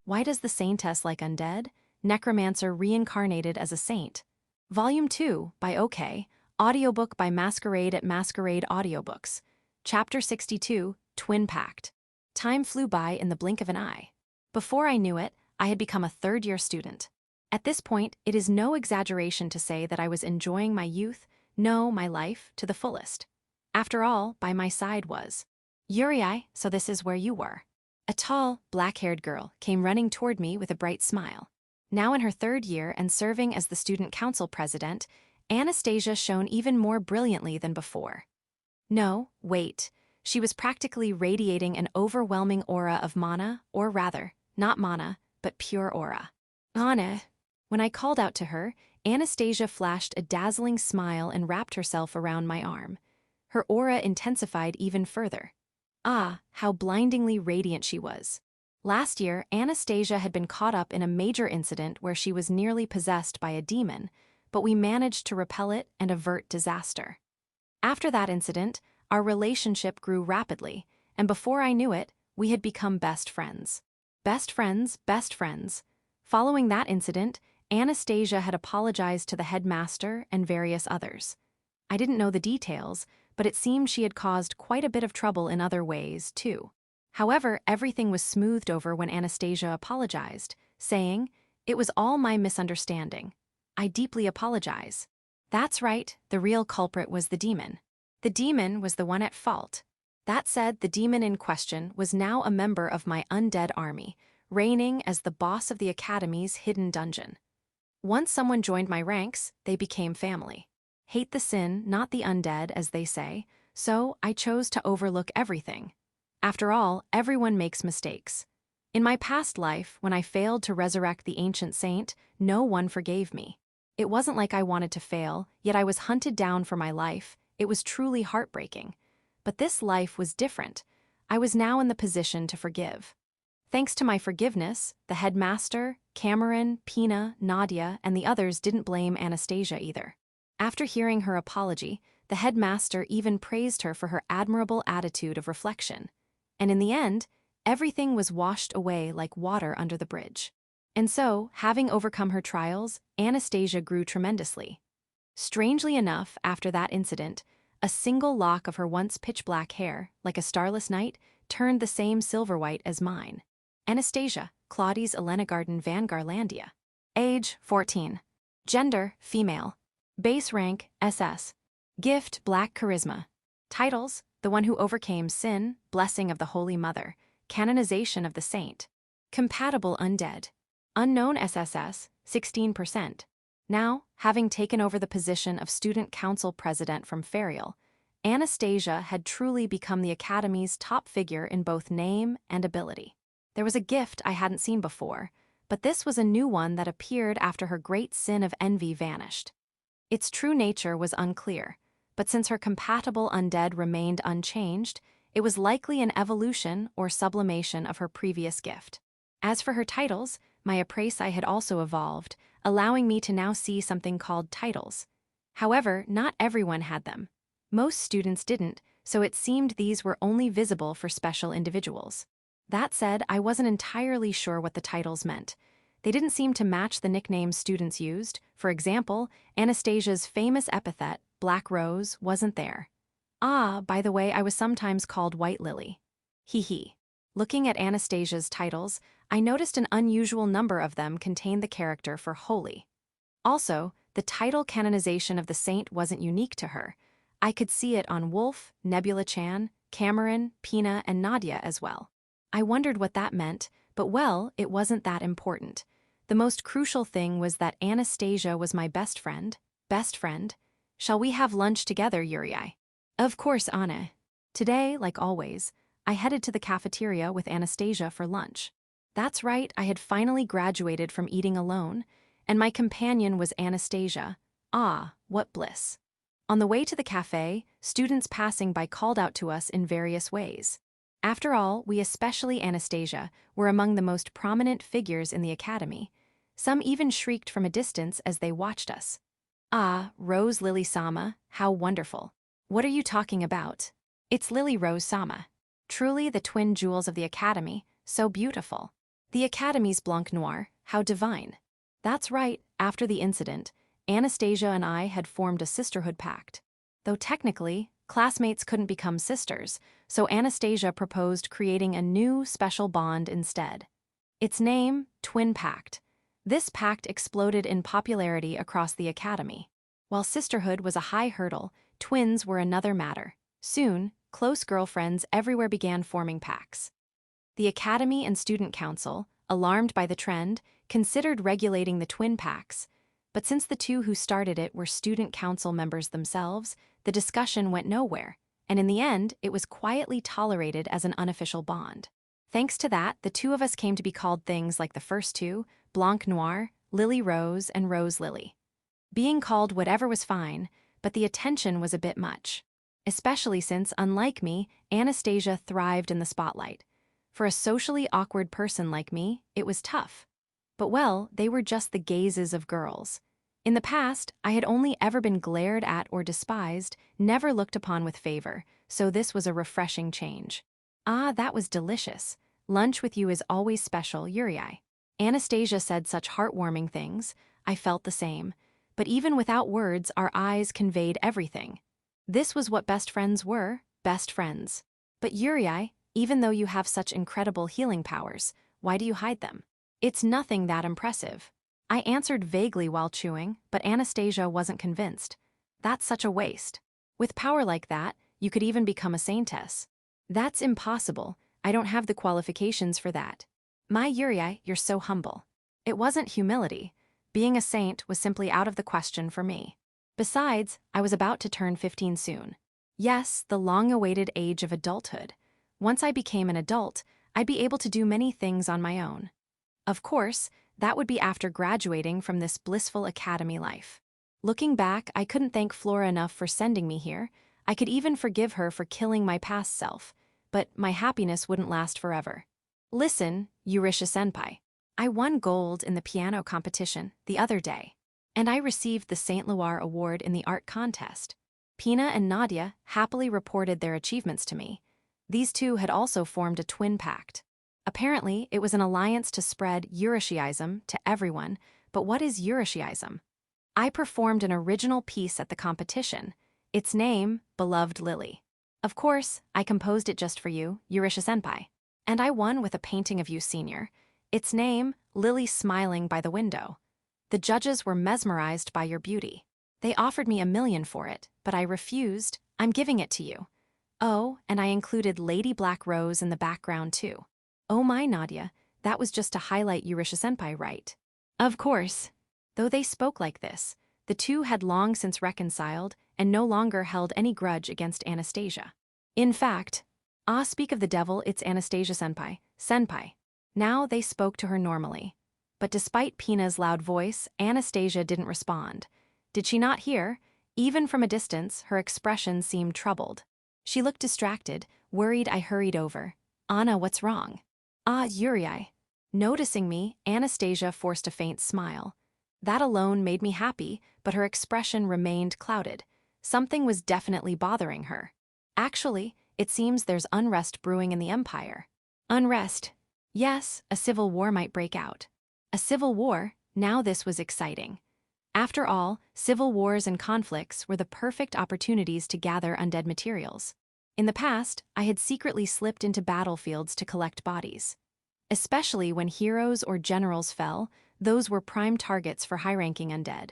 Why Does the Saintess Like Undead? Necromancer Reincarnated as a Saint. Volume 2 by OK. Audiobook by Masquerade Audiobooks. Chapter 62, Twin Pact. Time flew by in the blink of an eye. Before I knew it, I had become a third-year student. At this point, it is no exaggeration to say that I was enjoying my youth, no, my life, to the fullest. After all, by my side was Uriai, so this is where you were. A tall, black-haired girl came running toward me with a bright smile. Now in her third year and serving as the student council president, Anastasia shone even more brilliantly than before. No, wait, she was practically radiating an overwhelming aura of mana, or rather, not mana, but pure aura. Anna. When I called out to her, Anastasia flashed a dazzling smile and wrapped herself around my arm. Her aura intensified even further. Ah, how blindingly radiant she was. Last year, Anastasia had been caught up in a major incident where she was nearly possessed by a demon, but we managed to repel it and avert disaster. After that incident, our relationship grew rapidly, and before I knew it, we had become best friends. Best friends, best friends. Following that incident, Anastasia had apologized to the headmaster and various others. I didn't know the details, but it seemed she had caused quite a bit of trouble in other ways, too. However, everything was smoothed over when Anastasia apologized, saying, "It was all my misunderstanding. I deeply apologize." That's right, the real culprit was the demon. The demon was the one at fault. That said, the demon in question was now a member of my undead army, reigning as the boss of the academy's hidden dungeon. Once someone joined my ranks, they became family. Hate the sin, not the undead, as they say, so I chose to overlook everything. After all, everyone makes mistakes. In my past life, when I failed to resurrect the ancient saint, no one forgave me. It wasn't like I wanted to fail, yet I was hunted down for my life. It was truly heartbreaking. But this life was different. I was now in the position to forgive. Thanks to my forgiveness, the headmaster, Cameron, Pina, Nadia, and the others didn't blame Anastasia either. After hearing her apology, the headmaster even praised her for her admirable attitude of reflection. And in the end, everything was washed away like water under the bridge. And so, having overcome her trials, Anastasia grew tremendously. Strangely enough, after that incident, a single lock of her once pitch-black hair, like a starless night, turned the same silver-white as mine. Anastasia, Claudius Elenagarden van Garlandia. Age, 14. Gender, female. Base rank, SS. Gift, Black Charisma. Titles, The One Who Overcame Sin, Blessing of the Holy Mother, Canonization of the Saint. Compatible Undead. Unknown SSS, 16%. Now, having taken over the position of student council president from Ferial, Anastasia had truly become the academy's top figure in both name and ability. There was a gift I hadn't seen before, but this was a new one that appeared after her great sin of envy vanished. Its true nature was unclear, but since her compatible undead remained unchanged, it was likely an evolution or sublimation of her previous gift. As for her titles, my appraisai had also evolved, allowing me to now see something called titles. However, not everyone had them. Most students didn't, so it seemed these were only visible for special individuals. That said, I wasn't entirely sure what the titles meant. They didn't seem to match the nicknames students used. For example, Anastasia's famous epithet, Black Rose, wasn't there. Ah, by the way, I was sometimes called White Lily. Hee hee. Looking at Anastasia's titles, I noticed an unusual number of them contained the character for holy. Also, the title canonization of the saint wasn't unique to her. I could see it on Wolf, Nebula-chan, Cameron, Pina, and Nadia as well. I wondered what that meant, but well, it wasn't that important. The most crucial thing was that Anastasia was my best friend. Best friend? Shall we have lunch together, Uriai? Of course, Anna. Today, like always, I headed to the cafeteria with Anastasia for lunch. That's right, I had finally graduated from eating alone, and my companion was Anastasia. Ah, what bliss. On the way to the cafe, students passing by called out to us in various ways. After all, we, especially Anastasia, were among the most prominent figures in the academy. Some even shrieked from a distance as they watched us. Ah, Rose Lily Sama, how wonderful. What are you talking about? It's Lily Rose Sama. Truly the twin jewels of the academy, so beautiful. The Academy's Blanc Noir, how divine. That's right, after the incident, Anastasia and I had formed a sisterhood pact. Though technically, classmates couldn't become sisters, so Anastasia proposed creating a new special bond instead. Its name, Twin Pact. This pact exploded in popularity across the Academy. While sisterhood was a high hurdle, twins were another matter. Soon, close girlfriends everywhere began forming pacts. The Academy and Student Council, alarmed by the trend, considered regulating the twin pacts, but since the two who started it were student council members themselves, the discussion went nowhere, and in the end, it was quietly tolerated as an unofficial bond. Thanks to that, the two of us came to be called things like the first two, Blanc Noir, Lily Rose, and Rose Lily. Being called whatever was fine, but the attention was a bit much. Especially since, unlike me, Anastasia thrived in the spotlight. For a socially awkward person like me, it was tough. But well, they were just the gazes of girls. In the past, I had only ever been glared at or despised, never looked upon with favor, so this was a refreshing change. Ah, that was delicious. Lunch with you is always special, Uriai. Anastasia said such heartwarming things. I felt the same. But even without words, our eyes conveyed everything. This was what best friends were, best friends. But Uriai, even though you have such incredible healing powers, why do you hide them? It's nothing that impressive. I answered vaguely while chewing, but Anastasia wasn't convinced. That's such a waste. With power like that, you could even become a Saintess. That's impossible. I don't have the qualifications for that. My Uriai, you're so humble. It wasn't humility. Being a saint was simply out of the question for me. Besides, I was about to turn 15 soon. Yes, the long-awaited age of adulthood. Once I became an adult, I'd be able to do many things on my own. Of course, that would be after graduating from this blissful academy life. Looking back, I couldn't thank Flora enough for sending me here. I could even forgive her for killing my past self, but my happiness wouldn't last forever. Listen, Yurisha-senpai. I won gold in the piano competition the other day, and I received the Saint Loire Award in the art contest. Pina and Nadia happily reported their achievements to me. These two had also formed a twin pact. Apparently, it was an alliance to spread Eurasiaism to everyone, but what is Eurasiaism? I performed an original piece at the competition. Its name, Beloved Lily. Of course, I composed it just for you, Yurisha-senpai. And I won with a painting of you, senior. Its name, Lily Smiling by the Window. The judges were mesmerized by your beauty. They offered me $1 million for it, but I refused. I'm giving it to you. Oh, and I included Lady Black Rose in the background too. Oh my, Nadia, that was just to highlight Yurisha-senpai, right? Of course. Though they spoke like this, the two had long since reconciled and no longer held any grudge against Anastasia. In fact, speak of the devil, it's Anastasia-senpai, senpai. Now they spoke to her normally. But despite Pina's loud voice, Anastasia didn't respond. Did she not hear? Even from a distance, her expression seemed troubled. She looked distracted, worried. I hurried over. Anna, what's wrong? Uriai. Noticing me, Anastasia forced a faint smile. That alone made me happy, but her expression remained clouded. Something was definitely bothering her. Actually, it seems there's unrest brewing in the Empire. Unrest? Yes, a civil war might break out. A civil war? Now this was exciting. After all, civil wars and conflicts were the perfect opportunities to gather undead materials. In the past, I had secretly slipped into battlefields to collect bodies. Especially when heroes or generals fell, those were prime targets for high-ranking undead.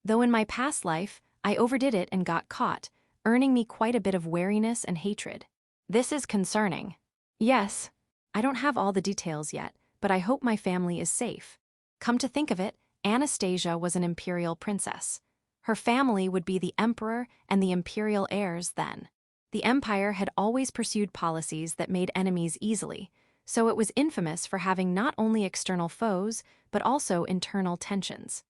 Though in my past life, I overdid it and got caught, earning me quite a bit of wariness and hatred. This is concerning. Yes, I don't have all the details yet, but I hope my family is safe. Come to think of it, Anastasia was an imperial princess. Her family would be the emperor and the imperial heirs then. The empire had always pursued policies that made enemies easily, so it was infamous for having not only external foes, but also internal tensions.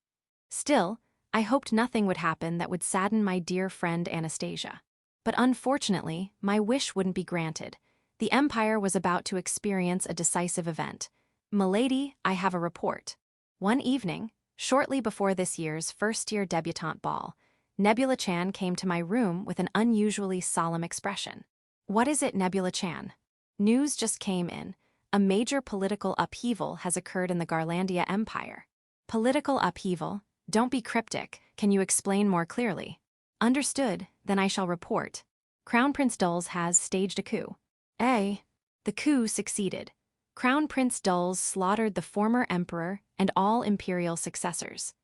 Still, I hoped nothing would happen that would sadden my dear friend Anastasia. But unfortunately, my wish wouldn't be granted. The empire was about to experience a decisive event. Milady, I have a report. One evening, shortly before this year's first-year debutante ball, Nebula-chan came to my room with an unusually solemn expression. What is it, Nebula-chan? News just came in. A major political upheaval has occurred in the Garlandia Empire. Political upheaval? Don't be cryptic, can you explain more clearly? Understood, then I shall report. Crown Prince Dulles has staged a coup. The coup succeeded. Crown Prince Dulles slaughtered the former emperor and all imperial successors.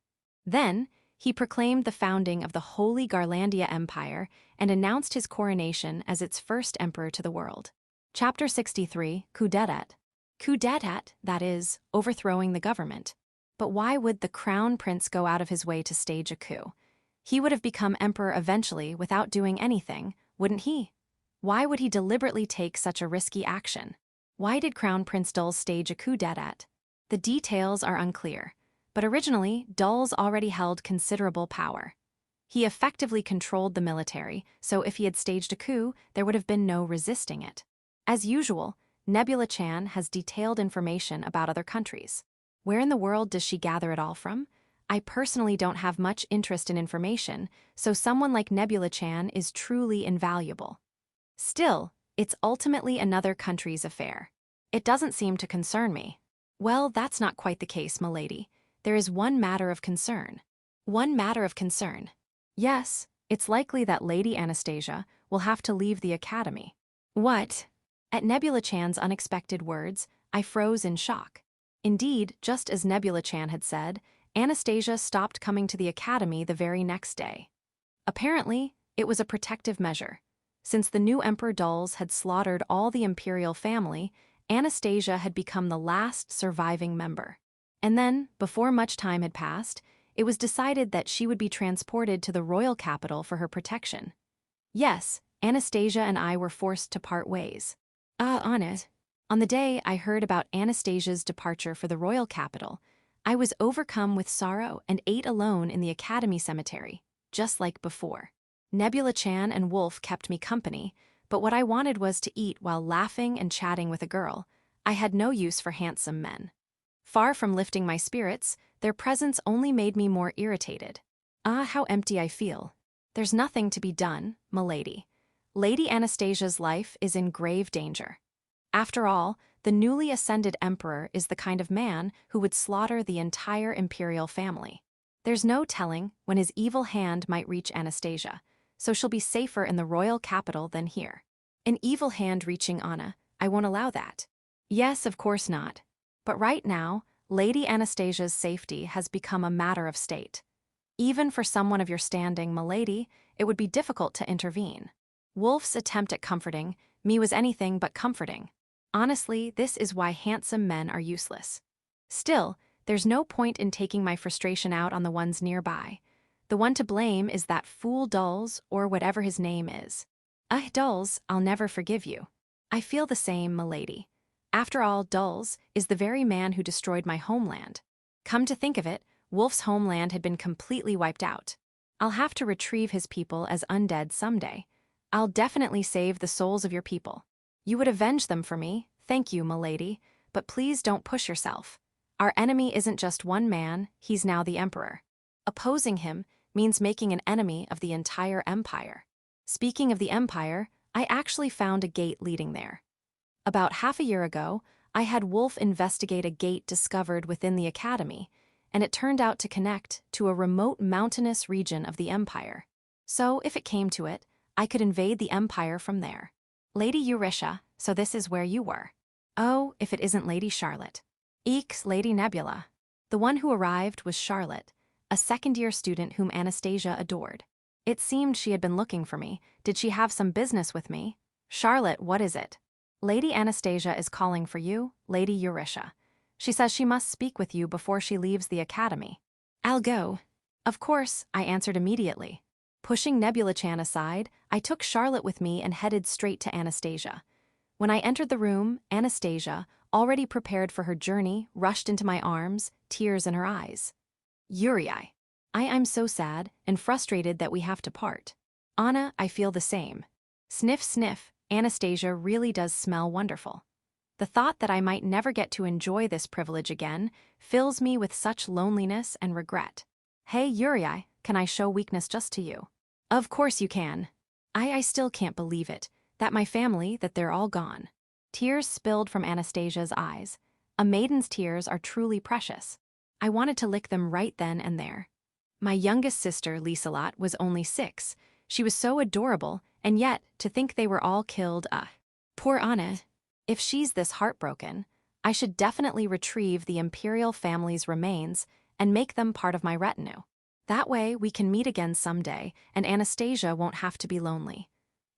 Then, he proclaimed the founding of the Holy Garlandia Empire and announced his coronation as its first emperor to the world. Chapter 63, Coup d'etat. Coup d'etat, that is, overthrowing the government. But why would the crown prince go out of his way to stage a coup? He would have become emperor eventually without doing anything, wouldn't he? Why would he deliberately take such a risky action? Why did Crown Prince Dulles stage a coup d'etat? The details are unclear, but originally Dulles already held considerable power. He effectively controlled the military, so if he had staged a coup, there would have been no resisting it. As usual, Nebula Chan has detailed information about other countries. Where in the world does she gather it all from? I personally don't have much interest in information, so someone like Nebula Chan is truly invaluable. Still, it's ultimately another country's affair. It doesn't seem to concern me. Well, that's not quite the case, milady. There is one matter of concern. One matter of concern. Yes, it's likely that Lady Anastasia will have to leave the academy. What? At Nebula Chan's unexpected words, I froze in shock. Indeed, just as Nebula Chan had said, Anastasia stopped coming to the academy the very next day. Apparently, it was a protective measure. Since the new Emperor Dulles had slaughtered all the imperial family, Anastasia had become the last surviving member. And then, before much time had passed, it was decided that she would be transported to the royal capital for her protection. Yes, Anastasia and I were forced to part ways. On the day I heard about Anastasia's departure for the royal capital, I was overcome with sorrow and ate alone in the academy cemetery, just like before. Nebula Chan and Wolf kept me company, but what I wanted was to eat while laughing and chatting with a girl. I had no use for handsome men. Far from lifting my spirits, their presence only made me more irritated. How empty I feel. There's nothing to be done, milady. Lady Anastasia's life is in grave danger. After all, the newly ascended emperor is the kind of man who would slaughter the entire imperial family. There's no telling when his evil hand might reach Anastasia, so she'll be safer in the royal capital than here. An evil hand reaching Anna, I won't allow that. Yes, of course not. But right now, Lady Anastasia's safety has become a matter of state. Even for someone of your standing, milady, it would be difficult to intervene. Wolf's attempt at comforting me was anything but comforting. Honestly, this is why handsome men are useless. Still, there's no point in taking my frustration out on the ones nearby. The one to blame is that fool Dulles, or whatever his name is. Dulles, I'll never forgive you. I feel the same, milady. After all, Dulles is the very man who destroyed my homeland. Come to think of it, Wolf's homeland had been completely wiped out. I'll have to retrieve his people as undead someday. I'll definitely save the souls of your people. You would avenge them for me, thank you, milady, but please don't push yourself. Our enemy isn't just one man, he's now the emperor. Opposing him means making an enemy of the entire empire. Speaking of the empire, I actually found a gate leading there. About half a year ago, I had Wolf investigate a gate discovered within the academy, and it turned out to connect to a remote mountainous region of the empire. So, if it came to it, I could invade the empire from there. Lady Eurisha, so this is where you were. Oh, if it isn't Lady Charlotte. Eeks, Lady Nebula. The one who arrived was Charlotte, a second-year student whom Anastasia adored. It seemed she had been looking for me. Did she have some business with me? Charlotte, what is it? Lady Anastasia is calling for you, Lady Eurisha. She says she must speak with you before she leaves the academy. I'll go. Of course, I answered immediately. Pushing Nebula Chan aside, I took Charlotte with me and headed straight to Anastasia. When I entered the room, Anastasia, already prepared for her journey, rushed into my arms, tears in her eyes. Uri, I'm so sad and frustrated that we have to part. Anna, I feel the same. Sniff, sniff, Anastasia really does smell wonderful. The thought that I might never get to enjoy this privilege again fills me with such loneliness and regret. Hey, Uri, can I show weakness just to you? Of course you can. I still can't believe it, that my family, that they're all gone. Tears spilled from Anastasia's eyes. A maiden's tears are truly precious. I wanted to lick them right then and there. My youngest sister, Lieselot, was only 6. She was so adorable, and yet, to think they were all killed, poor Anna. If she's this heartbroken, I should definitely retrieve the imperial family's remains and make them part of my retinue. That way, we can meet again someday, and Anastasia won't have to be lonely.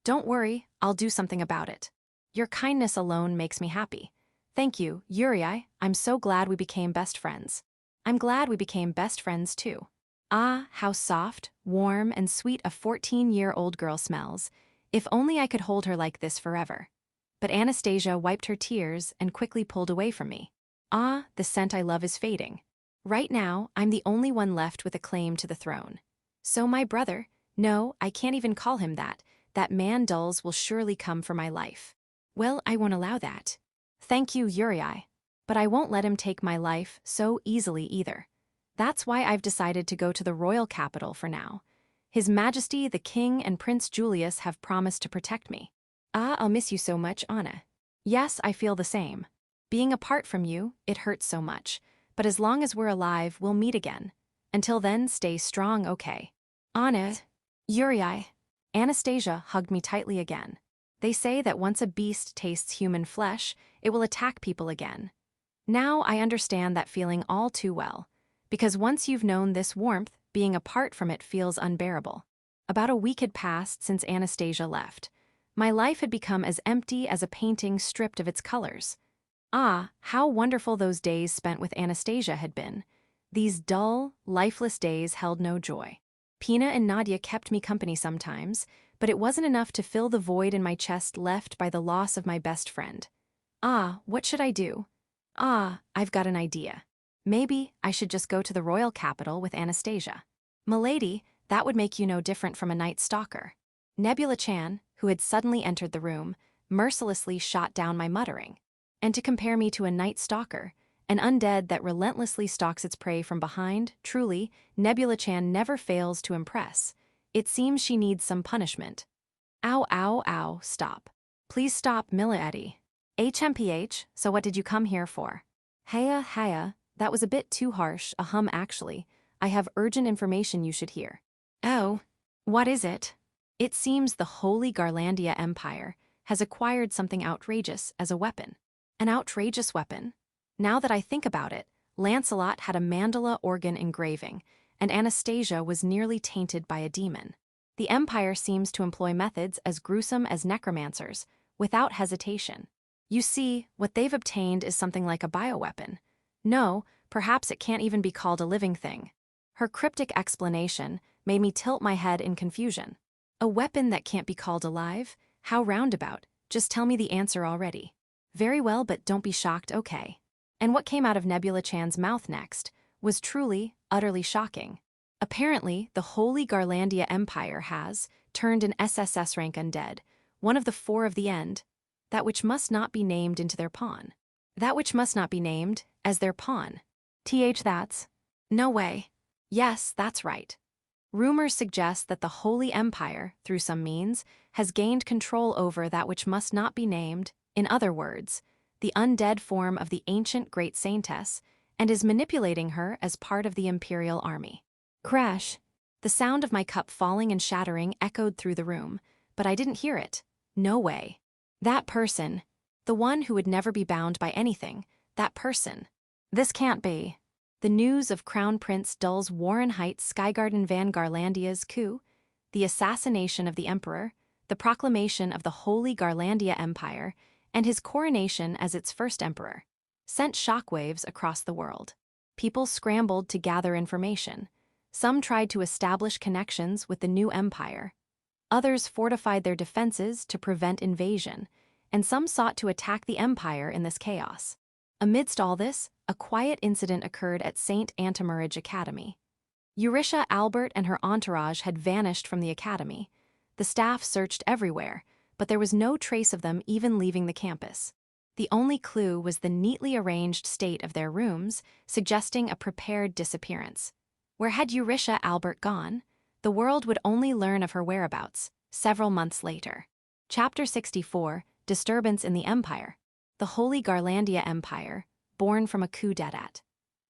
Don't worry, I'll do something about it. Your kindness alone makes me happy. Thank you, Uri. I'm so glad we became best friends. I'm glad we became best friends too. Ah, how soft, warm, and sweet a 14-year-old girl smells. If only I could hold her like this forever. But Anastasia wiped her tears and quickly pulled away from me. Ah, the scent I love is fading. Right now, I'm the only one left with a claim to the throne. So my brother, no, I can't even call him that man Dulles will surely come for my life. Well, I won't allow that. Thank you, Uri. But I won't let him take my life so easily either. That's why I've decided to go to the royal capital for now. His Majesty the King and Prince Julius have promised to protect me. Ah, I'll miss you so much, Anna. Yes, I feel the same. Being apart from you, it hurts so much. But as long as we're alive, we'll meet again. Until then, stay strong, okay? Anna. Uri. Anastasia hugged me tightly again. They say that once a beast tastes human flesh, it will attack people again. Now I understand that feeling all too well. Because once you've known this warmth, being apart from it feels unbearable. About a week had passed since Anastasia left. My life had become as empty as a painting stripped of its colors. Ah, how wonderful those days spent with Anastasia had been. These dull, lifeless days held no joy. Pina and Nadia kept me company sometimes, but it wasn't enough to fill the void in my chest left by the loss of my best friend. Ah, what should I do? Ah, I've got an idea. Maybe I should just go to the royal capital with Anastasia. Milady, that would make you no different from a night stalker. Nebula Chan, who had suddenly entered the room, mercilessly shot down my muttering. And to compare me to a night stalker, an undead that relentlessly stalks its prey from behind, truly, Nebula Chan never fails to impress. It seems she needs some punishment. Ow, ow, ow, stop. Please stop, Milady. HMPH, so what did you come here for? Haya, that was a bit too harsh, a hum actually. I have urgent information you should hear. Oh, what is it? It seems the Holy Garlandia Empire has acquired something outrageous as a weapon. An outrageous weapon? Now that I think about it, Lancelot had a mandala organ engraving, and Anastasia was nearly tainted by a demon. The Empire seems to employ methods as gruesome as necromancers, without hesitation. You see, what they've obtained is something like a bioweapon. No, perhaps it can't even be called a living thing. Her cryptic explanation made me tilt my head in confusion. A weapon that can't be called alive? How roundabout. Just tell me the answer already. Very well, but don't be shocked, okay. And what came out of Nebula Chan's mouth next was truly, utterly shocking. Apparently, the Holy Garlandia Empire has turned an SSS rank undead, one of the 4 of the end, that which must not be named into their pawn. That which must not be named as their pawn. That's... No way. Yes, that's right. Rumors suggest that the Holy Empire, through some means, has gained control over that which must not be named, in other words, the undead form of the ancient great Saintess, and is manipulating her as part of the Imperial army. Crash! The sound of my cup falling and shattering echoed through the room, but I didn't hear it. No way. That person, the one who would never be bound by anything, that person. This can't be. The news of Crown Prince Dulles Warren Heights Skygarden Van Garlandia's coup, the assassination of the Emperor, the proclamation of the Holy Garlandia Empire, and his coronation as its first emperor, sent shockwaves across the world. People scrambled to gather information. Some tried to establish connections with the new empire. Others fortified their defenses to prevent invasion, and some sought to attack the empire in this chaos. Amidst all this, a quiet incident occurred at St. Antimarage Academy. Eurisha Albert and her entourage had vanished from the academy. The staff searched everywhere, but there was no trace of them even leaving the campus. The only clue was the neatly arranged state of their rooms, suggesting a prepared disappearance. Where had Eurisha Albert gone? The world would only learn of her whereabouts several months later. Chapter 64, Disturbance in the Empire. the Holy Garlandia Empire, born from a coup d'etat.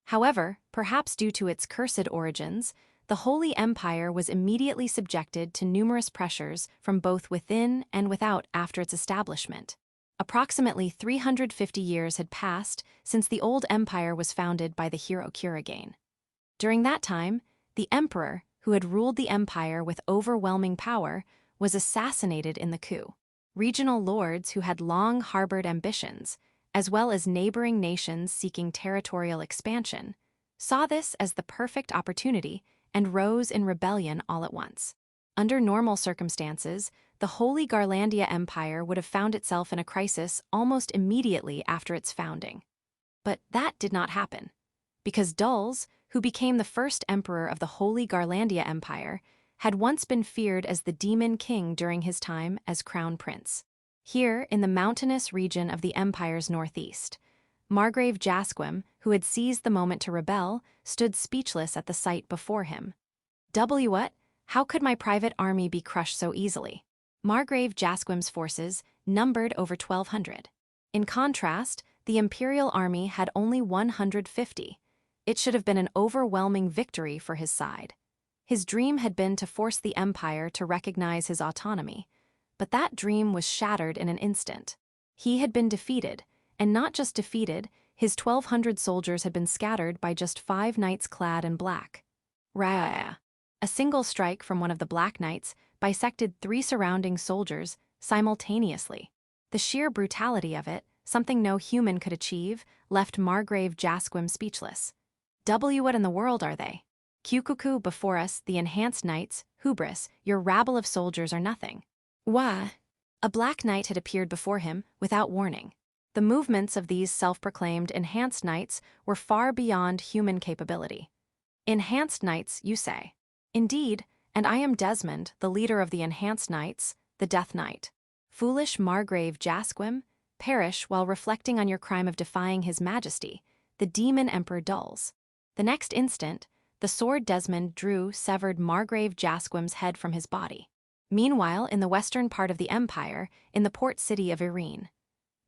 However, perhaps due to its cursed origins, the Holy Empire was immediately subjected to numerous pressures from both within and without after its establishment. Approximately 350 years had passed since the old empire was founded by the hero Kuragain. During that time, the emperor, who had ruled the empire with overwhelming power, was assassinated in the coup. Regional lords who had long harbored ambitions, as well as neighboring nations seeking territorial expansion, saw this as the perfect opportunity and rose in rebellion all at once. Under normal circumstances, the Holy Garlandia Empire would have found itself in a crisis almost immediately after its founding. But that did not happen, because Dulz, who became the first emperor of the Holy Garlandia Empire, had once been feared as the demon king during his time as crown prince. Here, in the mountainous region of the empire's northeast, Margrave Jasquim, who had seized the moment to rebel, stood speechless at the sight before him. What? How could my private army be crushed so easily? Margrave Jasquim's forces numbered over 1,200. In contrast, the imperial army had only 150. It should have been an overwhelming victory for his side. His dream had been to force the empire to recognize his autonomy, but that dream was shattered in an instant. He had been defeated, and not just defeated, his 1,200 soldiers had been scattered by just 5 knights clad in black. Rah! A single strike from one of the Black Knights bisected 3 surrounding soldiers simultaneously. The sheer brutality of it, something no human could achieve, left Margrave Jasquim speechless. What in the world are they? Kukuku before us, the enhanced knights, hubris, your rabble of soldiers are nothing. Why? A Black Knight had appeared before him, without warning. The movements of these self-proclaimed enhanced knights were far beyond human capability. Enhanced knights, you say? Indeed, and I am Desmond, the leader of the enhanced knights, the Death Knight. Foolish Margrave Jasquim, perish while reflecting on your crime of defying his majesty, the demon emperor Dulz. The next instant, the sword Desmond drew severed Margrave Jasquim's head from his body. Meanwhile, in the western part of the empire, in the port city of Irene,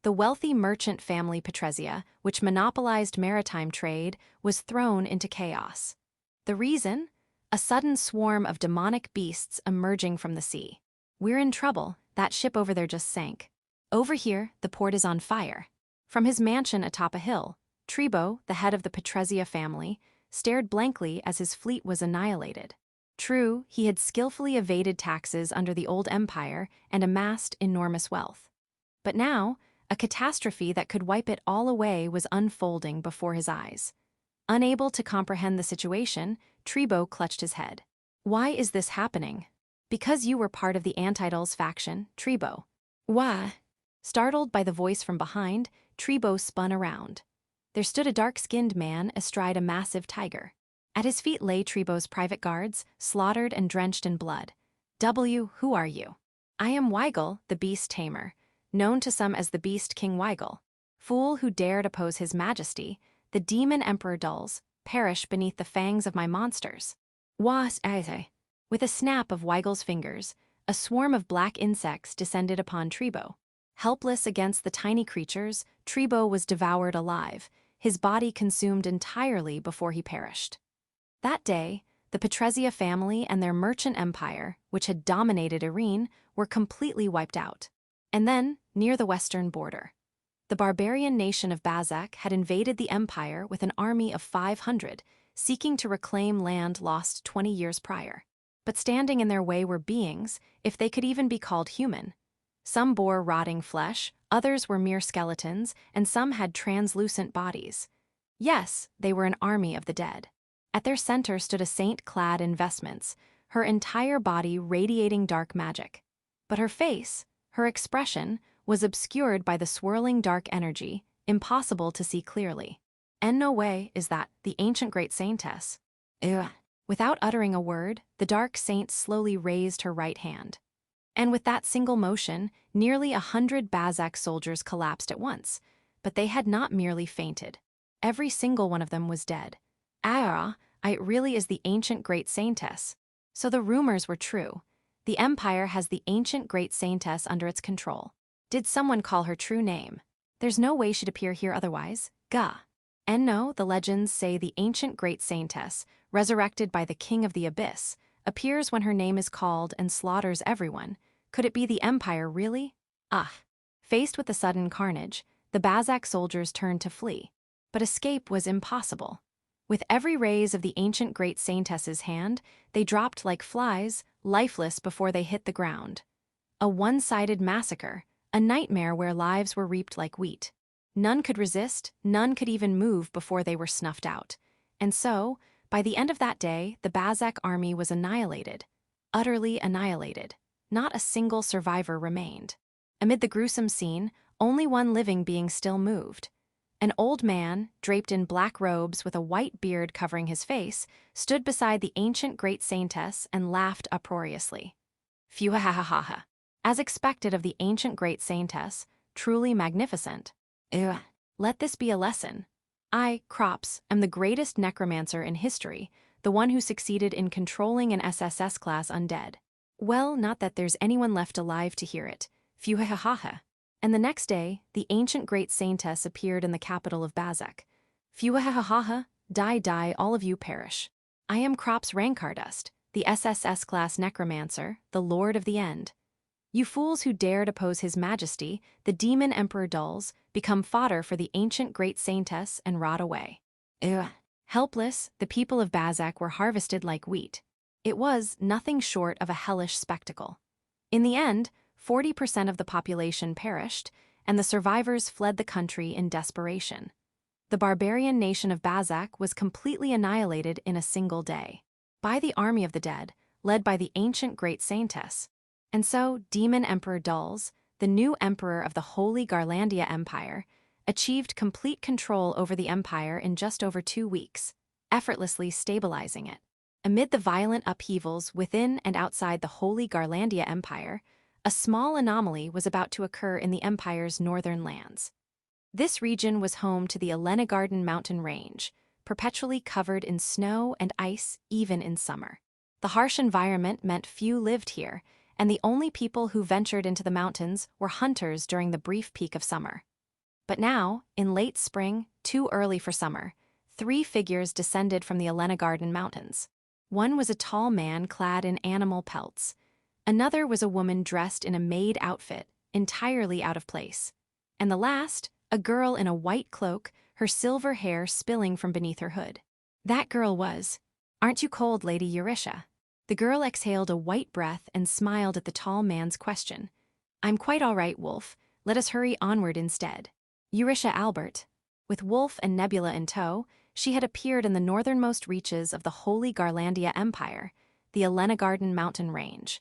the wealthy merchant family Petrezia, which monopolized maritime trade, was thrown into chaos. The reason? A sudden swarm of demonic beasts emerging from the sea. We're in trouble, that ship over there just sank. Over here, the port is on fire. From his mansion atop a hill, Tribo, the head of the Petrezia family, stared blankly as his fleet was annihilated. True, he had skillfully evaded taxes under the old empire and amassed enormous wealth. But now, a catastrophe that could wipe it all away was unfolding before his eyes. Unable to comprehend the situation, Tribo clutched his head. Why is this happening? Because you were part of the Antidulz faction, Tribo. Why? Startled by the voice from behind, Tribo spun around. There stood a dark-skinned man astride a massive tiger. At his feet lay Tribo's private guards, slaughtered and drenched in blood. Who are you? I am Weigel, the beast tamer, known to some as the Beast King Weigel. Fool who dared oppose his majesty, the demon emperor Dulz, perish beneath the fangs of my monsters. With a snap of Weigel's fingers, a swarm of black insects descended upon Tribo. Helpless against the tiny creatures, Tribo was devoured alive, his body consumed entirely before he perished. That day, the Petrezia family and their merchant empire, which had dominated Irene, were completely wiped out. And then, near the western border, the barbarian nation of Bazak had invaded the empire with an army of 500, seeking to reclaim land lost 20 years prior. But standing in their way were beings, if they could even be called human. Some bore rotting flesh, others were mere skeletons, and some had translucent bodies. Yes, they were an army of the dead. At their center stood a saint clad in vestments, her entire body radiating dark magic. But her face, her expression, was obscured by the swirling dark energy, impossible to see clearly. And no way is that the ancient great Saintess. Without uttering a word, the dark saint slowly raised her right hand. And with that single motion, nearly 100 Bazak soldiers collapsed at once. But they had not merely fainted. Every single one of them was dead. It really is the ancient great Saintess. So the rumors were true. The empire has the ancient great Saintess under its control. Did someone call her true name? There's no way she'd appear here otherwise. Gah. And no, the legends say the ancient great Saintess, resurrected by the king of the abyss, appears when her name is called and slaughters everyone. Could it be the Empire, really? Ah. Faced with the sudden carnage, the Bazak soldiers turned to flee. But escape was impossible. With every raise of the ancient great Saintess's hand, they dropped like flies, lifeless before they hit the ground. A one-sided massacre, a nightmare where lives were reaped like wheat. None could resist, none could even move before they were snuffed out. And so, by the end of that day, the Bazak army was annihilated. Utterly annihilated. Not a single survivor remained. Amid the gruesome scene, only one living being still moved. An old man, draped in black robes with a white beard covering his face, stood beside the ancient great Saintess and laughed uproariously. Phew ha ha ha ha. As expected of the ancient great Saintess, truly magnificent. Ugh. Let this be a lesson. I, Crops, am the greatest necromancer in history, the one who succeeded in controlling an SSS-class undead. Well, not that there's anyone left alive to hear it. Phew ha ha ha ha. And the next day, the ancient great Saintess appeared in the capital of Bazak. Phew ha ha ha ha, die, all of you perish. I am Crops Reincarnated, the SSS-class necromancer, the Lord of the End. You fools who dared oppose his majesty, the demon Emperor Dulls, become fodder for the ancient great Saintess and rot away. Ugh. Helpless, the people of Bazak were harvested like wheat. It was nothing short of a hellish spectacle. In the end, 40% of the population perished, and the survivors fled the country in desperation. The barbarian nation of Bazak was completely annihilated in a single day. By the army of the dead, led by the ancient great Saintess. And so, Demon Emperor Dulls, the new emperor of the Holy Garlandia Empire, achieved complete control over the empire in just over 2 weeks, effortlessly stabilizing it. Amid the violent upheavals within and outside the Holy Garlandia Empire, a small anomaly was about to occur in the empire's northern lands. This region was home to the Alenagarden mountain range, perpetually covered in snow and ice even in summer. The harsh environment meant few lived here, and the only people who ventured into the mountains were hunters during the brief peak of summer. But now, in late spring, too early for summer, 3 figures descended from the Alenagarden mountains. One was a tall man clad in animal pelts. Another was a woman dressed in a maid outfit, entirely out of place. And the last, a girl in a white cloak, her silver hair spilling from beneath her hood. That girl was, "Aren't you cold, Lady Eurisha?" The girl exhaled a white breath and smiled at the tall man's question. "I'm quite all right, Wolf. Let us hurry onward instead." Eurisha Albert. With Wolf and Nebula in tow, she had appeared in the northernmost reaches of the Holy Garlandia Empire, the Alenagarden mountain range.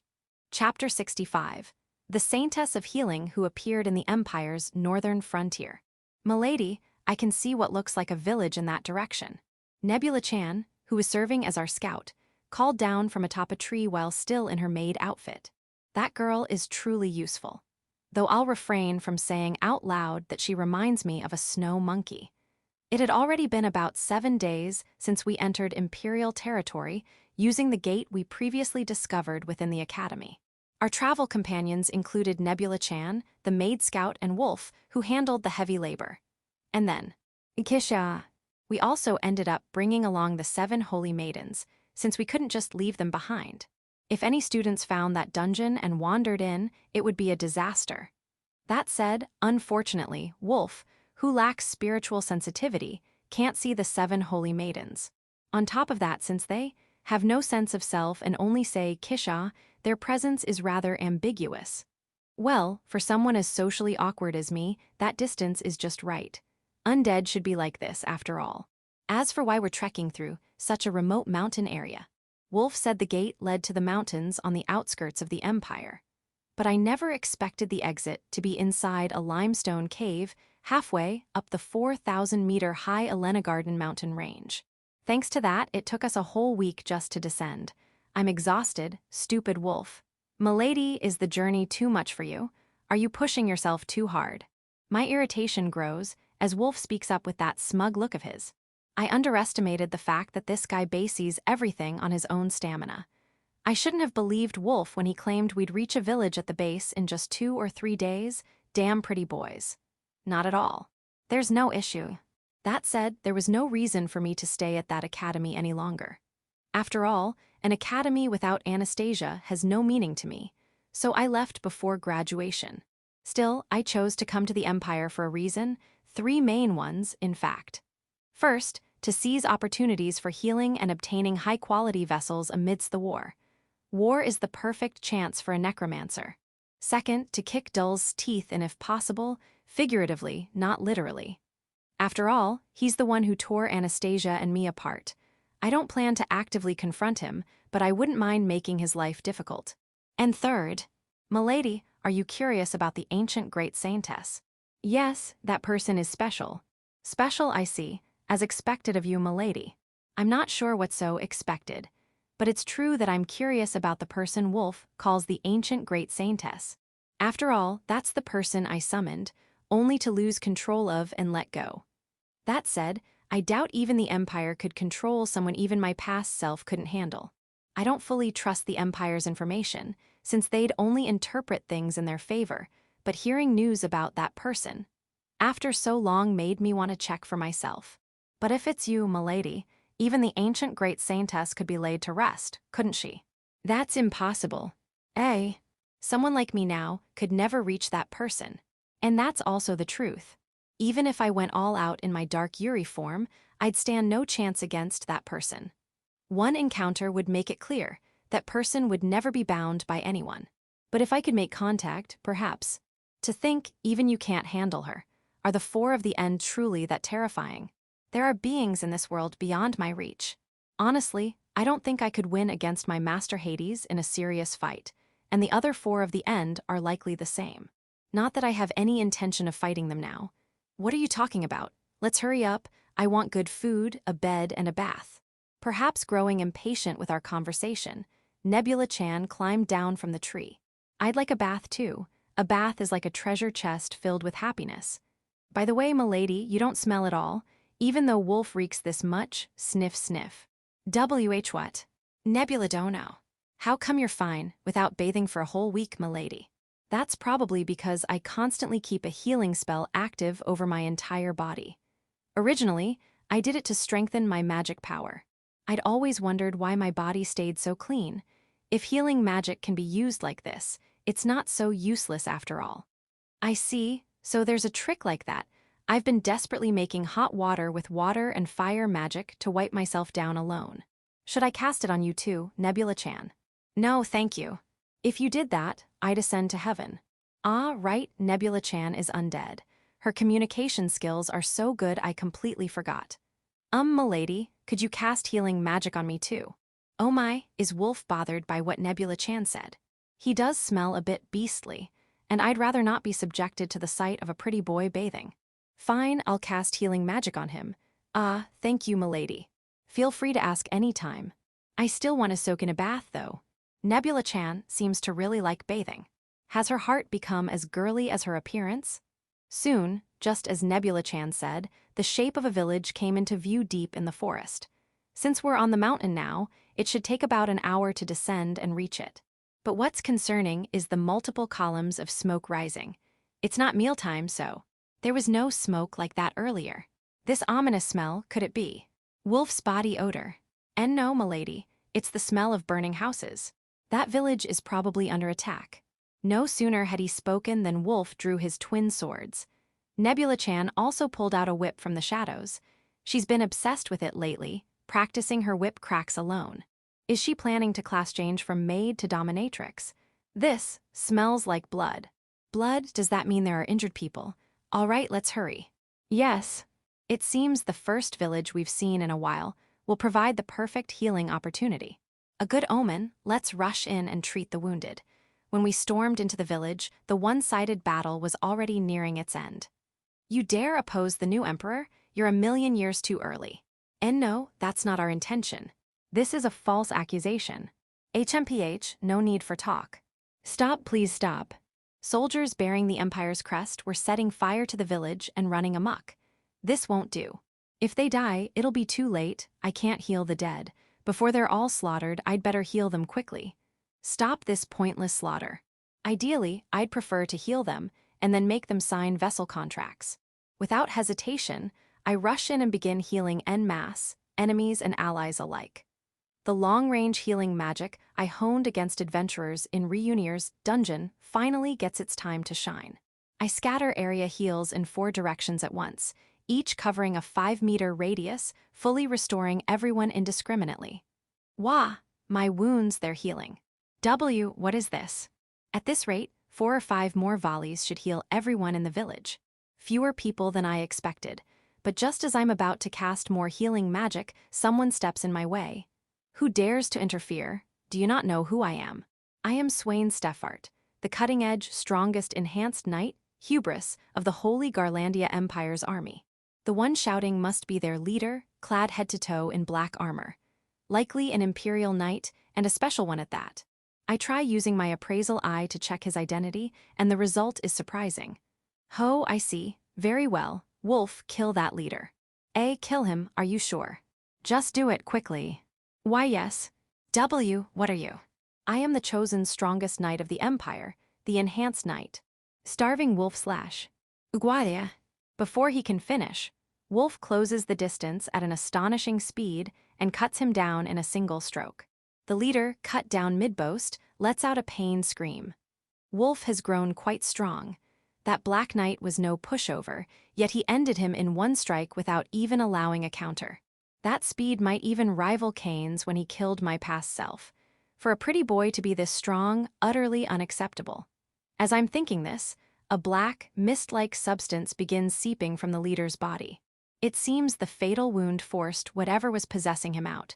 Chapter 65. The Saintess of Healing who appeared in the Empire's northern frontier. "Milady, I can see what looks like a village in that direction." Nebula Chan, who was serving as our scout, called down from atop a tree while still in her maid outfit. That girl is truly useful. Though I'll refrain from saying out loud that she reminds me of a snow monkey. It had already been about 7 days since we entered Imperial territory using the gate we previously discovered within the Academy. Our travel companions included Nebula Chan, the maid scout, and Wolf, who handled the heavy labor. And then, Kisha. We also ended up bringing along the 7 holy maidens, since we couldn't just leave them behind. If any students found that dungeon and wandered in, it would be a disaster. That said, unfortunately, Wolf, who lacks spiritual sensitivity, can't see the 7 holy maidens. On top of that, since they have no sense of self and only say Kisha, their presence is rather ambiguous. Well, for someone as socially awkward as me, that distance is just right. Undead should be like this, after all. As for why we're trekking through such a remote mountain area, Wolf said the gate led to the mountains on the outskirts of the Empire. But I never expected the exit to be inside a limestone cave halfway up the 4,000-meter-high Alenagarden mountain range. Thanks to that, it took us a whole week just to descend. I'm exhausted, stupid Wolf. "Milady, is the journey too much for you? Are you pushing yourself too hard?" My irritation grows as Wolf speaks up with that smug look of his. I underestimated the fact that this guy bases everything on his own stamina. I shouldn't have believed Wolf when he claimed we'd reach a village at the base in just 2 or 3 days. Damn pretty boys. Not at all. There's no issue. That said, there was no reason for me to stay at that academy any longer. After all, an academy without Anastasia has no meaning to me, so I left before graduation. Still, I chose to come to the Empire for a reason, 3 main ones, in fact. First, to seize opportunities for healing and obtaining high-quality vessels amidst the war. War is the perfect chance for a necromancer. Second, to kick Dull's teeth in if possible, figuratively, not literally. After all, he's the one who tore Anastasia and me apart. I don't plan to actively confront him, but I wouldn't mind making his life difficult. And third, Milady, are you curious about the ancient great Saintess? Yes, that person is special. Special, I see, as expected of you, Milady. I'm not sure what's so expected, but it's true that I'm curious about the person Wolf calls the ancient great Saintess. After all, that's the person I summoned, only to lose control of and let go. That said, I doubt even the Empire could control someone even my past self couldn't handle. I don't fully trust the Empire's information, since they'd only interpret things in their favor, but hearing news about that person, after so long, made me want to check for myself. But if it's you, Milady, even the ancient great Saintess could be laid to rest, couldn't she? That's impossible. Someone like me now could never reach that person. And that's also the truth. Even if I went all out in my dark Yuri form, I'd stand no chance against that person. One encounter would make it clear that person would never be bound by anyone. But if I could make contact, perhaps. To think even you can't handle her. Are the 4 of the end truly that terrifying? There are beings in this world beyond my reach. Honestly, I don't think I could win against my master Hades in a serious fight, and the other 4 of the end are likely the same. Not that I have any intention of fighting them now. What are you talking about? Let's hurry up. I want good food, a bed, and a bath. Perhaps growing impatient with our conversation, Nebula-chan climbed down from the tree. I'd like a bath too. A bath is like a treasure chest filled with happiness. By the way, Milady, you don't smell at all, even though Wolf reeks this much, sniff sniff. WH what? Nebula don't know. How come you're fine, without bathing for a whole week, Milady? That's probably because I constantly keep a healing spell active over my entire body. Originally, I did it to strengthen my magic power. I'd always wondered why my body stayed so clean. If healing magic can be used like this, it's not so useless after all. I see, so there's a trick like that. I've been desperately making hot water with water and fire magic to wipe myself down alone. Should I cast it on you too, Nebula-chan? No, thank you. If you did that, I'd ascend to heaven. Ah, right, Nebula-chan is undead. Her communication skills are so good I completely forgot. Milady, could you cast healing magic on me too? Oh my, is Wolf bothered by what Nebula-chan said? He does smell a bit beastly, and I'd rather not be subjected to the sight of a pretty boy bathing. Fine, I'll cast healing magic on him. Ah, thank you, Milady. Feel free to ask any time. I still want to soak in a bath, though. Nebula-chan seems to really like bathing. Has her heart become as girly as her appearance? Soon, just as Nebula-chan said, the shape of a village came into view deep in the forest. Since we're on the mountain now, it should take about an hour to descend and reach it. But what's concerning is the multiple columns of smoke rising. It's not mealtime, so there was no smoke like that earlier. This ominous smell, could it be Wolf's body odor? And no, Milady, it's the smell of burning houses. That village is probably under attack. No sooner had he spoken than Wolf drew his twin swords. Nebula-chan also pulled out a whip from the shadows. She's been obsessed with it lately, practicing her whip cracks alone. Is she planning to class change from maid to dominatrix? This smells like blood. Blood, does that mean there are injured people? All right, let's hurry. Yes. It seems the first village we've seen in a while will provide the perfect healing opportunity. A good omen, let's rush in and treat the wounded. When we stormed into the village, the one-sided battle was already nearing its end. You dare oppose the new emperor? You're a million years too early. And no, that's not our intention. This is a false accusation. HMPH, no need for talk. Stop, please stop. Soldiers bearing the Empire's crest were setting fire to the village and running amok. This won't do. If they die, it'll be too late. I can't heal the dead. Before they're all slaughtered, I'd better heal them quickly. Stop this pointless slaughter. Ideally, I'd prefer to heal them and then make them sign vessel contracts. Without hesitation, I rush in and begin healing en masse, enemies and allies alike. The long-range healing magic I honed against adventurers in Reunir's dungeon finally gets its time to shine. I scatter area heals in 4 directions at once, each covering a 5-meter radius, fully restoring everyone indiscriminately. Wah! My wounds, they're healing. What is this? At this rate, 4 or 5 more volleys should heal everyone in the village. Fewer people than I expected, but just as I'm about to cast more healing magic, someone steps in my way. Who dares to interfere? Do you not know who I am? I am Swain Steffart, the cutting-edge, strongest enhanced knight, hubris, of the Holy Garlandia Empire's army. The one shouting must be their leader, clad head to toe in black armor. Likely an imperial knight, and a special one at that. I try using my appraisal eye to check his identity, and the result is surprising. Ho, I see. Very well. Wolf, kill that leader. Kill him, are you sure? Just do it quickly. Why yes. What are you? I am the chosen strongest knight of the Empire, the enhanced knight. Starving Wolf slash. Guardia. Before he can finish, Wolf closes the distance at an astonishing speed and cuts him down in a single stroke. The leader, cut down mid-boast, lets out a pained scream. Wolf has grown quite strong. That Black Knight was no pushover, yet he ended him in one strike without even allowing a counter. That speed might even rival Kane's when he killed my past self. For a pretty boy to be this strong, utterly unacceptable. As I'm thinking this, a black, mist-like substance begins seeping from the leader's body. It seems the fatal wound forced whatever was possessing him out.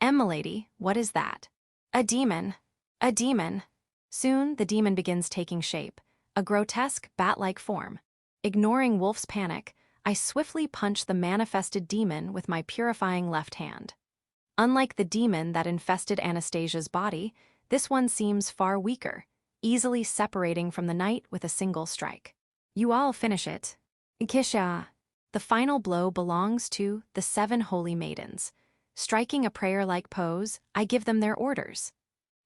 M'lady, what is that? A demon. A demon. Soon, the demon begins taking shape, a grotesque, bat-like form. Ignoring Wolf's panic, I swiftly punch the manifested demon with my purifying left hand. Unlike the demon that infested Anastasia's body, this one seems far weaker, easily separating from the knight with a single strike. You all finish it. Kisha. The final blow belongs to the 7 holy maidens. Striking a prayer-like pose, I give them their orders.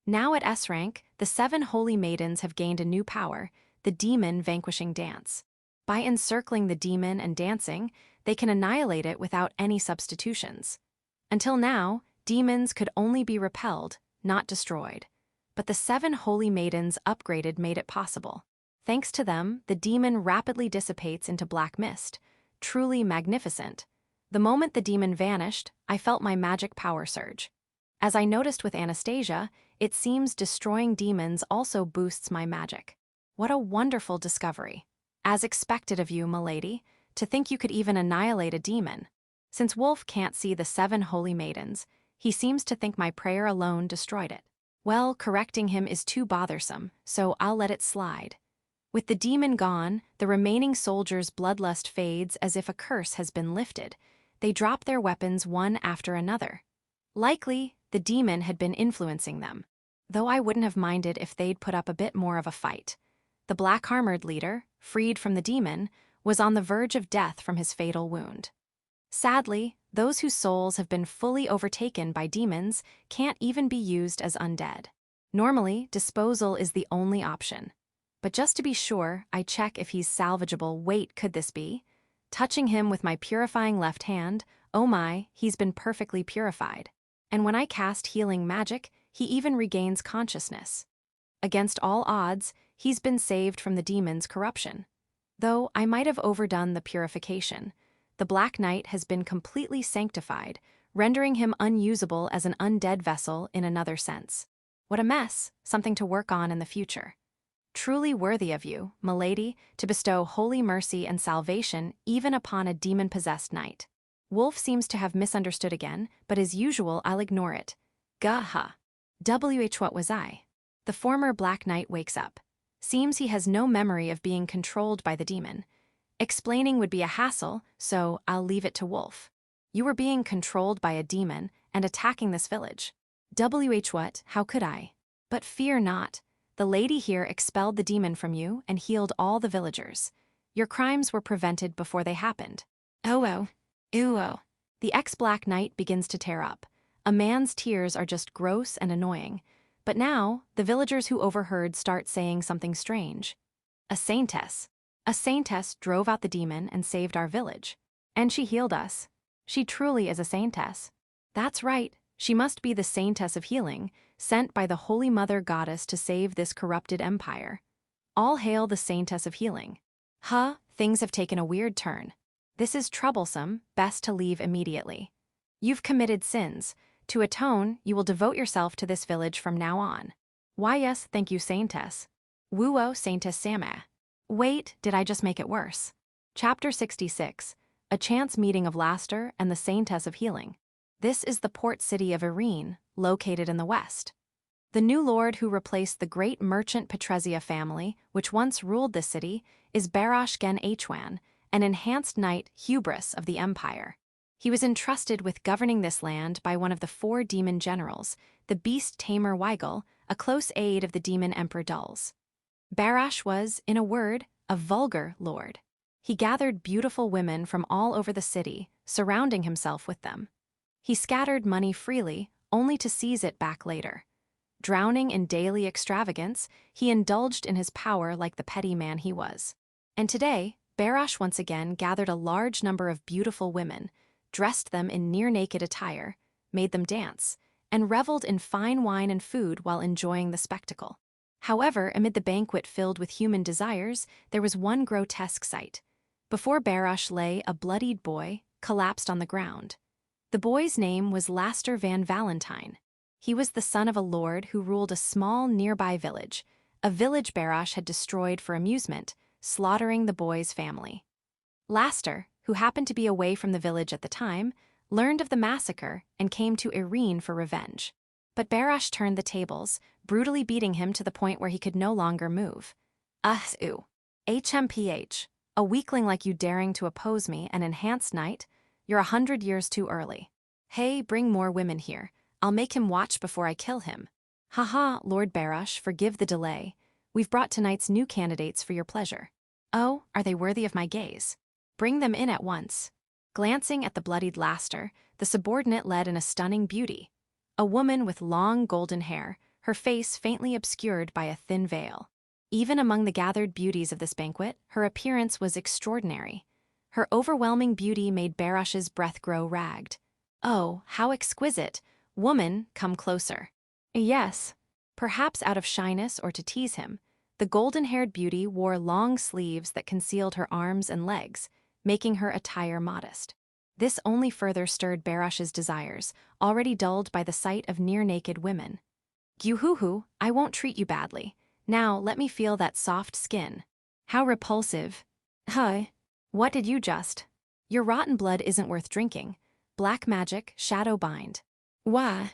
Now at S rank, the 7 holy maidens have gained a new power, the demon vanquishing dance. By encircling the demon and dancing, they can annihilate it without any substitutions. Until now, demons could only be repelled, not destroyed. But the 7 holy maidens upgraded made it possible. Thanks to them, the demon rapidly dissipates into black mist. Truly magnificent. The moment the demon vanished, I felt my magic power surge. As I noticed with Anastasia, it seems destroying demons also boosts my magic. What a wonderful discovery. As expected of you, milady, to think you could even annihilate a demon. Since Wolf can't see the 7 holy maidens, he seems to think my prayer alone destroyed it. Well, correcting him is too bothersome, so I'll let it slide. With the demon gone, the remaining soldiers' bloodlust fades as if a curse has been lifted. They drop their weapons one after another. Likely, the demon had been influencing them, though I wouldn't have minded if they'd put up a bit more of a fight. The black-armored leader, freed from the demon, was on the verge of death from his fatal wound. Sadly, those whose souls have been fully overtaken by demons can't even be used as undead. Normally, disposal is the only option. But just to be sure, I check if he's salvageable. Wait, could this be? Touching him with my purifying left hand, oh my, he's been perfectly purified. And when I cast healing magic, he even regains consciousness. Against all odds, he's been saved from the demon's corruption. Though I might have overdone the purification, the Black Knight has been completely sanctified, rendering him unusable as an undead vessel in another sense. What a mess, something to work on in the future. Truly worthy of you, milady, to bestow holy mercy and salvation even upon a demon-possessed knight. Wolf seems to have misunderstood again, but as usual I'll ignore it. Gah-ha. What was I? The former Black Knight wakes up. Seems he has no memory of being controlled by the demon. Explaining would be a hassle, so I'll leave it to Wolf. You were being controlled by a demon and attacking this village. What? How could I? But fear not. The lady here expelled the demon from you and healed all the villagers. Your crimes were prevented before they happened. Oh. The ex-Black Knight begins to tear up. A man's tears are just gross and annoying. But now, the villagers who overheard start saying something strange. A Saintess. A saintess drove out the demon and saved our village. And she healed us. She truly is a saintess. That's right, she must be the saintess of healing, sent by the Holy Mother Goddess to save this corrupted empire. All hail the saintess of healing. Huh, things have taken a weird turn. This is troublesome, best to leave immediately. You've committed sins. To atone, you will devote yourself to this village from now on. Why yes, thank you saintess. Woo-oh saintess Sama. Wait, did I just make it worse? Chapter 66. A chance meeting of Laster and the Saintess of Healing. This is the port city of Irene, located in the west. The new lord who replaced the great merchant Petrezia family, which once ruled this city, is Barash gen Hwan, an enhanced knight hubris of the empire. He was entrusted with governing this land by one of the 4 demon generals, the beast tamer Weigel, a close aide of the demon emperor Dulz. Barash was, in a word, a vulgar lord. He gathered beautiful women from all over the city, surrounding himself with them. He scattered money freely, only to seize it back later. Drowning in daily extravagance, he indulged in his power like the petty man he was. And today, Barash once again gathered a large number of beautiful women, dressed them in near-naked attire, made them dance, and reveled in fine wine and food while enjoying the spectacle. However, amid the banquet filled with human desires, there was one grotesque sight. Before Barash lay a bloodied boy, collapsed on the ground. The boy's name was Laster van Valentine. He was the son of a lord who ruled a small nearby village, a village Barash had destroyed for amusement, slaughtering the boy's family. Laster, who happened to be away from the village at the time, learned of the massacre and came to Irene for revenge. But Barash turned the tables, brutally beating him to the point where he could no longer move. HMPH, a weakling like you daring to oppose me, an enhanced knight? You're 100 years too early. Hey, bring more women here. I'll make him watch before I kill him. Haha, Lord Barash, forgive the delay. We've brought tonight's new candidates for your pleasure. Oh, are they worthy of my gaze? Bring them in at once. Glancing at the bloodied Laster, the subordinate led in a stunning beauty. A woman with long golden hair, her face faintly obscured by a thin veil. Even among the gathered beauties of this banquet, her appearance was extraordinary. Her overwhelming beauty made Barash's breath grow ragged. Oh, how exquisite! Woman, come closer. Yes. Perhaps out of shyness or to tease him, the golden-haired beauty wore long sleeves that concealed her arms and legs, making her attire modest. This only further stirred Barash's desires, already dulled by the sight of near-naked women. Gyuhuhu, I won't treat you badly. Now let me feel that soft skin. How repulsive. Huh. What did you just? Your rotten blood isn't worth drinking. Black magic, shadow bind. Why?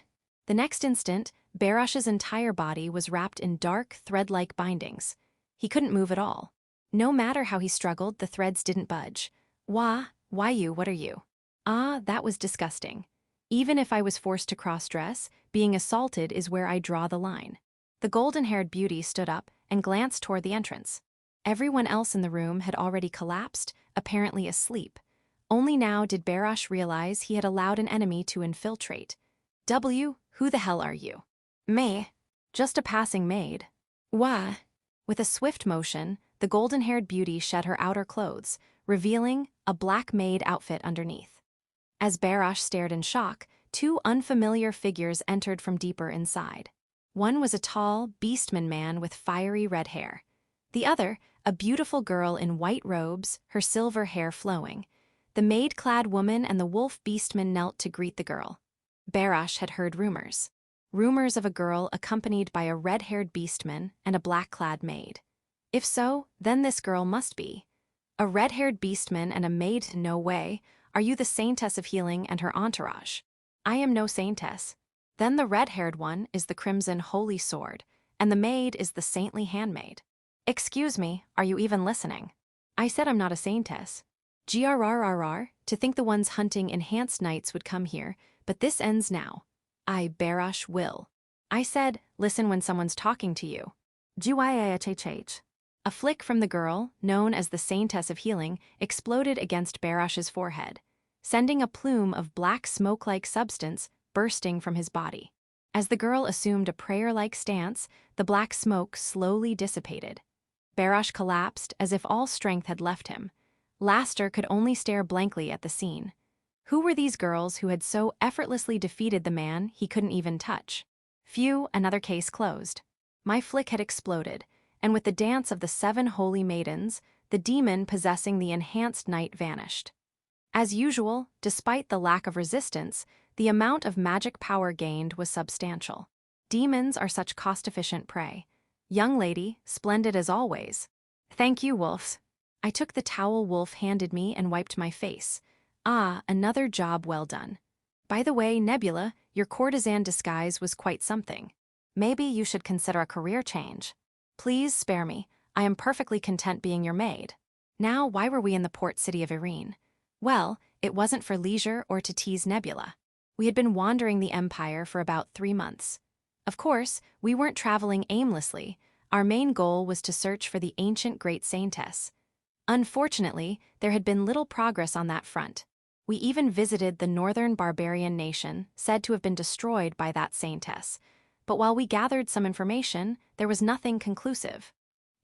The next instant, Barash's entire body was wrapped in dark, thread-like bindings. He couldn't move at all. No matter how he struggled, the threads didn't budge. Why you, what are you? Ah, that was disgusting. Even if I was forced to cross-dress, being assaulted is where I draw the line. The golden-haired beauty stood up and glanced toward the entrance. Everyone else in the room had already collapsed, apparently asleep. Only now did Barash realize he had allowed an enemy to infiltrate. Who the hell are you? Me. Just a passing maid. Why? With a swift motion, the golden-haired beauty shed her outer clothes, revealing a black maid outfit underneath. As Barash stared in shock, 2 unfamiliar figures entered from deeper inside. One was a tall, beastman man with fiery red hair. The other, a beautiful girl in white robes, her silver hair flowing. The maid-clad woman and the wolf beastman knelt to greet the girl. Barash had heard rumors. Rumors of a girl accompanied by a red-haired beastman and a black-clad maid. If so, then this girl must be. A red-haired beastman and a maid? No way. Are you the Saintess of Healing and her entourage? I am no Saintess. Then the red-haired one is the Crimson Holy Sword, and the maid is the Saintly Handmaid. Excuse me, are you even listening? I said I'm not a Saintess. Grrrr, to think the ones hunting enhanced knights would come here, but this ends now. I, Barash, will. I said, listen when someone's talking to you. A flick from the girl, known as the Saintess of Healing, exploded against Barash's forehead, sending a plume of black smoke-like substance bursting from his body. As the girl assumed a prayer-like stance, the black smoke slowly dissipated. Barash collapsed as if all strength had left him. Laster could only stare blankly at the scene. Who were these girls who had so effortlessly defeated the man he couldn't even touch? Phew, another case closed. My flick had exploded, and with the dance of the 7 holy maidens, the demon possessing the enhanced knight vanished. As usual, despite the lack of resistance, the amount of magic power gained was substantial. Demons are such cost-efficient prey. Young lady, splendid as always. Thank you, wolves. I took the towel Wolf handed me and wiped my face. Ah, another job well done. By the way, Nebula, your courtesan disguise was quite something. Maybe you should consider a career change. Please spare me. I am perfectly content being your maid. Now, why were we in the port city of Irene? Well, it wasn't for leisure or to tease Nebula. We had been wandering the Empire for about 3 months. Of course, we weren't traveling aimlessly. Our main goal was to search for the ancient great Saintess. Unfortunately, there had been little progress on that front. We even visited the northern barbarian nation, said to have been destroyed by that Saintess. But while we gathered some information, there was nothing conclusive.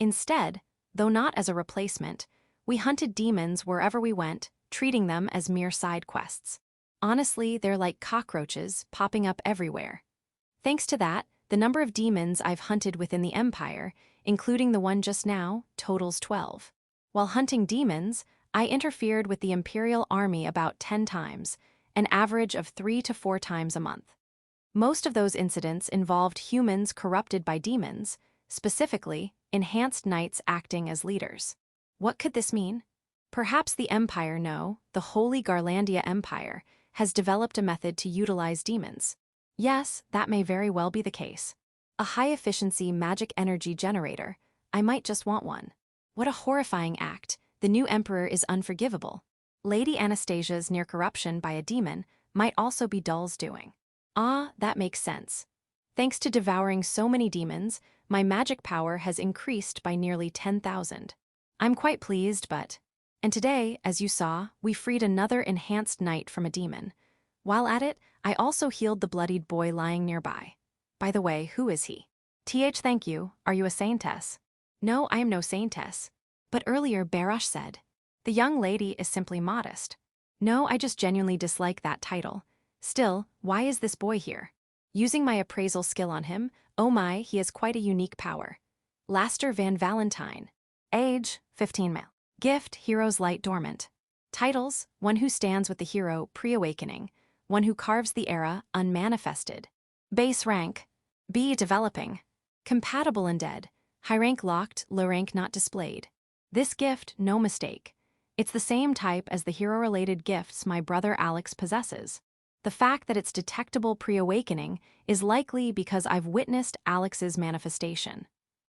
Instead, though not as a replacement, we hunted demons wherever we went, treating them as mere side quests. Honestly, they're like cockroaches, popping up everywhere. Thanks to that, the number of demons I've hunted within the Empire, including the one just now, totals 12. While hunting demons, I interfered with the Imperial Army about 10 times, an average of 3 to 4 times a month. Most of those incidents involved humans corrupted by demons, specifically, enhanced knights acting as leaders. What could this mean? Perhaps the Empire, the Holy Garlandia Empire, has developed a method to utilize demons. Yes, that may very well be the case. A high-efficiency magic energy generator. I might just want one. What a horrifying act. The new emperor is unforgivable. Lady Anastasia's near corruption by a demon might also be Dull's doing. Ah, that makes sense. Thanks to devouring so many demons, my magic power has increased by nearly 10,000. I'm quite pleased, but... And today, as you saw, we freed another enhanced knight from a demon. While at it, I also healed the bloodied boy lying nearby. By the way, who is he? Thank you. Are you a Saintess? No, I am no Saintess. But earlier Barash said, the young lady is simply modest. No, I just genuinely dislike that title. Still, why is this boy here? Using my appraisal skill on him, oh my, he has quite a unique power. Laster Van Valentine. Age, 15 male. Gift, Hero's Light Dormant. Titles, one who stands with the hero, pre-awakening. One who carves the era, unmanifested. Base rank, B, developing. Compatible undead, high rank locked, low rank not displayed. This gift, no mistake. It's the same type as the hero-related gifts my brother Alex possesses. The fact that it's detectable pre-awakening is likely because I've witnessed Alex's manifestation.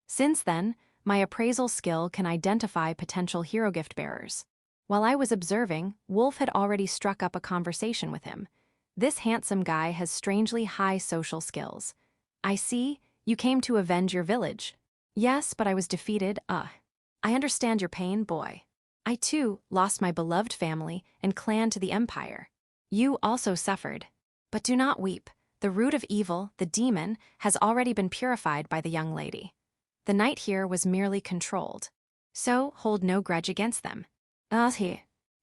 Since then, my appraisal skill can identify potential hero gift bearers. While I was observing, Wolf had already struck up a conversation with him. This handsome guy has strangely high social skills. I see, you came to avenge your village. Yes, but I was defeated, I understand your pain, boy. I too lost my beloved family and clan to the Empire. You also suffered. But do not weep. The root of evil, the demon, has already been purified by the young lady. The knight here was merely controlled. So hold no grudge against them.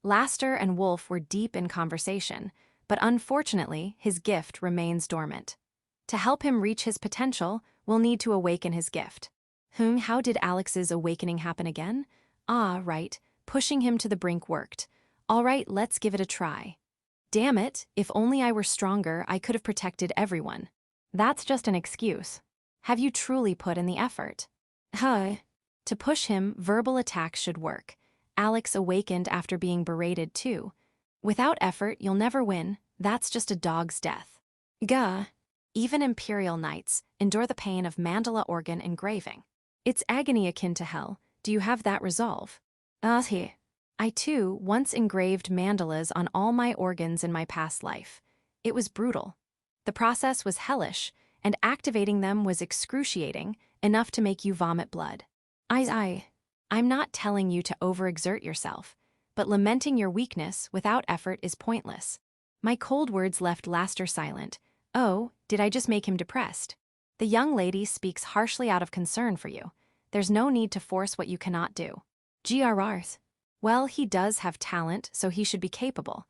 Laster and Wolf were deep in conversation, but unfortunately his gift remains dormant. To help him reach his potential, we'll need to awaken his gift. How did Alex's awakening happen again? Ah, right, pushing him to the brink worked. All right, let's give it a try. Damn it, if only I were stronger, I could have protected everyone. That's just an excuse. Have you truly put in the effort? To push him, verbal attacks should work. Alex awakened after being berated too. Without effort, you'll never win. That's just a dog's death. Gah. Even Imperial Knights endure the pain of mandala organ engraving. It's agony akin to hell. Do you have that resolve? I too once engraved mandalas on all my organs in my past life. It was brutal. The process was hellish, and activating them was excruciating, enough to make you vomit blood. I'm not telling you to overexert yourself, but lamenting your weakness without effort is pointless. My cold words left Laster silent. Oh, did I just make him depressed? The young lady speaks harshly out of concern for you. There's no need to force what you cannot do. GRRs. Well, he does have talent, so he should be capable.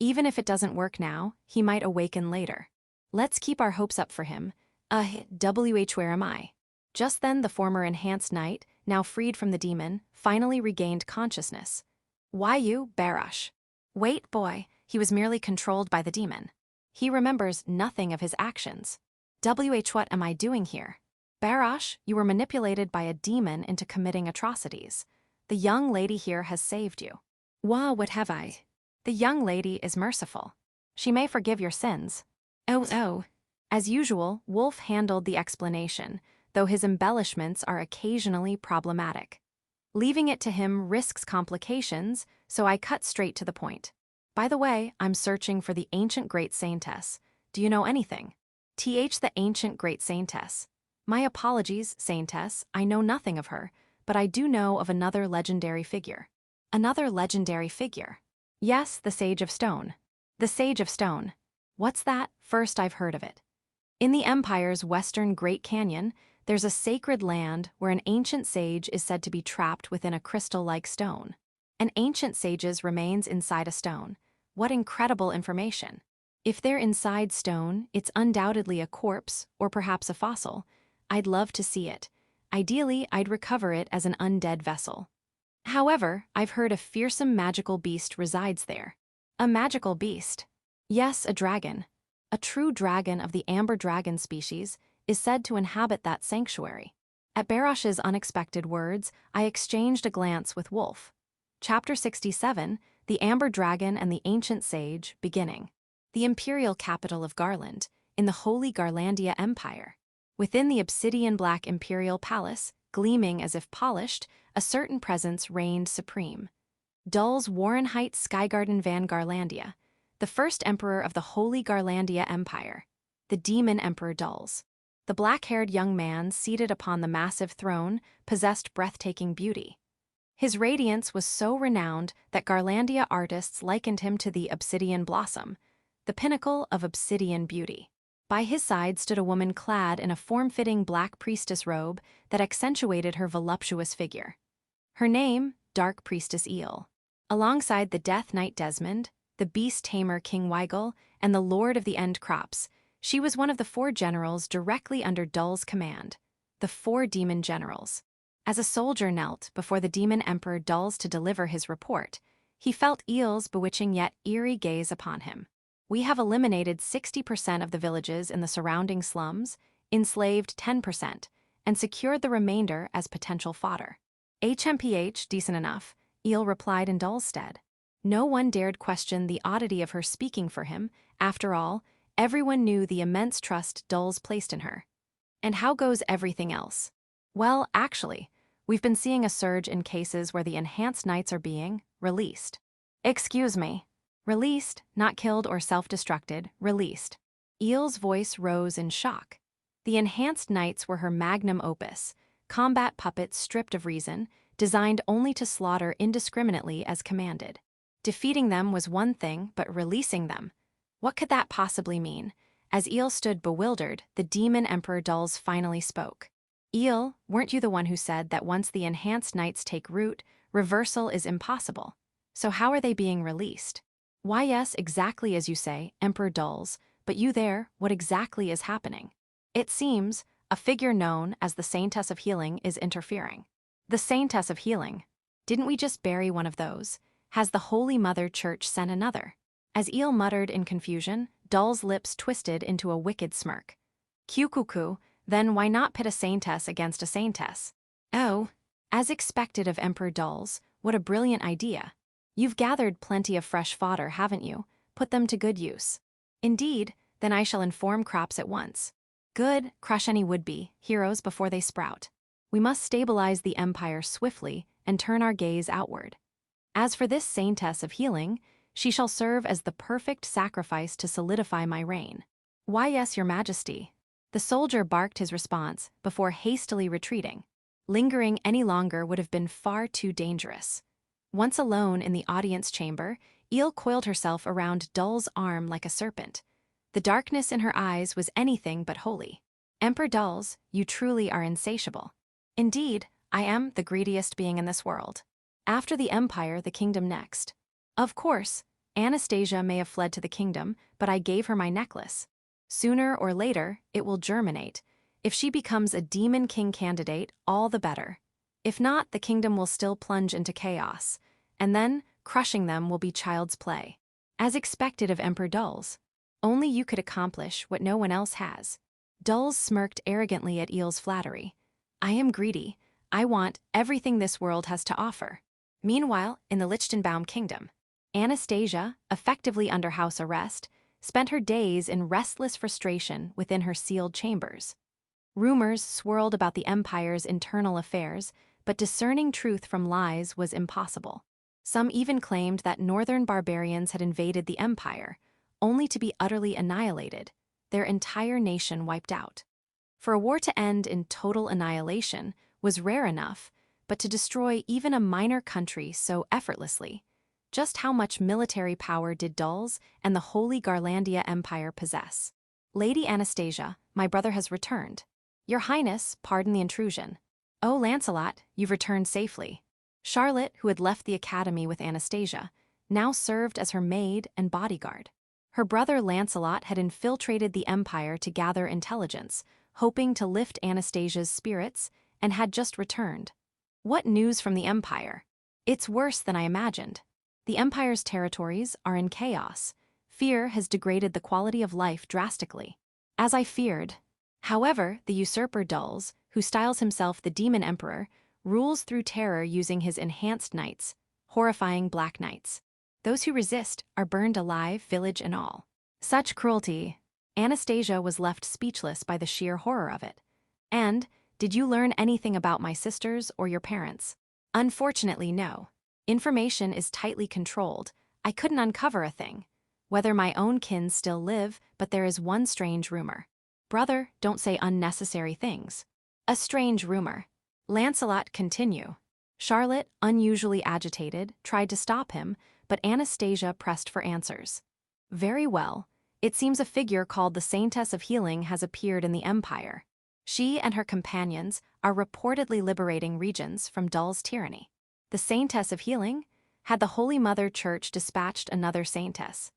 Even if it doesn't work now, he might awaken later. Let's keep our hopes up for him. Where am I? Just then the former enhanced knight, now freed from the demon, finally regained consciousness. Why you, Barash? Wait, boy, he was merely controlled by the demon. He remembers nothing of his actions. What am I doing here? Barash, you were manipulated by a demon into committing atrocities. The young lady here has saved you. What have I? The young lady is merciful. She may forgive your sins. Oh. As usual, Wolf handled the explanation, though his embellishments are occasionally problematic. Leaving it to him risks complications, so I cut straight to the point. By the way, I'm searching for the ancient great Saintess. Do you know anything? The ancient great Saintess. My apologies, Saintess, I know nothing of her, but I do know of another legendary figure. Another legendary figure? Yes, the Sage of Stone. The Sage of Stone. What's that? First I've heard of it. In the Empire's western Great Canyon, there's a sacred land where an ancient sage is said to be trapped within a crystal-like stone. An ancient sage's remains inside a stone. What incredible information. If they're inside stone, it's undoubtedly a corpse, or perhaps a fossil. I'd love to see it. Ideally, I'd recover it as an undead vessel. However, I've heard a fearsome magical beast resides there. A magical beast? Yes, a dragon. A true dragon of the amber dragon species is said to inhabit that sanctuary. At Barash's unexpected words, I exchanged a glance with Wolf. Chapter 67, The Amber Dragon and the Ancient Sage, beginning. The imperial capital of Garland, in the Holy Garlandia Empire. Within the obsidian-black imperial palace, gleaming as if polished, a certain presence reigned supreme. Dul's Warrenheit Skygarden van Garlandia, the first emperor of the Holy Garlandia Empire, the demon emperor Dul's. The black-haired young man seated upon the massive throne possessed breathtaking beauty. His radiance was so renowned that Garlandia artists likened him to the obsidian blossom, the pinnacle of obsidian beauty. By his side stood a woman clad in a form-fitting black priestess robe that accentuated her voluptuous figure. Her name, Dark Priestess Eel. Alongside the Death Knight Desmond, the Beast Tamer King Weigel, and the Lord of the End Crops, she was one of the 4 generals directly under Dul's command, the 4 demon generals. As a soldier knelt before the demon emperor Dul's to deliver his report, he felt Eel's bewitching yet eerie gaze upon him. We have eliminated 60% of the villages in the surrounding slums, enslaved 10%, and secured the remainder as potential fodder. HMPH, decent enough, Eel replied in Dul's stead. No one dared question the oddity of her speaking for him. After all, everyone knew the immense trust Dul's placed in her. And how goes everything else? Well, actually, we've been seeing a surge in cases where the enhanced knights are being released. Excuse me. Released, not killed or self-destructed, released. Eel's voice rose in shock. The enhanced knights were her magnum opus, combat puppets stripped of reason, designed only to slaughter indiscriminately as commanded. Defeating them was one thing, but releasing them. What could that possibly mean? As Eel stood bewildered, the demon emperor Dul's finally spoke. Eel, weren't you the one who said that once the enhanced knights take root, reversal is impossible? So how are they being released? Why yes, exactly as you say, Emperor Dul's, but you there, what exactly is happening? It seems, a figure known as the Saintess of Healing is interfering. The Saintess of Healing? Didn't we just bury one of those? Has the Holy Mother Church sent another? As Eel muttered in confusion, Dul's lips twisted into a wicked smirk. Cuckoo, then why not pit a Saintess against a Saintess? Oh, as expected of Emperor Dul's, what a brilliant idea. You've gathered plenty of fresh fodder, haven't you? Put them to good use. Indeed, then I shall inform crops at once. Good, crush any would-be heroes before they sprout. We must stabilize the empire swiftly and turn our gaze outward. As for this Saintess of Healing, she shall serve as the perfect sacrifice to solidify my reign. Why yes, your majesty. The soldier barked his response before hastily retreating. Lingering any longer would have been far too dangerous. Once alone in the audience chamber, Eel coiled herself around Dul's arm like a serpent. The darkness in her eyes was anything but holy. Emperor Dul's, you truly are insatiable. Indeed, I am the greediest being in this world. After the empire, the kingdom next. Of course, Anastasia may have fled to the kingdom, but I gave her my necklace. Sooner or later, it will germinate. If she becomes a demon king candidate, all the better. If not, the kingdom will still plunge into chaos. And then, crushing them will be child's play. As expected of Emperor Dulles. Only you could accomplish what no one else has. Dulles smirked arrogantly at Eel's flattery. I am greedy. I want everything this world has to offer. Meanwhile, in the Lichtenbaum kingdom, Anastasia, effectively under house arrest, spent her days in restless frustration within her sealed chambers. Rumors swirled about the empire's internal affairs, but discerning truth from lies was impossible. Some even claimed that northern barbarians had invaded the empire, only to be utterly annihilated, their entire nation wiped out. For a war to end in total annihilation was rare enough, but to destroy even a minor country so effortlessly, just how much military power did Dulles and the Holy Garlandia Empire possess? Lady Anastasia, my brother has returned. Your Highness, pardon the intrusion. Oh, Lancelot, you've returned safely. Charlotte, who had left the academy with Anastasia, now served as her maid and bodyguard. Her brother Lancelot had infiltrated the empire to gather intelligence, hoping to lift Anastasia's spirits, and had just returned. What news from the empire? It's worse than I imagined. The empire's territories are in chaos. Fear has degraded the quality of life drastically. As I feared. However, the usurper Dulles, who styles himself the Demon Emperor, rules through terror using his enhanced knights, horrifying black knights. Those who resist are burned alive, village and all. Such cruelty. Anastasia was left speechless by the sheer horror of it. And, did you learn anything about my sisters or your parents? Unfortunately, no. Information is tightly controlled. I couldn't uncover a thing. Whether my own kin still live, but there is one strange rumor. Brother, don't say unnecessary things. A strange rumor. Lancelot, continue. Charlotte, unusually agitated, tried to stop him, but Anastasia pressed for answers. Very well. It seems a figure called the Saintess of Healing has appeared in the Empire. She and her companions are reportedly liberating regions from Dulles' tyranny. The Saintess of Healing? Had the Holy Mother Church dispatched another Saintess?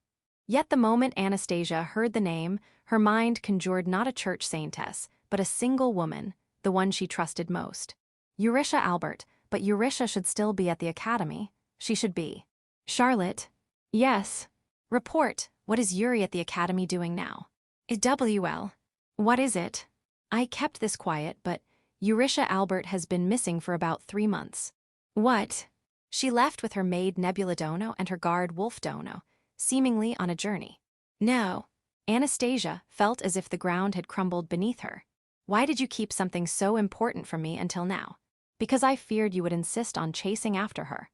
Yet the moment Anastasia heard the name, her mind conjured not a church Saintess, but a single woman, the one she trusted most. Eurycia Albert, but Eurycia should still be at the academy. She should be. Charlotte? Yes. Report, what is Yuri at the academy doing now? WL. What is it? I kept this quiet, but Eurycia Albert has been missing for about 3 months. What? She left with her maid Nebula Dono and her guard Wolf Dono, seemingly on a journey. No. Anastasia felt as if the ground had crumbled beneath her. Why did you keep something so important from me until now? Because I feared you would insist on chasing after her.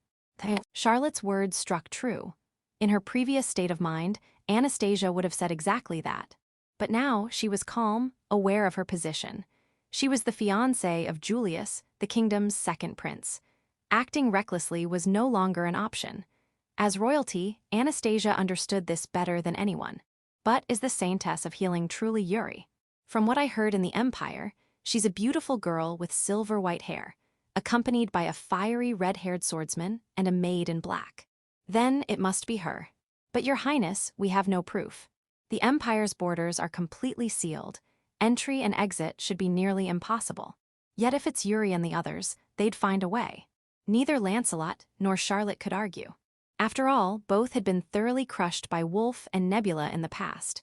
Charlotte's words struck true. In her previous state of mind, Anastasia would have said exactly that. But now she was calm, aware of her position. She was the fiancée of Julius, the kingdom's second prince. Acting recklessly was no longer an option. As royalty, Anastasia understood this better than anyone. But is the Saintess of Healing truly Yuri? From what I heard in the Empire, she's a beautiful girl with silver-white hair, accompanied by a fiery red-haired swordsman and a maid in black. Then it must be her. But Your Highness, we have no proof. The Empire's borders are completely sealed. Entry and exit should be nearly impossible. Yet if it's Yuri and the others, they'd find a way. Neither Lancelot nor Charlotte could argue. After all, both had been thoroughly crushed by Wolf and Nebula in the past.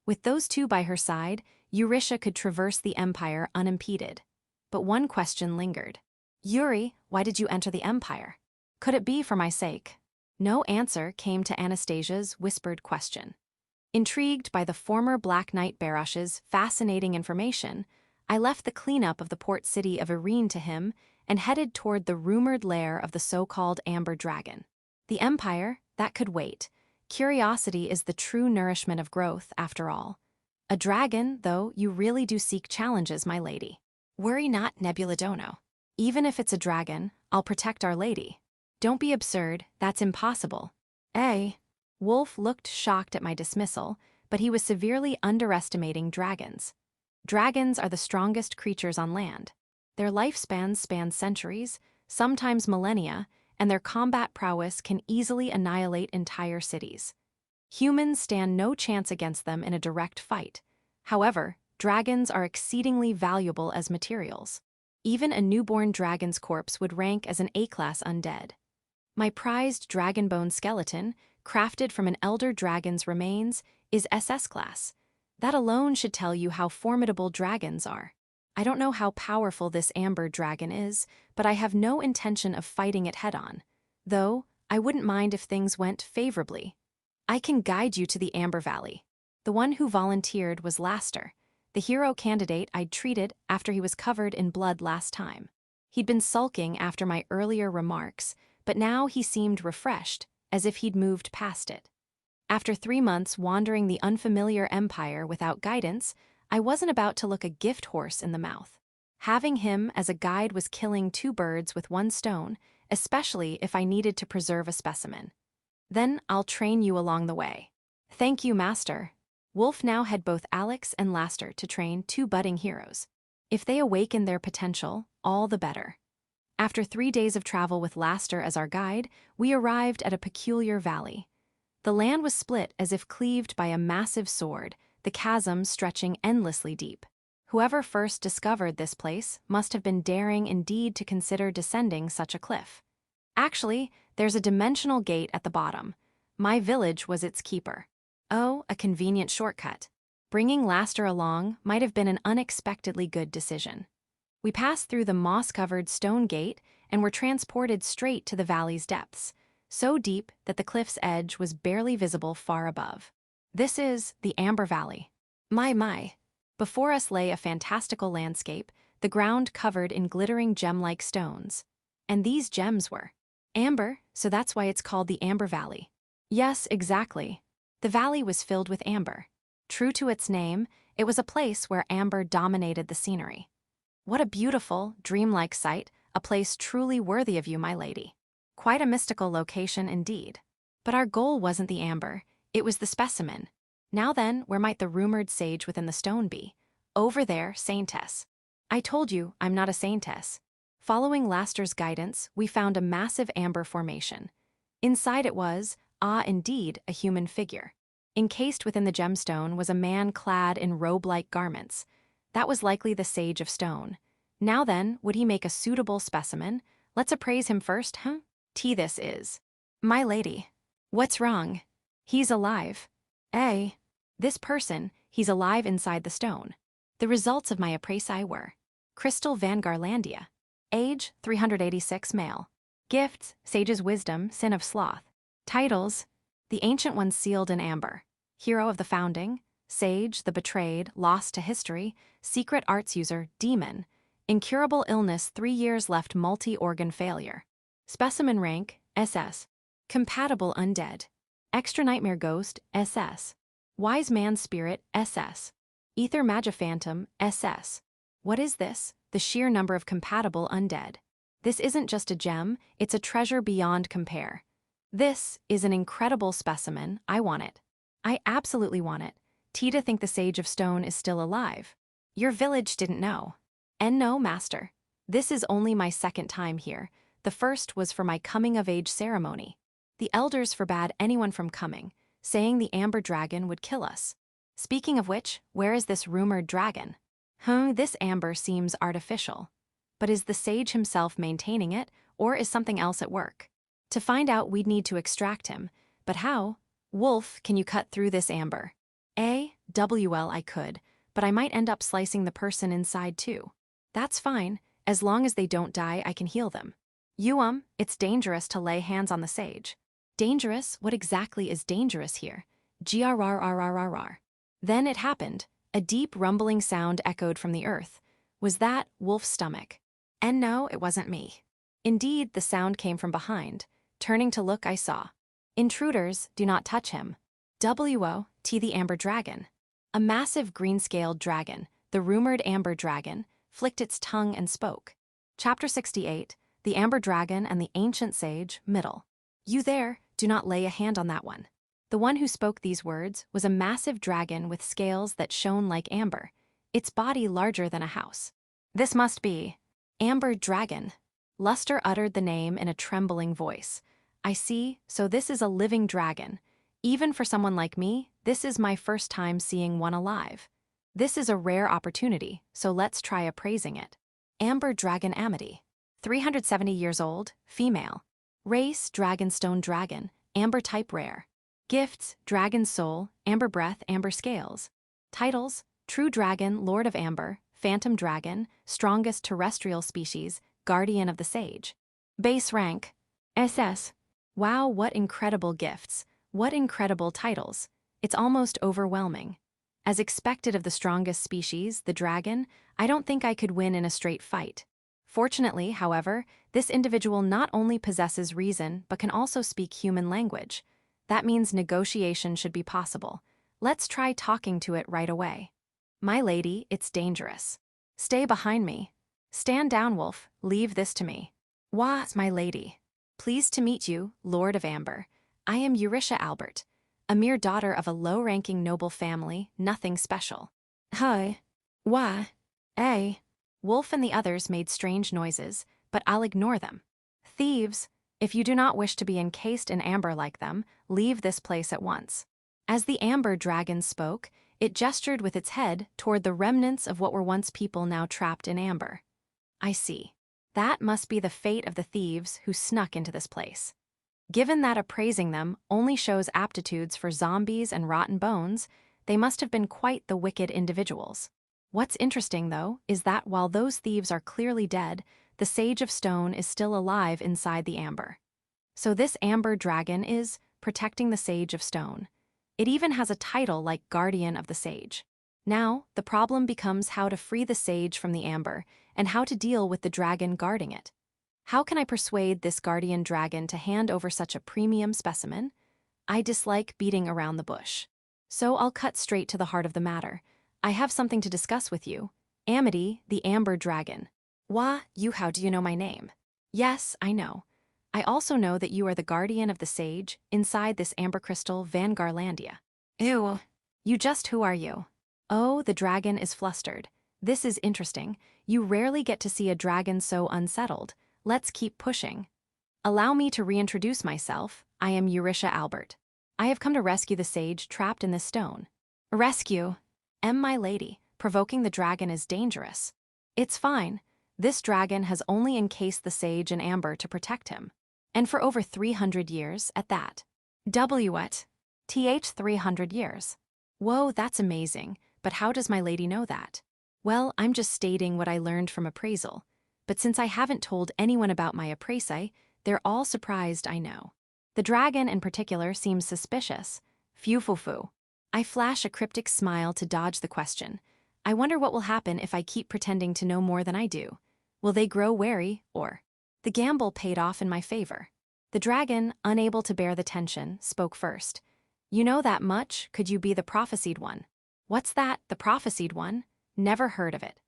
With those two by her side, Eurycia could traverse the Empire unimpeded. But one question lingered. Yuri, why did you enter the Empire? Could it be for my sake? No answer came to Anastasia's whispered question. Intrigued by the former Black Knight Barash's fascinating information, I left the cleanup of the port city of Irene to him and headed toward the rumored lair of the so-called Amber Dragon. The Empire, that could wait. Curiosity is the true nourishment of growth, after all. A dragon, though, you really do seek challenges, my lady. Worry not, Nebula Dono. Even if it's a dragon, I'll protect Our Lady. Don't be absurd, that's impossible. Wolf looked shocked at my dismissal, but he was severely underestimating dragons. Dragons are the strongest creatures on land. Their lifespans span centuries, sometimes millennia, and their combat prowess can easily annihilate entire cities. Humans stand no chance against them in a direct fight. However, dragons are exceedingly valuable as materials. Even a newborn dragon's corpse would rank as an A-class undead. My prized dragon bone skeleton, crafted from an elder dragon's remains, is SS class. That alone should tell you how formidable dragons are. I don't know how powerful this amber dragon is, but I have no intention of fighting it head-on. Though, I wouldn't mind if things went favorably. I can guide you to the Amber Valley. The one who volunteered was Laster, the hero candidate I'd treated after he was covered in blood last time. He'd been sulking after my earlier remarks, but now he seemed refreshed, as if he'd moved past it. After 3 months wandering the unfamiliar empire without guidance, I wasn't about to look a gift horse in the mouth. Having him as a guide was killing 2 birds with 1 stone, especially if I needed to preserve a specimen. Then I'll train you along the way. Thank you, Master. Wolf now had both Alex and Laster to train 2 budding heroes. If they awaken their potential, all the better. After 3 days of travel with Laster as our guide, we arrived at a peculiar valley. The land was split as if cleaved by a massive sword, the chasm stretching endlessly deep. Whoever first discovered this place must have been daring indeed to consider descending such a cliff. Actually, there's a dimensional gate at the bottom. My village was its keeper. Oh, a convenient shortcut. Bringing Laster along might have been an unexpectedly good decision. We passed through the moss-covered stone gate and were transported straight to the valley's depths, so deep that the cliff's edge was barely visible far above. This is the Amber Valley. My. Before us lay a fantastical landscape, the ground covered in glittering gem-like stones. And these gems were amber, so that's why it's called the Amber Valley. Yes, exactly. The valley was filled with amber. True to its name, it was a place where amber dominated the scenery. What a beautiful, dreamlike sight, a place truly worthy of you, my lady. Quite a mystical location indeed. But our goal wasn't the amber, it was the specimen. Now then, where might the rumored sage within the stone be? Over there, Saintess. I told you, I'm not a Saintess. Following Laster's guidance, we found a massive amber formation. Inside it was, indeed, a human figure. Encased within the gemstone was a man clad in robe-like garments. That was likely the Sage of Stone. Now then, would he make a suitable specimen? Let's appraise him first, huh? This is. My lady. What's wrong? He's alive. This person, he's alive inside the stone. The results of my appraise were Crystal Vangarlandia. Age, 386 male. Gifts, Sage's Wisdom, Sin of Sloth. Titles, The Ancient One sealed in amber. Hero of the Founding. Sage, the Betrayed, Lost to History. Secret Arts User, Demon. Incurable Illness, 3 years left multi-organ failure. Specimen Rank, SS. Compatible Undead. Extra Nightmare Ghost, SS. Wise Man Spirit, SS. Ether Magiphantom, SS. What is this? The sheer number of compatible undead. This isn't just a gem, it's a treasure beyond compare. This is an incredible specimen, I want it. I absolutely want it. To think the Sage of Stone is still alive. Your village didn't know. And no, Master. This is only my 2nd time here. The first was for my coming-of-age ceremony. The elders forbade anyone from coming, saying the Amber Dragon would kill us. Speaking of which, where is this rumored dragon? This amber seems artificial. But is the sage himself maintaining it, or is something else at work? To find out, we'd need to extract him. But how? Wolf, can you cut through this amber? I could, but I might end up slicing the person inside too. That's fine, as long as they don't die, I can heal them. It's dangerous to lay hands on the sage. Dangerous? What exactly is dangerous here? Grrrrrrrrr. Then it happened. A deep rumbling sound echoed from the earth. Was that Wolf's stomach? And no, it wasn't me. Indeed, the sound came from behind. Turning to look, I saw. Intruders, do not touch him. The Amber Dragon. A massive green-scaled dragon, the rumored Amber Dragon, flicked its tongue and spoke. Chapter 68, The Amber Dragon and the Ancient Sage, Middle. You there, do not lay a hand on that one. The one who spoke these words was a massive dragon with scales that shone like amber, its body larger than a house. This must be. Amber Dragon. Luster uttered the name in a trembling voice. I see, so this is a living dragon. Even for someone like me, this is my first time seeing one alive. This is a rare opportunity, so let's try appraising it. Amber Dragon Amity. 370 years old, female. Race, Dragonstone Dragon, Amber type rare. Gifts, Dragon Soul, Amber Breath, Amber Scales. Titles, True Dragon, Lord of Amber, Phantom Dragon, Strongest Terrestrial Species, Guardian of the Sage. Base rank, SS. Wow, what incredible gifts. What incredible titles. It's almost overwhelming. As expected of the strongest species, the dragon, I don't think I could win in a straight fight. Fortunately, however, this individual not only possesses reason but can also speak human language. That means negotiation should be possible. Let's try talking to it right away. My lady, it's dangerous. Stay behind me. Stand down, wolf, leave this to me. Wah, my lady. Pleased to meet you, Lord of Amber. I am Eurycia Albert, a mere daughter of a low-ranking noble family, nothing special. Hi. Wah. Eh. Wolf and the others made strange noises, but I'll ignore them. Thieves, if you do not wish to be encased in amber like them, leave this place at once. As the amber dragon spoke, it gestured with its head toward the remnants of what were once people now trapped in amber. I see. That must be the fate of the thieves who snuck into this place. Given that appraising them only shows aptitudes for zombies and rotten bones, they must have been quite the wicked individuals. What's interesting, though, is that while those thieves are clearly dead, the Sage of Stone is still alive inside the amber. So this amber dragon is protecting the Sage of Stone. It even has a title like Guardian of the Sage. Now, the problem becomes how to free the sage from the amber and how to deal with the dragon guarding it. How can I persuade this guardian dragon to hand over such a premium specimen? I dislike beating around the bush. So I'll cut straight to the heart of the matter. I have something to discuss with you. Amity, the Amber Dragon. Wah, you, how do you know my name? Yes, I know. I also know that you are the guardian of the sage inside this amber crystal Vangarlandia. Ew. You just who are you? Oh, the dragon is flustered. This is interesting. You rarely get to see a dragon so unsettled. Let's keep pushing. Allow me to reintroduce myself. I am Eurycia Albert. I have come to rescue the sage trapped in this stone. Rescue? My lady, provoking the dragon is dangerous. It's fine. This dragon has only encased the sage in amber to protect him. And for over 300 years at that. What? 300 years. Whoa, that's amazing. But how does my lady know that? Well, I'm just stating what I learned from appraisal. But since I haven't told anyone about my appraisal, they're all surprised I know. The dragon in particular seems suspicious. Phew. I flash a cryptic smile to dodge the question. I wonder what will happen if I keep pretending to know more than I do. Will they grow wary, or? The gamble paid off in my favor. The dragon, unable to bear the tension, spoke first. You know that much, could you be the prophesied one? What's that, the prophesied one? Never heard of it.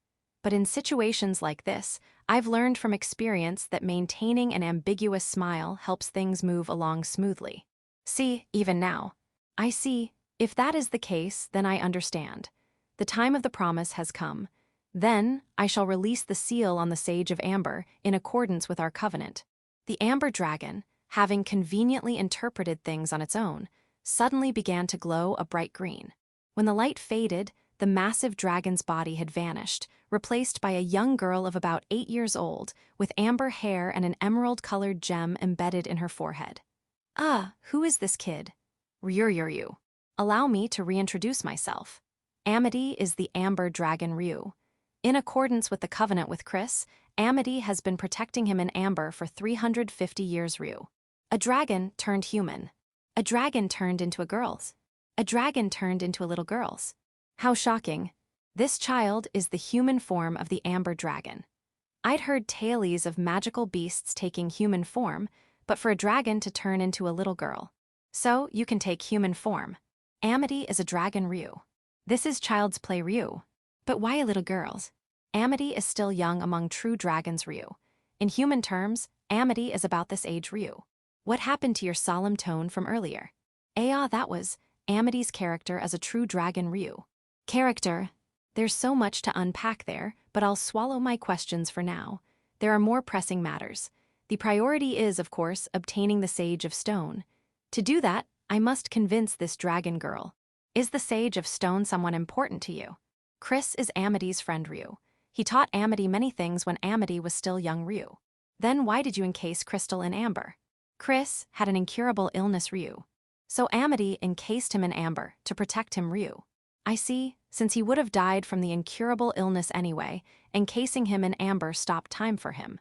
But in situations like this, I've learned from experience that maintaining an ambiguous smile helps things move along smoothly. See, even now. I see. If that is the case, then I understand. The time of the promise has come. Then, I shall release the seal on the Sage of Amber in accordance with our covenant. The Amber Dragon, having conveniently interpreted things on its own, suddenly began to glow a bright green. When the light faded, the massive dragon's body had vanished, replaced by a young girl of about 8 years old, with amber hair and an emerald-colored gem embedded in her forehead. Who is this kid? Ryu. Allow me to reintroduce myself. Amity is the Amber Dragon Ryu. In accordance with the covenant with Chris, Amity has been protecting him in amber for 350 years. Ryu. A dragon turned human. A dragon turned into a girl's. A dragon turned into a little girl's. How shocking. This child is the human form of the Amber Dragon. I'd heard tales of magical beasts taking human form, but for a dragon to turn into a little girl. So, you can take human form. Amity is a dragon Ryu. This is child's play Ryu. But why a little girl's? Amity is still young among true dragons Ryu. In human terms, Amity is about this age Ryu. What happened to your solemn tone from earlier? That was Amity's character as a true dragon Ryu. Character. There's so much to unpack there, but I'll swallow my questions for now. there are more pressing matters. The priority is, of course, obtaining the Sage of Stone. To do that, I must convince this dragon girl. Is the Sage of Stone someone important to you? Chris is Amity's friend Ryu. He taught Amity many things when Amity was still young Ryu. Then why did you encase Crystal in amber? Chris had an incurable illness Ryu. So Amity encased him in amber to protect him Ryu. I see, since he would have died from the incurable illness anyway, encasing him in amber stopped time for him.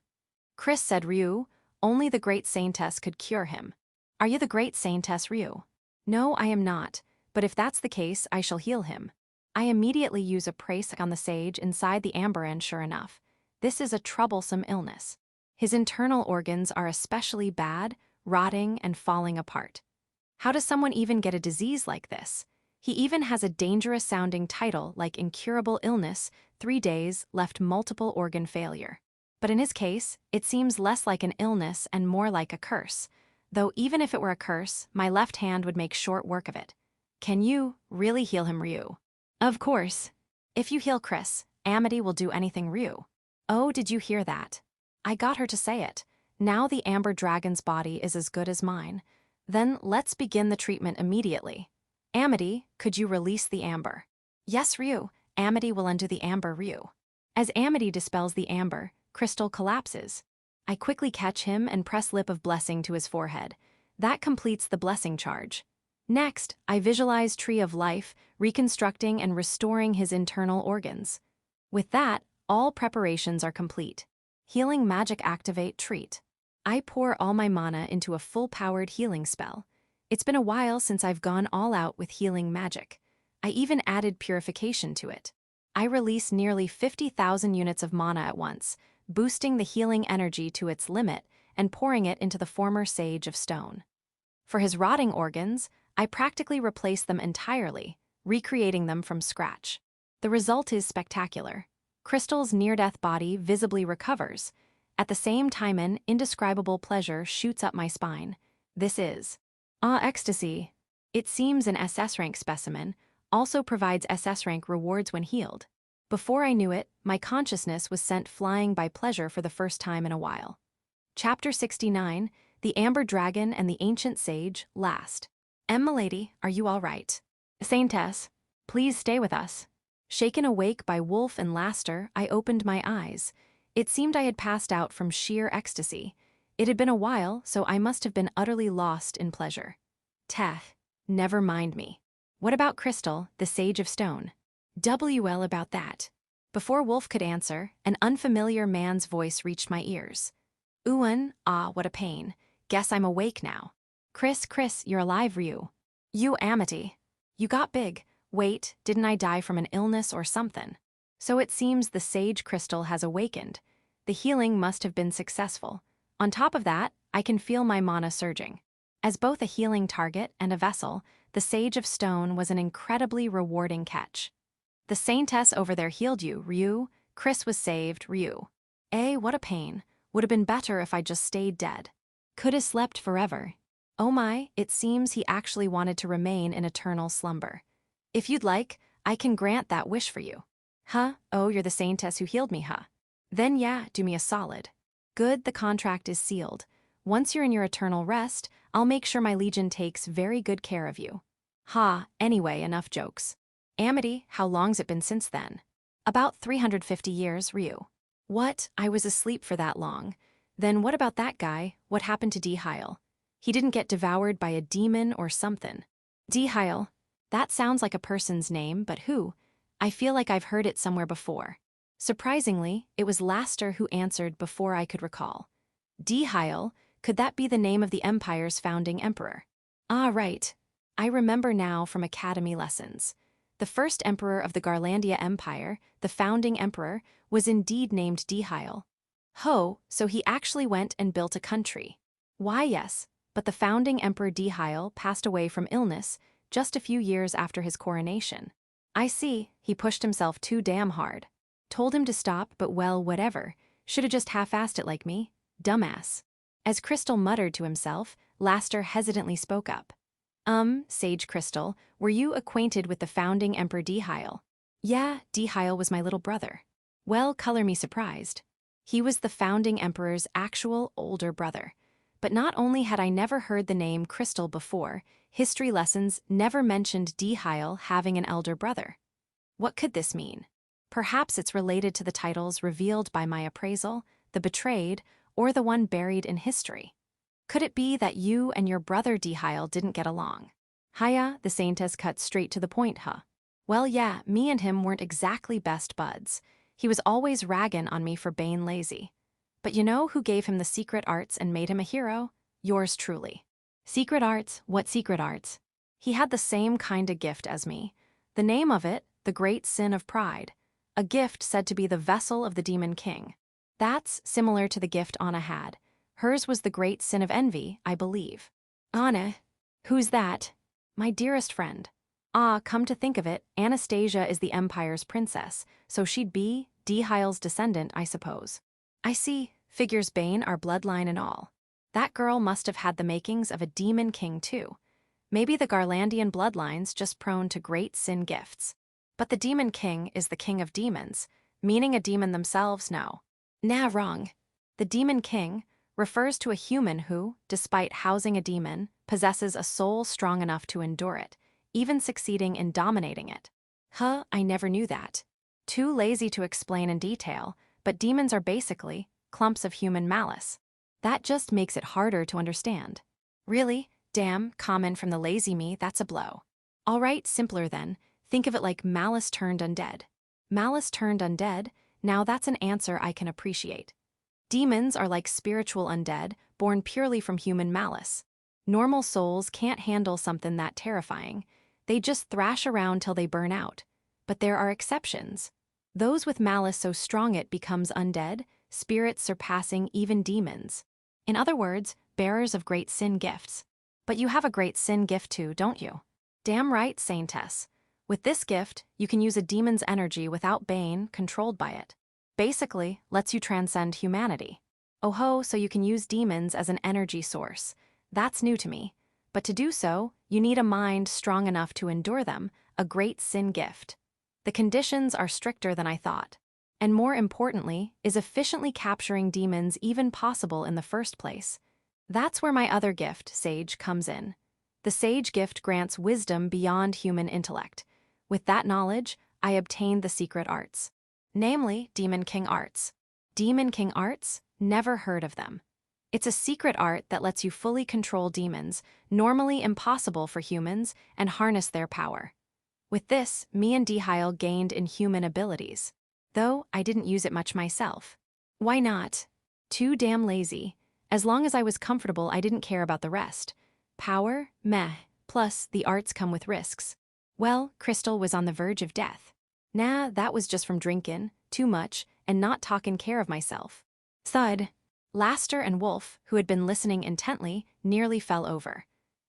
Chris said Ryu, only the great Saintess could cure him. Are you the great Saintess Ryu? No, I am not, but if that's the case, I shall heal him. I immediately use a praise on the sage inside the amber and sure enough, this is a troublesome illness. His internal organs are especially bad, rotting and falling apart. How does someone even get a disease like this? He even has a dangerous-sounding title like incurable illness, 3 days, left multiple organ failure. But in his case, it seems less like an illness and more like a curse. Though even if it were a curse, my left hand would make short work of it. Can you really heal him, Ryu? Of course. If you heal Chris, Amity will do anything Ryu. Oh, did you hear that? I got her to say it. Now the amber dragon's body is as good as mine. Then let's begin the treatment immediately. Amity, could you release the amber? Yes, Ryu. Amity will undo the amber Ryu. As Amity dispels the amber, Crystal collapses. I quickly catch him and press lip of blessing to his forehead. That completes the blessing charge. Next, I visualize Tree of Life, reconstructing and restoring his internal organs. With that, all preparations are complete. Healing magic activate treat. I pour all my mana into a full-powered healing spell. It's been a while since I've gone all out with healing magic. I even added purification to it. I release nearly 50,000 units of mana at once, boosting the healing energy to its limit and pouring it into the former Sage of Stone. For his rotting organs, I practically replace them entirely, recreating them from scratch. The result is spectacular. Crystal's near-death body visibly recovers. At the same time, an indescribable pleasure shoots up my spine. This is ecstasy. It seems an SS rank specimen also provides SS rank rewards when healed. Before I knew it, my consciousness was sent flying by pleasure for the first time in a while. Chapter 69, The Amber Dragon and the Ancient Sage, last. M'lady, are you all right? Saintess, please stay with us. Shaken awake by Wolf and Laster, I opened my eyes. It seemed I had passed out from sheer ecstasy. It had been a while, so I must have been utterly lost in pleasure. Teh, never mind me. What about Crystal, the Sage of Stone? WL about that. Before Wolf could answer, an unfamiliar man's voice reached my ears. Ooh, what a pain. Guess I'm awake now. Chris, you're alive, Ryu. You Amity. You got big. Wait, didn't I die from an illness or something? So it seems the Sage Crystal has awakened. The healing must have been successful. On top of that, I can feel my mana surging. As both a healing target and a vessel, the Sage of Stone was an incredibly rewarding catch. The Saintess over there healed you, Ryu. Chris was saved, Ryu. What a pain. Would have been better if I just stayed dead. Could have slept forever. Oh my, it seems he actually wanted to remain in eternal slumber. If you'd like, I can grant that wish for you. Huh? Oh, you're the Saintess who healed me, huh? Then yeah, do me a solid. Good, the contract is sealed. Once you're in your eternal rest, I'll make sure my legion takes very good care of you. Anyway, enough jokes. Amity, how long's it been since then? About 350 years, Ryu. What? I was asleep for that long. Then what about that guy? What happened to Dihile? He didn't get devoured by a demon or something. Dihile. That sounds like a person's name, but who? I feel like I've heard it somewhere before. Surprisingly, it was Laster who answered before I could recall. Dihile, could that be the name of the Empire's founding emperor? Right. I remember now from academy lessons. The first emperor of the Garlandia Empire, the founding emperor, was indeed named Dihile. So he actually went and built a country. Why, yes, but the founding emperor Dihile passed away from illness just a few years after his coronation. I see, he pushed himself too damn hard. Told him to stop, but well, whatever. Should've just half-assed it like me. Dumbass. As Crystal muttered to himself, Laster hesitantly spoke up. Sage Crystal, were you acquainted with the founding Emperor Dihile? Yeah, Dihile was my little brother. Well, color me surprised. He was the founding emperor's actual older brother. But not only had I never heard the name Crystal before, history lessons never mentioned Dihyle having an elder brother. What could this mean? Perhaps it's related to the titles revealed by my appraisal, the betrayed, or the one buried in history. Could it be that you and your brother Dihyle didn't get along? Hiya, the Saintess cut straight to the point, huh? Well, yeah, me and him weren't exactly best buds. He was always raggin' on me for being lazy. But you know who gave him the secret arts and made him a hero? Yours truly. Secret arts? What secret arts? He had the same kinda gift as me. The name of it, the Great Sin of Pride. A gift said to be the vessel of the Demon King. That's similar to the gift Anna had. Hers was the Great Sin of Envy, I believe. Anna? Who's that? My dearest friend. Ah, come to think of it, Anastasia is the Empire's princess, so she'd be Dihyle's descendant, I suppose. I see, figures Bane our bloodline and all. That girl must have had the makings of a demon king too. Maybe the Garlandian bloodline's just prone to great sin gifts. But the demon king is the king of demons, meaning a demon themselves, no. Nah, wrong. The demon king refers to a human who, despite housing a demon, possesses a soul strong enough to endure it, even succeeding in dominating it. Huh, I never knew that. Too lazy to explain in detail, but demons are basically clumps of human malice. That just makes it harder to understand. Really? Damn, comment from the lazy me, that's a blow. All right, simpler then. Think of it like malice turned undead. Malice turned undead? Now that's an answer I can appreciate. Demons are like spiritual undead, born purely from human malice. Normal souls can't handle something that terrifying. They just thrash around till they burn out. But there are exceptions. Those with malice so strong it becomes undead, spirits surpassing even demons. In other words, bearers of great sin gifts. But you have a great sin gift too, don't you? Damn right, Saintess. With this gift, you can use a demon's energy without bane, controlled by it. Basically, lets you transcend humanity. Oh ho, so you can use demons as an energy source. That's new to me. But to do so, you need a mind strong enough to endure them, a great sin gift. The conditions are stricter than I thought. And more importantly, is efficiently capturing demons even possible in the first place? That's where my other gift, Sage, comes in. The Sage gift grants wisdom beyond human intellect. With that knowledge, I obtained the secret arts. Namely, Demon King arts. Demon King arts? Never heard of them. It's a secret art that lets you fully control demons, normally impossible for humans, and harness their power. With this, me and Dihyle gained inhuman abilities. Though I didn't use it much myself. Why not? Too damn lazy. As long as I was comfortable, I didn't care about the rest. Power? Meh. Plus, the arts come with risks. Well, Crystal was on the verge of death. Nah, that was just from drinkin', too much, and not takin' care of myself. Thud. Laster and Wolf, who had been listening intently, nearly fell over.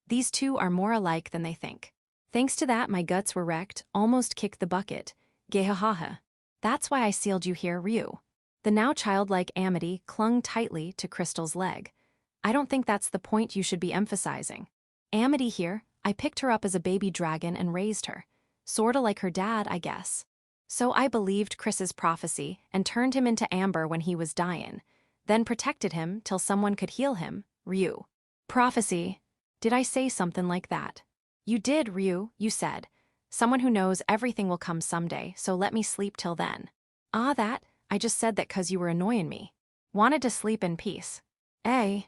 These two are more alike than they think. Thanks to that, my guts were wrecked, almost kicked the bucket. Gehahaha. That's why I sealed you here, Ryu. The now childlike Amity clung tightly to Crystal's leg. I don't think that's the point you should be emphasizing. Amity here, I picked her up as a baby dragon and raised her. Sorta like her dad, I guess. So I believed Chris's prophecy and turned him into amber when he was dyin', then protected him till someone could heal him, Ryu. Prophecy. Did I say something like that? You did, Ryu, you said. Someone who knows everything will come someday, so let me sleep till then. Ah, that? I just said that 'cause you were annoying me. Wanted to sleep in peace. Eh.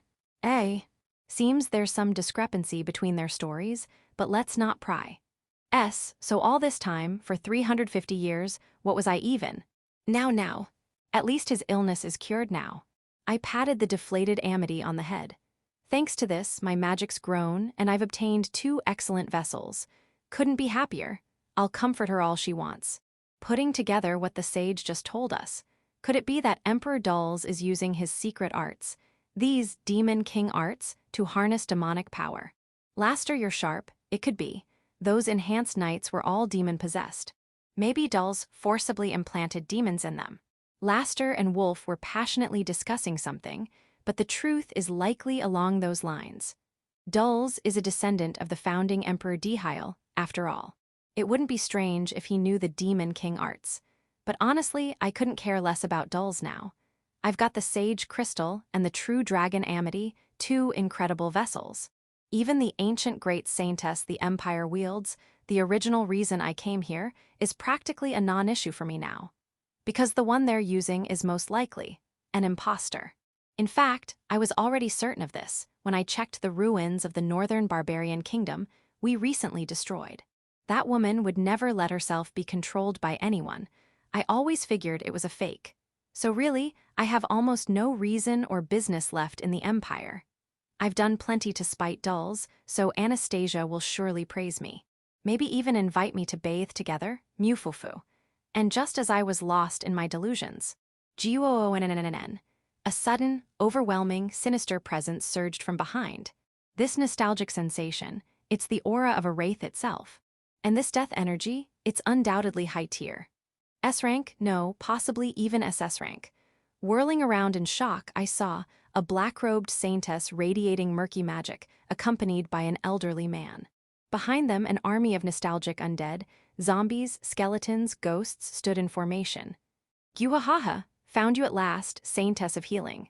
Seems there's some discrepancy between their stories, but let's not pry. So all this time, for 350 years, what was I even? Now. At least his illness is cured now. I patted the deflated Amity on the head. Thanks to this, my magic's grown, and I've obtained 2 excellent vessels. Couldn't be happier. I'll comfort her all she wants. Putting together what the sage just told us. Could it be that Emperor Dulls is using his secret arts, these Demon King arts, to harness demonic power? Laster, you're sharp. It could be. Those enhanced knights were all demon-possessed. Maybe Dulls forcibly implanted demons in them. Laster and Wolf were passionately discussing something, but the truth is likely along those lines. Dulls is a descendant of the founding Emperor Dihyle, after all. It wouldn't be strange if he knew the Demon King arts. But honestly, I couldn't care less about Dulls now. I've got the sage crystal and the true dragon amity, two incredible vessels. Even the ancient great Saintess the Empire wields, the original reason I came here, is practically a non-issue for me now. Because the one they're using is most likely an imposter. In fact, I was already certain of this when I checked the ruins of the northern barbarian kingdom we recently destroyed. That woman would never let herself be controlled by anyone. I always figured it was a fake. So really, I have almost no reason or business left in the Empire. I've done plenty to spite dulls, so Anastasia will surely praise me. Maybe even invite me to bathe together, mufufu. And just as I was lost in my delusions, GUOONNNN, a sudden, overwhelming, sinister presence surged from behind. This nostalgic sensation, it's the aura of a wraith itself. And this death energy, it's undoubtedly high tier. S rank? No, possibly even SS rank. Whirling around in shock, I saw a black-robed saintess radiating murky magic, accompanied by an elderly man. Behind them, an army of nostalgic undead, zombies, skeletons, ghosts stood in formation. Guahaha, found you at last, Saintess of Healing.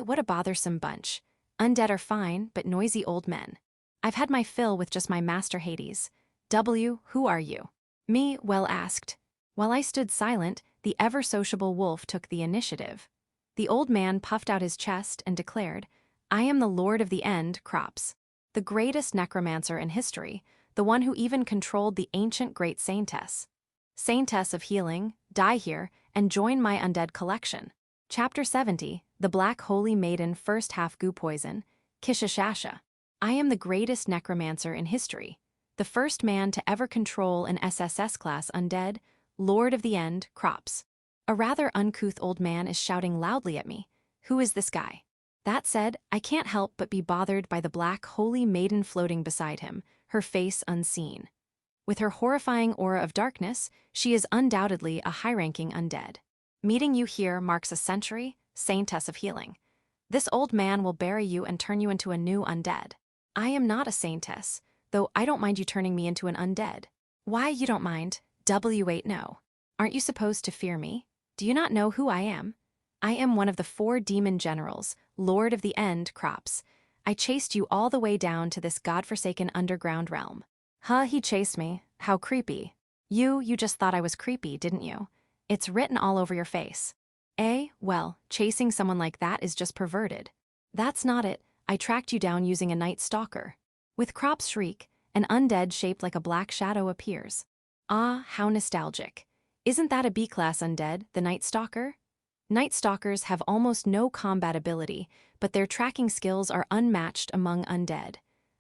What a bothersome bunch. Undead are fine, but noisy old men. I've had my fill with just my master Hades. W, who are you? Me, well asked. While I stood silent, the ever-sociable wolf took the initiative. The old man puffed out his chest and declared, I am the Lord of the End, Crops. The greatest necromancer in history, the one who even controlled the ancient great Saintess. Saintess of Healing, die here, and join my undead collection. Chapter 70, The Black Holy Maiden First Half Goo Poison, Kishashasha. I am the greatest necromancer in history, the first man to ever control an SSS class undead, Lord of the End, Crops. A rather uncouth old man is shouting loudly at me. Who is this guy? That said, I can't help but be bothered by the black holy maiden floating beside him, her face unseen. With her horrifying aura of darkness, she is undoubtedly a high-ranking undead. Meeting you here marks a century, Saintess of Healing. This old man will bury you and turn you into a new undead. I am not a saintess, though I don't mind you turning me into an undead. Why you don't mind? W8 no. Aren't you supposed to fear me? Do you not know who I am? I am one of the 4 demon generals, Lord of the End, Crops. I chased you all the way down to this godforsaken underground realm. He chased me. How creepy. You just thought I was creepy, didn't you? It's written all over your face. Well, chasing someone like that is just perverted. That's not it. I tracked you down using a night stalker. With Crops' shriek, an undead shaped like a black shadow appears. Ah, how nostalgic. Isn't that a B-class undead, the Night Stalker? Night Stalkers have almost no combat ability, but their tracking skills are unmatched among undead.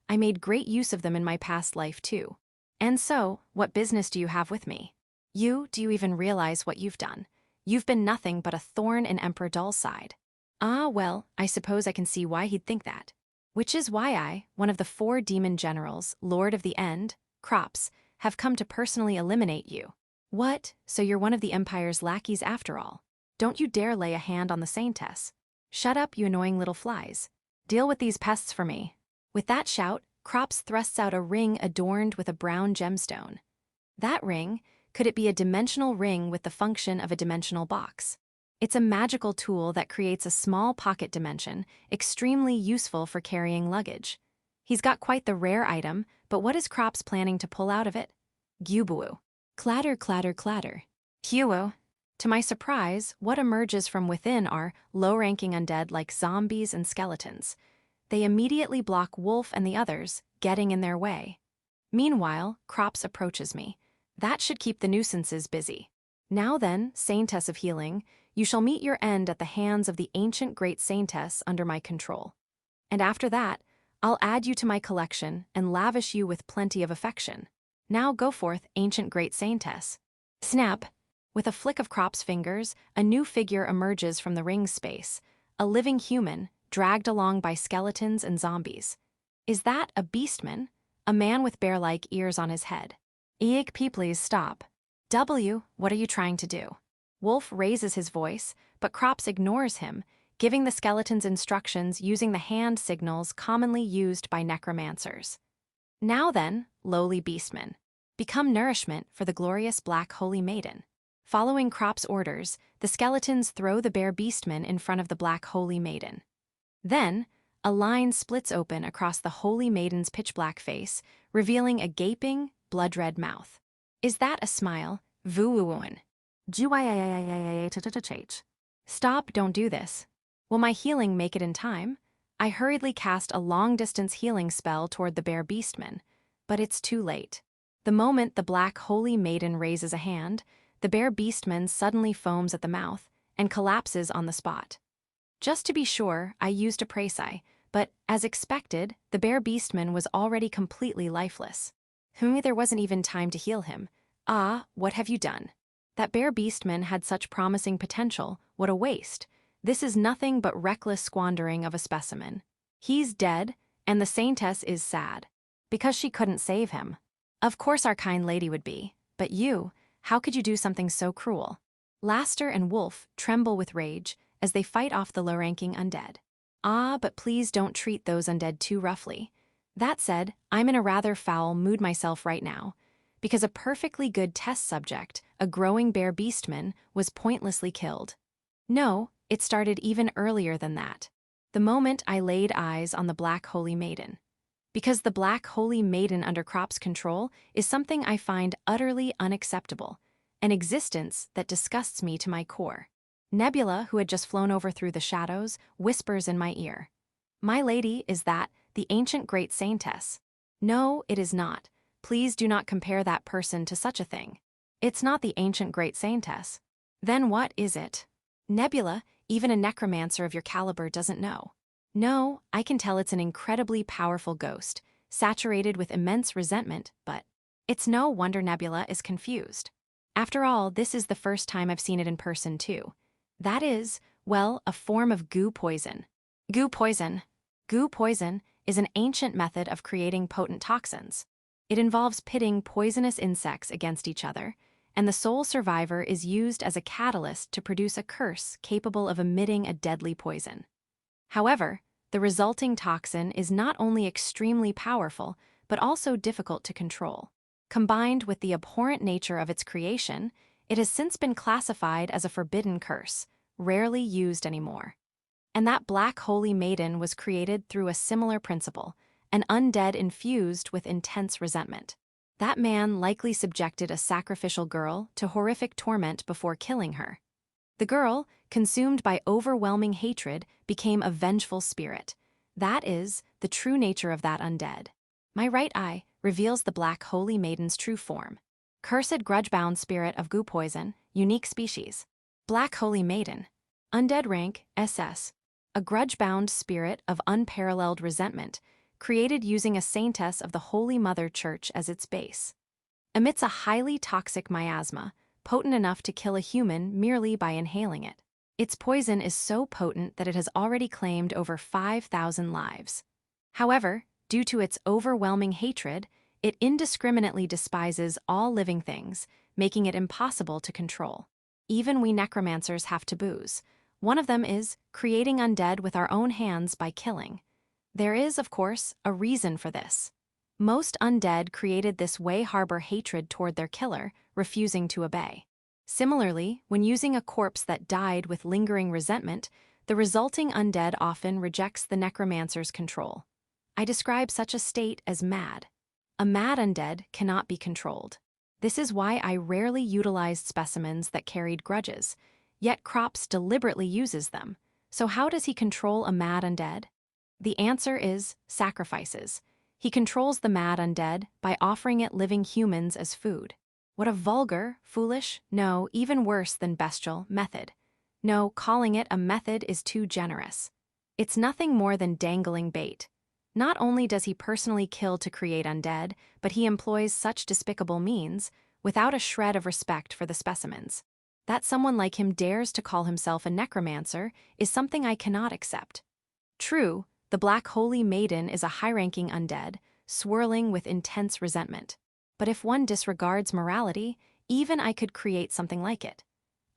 I made great use of them in my past life, too. And so, what business do you have with me? Do you even realize what you've done? You've been nothing but a thorn in Emperor Dull's side. Well, I suppose I can see why he'd think that. Which is why I, one of the 4 demon generals, Lord of the End, Crops, have come to personally eliminate you. What? So you're one of the Empire's lackeys after all. Don't you dare lay a hand on the Saintess. Shut up, you annoying little flies. Deal with these pests for me. With that shout, Crops thrusts out a ring adorned with a brown gemstone. That ring, could it be a dimensional ring with the function of a dimensional box? It's a magical tool that creates a small pocket dimension, extremely useful for carrying luggage. He's got quite the rare item, but what is Crops planning to pull out of it? Gyubu. Clatter, clatter, clatter. Huo. To my surprise, what emerges from within are low-ranking undead like zombies and skeletons. They immediately block Wolf and the others, getting in their way. Meanwhile, Crops approaches me. That should keep the nuisances busy. Now then, Saintess of Healing, you shall meet your end at the hands of the ancient great Saintess under my control. And after that, I'll add you to my collection and lavish you with plenty of affection. Now go forth, ancient great Saintess. Snap! With a flick of Crops' fingers, a new figure emerges from the ring's space, a living human, dragged along by skeletons and zombies. Is that a beastman? A man with bear-like ears on his head. Eek, please stop. W, what are you trying to do? Wolf raises his voice, but Crops ignores him, giving the skeletons instructions using the hand signals commonly used by necromancers. Now then, lowly beastman, become nourishment for the glorious Black Holy Maiden. Following Crop's orders, the skeletons throw the bear beastman in front of the Black Holy Maiden. Then, a line splits open across the Holy Maiden's pitch-black face, revealing a gaping, blood-red mouth. Is that a smile? Vuwuwun. Stop, don't do this. Will my healing make it in time? I hurriedly cast a long-distance healing spell toward the bear beastman, but it's too late. The moment the Black Holy Maiden raises a hand, the bear beastman suddenly foams at the mouth and collapses on the spot. Just to be sure, I used a précis, but, as expected, the bear beastman was already completely lifeless. There wasn't even time to heal him. Ah, what have you done? That bear beastman had such promising potential, what a waste. This is nothing but reckless squandering of a specimen. He's dead, and the Saintess is sad. Because she couldn't save him. Of course our kind lady would be, but you, how could you do something so cruel? Laster and Wolf tremble with rage as they fight off the low-ranking undead. Ah, but please don't treat those undead too roughly. That said, I'm in a rather foul mood myself right now, because a perfectly good test subject, a growing bear beastman, was pointlessly killed. No, it started even earlier than that. The moment I laid eyes on the Black Holy Maiden. Because the Black Holy Maiden under Crop's control is something I find utterly unacceptable, an existence that disgusts me to my core. Nebula, who had just flown over through the shadows, whispers in my ear. My lady, is that the ancient great Saintess? No, it is not. Please do not compare that person to such a thing. It's not the ancient great Saintess. Then what is it? Nebula, even a necromancer of your caliber doesn't know. No, I can tell it's an incredibly powerful ghost, saturated with immense resentment, but it's no wonder Nebula is confused. After all, this is the first time I've seen it in person too. That is, well, a form of goo poison. Goo poison. Goo poison is an ancient method of creating potent toxins. It involves pitting poisonous insects against each other, and the sole survivor is used as a catalyst to produce a curse capable of emitting a deadly poison. However, the resulting toxin is not only extremely powerful, but also difficult to control. Combined with the abhorrent nature of its creation, it has since been classified as a forbidden curse, rarely used anymore. And that Black Holy Maiden was created through a similar principle, an undead infused with intense resentment. That man likely subjected a sacrificial girl to horrific torment before killing her. The girl, consumed by overwhelming hatred, became a vengeful spirit. That is the true nature of that undead. My right eye reveals the Black Holy Maiden's true form. Cursed grudge-bound spirit of goo poison, unique species. Black Holy Maiden. Undead rank, SS. A grudge-bound spirit of unparalleled resentment, created using a Saintess of the Holy Mother Church as its base. Emits a highly toxic miasma, potent enough to kill a human merely by inhaling it. Its poison is so potent that it has already claimed over 5,000 lives. However, due to its overwhelming hatred, it indiscriminately despises all living things, making it impossible to control. Even we necromancers have taboos. One of them is creating undead with our own hands by killing. There is, of course, a reason for this. Most undead created this way harbor hatred toward their killer, refusing to obey. Similarly, when using a corpse that died with lingering resentment, the resulting undead often rejects the necromancer's control. I describe such a state as mad. A mad undead cannot be controlled. This is why I rarely utilized specimens that carried grudges, yet Crops deliberately uses them. So how does he control a mad undead? The answer is sacrifices. He controls the mad undead by offering it living humans as food. What a vulgar, foolish, no, even worse than bestial method. No, calling it a method is too generous. It's nothing more than dangling bait. Not only does he personally kill to create undead, but he employs such despicable means, without a shred of respect for the specimens. That someone like him dares to call himself a necromancer is something I cannot accept. True, the Black Holy Maiden is a high-ranking undead, swirling with intense resentment. But if one disregards morality, even I could create something like it.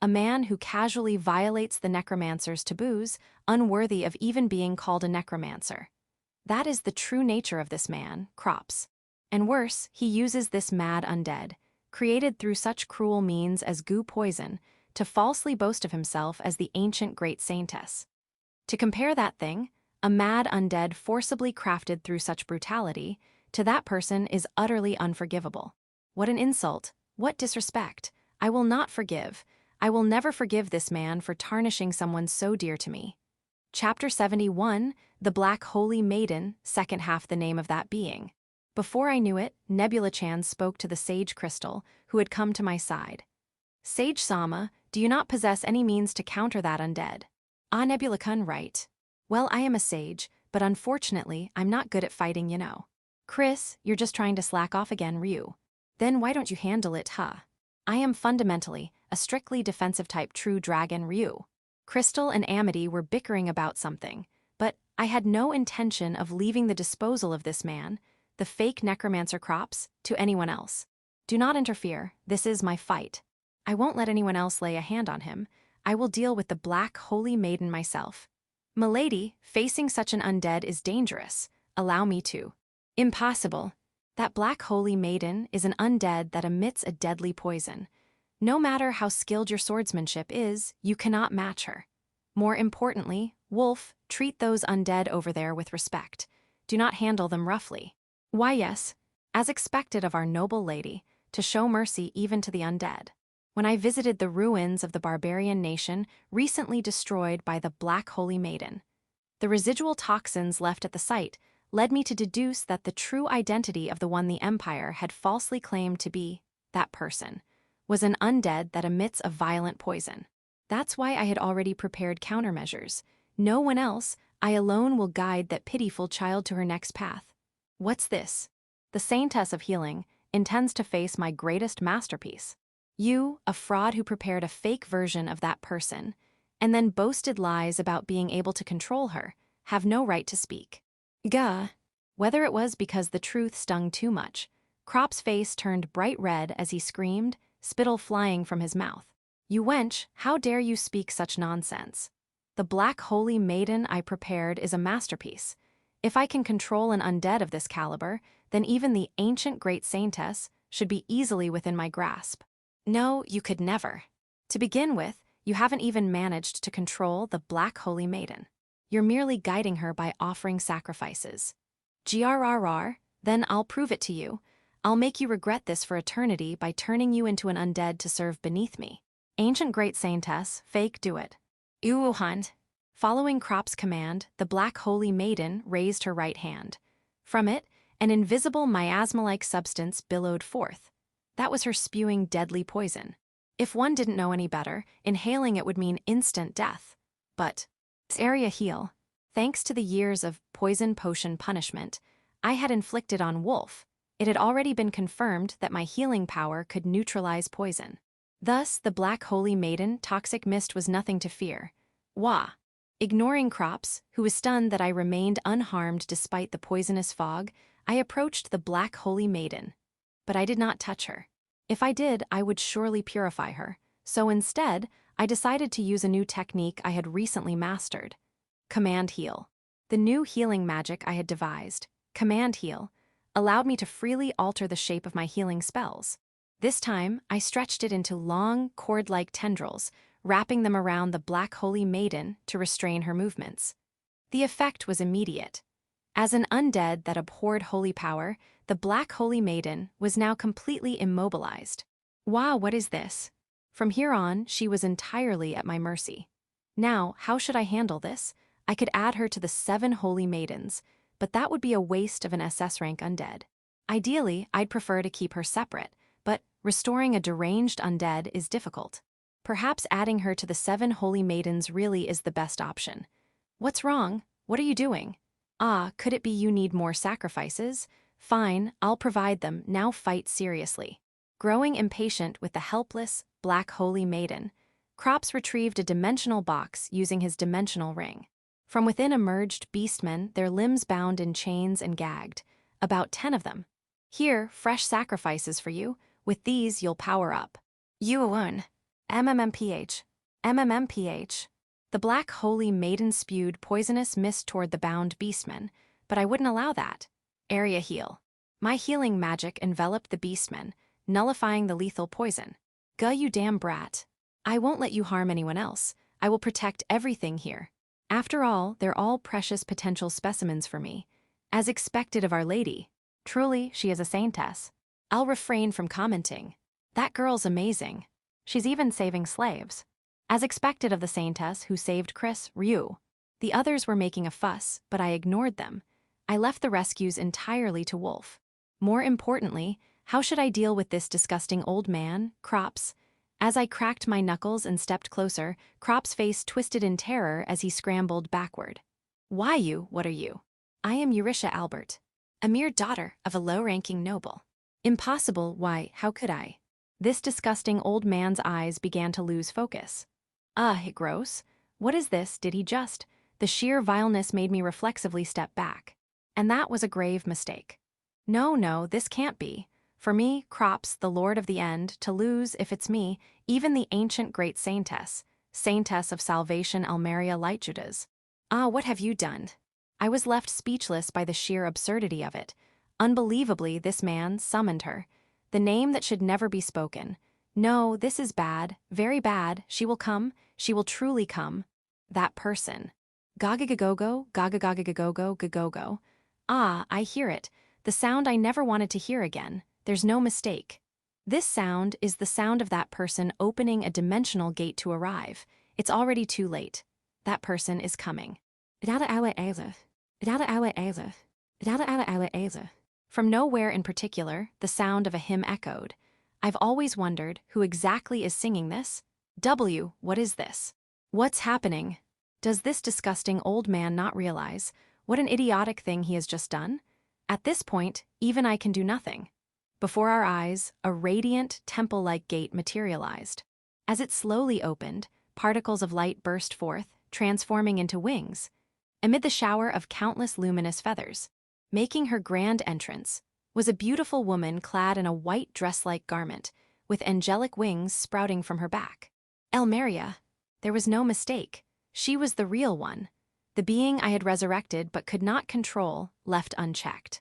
A man who casually violates the necromancer's taboos, unworthy of even being called a necromancer. That is the true nature of this man, Crops. And worse, he uses this mad undead, created through such cruel means as goo poison, to falsely boast of himself as the ancient great Saintess. To compare that thing, a mad undead forcibly crafted through such brutality, to that person is utterly unforgivable. What an insult, what disrespect. I will not forgive. I will never forgive this man for tarnishing someone so dear to me. Chapter 71, The Black Holy Maiden, second half the name of that being. Before I knew it, Nebula-chan spoke to the Sage Crystal, who had come to my side. Sage Sama, do you not possess any means to counter that undead? Ah, Nebula-kun, right. Well, I am a sage, but unfortunately, I'm not good at fighting, you know. Chris, you're just trying to slack off again, Ryu. Then why don't you handle it, huh? I am fundamentally a strictly defensive type true dragon, Ryu. Crystal and Amity were bickering about something, but I had no intention of leaving the disposal of this man, the fake necromancer crops, to anyone else. Do not interfere, this is my fight. I won't let anyone else lay a hand on him. I will deal with the Black Holy Maiden myself. Milady, facing such an undead is dangerous. Allow me to. Impossible. That Black Holy Maiden is an undead that emits a deadly poison. No matter how skilled your swordsmanship is, you cannot match her. More importantly, Wolf, treat those undead over there with respect. Do not handle them roughly. Why yes, as expected of our noble lady, to show mercy even to the undead. When I visited the ruins of the barbarian nation recently destroyed by the Black Holy Maiden, the residual toxins left at the site led me to deduce that the true identity of the one the Empire had falsely claimed to be, that person, was an undead that emits a violent poison. That's why I had already prepared countermeasures. No one else, I alone will guide that pitiful child to her next path. What's this? The Saintess of Healing intends to face my greatest masterpiece. You, a fraud who prepared a fake version of that person, and then boasted lies about being able to control her, have no right to speak. Gah. Whether it was because the truth stung too much, Crop's face turned bright red as he screamed, spittle flying from his mouth. You wench, how dare you speak such nonsense? The Black Holy Maiden I prepared is a masterpiece. If I can control an undead of this caliber, then even the ancient great Saintess should be easily within my grasp. No, you could never. To begin with, you haven't even managed to control the Black Holy Maiden. You're merely guiding her by offering sacrifices. GRRR, then I'll prove it to you. I'll make you regret this for eternity by turning you into an undead to serve beneath me. Ancient Great Saintess, fake do it. Uwuhand. Following Crop's command, the Black Holy Maiden raised her right hand. From it, an invisible miasma-like substance billowed forth. That was her spewing deadly poison. If one didn't know any better, inhaling it would mean instant death. But, area heal. Thanks to the years of poison potion punishment I had inflicted on Wolf, it had already been confirmed that my healing power could neutralize poison. Thus, the Black Holy Maiden toxic mist was nothing to fear. Wah! Ignoring Crops, who was stunned that I remained unharmed despite the poisonous fog, I approached the Black Holy Maiden. But I did not touch her. If I did, I would surely purify her. So instead, I decided to use a new technique I had recently mastered. Command Heal. The new healing magic I had devised, Command Heal, allowed me to freely alter the shape of my healing spells. This time, I stretched it into long, cord-like tendrils, wrapping them around the Black Holy Maiden to restrain her movements. The effect was immediate. As an undead that abhorred holy power, the Black Holy Maiden was now completely immobilized. Wow, what is this? From here on, she was entirely at my mercy. Now, how should I handle this? I could add her to the 7 Holy Maidens, but that would be a waste of an SS rank undead. Ideally, I'd prefer to keep her separate, but restoring a deranged undead is difficult. Perhaps adding her to the 7 Holy Maidens really is the best option. What's wrong? What are you doing? Ah, could it be you need more sacrifices? Fine, I'll provide them, now fight seriously. Growing impatient with the helpless, Black Holy Maiden, Crops retrieved a dimensional box using his dimensional ring. From within emerged beastmen, their limbs bound in chains and gagged, about 10 of them. Here, fresh sacrifices for you. With these, you'll power up. Yuun. MMMPH. MMMPH. The Black Holy Maiden spewed poisonous mist toward the bound beastmen, but I wouldn't allow that. Area Heal. My healing magic enveloped the beastmen, nullifying the lethal poison. Guh, you damn brat. I won't let you harm anyone else. I will protect everything here. After all, they're all precious potential specimens for me. As expected of Our Lady. Truly, she is a saintess. I'll refrain from commenting. That girl's amazing. She's even saving slaves. As expected of the Saintess who saved Chris, Ryu. The others were making a fuss, but I ignored them. I left the rescues entirely to Wolf. More importantly, how should I deal with this disgusting old man, Crops? As I cracked my knuckles and stepped closer, Crops' face twisted in terror as he scrambled backward. Why you? What are you? I am Eurisha Albert, a mere daughter of a low-ranking noble. Impossible, why, how could I? This disgusting old man's eyes began to lose focus. Gross. What is this? Did he just? The sheer vileness made me reflexively step back. And that was a grave mistake. No, this can't be. For me, Crops, the Lord of the End, to lose, if it's me, even the ancient great Saintess, Saintess of Salvation Almeria Lightjudas. What have you done? I was left speechless by the sheer absurdity of it. Unbelievably, this man summoned her. The name that should never be spoken. No, this is bad, very bad. She will come, she will truly come. That person. Gagagagogo, gagagagagogo, gagogo. I hear it. The sound I never wanted to hear again. There's no mistake. This sound is the sound of that person opening a dimensional gate to arrive. It's already too late. That person is coming. From nowhere in particular, the sound of a hymn echoed. I've always wondered who exactly is singing this. What is this? What's happening? Does this disgusting old man not realize what an idiotic thing he has just done? At this point, even I can do nothing. Before our eyes, a radiant, temple-like gate materialized. As it slowly opened, particles of light burst forth, transforming into wings. Amid the shower of countless luminous feathers, making her grand entrance, was a beautiful woman clad in a white dress-like garment, with angelic wings sprouting from her back. Almeria. There was no mistake. She was the real one. The being I had resurrected but could not control, left unchecked.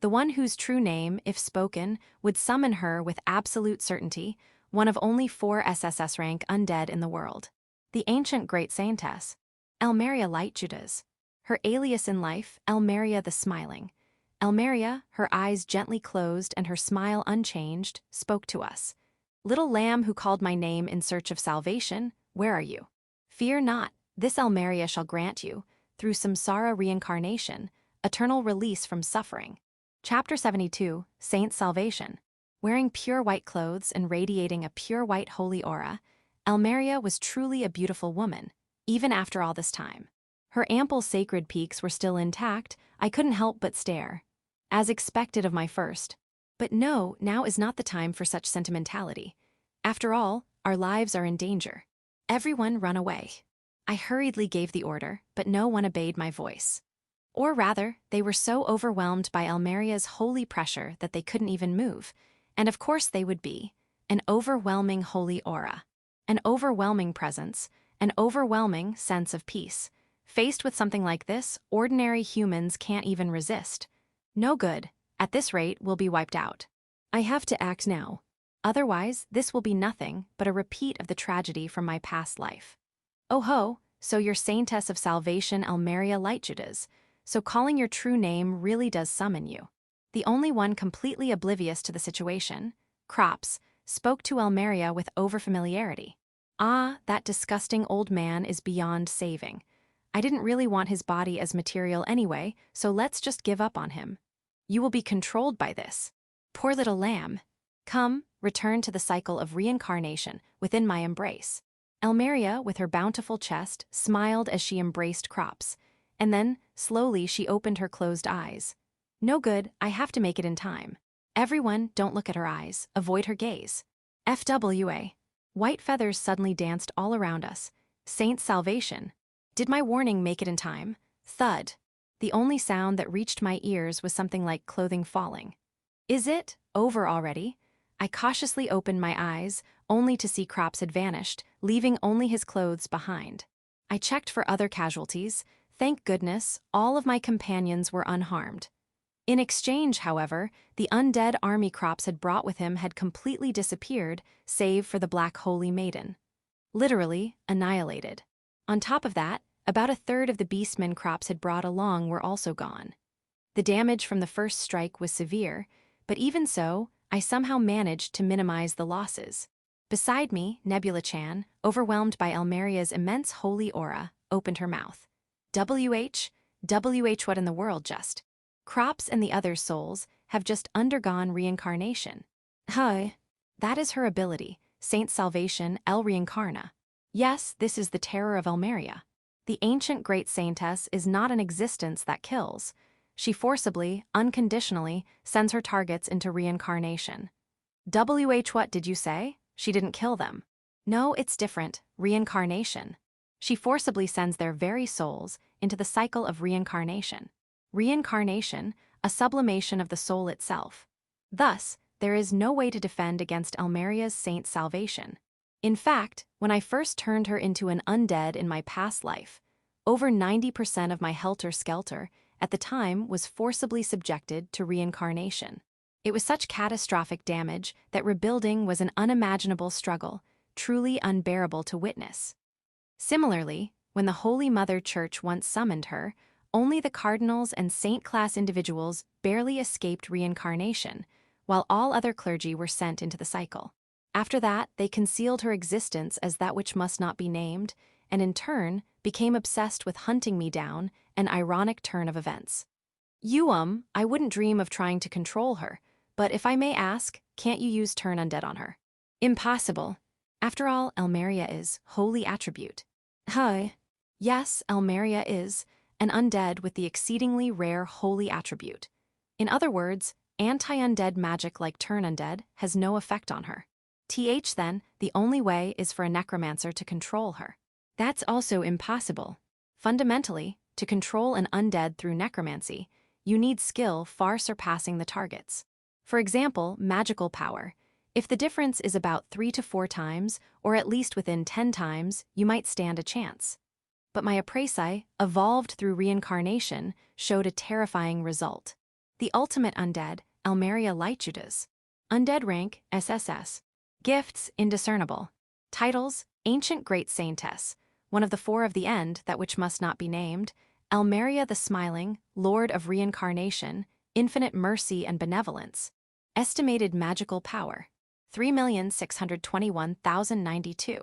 The one whose true name, if spoken, would summon her with absolute certainty, one of only 4 SSS rank undead in the world. The ancient great Saintess. Almeria Lightjudas. Her alias in life, Almeria the Smiling. Almeria, her eyes gently closed and her smile unchanged, spoke to us. Little lamb who called my name in search of salvation, where are you? Fear not, this Almeria shall grant you, through samsara reincarnation, eternal release from suffering. Chapter 72, Saint Salvation. Wearing pure white clothes and radiating a pure white holy aura, Almeria was truly a beautiful woman, even after all this time. Her ample sacred peaks were still intact. I couldn't help but stare. As expected of my first. But no, now is not the time for such sentimentality. After all, our lives are in danger. Everyone run away. I hurriedly gave the order, but no one obeyed my voice. Or rather, they were so overwhelmed by Almeria's holy pressure that they couldn't even move. And of course they would be. An overwhelming holy aura. An overwhelming presence. An overwhelming sense of peace. Faced with something like this, ordinary humans can't even resist. No good. At this rate, we'll be wiped out. I have to act now. Otherwise, this will be nothing but a repeat of the tragedy from my past life. Oh ho, so you're Saintess of Salvation Almeria Lightjudas. So calling your true name really does summon you. The only one completely oblivious to the situation, Crops, spoke to Almeria with overfamiliarity. That disgusting old man is beyond saving. I didn't really want his body as material anyway, so let's just give up on him. You will be controlled by this. Poor little lamb. Come, return to the cycle of reincarnation within my embrace. Almeria, with her bountiful chest, smiled as she embraced Crops. And then, slowly, she opened her closed eyes. No good, I have to make it in time. Everyone, don't look at her eyes, avoid her gaze. FWA. White feathers suddenly danced all around us. Saint Salvation. Did my warning make it in time? Thud. The only sound that reached my ears was something like clothing falling. Is it over already? I cautiously opened my eyes, only to see Crops had vanished, leaving only his clothes behind. I checked for other casualties. Thank goodness, all of my companions were unharmed. In exchange, however, the undead army crops had brought with him had completely disappeared, save for the Black Holy Maiden. Literally, annihilated. On top of that, about a third of the beastmen crops had brought along were also gone. The damage from the first strike was severe, but even so, I somehow managed to minimize the losses. Beside me, Nebula-chan, overwhelmed by Almeria's immense holy aura, opened her mouth. WH what in the world just? Crops and the other souls have just undergone reincarnation. Hi. That is her ability, Saint Salvation El Reincarna. Yes, this is the terror of Almeria. The ancient great Saintess is not an existence that kills. She forcibly, unconditionally, sends her targets into reincarnation. What did you say? She didn't kill them. No, it's different, reincarnation. She forcibly sends their very souls into the cycle of reincarnation. Reincarnation, a sublimation of the soul itself. Thus, there is no way to defend against Almeria's Saint Salvation. In fact, when I first turned her into an undead in my past life, over 90% of my helter-skelter at the time was forcibly subjected to reincarnation. It was such catastrophic damage that rebuilding was an unimaginable struggle, truly unbearable to witness. Similarly, when the Holy Mother Church once summoned her, only the cardinals and saint-class individuals barely escaped reincarnation, while all other clergy were sent into the cycle. After that, they concealed her existence as that which must not be named, and in turn, became obsessed with hunting me down, an ironic turn of events. I wouldn't dream of trying to control her, but if I may ask, can't you use turn undead on her? Impossible. After all, Almeria is holy attribute. Hi. Yes, Almeria is an undead with the exceedingly rare holy attribute. In other words, anti-undead magic like turn undead has no effect on her. Then, the only way is for a necromancer to control her. That's also impossible. Fundamentally, to control an undead through necromancy, you need skill far surpassing the target's. For example, magical power. If the difference is about 3 to 4 times, or at least within 10 times, you might stand a chance. But my Apresi, evolved through reincarnation, showed a terrifying result. The ultimate undead, Almeria Lichudas. Undead rank, SSS. Gifts, indiscernible. Titles, Ancient Great Saintess, one of the 4 of the end, that which must not be named, Almeria the Smiling, Lord of Reincarnation, Infinite Mercy and Benevolence. Estimated magical power, 3,621,092.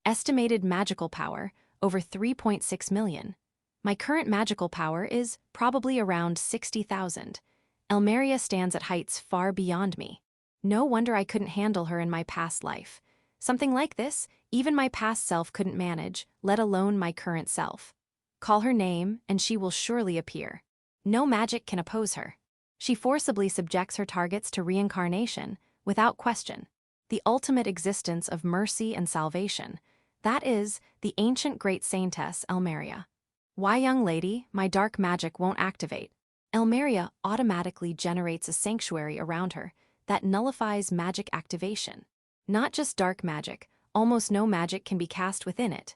Estimated magical power, over 3.6 million. My current magical power is probably around 60,000. Almeria stands at heights far beyond me. No wonder I couldn't handle her in my past life. Something like this, even my past self couldn't manage, let alone my current self. Call her name, and she will surely appear. No magic can oppose her. She forcibly subjects her targets to reincarnation, without question. The ultimate existence of mercy and salvation. That is, the ancient great Saintess Almeria. Why, young lady, my dark magic won't activate. Almeria automatically generates a sanctuary around her that nullifies magic activation. Not just dark magic, almost no magic can be cast within it.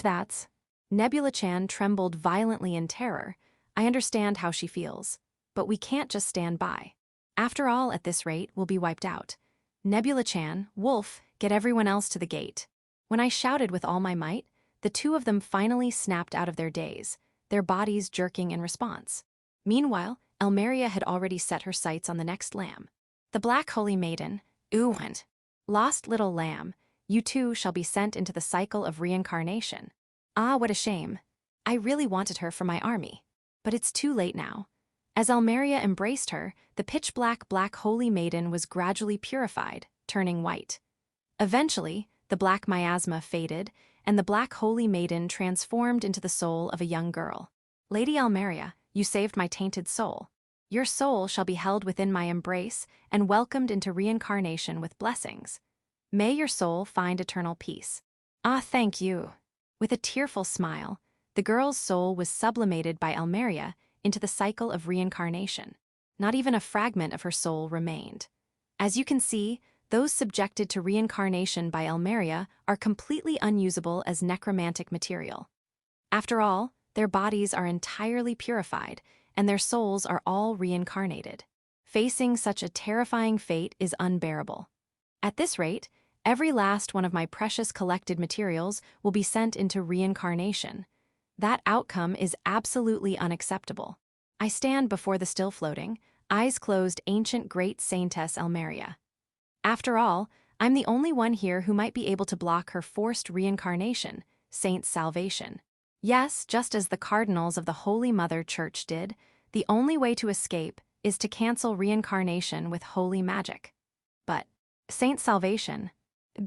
That's. Nebula-chan trembled violently in terror. I understand how she feels. But we can't just stand by. After all, at this rate, we'll be wiped out. Nebula-chan, Wolf, get everyone else to the gate. When I shouted with all my might, the 2 of them finally snapped out of their daze, their bodies jerking in response. Meanwhile, Almeria had already set her sights on the next lamb. The Black Holy Maiden, and lost little lamb, you too shall be sent into the cycle of reincarnation. Ah, what a shame. I really wanted her for my army. But it's too late now. As Almeria embraced her, the pitch-black Black Holy Maiden was gradually purified, turning white. Eventually, the black miasma faded, and the Black Holy Maiden transformed into the soul of a young girl. Lady Almeria, you saved my tainted soul. Your soul shall be held within my embrace and welcomed into reincarnation with blessings. May your soul find eternal peace. Ah, thank you. With a tearful smile, the girl's soul was sublimated by Almeria into the cycle of reincarnation. Not even a fragment of her soul remained. As you can see, those subjected to reincarnation by Almeria are completely unusable as necromantic material. After all, their bodies are entirely purified, and their souls are all reincarnated. Facing such a terrifying fate is unbearable. At this rate, every last one of my precious collected materials will be sent into reincarnation. That outcome is absolutely unacceptable. I stand before the still floating, eyes closed ancient great Saintess Almeria. After all, I'm the only one here who might be able to block her forced reincarnation, Saint's salvation. Yes, just as the cardinals of the Holy Mother Church did, the only way to escape is to cancel reincarnation with holy magic. But Saint's salvation,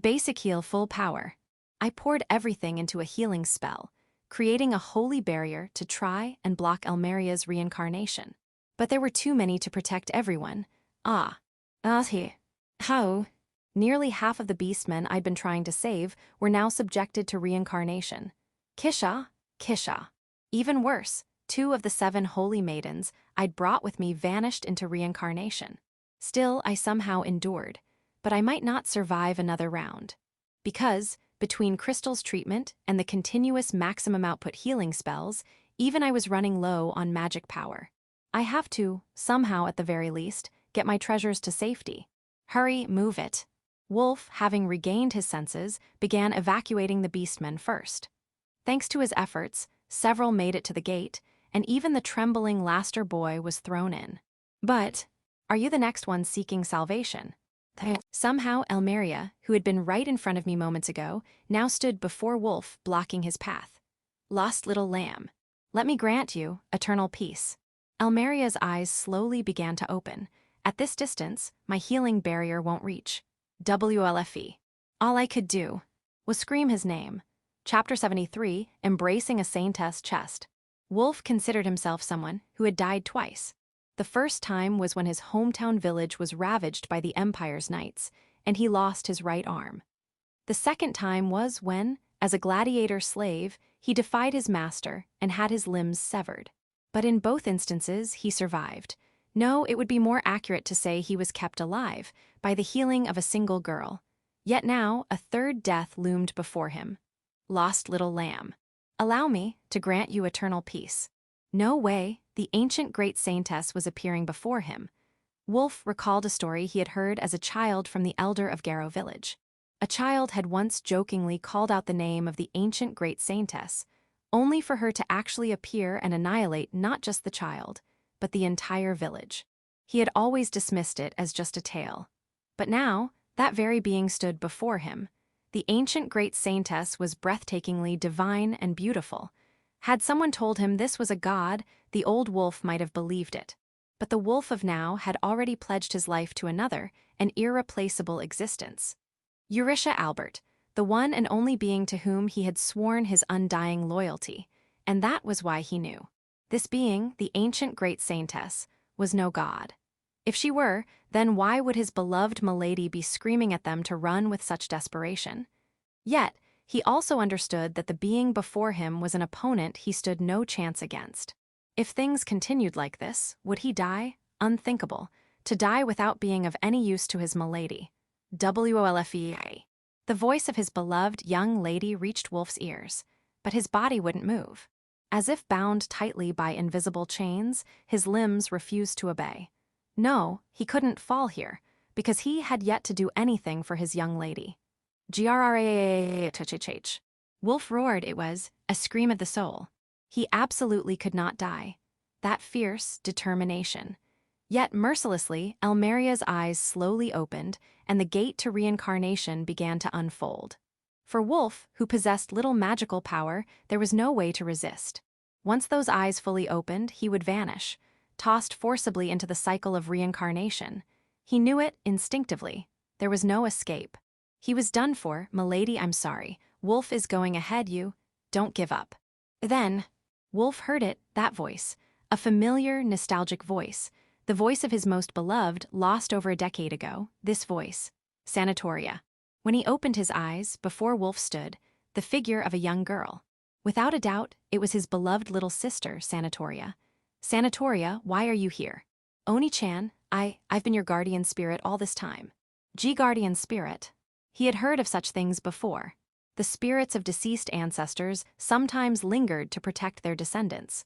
basic heal full power. I poured everything into a healing spell, creating a holy barrier to try and block Almeria's reincarnation. But there were too many to protect everyone. How? Nearly half of the beastmen I'd been trying to save were now subjected to reincarnation. Kisha. Even worse, 2 of the 7 holy maidens I'd brought with me vanished into reincarnation. Still, I somehow endured, but I might not survive another round. Because, between Crystal's treatment and the continuous maximum output healing spells, even I was running low on magic power. I have to, somehow at the very least, get my treasures to safety. Hurry, move it. Wolf, having regained his senses, began evacuating the beastmen first. Thanks to his efforts, several made it to the gate, and even the trembling Laster boy was thrown in. But, are you the next one seeking salvation? Somehow Almeria, who had been right in front of me moments ago, now stood before Wolf, blocking his path. Lost little lamb. Let me grant you eternal peace. Almeria's eyes slowly began to open. At this distance, my healing barrier won't reach. WLFE. All I could do was scream his name. Chapter 73, Embracing a Saintess Chest. Wolf considered himself someone who had died twice. The first time was when his hometown village was ravaged by the Empire's knights, and he lost his right arm. The second time was when, as a gladiator slave, he defied his master and had his limbs severed. But in both instances, he survived. No, it would be more accurate to say he was kept alive by the healing of a single girl. Yet now, a third death loomed before him. Lost little lamb. Allow me to grant you eternal peace. No way, the ancient great Saintess was appearing before him. Wolf recalled a story he had heard as a child from the elder of Garrow village. A child had once jokingly called out the name of the ancient great Saintess, only for her to actually appear and annihilate not just the child, but the entire village. He had always dismissed it as just a tale. But now, that very being stood before him. The ancient great Saintess was breathtakingly divine and beautiful. Had someone told him this was a god, the old wolf might have believed it. But the wolf of now had already pledged his life to another, an irreplaceable existence. Eurisha Albert, the one and only being to whom he had sworn his undying loyalty, and that was why he knew. This being, the ancient great Saintess, was no god. If she were, then why would his beloved milady be screaming at them to run with such desperation? Yet, he also understood that the being before him was an opponent he stood no chance against. If things continued like this, would he die? Unthinkable. To die without being of any use to his milady. WOLFEA. The voice of his beloved young lady reached Wolf's ears, but his body wouldn't move. As if bound tightly by invisible chains, his limbs refused to obey. No, he couldn't fall here, because he had yet to do anything for his young lady. GRRAAAAAH. Wolf roared. It was a scream of the soul. He absolutely could not die. That fierce determination. Yet mercilessly, Almeria's eyes slowly opened, and the gate to reincarnation began to unfold. For Wolf, who possessed little magical power, there was no way to resist. Once those eyes fully opened, he would vanish, tossed forcibly into the cycle of reincarnation. He knew it instinctively. There was no escape. He was done for. Milady, I'm sorry. Wolf is going ahead. You don't give up. Then, Wolf heard it, that voice, a familiar, nostalgic voice, the voice of his most beloved, lost over a decade ago, this voice, Sanatoria. When he opened his eyes, before Wolf stood, the figure of a young girl. Without a doubt, it was his beloved little sister, Sanatoria. Sanatoria, why are you here? Oni-chan, I've been your guardian spirit all this time. Guardian spirit. He had heard of such things before. The spirits of deceased ancestors sometimes lingered to protect their descendants.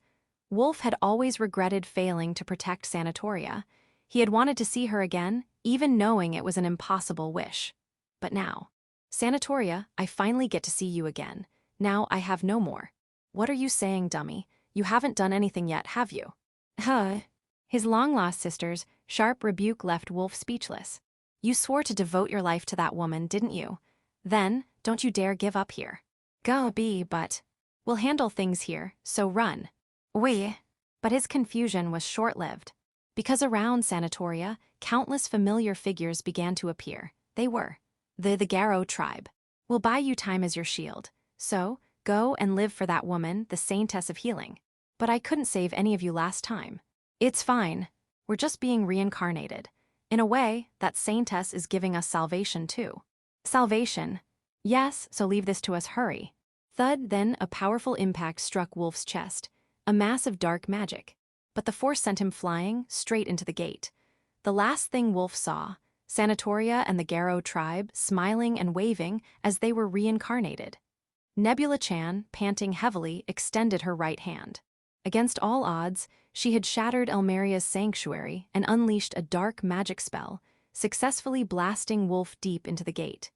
Wolf had always regretted failing to protect Sanatoria. He had wanted to see her again, even knowing it was an impossible wish. But now, Sanatoria, I finally get to see you again. Now I have no more. What are you saying, dummy? You haven't done anything yet, have you? Huh. His long-lost sister's sharp rebuke left Wolf speechless. You swore to devote your life to that woman, didn't you? Then, don't you dare give up here. Go be, but we'll handle things here, so run. We. But his confusion was short-lived. Because around Sanatoria, countless familiar figures began to appear. They were the Garrow tribe. We'll buy you time as your shield. So, go and live for that woman, the Saintess of Healing. But I couldn't save any of you last time. It's fine. We're just being reincarnated. In a way, that Saintess is giving us salvation too. Salvation. Yes, so leave this to us, hurry. Thud, then a powerful impact struck Wolf's chest. A mass of dark magic. But the force sent him flying straight into the gate. The last thing Wolf saw, Sanatoria and the Garrow tribe smiling and waving as they were reincarnated. Nebula-chan, panting heavily, extended her right hand. Against all odds, she had shattered Elmeria's sanctuary and unleashed a dark magic spell, successfully blasting Wolf deep into the gate.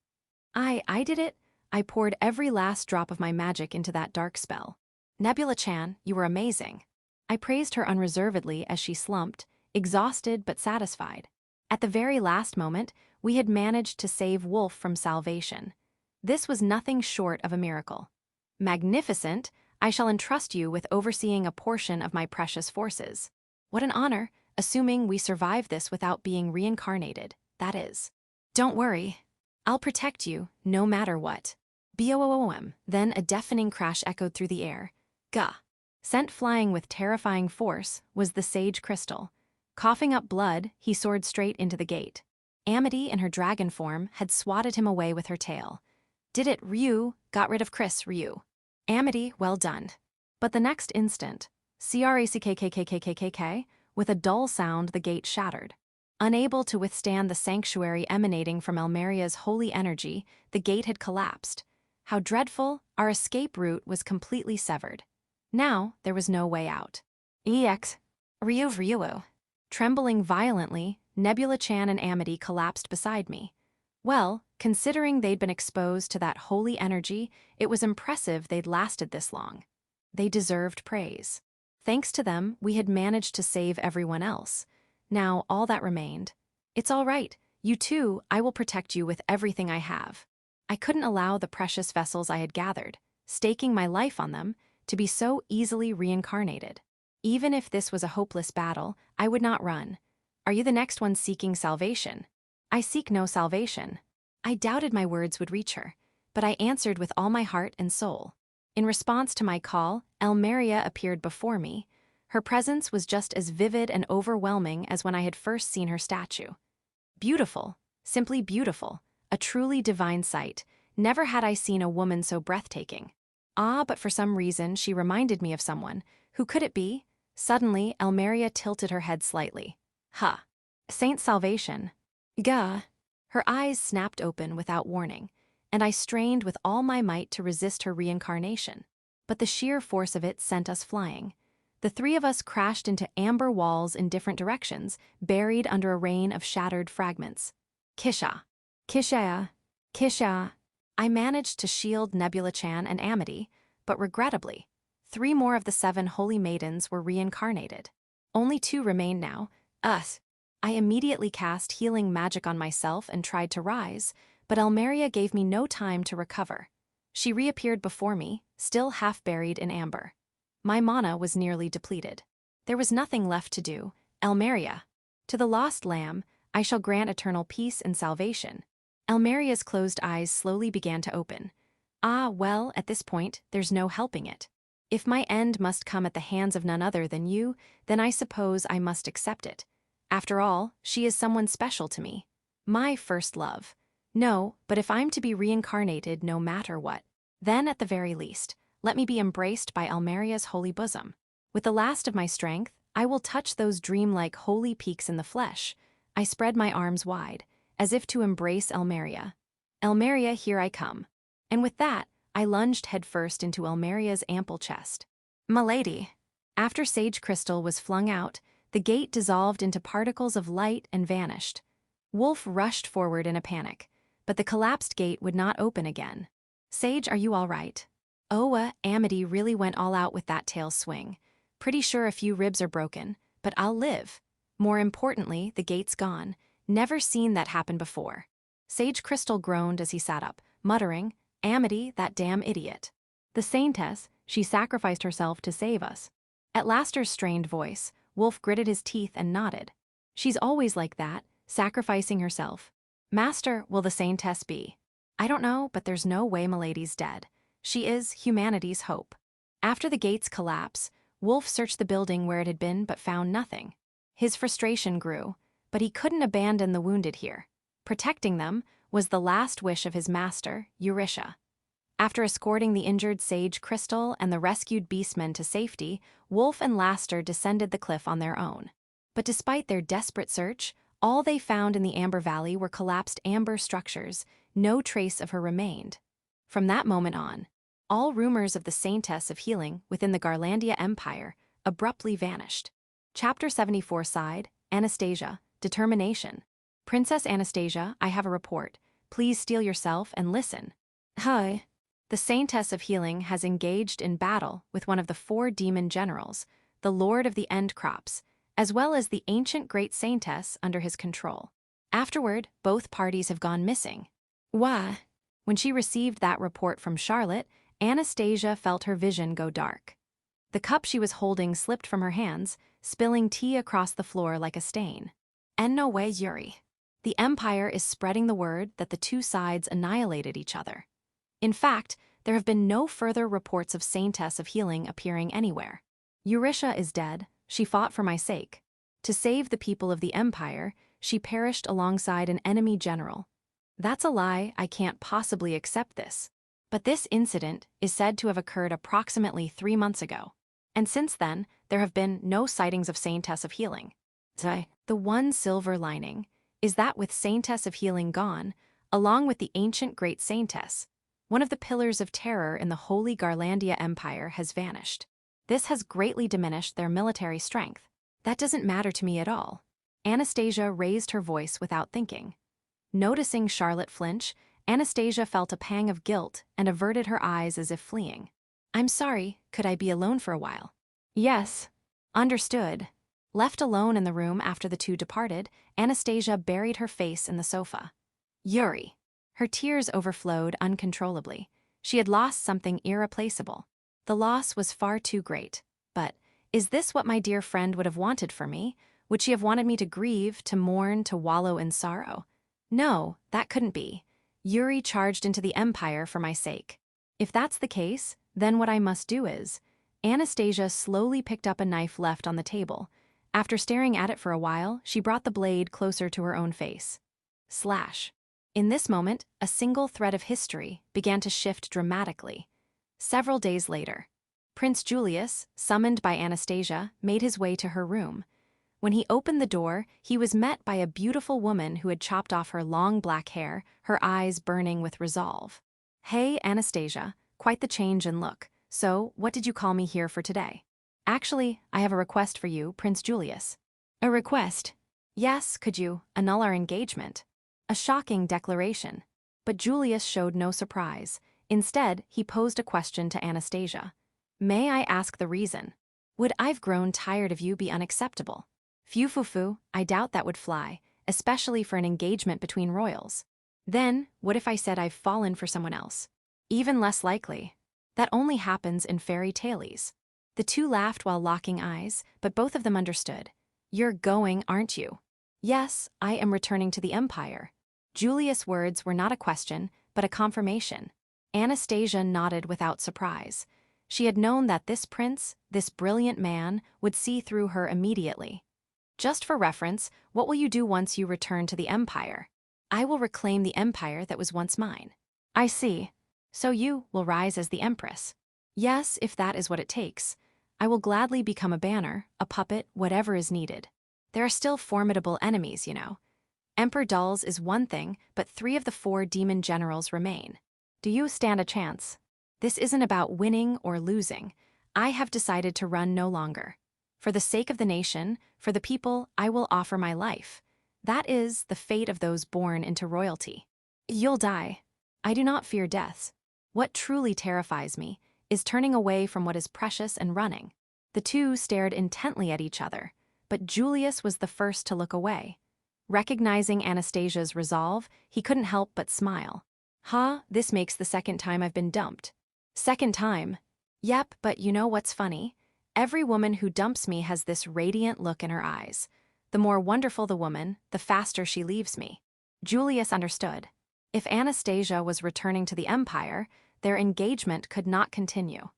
I did it. I poured every last drop of my magic into that dark spell. Nebula-chan, you were amazing. I praised her unreservedly as she slumped, exhausted but satisfied. At the very last moment, we had managed to save Wolf from salvation. This was nothing short of a miracle. Magnificent, I shall entrust you with overseeing a portion of my precious forces. What an honor, assuming we survive this without being reincarnated, that is. Don't worry. I'll protect you, no matter what. Boom, then a deafening crash echoed through the air. Gah. Sent flying with terrifying force was the sage crystal. Coughing up blood, he soared straight into the gate. Amity, in her dragon form, had swatted him away with her tail. Did it, Ryu? Got rid of Chris, Ryu. Amity, well done. But the next instant, CRACKKKKKKK, with a dull sound the gate shattered. Unable to withstand the sanctuary emanating from Elmeria's holy energy, the gate had collapsed. How dreadful, our escape route was completely severed. Now, there was no way out. EX. Ryu. Trembling violently, Nebula-chan and Amity collapsed beside me. Well, considering they'd been exposed to that holy energy, it was impressive they'd lasted this long. They deserved praise. Thanks to them, we had managed to save everyone else. Now, all that remained. It's all right. You too, I will protect you with everything I have. I couldn't allow the precious vessels I had gathered, staking my life on them, to be so easily reincarnated. Even if this was a hopeless battle, I would not run. Are you the next one seeking salvation? I seek no salvation. I doubted my words would reach her, but I answered with all my heart and soul. In response to my call, Elmeria appeared before me. Her presence was just as vivid and overwhelming as when I had first seen her statue. Beautiful, simply beautiful, a truly divine sight. Never had I seen a woman so breathtaking. But for some reason she reminded me of someone. Who could it be? Suddenly, Elmeria tilted her head slightly. Saint Salvation. Gah. Her eyes snapped open without warning, and I strained with all my might to resist her reincarnation. But the sheer force of it sent us flying. The three of us crashed into amber walls in different directions, buried under a rain of shattered fragments. Kisha. I managed to shield Nebula-chan and Amity, but regrettably, 3 more of the 7 holy maidens were reincarnated. Only 2 remained now, us. I immediately cast healing magic on myself and tried to rise, but Elmeria gave me no time to recover. She reappeared before me, still half buried in amber. My mana was nearly depleted. There was nothing left to do. Elmeria. To the lost lamb, I shall grant eternal peace and salvation. Elmeria's closed eyes slowly began to open. Well, at this point, there's no helping it. If my end must come at the hands of none other than you, then I suppose I must accept it. After all, she is someone special to me. My first love. No, but if I'm to be reincarnated no matter what, then at the very least, let me be embraced by Elmeria's holy bosom. With the last of my strength, I will touch those dreamlike holy peaks in the flesh. I spread my arms wide, as if to embrace Elmeria. Elmeria, here I come. And with that, I lunged headfirst into Elmeria's ample chest. "Milady." After sage crystal was flung out, the gate dissolved into particles of light and vanished. Wolf rushed forward in a panic, but the collapsed gate would not open again. Sage, are you all right? Amity really went all out with that tail swing. Pretty sure a few ribs are broken, but I'll live. More importantly, the gate's gone. Never seen that happen before. Sage Crystal groaned as he sat up, muttering, Amity, that damn idiot. The Saintess, she sacrificed herself to save us. At Laster's strained voice, Wolf gritted his teeth and nodded. She's always like that, sacrificing herself. Master, will the Saintess be? I don't know, but there's no way Milady's dead. She is humanity's hope. After the gate's collapse, Wolf searched the building where it had been but found nothing. His frustration grew, but he couldn't abandon the wounded here. Protecting them was the last wish of his master, Eurisha. After escorting the injured Sage Crystal and the rescued beastmen to safety, Wolf and Laster descended the cliff on their own. But despite their desperate search, all they found in the Amber Valley were collapsed amber structures. No trace of her remained. From that moment on, all rumors of the Saintess of Healing within the Garlandia Empire abruptly vanished. Chapter 74 Side, Anastasia, Determination. Princess Anastasia, I have a report. Please steel yourself and listen. Hi. The Saintess of Healing has engaged in battle with one of the 4 demon generals, the Lord of the End Crops, as well as the ancient Great Saintess under his control. Afterward, both parties have gone missing. Why? When she received that report from Charlotte, Anastasia felt her vision go dark. The cup she was holding slipped from her hands, spilling tea across the floor like a stain. And no way, Yuri. The Empire is spreading the word that the two sides annihilated each other. In fact, there have been no further reports of Saintess of Healing appearing anywhere. Eurisha is dead. She fought for my sake. To save the people of the Empire, she perished alongside an enemy general. That's a lie. I can't possibly accept this. But this incident is said to have occurred approximately 3 months ago. And since then, there have been no sightings of Saintess of Healing. The one silver lining is that with Saintess of Healing gone, along with the ancient Great Saintess, one of the pillars of terror in the Holy Garlandia Empire has vanished. This has greatly diminished their military strength. That doesn't matter to me at all. Anastasia raised her voice without thinking. Noticing Charlotte flinch, Anastasia felt a pang of guilt and averted her eyes as if fleeing. I'm sorry, could I be alone for a while? Yes. Understood. Left alone in the room after the two departed, Anastasia buried her face in the sofa. Yuri. Her tears overflowed uncontrollably. She had lost something irreplaceable. The loss was far too great. But, is this what my dear friend would have wanted for me? Would she have wanted me to grieve, to mourn, to wallow in sorrow? No, that couldn't be. Yuri charged into the Empire for my sake. If that's the case, then what I must do is... Anastasia slowly picked up a knife left on the table. After staring at it for a while, she brought the blade closer to her own face. Slash. In this moment, a single thread of history began to shift dramatically. Several days later, Prince Julius, summoned by Anastasia, made his way to her room. When he opened the door, he was met by a beautiful woman who had chopped off her long black hair, her eyes burning with resolve. Hey, Anastasia, quite the change in look. So, what did you call me here for today? Actually, I have a request for you, Prince Julius. A request? Yes, could you annul our engagement? A shocking declaration. But Julius showed no surprise. Instead, he posed a question to Anastasia. May I ask the reason? Would I've grown tired of you be unacceptable? Phew, I doubt that would fly, especially for an engagement between royals. Then, what if I said I've fallen for someone else? Even less likely. That only happens in fairy tales. The two laughed while locking eyes, but both of them understood. You're going, aren't you? Yes, I am returning to the Empire. Julius' words were not a question, but a confirmation. Anastasia nodded without surprise. She had known that this prince, this brilliant man, would see through her immediately. Just for reference, what will you do once you return to the Empire? I will reclaim the Empire that was once mine. I see. So you will rise as the Empress. Yes, if that is what it takes. I will gladly become a banner, a puppet, whatever is needed. There are still formidable enemies, you know. Emperor Dulles is one thing, but 3 of the 4 demon generals remain. Do you stand a chance? This isn't about winning or losing. I have decided to run no longer. For the sake of the nation, for the people, I will offer my life. That is the fate of those born into royalty. You'll die. I do not fear death. What truly terrifies me is turning away from what is precious and running. The two stared intently at each other, but Julius was the first to look away. Recognizing Anastasia's resolve, he couldn't help but smile. This makes the second time I've been dumped. Second time? Yep, but you know what's funny? Every woman who dumps me has this radiant look in her eyes. The more wonderful the woman, the faster she leaves me. Julius understood. If Anastasia was returning to the Empire, their engagement could not continue.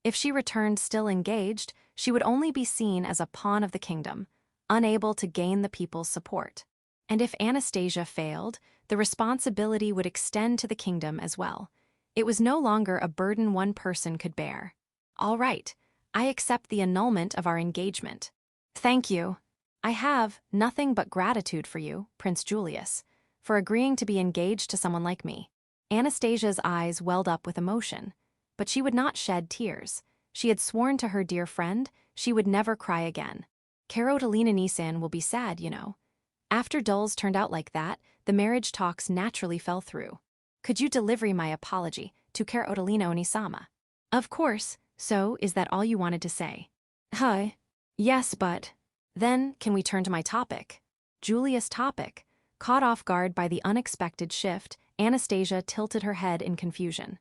If she returned still engaged, she would only be seen as a pawn of the kingdom, unable to gain the people's support. And if Anastasia failed, the responsibility would extend to the kingdom as well. It was no longer a burden one person could bear. All right, I accept the annulment of our engagement. Thank you. I have nothing but gratitude for you, Prince Julius, for agreeing to be engaged to someone like me. Anastasia's eyes welled up with emotion, but she would not shed tears. She had sworn to her dear friend she would never cry again. Carolina Nisan will be sad, you know. After Dulles turned out like that, the marriage talks naturally fell through. Could you deliver my apology to Carolina Onisama? Of course, so is that all you wanted to say? Yes, but... Then, can we turn to my topic? Julius' topic. Caught off guard by the unexpected shift, Anastasia tilted her head in confusion.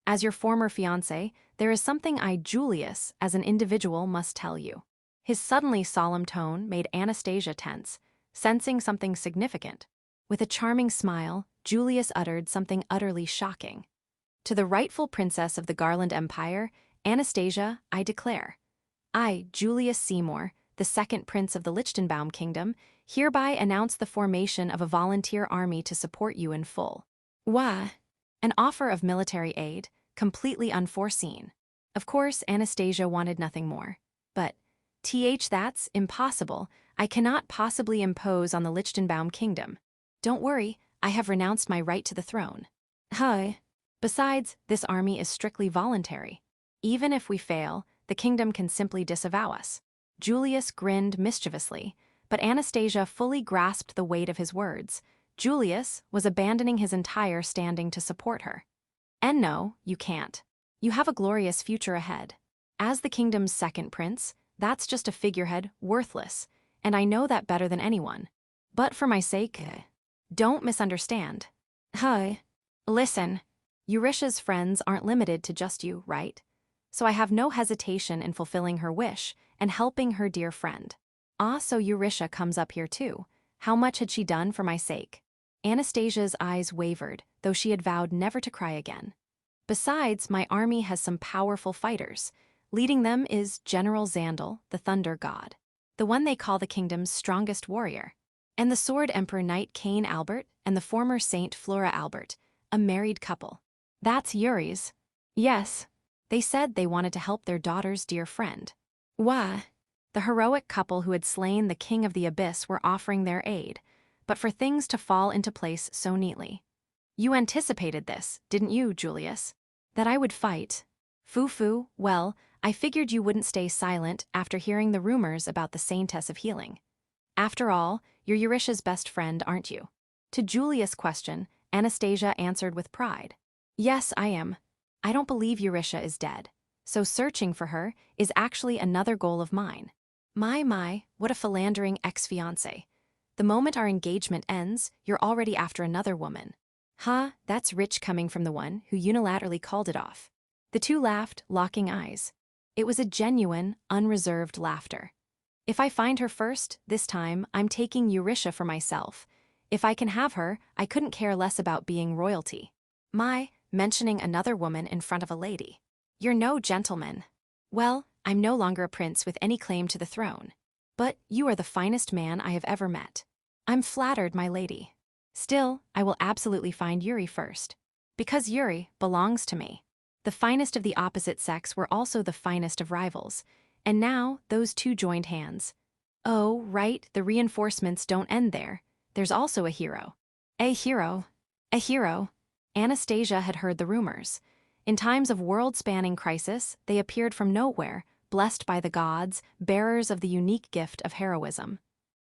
As your former fiancé, there is something I, Julius, as an individual, must tell you. His suddenly solemn tone made Anastasia tense, sensing something significant. With a charming smile, Julius uttered something utterly shocking. To the rightful princess of the Garland Empire, Anastasia, I declare. I, Julius Seymour, the second prince of the Lichtenbaum kingdom, hereby announce the formation of a volunteer army to support you in full. Why? An offer of military aid, completely unforeseen. Of course, Anastasia wanted nothing more. But, that's impossible. I cannot possibly impose on the Lichtenbaum kingdom. Don't worry, I have renounced my right to the throne. Besides, this army is strictly voluntary. Even if we fail, the kingdom can simply disavow us. Julius grinned mischievously, but Anastasia fully grasped the weight of his words. Julius was abandoning his entire standing to support her. And no, you can't. You have a glorious future ahead. As the kingdom's second prince, that's just a figurehead, worthless, and I know that better than anyone. But for my sake, don't misunderstand. Listen, Eurydia's friends aren't limited to just you, right? So I have no hesitation in fulfilling her wish and helping her dear friend. So Eurydia comes up here too. How much had she done for my sake? Anastasia's eyes wavered, though she had vowed never to cry again. Besides, my army has some powerful fighters. Leading them is General Xandal, the Thunder God, the one they call the kingdom's strongest warrior, and the Sword Emperor Knight Cain Albert and the former Saint Flora Albert, a married couple. That's Yuri's. Yes. They said they wanted to help their daughter's dear friend. Why? The heroic couple who had slain the King of the Abyss were offering their aid, but for things to fall into place so neatly. You anticipated this, didn't you, Julius? That I would fight. Foo-foo, well, I figured you wouldn't stay silent after hearing the rumors about the Saintess of Healing. After all, you're Eurydia's best friend, aren't you? To Julius' question, Anastasia answered with pride. Yes, I am. I don't believe Eurydia is dead, so searching for her is actually another goal of mine. My, what a philandering ex-fiancé. The moment our engagement ends, you're already after another woman. That's rich coming from the one who unilaterally called it off. The two laughed, locking eyes. It was a genuine, unreserved laughter. If I find her first, this time, I'm taking Eurydia for myself. If I can have her, I couldn't care less about being royalty. Mentioning another woman in front of a lady. You're no gentleman. Well, I'm no longer a prince with any claim to the throne. But you are the finest man I have ever met. I'm flattered, my lady. Still, I will absolutely find Yuri first. Because Yuri belongs to me. The finest of the opposite sex were also the finest of rivals. And now, those two joined hands. Oh, right, the reinforcements don't end there. There's also a hero. A hero. A hero. Anastasia had heard the rumors. In times of world-spanning crisis, they appeared from nowhere, blessed by the gods, bearers of the unique gift of heroism.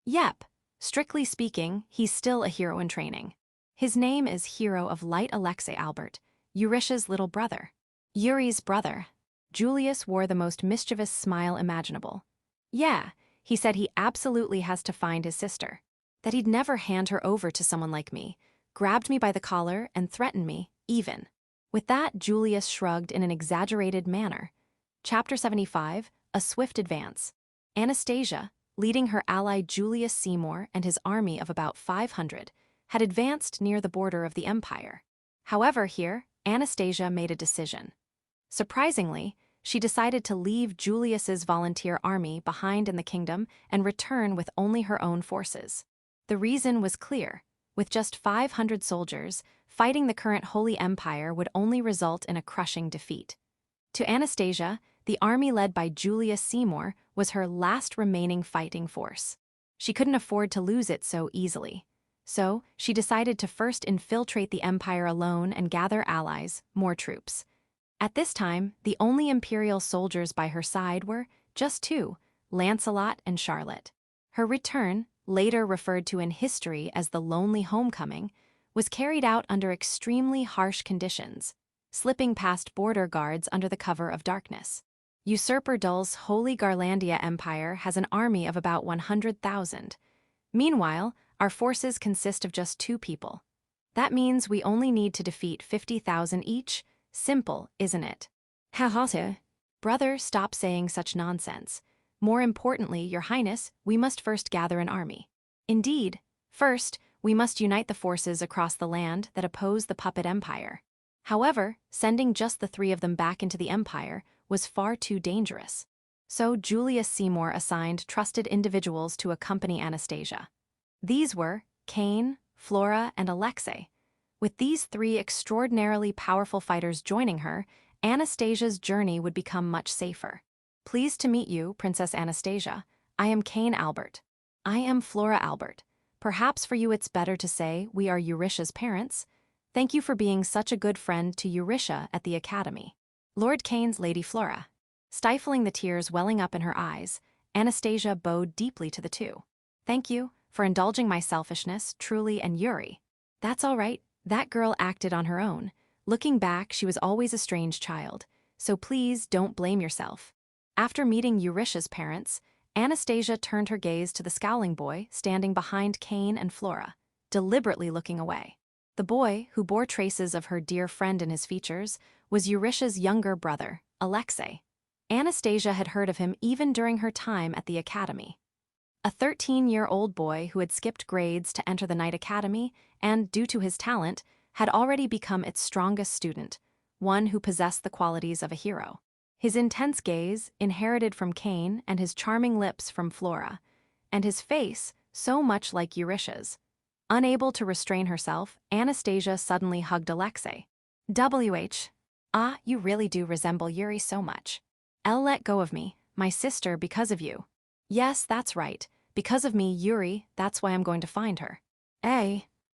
Yep, strictly speaking, he's still a hero in training. His name is Hero of Light Alexei Albert, Eurysh's little brother. Yuri's brother. Julius wore the most mischievous smile imaginable. Yeah, he said he absolutely has to find his sister. That he'd never hand her over to someone like me, grabbed me by the collar and threatened me, even. With that, Julius shrugged in an exaggerated manner. Chapter 75, A Swift Advance. Anastasia, leading her ally Julius Seymour and his army of about 500, had advanced near the border of the empire. However, here, Anastasia made a decision. Surprisingly, she decided to leave Julius's volunteer army behind in the kingdom and return with only her own forces. The reason was clear. With just 500 soldiers, fighting the current Holy Empire would only result in a crushing defeat. To Anastasia, the army led by Julius Seymour was her last remaining fighting force. She couldn't afford to lose it so easily. So, she decided to first infiltrate the empire alone and gather allies, more troops. At this time, the only imperial soldiers by her side were just two, Lancelot and Charlotte. Her return, later referred to in history as the Lonely Homecoming, was carried out under extremely harsh conditions, slipping past border guards under the cover of darkness. Usurper Dul's Holy Garlandia Empire has an army of about 100,000. Meanwhile, our forces consist of just 2 people. That means we only need to defeat 50,000 each. Simple, isn't it? Ha. Brother, stop saying such nonsense. More importantly, Your Highness, we must first gather an army. Indeed, first, we must unite the forces across the land that oppose the puppet empire. However, sending just the 3 of them back into the empire was far too dangerous. So Julius Seymour assigned trusted individuals to accompany Anastasia. These were Cain, Flora, and Alexei. With these 3 extraordinarily powerful fighters joining her, Anastasia's journey would become much safer. Pleased to meet you, Princess Anastasia. I am Cain Albert. I am Flora Albert. Perhaps for you it's better to say we are Eurysh's parents. Thank you for being such a good friend to Eurycia at the academy. Lord Cain's Lady Flora. Stifling the tears welling up in her eyes, Anastasia bowed deeply to the 2. Thank you for indulging my selfishness, truly, and Yuri. That's all right. That girl acted on her own. Looking back, she was always a strange child, so please don't blame yourself. After meeting Eurycia's parents, Anastasia turned her gaze to the scowling boy standing behind Cain and Flora, deliberately looking away. The boy, who bore traces of her dear friend in his features, was Eurycia's younger brother, Alexei. Anastasia had heard of him even during her time at the academy. A 13-year-old boy who had skipped grades to enter the Knight Academy and, due to his talent, had already become its strongest student, one who possessed the qualities of a hero. His intense gaze, inherited from Cain, and his charming lips from Flora, and his face, so much like Eurycia's. Unable to restrain herself, Anastasia suddenly hugged Alexei. Ah, you really do resemble Yuri so much. Let go of me, my sister, because of you. Yes, that's right. Because of me, Yuri, that's why I'm going to find her.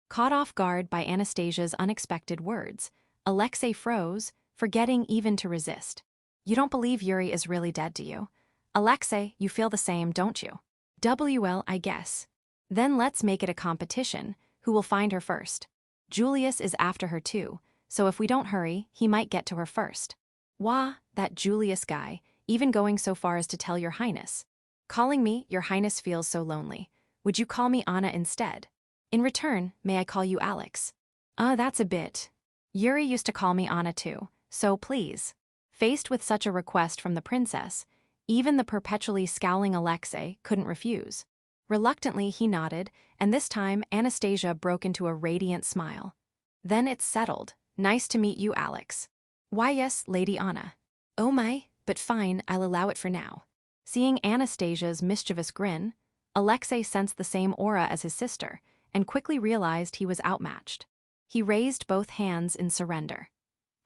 Caught off guard by Anastasia's unexpected words, Alexei froze, forgetting even to resist. You don't believe Yuri is really dead, do you? Alexei, you feel the same, don't you? I guess. Then let's make it a competition, who will find her first. Julius is after her too, so if we don't hurry, he might get to her first. Wah, that Julius guy, even going so far as to tell Your Highness. Calling me Your Highness feels so lonely. Would you call me Anna instead? In return, may I call you Alex? That's a bit. Yuri used to call me Anna too, so please. Faced with such a request from the princess, even the perpetually scowling Alexei couldn't refuse. Reluctantly, he nodded, and this time Anastasia broke into a radiant smile. Then it's settled. Nice to meet you, Alex. Why yes, Lady Anna. Oh my, but fine, I'll allow it for now. Seeing Anastasia's mischievous grin, Alexei sensed the same aura as his sister, and quickly realized he was outmatched. He raised both hands in surrender.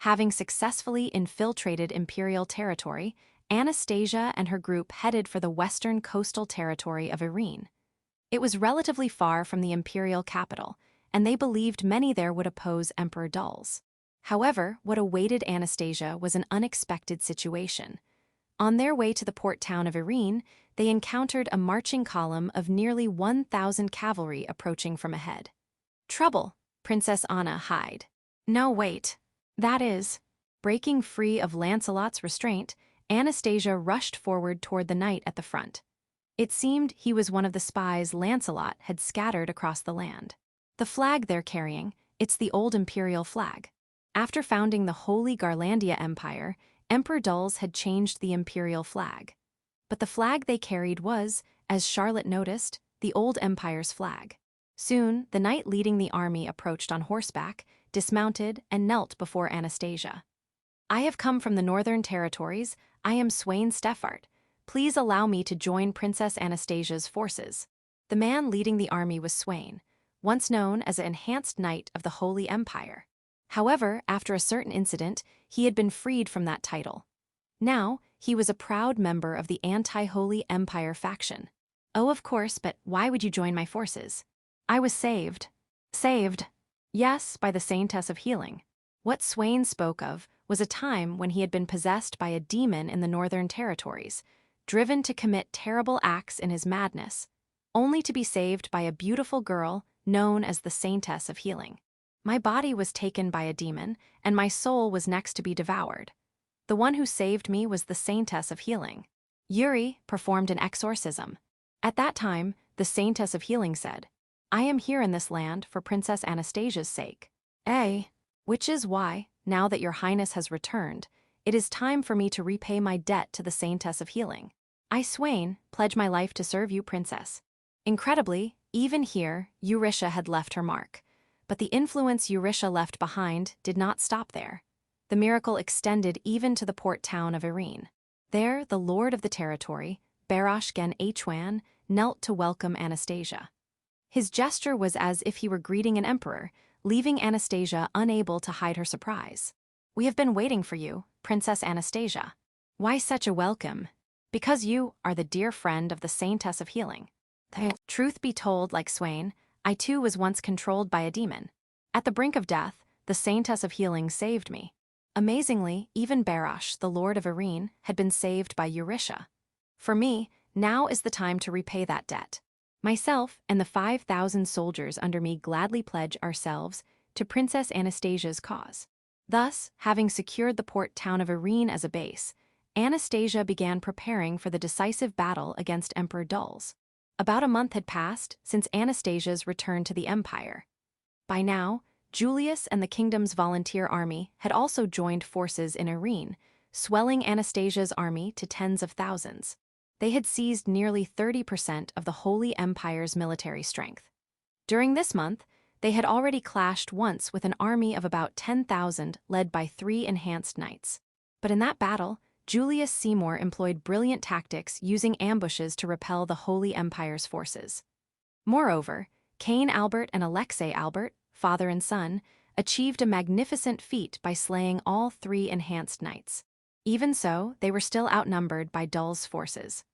Having successfully infiltrated imperial territory, Anastasia and her group headed for the western coastal territory of Irene. It was relatively far from the imperial capital, and they believed many there would oppose Emperor Dul's. However, what awaited Anastasia was an unexpected situation. On their way to the port town of Irene, they encountered a marching column of nearly 1,000 cavalry approaching from ahead. Trouble, Princess Anna hide. No, wait. That is. Breaking free of Lancelot's restraint, Anastasia rushed forward toward the knight at the front. It seemed he was one of the spies Lancelot had scattered across the land. The flag they're carrying, it's the old imperial flag. After founding the Holy Garlandia Empire, Emperor Dulles had changed the imperial flag. But the flag they carried was, as Charlotte noticed, the old empire's flag. Soon, the knight leading the army approached on horseback, dismounted, and knelt before Anastasia. I have come from the northern territories. I am Swain Steffart. Please allow me to join Princess Anastasia's forces. The man leading the army was Swain, once known as an enhanced knight of the Holy Empire. However, after a certain incident, he had been freed from that title. Now, he was a proud member of the anti-Holy Empire faction. Oh, of course, but why would you join my forces? I was saved. Saved? Yes, by the Saintess of Healing. What Swain spoke of was a time when he had been possessed by a demon in the northern territories, driven to commit terrible acts in his madness, only to be saved by a beautiful girl known as the Saintess of Healing. My body was taken by a demon, and my soul was next to be devoured. The one who saved me was the Saintess of Healing. Yuri performed an exorcism. At that time, the Saintess of Healing said, I am here in this land for Princess Anastasia's sake. Which is why, now that your highness has returned, it is time for me to repay my debt to the Saintess of Healing. I, Swain, pledge my life to serve you, princess. Incredibly, even here, Eurytia had left her mark. But the influence Eurytia left behind did not stop there. The miracle extended even to the port town of Irene. There, the lord of the territory, Barosh gen Hwan, knelt to welcome Anastasia. His gesture was as if he were greeting an emperor, leaving Anastasia unable to hide her surprise. We have been waiting for you, Princess Anastasia. Why such a welcome? Because you are the dear friend of the Saintess of Healing. Truth be told, like Swain, I too was once controlled by a demon. At the brink of death, the Saintess of Healing saved me. Amazingly, even Barosh, the Lord of Irene, had been saved by Eurytia. For me, now is the time to repay that debt. Myself and the 5,000 soldiers under me gladly pledge ourselves to Princess Anastasia's cause. Thus, having secured the port town of Irene as a base, Anastasia began preparing for the decisive battle against Emperor Dulles. About a month had passed since Anastasia's return to the Empire. By now, Julius and the kingdom's volunteer army had also joined forces in Irene, swelling Anastasia's army to tens of thousands. They had seized nearly 30% of the Holy Empire's military strength. During this month, they had already clashed once with an army of about 10,000 led by 3 enhanced knights. But in that battle, Julius Seymour employed brilliant tactics using ambushes to repel the Holy Empire's forces. Moreover, Cain Albert and Alexei Albert, father and son, achieved a magnificent feat by slaying all 3 enhanced knights. Even so, they were still outnumbered by Dulles' forces.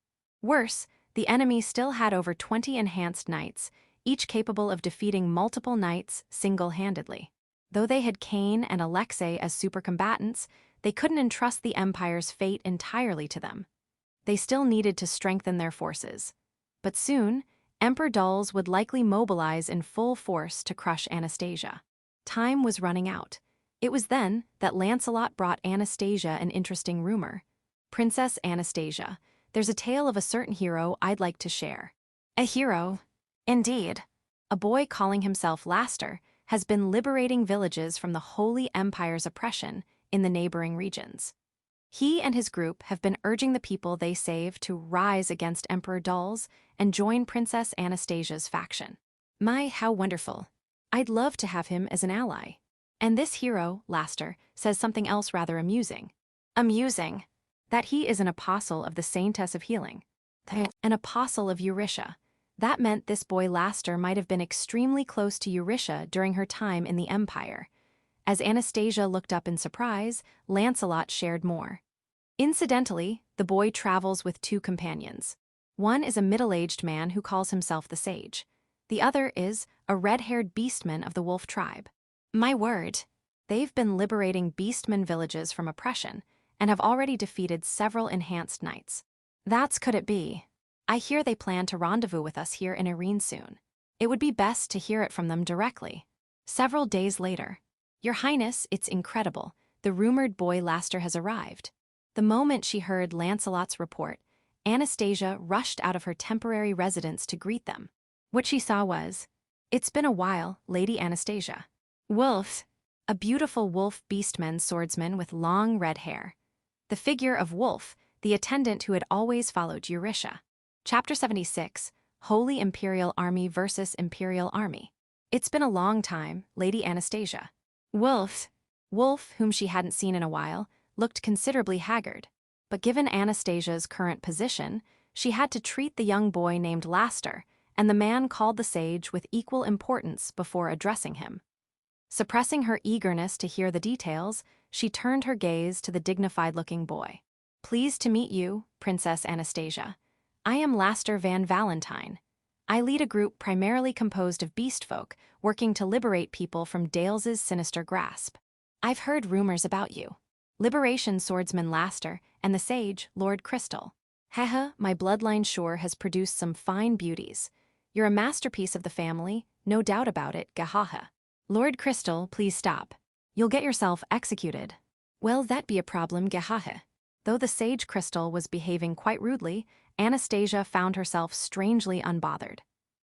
Worse, the enemy still had over 20 enhanced knights, each capable of defeating multiple knights single-handedly. Though they had Cain and Alexei as supercombatants, they couldn't entrust the Empire's fate entirely to them. They still needed to strengthen their forces. But soon, Emperor Dulles would likely mobilize in full force to crush Anastasia. Time was running out. It was then that Lancelot brought Anastasia an interesting rumor. Princess Anastasia, there's a tale of a certain hero I'd like to share. A hero? Indeed. A boy calling himself Laster has been liberating villages from the Holy Empire's oppression in the neighboring regions. He and his group have been urging the people they save to rise against Emperor Dulles and join Princess Anastasia's faction. My, how wonderful. I'd love to have him as an ally. And this hero, Laster, says something else rather amusing. Amusing? That he is an apostle of the Saintess of Healing. An apostle of Eurytia. That meant this boy Laster might have been extremely close to Eurytia during her time in the Empire. As Anastasia looked up in surprise, Lancelot shared more. Incidentally, the boy travels with 2 companions. One is a middle-aged man who calls himself the Sage. The other is a red-haired beastman of the wolf tribe. My word. They've been liberating beastmen villages from oppression and have already defeated several enhanced knights. That's could it be? I hear they plan to rendezvous with us here in Irene soon. It would be best to hear it from them directly. Several days later. Your Highness, it's incredible. The rumored boy Laster has arrived. The moment she heard Lancelot's report, Anastasia rushed out of her temporary residence to greet them. What she saw was, "It's been a while, Lady Anastasia." Wolf, a beautiful wolf beastman swordsman with long red hair. The figure of Wolf, the attendant who had always followed Eurytia. Chapter 76, Holy Imperial Army versus Imperial Army. It's been a long time, Lady Anastasia. Wolf, whom she hadn't seen in a while, looked considerably haggard. But given Anastasia's current position, she had to treat the young boy named Laster and the man called the sage with equal importance before addressing him. Suppressing her eagerness to hear the details, she turned her gaze to the dignified-looking boy. "Pleased to meet you, Princess Anastasia. I am Laster Van Valentine. I lead a group primarily composed of beast folk working to liberate people from Dales's sinister grasp. I've heard rumors about you. Liberation swordsman Laster and the sage, Lord Crystal. Haha, my bloodline sure has produced some fine beauties. You're a masterpiece of the family, no doubt about it, gahaha. Lord Crystal, please stop. You'll get yourself executed." Well, that be a problem, gahaha. Though the sage Crystal was behaving quite rudely, Anastasia found herself strangely unbothered.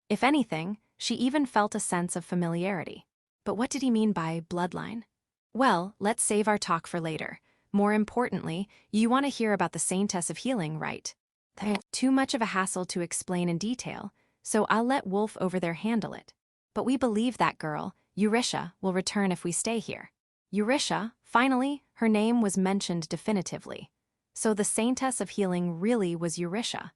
If anything, she even felt a sense of familiarity. But what did he mean by bloodline? Well, let's save our talk for later. More importantly, you want to hear about the Saintess of Healing, right? That's too much of a hassle to explain in detail, so I'll let Wolf over there handle it. But we believe that girl, Eurytia, will return if we stay here. Eurytia, finally, her name was mentioned definitively. So the Saintess of Healing really was Eurytia.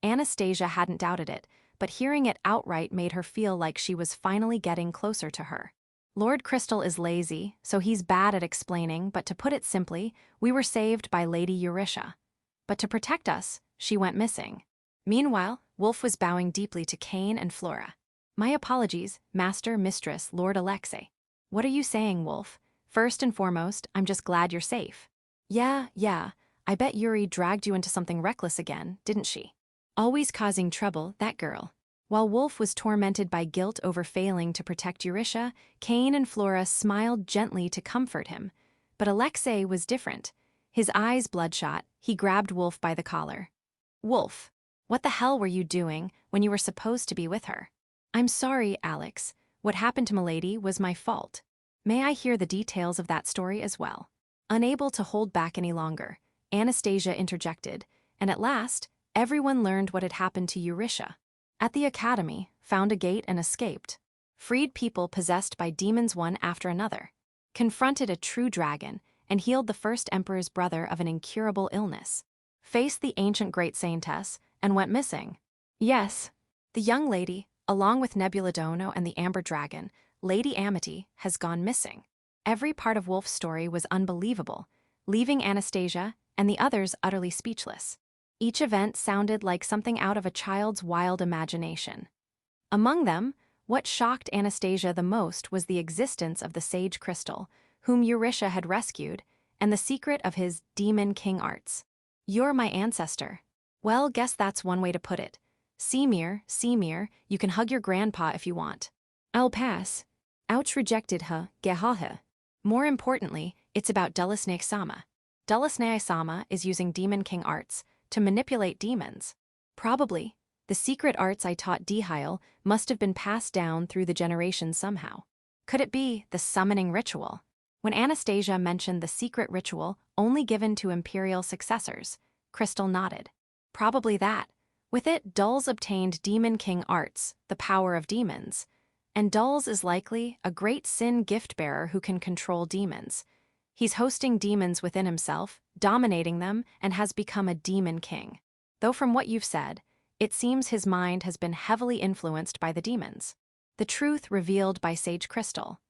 Anastasia hadn't doubted it, but hearing it outright made her feel like she was finally getting closer to her. Lord Crystal is lazy, so he's bad at explaining, but to put it simply, we were saved by Lady Eurytia. But to protect us, she went missing. Meanwhile, Wolf was bowing deeply to Cain and Flora. "My apologies, Master, Mistress, Lord Alexei. What are you saying, Wolf? First and foremost, I'm just glad you're safe." Yeah, I bet Yuri dragged you into something reckless again, didn't she? Always causing trouble, that girl. While Wolf was tormented by guilt over failing to protect Eurytia, Cain and Flora smiled gently to comfort him. But Alexei was different. His eyes bloodshot, he grabbed Wolf by the collar. "Wolf, what the hell were you doing when you were supposed to be with her?" "I'm sorry, Alex. What happened to Milady was my fault. May I hear the details of that story as well?" Unable to hold back any longer, Anastasia interjected, and at last, everyone learned what had happened to Eurytia. At the academy, found a gate and escaped. Freed people possessed by demons one after another. Confronted a true dragon and healed the first emperor's brother of an incurable illness. Faced the ancient great Saintess and went missing. Yes, the young lady, along with Nebula Dono and the Amber Dragon, Lady Amity, has gone missing. Every part of Wolf's story was unbelievable, leaving Anastasia and the others utterly speechless. Each event sounded like something out of a child's wild imagination. Among them, what shocked Anastasia the most was the existence of the sage Crystal, whom Eurytia had rescued, and the secret of his demon king arts. "You're my ancestor." Well, guess that's one way to put it. Semir, you can hug your grandpa if you want. "I'll pass." Ouch, rejected her, gehaha. More importantly, it's about Dulasnei-sama. Dulasnei-sama is using demon king arts to manipulate demons. Probably, the secret arts I taught Dihile must have been passed down through the generations somehow. Could it be the summoning ritual? When Anastasia mentioned the secret ritual only given to imperial successors, Crystal nodded. Probably that. With it, Dulz obtained demon king arts, the power of demons. And Dulz is likely a great sin gift-bearer who can control demons. He's hosting demons within himself, dominating them, and has become a demon king. Though from what you've said, it seems his mind has been heavily influenced by the demons. The truth revealed by Sage Crystal.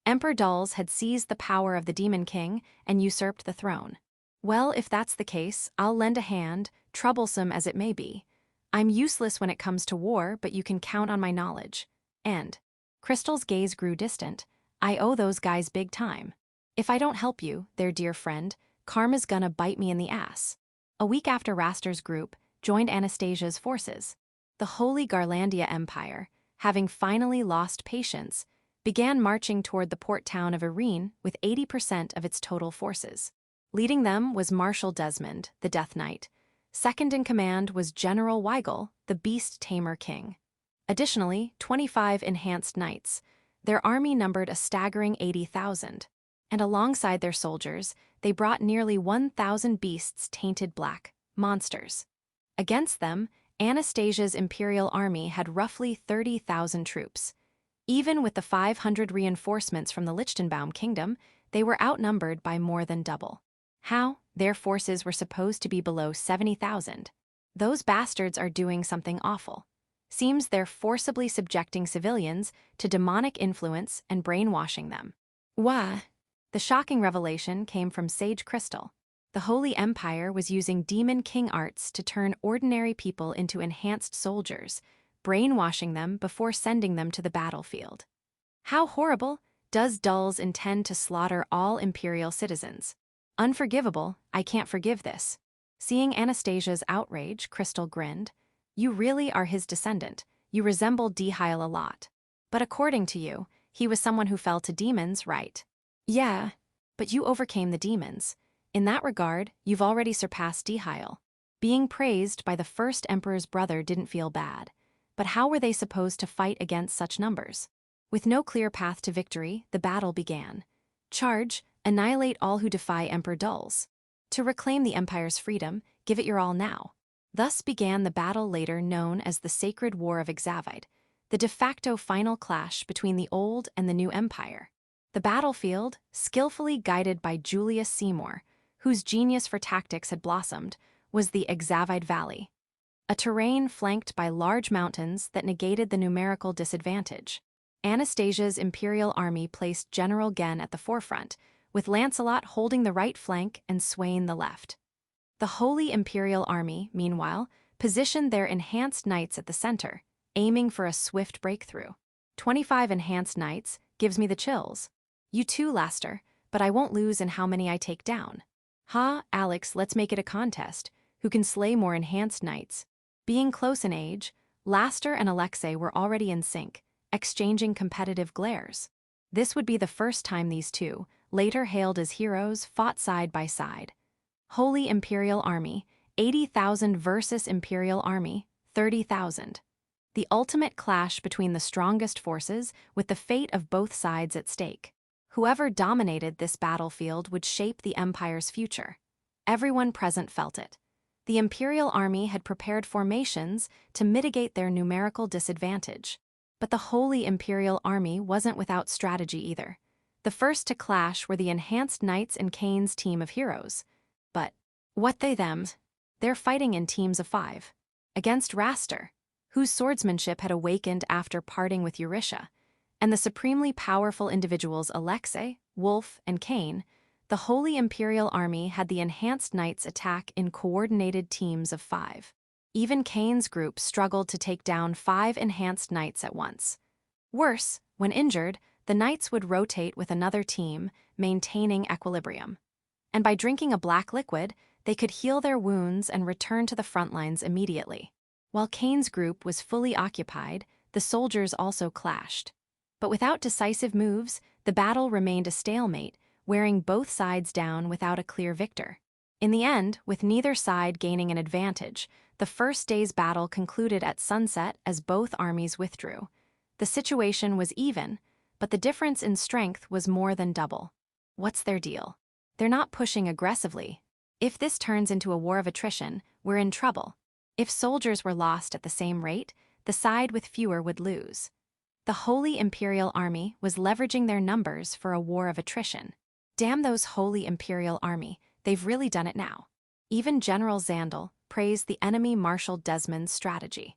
Emperor Dulz had seized the power of the Demon King and usurped the throne. Well, if that's the case, I'll lend a hand, troublesome as it may be. I'm useless when it comes to war, but you can count on my knowledge. And Crystal's gaze grew distant. I owe those guys big time. If I don't help you, their dear friend, karma's gonna bite me in the ass. A week after Raster's group joined Anastasia's forces, the Holy Garlandia Empire, having finally lost patience, began marching toward the port town of Irene with 80% of its total forces. Leading them was Marshal Desmond, the Death Knight. Second in command was General Weigel, the Beast Tamer King. Additionally, 25 enhanced knights. Their army numbered a staggering 80,000. And alongside their soldiers, they brought nearly 1,000 beasts tainted black, monsters. Against them, Anastasia's imperial army had roughly 30,000 troops. Even with the 500 reinforcements from the Lichtenbaum kingdom, they were outnumbered by more than double. How? Their forces were supposed to be below 70,000. Those bastards are doing something awful. Seems they're forcibly subjecting civilians to demonic influence and brainwashing them. Why? The shocking revelation came from Sage Crystal. The Holy Empire was using Demon King arts to turn ordinary people into enhanced soldiers, brainwashing them before sending them to the battlefield. How horrible! Does Dulles intend to slaughter all Imperial citizens? Unforgivable, I can't forgive this. Seeing Anastasia's outrage, Crystal grinned. You really are his descendant. You resemble Dihile a lot. But according to you, he was someone who fell to demons, right? Yeah, but you overcame the demons. In that regard, you've already surpassed Dihile. Being praised by the first emperor's brother didn't feel bad. But how were they supposed to fight against such numbers? With no clear path to victory, the battle began. Charge, annihilate all who defy Emperor Dulles. To reclaim the Empire's freedom, give it your all now. Thus began the battle later known as the Sacred War of Exavite, the de facto final clash between the old and the new empire. The battlefield, skillfully guided by Julius Seymour, whose genius for tactics had blossomed, was the Exavite Valley, a terrain flanked by large mountains that negated the numerical disadvantage. Anastasia's imperial army placed General Gen at the forefront, with Lancelot holding the right flank and Swain the left. The Holy Imperial Army, meanwhile, positioned their enhanced knights at the center, aiming for a swift breakthrough. 25 enhanced knights gives me the chills. You too, Laster, but I won't lose in how many I take down. Ha, Alex, let's make it a contest. Who can slay more enhanced knights? Being close in age, Laster and Alexei were already in sync, exchanging competitive glares. This would be the first time these two, later hailed as heroes, fought side by side. Holy Imperial Army, 80,000 versus Imperial Army, 30,000. The ultimate clash between the strongest forces with the fate of both sides at stake. Whoever dominated this battlefield would shape the Empire's future. Everyone present felt it. The Imperial Army had prepared formations to mitigate their numerical disadvantage. But the Holy Imperial Army wasn't without strategy either. The first to clash were the enhanced knights and Kane's team of heroes. But what they them? They're fighting in teams of 5. Against Raster, whose swordsmanship had awakened after parting with Eurytia, and the supremely powerful individuals Alexei, Wolf, and Kane. The Holy Imperial Army had the enhanced knights attack in coordinated teams of 5. Even Kane's group struggled to take down 5 enhanced knights at once. Worse, when injured, the knights would rotate with another team, maintaining equilibrium. And by drinking a black liquid, they could heal their wounds and return to the front lines immediately. While Kane's group was fully occupied, the soldiers also clashed. But without decisive moves, the battle remained a stalemate, wearing both sides down without a clear victor. In the end, with neither side gaining an advantage, the first day's battle concluded at sunset as both armies withdrew. The situation was even, but the difference in strength was more than double. What's their deal? They're not pushing aggressively. If this turns into a war of attrition, we're in trouble. If soldiers were lost at the same rate, the side with fewer would lose. The Holy Imperial Army was leveraging their numbers for a war of attrition. Damn those Holy Imperial Army, they've really done it now. Even General Zandel praised the enemy Marshal Desmond's strategy.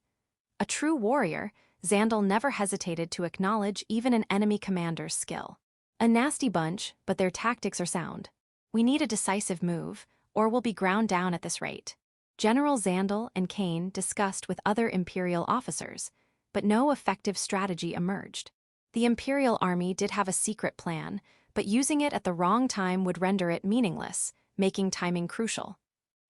A true warrior, Zandel never hesitated to acknowledge even an enemy commander's skill. A nasty bunch, but their tactics are sound. We need a decisive move, or we'll be ground down at this rate. General Zandel and Kane discussed with other Imperial officers, but no effective strategy emerged. The Imperial Army did have a secret plan, but using it at the wrong time would render it meaningless, making timing crucial.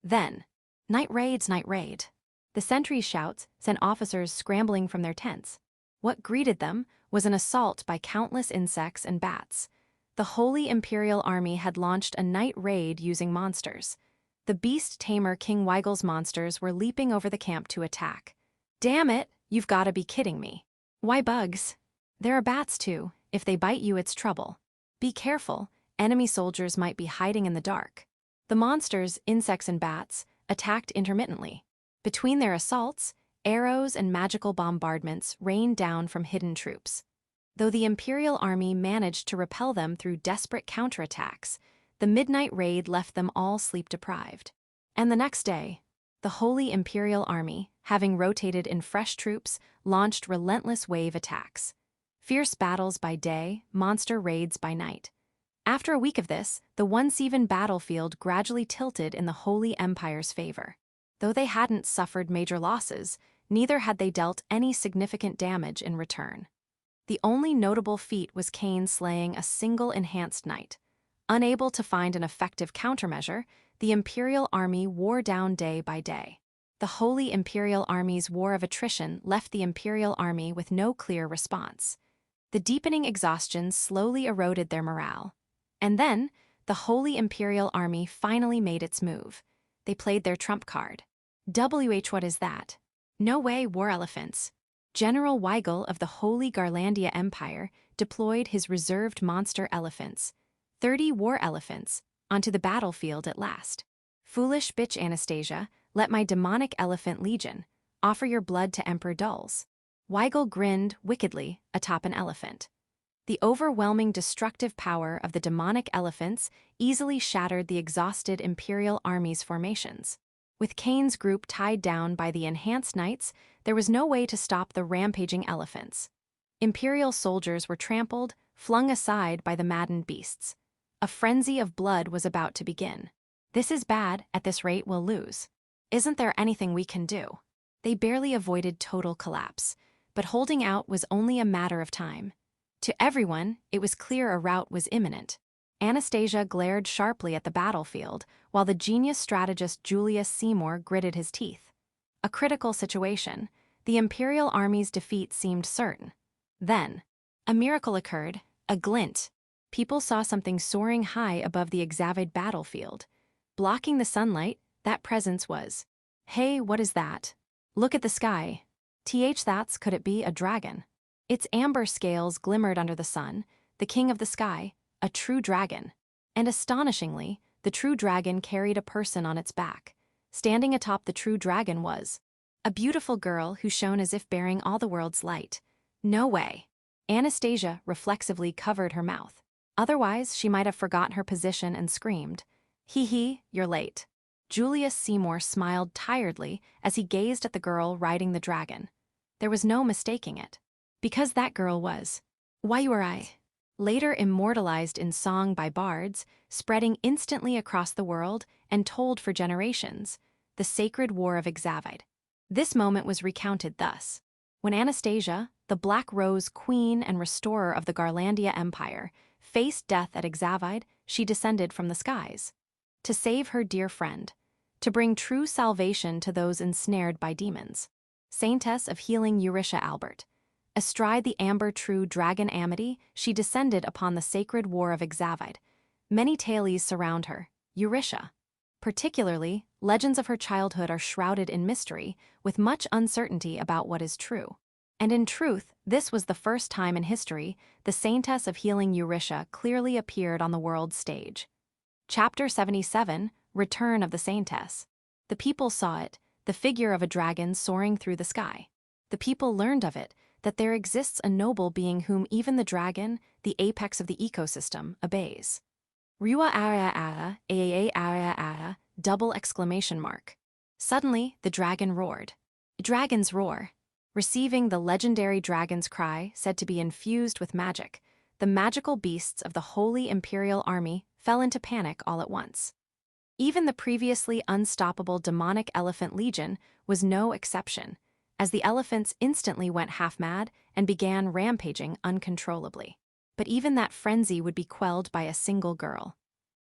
Then, night raids, night raid. The sentries' shouts sent officers scrambling from their tents. What greeted them was an assault by countless insects and bats. The Holy Imperial Army had launched a night raid using monsters. The beast tamer King Weigel's monsters were leaping over the camp to attack. Damn it, you've gotta be kidding me. Why bugs? There are bats too. If they bite you, it's trouble. Be careful, enemy soldiers might be hiding in the dark. The monsters, insects and bats, attacked intermittently. Between their assaults, arrows and magical bombardments rained down from hidden troops. Though the Imperial Army managed to repel them through desperate counterattacks, the midnight raid left them all sleep-deprived. And the next day, the Holy Imperial Army, having rotated in fresh troops, launched relentless wave attacks. Fierce battles by day, monster raids by night. After a week of this, the once-even battlefield gradually tilted in the Holy Empire's favor. Though they hadn't suffered major losses, neither had they dealt any significant damage in return. The only notable feat was Kain slaying a single enhanced knight. Unable to find an effective countermeasure, the Imperial Army wore down day by day. The Holy Imperial Army's war of attrition left the Imperial Army with no clear response. The deepening exhaustion slowly eroded their morale. And then, the Holy Imperial Army finally made its move. They played their trump card. What is that? No way, war elephants. General Weigel of the Holy Garlandia Empire deployed his reserved monster elephants, 30 war elephants, onto the battlefield at last. Foolish bitch Anastasia, let my demonic elephant legion offer your blood to Emperor Dulles. Weigel grinned wickedly atop an elephant. The overwhelming destructive power of the demonic elephants easily shattered the exhausted Imperial Army's formations. With Kain's group tied down by the enhanced knights, there was no way to stop the rampaging elephants. Imperial soldiers were trampled, flung aside by the maddened beasts. A frenzy of blood was about to begin. This is bad, at this rate we'll lose. Isn't there anything we can do? They barely avoided total collapse, but holding out was only a matter of time. To everyone, it was clear a rout was imminent. Anastasia glared sharply at the battlefield, while the genius strategist Julius Seymour gritted his teeth. A critical situation. The Imperial Army's defeat seemed certain. Then, a miracle occurred, a glint. People saw something soaring high above the Exavid battlefield. Blocking the sunlight, that presence was. Hey, what is that? Look at the sky. Could it be a dragon? Its amber scales glimmered under the sun, the king of the sky, a true dragon. And astonishingly, the true dragon carried a person on its back. Standing atop the true dragon was a beautiful girl who shone as if bearing all the world's light. No way. Anastasia reflexively covered her mouth. Otherwise, she might have forgotten her position and screamed. Hee, you're late. Julius Seymour smiled tiredly as he gazed at the girl riding the dragon. There was no mistaking it. Because that girl was. Why you were I? Later immortalized in song by bards, spreading instantly across the world and told for generations, the sacred war of Exavid. This moment was recounted thus. When Anastasia, the Black Rose queen and restorer of the Garlandia Empire, faced death at Exavid, she descended from the skies. To save her dear friend. To bring true salvation to those ensnared by demons. Saintess of healing Eurytia Albert. Astride the amber true dragon Amity, she descended upon the sacred war of Exavid. Many tales surround her, Eurytia. Particularly, legends of her childhood are shrouded in mystery, with much uncertainty about what is true. And in truth, this was the first time in history the Saintess of healing Eurytia clearly appeared on the world's stage. Chapter 77, Return of the Saintess. The people saw it, the figure of a dragon soaring through the sky. The people learned of it, that there exists a noble being whom even the dragon, the apex of the ecosystem, obeys. Rua ara ara, double exclamation mark. Suddenly, the dragon roared. Dragon's roar. Receiving the legendary dragon's cry said to be infused with magic, the magical beasts of the Holy Imperial Army fell into panic all at once. Even the previously unstoppable demonic elephant legion was no exception, as the elephants instantly went half-mad and began rampaging uncontrollably. But even that frenzy would be quelled by a single girl.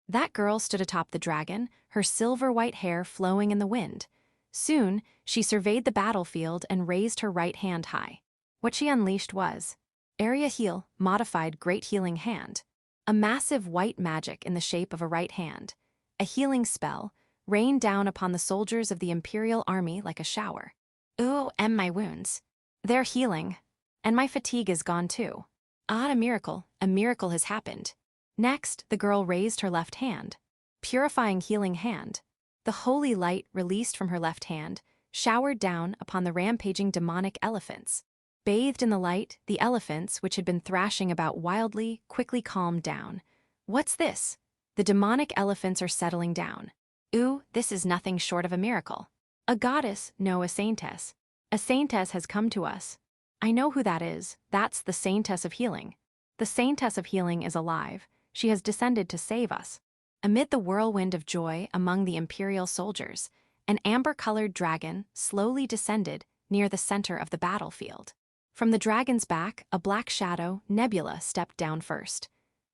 That girl stood atop the dragon, her silver-white hair flowing in the wind. Soon, she surveyed the battlefield and raised her right hand high. What she unleashed was Area Heal, modified Great Healing Hand. A massive white magic in the shape of a right hand. A healing spell, rained down upon the soldiers of the Imperial Army like a shower. Ooh, and my wounds. They're healing. And my fatigue is gone too. Ah, a miracle has happened. Next, the girl raised her left hand. Purifying healing hand. The holy light released from her left hand showered down upon the rampaging demonic elephants. Bathed in the light, the elephants, which had been thrashing about wildly, quickly calmed down. What's this? The demonic elephants are settling down. Ooh, this is nothing short of a miracle. A goddess, no, a saintess. A saintess has come to us. I know who that is. That's the Saintess of Healing. The Saintess of Healing is alive. She has descended to save us. Amid the whirlwind of joy among the Imperial soldiers, an amber-colored dragon slowly descended near the center of the battlefield. From the dragon's back, a black shadow, Nebula, stepped down first.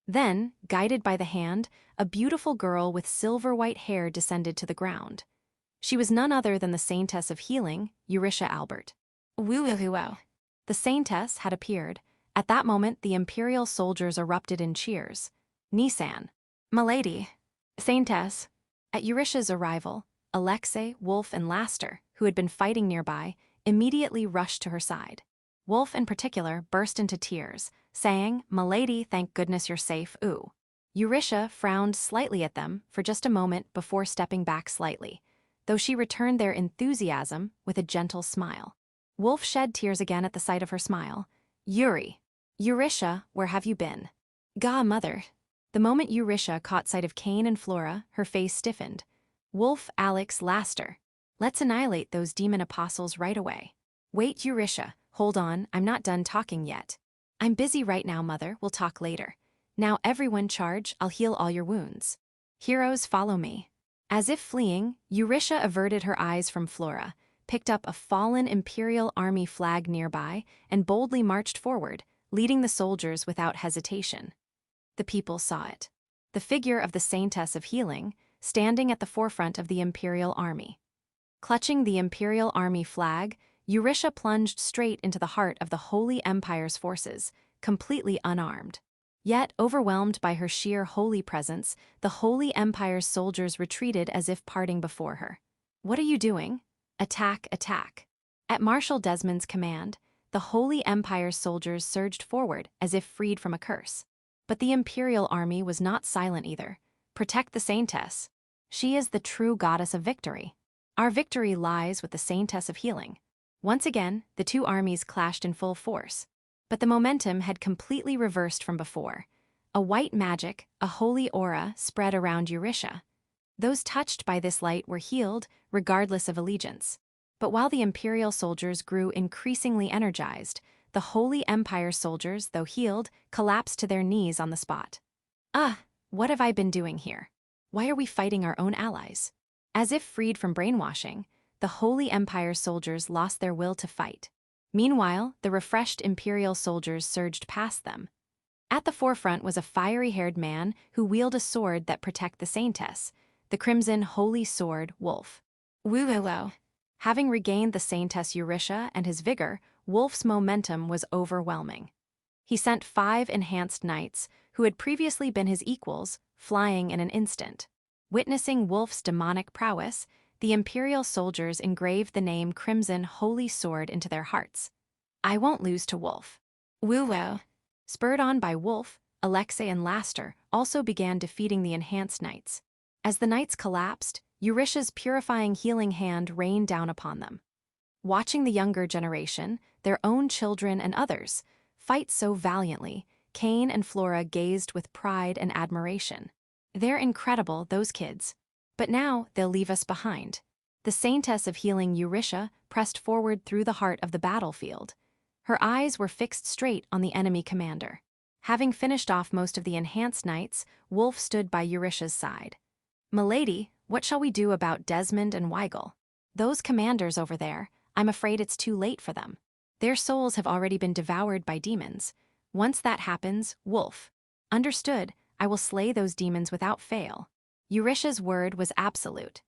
Then, guided by the hand, a beautiful girl with silver-white hair descended to the ground. She was none other than the Saintess of Healing, Eurisha Albert. Woo-woo-woo-wow. The Saintess had appeared. At that moment, the Imperial soldiers erupted in cheers. Nisan. Milady. Saintess. At Eurisha's arrival, Alexei, Wolf, and Laster, who had been fighting nearby, immediately rushed to her side. Wolf, in particular, burst into tears, saying, "Milady, thank goodness you're safe, ooh." Eurisha frowned slightly at them for just a moment before stepping back slightly, though she returned their enthusiasm with a gentle smile. Wolf shed tears again at the sight of her smile. Yuri. Eurisha, where have you been? Gah, mother. The moment Eurisha caught sight of Cain and Flora, her face stiffened. Wolf, Alex, Laster. Let's annihilate those demon apostles right away. Wait, Eurisha, hold on, I'm not done talking yet. I'm busy right now, mother, we'll talk later. Now everyone charge, I'll heal all your wounds. Heroes, follow me. As if fleeing, Eurisha averted her eyes from Flora, picked up a fallen Imperial Army flag nearby, and boldly marched forward, leading the soldiers without hesitation. The people saw it. The figure of the Saintess of Healing, standing at the forefront of the Imperial Army. Clutching the Imperial Army flag, Eurisha plunged straight into the heart of the Holy Empire's forces, completely unarmed. Yet, overwhelmed by her sheer holy presence, the Holy Empire's soldiers retreated as if parting before her. What are you doing? Attack, attack. At Marshal Desmond's command, the Holy Empire's soldiers surged forward as if freed from a curse. But the Imperial Army was not silent either. Protect the Saintess. She is the true goddess of victory. Our victory lies with the Saintess of Healing. Once again, the two armies clashed in full force. But the momentum had completely reversed from before. A white magic, a holy aura, spread around Eurisha. Those touched by this light were healed, regardless of allegiance. But while the Imperial soldiers grew increasingly energized, the Holy Empire soldiers, though healed, collapsed to their knees on the spot. What have I been doing here? Why are we fighting our own allies? As if freed from brainwashing, the Holy Empire soldiers lost their will to fight. Meanwhile, the refreshed Imperial soldiers surged past them. At the forefront was a fiery-haired man who wielded a sword that protected the Saintess, the crimson holy sword, Wolf. Woo-woo-woo. Having regained the Saintess Eurisha and his vigor, Wolf's momentum was overwhelming. He sent 5 enhanced knights, who had previously been his equals, flying in an instant. Witnessing Wolf's demonic prowess, the Imperial soldiers engraved the name Crimson Holy Sword into their hearts. I won't lose to Wolf. Woo-woo. Spurred on by Wolf, Alexei and Laster also began defeating the enhanced knights. As the knights collapsed, Eurisha's purifying healing hand rained down upon them. Watching the younger generation, their own children and others, fight so valiantly, Cain and Flora gazed with pride and admiration. They're incredible, those kids. But now they'll leave us behind. The Saintess of Healing Eurisha pressed forward through the heart of the battlefield. Her eyes were fixed straight on the enemy commander. Having finished off most of the enhanced knights, Wolf stood by Eurisha's side. Milady, what shall we do about Desmond and Weigel? Those commanders over there, I'm afraid it's too late for them. Their souls have already been devoured by demons. Once that happens, Wolf. Understood, I will slay those demons without fail. Eurisha's word was absolute.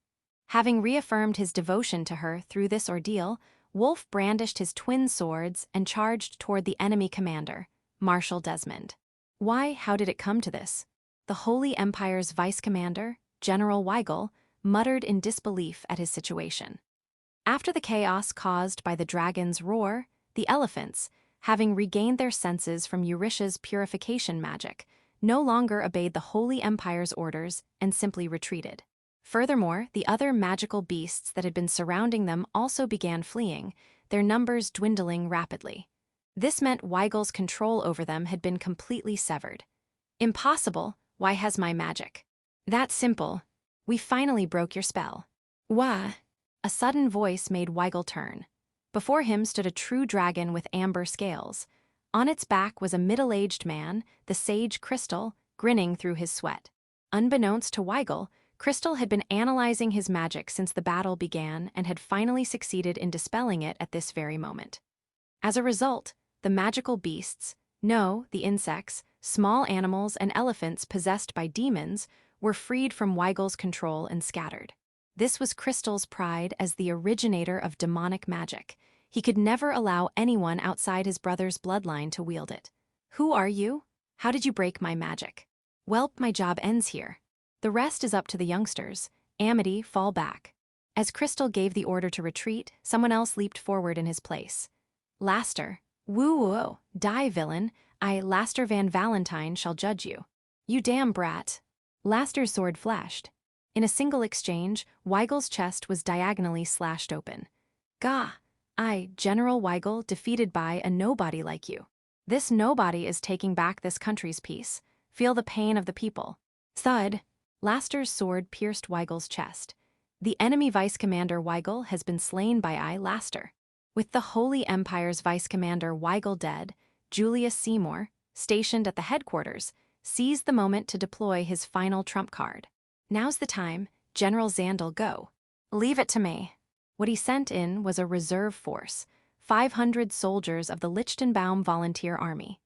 Having reaffirmed his devotion to her through this ordeal, Wolf brandished his twin swords and charged toward the enemy commander, Marshal Desmond. Why, how did it come to this? The Holy Empire's vice commander, General Weigel, muttered in disbelief at his situation. After the chaos caused by the dragon's roar, the elephants, having regained their senses from Eurisha's purification magic, no longer obeyed the Holy Empire's orders and simply retreated. Furthermore, the other magical beasts that had been surrounding them also began fleeing, their numbers dwindling rapidly. This meant Weigel's control over them had been completely severed. Impossible, why has my magic? That's simple. We finally broke your spell. Why? A sudden voice made Weigel turn. Before him stood a true dragon with amber scales. On its back was a middle-aged man, the sage Crystal, grinning through his sweat. Unbeknownst to Weigel, Crystal had been analyzing his magic since the battle began and had finally succeeded in dispelling it at this very moment. As a result, the magical beasts, the insects, small animals, and elephants possessed by demons were freed from Weigel's control and scattered. This was Crystal's pride as the originator of demonic magic. He could never allow anyone outside his brother's bloodline to wield it. Who are you? How did you break my magic? Welp, my job ends here. The rest is up to the youngsters. Amity, fall back. As Crystal gave the order to retreat, someone else leaped forward in his place. Laster. Woo-woo, die, villain. I, Laster Van Valentine, shall judge you. You damn brat. Laster's sword flashed. In a single exchange, Weigel's chest was diagonally slashed open. Gah! I, General Weigel, defeated by a nobody like you. This nobody is taking back this country's peace. Feel the pain of the people. Thud! Laster's sword pierced Weigel's chest. The enemy vice commander Weigel has been slain by I, Laster. With the Holy Empire's vice commander Weigel dead, Julius Seymour, stationed at the headquarters, seized the moment to deploy his final trump card. Now's the time, General Zandel, go. Leave it to me. What he sent in was a reserve force, 500 soldiers of the Lichtenbaum Volunteer Army.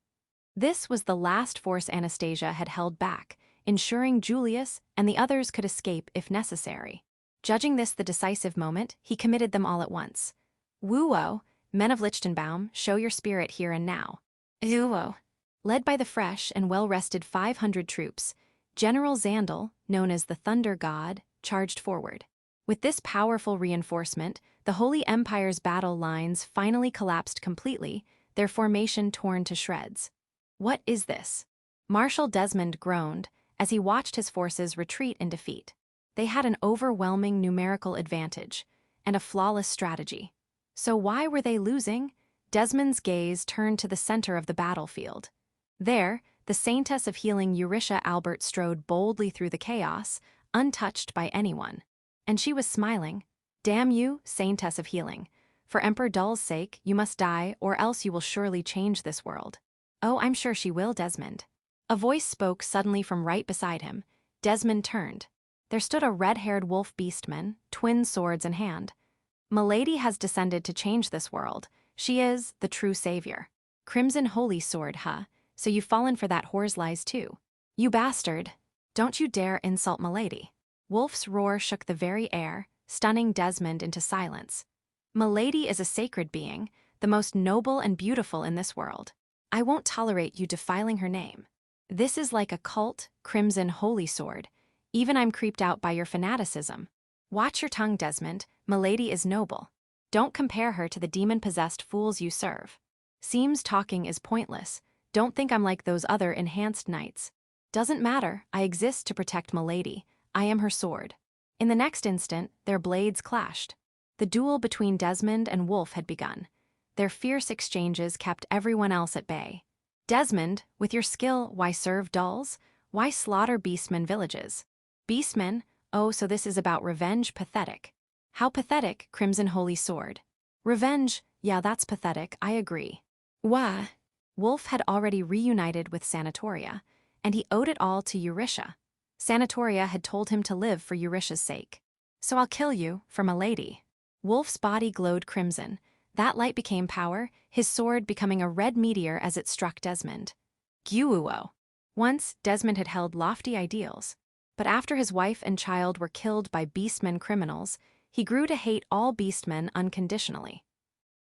This was the last force Anastasia had held back, ensuring Julius and the others could escape if necessary. Judging this the decisive moment, he committed them all at once. Woo-oh, men of Lichtenbaum, show your spirit here and now. Woo-oh. Led by the fresh and well-rested 500 troops, General Zandel, known as the Thunder God, charged forward. With this powerful reinforcement, the Holy Empire's battle lines finally collapsed completely, their formation torn to shreds. What is this? Marshal Desmond groaned as he watched his forces retreat in defeat. They had an overwhelming numerical advantage and a flawless strategy. So why were they losing? Desmond's gaze turned to the center of the battlefield. There, the Saintess of Healing Eurisha Albert strode boldly through the chaos, untouched by anyone. And she was smiling. Damn you, Saintess of Healing. For Emperor Dull's sake, you must die, or else you will surely change this world. Oh, I'm sure she will, Desmond. A voice spoke suddenly from right beside him. Desmond turned. There stood a red-haired wolf beastman, twin swords in hand. Milady has descended to change this world. She is the true savior. Crimson Holy Sword, huh? So you've fallen for that whore's lies too. You bastard. Don't you dare insult Milady. Wolf's roar shook the very air, stunning Desmond into silence. Milady is a sacred being, the most noble and beautiful in this world. I won't tolerate you defiling her name. This is like a cult, Crimson Holy Sword. Even I'm creeped out by your fanaticism. Watch your tongue, Desmond. Milady is noble. Don't compare her to the demon-possessed fools you serve. Seems talking is pointless. Don't think I'm like those other enhanced knights. Doesn't matter, I exist to protect Milady. I am her sword. In the next instant, their blades clashed. The duel between Desmond and Wolf had begun. Their fierce exchanges kept everyone else at bay. Desmond, with your skill, why serve dulls? Why slaughter beastmen villages? Beastmen? Oh, so this is about revenge? Pathetic. How pathetic, Crimson Holy Sword. Revenge? Yeah, that's pathetic, I agree. Why? Wolf had already reunited with Sanatoria, and he owed it all to Eurisha. Sanatoria had told him to live for Eurisha's sake. So I'll kill you, for Milady. Wolf's body glowed crimson. That light became power, his sword becoming a red meteor as it struck Desmond. Gyuuo. Once, Desmond had held lofty ideals. But after his wife and child were killed by beastmen criminals, he grew to hate all beastmen unconditionally.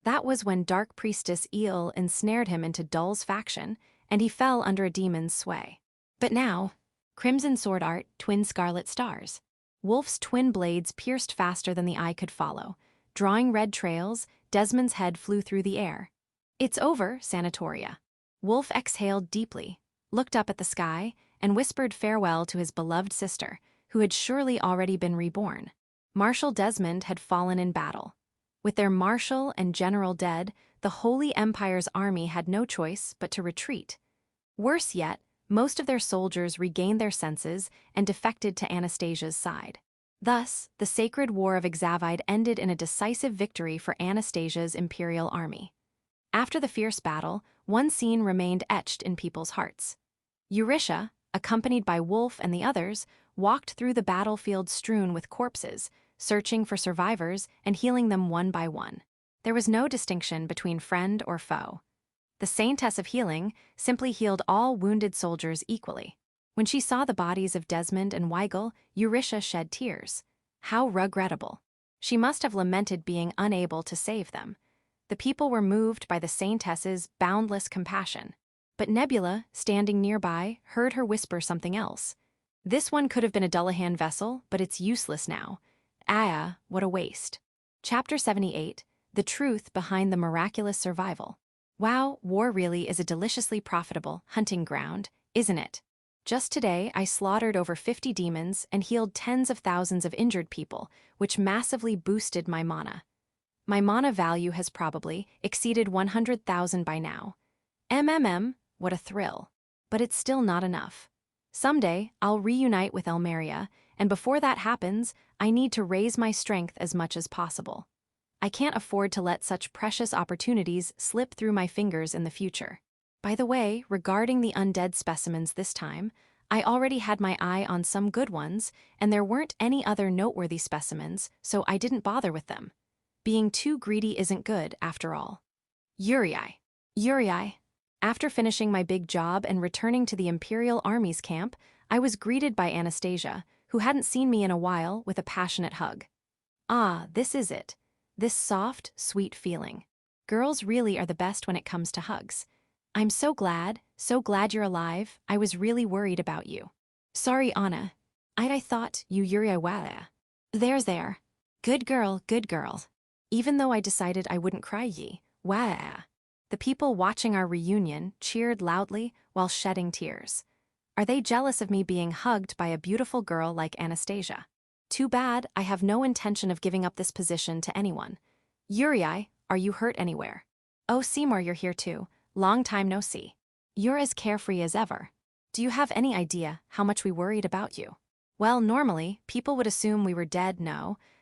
That was when Dark Priestess Eel ensnared him into Dull's faction, and he fell under a demon's sway. But now, Crimson Sword Art, Twin Scarlet Stars. Wolf's twin blades pierced faster than the eye could follow. Drawing red trails, Desmond's head flew through the air. It's over, Sanatoria. Wolf exhaled deeply, looked up at the sky, and whispered farewell to his beloved sister, who had surely already been reborn. Marshal Desmond had fallen in battle. With their marshal and general dead, the Holy Empire's army had no choice but to retreat. Worse yet, most of their soldiers regained their senses and defected to Anastasia's side. Thus, the sacred war of Exavide ended in a decisive victory for Anastasia's imperial army. After the fierce battle, one scene remained etched in people's hearts. Eurytia, accompanied by Wolf and the others, walked through the battlefield strewn with corpses, searching for survivors and healing them one by one. There was no distinction between friend or foe. The Saintess of Healing simply healed all wounded soldiers equally. When she saw the bodies of Desmond and Weigel, Eurytia shed tears. How regrettable. She must have lamented being unable to save them. The people were moved by the Saintess's boundless compassion. But Nebula, standing nearby, heard her whisper something else. This one could have been a Dullahan vessel, but it's useless now. Ah, what a waste. Chapter 78, The Truth Behind the Miraculous Survival. Wow, war really is a deliciously profitable hunting ground, isn't it? Just today, I slaughtered over 50 demons and healed tens of thousands of injured people, which massively boosted my mana. My mana value has probably exceeded 100,000 by now. What a thrill. But it's still not enough. Someday, I'll reunite with Elmeria, and before that happens, I need to raise my strength as much as possible. I can't afford to let such precious opportunities slip through my fingers in the future. By the way, regarding the undead specimens this time, I already had my eye on some good ones, and there weren't any other noteworthy specimens, so I didn't bother with them. Being too greedy isn't good, after all. Uri. After finishing my big job and returning to the Imperial Army's camp, I was greeted by Anastasia, who hadn't seen me in a while, with a passionate hug. Ah, this is it. This soft, sweet feeling. Girls really are the best when it comes to hugs. I'm so glad you're alive. I was really worried about you. Sorry, Anna. I thought you Uri wala. There. Good girl. Even though I decided I wouldn't cry ye, wah. The people watching our reunion cheered loudly while shedding tears. Are they jealous of me being hugged by a beautiful girl like Anastasia? Too bad, I have no intention of giving up this position to anyone. Uri, are you hurt anywhere? Oh, Seymour, you're here too. Long time no see. You're as carefree as ever. Do you have any idea how much we worried about you? Well, normally, people would assume we were dead,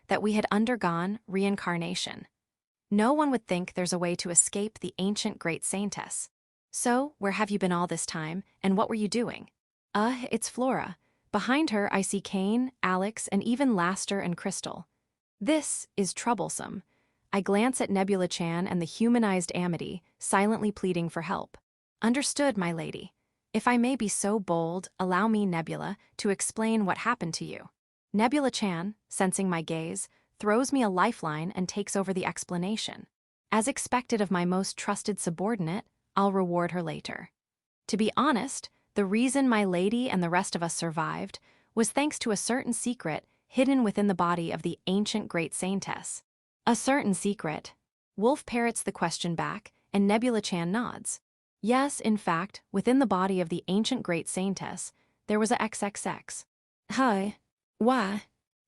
that we had undergone reincarnation. No one would think there's a way to escape the ancient great Saintess. So, where have you been all this time, and what were you doing? It's Flora. Behind her, I see Kane, Alex, and even Laster and Crystal. This is troublesome. I glance at Nebula-chan and the humanized Amity, silently pleading for help. Understood, my lady. If I may be so bold, allow me, Nebula, to explain what happened to you. Nebula-chan, sensing my gaze, throws me a lifeline and takes over the explanation. As expected of my most trusted subordinate, I'll reward her later. To be honest, the reason my lady and the rest of us survived was thanks to a certain secret hidden within the body of the ancient great Saintess. A certain secret. Wolf parrots the question back, and Nebula-chan nods. Yes, in fact, within the body of the ancient great Saintess, there was a XXX. Hi. Why?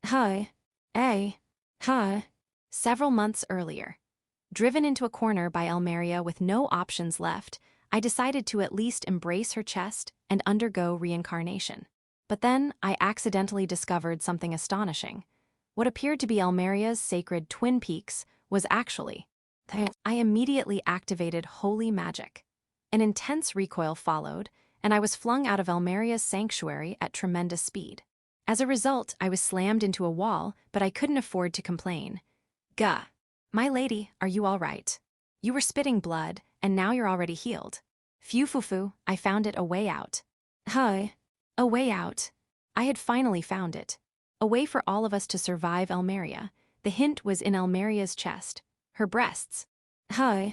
Hi. A. Hi. Several months earlier. Driven into a corner by Elmeria with no options left, I decided to at least embrace her chest and undergo reincarnation. But then I accidentally discovered something astonishing. What appeared to be Elmeria's sacred twin peaks was actually... I immediately activated holy magic. An intense recoil followed, and I was flung out of Elmeria's sanctuary at tremendous speed. As a result, I was slammed into a wall, but I couldn't afford to complain. Gah. My lady, are you all right? You were spitting blood, and now you're already healed. Phew foo foo, I found it, a way out. Huh? A way out. I had finally found it. A way for all of us to survive Elmaria. The hint was in Elmaria's chest. Her breasts. Huh?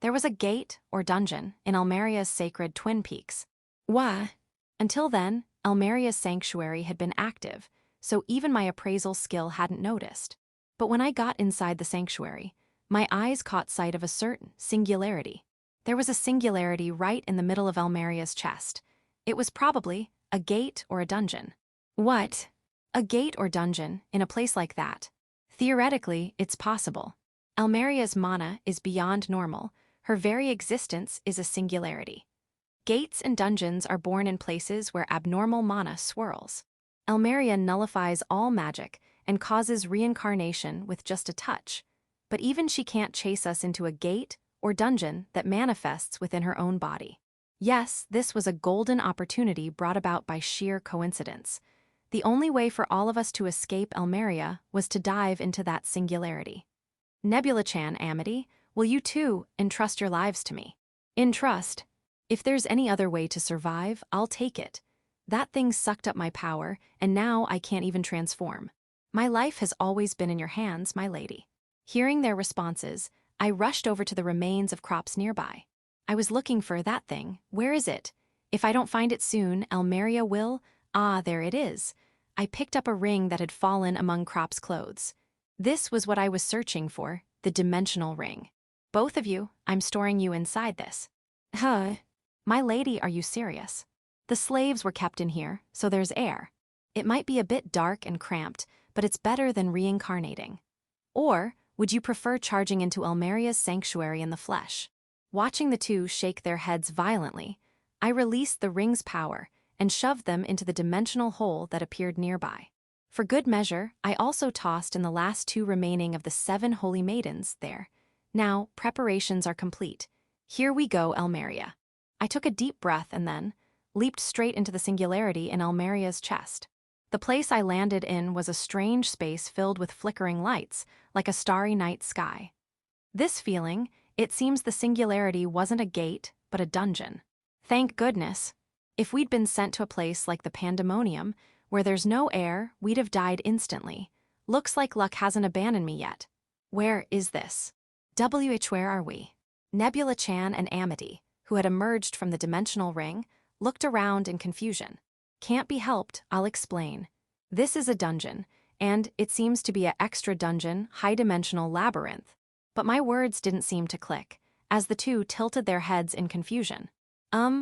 There was a gate, or dungeon, in Elmaria's sacred Twin Peaks. Why? Until then, Elmaria's sanctuary had been active, so even my appraisal skill hadn't noticed. But when I got inside the sanctuary, my eyes caught sight of a certain singularity. There was a singularity right in the middle of Elmaria's chest. It was probably a gate or a dungeon. What? A gate or dungeon in a place like that? Theoretically, it's possible. Elmaria's mana is beyond normal. Her very existence is a singularity. Gates and dungeons are born in places where abnormal mana swirls. Elmaria nullifies all magic and causes reincarnation with just a touch. But even she can't chase us into a gate or dungeon that manifests within her own body. Yes, this was a golden opportunity brought about by sheer coincidence. The only way for all of us to escape Elmaria was to dive into that singularity. Nebula-chan, Amity, will you too entrust your lives to me? Entrust? If there's any other way to survive, I'll take it. That thing sucked up my power, and now I can't even transform. My life has always been in your hands, my lady. Hearing their responses, I rushed over to the remains of crops nearby. I was looking for that thing. Where is it? If I don't find it soon, Elmaria will. Ah, there it is. I picked up a ring that had fallen among Crop's clothes. This was what I was searching for, the dimensional ring. Both of you, I'm storing you inside this. Huh? My lady, are you serious? The slaves were kept in here, so there's air. It might be a bit dark and cramped, but it's better than reincarnating. Or, would you prefer charging into Elmaria's sanctuary in the flesh? Watching the two shake their heads violently, I released the ring's power and shoved them into the dimensional hole that appeared nearby. For good measure, I also tossed in the last two remaining of the 7 holy maidens there. Now, preparations are complete. Here we go, Elmaria. I took a deep breath and then leaped straight into the singularity in Elmaria's chest. The place I landed in was a strange space filled with flickering lights, like a starry night sky. This feeling, it seems the singularity wasn't a gate, but a dungeon. Thank goodness. If we'd been sent to a place like the Pandemonium, where there's no air, we'd have died instantly. Looks like luck hasn't abandoned me yet. Where is this? Where are we? Nebula-chan and Amity, who had emerged from the dimensional ring, looked around in confusion. Can't be helped, I'll explain. This is a dungeon, and it seems to be an extra dungeon, high-dimensional labyrinth. But my words didn't seem to click, as the two tilted their heads in confusion.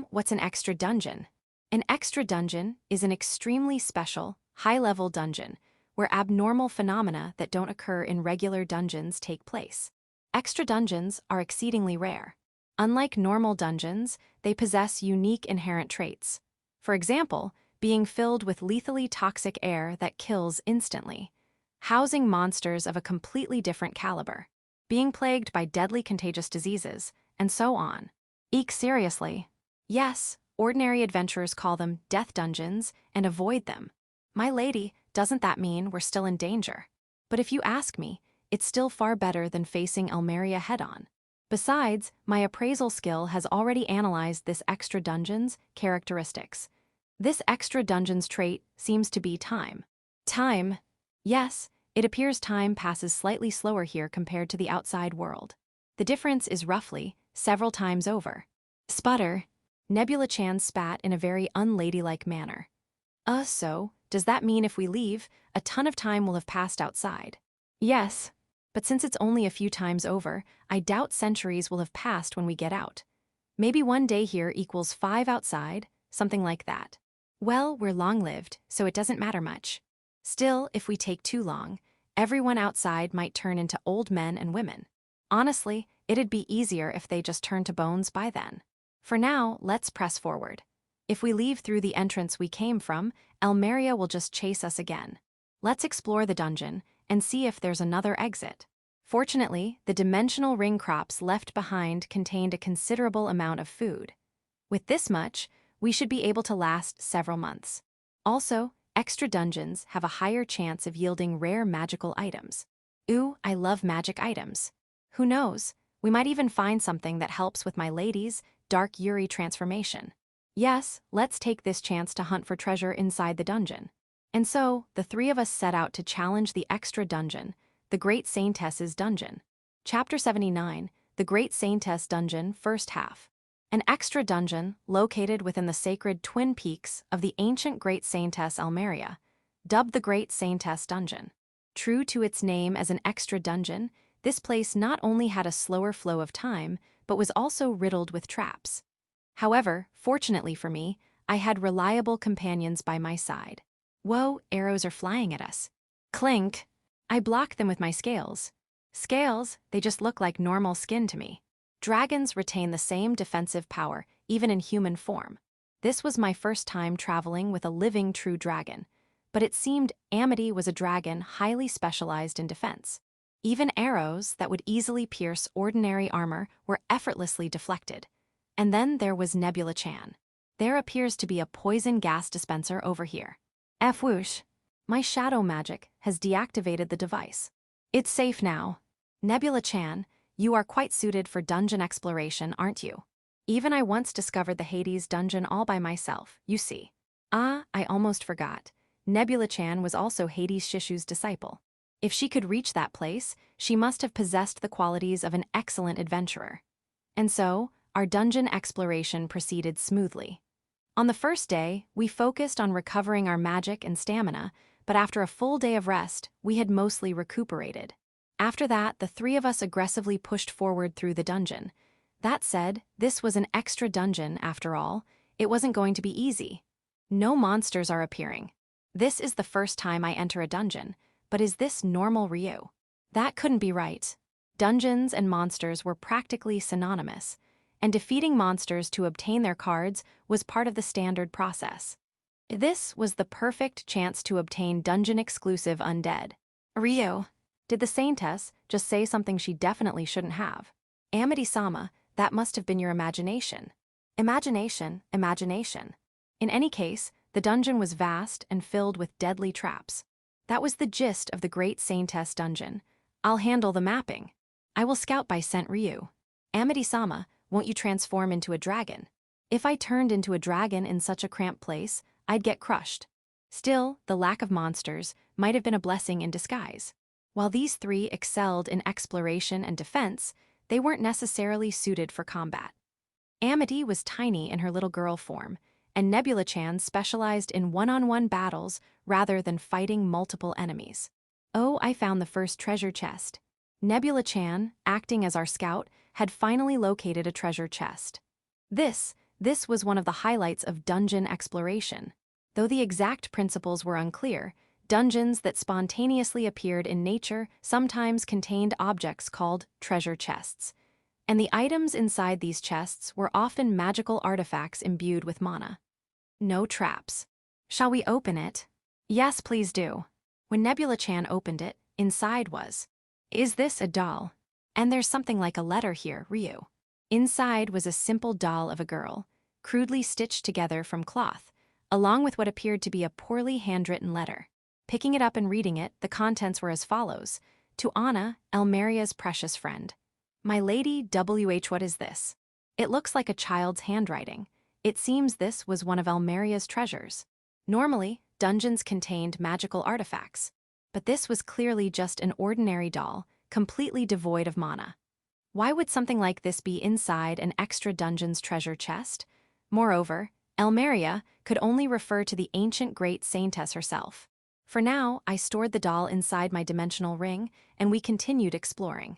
What's an extra dungeon? An extra dungeon is an extremely special, high-level dungeon, where abnormal phenomena that don't occur in regular dungeons take place. Extra dungeons are exceedingly rare. Unlike normal dungeons, they possess unique inherent traits. For example, being filled with lethally toxic air that kills instantly, housing monsters of a completely different caliber, being plagued by deadly contagious diseases, and so on. Eek, seriously. Yes, ordinary adventurers call them death dungeons and avoid them. My lady, doesn't that mean we're still in danger? But if you ask me, it's still far better than facing Elmaria head-on. Besides, my appraisal skill has already analyzed this extra dungeon's characteristics. This extra dungeon's trait seems to be time. Time? Yes, it appears time passes slightly slower here compared to the outside world. The difference is roughly several times over. Sputter. Nebula-chan spat in a very unladylike manner. So, does that mean if we leave, a ton of time will have passed outside? Yes. But since it's only a few times over, I doubt centuries will have passed when we get out. Maybe one day here equals 5 outside, something like that. Well, we're long-lived, so it doesn't matter much. Still, if we take too long, everyone outside might turn into old men and women. Honestly, it'd be easier if they just turned to bones by then. For now, let's press forward. If we leave through the entrance we came from, Elmaria will just chase us again. Let's explore the dungeon and see if there's another exit. Fortunately, the dimensional ring crops left behind contained a considerable amount of food. With this much, we should be able to last several months. Also, extra dungeons have a higher chance of yielding rare magical items. Ooh, I love magic items. Who knows? We might even find something that helps with my lady's dark Yuri transformation. Yes, let's take this chance to hunt for treasure inside the dungeon. And so, the three of us set out to challenge the extra dungeon, the Great Saintess's dungeon. Chapter 79, The Great Saintess Dungeon, First Half. An extra dungeon located within the sacred twin peaks of the ancient Great Saintess Almeria, dubbed the Great Saintess Dungeon. True to its name as an extra dungeon, this place not only had a slower flow of time, but was also riddled with traps. However, fortunately for me, I had reliable companions by my side. Whoa, arrows are flying at us. Clink! I blocked them with my scales. Scales, they just look like normal skin to me. Dragons retain the same defensive power, even in human form. This was my first time traveling with a living true dragon, but it seemed Amity was a dragon highly specialized in defense. Even arrows that would easily pierce ordinary armor were effortlessly deflected. And then there was Nebula-chan. There appears to be a poison gas dispenser over here. Whoosh! My shadow magic has deactivated the device. It's safe now. Nebula-chan, you are quite suited for dungeon exploration, aren't you? Even I once discovered the Hades dungeon all by myself, you see. Ah, I almost forgot. Nebula-chan was also Hades Shishu's disciple. If she could reach that place, she must have possessed the qualities of an excellent adventurer. And so, our dungeon exploration proceeded smoothly. On the first day, we focused on recovering our magic and stamina, but after a full day of rest, we had mostly recuperated. After that, the three of us aggressively pushed forward through the dungeon. That said, this was an extra dungeon, after all. It wasn't going to be easy. No monsters are appearing. This is the first time I enter a dungeon, but is this normal Ryu? That couldn't be right. Dungeons and monsters were practically synonymous, and defeating monsters to obtain their cards was part of the standard process. This was the perfect chance to obtain dungeon-exclusive undead. Ryu, did the Saintess just say something she definitely shouldn't have? Amity-sama, that must have been your imagination. Imagination. In any case, the dungeon was vast and filled with deadly traps. That was the gist of the Great Saintess dungeon. I'll handle the mapping. I will scout by scent Ryu. Amity-sama, won't you transform into a dragon? If I turned into a dragon in such a cramped place, I'd get crushed. Still, the lack of monsters might have been a blessing in disguise. While these three excelled in exploration and defense, they weren't necessarily suited for combat. Amity was tiny in her little girl form, and Nebula-chan specialized in one-on-one battles rather than fighting multiple enemies. Oh, I found the first treasure chest. Nebula-chan, acting as our scout, had finally located a treasure chest. This was one of the highlights of dungeon exploration. Though the exact principles were unclear, dungeons that spontaneously appeared in nature sometimes contained objects called treasure chests, and the items inside these chests were often magical artifacts imbued with mana. No traps. Shall we open it? Yes, please do. When Nebula-chan opened it, inside was, "Is this a doll? And there's something like a letter here, Ryu." Inside was a simple doll of a girl, crudely stitched together from cloth, along with what appeared to be a poorly handwritten letter. Picking it up and reading it, the contents were as follows. To Anna, Almeria's precious friend. My lady WH, what is this? It looks like a child's handwriting. It seems this was one of Almeria's treasures. Normally, dungeons contained magical artifacts, but this was clearly just an ordinary doll, completely devoid of mana. Why would something like this be inside an extra dungeon's treasure chest? Moreover, Almeria could only refer to the ancient Great Saintess herself. For now, I stored the doll inside my dimensional ring, and we continued exploring.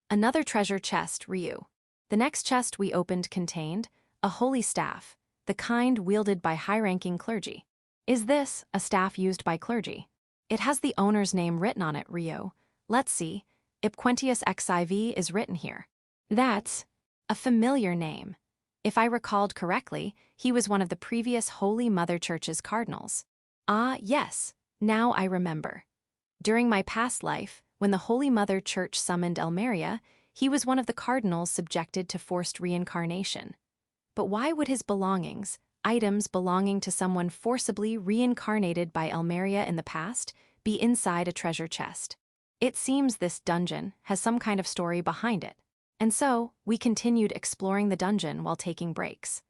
Another treasure chest, Ryu. The next chest we opened contained a holy staff, the kind wielded by high-ranking clergy. Is this a staff used by clergy? It has the owner's name written on it, Ryu. Let's see. Ipquentius XIV is written here. That's a familiar name. If I recalled correctly, he was one of the previous Holy Mother Church's cardinals. Ah, yes. Now I remember. During my past life, when the Holy Mother Church summoned Almeria, he was one of the cardinals subjected to forced reincarnation. But why would his belongings, items belonging to someone forcibly reincarnated by Almeria in the past, be inside a treasure chest? It seems this dungeon has some kind of story behind it. And so, we continued exploring the dungeon while taking breaks.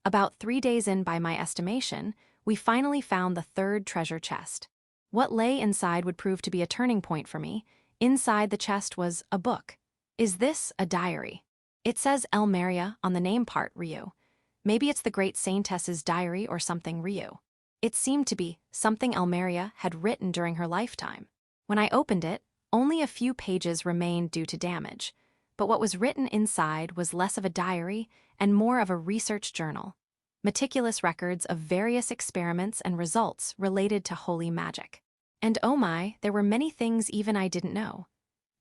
About 3 days in by my estimation, we finally found the third treasure chest. What lay inside would prove to be a turning point for me. Inside the chest was a book. Is this a diary? It says Elmeria on the name part, Ryu. Maybe it's the great Saintess's diary or something, Ryu. It seemed to be something Elmeria had written during her lifetime. When I opened it, only a few pages remained due to damage, but what was written inside was less of a diary and more of a research journal. Meticulous records of various experiments and results related to holy magic. And oh my, there were many things even I didn't know.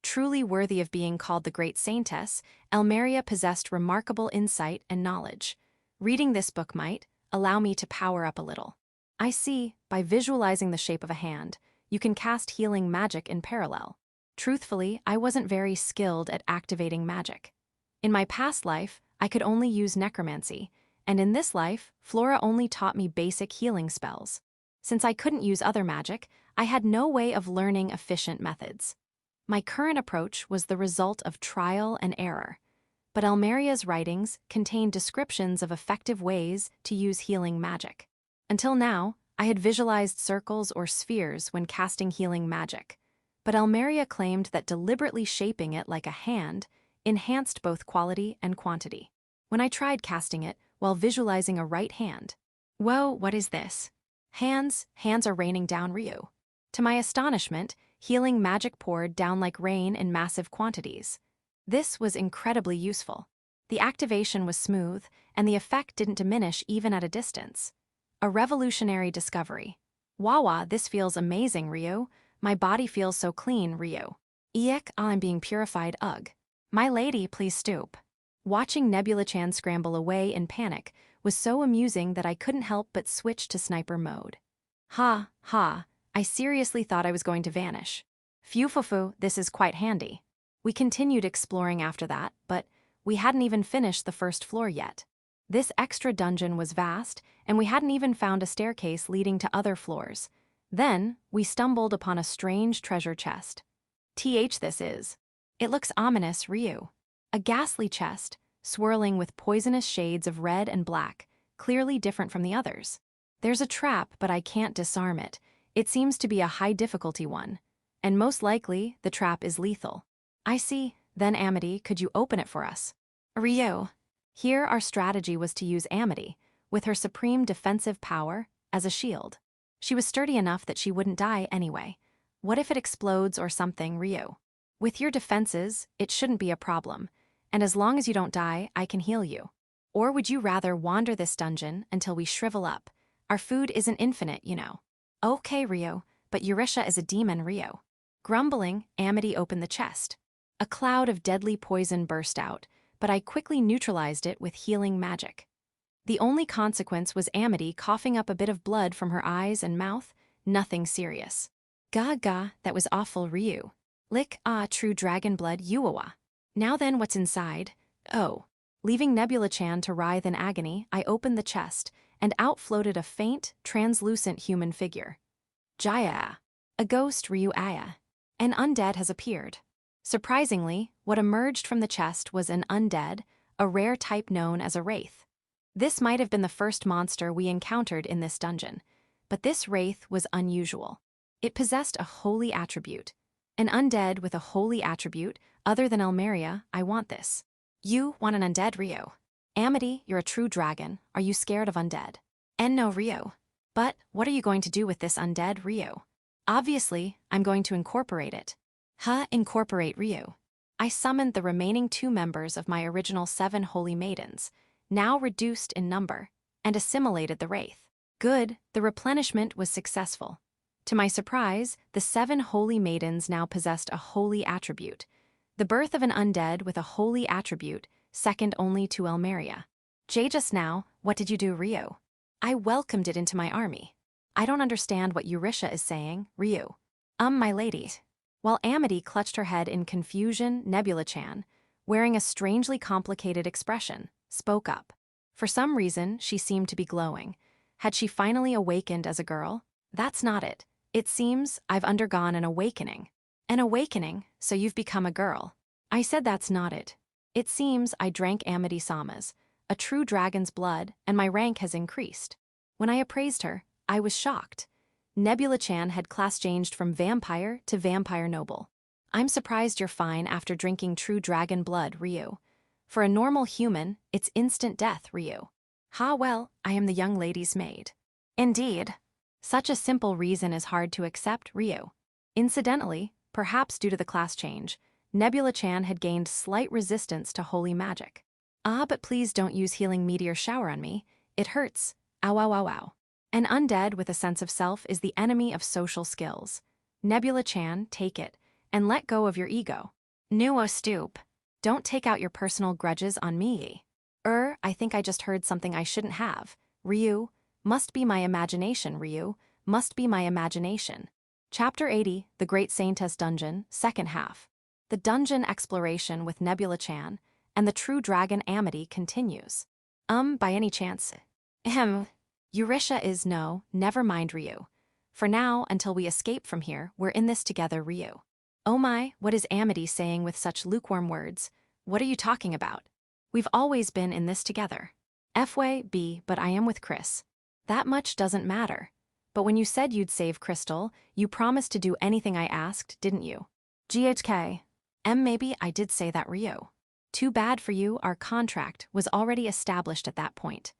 Truly worthy of being called the great Saintess, Elmeria possessed remarkable insight and knowledge. Reading this book might allow me to power up a little. I see, by visualizing the shape of a hand, you can cast healing magic in parallel. Truthfully, I wasn't very skilled at activating magic. In my past life, I could only use necromancy, and in this life, Flora only taught me basic healing spells. Since I couldn't use other magic, I had no way of learning efficient methods. My current approach was the result of trial and error, but Elmeria's writings contained descriptions of effective ways to use healing magic. Until now, I had visualized circles or spheres when casting healing magic, but Elmeria claimed that deliberately shaping it like a hand enhanced both quality and quantity. When I tried casting it while visualizing a right hand, whoa, what is this? Hands are raining down, Ryu. To my astonishment, healing magic poured down like rain in massive quantities. This was incredibly useful. The activation was smooth, and the effect didn't diminish even at a distance. A revolutionary discovery. Wawa, this feels amazing, Ryu. My body feels so clean, Ryu. Eek, I'm being purified, ugh. My lady, please stoop. Watching Nebula-chan scramble away in panic was so amusing that I couldn't help but switch to sniper mode. Ha, I seriously thought I was going to vanish. Phew, this is quite handy. We continued exploring after that, but we hadn't even finished the first floor yet. This extra dungeon was vast, and we hadn't even found a staircase leading to other floors. Then, we stumbled upon a strange treasure chest. This is. It looks ominous, Ryu. A ghastly chest, swirling with poisonous shades of red and black, clearly different from the others. There's a trap, but I can't disarm it. It seems to be a high-difficulty one, and most likely, the trap is lethal. I see. Then Amity, could you open it for us? Ryu. Here our strategy was to use Amity, with her supreme defensive power, as a shield. She was sturdy enough that she wouldn't die anyway. What if it explodes or something, Ryu? With your defenses, it shouldn't be a problem, and as long as you don't die, I can heal you. Or would you rather wander this dungeon until we shrivel up? Our food isn't infinite, you know. Okay, Ryu, but Eurisha is a demon, Ryu. Grumbling, Amity opened the chest. A cloud of deadly poison burst out, but I quickly neutralized it with healing magic. The only consequence was Amity coughing up a bit of blood from her eyes and mouth, nothing serious. Gaga, that was awful, Ryu. Lick, true dragon blood, Yuawa. Now then, what's inside? Oh. Leaving Nebula-chan to writhe in agony, I opened the chest, and out floated a faint, translucent human figure. Jaya. A ghost, Ryu Aya. An undead has appeared. Surprisingly, what emerged from the chest was an undead, a rare type known as a wraith. This might have been the first monster we encountered in this dungeon, but this wraith was unusual. It possessed a holy attribute. An undead with a holy attribute, other than Elmeria, I want this. You want an undead, Ryu. Amity, you're a true dragon. Are you scared of undead? No, Ryu. But what are you going to do with this undead, Ryu? Obviously, I'm going to incorporate it. Incorporate Ryu. I summoned the remaining 2 members of my original 7 holy maidens, now reduced in number, and assimilated the wraith. Good, the replenishment was successful. To my surprise, the 7 holy maidens now possessed a holy attribute. The birth of an undead with a holy attribute, second only to Elmeria. Just now, what did you do, Ryu? I welcomed it into my army. I don't understand what Eurisha is saying, Ryu. My lady. While Amity clutched her head in confusion, Nebula-chan, wearing a strangely complicated expression, spoke up. For some reason, she seemed to be glowing. Had she finally awakened as a girl? That's not it. It seems I've undergone an awakening. An awakening, so you've become a girl. I said that's not it. It seems I drank Amity Sama's, a true dragon's blood, and my rank has increased. When I appraised her, I was shocked. Nebula-chan had class changed from vampire to vampire noble. I'm surprised you're fine after drinking true dragon blood, Ryu. For a normal human, it's instant death, Ryu. Ha well, I am the young lady's maid. Indeed. Such a simple reason is hard to accept, Ryu. Incidentally, perhaps due to the class change, Nebula-chan had gained slight resistance to holy magic. Ah, but please don't use healing meteor shower on me. It hurts. Ow ow ow ow. An undead with a sense of self is the enemy of social skills. Nebula-chan, take it, and let go of your ego. Nuo stoop. Don't take out your personal grudges on me. I think I just heard something I shouldn't have. Ryu, must be my imagination, Ryu, must be my imagination. Chapter 80, The Great Saintess Dungeon, Second Half. The dungeon exploration with Nebula-chan and the true dragon Amity continues. By any chance? Eurisha is no, never mind, Ryu. For now, until we escape from here, we're in this together, Ryu. Oh my, what is Amity saying with such lukewarm words? What are you talking about? We've always been in this together. FYB, but I am with Chris. That much doesn't matter. But when you said you'd save Crystal, you promised to do anything I asked, didn't you? GHK. Maybe I did say that, Ryu. Too bad for you, our contract was already established at that point.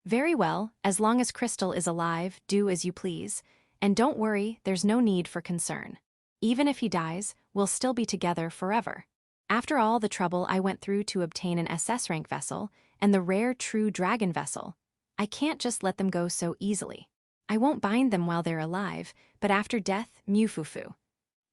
Very well, as long as Crystal is alive, do as you please. And don't worry, there's no need for concern. Even if he dies, we'll still be together forever. After all the trouble I went through to obtain an SS rank vessel and the rare true dragon vessel, I can't just let them go so easily. I won't bind them while they're alive, but after death, Mufufu.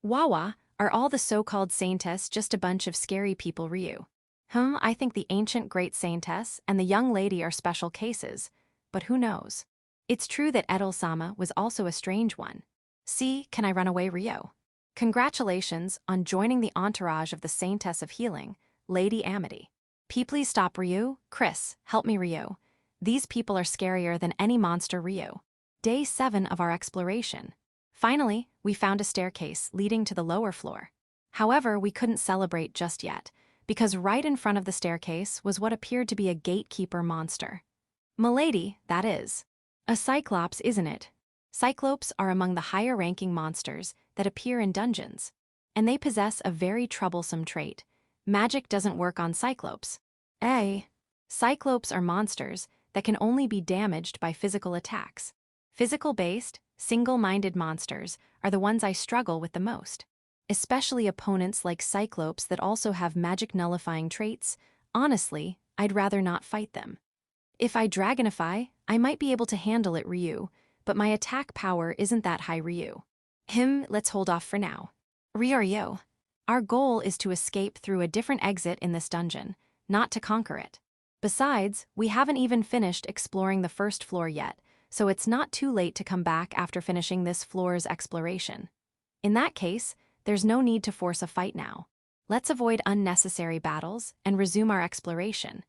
Wawa, are all the so-called Saintess just a bunch of scary people, Ryu? I think the ancient great Saintess and the young lady are special cases, but who knows? It's true that Edel-sama was also a strange one. See, can I run away, Ryu? Congratulations on joining the entourage of the Saintess of Healing, Lady Amity. Please stop, Ryu. Chris, help me, Ryu. These people are scarier than any monster, Ryu. Day 7 of our exploration. Finally, we found a staircase leading to the lower floor. However, we couldn't celebrate just yet, because right in front of the staircase was what appeared to be a gatekeeper monster. Milady, that is. A cyclops, isn't it? Cyclopes are among the higher-ranking monsters that appear in dungeons, and they possess a very troublesome trait. Magic doesn't work on cyclopes. Cyclopes are monsters that can only be damaged by physical attacks. Physical-based, single-minded monsters are the ones I struggle with the most. Especially opponents like cyclopes that also have magic-nullifying traits. Honestly, I'd rather not fight them. If I dragonify, I might be able to handle it, Ryu, but my attack power isn't that high, Ryu. Let's hold off for now. Ryu. Our goal is to escape through a different exit in this dungeon, not to conquer it. Besides, we haven't even finished exploring the first floor yet, so it's not too late to come back after finishing this floor's exploration. In that case, there's no need to force a fight now. Let's avoid unnecessary battles and resume our exploration.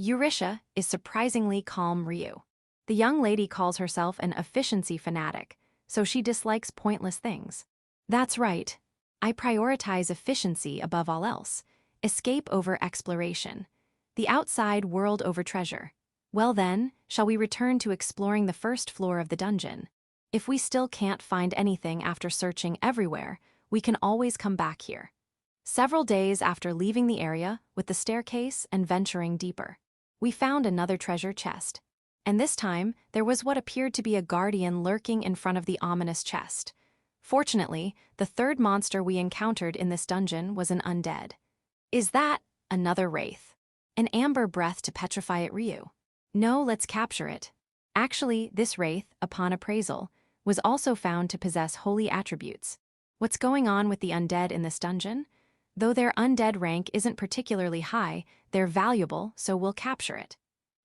Eurisha is surprisingly calm, Ryu. The young lady calls herself an efficiency fanatic, so she dislikes pointless things. That's right. I prioritize efficiency above all else. Escape over exploration. The outside world over treasure. Well then, shall we return to exploring the first floor of the dungeon? If we still can't find anything after searching everywhere, we can always come back here. Several days after leaving the area with the staircase and venturing deeper, we found another treasure chest. And this time, there was what appeared to be a guardian lurking in front of the ominous chest. Fortunately, the third monster we encountered in this dungeon was an undead. Is that another wraith? An amber breath to petrify it, Ryu. No, let's capture it. Actually, this wraith, upon appraisal, was also found to possess holy attributes. What's going on with the undead in this dungeon? Though their undead rank isn't particularly high, they're valuable, so we'll capture it.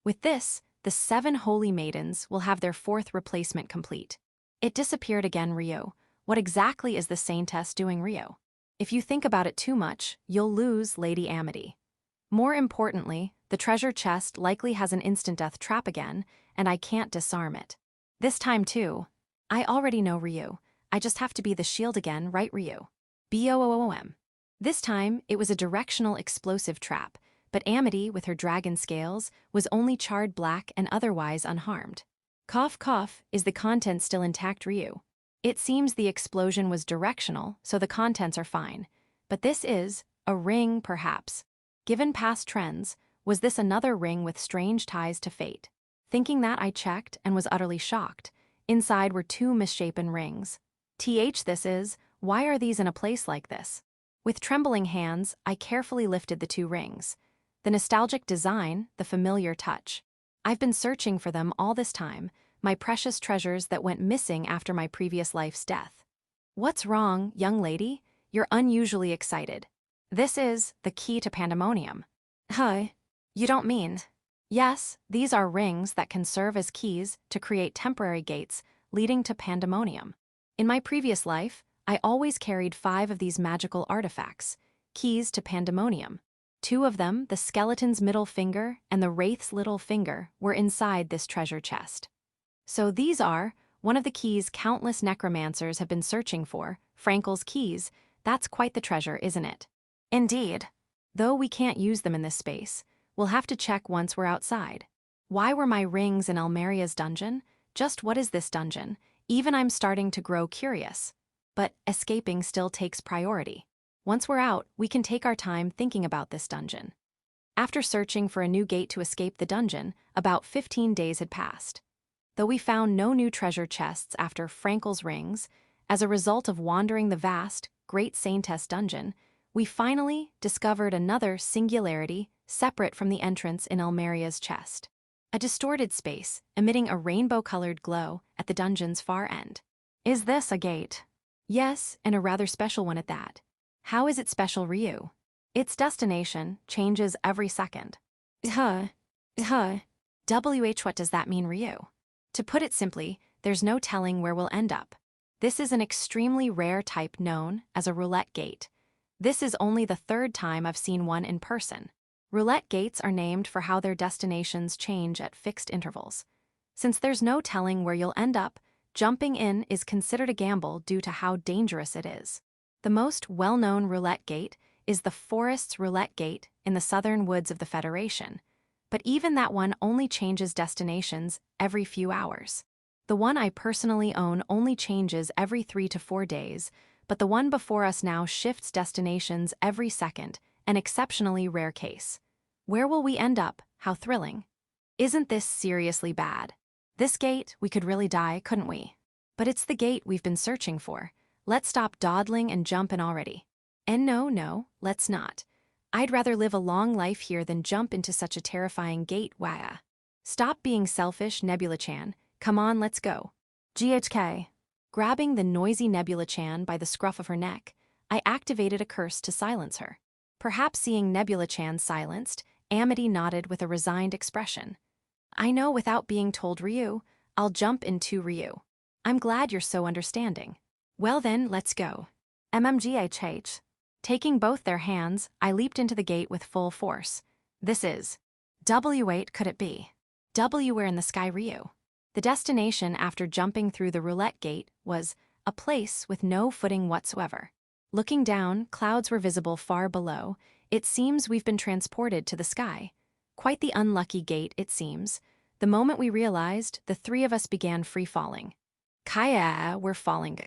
With this, the 7 holy maidens will have their 4th replacement complete. It disappeared again, Ryu. What exactly is the Saintess doing, Ryu? If you think about it too much, you'll lose Lady Amity. More importantly, the treasure chest likely has an instant death trap again, and I can't disarm it. This time too. I already know, Ryu. I just have to be the shield again, right, Ryu? BOOM. This time, it was a directional explosive trap, but Amity, with her dragon scales, was only charred black and otherwise unharmed. Cough cough, is the content still intact, Ryu? It seems the explosion was directional, so the contents are fine. But this is a ring, perhaps. Given past trends, was this another ring with strange ties to fate? Thinking that, I checked and was utterly shocked. Inside were 2 misshapen rings. This is, why are these in a place like this? With trembling hands, I carefully lifted the 2 rings. The nostalgic design, the familiar touch. I've been searching for them all this time, my precious treasures that went missing after my previous life's death. What's wrong, young lady? You're unusually excited. This is the key to pandemonium. Huh? You don't mean? Yes, these are rings that can serve as keys to create temporary gates leading to pandemonium. In my previous life, I always carried 5 of these magical artifacts, keys to pandemonium. 2 of them, the skeleton's middle finger and the wraith's little finger, were inside this treasure chest. So these are one of the keys countless necromancers have been searching for, Frankel's keys. That's quite the treasure, isn't it? Indeed. Though we can't use them in this space, we'll have to check once we're outside. Why were my rings in Almeria's dungeon? Just what is this dungeon? Even I'm starting to grow curious. But escaping still takes priority. Once we're out, we can take our time thinking about this dungeon. After searching for a new gate to escape the dungeon, about 15 days had passed. Though we found no new treasure chests after Frankel's rings, as a result of wandering the vast, great Saintess dungeon, we finally discovered another singularity separate from the entrance in Almeria's chest. A distorted space, emitting a rainbow-colored glow at the dungeon's far end. Is this a gate? Yes, and a rather special one at that. How is it special, Ryu? Its destination changes every second. WH, what does that mean, Ryu? To put it simply, there's no telling where we'll end up. This is an extremely rare type known as a roulette gate. This is only the 3rd time I've seen one in person. Roulette gates are named for how their destinations change at fixed intervals. Since there's no telling where you'll end up, jumping in is considered a gamble due to how dangerous it is. The most well-known roulette gate is the Forest's Roulette Gate in the southern woods of the Federation. But even that one only changes destinations every few hours. The one I personally own only changes every 3 to 4 days, but the one before us now shifts destinations every second, an exceptionally rare case. Where will we end up? How thrilling. Isn't this seriously bad? This gate, we could really die, couldn't we? But it's the gate we've been searching for. Let's stop dawdling and jump in already. And no, let's not. I'd rather live a long life here than jump into such a terrifying gate, wah. Stop being selfish, Nebula-chan. Come on, let's go. GHK. Grabbing the noisy Nebula-chan by the scruff of her neck, I activated a curse to silence her. Perhaps seeing Nebula-chan silenced, Amity nodded with a resigned expression. I know without being told, Ryu, I'll jump into Ryu. I'm glad you're so understanding. Well then, let's go. MMGHH. Taking both their hands, I leaped into the gate with full force. This is W8 could it be? W where in the sky, Ryu? The destination after jumping through the roulette gate was a place with no footing whatsoever. Looking down, clouds were visible far below. It seems we've been transported to the sky. Quite the unlucky gate, it seems. The moment we realized, the 3 of us began free-falling. Kaya, we're falling.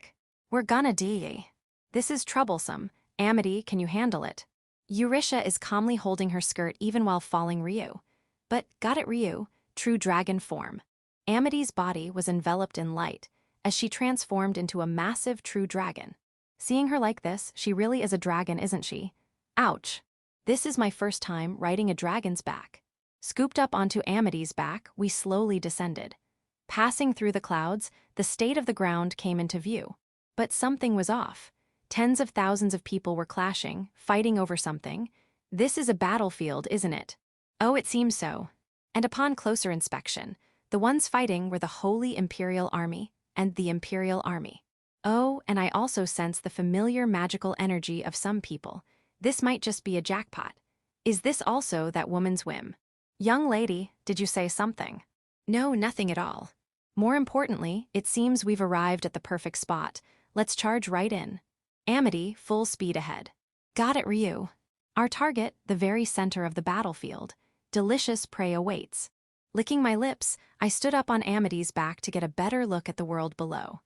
We're gonna die. This is troublesome. Amity, can you handle it? Eurisha is calmly holding her skirt even while falling, Ryu. But, got it, Ryu, true dragon form. Amity's body was enveloped in light, as she transformed into a massive true dragon. Seeing her like this, she really is a dragon, isn't she? Ouch. This is my first time riding a dragon's back. Scooped up onto Amity's back, we slowly descended. Passing through the clouds, the state of the ground came into view. But something was off. Tens of thousands of people were clashing, fighting over something. This is a battlefield, isn't it? Oh, it seems so. And upon closer inspection, the ones fighting were the Holy Imperial Army and the Imperial Army. Oh, and I also sense the familiar magical energy of some people. This might just be a jackpot. Is this also that woman's whim? Young lady, did you say something? No, nothing at all. More importantly, it seems we've arrived at the perfect spot. Let's charge right in. Amity, full speed ahead. Got it, Ryu. Our target, the very center of the battlefield. Delicious prey awaits. Licking my lips, I stood up on Amity's back to get a better look at the world below.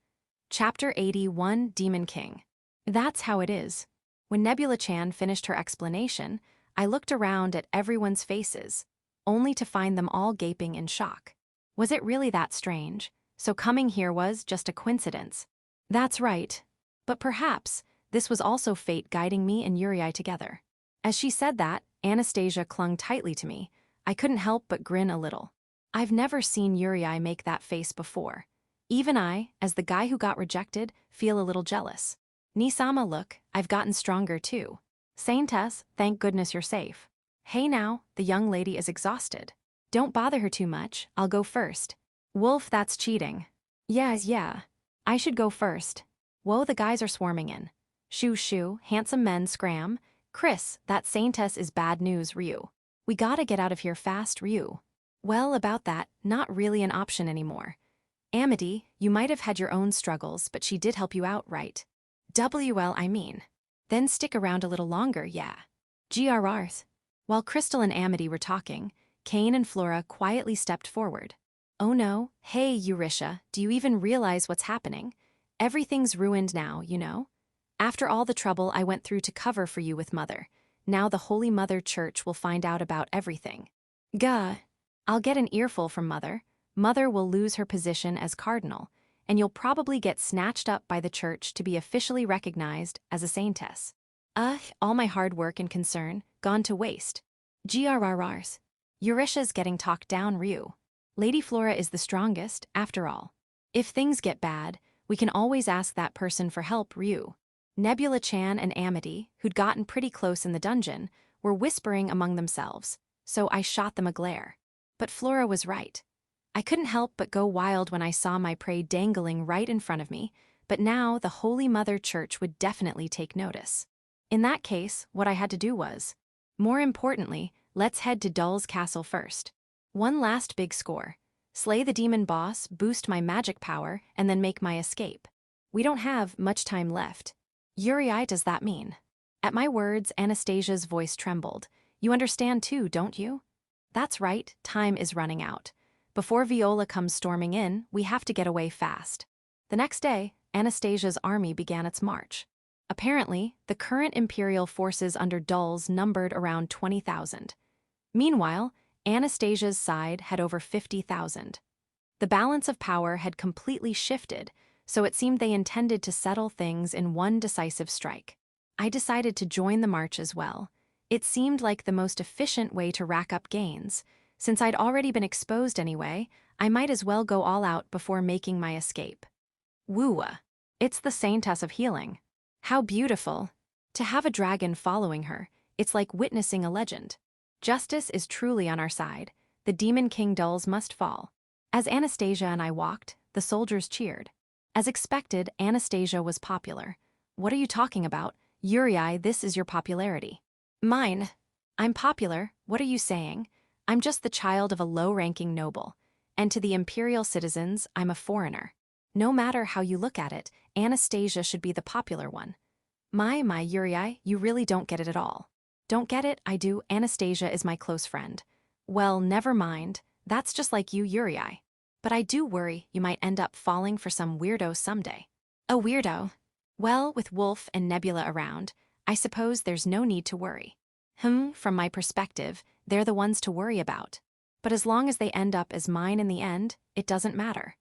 Chapter 81, Demon King. That's how it is. When Nebula-chan finished her explanation, I looked around at everyone's faces, only to find them all gaping in shock. Was it really that strange? So coming here was just a coincidence. That's right. But perhaps this was also fate guiding me and Yuri together. As she said that, Anastasia clung tightly to me. I couldn't help but grin a little. I've never seen Yuri make that face before. Even I, as the guy who got rejected, feel a little jealous. Nisama, look, I've gotten stronger too. Saintess, thank goodness you're safe. Hey now, the young lady is exhausted. Don't bother her too much, I'll go first. Wolf, that's cheating. Yeah. I should go first. Whoa, the guys are swarming in. Shoo, handsome men scram. Chris, that Saintess is bad news, Ryu. We gotta get out of here fast, Ryu. Well, about that, not really an option anymore. Amity, you might have had your own struggles, but she did help you out, right? WL, I mean. Then stick around a little longer, yeah. GRRs. While Crystal and Amity were talking, Kane and Flora quietly stepped forward. Oh no, hey Eurisha, do you even realize what's happening? Everything's ruined now, you know? After all the trouble I went through to cover for you with Mother, now the Holy Mother Church will find out about everything. Gah. I'll get an earful from Mother. Mother will lose her position as Cardinal, and you'll probably get snatched up by the Church to be officially recognized as a Saintess. All my hard work and concern, gone to waste. GRRRs. Eurisha's getting talked down, Ryu. Lady Flora is the strongest, after all. If things get bad, we can always ask that person for help, Ryu. Nebula-chan and Amity, who'd gotten pretty close in the dungeon, were whispering among themselves, so I shot them a glare. But Flora was right. I couldn't help but go wild when I saw my prey dangling right in front of me, but now the Holy Mother Church would definitely take notice. In that case, what I had to do was, more importantly, let's head to Dull's castle first. One last big score. Slay the demon boss, boost my magic power, and then make my escape. We don't have much time left. Yuri, does that mean? At my words, Anastasia's voice trembled. You understand too, don't you? That's right, time is running out. Before Viola comes storming in, we have to get away fast. The next day, Anastasia's army began its march. Apparently, the current Imperial forces under Dull's numbered around 20,000. Meanwhile, Anastasia's side had over 50,000. The balance of power had completely shifted, so it seemed they intended to settle things in one decisive strike. I decided to join the march as well. It seemed like the most efficient way to rack up gains. Since I'd already been exposed anyway, I might as well go all out before making my escape. Woo-a. It's the Saintess of Healing. How beautiful. To have a dragon following her, it's like witnessing a legend. Justice is truly on our side. The Demon King Dulls must fall. As Anastasia and I walked, the soldiers cheered. As expected, Anastasia was popular. What are you talking about? Yuri, this is your popularity. Mine. I'm popular, what are you saying? I'm just the child of a low-ranking noble. And to the imperial citizens, I'm a foreigner. No matter how you look at it, Anastasia should be the popular one. My, Yuri, you really don't get it at all. Don't get it? I do. Anastasia is my close friend. Well, never mind. That's just like you, Yuri. But I do worry you might end up falling for some weirdo someday. A weirdo? Well, with Wolf and Nebula around, I suppose there's no need to worry. From my perspective, they're the ones to worry about. But as long as they end up as mine in the end, it doesn't matter.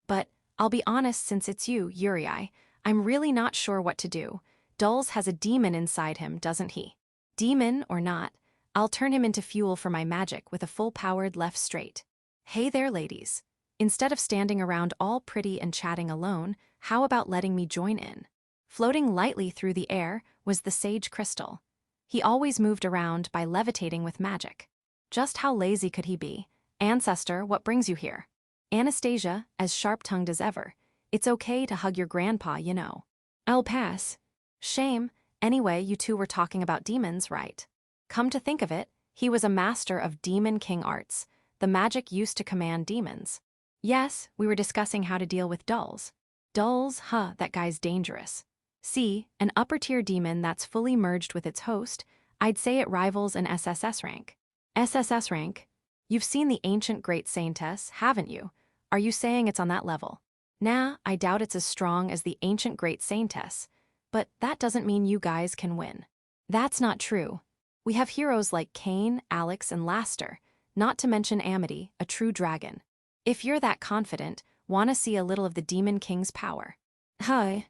But I'll be honest, since it's you, Yuri, I'm really not sure what to do. Dulls has a demon inside him, doesn't he? Demon or not, I'll turn him into fuel for my magic with a full-powered left straight. Hey there, ladies. Instead of standing around all pretty and chatting alone, how about letting me join in? Floating lightly through the air was the sage crystal. He always moved around by levitating with magic. Just how lazy could he be? Ancestor, what brings you here? Anastasia, as sharp-tongued as ever. It's okay to hug your grandpa, you know. I'll pass. Shame. Anyway, you two were talking about demons, right? Come to think of it, he was a master of Demon King arts, the magic used to command demons. Yes, we were discussing how to deal with Dulls. Dulls, that guy's dangerous. See, an upper-tier demon that's fully merged with its host, I'd say it rivals an SSS rank. SSS rank? You've seen the ancient great Saintess, haven't you? Are you saying it's on that level? Nah, I doubt it's as strong as the ancient great Saintess, but that doesn't mean you guys can win. That's not true. We have heroes like Cain, Alex, and Laster, not to mention Amity, a true dragon. If you're that confident, wanna see a little of the Demon King's power? Huh.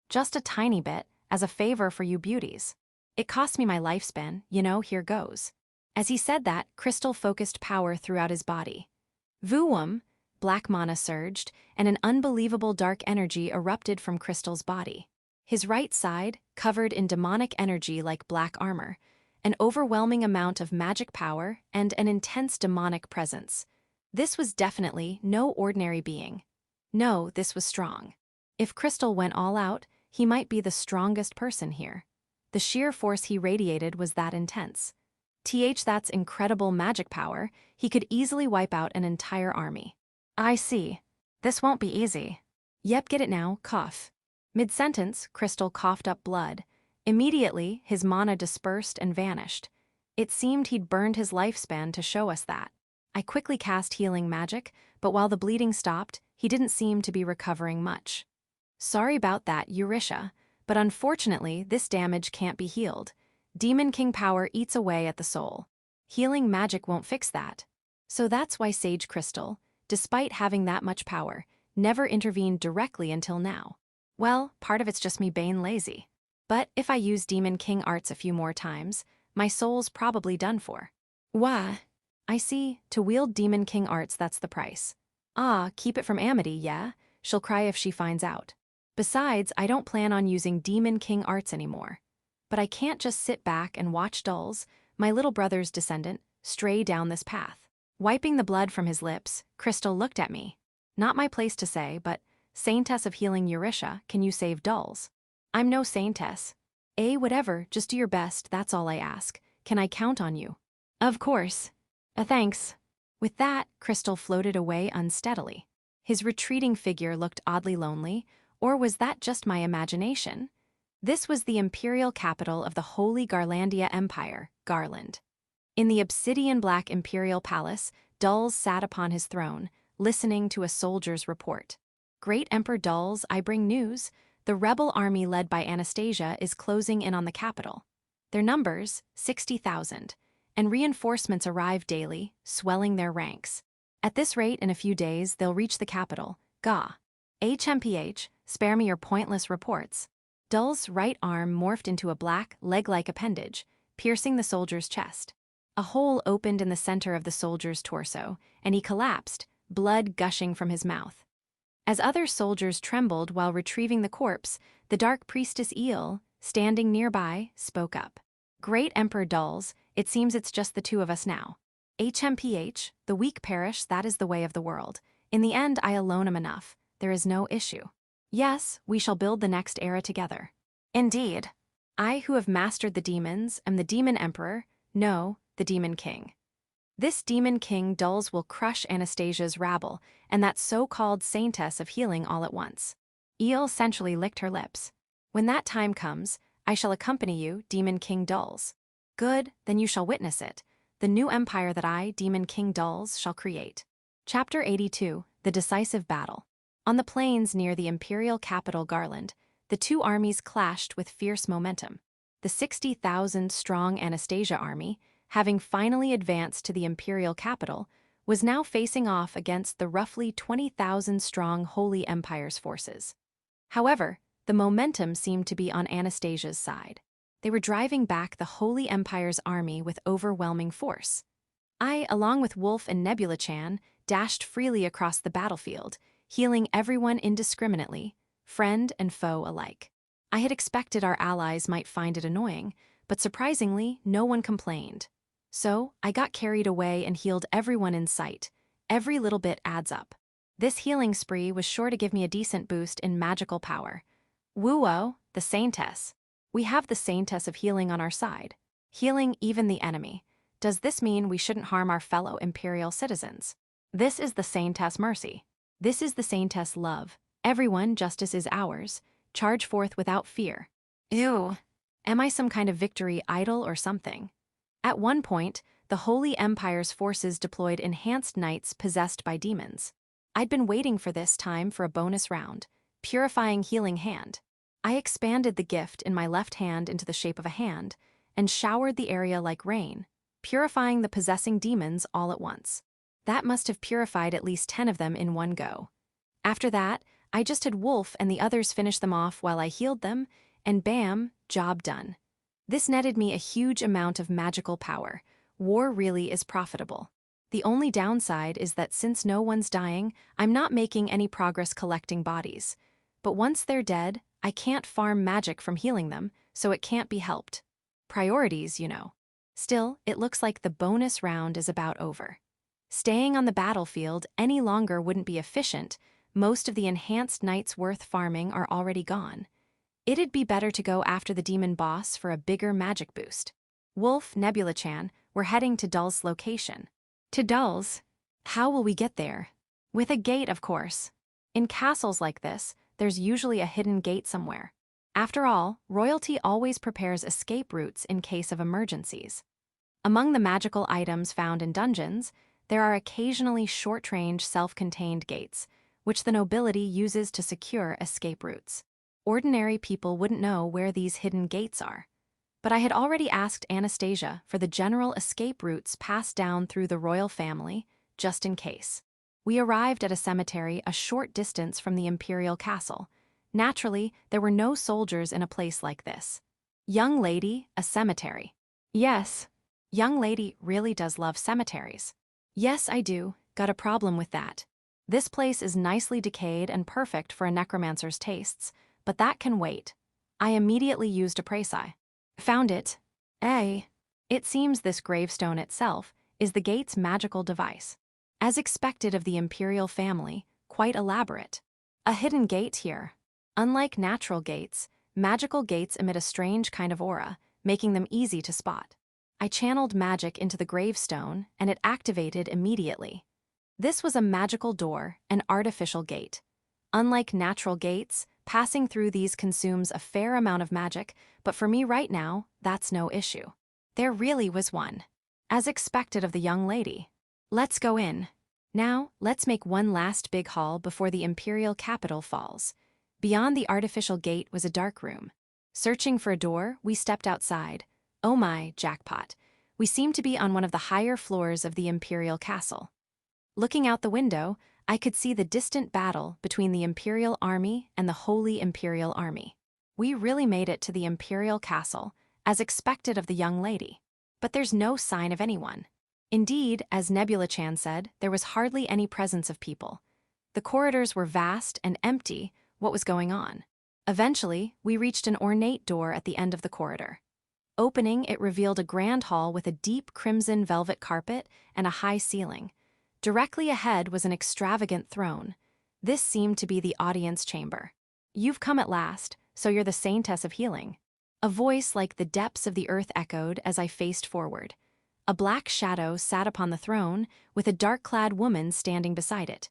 Just a tiny bit, as a favor for you beauties. It cost me my lifespan, here goes. As he said that, Crystal focused power throughout his body. Vuum, black mana surged, and an unbelievable dark energy erupted from Crystal's body. His right side, covered in demonic energy like black armor, an overwhelming amount of magic power, and an intense demonic presence. This was definitely no ordinary being. No, this was strong. If Crystal went all out, he might be the strongest person here. The sheer force he radiated was that intense. That's incredible magic power, he could easily wipe out an entire army. I see. This won't be easy. Yep, get it now, cough. Mid-sentence, Crystal coughed up blood. Immediately, his mana dispersed and vanished. It seemed he'd burned his lifespan to show us that. I quickly cast healing magic, but while the bleeding stopped, he didn't seem to be recovering much. Sorry about that, Eurisha, but unfortunately, this damage can't be healed. Demon King power eats away at the soul. Healing magic won't fix that. So that's why Sage Crystal, despite having that much power, never intervened directly until now. Well, part of it's just me being lazy. But if I use Demon King arts a few more times, my soul's probably done for. Why? I see, to wield Demon King arts, that's the price. Ah, keep it from Amity, yeah? She'll cry if she finds out. Besides, I don't plan on using Demon King arts anymore. But I can't just sit back and watch Dulls, my little brother's descendant, stray down this path. Wiping the blood from his lips, Crystal looked at me. Not my place to say, but, Saintess of Healing Eurisha, can you save Dulls? I'm no Saintess. Whatever, just do your best, that's all I ask. Can I count on you? Of course. Thanks. With that, Crystal floated away unsteadily. His retreating figure looked oddly lonely, or was that just my imagination? This was the imperial capital of the Holy Garlandia Empire, Garland. In the obsidian-black imperial palace, Dulls sat upon his throne, listening to a soldier's report. Great Emperor Dulls, I bring news. The rebel army led by Anastasia is closing in on the capital. Their numbers, 60,000, and reinforcements arrive daily, swelling their ranks. At this rate, in a few days, they'll reach the capital, Ga. HMPH, spare me your pointless reports. Dull's right arm morphed into a black, leg-like appendage, piercing the soldier's chest. A hole opened in the center of the soldier's torso, and he collapsed, blood gushing from his mouth. As other soldiers trembled while retrieving the corpse, the dark priestess Eel, standing nearby, spoke up. Great Emperor Dulls, it seems it's just the two of us now. HMPH, the weak perish, that is the way of the world. In the end, I alone am enough. There is no issue. Yes, we shall build the next era together. Indeed. I who have mastered the demons am the Demon Emperor, no, the Demon King. This Demon King Dulls will crush Anastasia's rabble and that so-called Saintess of Healing all at once. Eel sensually licked her lips. When that time comes, I shall accompany you, Demon King Dulls. Good, then you shall witness it, the new empire that I, Demon King Dulls, shall create. Chapter 82, The Decisive Battle. On the plains near the imperial capital Garland, the two armies clashed with fierce momentum. The 60,000-strong Anastasia army, having finally advanced to the imperial capital, was now facing off against the roughly 20,000-strong Holy Empire's forces. However, the momentum seemed to be on Anastasia's side. They were driving back the Holy Empire's army with overwhelming force. I, along with Wolf and Nebula-chan, dashed freely across the battlefield, healing everyone indiscriminately, friend and foe alike. I had expected our allies might find it annoying, but surprisingly, no one complained. So, I got carried away and healed everyone in sight. Every little bit adds up. This healing spree was sure to give me a decent boost in magical power. Woo-oh, the Saintess. We have the Saintess of Healing on our side, healing even the enemy. Does this mean we shouldn't harm our fellow imperial citizens? This is the Saintess Mercy. This is the Saintess Love. Everyone, justice is ours. charge forth without fear. Ew. Am I some kind of victory idol or something? At one point, the Holy Empire's forces deployed enhanced knights possessed by demons. I'd been waiting for this time for a bonus round, Purifying Healing Hand. I expanded the gift in my left hand into the shape of a hand and showered the area like rain, purifying the possessing demons all at once. That must have purified at least 10 of them in one go. After that, I just had Wolf and the others finish them off while I healed them, and bam, job done. This netted me a huge amount of magical power. War really is profitable. The only downside is that since no one's dying, I'm not making any progress collecting bodies. But once they're dead, I can't farm magic from healing them, so it can't be helped. Priorities, you know. Still, it looks like the bonus round is about over. Staying on the battlefield any longer wouldn't be efficient. Most of the enhanced knights worth farming are already gone. It'd be better to go after the demon boss for a bigger magic boost. Wolf, Nebula-chan, we're heading to Dull's location. To Dull's? How will we get there? With a gate, of course. In castles like this, there's usually a hidden gate somewhere. After all, royalty always prepares escape routes in case of emergencies. Among the magical items found in dungeons, there are occasionally short-range self-contained gates, which the nobility uses to secure escape routes. Ordinary people wouldn't know where these hidden gates are. But I had already asked Anastasia for the general escape routes passed down through the royal family, just in case. We arrived at a cemetery a short distance from the imperial castle. Naturally, there were no soldiers in a place like this. Young lady, a cemetery. Yes, young lady really does love cemeteries. Yes, I do. Got a problem with that. This place is nicely decayed and perfect for a necromancer's tastes, but that can wait. I immediately used a précis. Found it. It seems this gravestone itself is the gate's magical device. As expected of the imperial family, quite elaborate. A hidden gate here. Unlike natural gates, magical gates emit a strange kind of aura, making them easy to spot. I channeled magic into the gravestone, and it activated immediately. This was a magical door, an artificial gate. Unlike natural gates, passing through these consumes a fair amount of magic, but for me right now, that's no issue. There really was one. As expected of the young lady. Let's go in. Now, let's make one last big haul before the imperial capital falls. Beyond the artificial gate was a dark room. Searching for a door, we stepped outside. Oh my, jackpot. We seemed to be on one of the higher floors of the imperial castle. Looking out the window, I could see the distant battle between the Imperial Army and the Holy Imperial Army. We really made it to the Imperial Castle, as expected of the young lady. But there's no sign of anyone. Indeed, as Nebula-chan said, there was hardly any presence of people. The corridors were vast and empty. What was going on? Eventually, we reached an ornate door at the end of the corridor. Opening, it revealed a grand hall with a deep crimson velvet carpet and a high ceiling. Directly ahead was an extravagant throne. This seemed to be the audience chamber. You've come at last, so you're the Saintess of healing. A voice like the depths of the earth echoed as I faced forward. A black shadow sat upon the throne, with a dark-clad woman standing beside it.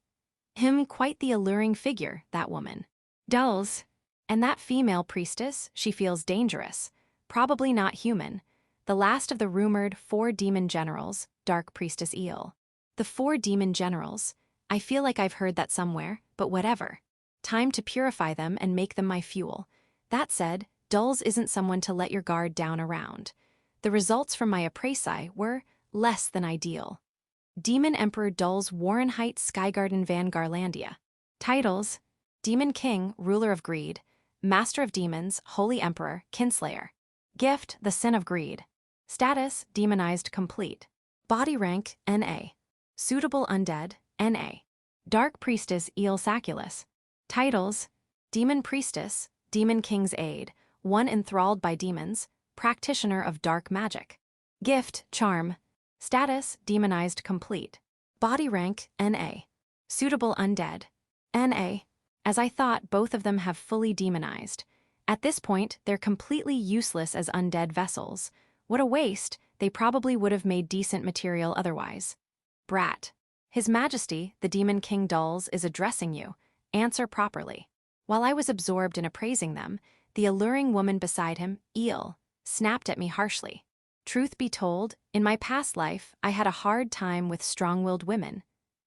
Quite the alluring figure, that woman. Dulls. And that female priestess, she feels dangerous. Probably not human. The last of the rumored 4 demon generals, Dark Priestess Eel. The 4 demon generals. I feel like I've heard that somewhere, but whatever. Time to purify them and make them my fuel. That said, Dulls isn't someone to let your guard down around. The results from my précis were less than ideal. Demon Emperor Dulls Warrenheit Skygarden Van Garlandia. Titles: Demon King, Ruler of Greed. Master of Demons, Holy Emperor, Kinslayer. Gift, the Sin of Greed. Status, Demonized Complete. Body rank, NA. Suitable Undead, NA. Dark Priestess Eel Saculus. Titles: Demon Priestess, Demon King's Aid, one enthralled by demons, practitioner of dark magic. Gift, Charm. Status, Demonized Complete. Body rank, NA. Suitable Undead, NA. As I thought, both of them have fully demonized. At this point, they're completely useless as undead vessels. What a waste, they probably would have made decent material otherwise. Brat. His Majesty, the Demon King Dulls, is addressing you. Answer properly. While I was absorbed in appraising them, the alluring woman beside him, Eel, snapped at me harshly. Truth be told, in my past life, I had a hard time with strong-willed women.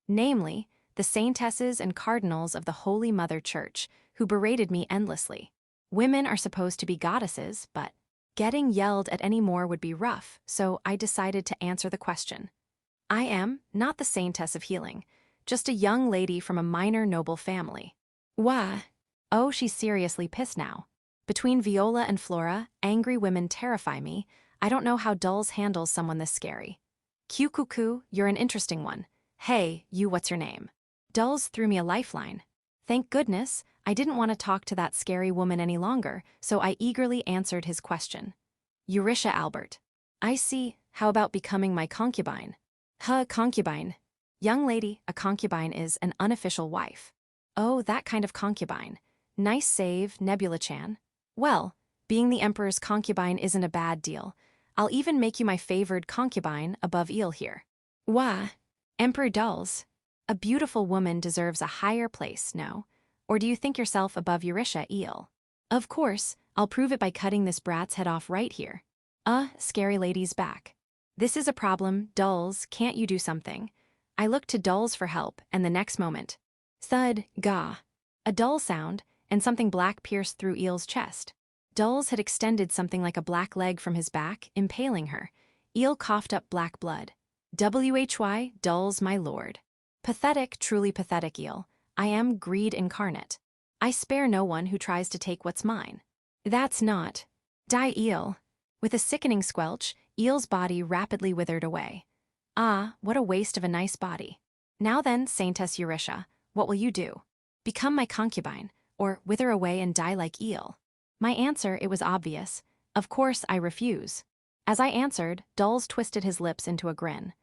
Namely, the saintesses and cardinals of the Holy Mother Church, who berated me endlessly. Women are supposed to be goddesses, but getting yelled at any more would be rough, so I decided to answer the question. I am not the saintess of healing, just a young lady from a minor noble family. Why? Oh, she's seriously pissed now. Between Viola and Flora, angry women terrify me. I don't know how Dulls handles someone this scary. Cuckoo, you're an interesting one. Hey, you, what's your name? Dulls threw me a lifeline. Thank goodness, I didn't want to talk to that scary woman any longer, so I eagerly answered his question. Eurisha Albert. I see, how about becoming my concubine? Concubine. Young lady, a concubine is an unofficial wife. Oh, that kind of concubine. Nice save, Nebula-chan. Well, being the Emperor's concubine isn't a bad deal. I'll even make you my favored concubine above Eel here. Why? Emperor Dulls. A beautiful woman deserves a higher place, no? Or do you think yourself above Eurisha, Eel? Of course, I'll prove it by cutting this brat's head off right here. Scary lady's back. This is a problem, Dulls, can't you do something? I looked to Dulls for help, and the next moment. Thud, gah. A dull sound, and something black pierced through Eel's chest. Dulls had extended something like a black leg from his back, impaling her. Eel coughed up black blood. Why, Dulls, my lord. Pathetic, truly pathetic, Eel. I am greed incarnate. I spare no one who tries to take what's mine. That's not. Die, Eel. With a sickening squelch, Eel's body rapidly withered away. Ah, what a waste of a nice body. Now then, Saintess Eurisha, what will you do? Become my concubine, or wither away and die like Eel? My answer, it was obvious. Of course I refuse. As I answered, Dulls twisted his lips into a grin.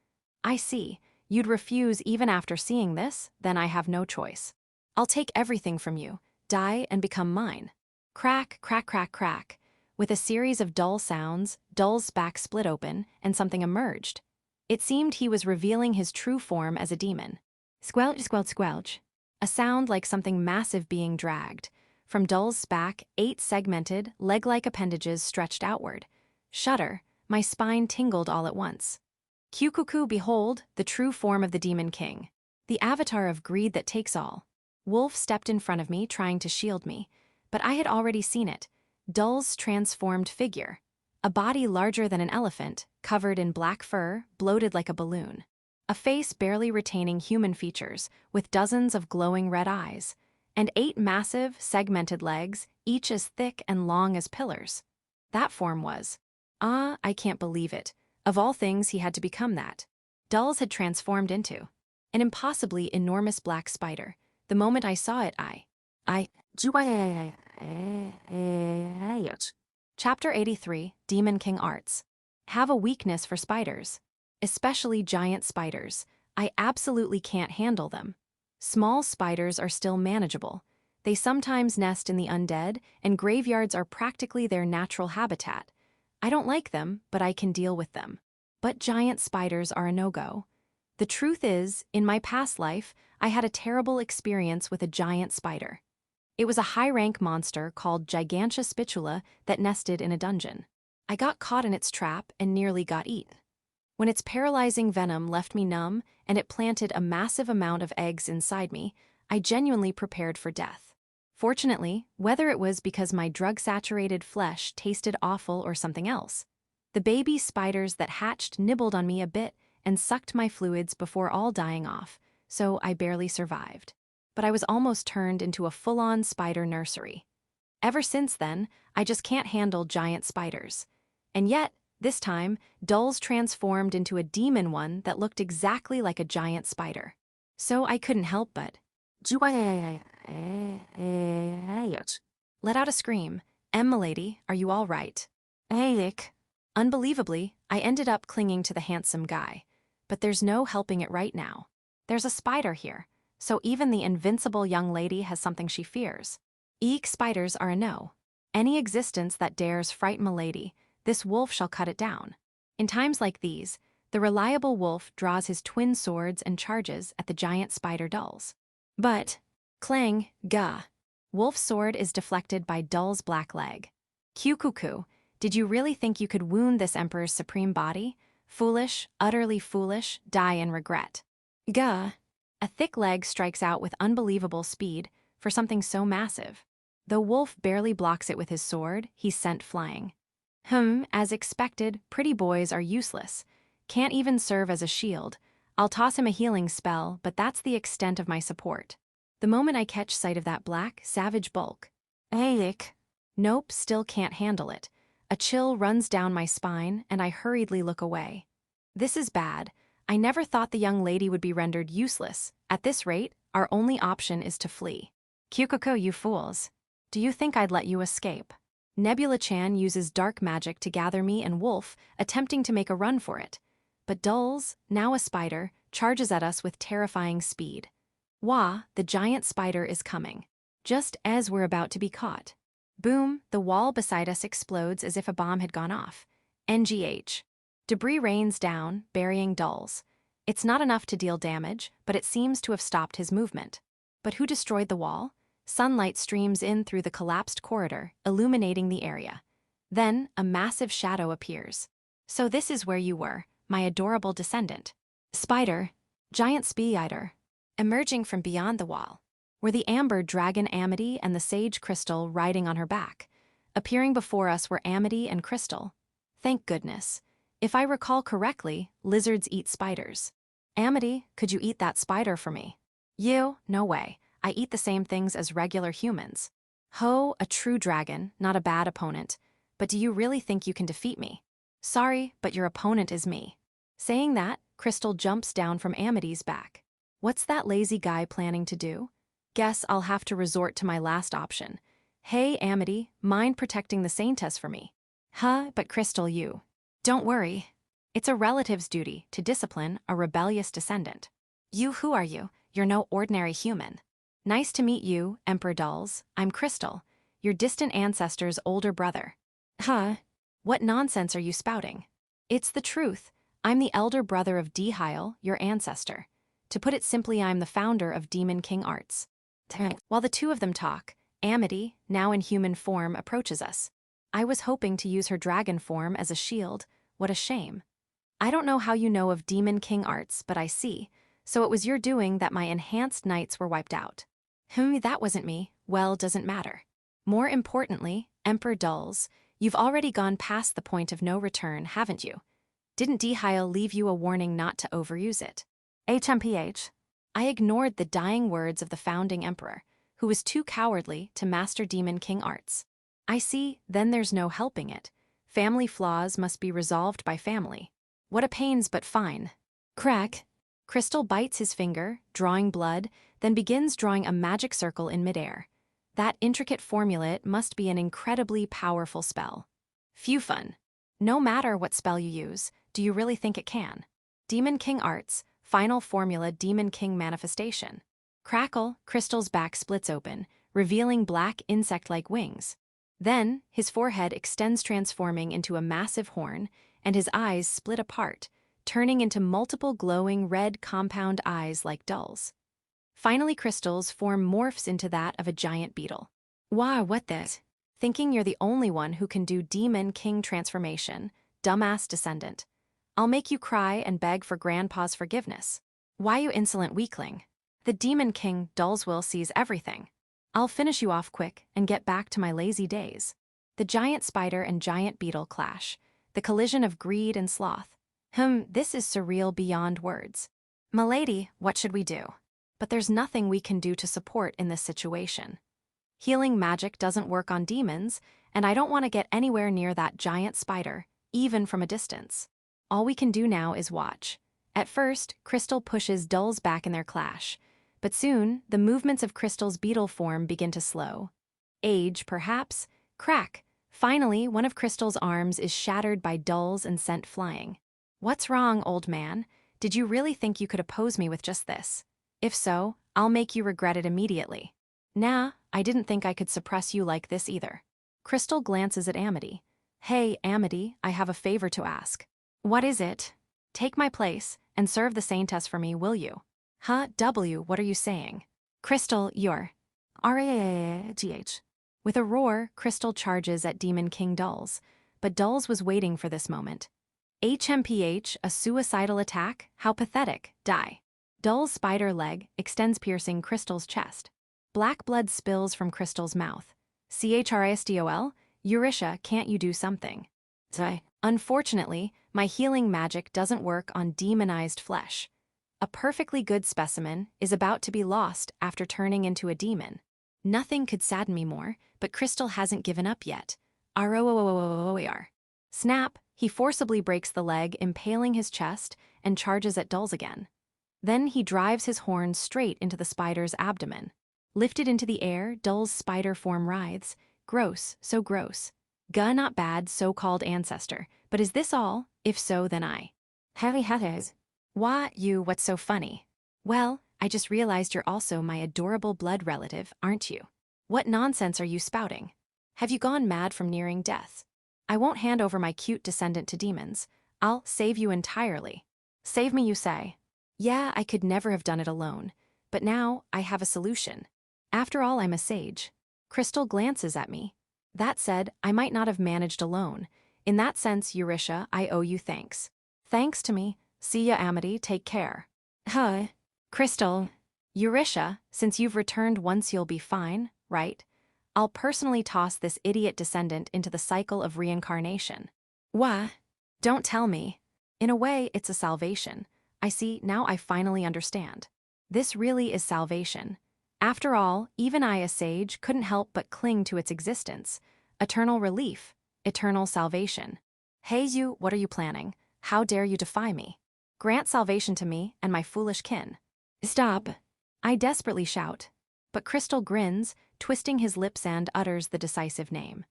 I see. You'd refuse even after seeing this? Then I have no choice. I'll take everything from you, die and become mine. Crack, crack, crack, crack. With a series of dull sounds, Dull's back split open, and something emerged. It seemed he was revealing his true form as a demon. Squelch, squelch, squelch. A sound like something massive being dragged. From Dull's back, 8 segmented, leg-like appendages stretched outward. Shudder, my spine tingled all at once. Cuckoo, behold, the true form of the Demon King. The avatar of greed that takes all. Wolf stepped in front of me, trying to shield me. But I had already seen it. Dull's transformed figure. A body larger than an elephant, covered in black fur, bloated like a balloon. A face barely retaining human features, with dozens of glowing red eyes. And 8 massive, segmented legs, each as thick and long as pillars. That form was. I can't believe it. Of all things, he had to become that. Dulls had transformed into an impossibly enormous black spider. The moment I saw it, Chapter 83, Demon King Arts. Have a weakness for spiders. Especially giant spiders. I absolutely can't handle them. Small spiders are still manageable. They sometimes nest in the undead, and graveyards are practically their natural habitat. I don't like them, but I can deal with them. But giant spiders are a no-go. The truth is, in my past life, I had a terrible experience with a giant spider. It was a high-rank monster called Gigantia spitula that nested in a dungeon. I got caught in its trap and nearly got eaten. When its paralyzing venom left me numb and it planted a massive amount of eggs inside me, I genuinely prepared for death. Fortunately, whether it was because my drug-saturated flesh tasted awful or something else, the baby spiders that hatched nibbled on me a bit and sucked my fluids before all dying off, so I barely survived. But I was almost turned into a full-on spider nursery. Ever since then, I just can't handle giant spiders. And yet, this time, Dulls transformed into a demon one that looked exactly like a giant spider. So I couldn't help but let out a scream. Milady, are you all right? Unbelievably, I ended up clinging to the handsome guy. But there's no helping it right now. There's a spider here, so even the invincible young lady has something she fears. Eek, spiders are a no. Any existence that dares frighten milady, this wolf shall cut it down. In times like these, the reliable wolf draws his twin swords and charges at the giant spider Dulls. But, clang, gah. Wolf's sword is deflected by Dull's black leg. Cuckoo, did you really think you could wound this emperor's supreme body? Foolish, utterly foolish, die in regret. Gah! A thick leg strikes out with unbelievable speed for something so massive. Though Wolf barely blocks it with his sword, he's sent flying. As expected, pretty boys are useless. Can't even serve as a shield. I'll toss him a healing spell, but that's the extent of my support. The moment I catch sight of that black, savage bulk. Ayik. Nope, still can't handle it. A chill runs down my spine, and I hurriedly look away. This is bad. I never thought the young lady would be rendered useless. At this rate, our only option is to flee. Cuckoo, you fools. Do you think I'd let you escape? Nebula-chan uses dark magic to gather me and Wolf, attempting to make a run for it. But Dulls, now a spider, charges at us with terrifying speed. Wah, the giant spider is coming. Just as we're about to be caught. Boom, the wall beside us explodes as if a bomb had gone off. NGH. Debris rains down, burying Dulls. It's not enough to deal damage, but it seems to have stopped his movement. But who destroyed the wall? Sunlight streams in through the collapsed corridor, illuminating the area. Then, a massive shadow appears. So this is where you were, my adorable descendant. Spider, giant spider, emerging from beyond the wall, were the amber dragon Amity and the sage Crystal riding on her back. Appearing before us were Amity and Crystal. Thank goodness. If I recall correctly, lizards eat spiders. Amity, could you eat that spider for me? You? No way. I eat the same things as regular humans. Ho, a true dragon, not a bad opponent. But do you really think you can defeat me? Sorry, but your opponent is me. Saying that, Crystal jumps down from Amity's back. What's that lazy guy planning to do? Guess I'll have to resort to my last option. Hey, Amity, mind protecting the Saintess for me? But Crystal, you. Don't worry. It's a relative's duty to discipline a rebellious descendant. You, who are you? You're no ordinary human. Nice to meet you, Emperor Dulls. I'm Crystal, your distant ancestor's older brother. What nonsense are you spouting? It's the truth. I'm the elder brother of Dehyle, your ancestor. To put it simply, I'm the founder of Demon King Arts. While the two of them talk, Amity, now in human form, approaches us. I was hoping to use her dragon form as a shield. What a shame. I don't know how you know of Demon King Arts, but I see. So it was your doing that my enhanced knights were wiped out. That wasn't me. Well, doesn't matter. More importantly, Emperor Dulls, you've already gone past the point of no return, haven't you? Didn't Dehyle leave you a warning not to overuse it? HMPH. I ignored the dying words of the founding emperor, who was too cowardly to master Demon King Arts. I see, then there's no helping it. Family flaws must be resolved by family. What a pains, but fine. Crack. Crystal bites his finger, drawing blood, then begins drawing a magic circle in midair. That intricate formula must be an incredibly powerful spell. Phew fun. No matter what spell you use, do you really think it can? Demon King Arts, final formula Demon King manifestation. Crackle, Crystal's back splits open, revealing black insect-like wings. Then, his forehead extends, transforming into a massive horn, and his eyes split apart, turning into multiple glowing red compound eyes like Dulls. Finally, Crystal's form morphs into that of a giant beetle. Wow, what this? Thinking you're the only one who can do Demon King transformation, dumbass descendant. I'll make you cry and beg for Grandpa's forgiveness. Why, you insolent weakling? The Demon King, Dullswill, sees everything. I'll finish you off quick and get back to my lazy days. The giant spider and giant beetle clash, the collision of greed and sloth. This is surreal beyond words. Milady, what should we do? But there's nothing we can do to support in this situation. Healing magic doesn't work on demons, and I don't want to get anywhere near that giant spider, even from a distance. All we can do now is watch. At first, Crystal pushes Dulls back in their clash, but soon, the movements of Crystal's beetle form begin to slow. Age, perhaps? Crack! Finally, one of Crystal's arms is shattered by Dulls and sent flying. What's wrong, old man? Did you really think you could oppose me with just this? If so, I'll make you regret it immediately. Nah, I didn't think I could suppress you like this either. Crystal glances at Amity. Hey, Amity, I have a favor to ask. What is it? Take my place and serve the Saintess for me, will you? What are you saying? Crystal, you're... R-A-G-H. With a roar, Crystal charges at Demon King Dulls, but Dulls was waiting for this moment. HMPH, a suicidal attack? How pathetic. Die. Dull's spider leg extends, piercing Crystal's chest. Black blood spills from Crystal's mouth. CHRISTOL? Eurisha, can't you do something? Die. Unfortunately, my healing magic doesn't work on demonized flesh. A perfectly good specimen is about to be lost after turning into a demon. Nothing could sadden me more, but Crystal hasn't given up yet. R-O-O-O-O-O-R. Snap, he forcibly breaks the leg, impaling his chest, and charges at Dulls again. Then he drives his horns straight into the spider's abdomen. Lifted into the air, Dulls' spider form writhes. Gross, so gross. Guh, not bad, so-called ancestor. But is this all? If so, then I. Harry Hatters. Why, you, what's so funny? Well, I just realized you're also my adorable blood relative, aren't you? What nonsense are you spouting? Have you gone mad from nearing death? I won't hand over my cute descendant to demons. I'll save you entirely. Save me, you say? Yeah, I could never have done it alone. But now, I have a solution. After all, I'm a sage. Crystal glances at me. That said, I might not have managed alone. In that sense, Eurisha, I owe you thanks. Thanks to me. See ya, Amity, take care. Huh. Crystal. Eurisha, since you've returned once, you'll be fine, right? I'll personally toss this idiot descendant into the cycle of reincarnation. What? Don't tell me. In a way, it's a salvation. I see, now I finally understand. This really is salvation. After all, even I, a sage, couldn't help but cling to its existence. Eternal relief. Eternal salvation. Hey you, what are you planning? How dare you defy me? Grant salvation to me and my foolish kin. Stop. I desperately shout. But Crystal grins, twisting his lips, and utters the decisive name.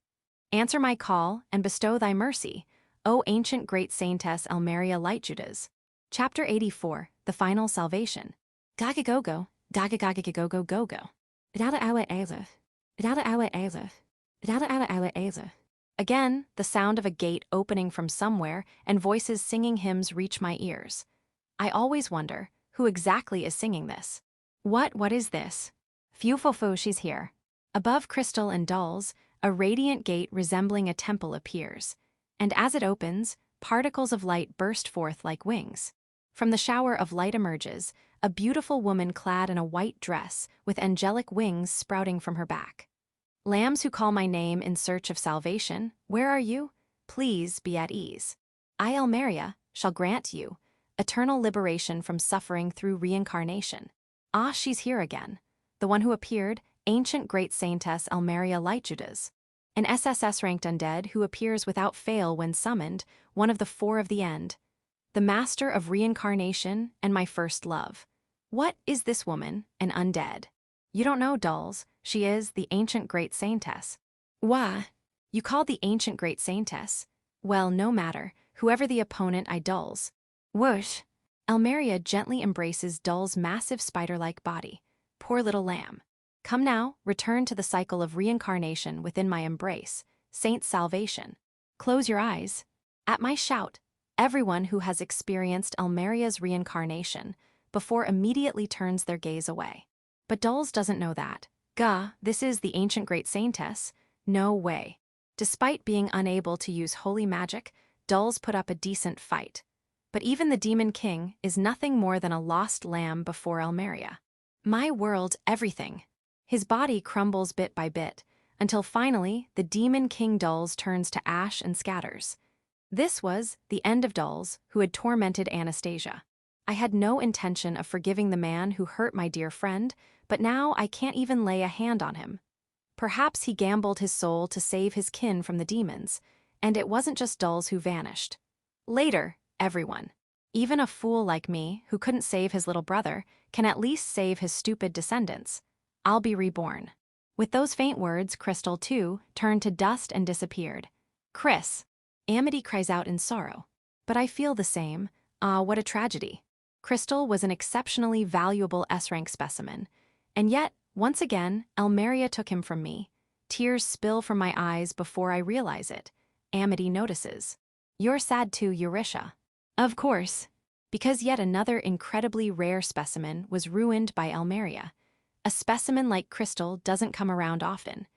Answer my call and bestow thy mercy, O ancient great Saintess Almeria Lightjudas. Chapter 84, The Final Salvation. Gagagogo, gagagagogogogogo. Dada awa azeth. Dada awa azeth. Dada awa azeth. Again, the sound of a gate opening from somewhere and voices singing hymns reach my ears. I always wonder, who exactly is singing this? What is this? Phew, she's here. Above Crystal and Dulls, a radiant gate resembling a temple appears. And as it opens, particles of light burst forth like wings. From the shower of light emerges a beautiful woman clad in a white dress with angelic wings sprouting from her back. Lambs who call my name in search of salvation, where are you? Please be at ease. I, Almeria, shall grant you eternal liberation from suffering through reincarnation. Ah, she's here again. The one who appeared, ancient great Saintess Almeria Lightjudas. An SSS-ranked undead who appears without fail when summoned, one of the four of the end. The master of reincarnation and my first love. What is this woman, an undead? You don't know, Dulls. She is the ancient great Saintess. Why? You called the ancient great Saintess? Well, no matter, whoever the opponent, I Dulls. Whoosh! Almeria gently embraces Dull's massive spider-like body. Poor little lamb. Come now, return to the cycle of reincarnation within my embrace. Saint salvation. Close your eyes. At my shout, everyone who has experienced Almeria's reincarnation before immediately turns their gaze away. But Dulls doesn't know that. Gah, this is the ancient great Saintess. No way. Despite being unable to use holy magic, Dulls put up a decent fight. But even the Demon King is nothing more than a lost lamb before Almeria. My world, everything. His body crumbles bit by bit, until finally the Demon King Dulls turns to ash and scatters. This was the end of Dulls, who had tormented Anastasia. I had no intention of forgiving the man who hurt my dear friend, but now I can't even lay a hand on him. Perhaps he gambled his soul to save his kin from the demons, and it wasn't just Dulls who vanished. Later, everyone. Even a fool like me, who couldn't save his little brother, can at least save his stupid descendants. I'll be reborn. With those faint words, Crystal, too, turned to dust and disappeared. Chris. Amity cries out in sorrow. But I feel the same. Ah, what a tragedy. Crystal was an exceptionally valuable S-rank specimen. And yet, once again, Almeria took him from me. Tears spill from my eyes before I realize it. Amity notices. You're sad too, Eurisha. Of course. Because yet another incredibly rare specimen was ruined by Almeria. A specimen like Crystal doesn't come around often.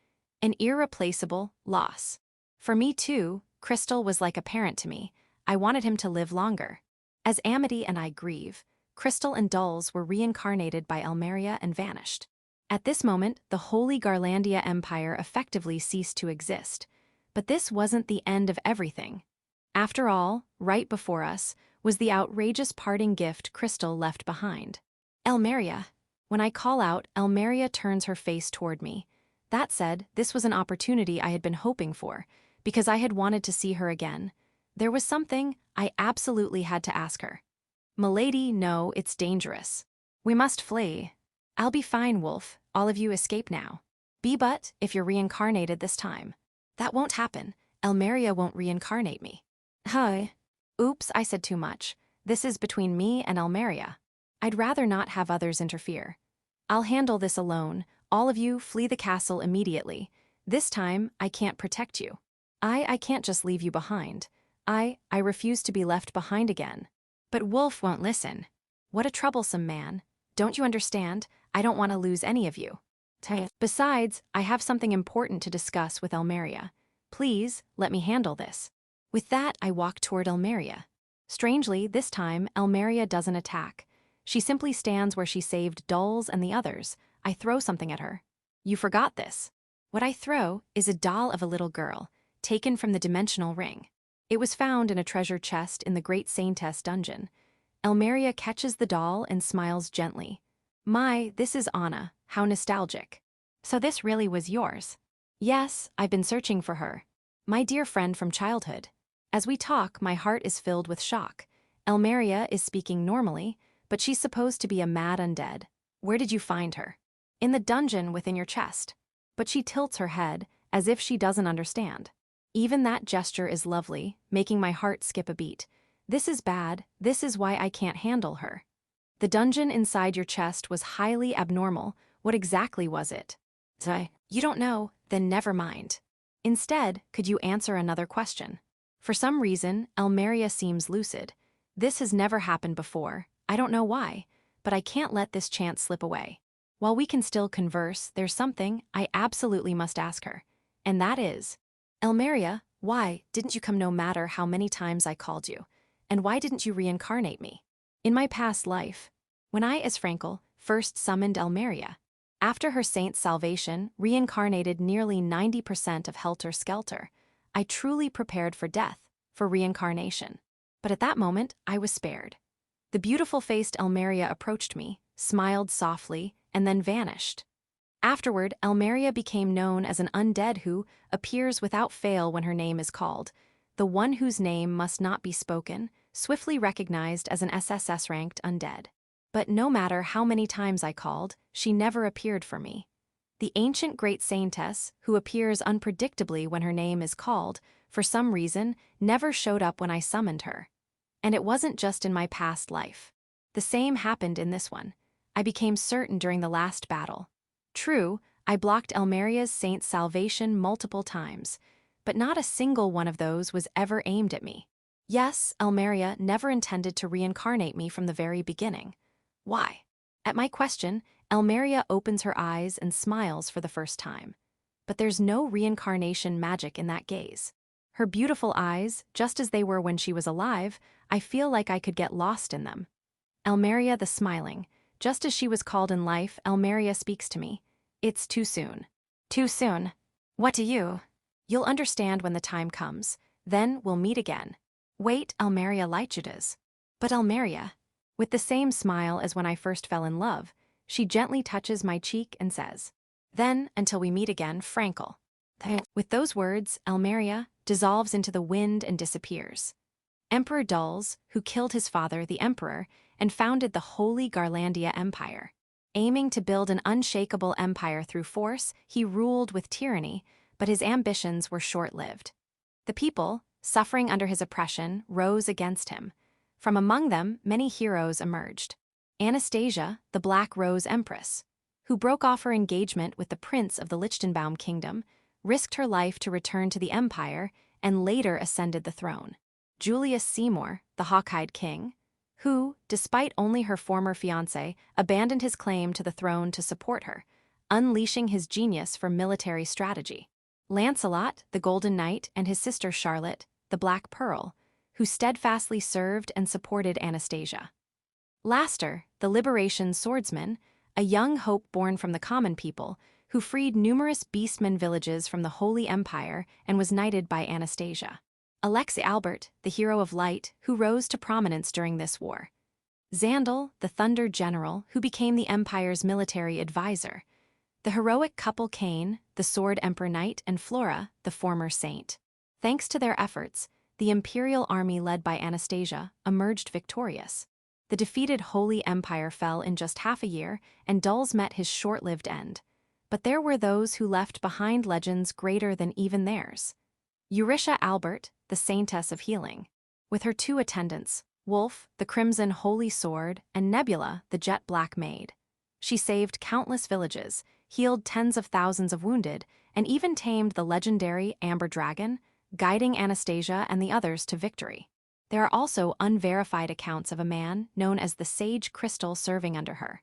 An irreplaceable loss. For me too, Crystal was like a parent to me. I wanted him to live longer. As Amity and I grieve, Crystal and Dulls were reincarnated by Elmeria and vanished. At this moment, the Holy Garlandia Empire effectively ceased to exist. But this wasn't the end of everything. After all, right before us, was the outrageous parting gift Crystal left behind. Elmeria. When I call out, Elmeria turns her face toward me. That said, this was an opportunity I had been hoping for, because I had wanted to see her again. There was something I absolutely had to ask her. "Milady, no, it's dangerous. We must flee." "I'll be fine, Wolf. All of you escape now." "Be but, if you're reincarnated this time." "That won't happen. Elmeria won't reincarnate me." "Hi." "Oops, I said too much. This is between me and Elmeria. I'd rather not have others interfere. I'll handle this alone. All of you flee the castle immediately. This time, I can't protect you. I can't just leave you behind. I refuse to be left behind again." But Wolf won't listen. What a troublesome man. Don't you understand? I don't want to lose any of you. Besides, I have something important to discuss with Elmeria. Please, let me handle this. With that, I walk toward Elmeria. Strangely, this time, Elmeria doesn't attack. She simply stands where she saved Dulls and the others. I throw something at her. "You forgot this." What I throw is a doll of a little girl, taken from the dimensional ring. It was found in a treasure chest in the Great Saintess dungeon. Elmeria catches the doll and smiles gently. "My, this is Anna. How nostalgic." "So this really was yours?" "Yes, I've been searching for her. My dear friend from childhood." As we talk, my heart is filled with shock. Elmeria is speaking normally, but she's supposed to be a mad undead. "Where did you find her?" "In the dungeon within your chest." But she tilts her head, as if she doesn't understand. Even that gesture is lovely, making my heart skip a beat. This is bad. This is why I can't handle her. "The dungeon inside your chest was highly abnormal. What exactly was it?" "You don't know? Then never mind. Instead, could you answer another question?" For some reason, Elmeria seems lucid. This has never happened before. I don't know why, but I can't let this chance slip away. While we can still converse, there's something I absolutely must ask her. And that is, "Elmeria, why didn't you come no matter how many times I called you? And why didn't you reincarnate me?" In my past life, when I, as Frankel, first summoned Elmeria, after her saint's salvation reincarnated nearly 90% of Helter Skelter, I truly prepared for death, for reincarnation. But at that moment, I was spared. The beautiful-faced Elmeria approached me, smiled softly, and then vanished. Afterward, Elmeria became known as an undead who appears without fail when her name is called, the one whose name must not be spoken, swiftly recognized as an SSS-ranked undead. But no matter how many times I called, she never appeared for me. The ancient great Saintess, who appears unpredictably when her name is called, for some reason, never showed up when I summoned her. And it wasn't just in my past life. The same happened in this one. I became certain during the last battle. True, I blocked Elmeria's saint's salvation multiple times, but not a single one of those was ever aimed at me. Yes, Elmeria never intended to reincarnate me from the very beginning. Why? At my question, Elmeria opens her eyes and smiles for the first time. But there's no reincarnation magic in that gaze. Her beautiful eyes, just as they were when she was alive, I feel like I could get lost in them. Elmeria the Smiling. Just as she was called in life, Elmeria speaks to me. "It's too soon." "Too soon? What to you?" "You'll understand when the time comes. Then we'll meet again." "Wait, Elmeria Lychidas." "But Elmeria." With the same smile as when I first fell in love, she gently touches my cheek and says, "Then, until we meet again, Frankel." With those words, Elmeria dissolves into the wind and disappears. Emperor Dulls, who killed his father, the Emperor, and founded the Holy Garlandia Empire. Aiming to build an unshakable empire through force, he ruled with tyranny, but his ambitions were short-lived. The people, suffering under his oppression, rose against him. From among them, many heroes emerged. Anastasia, the Black Rose Empress, who broke off her engagement with the prince of the Lichtenbaum kingdom, risked her life to return to the empire, and later ascended the throne. Julius Seymour, the Hawk-Eyed King, who, despite only her former fiancé, abandoned his claim to the throne to support her, unleashing his genius for military strategy. Lancelot, the Golden Knight, and his sister Charlotte, the Black Pearl, who steadfastly served and supported Anastasia. Laster, the Liberation Swordsman, a young hope born from the common people, who freed numerous beastmen villages from the Holy Empire and was knighted by Anastasia. Alexei Albert, the hero of light, who rose to prominence during this war. Xandal, the Thunder General, who became the Empire's military advisor. The heroic couple Cain, the Sword Emperor Knight, and Flora, the former saint. Thanks to their efforts, the imperial army led by Anastasia emerged victorious. The defeated Holy Empire fell in just half a year, and Dulles met his short-lived end. But there were those who left behind legends greater than even theirs. Eurycia Albert, the Saintess of Healing. With her 2 attendants, Wolf, the Crimson Holy Sword, and Nebula, the Jet Black Maid. She saved countless villages, healed tens of thousands of wounded, and even tamed the legendary Amber Dragon, guiding Anastasia and the others to victory. There are also unverified accounts of a man known as the Sage Crystal serving under her.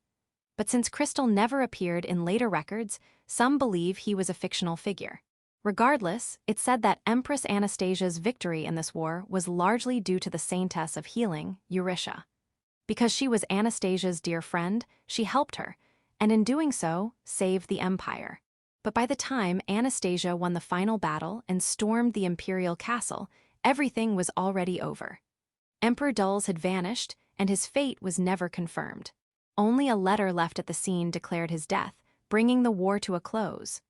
But since Crystal never appeared in later records, some believe he was a fictional figure. Regardless, it's said that Empress Anastasia's victory in this war was largely due to the Saintess of Healing, Eurycia. Because she was Anastasia's dear friend, she helped her, and in doing so, saved the Empire. But by the time Anastasia won the final battle and stormed the imperial castle, everything was already over. Emperor Dulles had vanished, and his fate was never confirmed. Only a letter left at the scene declared his death, bringing the war to a close.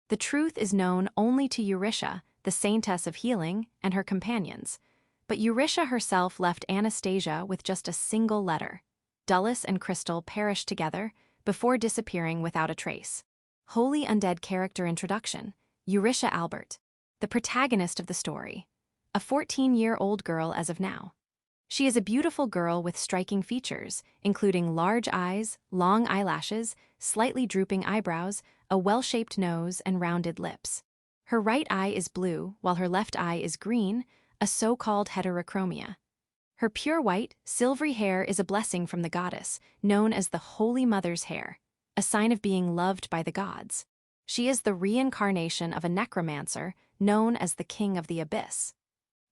The truth is known only to Eurycia, the Saintess of Healing, and her companions. But Eurycia herself left Anastasia with just a single letter. Dulles and Crystal perished together, before disappearing without a trace. Holy Undead character introduction, Eurycia Albert, the protagonist of the story. A 14-year-old girl as of now. She is a beautiful girl with striking features, including large eyes, long eyelashes, slightly drooping eyebrows, a well-shaped nose, and rounded lips. Her right eye is blue, while her left eye is green, a so-called heterochromia. Her pure white, silvery hair is a blessing from the goddess, known as the Holy Mother's hair, a sign of being loved by the gods. She is the reincarnation of a necromancer, known as the King of the Abyss.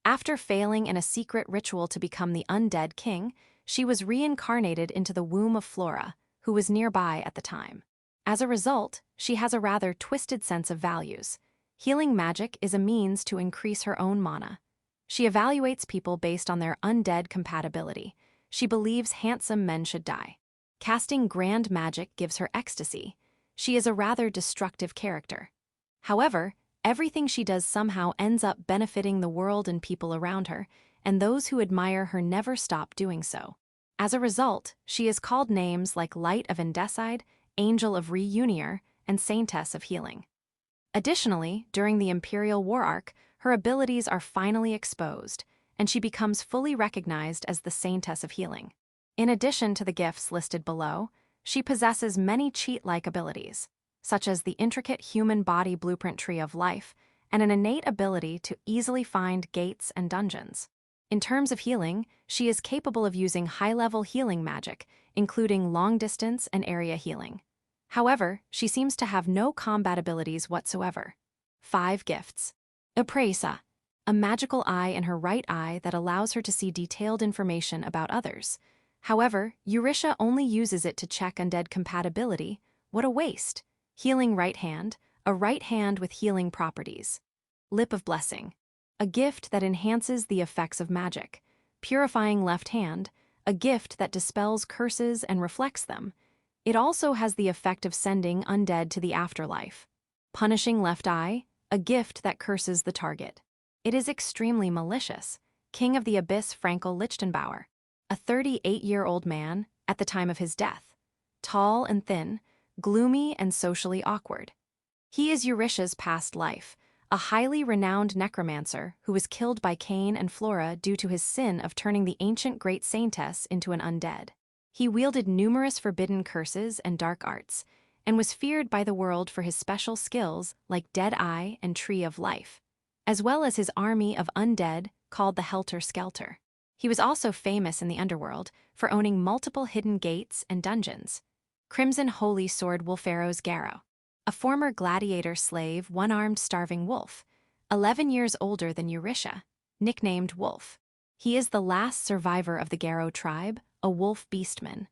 After failing in a secret ritual to become the undead king, she was reincarnated into the womb of Flora, who was nearby at the time. As a result, she has a rather twisted sense of values. Healing magic is a means to increase her own mana. She evaluates people based on their undead compatibility. She believes handsome men should die. Casting grand magic gives her ecstasy. She is a rather destructive character. However, everything she does somehow ends up benefiting the world and people around her, and those who admire her never stop doing so. As a result, she is called names like Light of Indecide, Angel of Reunion, and Saintess of Healing. Additionally, during the Imperial War arc, her abilities are finally exposed, and she becomes fully recognized as the Saintess of Healing. In addition to the gifts listed below, she possesses many cheat-like abilities, such as the intricate human body blueprint tree of life, and an innate ability to easily find gates and dungeons. In terms of healing, she is capable of using high-level healing magic, including long-distance and area healing. However, she seems to have no combat abilities whatsoever. 5 gifts. Immerse, a magical eye in her right eye that allows her to see detailed information about others. However, Eurycia only uses it to check undead compatibility. What a waste! Healing Right Hand, a right hand with healing properties. Lip of Blessing, a gift that enhances the effects of magic. Purifying Left Hand, a gift that dispels curses and reflects them. It also has the effect of sending undead to the afterlife. Punishing Left Eye, a gift that curses the target. It is extremely malicious. King of the Abyss Frankel Lichtenbauer, a 38-year-old man at the time of his death. Tall and thin, gloomy and socially awkward. He is Eurycia's past life, a highly renowned necromancer who was killed by Cain and Flora due to his sin of turning the ancient great Saintess into an undead. He wielded numerous forbidden curses and dark arts, and was feared by the world for his special skills like Dead Eye and Tree of Life, as well as his army of undead called the Helter Skelter. He was also famous in the underworld for owning multiple hidden gates and dungeons. Crimson Holy Sword Wulfaros Garrow, a former gladiator slave, one-armed starving wolf, 11 years older than Eurytia, nicknamed Wolf. He is the last survivor of the Garrow tribe, a wolf beastman.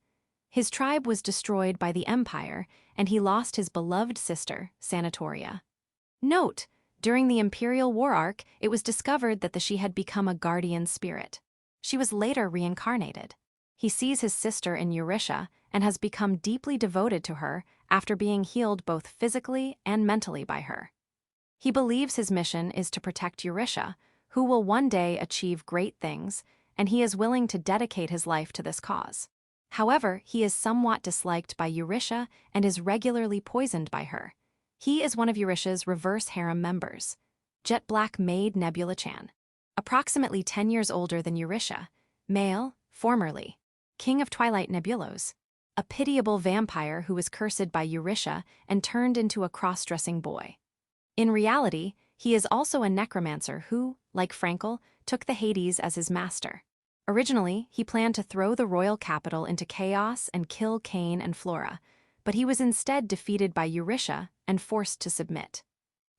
His tribe was destroyed by the Empire, and he lost his beloved sister, Sanatoria. Note, during the Imperial War arc, it was discovered that she had become a guardian spirit. She was later reincarnated. He sees his sister in Eurytia and has become deeply devoted to her after being healed both physically and mentally by her. He believes his mission is to protect Eurytia, who will one day achieve great things, and he is willing to dedicate his life to this cause. However, he is somewhat disliked by Eurytia and is regularly poisoned by her. He is one of Eurytia's reverse harem members, Jet Black Maid Nebula-chan. Approximately 10 years older than Eurytia, male, formerly King of Twilight Nebulos, a pitiable vampire who was cursed by Eurytia and turned into a cross-dressing boy. In reality, he is also a necromancer who, like Frankel, took the Hades as his master. Originally, he planned to throw the royal capital into chaos and kill Cain and Flora, but he was instead defeated by Eurytia and forced to submit.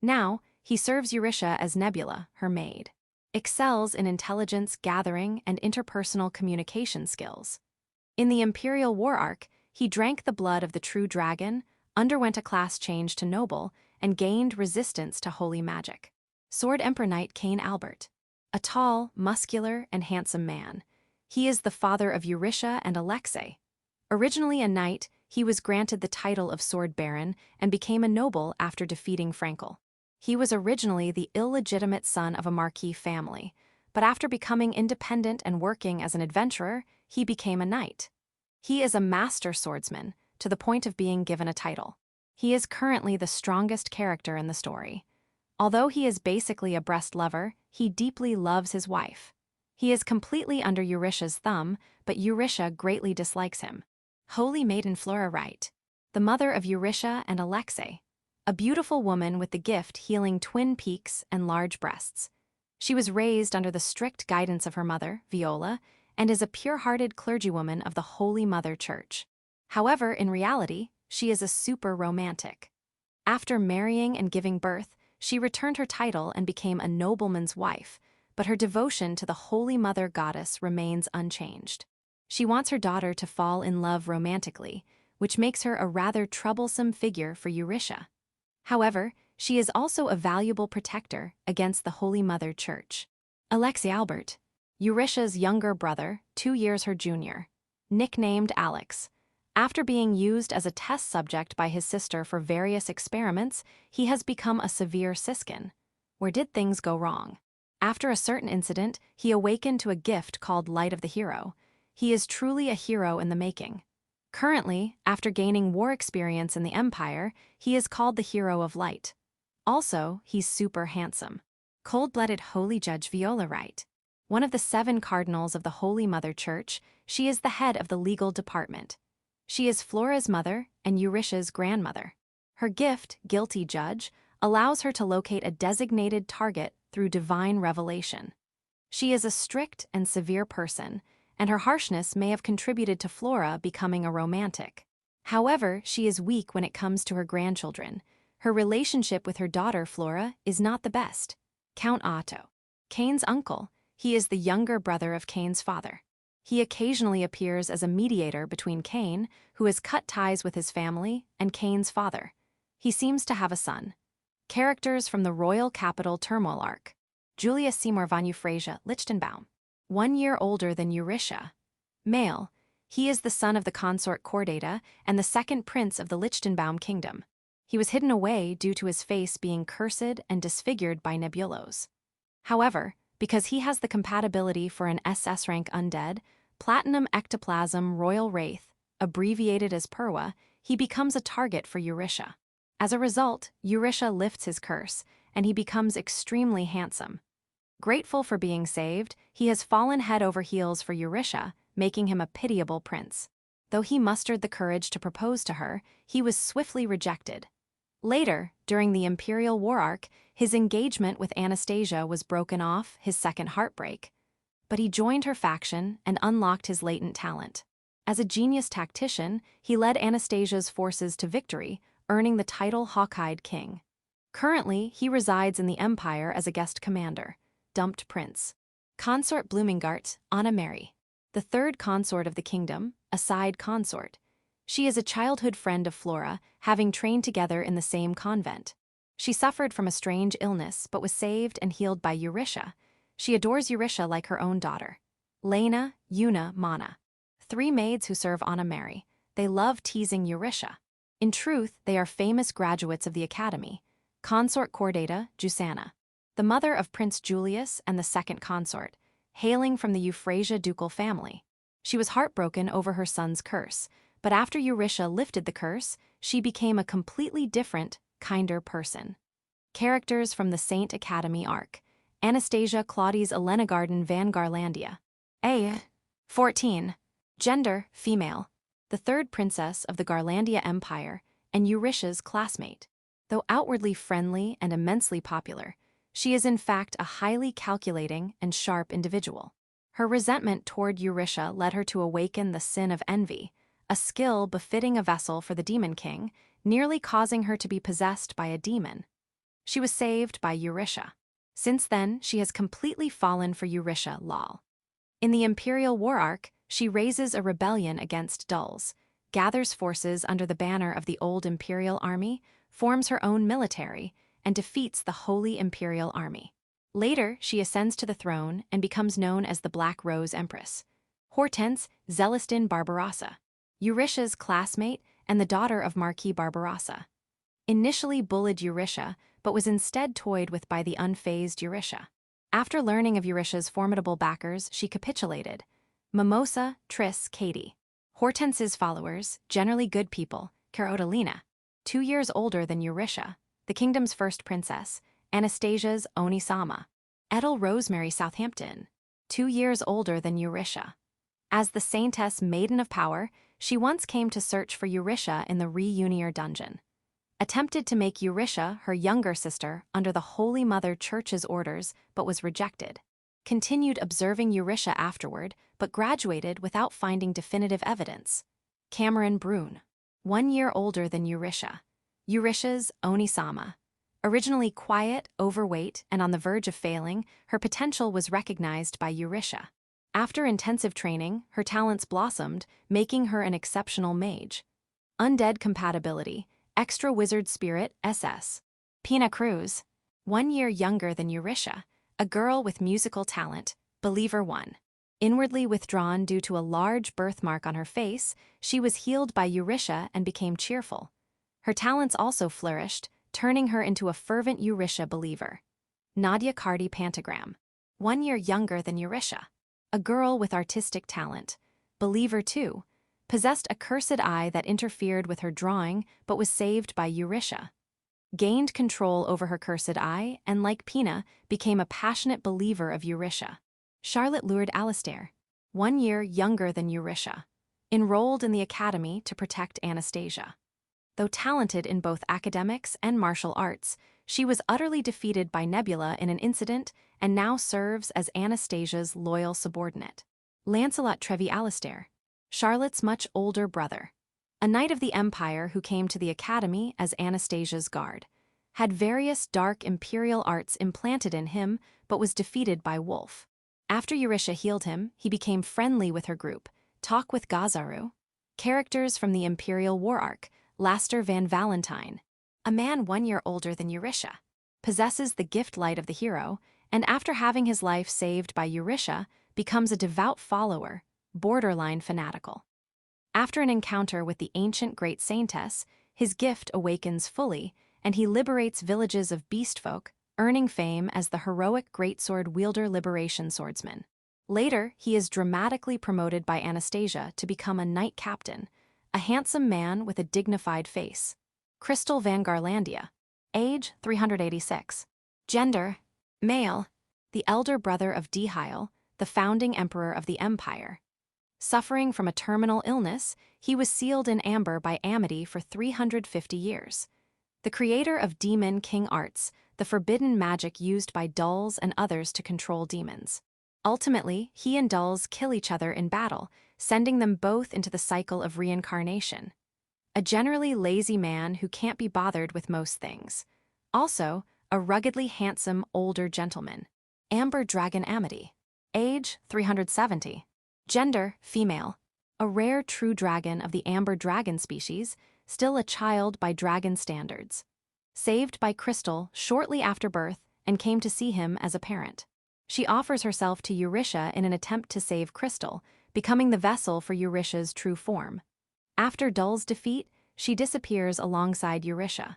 Now, he serves Eurytia as Nebula, her maid. Excels in intelligence gathering and interpersonal communication skills. In the Imperial War arc, he drank the blood of the true dragon, underwent a class change to noble, and gained resistance to holy magic. Sword Emperor Knight Cain Albert. A tall, muscular, and handsome man. He is the father of Eurytia and Alexei. Originally a knight, he was granted the title of Sword Baron and became a noble after defeating Frankel. He was originally the illegitimate son of a marquis family, but after becoming independent and working as an adventurer, he became a knight. He is a master swordsman, to the point of being given a title. He is currently the strongest character in the story. Although he is basically a breast lover, he deeply loves his wife. He is completely under Eurytia's thumb, but Eurytia greatly dislikes him. Holy Maiden Flora Wright, the mother of Eurytia and Alexei, a beautiful woman with the gift healing twin peaks and large breasts. She was raised under the strict guidance of her mother, Viola, and is a pure-hearted clergywoman of the Holy Mother Church. However, in reality, she is a super romantic. After marrying and giving birth, she returned her title and became a nobleman's wife, but her devotion to the Holy Mother Goddess remains unchanged. She wants her daughter to fall in love romantically, which makes her a rather troublesome figure for Eurytia. However, she is also a valuable protector against the Holy Mother Church. Alexei Albert, Eurytia's younger brother, 2 years her junior, nicknamed Alex. After being used as a test subject by his sister for various experiments, he has become a severe siskin. Where did things go wrong? After a certain incident, he awakened to a gift called Light of the Hero. He is truly a hero in the making. Currently, after gaining war experience in the Empire, he is called the Hero of Light. Also, he's super handsome. Cold-blooded Holy Judge Viola Wright. One of the 7 cardinals of the Holy Mother Church, she is the head of the legal department. She is Flora's mother and Eurytia's grandmother. Her gift, Guilty Judge, allows her to locate a designated target through divine revelation. She is a strict and severe person, and her harshness may have contributed to Flora becoming a romantic. However, she is weak when it comes to her grandchildren. Her relationship with her daughter Flora is not the best. Count Otto, Cain's uncle, he is the younger brother of Cain's father. He occasionally appears as a mediator between Cain, who has cut ties with his family, and Cain's father. He seems to have a son. Characters from the Royal Capital Turmoil arc. Julius Seymour von Euphrasia Lichtenbaum. 1 year older than Eurytia. Male. He is the son of the consort Chordata and the second prince of the Lichtenbaum kingdom. He was hidden away due to his face being cursed and disfigured by Nebulos. However, because he has the compatibility for an SS rank undead, Platinum Ectoplasm Royal Wraith, abbreviated as Purwa, he becomes a target for Eurytia. As a result, Eurytia lifts his curse, and he becomes extremely handsome. Grateful for being saved, he has fallen head over heels for Eurytia, making him a pitiable prince. Though he mustered the courage to propose to her, he was swiftly rejected. Later, during the Imperial War arc, his engagement with Anastasia was broken off, his second heartbreak. but he joined her faction and unlocked his latent talent. As a genius tactician, he led Anastasia's forces to victory, earning the title Hawk-Eyed King. Currently, he resides in the Empire as a guest commander, dumped prince. Consort Bloomingart, Anna Mary. The third consort of the kingdom, a side consort. She is a childhood friend of Flora, having trained together in the same convent. She suffered from a strange illness but was saved and healed by Eurytia. She adores Eurytia like her own daughter. Lena, Una, Mana. Three maids who serve Anna Mary. They love teasing Eurytia. In truth, they are famous graduates of the academy. Consort Chordata, Jusanna. The mother of Prince Julius and the second consort, hailing from the Euphrasia ducal family. She was heartbroken over her son's curse, but after Eurytia lifted the curse, she became a completely different, kinder person. Characters from the Saint Academy arc. Anastasia Claudius Elena Garden van Garlandia. A. 14. Gender, female. The third princess of the Garlandia Empire and Eurytia's classmate. Though outwardly friendly and immensely popular, she is in fact a highly calculating and sharp individual. Her resentment toward Eurytia led her to awaken the sin of envy, a skill befitting a vessel for the Demon King, nearly causing her to be possessed by a demon. She was saved by Eurytia. Since then, she has completely fallen for Eurytia, lol. In the Imperial War arc, she raises a rebellion against Dulles, gathers forces under the banner of the old Imperial Army, forms her own military, and defeats the Holy Imperial Army. Later, she ascends to the throne and becomes known as the Black Rose Empress. Hortense Celestine Barbarossa. Eurytia's classmate and the daughter of Marquis Barbarossa. Initially bullied Eurytia, but was instead toyed with by the unfazed Eurytia. After learning of Eurytia's formidable backers, she capitulated. Mimosa, Triss, Katie. Hortense's followers, generally good people, Carolina, 2 years older than Eurytia, the kingdom's first princess, Anastasia's Onisama. Edel Rosemary Southampton, 2 years older than Eurytia. As the Saintess Maiden of Power, she once came to search for Eurytia in the Reunier dungeon. Attempted to make Eurytia her younger sister under the Holy Mother Church's orders, but was rejected. Continued observing Eurytia afterward, but graduated without finding definitive evidence. Cameron Brune, 1 year older than Eurytia. Eurytia's Onisama. Originally quiet, overweight, and on the verge of failing, her potential was recognized by Eurytia. After intensive training, her talents blossomed, making her an exceptional mage. Undead compatibility, extra wizard spirit, SS. Pina Cruz, 1 year younger than Eurytia, a girl with musical talent, Believer 1. Inwardly withdrawn due to a large birthmark on her face, she was healed by Eurytia and became cheerful. Her talents also flourished, turning her into a fervent Eurytia believer. Nadia Cardi Pantagram, 1 year younger than Eurytia. A girl with artistic talent, Believer 2, possessed a cursed eye that interfered with her drawing but was saved by Eurytia. Gained control over her cursed eye and, like Pina, became a passionate believer of Eurytia. Charlotte Lourdes Alastair, 1 year younger than Eurytia. Enrolled in the academy to protect Anastasia. Though talented in both academics and martial arts, she was utterly defeated by Nebula in an incident and now serves as Anastasia's loyal subordinate. Lancelot Trevi Alastair, Charlotte's much older brother. A knight of the Empire who came to the academy as Anastasia's guard. Had various dark imperial arts implanted in him, but was defeated by Wolf. After Eurytia healed him, he became friendly with her group. Talk with Gazaru. Characters from the Imperial War arc. Laster Van Valentine, a man 1 year older than Eurytia, possesses the gift light of the hero, and after having his life saved by Eurytia, becomes a devout follower, borderline fanatical. After an encounter with the ancient great Saintess, his gift awakens fully, and he liberates villages of beastfolk, earning fame as the heroic greatsword wielder liberation swordsman. Later, he is dramatically promoted by Anastasia to become a knight captain, a handsome man with a dignified face. Crystal Van Garlandia. Age, 386. Gender, male. The elder brother of Dihyle, the founding emperor of the empire. Suffering from a terminal illness, he was sealed in amber by Amity for 350 years. The creator of Demon King Arts, the forbidden magic used by Dulles and others to control demons. Ultimately, he and Dulles kill each other in battle, sending them both into the cycle of reincarnation. A generally lazy man who can't be bothered with most things. Also, a ruggedly handsome older gentleman. Amber Dragon Amity. Age, 370. Gender, female. A rare true dragon of the amber dragon species, still a child by dragon standards. Saved by Crystal shortly after birth and came to see him as a parent. She offers herself to Eurytia in an attempt to save Crystal, becoming the vessel for Eurytia's true form. After Dulles' defeat, she disappears alongside Eurytia.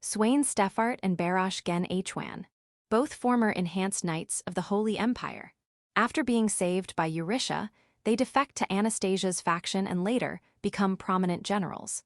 Swain Steffart and Barash Gen Hwan. Both former enhanced knights of the Holy Empire. After being saved by Eurytia, they defect to Anastasia's faction and later become prominent generals.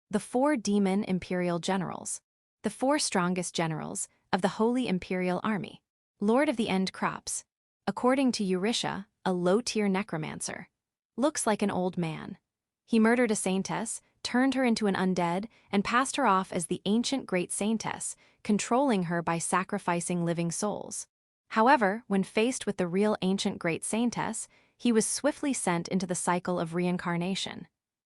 The 4 demon imperial generals. The 4 strongest generals of the Holy Imperial Army. Lord of the End Crops. According to Eurytia, a low-tier necromancer. Looks like an old man. He murdered a Saintess, turned her into an undead, and passed her off as the ancient great Saintess, controlling her by sacrificing living souls. However, when faced with the real ancient great Saintess, he was swiftly sent into the cycle of reincarnation.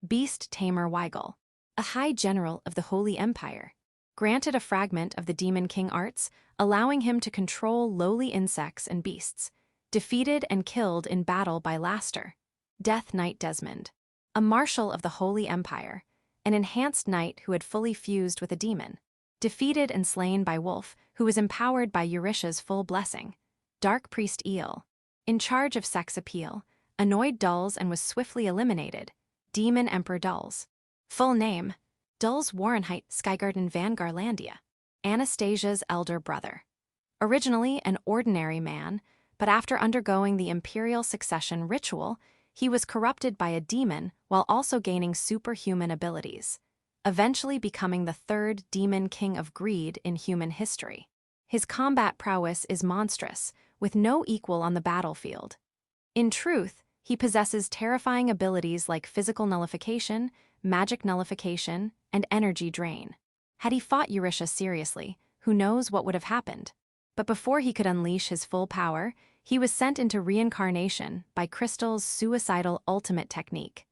Beast Tamer Weigel. A high general of the Holy Empire. Granted a fragment of the Demon King arts, allowing him to control lowly insects and beasts. Defeated and killed in battle by Laster. Death Knight Desmond. A marshal of the Holy Empire. An enhanced knight who had fully fused with a demon. Defeated and slain by Wolf, who was empowered by Eurytia's full blessing. Dark Priest Eel. In charge of sex appeal. Annoyed Dulles and was swiftly eliminated. Demon Emperor Dulles. Full name. Dulles Warrenheit Skygarden van Garlandia. Anastasia's elder brother. Originally an ordinary man, but after undergoing the imperial succession ritual, he was corrupted by a demon while also gaining superhuman abilities, eventually becoming the 3rd demon king of greed in human history. His combat prowess is monstrous, with no equal on the battlefield. In truth, he possesses terrifying abilities like physical nullification, magic nullification, and energy drain. Had he fought Eurytia seriously, who knows what would have happened? But before he could unleash his full power, he was sent into reincarnation by Crystal's suicidal ultimate technique.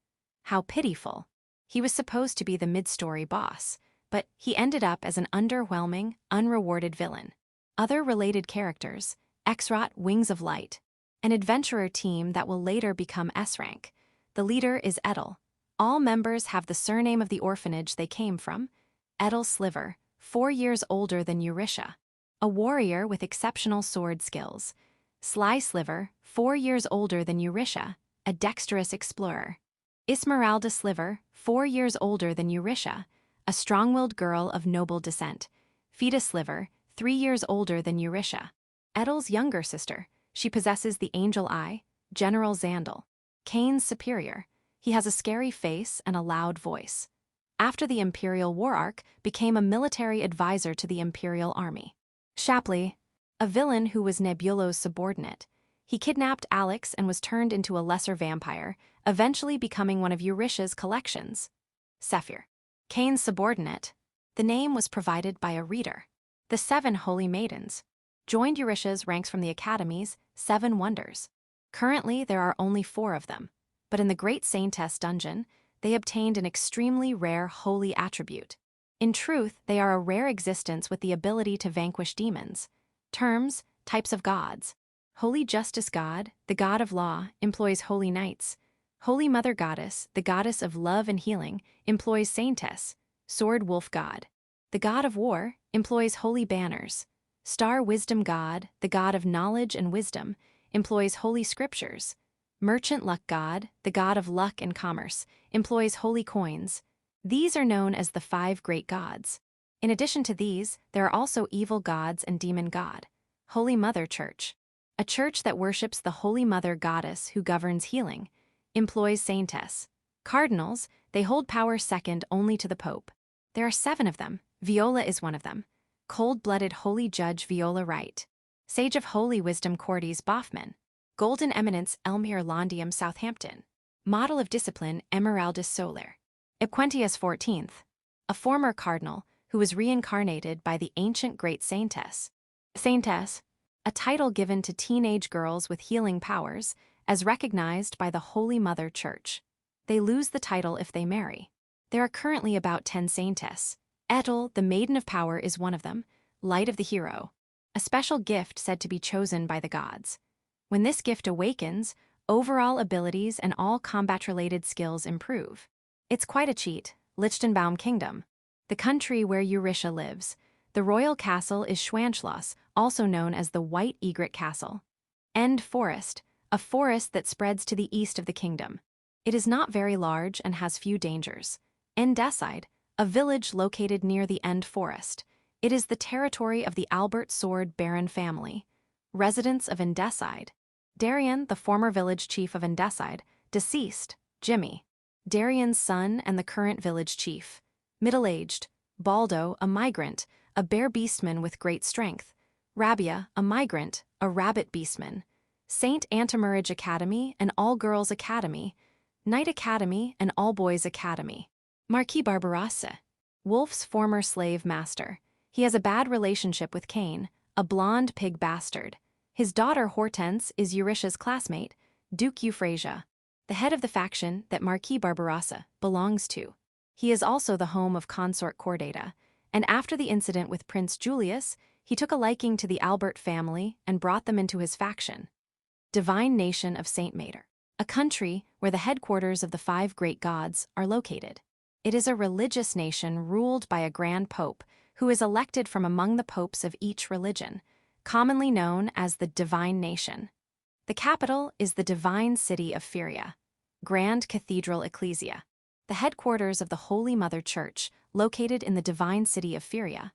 How pitiful. He was supposed to be the mid-story boss, but he ended up as an underwhelming, unrewarded villain. Other related characters, Exrot Wings of Light, an adventurer team that will later become S-rank. The leader is Edel. All members have the surname of the orphanage they came from. Edel Sliver, 4 years older than Eurytia. A warrior with exceptional sword skills. Sly Sliver, 4 years older than Eurytia, a dexterous explorer. Esmeralda Sliver, 4 years older than Eurytia, a strong-willed girl of noble descent. Fida Sliver, 3 years older than Eurytia. Edel's younger sister, she possesses the Angel Eye, General Xandal. Kane's superior, he has a scary face and a loud voice. After the Imperial War Arc, became a military advisor to the Imperial Army. Shapley, a villain who was Nebulo's subordinate. He kidnapped Alex and was turned into a lesser vampire, eventually becoming one of Eurytia's collections. Sephir, Kane's subordinate. The name was provided by a reader. The 7 Holy Maidens. Joined Eurytia's ranks from the Academy's 7 Wonders. Currently, there are only 4 of them, but in the Great Saintess dungeon, they obtained an extremely rare holy attribute. In truth, they are a rare existence with the ability to vanquish demons. Terms, types of gods. Holy Justice God, the god of law, employs holy knights. Holy Mother Goddess, the goddess of love and healing, employs Saintess. Sword Wolf God. The god of war, employs holy banners. Star Wisdom God, the god of knowledge and wisdom, employs holy scriptures. Merchant Luck God, the god of luck and commerce, employs holy coins. These are known as the 5 great gods. In addition to these, there are also evil gods and demon god. Holy Mother Church. A church that worships the Holy Mother Goddess who governs healing, employs Saintess. Cardinals, they hold power second only to the Pope. There are 7 of them. Viola is one of them. Cold-blooded Holy Judge Viola Wright. Sage of Holy Wisdom Cordes Boffman. Golden Eminence Elmire Londium Southampton. Model of Discipline Emeraldus Soler. Equentius XIV. A former cardinal who was reincarnated by the ancient great Saintess. Saintess. a title given to teenage girls with healing powers, as recognized by the Holy Mother Church. They lose the title if they marry. There are currently about 10 Saintess. Etel, the Maiden of Power, is one of them, light of the hero, a special gift said to be chosen by the gods. When this gift awakens, overall abilities and all combat-related skills improve. It's quite a cheat. Lichtenbaum Kingdom, the country where Eurytia lives. The royal castle is Schwanschloss, also known as the White Egret Castle. End Forest, a forest that spreads to the east of the kingdom. It is not very large and has few dangers. Endeside, a village located near the End Forest. It is the territory of the Albert Sword Baron family. Residents of Endeside. Darien, the former village chief of Endeside, deceased, Jimmy. Darien's son and the current village chief. Middle-aged, Baldo, a migrant, a bear beastman with great strength. Rabia, a migrant, a rabbit beastman. Saint Antimarage Academy, an all-girls academy. Knight Academy, an all-boys academy. Marquis Barbarossa, Wolf's former slave master. He has a bad relationship with Cain, a blonde pig bastard. His daughter Hortense is Eurytia's classmate, Duke Euphrasia, the head of the faction that Marquis Barbarossa belongs to. He is also the home of consort Chordata, and after the incident with Prince Julius, he took a liking to the Albert family and brought them into his faction. Divine Nation of Saint Mater, a country where the headquarters of the 5 great gods are located. It is a religious nation ruled by a grand pope who is elected from among the popes of each religion, commonly known as the Divine Nation. The capital is the divine city of Fyria, Grand Cathedral Ecclesia, the headquarters of the Holy Mother Church, located in the divine city of Fyria.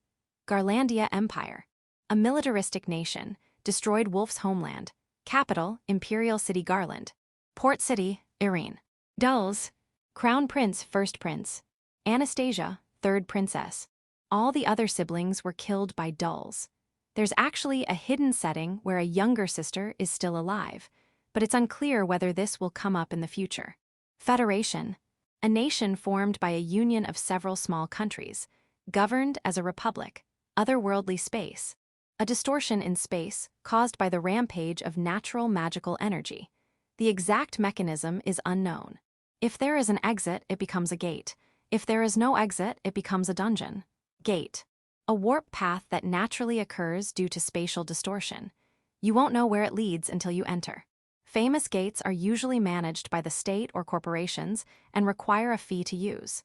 Garlandia Empire, a militaristic nation, destroyed Wolf's homeland. Capital, Imperial City Garland. Port City, Irene. Dulles, Crown Prince, First Prince. Anastasia, Third Princess. All the other siblings were killed by Dulles. There's actually a hidden setting where a younger sister is still alive, but it's unclear whether this will come up in the future. Federation, a nation formed by a union of several small countries, governed as a republic. Otherworldly space, a distortion in space caused by the rampage of natural magical energy. The exact mechanism is unknown. If there is an exit, it becomes a gate. If there is no exit, it becomes a dungeon. Gate, a warp path that naturally occurs due to spatial distortion. You won't know where it leads until you enter. Famous gates are usually managed by the state or corporations and require a fee to use.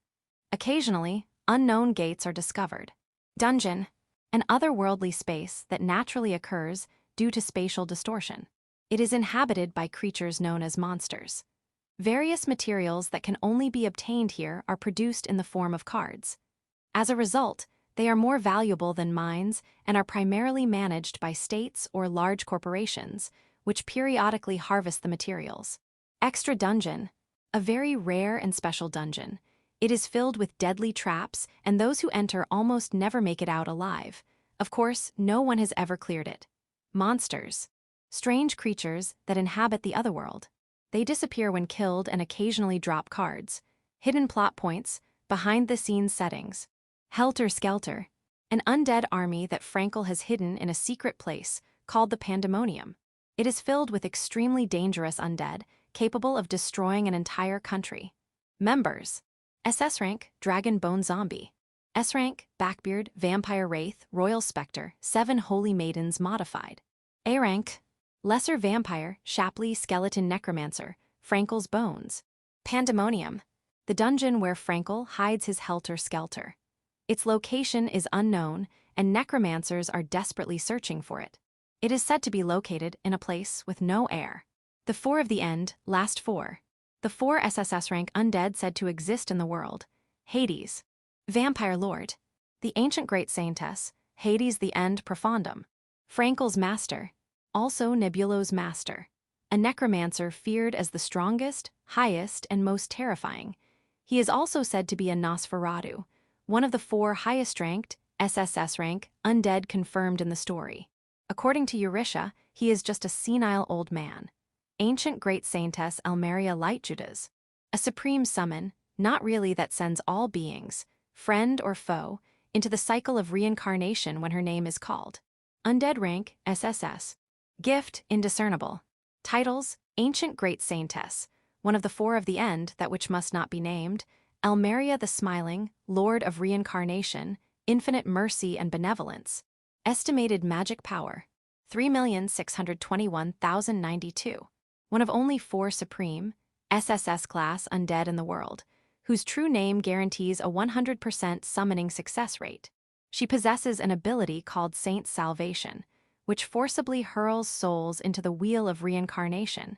Occasionally, unknown gates are discovered. Dungeon, an otherworldly space that naturally occurs due to spatial distortion. It is inhabited by creatures known as monsters. Various materials that can only be obtained here are produced in the form of cards. As a result, they are more valuable than mines and are primarily managed by states or large corporations, which periodically harvest the materials. Extra Dungeon, a very rare and special dungeon. It is filled with deadly traps, and those who enter almost never make it out alive. Of course, no one has ever cleared it. Monsters, strange creatures that inhabit the otherworld. They disappear when killed and occasionally drop cards. Hidden plot points, behind-the-scenes settings. Helter Skelter, an undead army that Frankel has hidden in a secret place called the Pandemonium. It is filled with extremely dangerous undead, capable of destroying an entire country. Members: SS rank, Dragon Bone Zombie. S rank, Backbeard, Vampire Wraith, Royal Spectre, 7 Holy Maidens modified. A rank, Lesser Vampire, Shapley Skeleton Necromancer, Frankel's Bones. Pandemonium, the dungeon where Frankel hides his Helter Skelter. Its location is unknown, and necromancers are desperately searching for it. It is said to be located in a place with no air. The 4 of the End, Last 4. The 4 SSS rank undead said to exist in the world. Hades, Vampire Lord. The Ancient Great Saintess, Hades the End Profundum. Frankel's Master, also Nebulo's Master. A necromancer feared as the strongest, highest, and most terrifying. He is also said to be a Nosferatu, one of the 4 highest-ranked, SSS rank, undead confirmed in the story. According to Eurytia, he is just a senile old man. Ancient Great Saintess Almeria Lightjudas, a supreme summon, not really, that sends all beings, friend or foe, into the cycle of reincarnation when her name is called. Undead rank, SSS. Gift, indiscernible. Titles, Ancient Great Saintess, one of the four of the end, that which must not be named, Almeria the Smiling, Lord of Reincarnation, Infinite Mercy and Benevolence. Estimated magic power, 3,621,092. One of only 4 supreme, SSS class undead in the world, whose true name guarantees a 100% summoning success rate. She possesses an ability called Saint Salvation, which forcibly hurls souls into the wheel of reincarnation,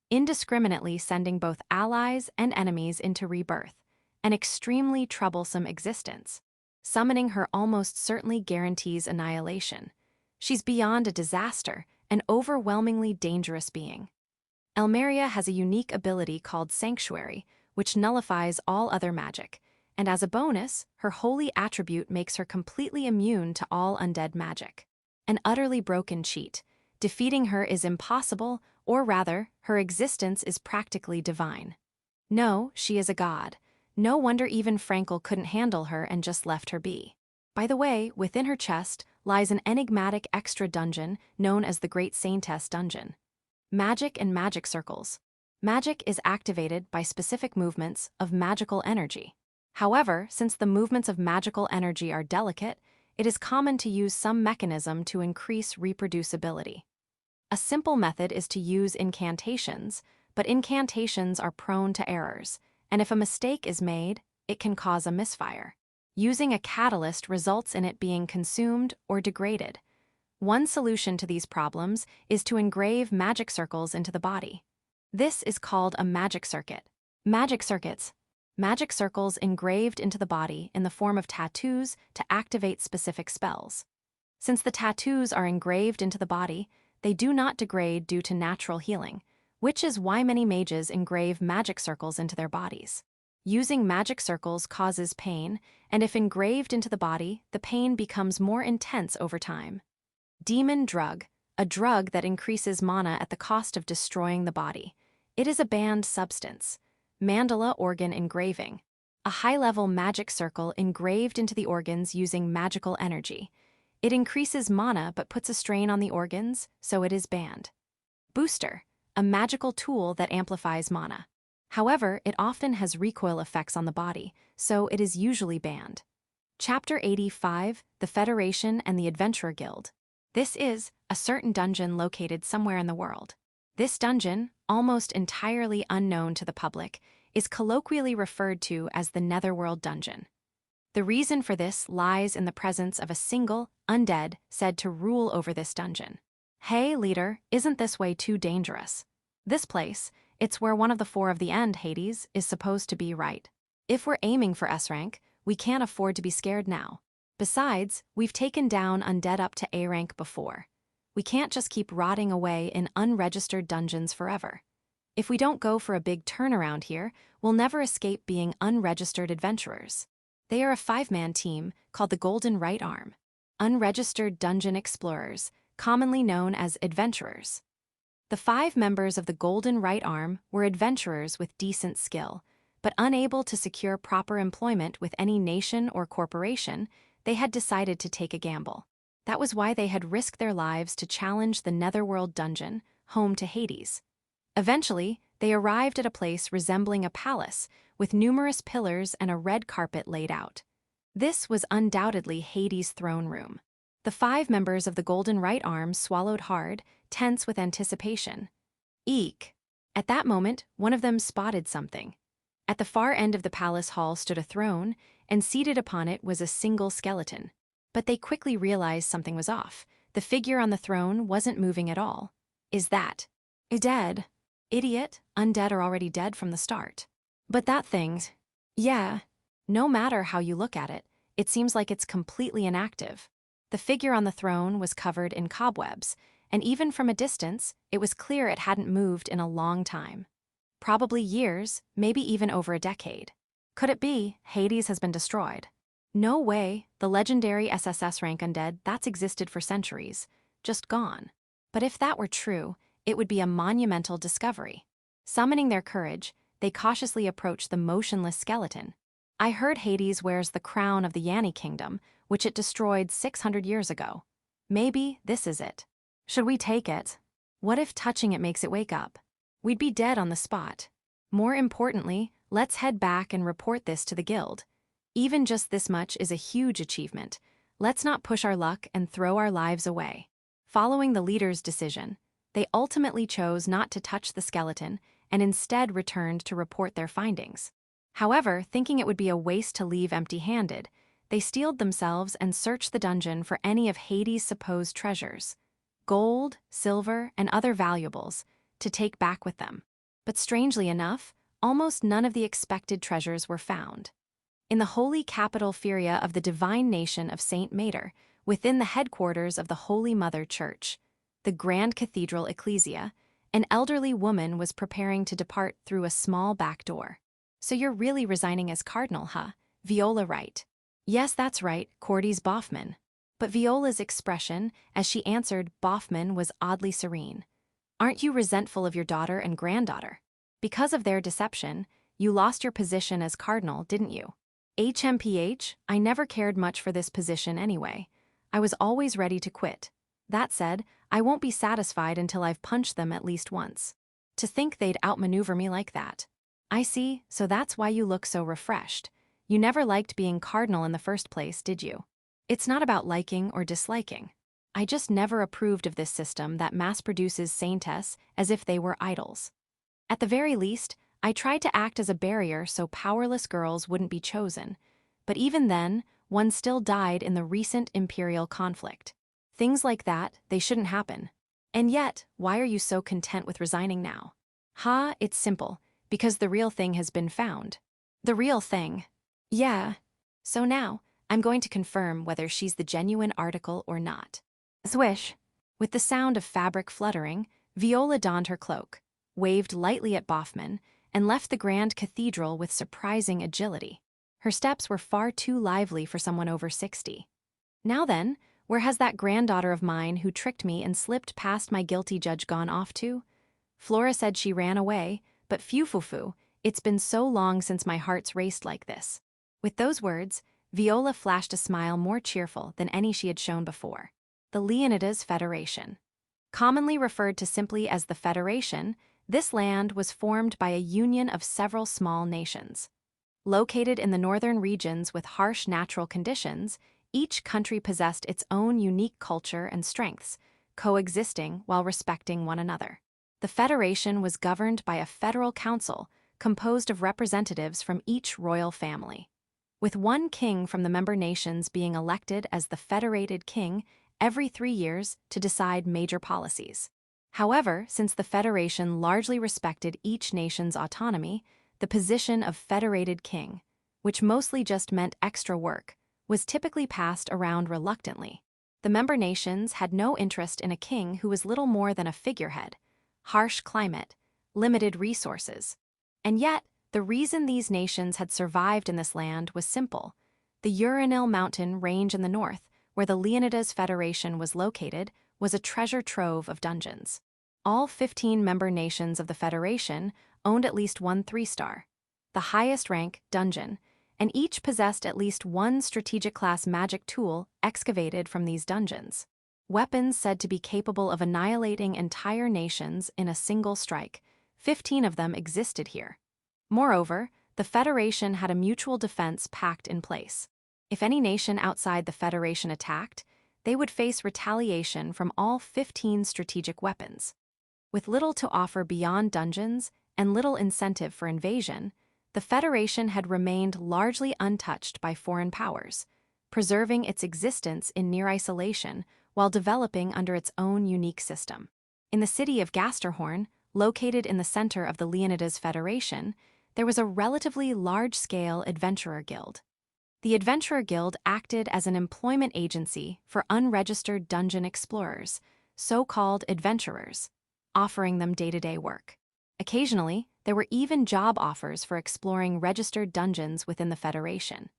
indiscriminately sending both allies and enemies into rebirth, an extremely troublesome existence. Summoning her almost certainly guarantees annihilation. She's beyond a disaster, an overwhelmingly dangerous being. Almeria has a unique ability called Sanctuary, which nullifies all other magic, and as a bonus, her holy attribute makes her completely immune to all undead magic. An utterly broken cheat. Defeating her is impossible, or rather, her existence is practically divine. No, she is a god. No wonder even Frankel couldn't handle her and just left her be. By the way, within her chest lies an enigmatic extra dungeon known as the Great Saintess Dungeon. Magic and magic circles. Magic is activated by specific movements of magical energy. However, since the movements of magical energy are delicate, it is common to use some mechanism to increase reproducibility. A simple method is to use incantations, but incantations are prone to errors, and if a mistake is made, it can cause a misfire. Using a catalyst results in it being consumed or degraded. One solution to these problems is to engrave magic circles into the body. This is called a magic circuit. Magic circuits. Magic circles engraved into the body in the form of tattoos to activate specific spells. Since the tattoos are engraved into the body, they do not degrade due to natural healing, which is why many mages engrave magic circles into their bodies. Using magic circles causes pain, and if engraved into the body, the pain becomes more intense over time. Demon drug, a drug that increases mana at the cost of destroying the body. It is a banned substance. Mandala organ engraving, a high-level magic circle engraved into the organs using magical energy. It increases mana but puts a strain on the organs, so it is banned. Booster, a magical tool that amplifies mana. However, it often has recoil effects on the body, so it is usually banned. Chapter 85, The Federation and the Adventurer Guild. This is a certain dungeon located somewhere in the world. This dungeon, almost entirely unknown to the public, is colloquially referred to as the Netherworld Dungeon. The reason for this lies in the presence of a single undead said to rule over this dungeon. Hey, leader, isn't this way too dangerous? This place, it's where one of the 4 of the end, Hades, is supposed to be, right? If we're aiming for S rank, we can't afford to be scared now. Besides, we've taken down undead up to A rank before. We can't just keep rotting away in unregistered dungeons forever. If we don't go for a big turnaround here, we'll never escape being unregistered adventurers. They are a 5-man team called the Golden Right Arm. Unregistered dungeon explorers, commonly known as adventurers. The 5 members of the Golden Right Arm were adventurers with decent skill, but unable to secure proper employment with any nation or corporation, they had decided to take a gamble. That was why they had risked their lives to challenge the Netherworld Dungeon, home to Hades. Eventually, they arrived at a place resembling a palace, with numerous pillars and a red carpet laid out. This was undoubtedly Hades' throne room. The 5 members of the Golden Right Arm swallowed hard, tense with anticipation. Eek! At that moment, one of them spotted something. At the far end of the palace hall stood a throne, and seated upon it was a single skeleton. But they quickly realized something was off. The figure on the throne wasn't moving at all. Is that dead? Idiot, undead are already dead from the start. But that thing, yeah, no matter how you look at it, it seems like it's completely inactive. The figure on the throne was covered in cobwebs, and even from a distance, it was clear it hadn't moved in a long time. Probably years, maybe even over a decade. Could it be Hades has been destroyed? No way, the legendary SSS rank undead that's existed for centuries, just gone. But if that were true, it would be a monumental discovery. Summoning their courage, they cautiously approached the motionless skeleton. I heard Hades wears the crown of the Yanni kingdom, which it destroyed 600 years ago. Maybe this is it. Should we take it? What if touching it makes it wake up? We'd be dead on the spot. More importantly, let's head back and report this to the guild. Even just this much is a huge achievement. Let's not push our luck and throw our lives away. Following the leader's decision, they ultimately chose not to touch the skeleton and instead returned to report their findings. However, thinking it would be a waste to leave empty-handed, they steeled themselves and searched the dungeon for any of Hades' supposed treasures, gold, silver, and other valuables, to take back with them. But strangely enough, almost none of the expected treasures were found. In the holy capital Feria of the divine nation of Saint Mater, within the headquarters of the Holy Mother Church, the Grand Cathedral Ecclesia, an elderly woman was preparing to depart through a small back door. "So you're really resigning as cardinal, huh?" Viola right. "Yes, that's right, Cordy's Boffman." But Viola's expression, as she answered Boffman, was oddly serene. "Aren't you resentful of your daughter and granddaughter? Because of their deception, you lost your position as cardinal, didn't you?" "HMPH, I never cared much for this position anyway. I was always ready to quit. That said, I won't be satisfied until I've punched them at least once. To think they'd outmaneuver me like that." "I see, so that's why you look so refreshed. You never liked being cardinal in the first place, did you?" "It's not about liking or disliking. I just never approved of this system that mass-produces Saintess as if they were idols. At the very least, I tried to act as a barrier so powerless girls wouldn't be chosen. But even then, one still died in the recent imperial conflict. Things like that, they shouldn't happen. And yet, why are you so content with resigning now?" "Ha, it's simple. Because the real thing has been found." "The real thing?" "Yeah. So now, I'm going to confirm whether she's the genuine article or not." Swish. With the sound of fabric fluttering, Viola donned her cloak, waved lightly at Boffman, and left the Grand Cathedral with surprising agility. Her steps were far too lively for someone over 60. "Now then, where has that granddaughter of mine who tricked me and slipped past my guilty judge gone off to? Flora said she ran away, but phew-phew-phew, it's been so long since my heart's raced like this." With those words, Viola flashed a smile more cheerful than any she had shown before. The Leonidas Federation. Commonly referred to simply as the Federation, this land was formed by a union of several small nations. Located in the northern regions with harsh natural conditions, each country possessed its own unique culture and strengths, coexisting while respecting one another. The Federation was governed by a federal council composed of representatives from each royal family, with one king from the member nations being elected as the federated king every 3 years to decide major policies. However, since the Federation largely respected each nation's autonomy, the position of federated king, which mostly just meant extra work, was typically passed around reluctantly. The member nations had no interest in a king who was little more than a figurehead, harsh climate, limited resources. And yet, the reason these nations had survived in this land was simple. The Urinil mountain range in the north, where the Leonidas Federation was located, was a treasure trove of dungeons. All 15 member nations of the Federation owned at least one 3-star, the highest rank dungeon, and each possessed at least one strategic-class magic tool excavated from these dungeons. Weapons said to be capable of annihilating entire nations in a single strike. 15 of them existed here. Moreover, the Federation had a mutual defense pact in place. If any nation outside the Federation attacked, they would face retaliation from all 15 strategic weapons. With little to offer beyond dungeons and little incentive for invasion, the Federation had remained largely untouched by foreign powers, preserving its existence in near isolation while developing under its own unique system. In the city of Gasterhorn, located in the center of the Leonidas Federation, there was a relatively large-scale adventurer guild. The Adventurer Guild acted as an employment agency for unregistered dungeon explorers, so-called adventurers, offering them day-to-day work. Occasionally, there were even job offers for exploring registered dungeons within the Federation.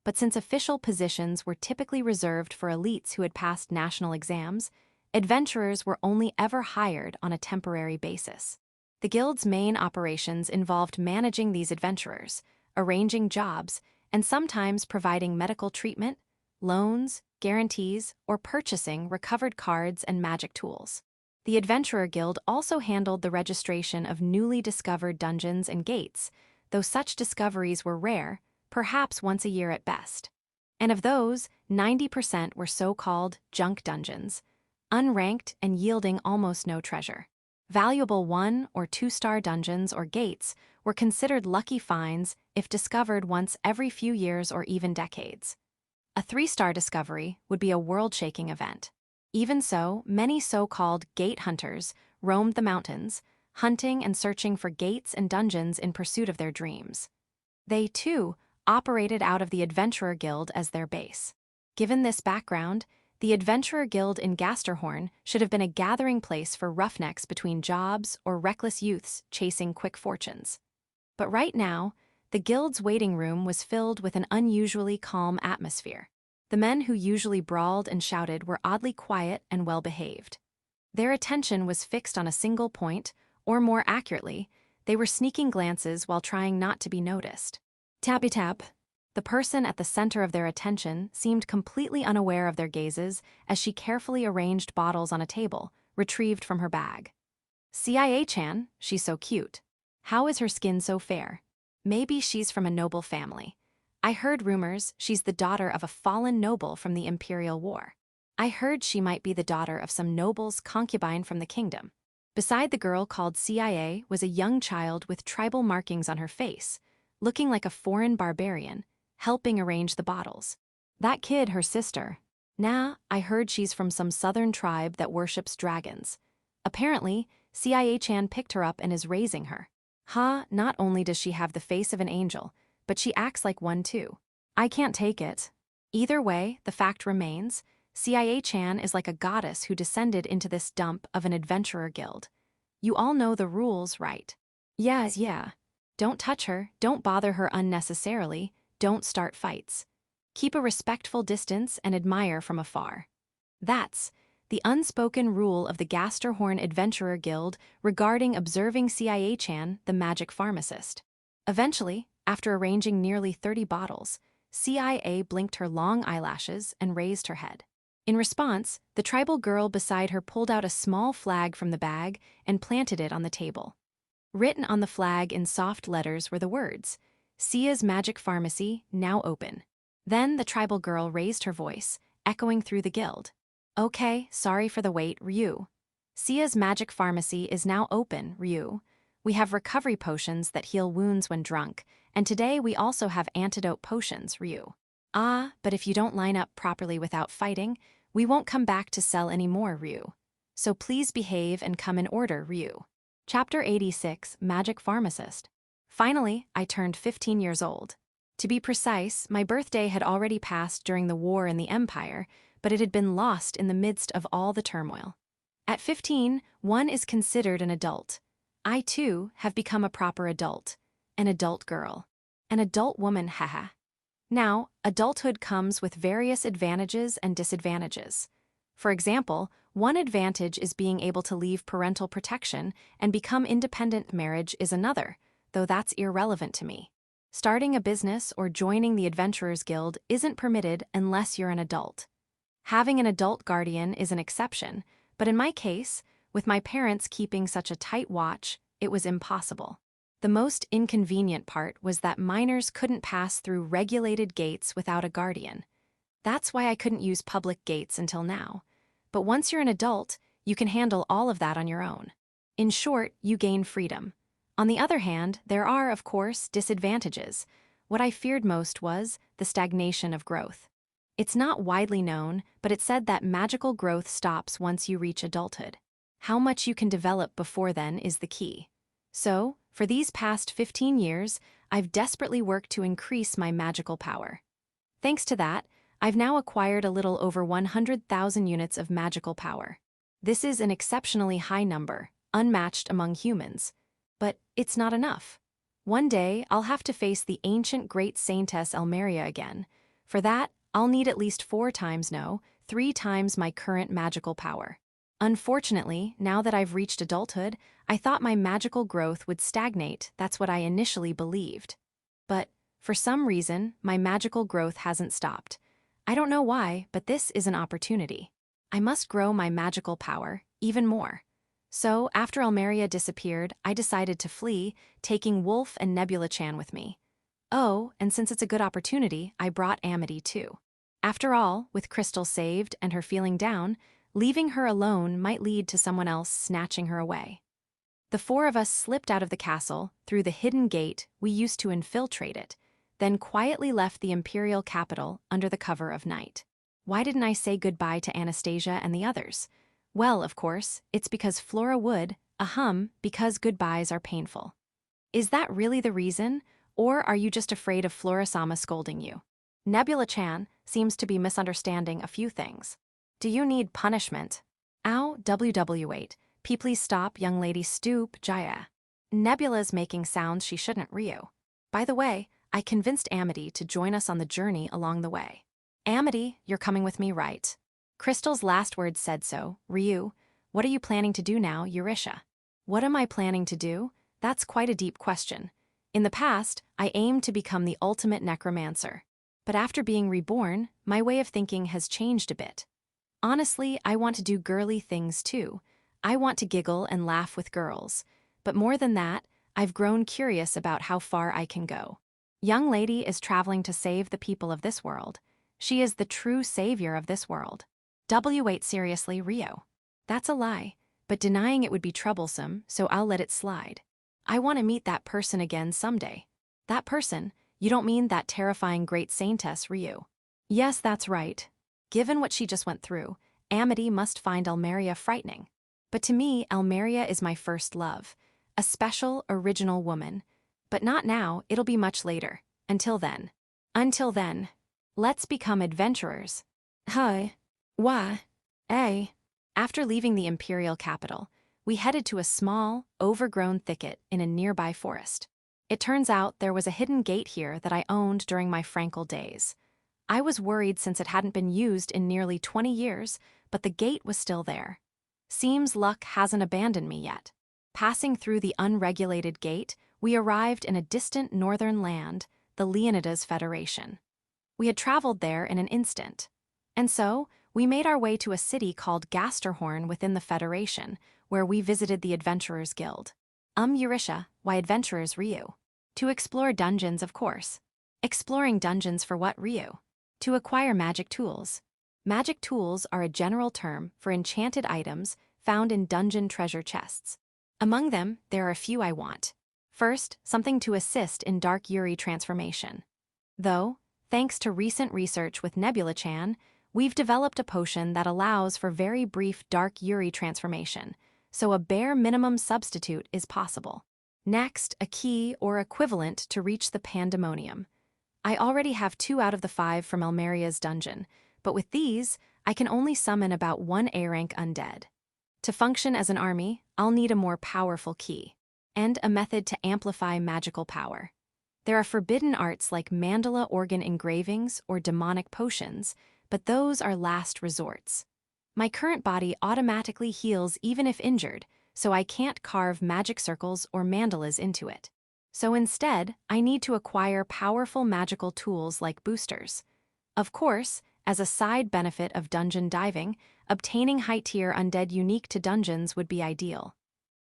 But since official positions were typically reserved for elites who had passed national exams, adventurers were only ever hired on a temporary basis. The Guild's main operations involved managing these adventurers, arranging jobs, and sometimes providing medical treatment, loans, guarantees, or purchasing recovered cards and magic tools. The Adventurer Guild also handled the registration of newly discovered dungeons and gates, though such discoveries were rare, perhaps once a year at best. And of those, 90% were so-called junk dungeons, unranked and yielding almost no treasure. Valuable 1- or 2-star dungeons or gates were considered lucky finds if discovered once every few years or even decades. A 3-star discovery would be a world-shaking event. Even so, many so-called gate hunters roamed the mountains, hunting and searching for gates and dungeons in pursuit of their dreams. They, too, operated out of the Adventurer Guild as their base. Given this background, the Adventurer Guild in Gasterhorn should have been a gathering place for roughnecks between jobs or reckless youths chasing quick fortunes. But right now, the guild's waiting room was filled with an unusually calm atmosphere. The men who usually brawled and shouted were oddly quiet and well-behaved. Their attention was fixed on a single point, or more accurately, they were sneaking glances while trying not to be noticed. Tappy-tap. The person at the center of their attention seemed completely unaware of their gazes as she carefully arranged bottles on a table, retrieved from her bag. CIA-chan, she's so cute. How is her skin so fair? Maybe she's from a noble family. I heard rumors she's the daughter of a fallen noble from the Imperial War. I heard she might be the daughter of some noble's concubine from the kingdom. Beside the girl called CIA was a young child with tribal markings on her face, looking like a foreign barbarian, helping arrange the bottles. That kid, her sister. Nah, I heard she's from some southern tribe that worships dragons. Apparently, CIA-chan picked her up and is raising her. Not only does she have the face of an angel, but she acts like one too. I can't take it. Either way, the fact remains, CIA-chan is like a goddess who descended into this dump of an adventurer guild. You all know the rules, right? Yeah. Don't touch her, don't bother her unnecessarily, don't start fights. Keep a respectful distance and admire from afar. That's the unspoken rule of the Gasterhorn Adventurer Guild regarding observing CIA-chan, the magic pharmacist. Eventually, after arranging nearly 30 bottles, CIA blinked her long eyelashes and raised her head. In response, the tribal girl beside her pulled out a small flag from the bag and planted it on the table. Written on the flag in soft letters were the words, "Sia's Magic Pharmacy, now open." Then the tribal girl raised her voice, echoing through the guild. Okay, sorry for the wait, Ryu. Sia's Magic Pharmacy is now open, Ryu. We have recovery potions that heal wounds when drunk, and today we also have antidote potions, Ryu. But if you don't line up properly without fighting, we won't come back to sell any more, Ryu. So please behave and come in order, Ryu. Chapter 86, Magic Pharmacist. Finally, I turned 15 years old. To be precise, my birthday had already passed during the war in the Empire, but it had been lost in the midst of all the turmoil. At 15, one is considered an adult. I, too, have become a proper adult. An adult girl. An adult woman, haha. Now, adulthood comes with various advantages and disadvantages. For example, one advantage is being able to leave parental protection and become independent. Marriage is another, though that's irrelevant to me. Starting a business or joining the Adventurers Guild isn't permitted unless you're an adult. Having an adult guardian is an exception, but in my case, with my parents keeping such a tight watch, it was impossible. The most inconvenient part was that minors couldn't pass through regulated gates without a guardian. That's why I couldn't use public gates until now. But once you're an adult, you can handle all of that on your own. In short, you gain freedom. On the other hand, there are, of course, disadvantages. What I feared most was the stagnation of growth. It's not widely known, but it's said that magical growth stops once you reach adulthood. How much you can develop before then is the key. So, for these past 15 years, I've desperately worked to increase my magical power. Thanks to that, I've now acquired a little over 100,000 units of magical power. This is an exceptionally high number, unmatched among humans. But it's not enough. One day, I'll have to face the ancient great Saintess Elmeria again. For that, I'll need at least 3 times my current magical power. Unfortunately, now that I've reached adulthood, I thought my magical growth would stagnate. That's what I initially believed. But, for some reason, my magical growth hasn't stopped. I don't know why, but this is an opportunity. I must grow my magical power, even more. So, after Almeria disappeared, I decided to flee, taking Wolf and Nebula-chan with me. Oh, and since it's a good opportunity, I brought Amity too. After all, with Crystal saved and her feeling down, leaving her alone might lead to someone else snatching her away. The four of us slipped out of the castle, through the hidden gate we used to infiltrate it, then quietly left the imperial capital under the cover of night. Why didn't I say goodbye to Anastasia and the others? Well, of course, it's because Flora would, because goodbyes are painful. Is that really the reason, or are you just afraid of Flora-sama scolding you? Nebula-chan seems to be misunderstanding a few things. Do you need punishment? Ow, WW8. Please stop, young lady, stoop, Jaya. Nebula's making sounds she shouldn't, Ryu. By the way, I convinced Amity to join us on the journey along the way. Amity, you're coming with me, right? Crystal's last words said so. Ryu, what are you planning to do now, Eurisha? What am I planning to do? That's quite a deep question. In the past, I aimed to become the ultimate necromancer. But after being reborn, my way of thinking has changed a bit. Honestly, I want to do girly things too. I want to giggle and laugh with girls. But more than that, I've grown curious about how far I can go. Young lady is traveling to save the people of this world. She is the true savior of this world. W8 seriously, Rio. That's a lie, but denying it would be troublesome, so I'll let it slide. I want to meet that person again someday. That person? You don't mean that terrifying great Saintess, Ryu? Yes, that's right. Given what she just went through, Amity must find Almeria frightening. But to me, Almeria is my first love. A special, original woman. But not now, it'll be much later. Until then. Let's become adventurers. Hi. Why? Hey. After leaving the imperial capital, we headed to a small, overgrown thicket in a nearby forest. It turns out there was a hidden gate here that I owned during my Frankel days. I was worried since it hadn't been used in nearly 20 years, but the gate was still there. Seems luck hasn't abandoned me yet. Passing through the unregulated gate, we arrived in a distant northern land, the Leonidas Federation. We had traveled there in an instant. And so, we made our way to a city called Gasterhorn within the Federation, where we visited the Adventurers Guild. Eurisha, why Adventurers, Ryu? To explore dungeons, of course. Exploring dungeons for what, Ryu? To acquire magic tools. Magic tools are a general term for enchanted items found in dungeon treasure chests. Among them, there are a few I want. First, something to assist in Dark Yuri transformation. Though, thanks to recent research with Nebula-chan, we've developed a potion that allows for very brief Dark Yuri transformation, so a bare minimum substitute is possible. Next, a key or equivalent to reach the Pandemonium. I already have 2 out of the 5 from Almeria's dungeon, but with these, I can only summon about 1 A-rank undead. To function as an army, I'll need a more powerful key, and a method to amplify magical power. There are forbidden arts like mandala organ engravings or demonic potions, but those are last resorts. My current body automatically heals even if injured, so I can't carve magic circles or mandalas into it. So instead, I need to acquire powerful magical tools like boosters. Of course, as a side benefit of dungeon diving, obtaining high-tier undead unique to dungeons would be ideal.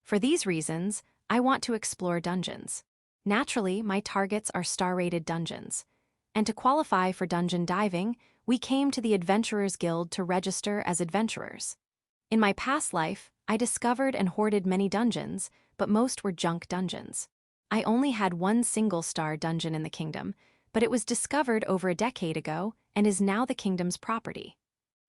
For these reasons, I want to explore dungeons. Naturally, my targets are star-rated dungeons. And to qualify for dungeon diving, we came to the Adventurers Guild to register as adventurers. In my past life, I discovered and hoarded many dungeons, but most were junk dungeons. I only had 1 single-star dungeon in the kingdom, but it was discovered over a decade ago and is now the kingdom's property.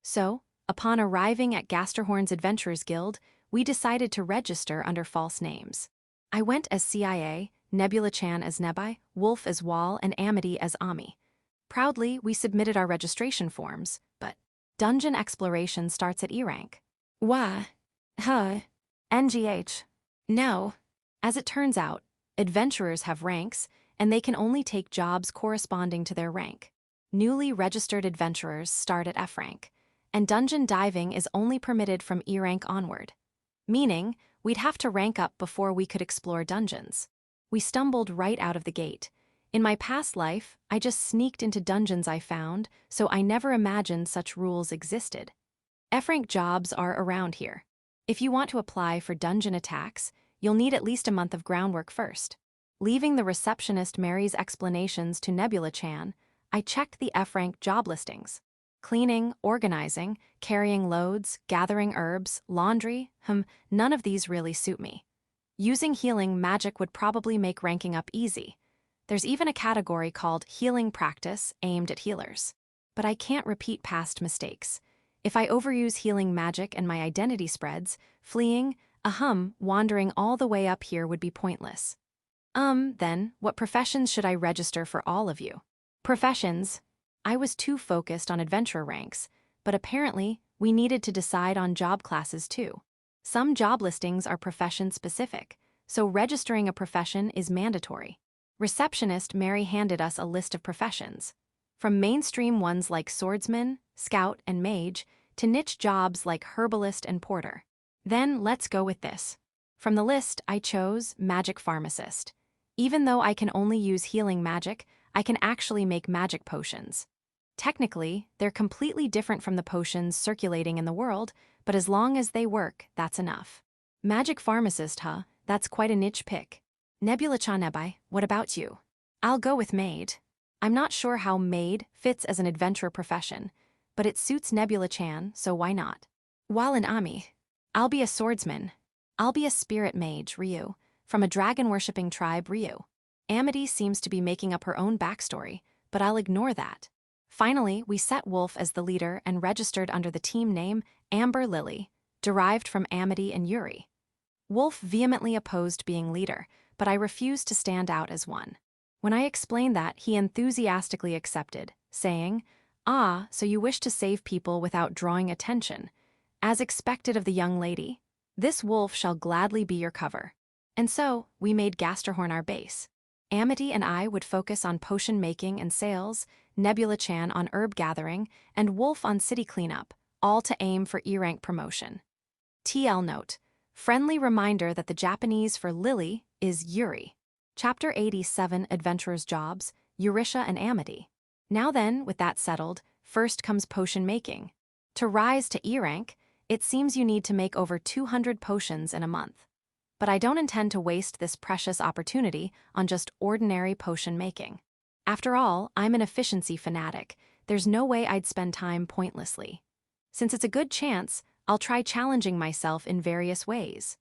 So, upon arriving at Gasterhorn's Adventurers Guild, we decided to register under false names. I went as CIA, Nebula-chan as Nebai, Wolf as Wall, and Amity as Ami. Proudly, we submitted our registration forms, but dungeon exploration starts at E rank. Why? Huh? NGH. No. As it turns out, adventurers have ranks, and they can only take jobs corresponding to their rank. Newly registered adventurers start at F rank, and dungeon diving is only permitted from E rank onward. Meaning, we'd have to rank up before we could explore dungeons. We stumbled right out of the gate. In my past life, I just sneaked into dungeons I found, so I never imagined such rules existed. F-rank jobs are around here. If you want to apply for dungeon attacks, you'll need at least a month of groundwork first. Leaving the receptionist Mary's explanations to Nebula-chan, I checked the F-rank job listings. Cleaning, organizing, carrying loads, gathering herbs, laundry, none of these really suit me. Using healing magic would probably make ranking up easy. There's even a category called healing practice aimed at healers. But I can't repeat past mistakes. If I overuse healing magic and my identity spreads, fleeing, wandering all the way up here would be pointless. Then, what professions should I register for all of you? Professions. I was too focused on adventurer ranks, but apparently, we needed to decide on job classes too. Some job listings are profession-specific, so registering a profession is mandatory. Receptionist Mary handed us a list of professions. From mainstream ones like swordsman, scout, and mage, to niche jobs like herbalist and porter. Then let's go with this. From the list, I chose magic pharmacist. Even though I can only use healing magic, I can actually make magic potions. Technically, they're completely different from the potions circulating in the world, but as long as they work, that's enough. Magic pharmacist, huh? That's quite a niche pick. Nebula-chan Nebai, what about you? I'll go with maid. I'm not sure how maid fits as an adventurer profession, but it suits Nebula-chan, so why not? While in Ami, I'll be a swordsman. I'll be a spirit mage, Ryu, from a dragon-worshipping tribe, Ryu. Amity seems to be making up her own backstory, but I'll ignore that. Finally, we set Wolf as the leader and registered under the team name Amber Lily, derived from Amity and Yuri. Wolf vehemently opposed being leader, but I refused to stand out as one. When I explained that, he enthusiastically accepted, saying, "Ah, so you wish to save people without drawing attention. As expected of the young lady, this wolf shall gladly be your cover." And so, we made Gasterhorn our base. Amity and I would focus on potion making and sales, Nebula-chan on herb gathering, and Wolf on city cleanup, all to aim for E-rank promotion. TL note: friendly reminder that the Japanese for Lily is Yuri. Chapter 87 Adventurer's Jobs, Eurisha and Amity. Now then, with that settled, first comes potion making. To rise to E-rank, it seems you need to make over 200 potions in a month. But I don't intend to waste this precious opportunity on just ordinary potion making. After all, I'm an efficiency fanatic. There's no way I'd spend time pointlessly. Since it's a good chance, I'll try challenging myself in various ways.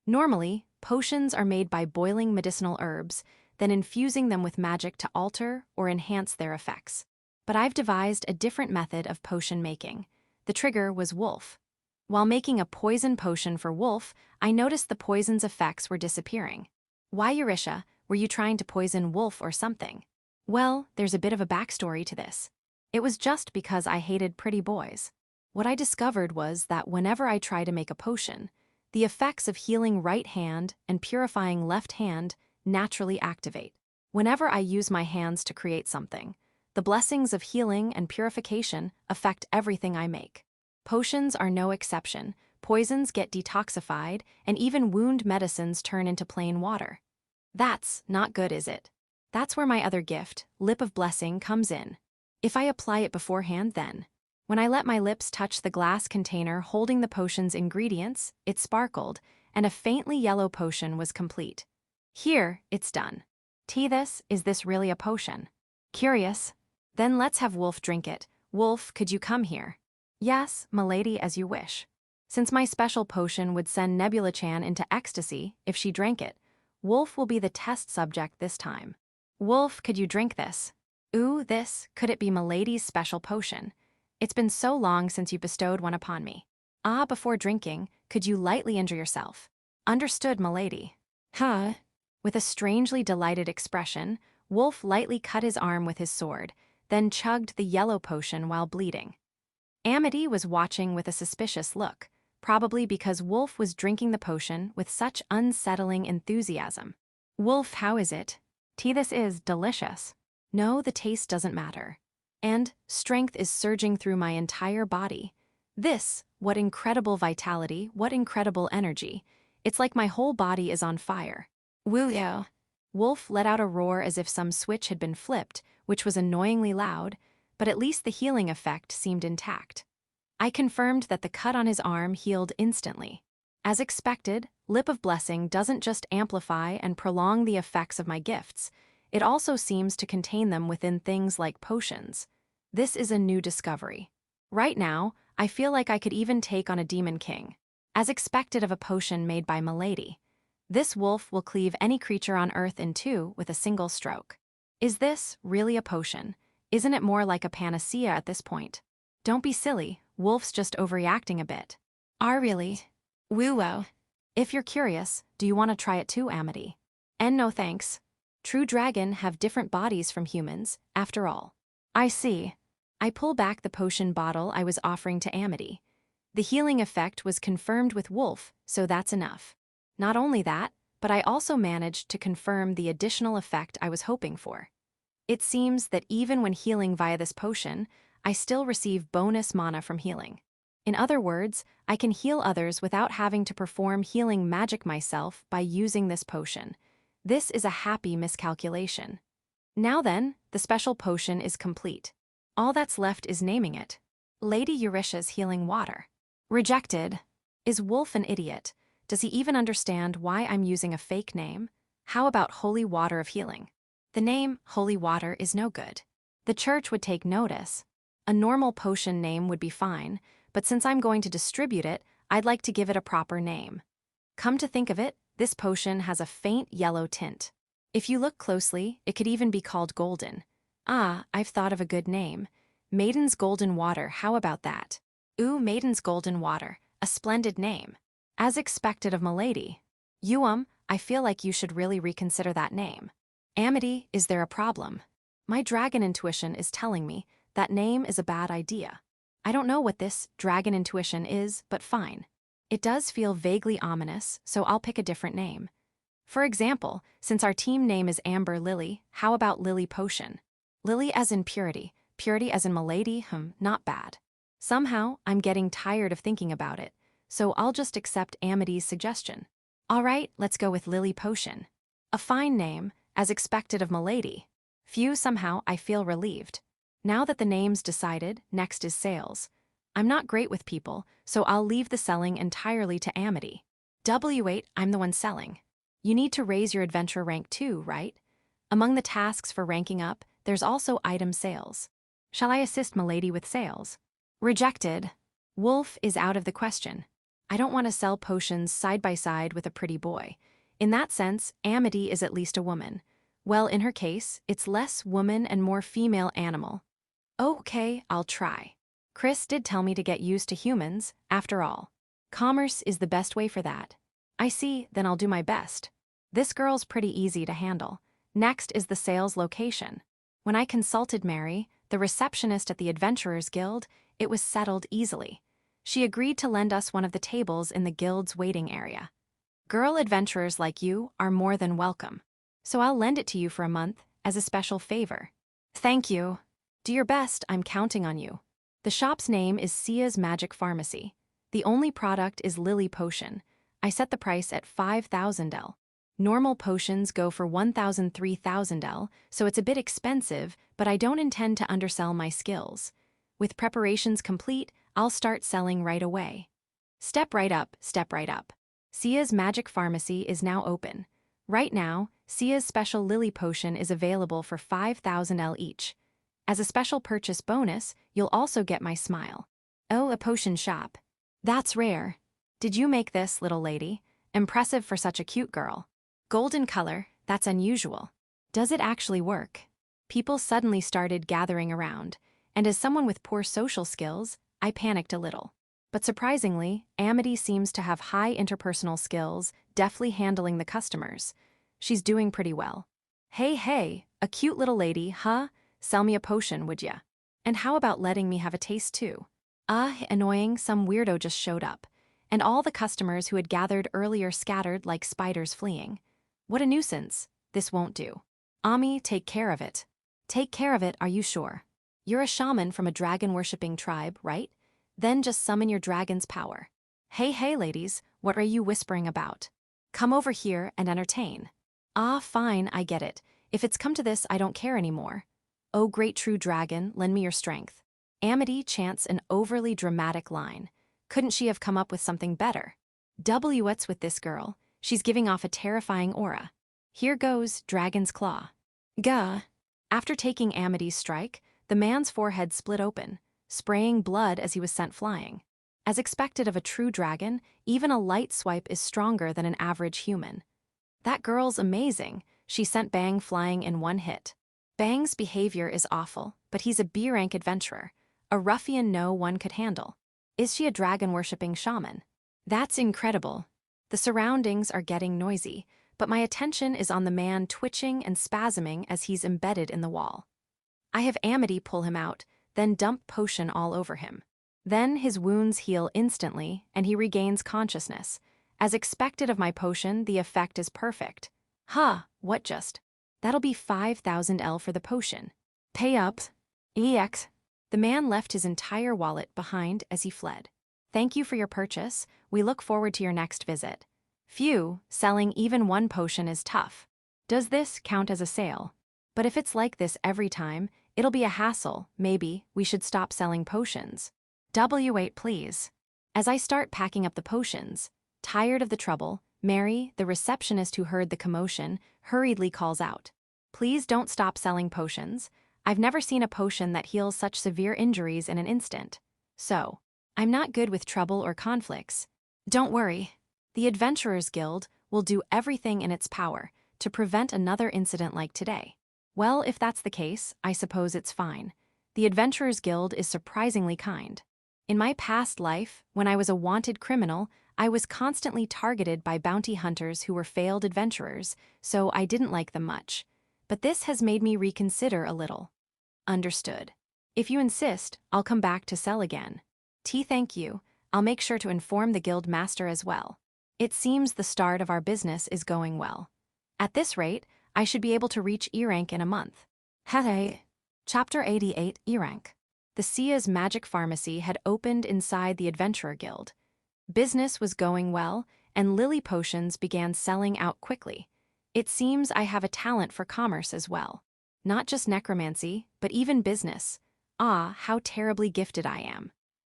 Normally, potions are made by boiling medicinal herbs, then infusing them with magic to alter or enhance their effects. But I've devised a different method of potion making. The trigger was Wolf. While making a poison potion for Wolf, I noticed the poison's effects were disappearing. Why, Eurisha, were you trying to poison Wolf or something? Well, there's a bit of a backstory to this. It was just because I hated pretty boys. What I discovered was that whenever I try to make a potion, the effects of healing right hand and purifying left hand naturally activate. Whenever I use my hands to create something, the blessings of healing and purification affect everything I make. Potions are no exception. Poisons get detoxified, and even wound medicines turn into plain water. That's not good, is it? That's where my other gift, Lip of Blessing, comes in. If I apply it beforehand, then, when I let my lips touch the glass container holding the potion's ingredients, it sparkled, and a faintly yellow potion was complete. Here, it's done. This, is this really a potion? Curious? Then let's have Wolf drink it. Wolf, could you come here? Yes, milady, as you wish. Since my special potion would send Nebula-chan into ecstasy if she drank it, Wolf will be the test subject this time. Wolf, could you drink this? Ooh, this, could it be milady's special potion? It's been so long since you bestowed one upon me. Ah, before drinking, could you lightly injure yourself? Understood, milady. Huh? With a strangely delighted expression, Wolf lightly cut his arm with his sword, then chugged the yellow potion while bleeding. Amity was watching with a suspicious look, probably because Wolf was drinking the potion with such unsettling enthusiasm. Wolf, how is it? This is delicious. No, the taste doesn't matter. And strength is surging through my entire body. This, what incredible vitality, what incredible energy. It's like my whole body is on fire. Woo-yo. Wolf let out a roar as if some switch had been flipped, which was annoyingly loud, but at least the healing effect seemed intact. I confirmed that the cut on his arm healed instantly. As expected, Lip of Blessing doesn't just amplify and prolong the effects of my gifts, it also seems to contain them within things like potions. This is a new discovery. Right now, I feel like I could even take on a Demon King. As expected of a potion made by Milady, this wolf will cleave any creature on Earth in two with a single stroke. Is this really a potion? Isn't it more like a panacea at this point? Don't be silly, Wolf's just overreacting a bit. Really? Woo-woo. If you're curious, do you want to try it too, Amity? And no thanks. True dragon have different bodies from humans, after all. I see. I pull back the potion bottle I was offering to Amity. The healing effect was confirmed with Wolf, so that's enough. Not only that, but I also managed to confirm the additional effect I was hoping for. It seems that even when healing via this potion, I still receive bonus mana from healing. In other words, I can heal others without having to perform healing magic myself by using this potion. This is a happy miscalculation. Now then, the special potion is complete. All that's left is naming it. Lady Eurytia's Healing Water. Rejected. Is Wolf an idiot? Does he even understand why I'm using a fake name? How about Holy Water of Healing? The name, Holy Water, is no good. The church would take notice. A normal potion name would be fine, but since I'm going to distribute it, I'd like to give it a proper name. Come to think of it, this potion has a faint yellow tint. If you look closely, it could even be called golden. I've thought of a good name. Maiden's Golden Water, how about that? Ooh, Maiden's Golden Water, a splendid name. As expected of Milady. I feel like you should really reconsider that name. Amity, is there a problem? My dragon intuition is telling me that name is a bad idea. I don't know what this dragon intuition is, but fine. It does feel vaguely ominous, so I'll pick a different name. For example, since our team name is Amber Lily, how about Lily Potion? Lily as in purity, purity as in Milady, not bad. Somehow, I'm getting tired of thinking about it, so I'll just accept Amity's suggestion. Alright, let's go with Lily Potion. A fine name, as expected of Milady. Phew, somehow I feel relieved. Now that the name's decided, next is sales. I'm not great with people, so I'll leave the selling entirely to Amity. W8, I'm the one selling. You need to raise your adventure rank too, right? Among the tasks for ranking up, there's also item sales. Shall I assist Milady with sales? Rejected. Wolf is out of the question. I don't want to sell potions side by side with a pretty boy. In that sense, Amity is at least a woman. Well, in her case, it's less woman and more female animal. Okay, I'll try. Chris did tell me to get used to humans, after all. Commerce is the best way for that. I see, then I'll do my best. This girl's pretty easy to handle. Next is the sales location. When I consulted Mary, the receptionist at the Adventurers Guild, it was settled easily. She agreed to lend us one of the tables in the guild's waiting area. Girl adventurers like you are more than welcome. So I'll lend it to you for a month, as a special favor. Thank you. Do your best, I'm counting on you. The shop's name is Sia's Magic Pharmacy. The only product is Lily Potion. I set the price at 5,000 L. Normal potions go for 1,000-3,000 L, so it's a bit expensive, but I don't intend to undersell my skills. With preparations complete, I'll start selling right away. Step right up, step right up. Sia's Magic Pharmacy is now open. Right now, Sia's special Lily Potion is available for 5,000 L each. As a special purchase bonus, you'll also get my smile. Oh, a potion shop. That's rare. Did you make this, little lady? Impressive for such a cute girl. Golden color, that's unusual. Does it actually work? People suddenly started gathering around, and as someone with poor social skills, I panicked a little. But surprisingly, Amity seems to have high interpersonal skills, deftly handling the customers. She's doing pretty well. Hey, a cute little lady, huh? Sell me a potion, would ya? And how about letting me have a taste too? Annoying, some weirdo just showed up. And all the customers who had gathered earlier scattered like spiders fleeing. What a nuisance. This won't do. Ami, take care of it. Take care of it, are you sure? You're a shaman from a dragon-worshipping tribe, right? Then just summon your dragon's power. Hey, ladies, what are you whispering about? Come over here and entertain. Ah, fine, I get it. If it's come to this, I don't care anymore. Oh, great true dragon, lend me your strength. Amity chants an overly dramatic line. Couldn't she have come up with something better? What's with this girl? She's giving off a terrifying aura. Here goes Dragon's Claw. Gah. After taking Amity's strike, the man's forehead split open, spraying blood as he was sent flying. As expected of a true dragon, even a light swipe is stronger than an average human. That girl's amazing. She sent Bang flying in one hit. Bang's behavior is awful, but he's a B-rank adventurer, a ruffian no one could handle. Is she a dragon-worshipping shaman? That's incredible. The surroundings are getting noisy, but my attention is on the man twitching and spasming as he's embedded in the wall. I have Amity pull him out, then dump potion all over him. Then his wounds heal instantly, and he regains consciousness. As expected of my potion, the effect is perfect. Ha, what just? That'll be 5,000 L for the potion. Pay up. EX. The man left his entire wallet behind as he fled. Thank you for your purchase. We look forward to your next visit. Phew, selling even one potion is tough. Does this count as a sale? But if it's like this every time, it'll be a hassle. Maybe we should stop selling potions. W8 please. As I start packing up the potions, tired of the trouble, Mary, the receptionist who heard the commotion, hurriedly calls out. Please don't stop selling potions. I've never seen a potion that heals such severe injuries in an instant. So, I'm not good with trouble or conflicts. Don't worry. The Adventurers Guild will do everything in its power to prevent another incident like today. Well, if that's the case, I suppose it's fine. The Adventurers Guild is surprisingly kind. In my past life, when I was a wanted criminal, I was constantly targeted by bounty hunters who were failed adventurers, so I didn't like them much. But this has made me reconsider a little. Understood. If you insist, I'll come back to sell again. Thank you. I'll make sure to inform the guild master as well. It seems the start of our business is going well. At this rate, I should be able to reach E rank in a month. Hey. Chapter 88 E rank. The Sia's Magic Pharmacy had opened inside the Adventurer Guild. Business was going well, and lily potions began selling out quickly. It seems I have a talent for commerce as well. Not just necromancy, but even business. Ah, how terribly gifted I am.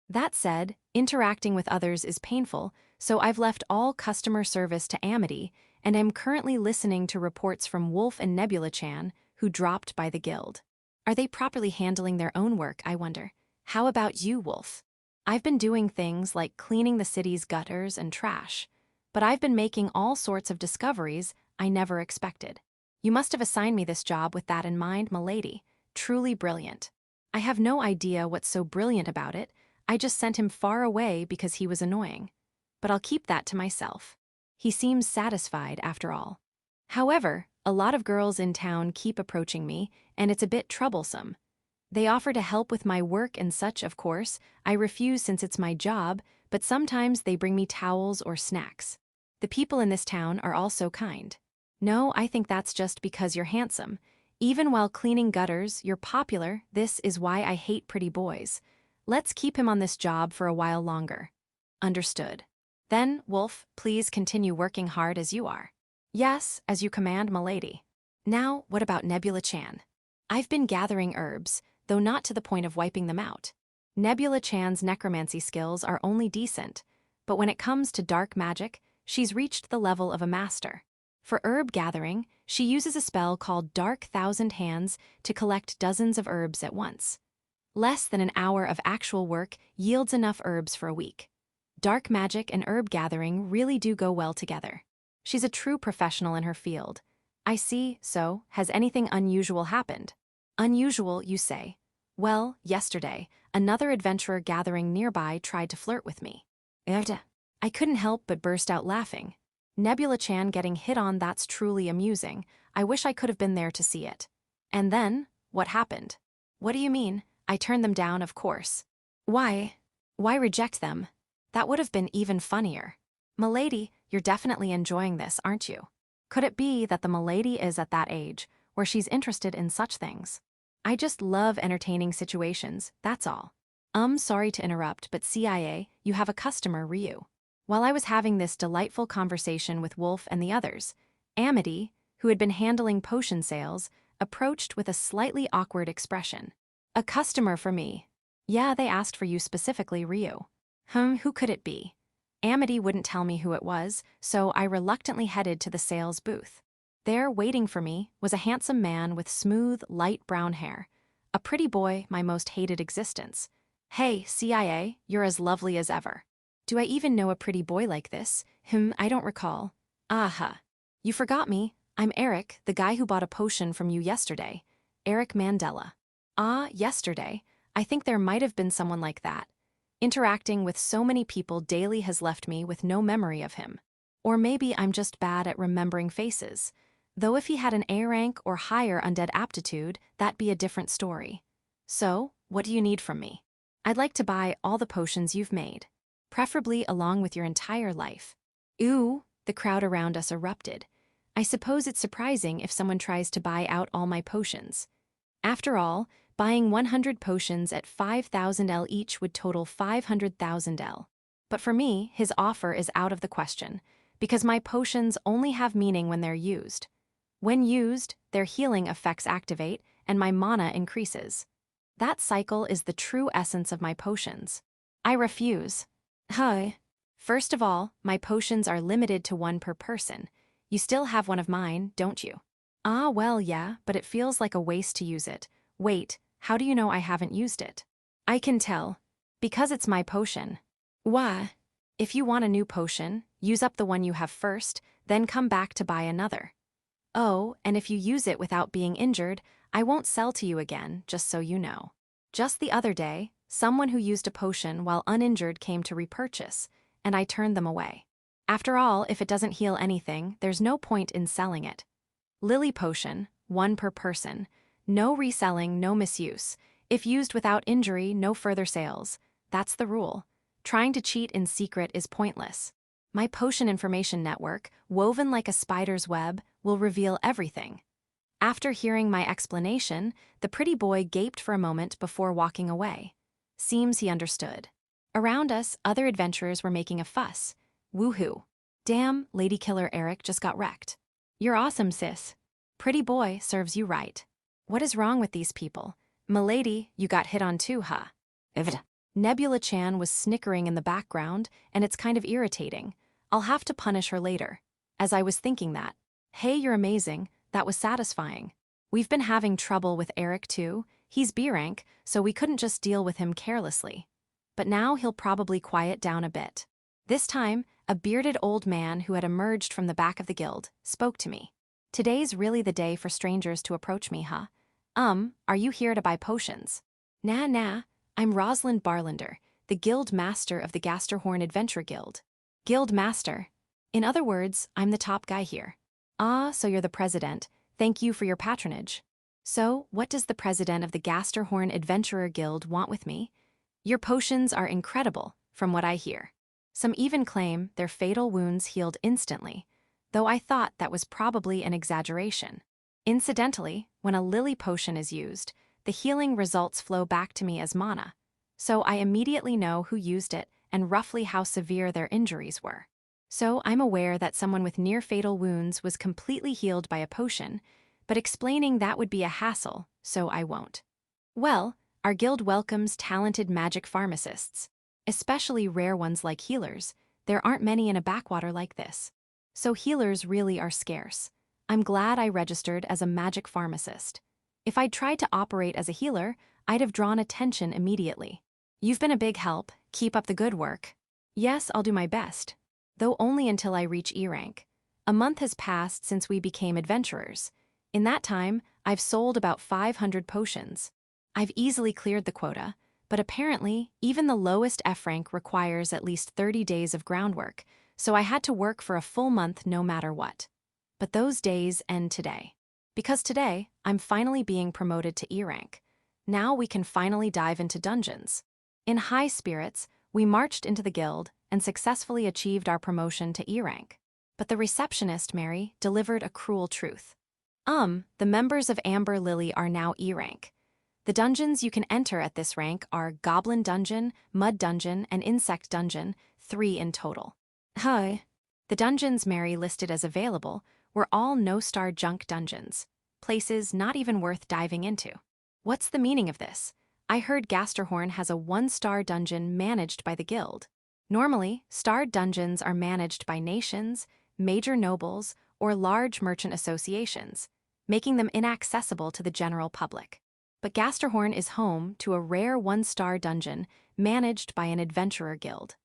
That said, interacting with others is painful, so I've left all customer service to Amity, and I'm currently listening to reports from Wolf and Nebula-chan, who dropped by the guild. Are they properly handling their own work, I wonder? How about you, Wolf? I've been doing things like cleaning the city's gutters and trash, but I've been making all sorts of discoveries I never expected. You must have assigned me this job with that in mind, milady. Truly brilliant. I have no idea what's so brilliant about it. I just sent him far away because he was annoying. But I'll keep that to myself. He seems satisfied after all. However, a lot of girls in town keep approaching me, and it's a bit troublesome. They offer to help with my work and such, of course. I refuse since it's my job, but sometimes they bring me towels or snacks. The people in this town are also kind. No, I think that's just because you're handsome. Even while cleaning gutters, you're popular. This is why I hate pretty boys. Let's keep him on this job for a while longer. Understood. Then, Wolf, please continue working hard as you are. Yes, as you command, milady. Now, what about Nebula-chan? I've been gathering herbs, though not to the point of wiping them out. Nebula-chan's necromancy skills are only decent, but when it comes to dark magic, she's reached the level of a master. For herb gathering, she uses a spell called Dark Thousand Hands to collect dozens of herbs at once. Less than an hour of actual work yields enough herbs for a week. Dark magic and herb gathering really do go well together. She's a true professional in her field. I see, so, has anything unusual happened? Unusual, you say? Well, yesterday, another adventurer gathering nearby tried to flirt with me. I couldn't help but burst out laughing. Nebula-chan getting hit on, that's truly amusing. I wish I could have been there to see it. And then, what happened? What do you mean? I turned them down, of course. Why? Why reject them? That would have been even funnier. Milady, you're definitely enjoying this, aren't you? Could it be that the milady is at that age, where she's interested in such things? I just love entertaining situations, that's all. Sorry to interrupt, but CIA, you have a customer, Ryu. While I was having this delightful conversation with Wolf and the others, Amity, who had been handling potion sales, approached with a slightly awkward expression. A customer for me. Yeah, they asked for you specifically, Ryu. Who could it be? Amity wouldn't tell me who it was, so I reluctantly headed to the sales booth. There, waiting for me, was a handsome man with smooth, light brown hair. A pretty boy, my most hated existence. Hey, CIA, you're as lovely as ever. Do I even know a pretty boy like this? I don't recall. Aha. You forgot me. I'm Eric, the guy who bought a potion from you yesterday. Eric Mandela. Ah, yesterday. I think there might have been someone like that. Interacting with so many people daily has left me with no memory of him. Or maybe I'm just bad at remembering faces. Though if he had an A rank or higher undead aptitude, that'd be a different story. So, what do you need from me? I'd like to buy all the potions you've made. Preferably along with your entire life. Ooh, the crowd around us erupted. I suppose it's surprising if someone tries to buy out all my potions. After all, buying 100 potions at 5,000 L each would total 500,000 L. But for me, his offer is out of the question, because my potions only have meaning when they're used. When used, their healing effects activate, and my mana increases. That cycle is the true essence of my potions. I refuse. First of all, my potions are limited to one per person. You still have one of mine, don't you? Ah, well, yeah, but it feels like a waste to use it. Wait, how do you know I haven't used it? I can tell. Because it's my potion. Why? If you want a new potion, use up the one you have first, then come back to buy another. Oh, and if you use it without being injured, I won't sell to you again, just so you know. Just the other day, someone who used a potion while uninjured came to repurchase, and I turned them away. After all, if it doesn't heal anything, there's no point in selling it. Lily potion, one per person. No reselling, no misuse. If used without injury, no further sales. That's the rule. Trying to cheat in secret is pointless. My potion information network, woven like a spider's web, will reveal everything. After hearing my explanation, the pretty boy gaped for a moment before walking away. Seems he understood. Around us, other adventurers were making a fuss. Woohoo. Damn, Lady Killer Eric just got wrecked. You're awesome, sis. Pretty boy serves you right. What is wrong with these people? Milady, you got hit on too, huh? Nebula-chan was snickering in the background, and it's kind of irritating. I'll have to punish her later. As I was thinking that. Hey, you're amazing. That was satisfying. We've been having trouble with Eric too. He's B rank, so we couldn't just deal with him carelessly. But now he'll probably quiet down a bit. This time, a bearded old man who had emerged from the back of the guild spoke to me. Today's really the day for strangers to approach me, huh? Are you here to buy potions? Nah, I'm Rosalind Barlander, the guild master of the Gasterhorn Adventure Guild. Guild master. In other words, I'm the top guy here. Ah, so you're the president. Thank you for your patronage. So, what does the president of the Gasterhorn Adventurer Guild want with me? Your potions are incredible, from what I hear. Some even claim their fatal wounds healed instantly, though I thought that was probably an exaggeration. Incidentally, when a lily potion is used, the healing results flow back to me as mana, so I immediately know who used it and roughly how severe their injuries were. So I'm aware that someone with near-fatal wounds was completely healed by a potion, but explaining that would be a hassle, so I won't. Well, our guild welcomes talented magic pharmacists, especially rare ones like healers. There aren't many in a backwater like this. So healers really are scarce. I'm glad I registered as a magic pharmacist. If I'd tried to operate as a healer, I'd have drawn attention immediately. You've been a big help. Keep up the good work. Yes, I'll do my best. Though only until I reach E rank. A month has passed since we became adventurers. In that time, I've sold about 500 potions. I've easily cleared the quota, but apparently, even the lowest F rank requires at least 30 days of groundwork, so I had to work for a full month no matter what. But those days end today. Because today, I'm finally being promoted to E rank. Now we can finally dive into dungeons. In high spirits, we marched into the guild and successfully achieved our promotion to E rank. But the receptionist, Mary, delivered a cruel truth. The members of Amber Lily are now E rank. The dungeons you can enter at this rank are Goblin Dungeon, Mud Dungeon, and Insect Dungeon, 3 in total. The dungeons Mary listed as available were all no-star junk dungeons, places not even worth diving into. What's the meaning of this? I heard Gasterhorn has a 1-star dungeon managed by the guild. Normally, starred dungeons are managed by nations, major nobles, or large merchant associations, making them inaccessible to the general public. But Gasterhorn is home to a rare 1-star dungeon managed by an adventurer guild.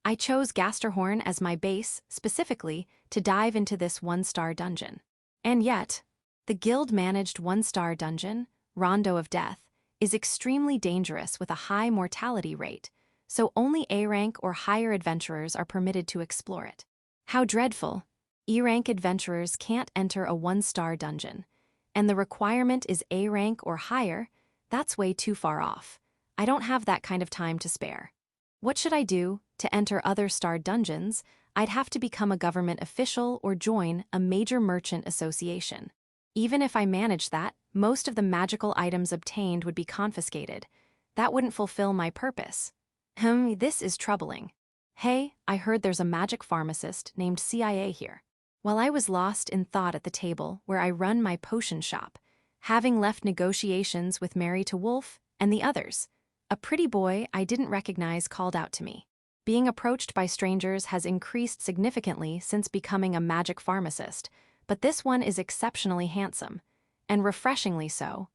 I chose Gasterhorn as my base, specifically, to dive into this 1-star dungeon. And yet, the guild-managed 1-star dungeon, Rondo of Death, is extremely dangerous with a high mortality rate, so only A-rank or higher adventurers are permitted to explore it. How dreadful! E-rank adventurers can't enter a 1-star dungeon, and the requirement is A-rank or higher. That's way too far off. I don't have that kind of time to spare. What should I do? To enter other starred dungeons, I'd have to become a government official or join a major merchant association. Even if I managed that, most of the magical items obtained would be confiscated. That wouldn't fulfill my purpose. This is troubling. Hey, I heard there's a magic pharmacist named CIA here. While I was lost in thought at the table where I run my potion shop, having left negotiations with Mary to Wolf and the others, a pretty boy I didn't recognize called out to me. Being approached by strangers has increased significantly since becoming a magic pharmacist, but this one is exceptionally handsome, and refreshingly so.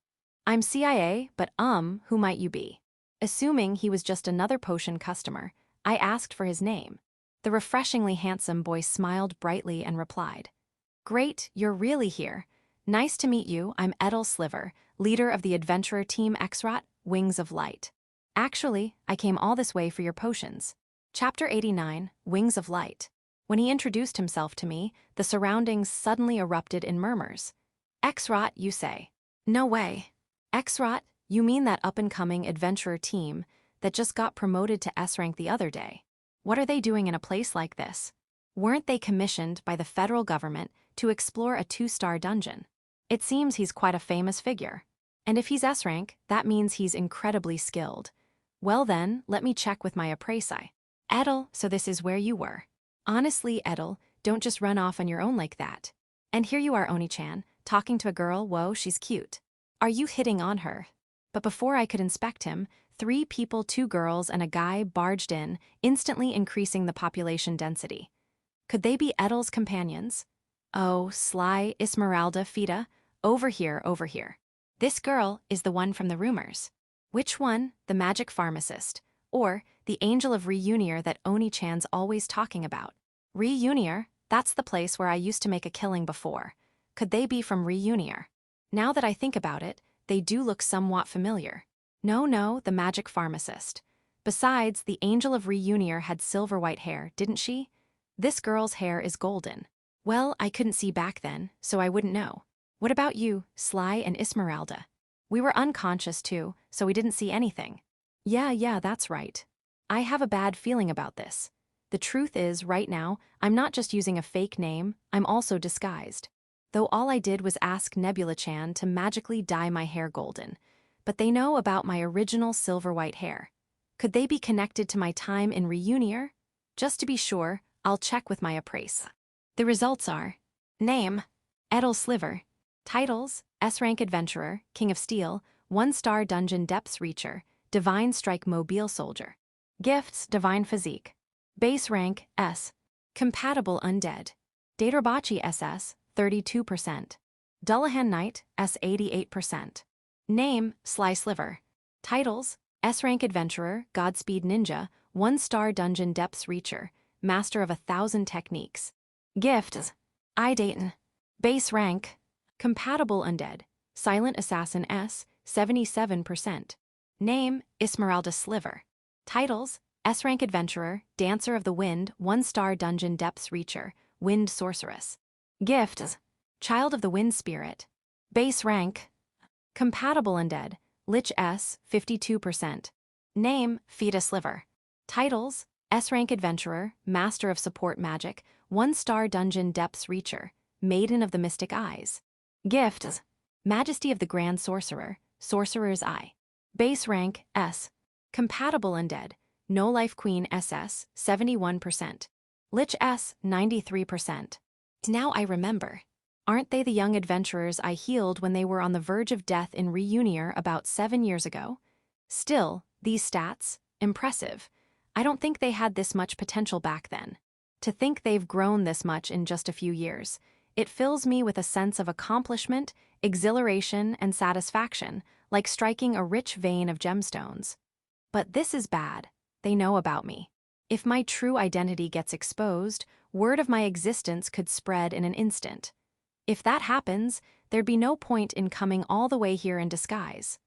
I'm CIA, but who might you be? Assuming he was just another potion customer, I asked for his name. The refreshingly handsome boy smiled brightly and replied, "Great, you're really here. Nice to meet you, I'm Edel Sliver, leader of the adventurer team Exrot, Wings of Light. Actually, I came all this way for your potions." Chapter 89, Wings of Light. When he introduced himself to me, the surroundings suddenly erupted in murmurs. Exrot, you say? No way. Exrot, you mean that up-and-coming adventurer team that just got promoted to S-rank the other day? What are they doing in a place like this? Weren't they commissioned by the federal government to explore a 2-star dungeon? It seems he's quite a famous figure. And if he's S-rank, that means he's incredibly skilled. Well then, let me check with my appraisai. Edel, so this is where you were. Honestly, Edel, don't just run off on your own like that. And here you are, Oni-chan, talking to a girl. Whoa, she's cute. Are you hitting on her? But before I could inspect him, 3 people, 2 girls, and a guy barged in, instantly increasing the population density. Could they be Edel's companions? Oh, Sly, Esmeralda, Fida, over here, over here. This girl is the one from the rumors. Which one? The magic pharmacist, or the angel of Reunier that Oni-chan's always talking about. Reunier, that's the place where I used to make a killing before. Could they be from Reunier? Now that I think about it, they do look somewhat familiar. No, the magic pharmacist. Besides, the angel of Reunier had silver-white hair, didn't she? This girl's hair is golden. Well, I couldn't see back then, so I wouldn't know. What about you, Sly and Esmeralda? We were unconscious too, so we didn't see anything. Yeah, that's right. I have a bad feeling about this. The truth is, right now, I'm not just using a fake name, I'm also disguised. Though all I did was ask Nebula-chan to magically dye my hair golden. But they know about my original silver-white hair. Could they be connected to my time in Reunier? Just to be sure, I'll check with my appraise. The results are: Name, Edel Sliver. Titles, S-rank adventurer, King of Steel, 1-star dungeon depths reacher, Divine Strike Mobile Soldier. Gifts, Divine Physique. Base rank, S. Compatible Undead. Datorbachi SS, 32%. Dullahan Knight, S 88%. Name, Sly Sliver. Titles, S-rank adventurer, Godspeed Ninja, 1-star dungeon depths reacher, master of 1,000 techniques. Gifts, I Dayton. Base rank, compatible undead, Silent Assassin S, 77%. Name, Esmeralda Sliver. Titles, S-rank adventurer, Dancer of the Wind, 1-star dungeon depths reacher, Wind Sorceress. Gifts, Child of the Wind Spirit. Base rank, compatible undead, Lich S, 52%. Name, Fida Sliver. Titles, S-rank adventurer, Master of Support Magic, 1-star dungeon depths reacher, Maiden of the Mystic Eyes. Gifts, Majesty of the Grand Sorcerer, Sorcerer's Eye. Base rank, S. Compatible undead, No Life Queen SS, 71%. Lich S, 93%. Now I remember, Aren't they the young adventurers I healed when they were on the verge of death in Reunier about 7 years ago? Still, these stats, impressive. I don't think they had this much potential back then. To think they've grown this much in just a few years, it fills me with a sense of accomplishment, exhilaration, and satisfaction, like striking a rich vein of gemstones. But this is bad. They know about me. If my true identity gets exposed, word of my existence could spread in an instant. If that happens, there'd be no point in coming all the way here in disguise.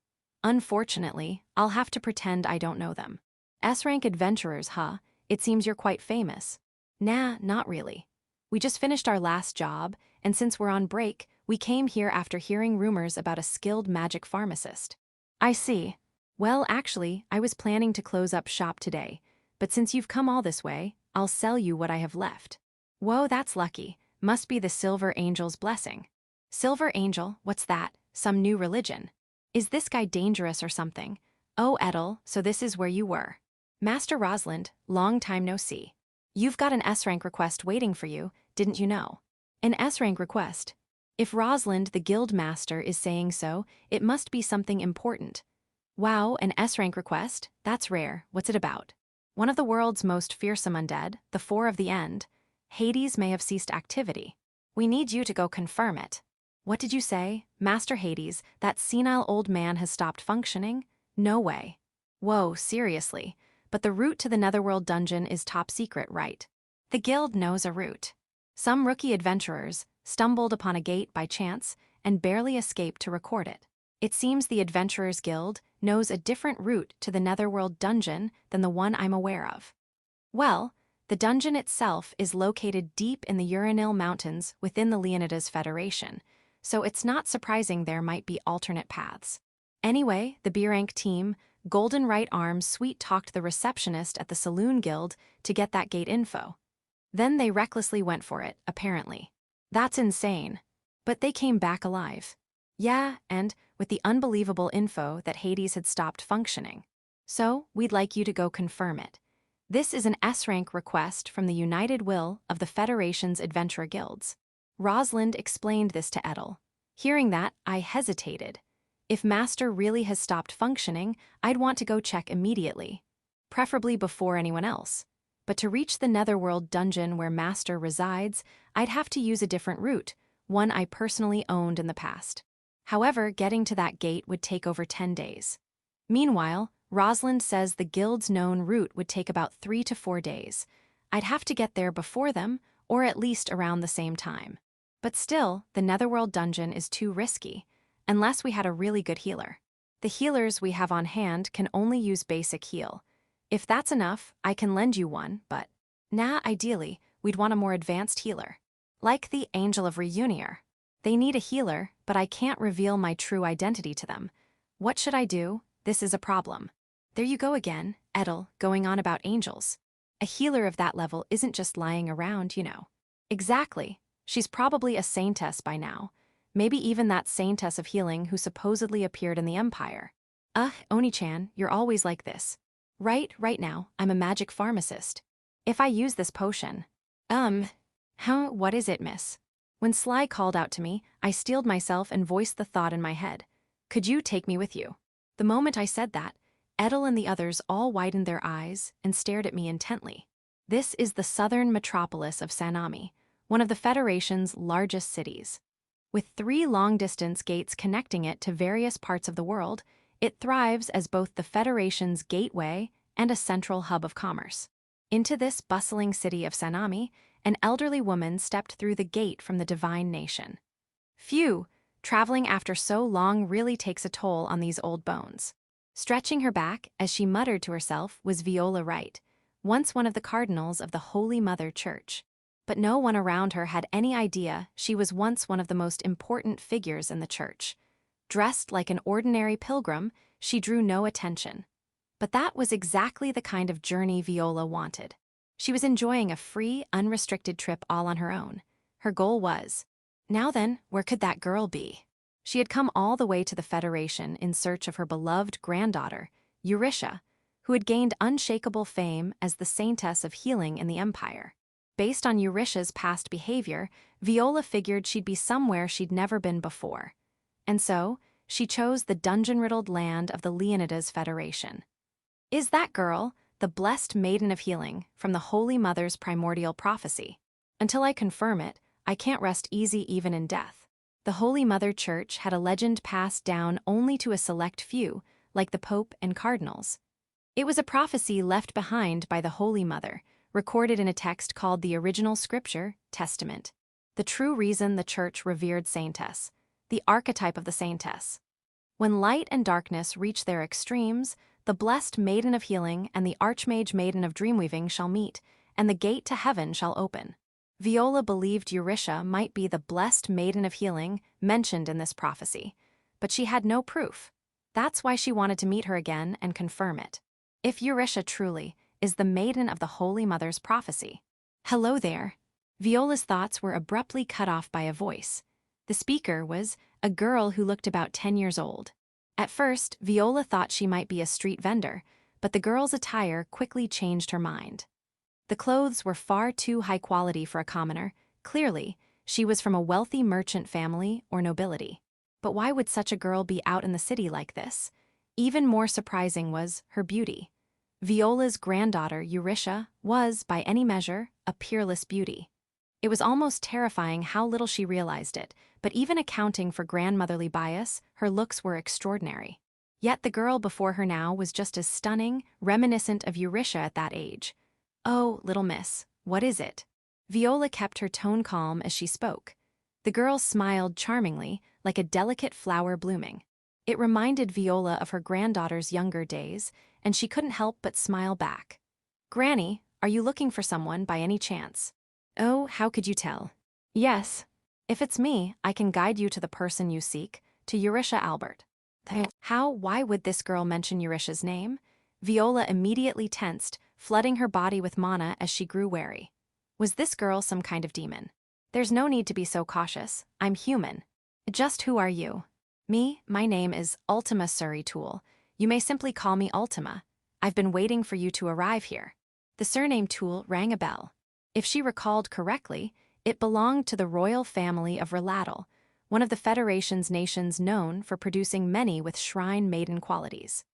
Unfortunately, I'll have to pretend I don't know them. S-rank adventurers, huh? It seems you're quite famous. Nah, not really. We just finished our last job, and since we're on break, we came here after hearing rumors about a skilled magic pharmacist. I see. Well, actually, I was planning to close up shop today, but since you've come all this way, I'll sell you what I have left. Whoa, that's lucky. Must be the Silver Angel's blessing. Silver Angel, what's that? Some new religion? Is this guy dangerous or something? Oh, Edel, so this is where you were. Master Rosalind, long time no see. You've got an S-rank request waiting for you, didn't you know? An S-rank request? If Rosalind, the guild master, is saying so, it must be something important. Wow, an S-rank request? That's rare. What's it about? One of the world's most fearsome undead, the Four of the End, Hades, may have ceased activity. We need you to go confirm it. What did you say? Master Hades, that senile old man has stopped functioning? No way. Whoa, seriously. But the route to the Netherworld dungeon is top secret, right? The guild knows a route. Some rookie adventurers stumbled upon a gate by chance and barely escaped to record it. It seems the Adventurers Guild knows a different route to the Netherworld dungeon than the one I'm aware of. Well, the dungeon itself is located deep in the Uranil Mountains within the Leonidas Federation, so it's not surprising there might be alternate paths. Anyway, the B-rank team, Golden Right Arms, sweet-talked the receptionist at the Saloon Guild to get that gate info. Then they recklessly went for it, apparently. That's insane. But they came back alive. Yeah, and with the unbelievable info that Hades had stopped functioning. So, we'd like you to go confirm it. This is an S-rank request from the united will of the Federation's adventurer guilds. Rosalind explained this to Edel. Hearing that, I hesitated. If Master really has stopped functioning, I'd want to go check immediately, preferably before anyone else. But to reach the Netherworld dungeon where Master resides, I'd have to use a different route, one I personally owned in the past. However, getting to that gate would take over 10 days. Meanwhile, Rosalind says the guild's known route would take about 3 to 4 days. I'd have to get there before them, or at least around the same time. But still, the Netherworld dungeon is too risky, unless we had a really good healer. The healers we have on hand can only use basic heal. If that's enough, I can lend you one, but ideally, we'd want a more advanced healer. Like the Angel of Reunier. They need a healer, but I can't reveal my true identity to them. What should I do? This is a problem. There you go again, Edel, going on about angels. A healer of that level isn't just lying around, you know. Exactly. She's probably a Saintess by now. Maybe even that Saintess of healing who supposedly appeared in the Empire. Oni-chan, you're always like this. Right now, I'm a magic pharmacist. If I use this potion... What is it, miss? When Sly called out to me, I steeled myself and voiced the thought in my head. Could you take me with you? The moment I said that, Edel and the others all widened their eyes and stared at me intently. This is the southern metropolis of Sanami, one of the Federation's largest cities. With 3 long-distance gates connecting it to various parts of the world, it thrives as both the Federation's gateway and a central hub of commerce. Into this bustling city of Sanami, an elderly woman stepped through the gate from the Divine Nation. Phew, traveling after so long really takes a toll on these old bones. Stretching her back, as she muttered to herself, was Viola Wright, once one of the cardinals of the Holy Mother Church. But no one around her had any idea she was once one of the most important figures in the church. Dressed like an ordinary pilgrim, she drew no attention. But that was exactly the kind of journey Viola wanted. She was enjoying a free, unrestricted trip all on her own. Her goal was, now then, where could that girl be? She had come all the way to the Federation in search of her beloved granddaughter, Eurytia, who had gained unshakable fame as the Saintess of healing in the Empire. Based on Eurydice's past behavior, Viola figured she'd be somewhere she'd never been before. And so, she chose the dungeon-riddled land of the Leonidas Federation. Is that girl, the blessed maiden of healing, from the Holy Mother's primordial prophecy? Until I confirm it, I can't rest easy even in death. The Holy Mother Church had a legend passed down only to a select few, like the Pope and cardinals. It was a prophecy left behind by the Holy Mother, recorded in a text called the original scripture, Testament. The true reason the Church revered Saintess, the archetype of the Saintess. When light and darkness reach their extremes, the blessed maiden of healing and the archmage maiden of dreamweaving shall meet, and the gate to heaven shall open. Viola believed Eurydice might be the blessed maiden of healing mentioned in this prophecy, but she had no proof. That's why she wanted to meet her again and confirm it. If Eurydice truly is the maiden of the Holy Mother's prophecy. Hello there. Viola's thoughts were abruptly cut off by a voice. The speaker was a girl who looked about 10 years old. At first, Viola thought she might be a street vendor, but the girl's attire quickly changed her mind. The clothes were far too high quality for a commoner. Clearly, she was from a wealthy merchant family or nobility. But why would such a girl be out in the city like this? Even more surprising was her beauty. Viola's granddaughter, Eurydice, was, by any measure, a peerless beauty. It was almost terrifying how little she realized it, but even accounting for grandmotherly bias, her looks were extraordinary. Yet the girl before her now was just as stunning, reminiscent of Eurydice at that age. "Oh, little miss, what is it?" Viola kept her tone calm as she spoke. The girl smiled charmingly, like a delicate flower blooming. It reminded Viola of her granddaughter's younger days, and she couldn't help but smile back. "Granny, are you looking for someone by any chance?" "Oh, how could you tell?" "Yes. If it's me, I can guide you to the person you seek, to Eurydice Albert." Why would this girl mention Eurydice's name? Viola immediately tensed, flooding her body with mana as she grew wary. Was this girl some kind of demon? "There's no need to be so cautious. I'm human." "Just who are you?" "Me, my name is Ultima Suri Tool. You may simply call me Ultima. I've been waiting for you to arrive here." The surname Tool rang a bell. If she recalled correctly, it belonged to the royal family of Relattle, one of the Federation's nations known for producing many with shrine maiden qualities.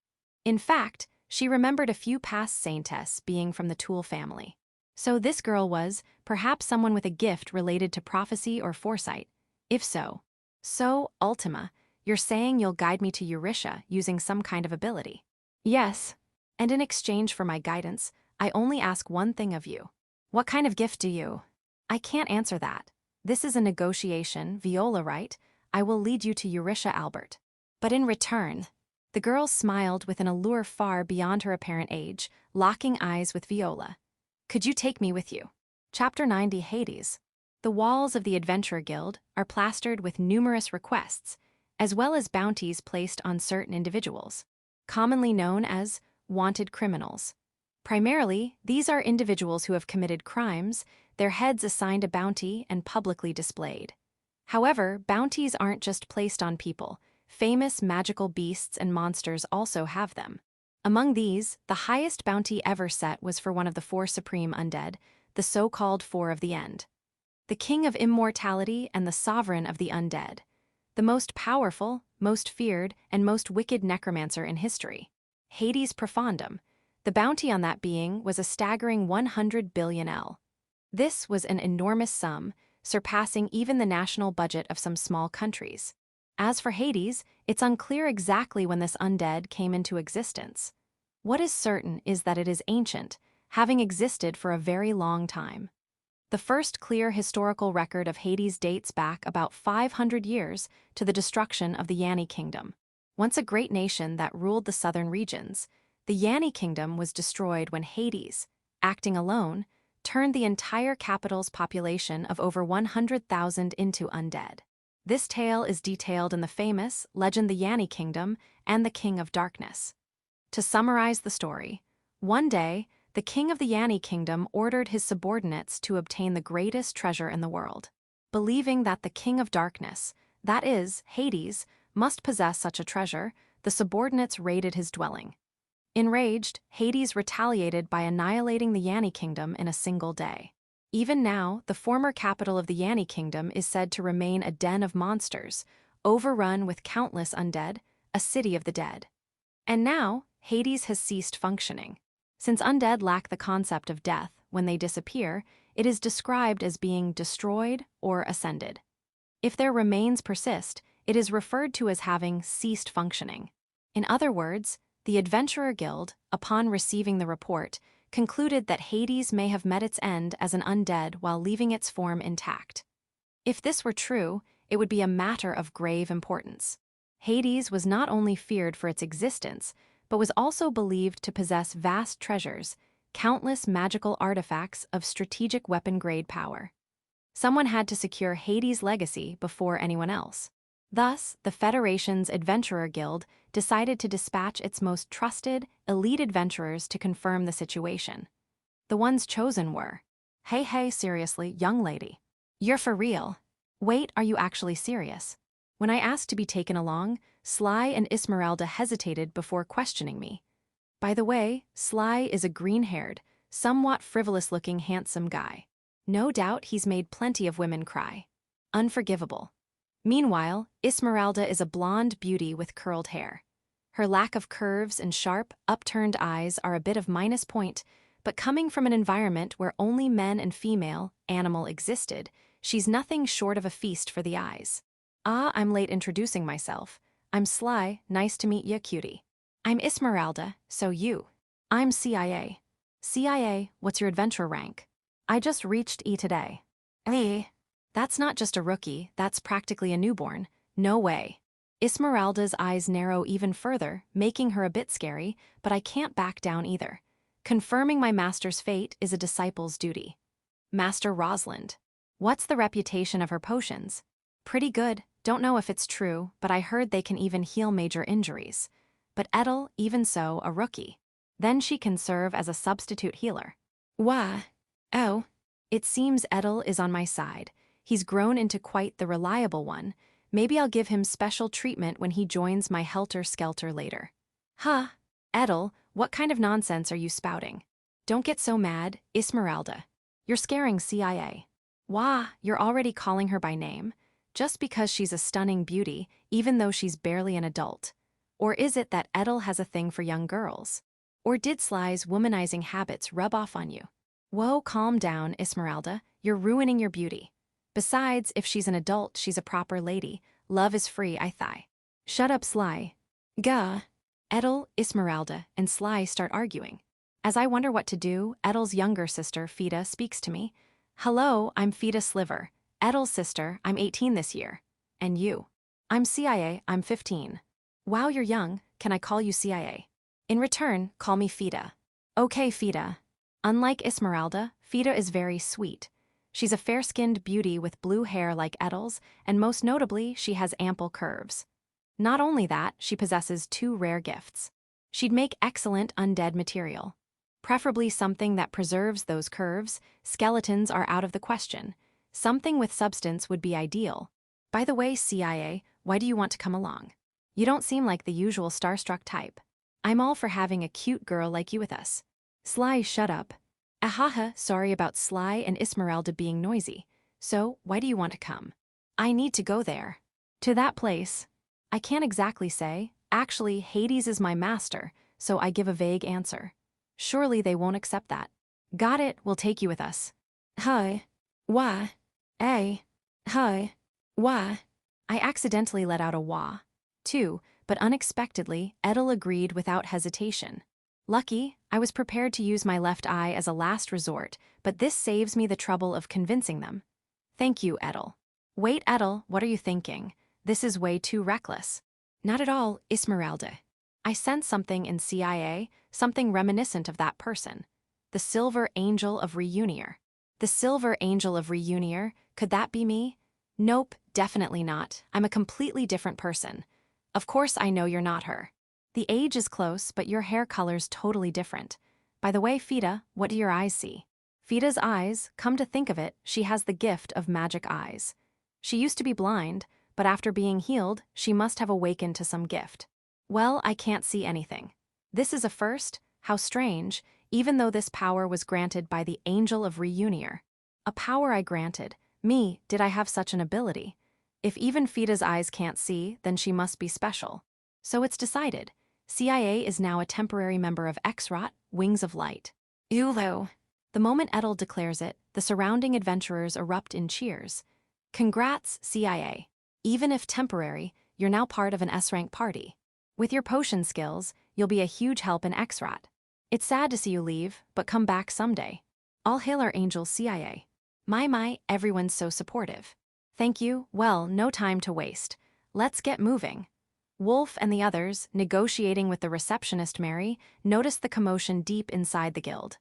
In fact, she remembered a few past Saintess being from the Tool family. So this girl was, perhaps, someone with a gift related to prophecy or foresight. If so. "So, Ultima, you're saying you'll guide me to Eurydice using some kind of ability?" "Yes. And in exchange for my guidance, I only ask one thing of you." "What kind of gift do you?" "I can't answer that. This is a negotiation, Viola, right? I will lead you to Eurydice Albert. But in return..." The girl smiled with an allure far beyond her apparent age, locking eyes with Viola. "Could you take me with you?" Chapter 90 Hades. The walls of the Adventurer Guild are plastered with numerous requests, as well as bounties placed on certain individuals, commonly known as wanted criminals. Primarily, these are individuals who have committed crimes, their heads assigned a bounty and publicly displayed. However, bounties aren't just placed on people. Famous magical beasts and monsters also have them. Among these, the highest bounty ever set was for one of the 4 supreme undead, the so-called 4 of the End. The king of immortality and the sovereign of the undead. The most powerful, most feared, and most wicked necromancer in history. Hades Profundum. The bounty on that being was a staggering 100 billion L. This was an enormous sum, surpassing even the national budget of some small countries. As for Hades, it's unclear exactly when this undead came into existence. What is certain is that it is ancient, having existed for a very long time. The first clear historical record of Hades dates back about 500 years to the destruction of the Yanni Kingdom. Once a great nation that ruled the southern regions, the Yanni Kingdom was destroyed when Hades, acting alone, turned the entire capital's population of over 100,000 into undead. This tale is detailed in the famous legend The Yanni Kingdom and the King of Darkness. To summarize the story, one day, the king of the Yanni Kingdom ordered his subordinates to obtain the greatest treasure in the world. Believing that the King of Darkness, that is, Hades, must possess such a treasure, the subordinates raided his dwelling. Enraged, Hades retaliated by annihilating the Yanni Kingdom in a single day. Even now, the former capital of the Yanni kingdom is said to remain a den of monsters, overrun with countless undead, a city of the dead. And now, Hades has ceased functioning. Since undead lack the concept of death, when they disappear, it is described as being destroyed or ascended. If their remains persist, it is referred to as having ceased functioning. In other words, the Adventurer Guild, upon receiving the report, concluded that Hades may have met its end as an undead while leaving its form intact. If this were true, it would be a matter of grave importance. Hades was not only feared for its existence, but was also believed to possess vast treasures, countless magical artifacts of strategic weapon-grade power. Someone had to secure Hades' legacy before anyone else. Thus, the Federation's Adventurer Guild decided to dispatch its most trusted, elite adventurers to confirm the situation. The ones chosen were, Hey, seriously, young lady. You're for real. Wait, are you actually serious? When I asked to be taken along, Sly and Esmeralda hesitated before questioning me. By the way, Sly is a green-haired, somewhat frivolous-looking handsome guy. No doubt he's made plenty of women cry. Unforgivable. Meanwhile, Esmeralda is a blonde beauty with curled hair. Her lack of curves and sharp, upturned eyes are a bit of minus point, but coming from an environment where only men and female, animal existed, she's nothing short of a feast for the eyes. Ah, I'm late introducing myself. I'm Sly, nice to meet ya, cutie. I'm Esmeralda, so you. I'm CIA. CIA, what's your adventure rank? I just reached E today. That's not just a rookie, that's practically a newborn. No way. Esmeralda's eyes narrow even further, making her a bit scary, but I can't back down either. Confirming my master's fate is a disciple's duty. Master Rosalind. What's the reputation of her potions? Pretty good, don't know if it's true, but I heard they can even heal major injuries. But Edel, even so, a rookie. Then she can serve as a substitute healer. Why? Oh. It seems Edel is on my side. He's grown into quite the reliable one. Maybe I'll give him special treatment when he joins my helter-skelter later. Huh, Edel, what kind of nonsense are you spouting? Don't get so mad, Esmeralda. You're scaring CIA. Wah, you're already calling her by name, just because she's a stunning beauty, even though she's barely an adult. Or is it that Edel has a thing for young girls? Or did Sly's womanizing habits rub off on you? Whoa, calm down, Esmeralda, you're ruining your beauty. Besides, if she's an adult, she's a proper lady. Love is free, I thigh. Shut up, Sly. Gah. Edel, Esmeralda, and Sly start arguing. As I wonder what to do, Edel's younger sister, Fida, speaks to me. Hello, I'm Fida Sliver. Edel's sister, I'm 18 this year. And you? I'm CIA, I'm 15. Wow, you're young. Can I call you CIA? In return, call me Fida. Okay, Fida. Unlike Esmeralda, Fida is very sweet. She's a fair-skinned beauty with blue hair like Edel's, and most notably, she has ample curves. Not only that, she possesses two rare gifts. She'd make excellent undead material. Preferably something that preserves those curves. Skeletons are out of the question. Something with substance would be ideal. By the way, CIA, why do you want to come along? You don't seem like the usual starstruck type. I'm all for having a cute girl like you with us. Sly, shut up. Ahaha, sorry about Sly and Esmeralda being noisy. So, why do you want to come? I need to go there. To that place. I can't exactly say. Actually, Hades is my master, so I give a vague answer. Surely they won't accept that. Got it, we'll take you with us. Hi. Why? Hey. Hi. Why? I accidentally let out a wah. Too, but unexpectedly, Edel agreed without hesitation. Lucky, I was prepared to use my left eye as a last resort, but this saves me the trouble of convincing them. Thank you, Edel. Wait, Edel, what are you thinking? This is way too reckless. Not at all, Esmeralda. I sense something in CIA, something reminiscent of that person. The Silver Angel of Reunier. The Silver Angel of Reunier, could that be me? Nope, definitely not. I'm a completely different person. Of course I know you're not her. The age is close, but your hair color's totally different. By the way, Fida, what do your eyes see? Fida's eyes, come to think of it, she has the gift of magic eyes. She used to be blind, but after being healed, she must have awakened to some gift. Well, I can't see anything. This is a first. How strange, even though this power was granted by the Angel of Reunier. A power I granted. Me, did I have such an ability? If even Fida's eyes can't see, then she must be special. So it's decided. CIA is now a temporary member of Xrot, Wings of Light. Ulu. The moment Edel declares it, the surrounding adventurers erupt in cheers. Congrats, CIA. Even if temporary, you're now part of an S-rank party. With your potion skills, you'll be a huge help in Xrot. It's sad to see you leave, but come back someday. All hail our angel CIA. My, everyone's so supportive. Thank you. Well, no time to waste. Let's get moving. Wolf and the others, negotiating with the receptionist Mary, notice the commotion deep inside the guild.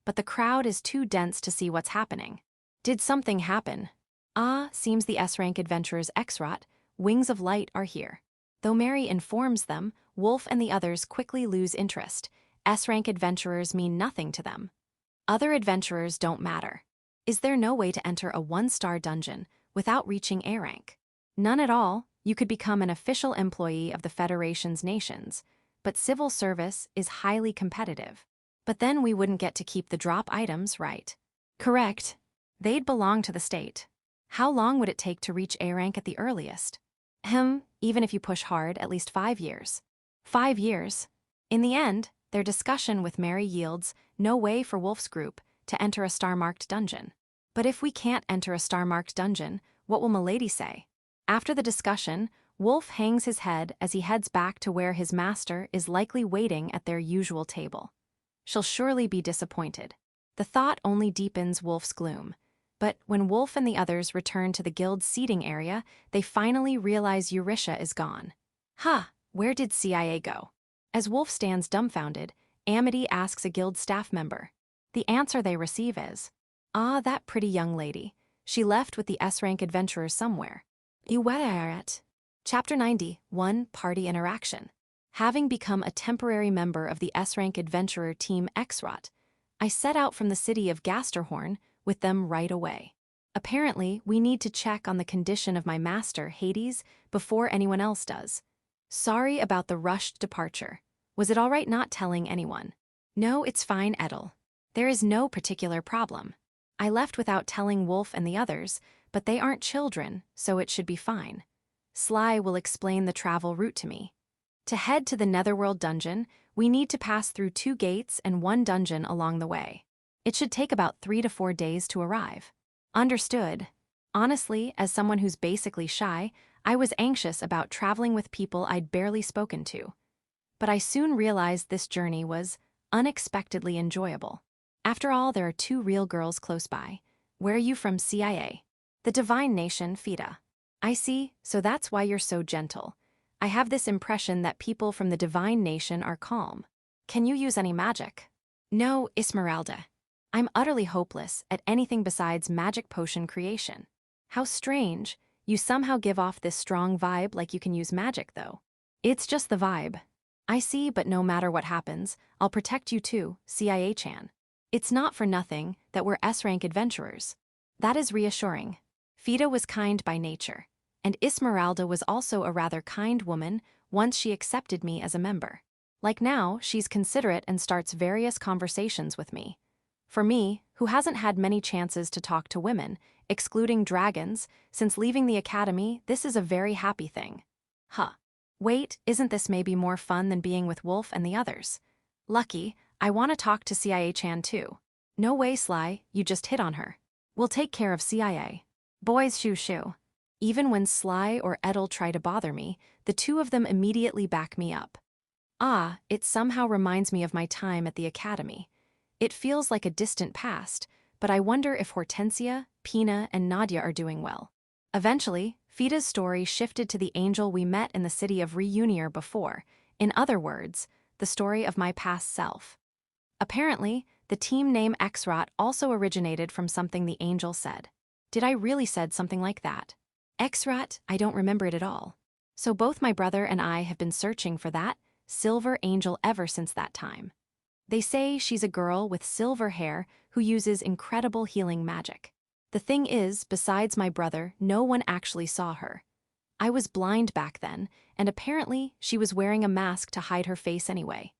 But the crowd is too dense to see what's happening. Did something happen? Seems the S-rank adventurers Xrot, Wings of Light are here. Though Mary informs them, Wolf and the others quickly lose interest. S-rank adventurers mean nothing to them. Other adventurers don't matter. Is there no way to enter a 1-star dungeon without reaching A rank? None at all. You could become an official employee of the Federation's nations, but civil service is highly competitive. But then we wouldn't get to keep the drop items, right? Correct. They'd belong to the state. How long would it take to reach A rank at the earliest? Even if you push hard, at least 5 years. 5 years. In the end, their discussion with Mary yields no way for Wolf's group to enter a star-marked dungeon. But if we can't enter a star-marked dungeon, what will Milady say? After the discussion, Wolf hangs his head as he heads back to where his master is likely waiting at their usual table. She'll surely be disappointed. The thought only deepens Wolf's gloom. But when Wolf and the others return to the guild's seating area, they finally realize Eurisha is gone. Where did CIA go? As Wolf stands dumbfounded, Amity asks a guild staff member. The answer they receive is, that pretty young lady. She left with the S-rank adventurers somewhere. Chapter 91, Party Interaction. Having become a temporary member of the S-rank adventurer team Xrot, I set out from the city of Gasterhorn with them right away. Apparently, we need to check on the condition of my master, Hades, before anyone else does. Sorry about the rushed departure. Was it all right not telling anyone? No, it's fine, Edel. There is no particular problem. I left without telling Wolf and the others, but they aren't children, so it should be fine. Sly will explain the travel route to me. To head to the Netherworld dungeon, we need to pass through 2 gates and 1 dungeon along the way. It should take about 3 to 4 days to arrive. Understood. Honestly, as someone who's basically shy, I was anxious about traveling with people I'd barely spoken to. But I soon realized this journey was unexpectedly enjoyable. After all, there are 2 real girls close by. Where are you from, CIA? The Divine Nation, Fida. I see, so that's why you're so gentle. I have this impression that people from the Divine Nation are calm. Can you use any magic? No, Esmeralda. I'm utterly hopeless at anything besides magic potion creation. How strange, you somehow give off this strong vibe like you can use magic, though. It's just the vibe. I see, but no matter what happens, I'll protect you too, CIA-chan. It's not for nothing that we're S-rank adventurers. That is reassuring. Fida was kind by nature, and Esmeralda was also a rather kind woman once she accepted me as a member. Like now, she's considerate and starts various conversations with me. For me, who hasn't had many chances to talk to women, excluding dragons, since leaving the academy, this is a very happy thing. Wait, isn't this maybe more fun than being with Wolf and the others? Lucky, I want to talk to CIA-chan too. No way, Sly, you just hit on her. We'll take care of CIA. Boys shoo. Even when Sly or Edel try to bother me, the 2 of them immediately back me up. It somehow reminds me of my time at the academy. It feels like a distant past, but I wonder if Hortensia, Pina, and Nadia are doing well. Eventually, Fida's story shifted to the angel we met in the city of Reunier before, in other words, the story of my past self. Apparently, the team name Xrot also originated from something the angel said. Did I really said something like that? Xrot, I don't remember it at all. So both my brother and I have been searching for that silver angel ever since that time. They say she's a girl with silver hair who uses incredible healing magic. The thing is, besides my brother, no one actually saw her. I was blind back then, and apparently she was wearing a mask to hide her face anyway.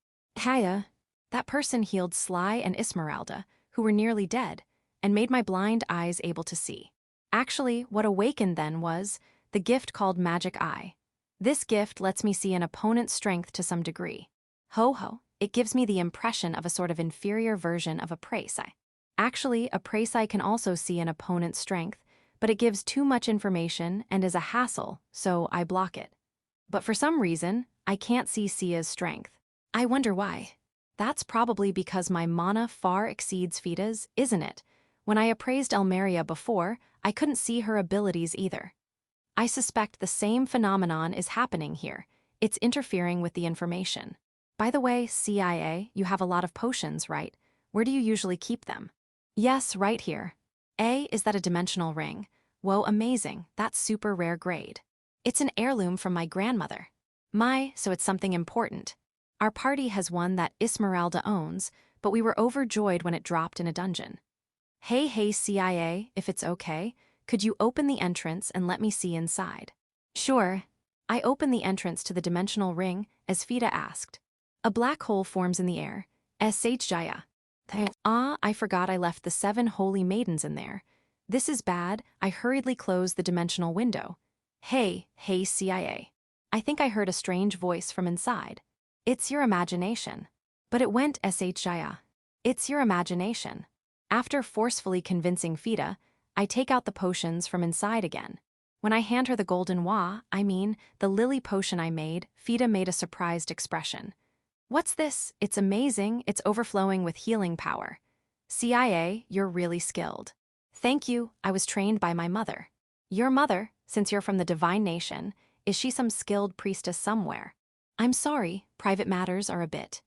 That person healed Sly and Esmeralda, who were nearly dead, and made my blind eyes able to see. Actually, what awakened then was the gift called Magic Eye. This gift lets me see an opponent's strength to some degree. Ho, it gives me the impression of a sort of inferior version of a praise eye. Actually, a praise eye can also see an opponent's strength, but it gives too much information and is a hassle, so I block it. But for some reason, I can't see Sia's strength. I wonder why. That's probably because my mana far exceeds Fida's, isn't it? When I appraised Almeria before, I couldn't see her abilities either. I suspect the same phenomenon is happening here. It's interfering with the information. By the way, CIA, you have a lot of potions, right? Where do you usually keep them? Yes, right here. A, is that a dimensional ring? Whoa, amazing, that's super rare grade. It's an heirloom from my grandmother. So it's something important. Our party has one that Esmeralda owns, but we were overjoyed when it dropped in a dungeon. Hey, CIA, if it's okay, could you open the entrance and let me see inside? Sure. I opened the entrance to the dimensional ring, as Fida asked. A black hole forms in the air. Jaya. I forgot I left the 7 holy maidens in there. This is bad. I hurriedly closed the dimensional window. Hey, CIA. I think I heard a strange voice from inside. It's your imagination. But it went Jaya. It's your imagination. After forcefully convincing Fida, I take out the potions from inside again. When I hand her the golden the lily potion I made, Fida made a surprised expression. What's this? It's amazing, it's overflowing with healing power. CIA, you're really skilled. Thank you, I was trained by my mother. Your mother, since you're from the divine nation, is she some skilled priestess somewhere? I'm sorry, private matters are a bit.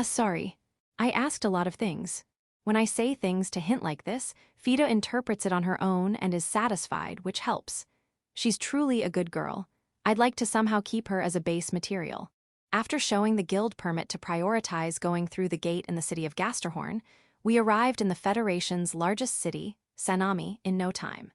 Sorry. I asked a lot of things. When I say things to hint like this, Fida interprets it on her own and is satisfied, which helps. She's truly a good girl. I'd like to somehow keep her as a base material. After showing the guild permit to prioritize going through the gate in the city of Gasterhorn, we arrived in the Federation's largest city, Sanami, in no time.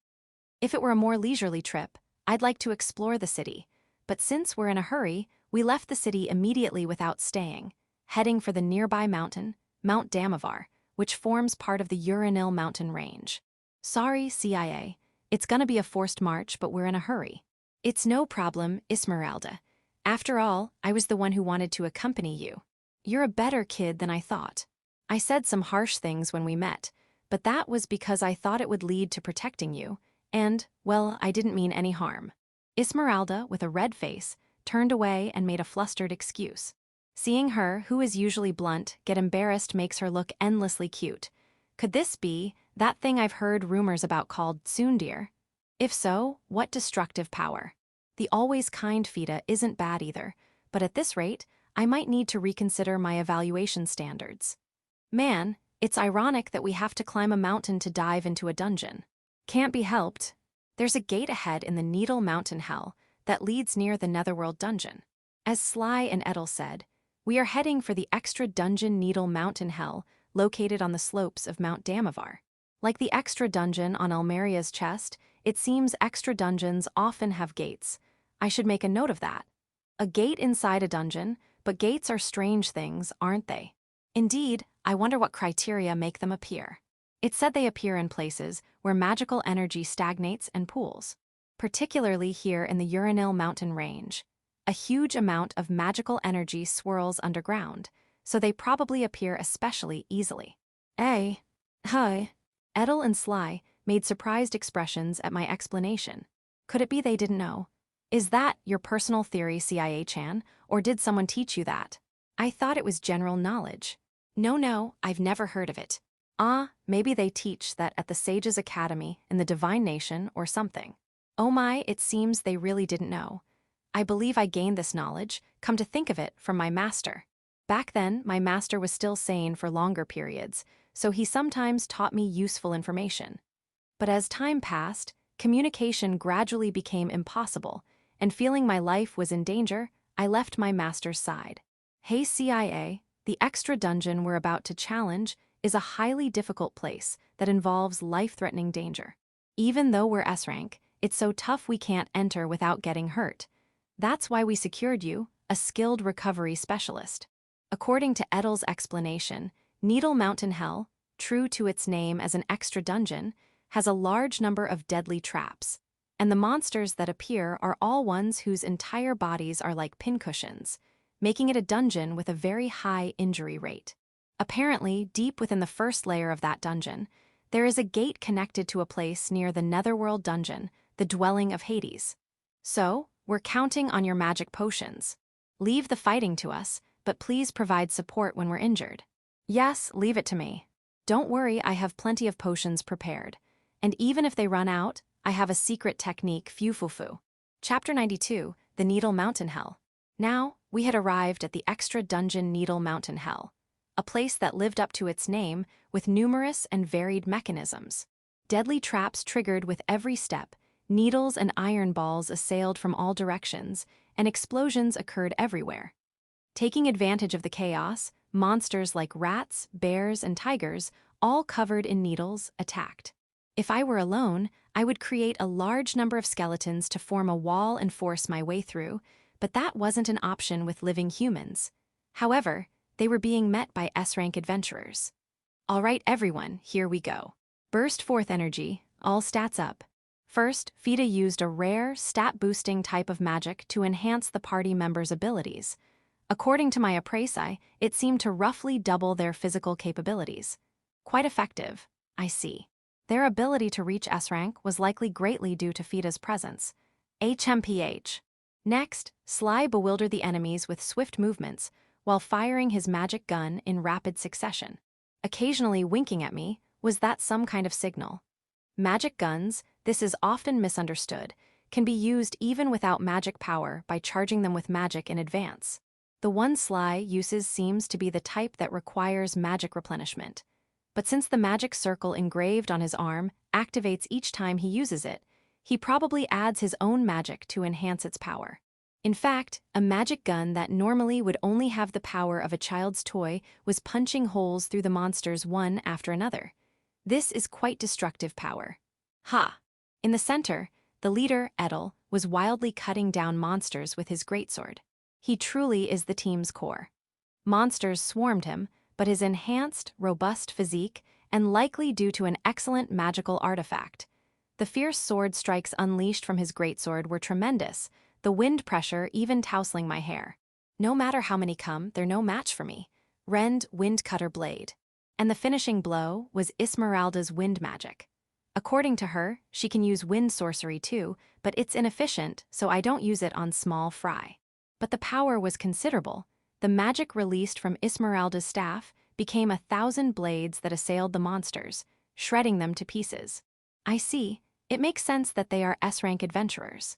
If it were a more leisurely trip, I'd like to explore the city, but since we're in a hurry, we left the city immediately without staying, heading for the nearby mountain, Mount Damavar, which forms part of the Uranil mountain range. Sorry, CIA. It's gonna be a forced march, but we're in a hurry. It's no problem, Esmeralda. After all, I was the one who wanted to accompany you. You're a better kid than I thought. I said some harsh things when we met, but that was because I thought it would lead to protecting you, and, well, I didn't mean any harm. Esmeralda, with a red face, turned away and made a flustered excuse. Seeing her, who is usually blunt, get embarrassed makes her look endlessly cute. Could this be that thing I've heard rumors about called Tsundir? If so, what destructive power? The always kind Fida isn't bad either, but at this rate, I might need to reconsider my evaluation standards. Man, it's ironic that we have to climb a mountain to dive into a dungeon. Can't be helped. There's a gate ahead in the Needle Mountain Hell that leads near the Netherworld dungeon. As Sly and Edel said, we are heading for the extra dungeon Needle Mountain Hell located on the slopes of Mount Damavar. Like the extra dungeon on Almeria's chest, it seems extra dungeons often have gates. I should make a note of that. A gate inside a dungeon, but gates are strange things, aren't they? Indeed, I wonder what criteria make them appear. It said they appear in places where magical energy stagnates and pools, particularly here in the Uranil mountain range. A huge amount of magical energy swirls underground, so they probably appear especially easily. Hi. Edel and Sly made surprised expressions at my explanation. Could it be they didn't know? Is that your personal theory, CIA-chan, or did someone teach you that? I thought it was general knowledge. No, I've never heard of it. Maybe they teach that at the Sages Academy in the Divine Nation or something. Oh my, it seems they really didn't know. I believe I gained this knowledge, come to think of it, from my master. Back then, my master was still sane for longer periods, so he sometimes taught me useful information. But as time passed, communication gradually became impossible, and feeling my life was in danger, I left my master's side. Hey CIA, the extra dungeon we're about to challenge is a highly difficult place that involves life-threatening danger. Even though we're S-rank, it's so tough we can't enter without getting hurt. That's why we secured you, a skilled recovery specialist. According to Edel's explanation, Needle Mountain Hell, true to its name as an extra dungeon, has a large number of deadly traps, and the monsters that appear are all ones whose entire bodies are like pincushions, making it a dungeon with a very high injury rate. Apparently, deep within the first layer of that dungeon, there is a gate connected to a place near the Netherworld dungeon, the dwelling of Hades. So, we're counting on your magic potions. Leave the fighting to us, but please provide support when we're injured. Yes, leave it to me. Don't worry, I have plenty of potions prepared. And even if they run out, I have a secret technique, Fufufu. Chapter 92, The Needle Mountain Hell. Now, we had arrived at the extra dungeon Needle Mountain Hell, a place that lived up to its name with numerous and varied mechanisms. Deadly traps triggered with every step, needles and iron balls assailed from all directions, and explosions occurred everywhere. Taking advantage of the chaos, monsters like rats, bears, and tigers, all covered in needles, attacked. If I were alone, I would create a large number of skeletons to form a wall and force my way through, but that wasn't an option with living humans. However, they were being met by S-rank adventurers. All right, everyone, here we go. Burst forth energy, all stats up. First, Fida used a rare, stat-boosting type of magic to enhance the party members' abilities. According to my appraisal, it seemed to roughly double their physical capabilities. Quite effective, I see. Their ability to reach S-rank was likely greatly due to Fida's presence. HMPH. Next, Sly bewildered the enemies with swift movements while firing his magic gun in rapid succession. Occasionally winking at me, was that some kind of signal? Magic guns, this is often misunderstood, can be used even without magic power by charging them with magic in advance. The one Sly uses seems to be the type that requires magic replenishment. But since the magic circle engraved on his arm activates each time he uses it, he probably adds his own magic to enhance its power. In fact, a magic gun that normally would only have the power of a child's toy was punching holes through the monsters one after another. This is quite destructive power. Ha! In the center, the leader, Edel, was wildly cutting down monsters with his greatsword. He truly is the team's core. Monsters swarmed him, but his enhanced, robust physique, and likely due to an excellent magical artifact. The fierce sword strikes unleashed from his greatsword were tremendous, the wind pressure even tousling my hair. No matter how many come, they're no match for me. Rend Wind Cutter Blade. And the finishing blow was Esmeralda's wind magic. According to her, she can use wind sorcery too, but it's inefficient, so I don't use it on small fry. But the power was considerable. The magic released from Esmeralda's staff became 1,000 blades that assailed the monsters, shredding them to pieces. I see, it makes sense that they are S-rank adventurers.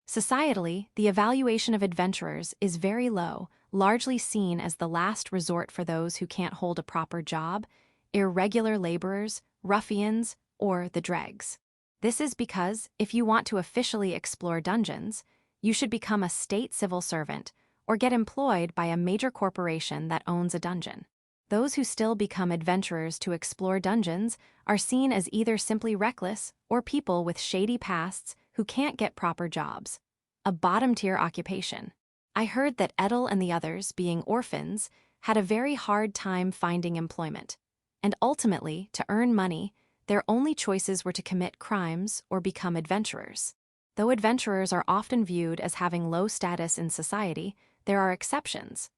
Societally, the evaluation of adventurers is very low, largely seen as the last resort for those who can't hold a proper job, irregular laborers, ruffians, or the dregs. This is because, if you want to officially explore dungeons, you should become a state civil servant or get employed by a major corporation that owns a dungeon. Those who still become adventurers to explore dungeons are seen as either simply reckless or people with shady pasts who can't get proper jobs. A bottom-tier occupation. I heard that Edel and the others, being orphans, had a very hard time finding employment. And ultimately, to earn money, their only choices were to commit crimes or become adventurers. Though adventurers are often viewed as having low status in society, there are exceptions.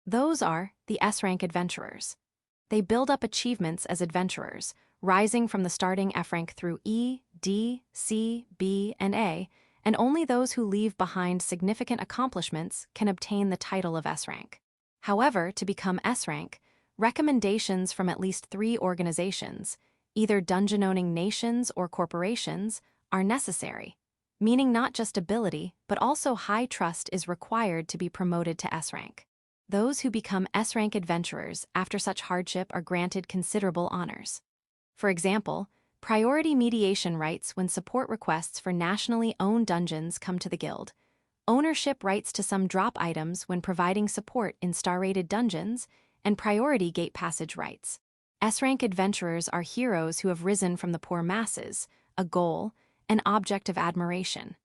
Those are the S-rank adventurers. They build up achievements as adventurers, rising from the starting F-rank through E, D, C, B, and A, and only those who leave behind significant accomplishments can obtain the title of S-rank. However, to become S-rank, recommendations from at least 3 organizations, either dungeon-owning nations or corporations, are necessary, meaning not just ability, but also high trust is required to be promoted to S-rank. Those who become S-rank adventurers after such hardship are granted considerable honors. For example, priority mediation rights when support requests for nationally owned dungeons come to the guild, ownership rights to some drop items when providing support in star-rated dungeons, and priority gate passage rights. S-rank adventurers are heroes who have risen from the poor masses, a goal, an object of admiration.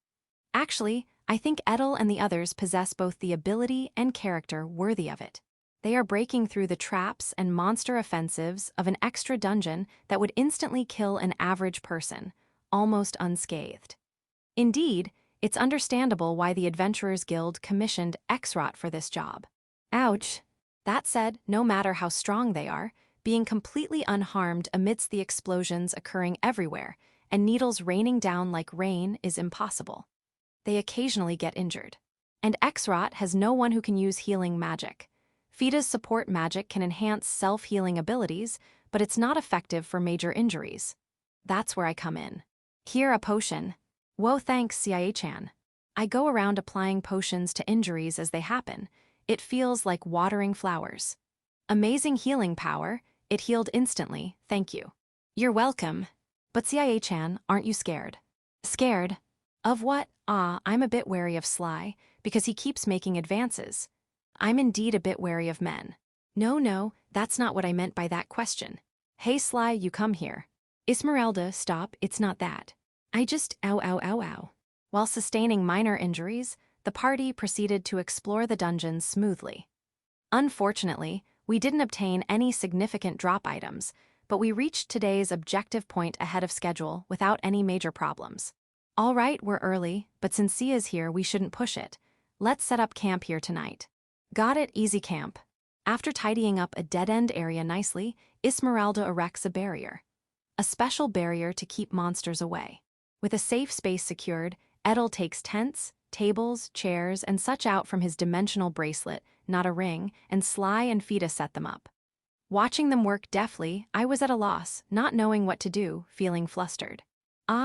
Actually, I think Edel and the others possess both the ability and character worthy of it. They are breaking through the traps and monster offensives of an extra dungeon that would instantly kill an average person, almost unscathed. Indeed, it's understandable why the Adventurers Guild commissioned Exrot for this job. Ouch! That said, no matter how strong they are, being completely unharmed amidst the explosions occurring everywhere and needles raining down like rain is impossible. They occasionally get injured. And Exrot has no one who can use healing magic. Fida's support magic can enhance self-healing abilities, but it's not effective for major injuries. That's where I come in. Here, a potion. Whoa, thanks, CIA-chan. I go around applying potions to injuries as they happen. It feels like watering flowers. Amazing healing power. It healed instantly, thank you. You're welcome. But CIA-chan, aren't you scared? Scared? Of what? I'm a bit wary of Sly, because he keeps making advances. I'm indeed a bit wary of men. No, that's not what I meant by that question. Hey Sly, you come here. Esmeralda, stop, it's not that. I just ow. While sustaining minor injuries, the party proceeded to explore the dungeons smoothly. Unfortunately, we didn't obtain any significant drop items, but we reached today's objective point ahead of schedule without any major problems. All right, we're early, but since Sia's here, we shouldn't push it. Let's set up camp here tonight. Got it, easy camp. After tidying up a dead-end area nicely, Esmeralda erects a barrier. A special barrier to keep monsters away. With a safe space secured, Edel takes tents, tables, chairs, and such out from his dimensional bracelet, not a ring, and Sly and Fida set them up. Watching them work deftly, I was at a loss, not knowing what to do, feeling flustered.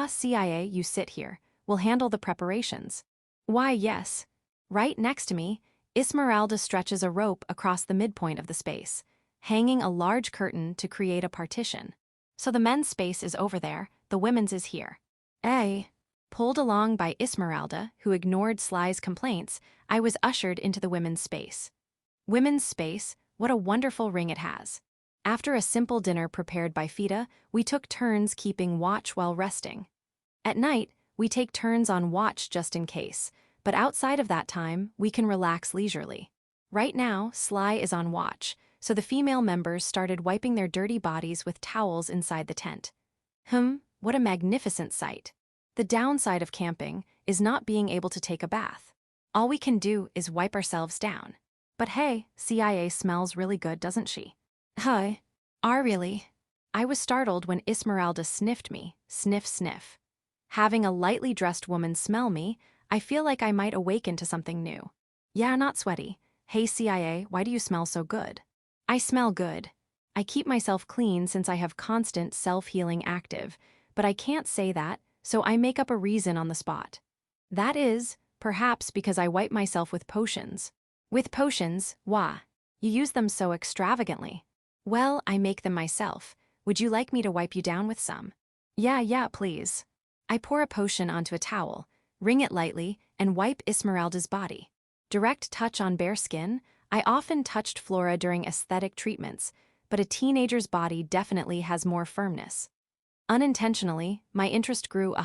CIA, you sit here. We'll handle the preparations. Why, yes. Right next to me, Esmeralda stretches a rope across the midpoint of the space, hanging a large curtain to create a partition. So the men's space is over there, the women's is here. Pulled along by Esmeralda, who ignored Sly's complaints, I was ushered into the women's space. Women's space, what a wonderful ring it has. After a simple dinner prepared by Fida, we took turns keeping watch while resting. At night, we take turns on watch just in case, but outside of that time, we can relax leisurely. Right now, Sly is on watch, so the female members started wiping their dirty bodies with towels inside the tent. What a magnificent sight. The downside of camping is not being able to take a bath. All we can do is wipe ourselves down. But hey, CIA smells really good, doesn't she? Hi. Really? I was startled when Esmeralda sniffed me, sniff. Having a lightly dressed woman smell me, I feel like I might awaken to something new. Yeah, not sweaty. Hey CIA, why do you smell so good? I smell good. I keep myself clean since I have constant self-healing active, but I can't say that, so I make up a reason on the spot. That is, perhaps because I wipe myself with potions. With potions, wah. You use them so extravagantly. Well, I make them myself. Would you like me to wipe you down with some? Yeah, please. I pour a potion onto a towel, wring it lightly, and wipe Esmeralda's body. Direct touch on bare skin. I often touched Flora during aesthetic treatments, but a teenager's body definitely has more firmness. Unintentionally, my interest grew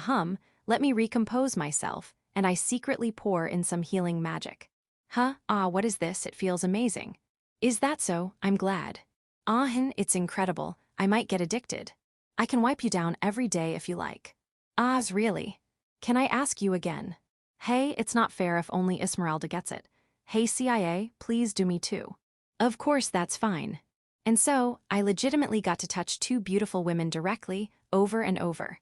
let me recompose myself, and I secretly pour in some healing magic. What is this? It feels amazing. Is that so? I'm glad. It's incredible. I might get addicted. I can wipe you down every day if you like. Really? Can I ask you again? Hey, it's not fair if only Esmeralda gets it. Hey CIA, please do me too. Of course, that's fine. And so, I legitimately got to touch two beautiful women directly, over and over.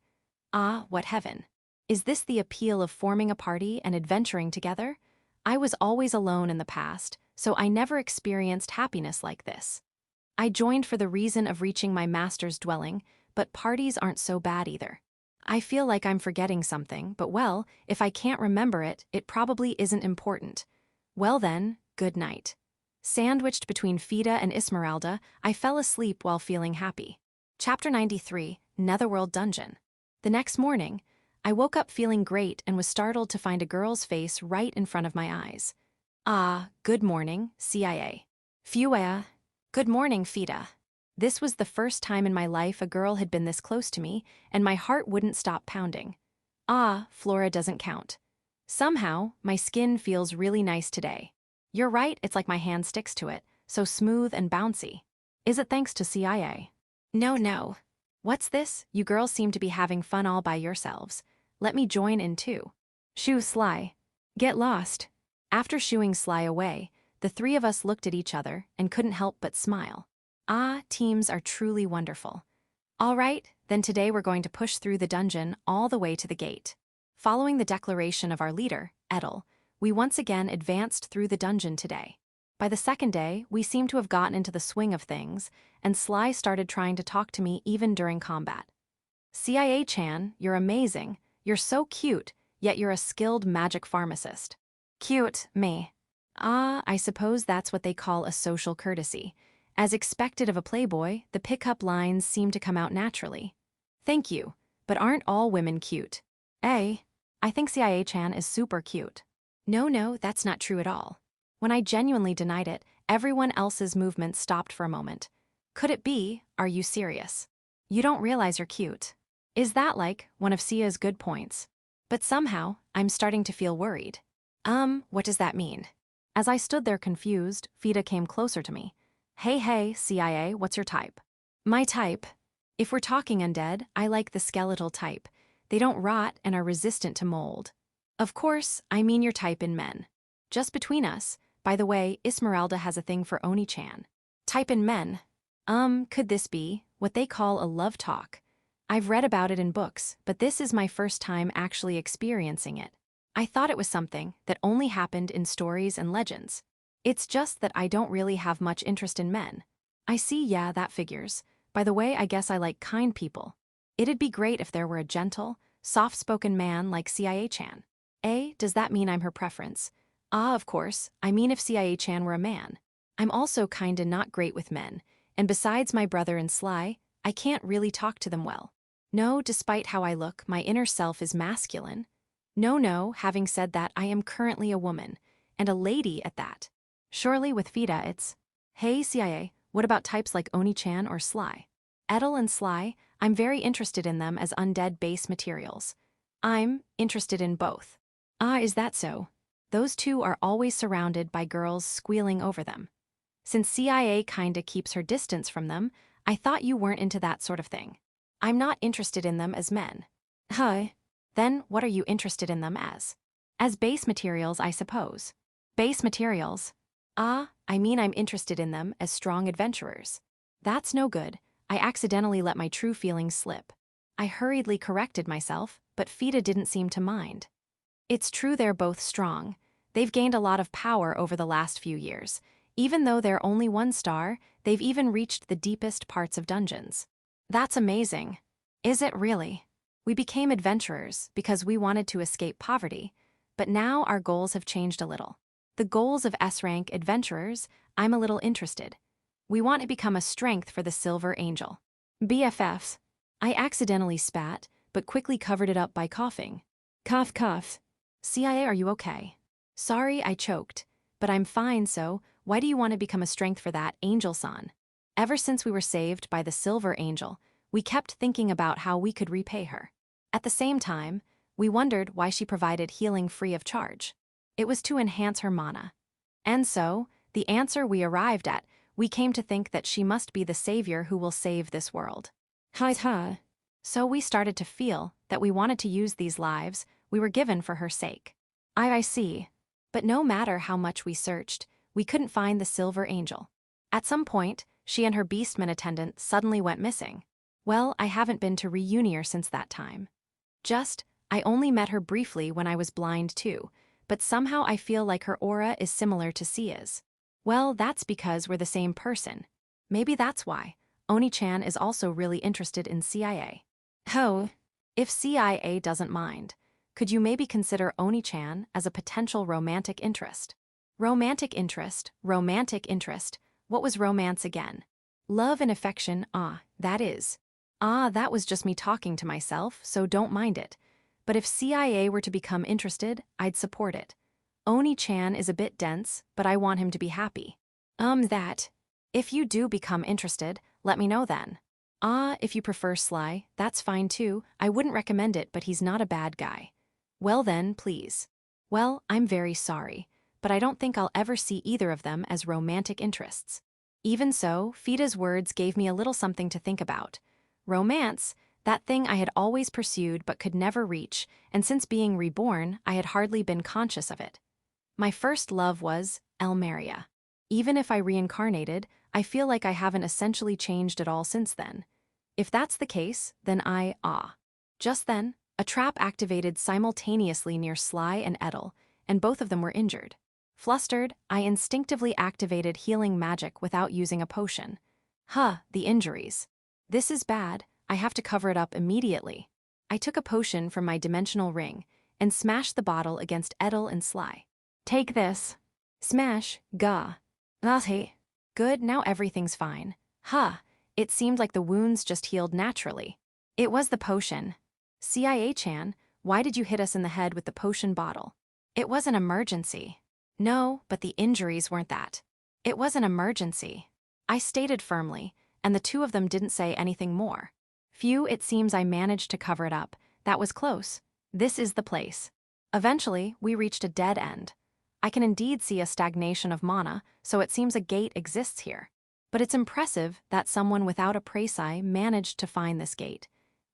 What heaven. Is this the appeal of forming a party and adventuring together? I was always alone in the past, so I never experienced happiness like this. I joined for the reason of reaching my master's dwelling, but parties aren't so bad either. I feel like I'm forgetting something, but well, if I can't remember it, it probably isn't important. Well then, good night. Sandwiched between Fida and Esmeralda, I fell asleep while feeling happy. Chapter 93, Netherworld Dungeon. The next morning, I woke up feeling great and was startled to find a girl's face right in front of my eyes. Good morning, CIA. Phew. Good morning, Fida. This was the first time in my life a girl had been this close to me, and my heart wouldn't stop pounding. Flora doesn't count. Somehow, my skin feels really nice today. You're right, it's like my hand sticks to it. so smooth and bouncy. Is it thanks to CIA? No. What's this? You girls seem to be having fun all by yourselves. Let me join in too. Shoo Sly. Get lost. After shooing Sly away, the three of us looked at each other and couldn't help but smile. Ah, teams are truly wonderful. All right, then today we're going to push through the dungeon all the way to the gate. Following the declaration of our leader, Edel, we once again advanced through the dungeon today. By the second day, we seemed to have gotten into the swing of things, and Sly started trying to talk to me even during combat. CIA-chan, you're amazing. You're so cute, yet you're a skilled magic pharmacist. Cute, me. Ah, I suppose that's what they call a social courtesy. As expected of a playboy, the pickup lines seem to come out naturally. Thank you, but aren't all women cute? I think CIA-chan is super cute. No, that's not true at all. When I genuinely denied it, everyone else's movements stopped for a moment. Could it be, are you serious? You don't realize you're cute. Is that like one of Sia's good points? But somehow, I'm starting to feel worried. What does that mean? As I stood there confused, Fida came closer to me. Hey, CIA, what's your type? My type? If we're talking undead, I like the skeletal type. They don't rot and are resistant to mold. Of course, I mean your type in men. Just between us, by the way, Esmeralda has a thing for Oni-chan. Type in men. Could this be what they call a love talk? I've read about it in books, but this is my first time actually experiencing it. I thought it was something that only happened in stories and legends. It's just that I don't really have much interest in men. I see, yeah, that figures. By the way, I guess I like kind people. It'd be great if there were a gentle, soft-spoken man like CIA-chan. Does that mean I'm her preference? Ah, of course, I mean if CIA-chan were a man. I'm also kinda not great with men, and besides my brother and Sly, I can't really talk to them well. No, despite how I look, my inner self is masculine. No, having said that, I am currently a woman, and a lady at that. Surely with Fida it's, hey CIA, what about types like Oni-chan or Sly? Edel and Sly, I'm very interested in them as undead base materials. I'm interested in both. Ah, is that so? Those two are always surrounded by girls squealing over them. Since CIA kinda keeps her distance from them, I thought you weren't into that sort of thing. I'm not interested in them as men. Then what are you interested in them as? As base materials, I suppose. Base materials? Ah, I mean I'm interested in them as strong adventurers. That's no good. I accidentally let my true feelings slip. I hurriedly corrected myself, but Fida didn't seem to mind. It's true they're both strong. They've gained a lot of power over the last few years. Even though they're only 1 star, they've even reached the deepest parts of dungeons. That's amazing. Is it really? We became adventurers because we wanted to escape poverty, but now our goals have changed a little. The goals of S-rank adventurers, I'm a little interested. We want to become a strength for the Silver Angel. BFFs. I accidentally spat, but quickly covered it up by coughing. Cough. CIA, are you okay? Sorry, I choked. But I'm fine, so why do you want to become a strength for that, Angel-san? Ever since we were saved by the Silver Angel, we kept thinking about how we could repay her. At the same time, we wondered why she provided healing free of charge. It was to enhance her mana. And so, the answer we arrived at, we came to think that she must be the savior who will save this world. So we started to feel that we wanted to use these lives we were given for her sake. I see. But no matter how much we searched, we couldn't find the Silver Angel. At some point, she and her beastman attendant suddenly went missing. Well, I haven't been to Reunier since that time. I only met her briefly when I was blind too, but somehow I feel like her aura is similar to Sia's. Well, that's because we're the same person. Maybe that's why. Oni-chan is also really interested in CIA. If CIA doesn't mind, could you maybe consider Oni-chan as a potential romantic interest? Romantic interest. What was romance again? Love and affection, that is. That was just me talking to myself, so don't mind it. But if CIA were to become interested, I'd support it. Oni-chan is a bit dense, but I want him to be happy. If you do become interested, let me know then. If you prefer Sly, that's fine too. I wouldn't recommend it, but he's not a bad guy. Well then, please. Well, I'm very sorry, but I don't think I'll ever see either of them as romantic interests. Even so, Fida's words gave me a little something to think about. Romance, that thing I had always pursued but could never reach, and since being reborn, I had hardly been conscious of it. My first love was Elmaria. Even if I reincarnated, I feel like I haven't essentially changed at all since then. If that's the case, then Just then, a trap activated simultaneously near Sly and Edel, and both of them were injured. Flustered, I instinctively activated healing magic without using a potion. The injuries. This is bad, I have to cover it up immediately. I took a potion from my dimensional ring and smashed the bottle against Edel and Sly. Take this. Smash, gah. Lahe. Good, now everything's fine. It seemed like the wounds just healed naturally. It was the potion. CIA-chan, why did you hit us in the head with the potion bottle? It was an emergency. No, but the injuries weren't that. It was an emergency. I stated firmly, and the two of them didn't say anything more. Phew, it seems I managed to cover it up. That was close. This is the place. Eventually, we reached a dead end. I can indeed see a stagnation of mana, so it seems a gate exists here. But it's impressive that someone without a praesai managed to find this gate.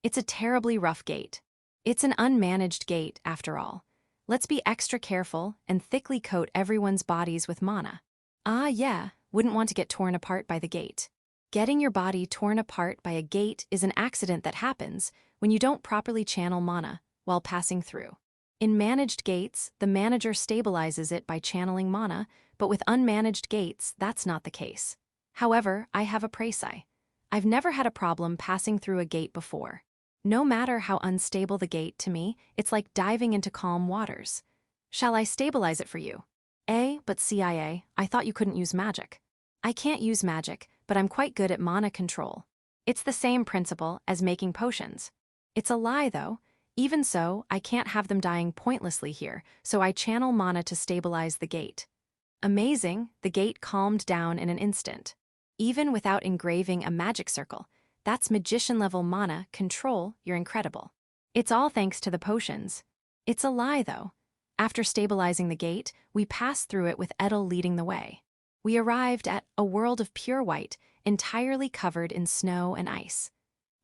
It's a terribly rough gate. It's an unmanaged gate, after all. Let's be extra careful and thickly coat everyone's bodies with mana. Yeah, wouldn't want to get torn apart by the gate. Getting your body torn apart by a gate is an accident that happens when you don't properly channel mana while passing through. In managed gates, the manager stabilizes it by channeling mana, but with unmanaged gates, that's not the case. However, I have a praesai. I've never had a problem passing through a gate before. No matter how unstable the gate to me, it's like diving into calm waters. Shall I stabilize it for you? But CIA, I thought you couldn't use magic. I can't use magic, but I'm quite good at mana control. It's the same principle as making potions. It's a lie, though. Even so, I can't have them dying pointlessly here, so I channel mana to stabilize the gate. Amazing, the gate calmed down in an instant. Even without engraving a magic circle, that's magician-level mana control, you're incredible. It's all thanks to the potions. It's a lie, though. After stabilizing the gate, we passed through it with Edel leading the way. We arrived at a world of pure white, entirely covered in snow and ice.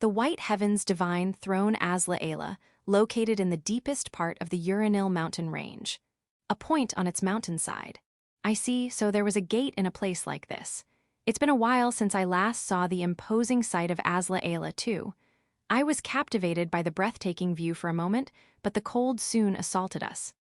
The white heavens divine throne Asla Ayla, located in the deepest part of the Uranil mountain range. A point on its mountainside. I see, so there was a gate in a place like this. It's been a while since I last saw the imposing sight of Asla Ayla too. I was captivated by the breathtaking view for a moment, but the cold soon assaulted us.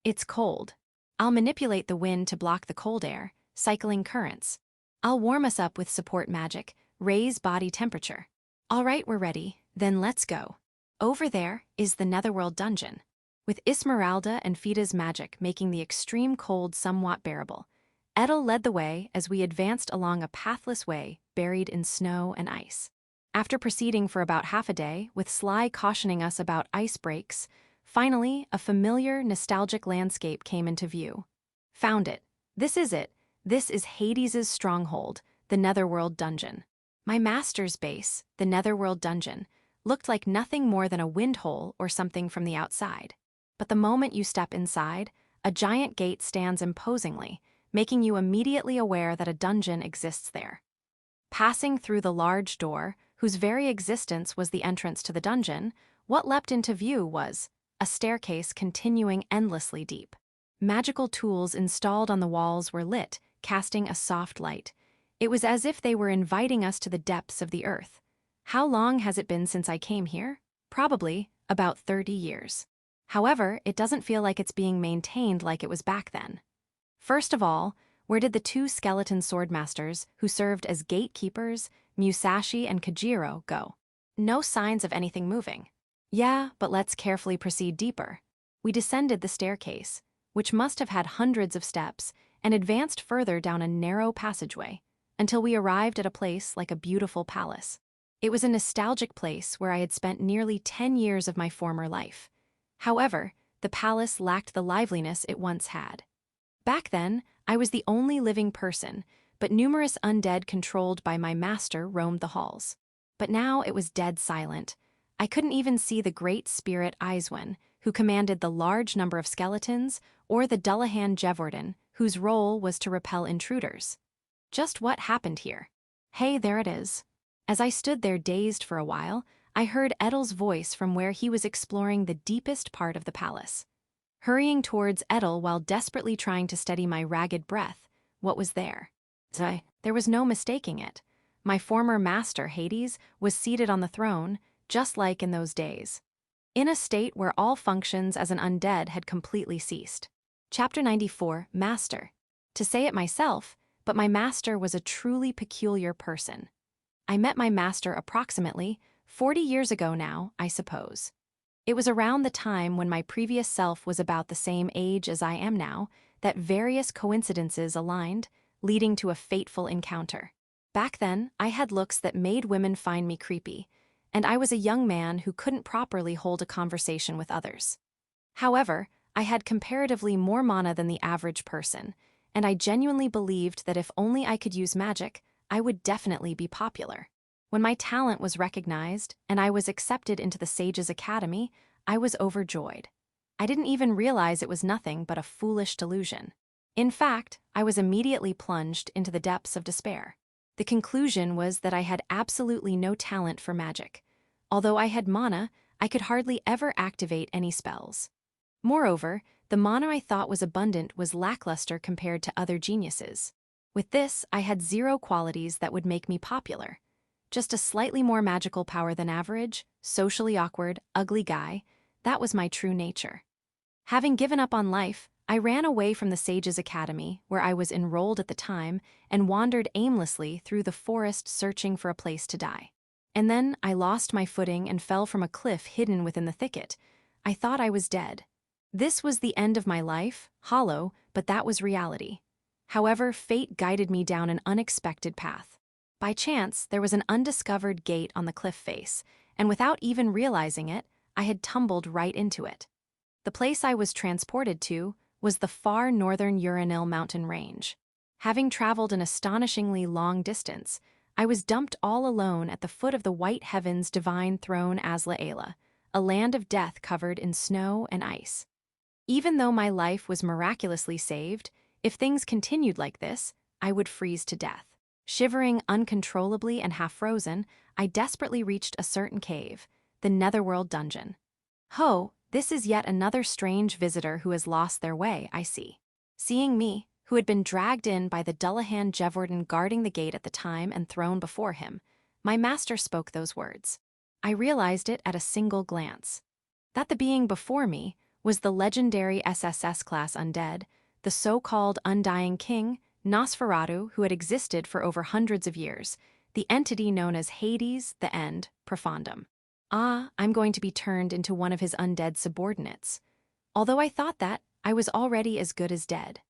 It's cold. I'll manipulate the wind to block the cold air, cycling currents. I'll warm us up with support magic, raise body temperature. All right, we're ready, then let's go. Over there is the Netherworld dungeon, with Esmeralda and Fida's magic making the extreme cold somewhat bearable. Edel led the way as we advanced along a pathless way buried in snow and ice. After proceeding for about half a day, with Sly cautioning us about ice breaks, finally, a familiar, nostalgic landscape came into view. Found it. This is it. This is Hades's stronghold, the Netherworld dungeon. My master's base, the Netherworld dungeon, looked like nothing more than a windhole or something from the outside. But the moment you step inside, a giant gate stands imposingly, making you immediately aware that a dungeon exists there. Passing through the large door, whose very existence was the entrance to the dungeon, what leapt into view was a staircase continuing endlessly deep. Magical tools installed on the walls were lit, casting a soft light. It was as if they were inviting us to the depths of the earth. How long has it been since I came here? Probably about 30 years. However, it doesn't feel like it's being maintained like it was back then. First of all, where did the two skeleton swordmasters who served as gatekeepers, Musashi and Kajiro, go? No signs of anything moving. Yeah, but let's carefully proceed deeper. We descended the staircase, which must have had hundreds of steps, and advanced further down a narrow passageway, until we arrived at a place like a beautiful palace. It was a nostalgic place where I had spent nearly 10 years of my former life. However, the palace lacked the liveliness it once had. Back then, I was the only living person, but numerous undead controlled by my master roamed the halls. But now it was dead silent. I couldn't even see the great spirit Aiswen, who commanded the large number of skeletons, or the Dullahan Jevorden, whose role was to repel intruders. Just what happened here? Hey, there it is. As I stood there dazed for a while, I heard Edel's voice from where he was exploring the deepest part of the palace. Hurrying towards Edel while desperately trying to steady my ragged breath, what was there? There was no mistaking it. My former master, Hades, was seated on the throne, just like in those days, in a state where all functions as an undead had completely ceased. Chapter 94, Master. To say it myself, but my master was a truly peculiar person. I met my master approximately 40 years ago now, I suppose. It was around the time when my previous self was about the same age as I am now that various coincidences aligned, leading to a fateful encounter. Back then, I had looks that made women find me creepy, and I was a young man who couldn't properly hold a conversation with others. However, I had comparatively more mana than the average person, and I genuinely believed that if only I could use magic, I would definitely be popular. When my talent was recognized and I was accepted into the Sage's Academy, I was overjoyed. I didn't even realize it was nothing but a foolish delusion. In fact, I was immediately plunged into the depths of despair. The conclusion was that I had absolutely no talent for magic. Although I had mana, I could hardly ever activate any spells. Moreover, the mana I thought was abundant was lackluster compared to other geniuses. With this, I had zero qualities that would make me popular. Just a slightly more magical power than average, socially awkward, ugly guy, that was my true nature. Having given up on life, I ran away from the Sage's Academy, where I was enrolled at the time, and wandered aimlessly through the forest searching for a place to die. And then I lost my footing and fell from a cliff hidden within the thicket. I thought I was dead. This was the end of my life, hollow, but that was reality. However, fate guided me down an unexpected path. By chance, there was an undiscovered gate on the cliff face, and without even realizing it, I had tumbled right into it. The place I was transported to was the far northern Uranil mountain range. Having traveled an astonishingly long distance, I was dumped all alone at the foot of the white heaven's divine throne Asla Ayla, a land of death covered in snow and ice. Even though my life was miraculously saved, if things continued like this, I would freeze to death. Shivering uncontrollably and half-frozen, I desperately reached a certain cave, the Netherworld dungeon. Ho, this is yet another strange visitor who has lost their way, I see. Seeing me, who had been dragged in by the Dullahan Jevwarden guarding the gate at the time and thrown before him, my master spoke those words. I realized it at a single glance. That the being before me was the legendary SSS-class undead, the so-called Undying King, Nosferatu, who had existed for over hundreds of years, the entity known as Hades, the End, Profundum. I'm going to be turned into one of his undead subordinates. Although I thought that, I was already as good as dead.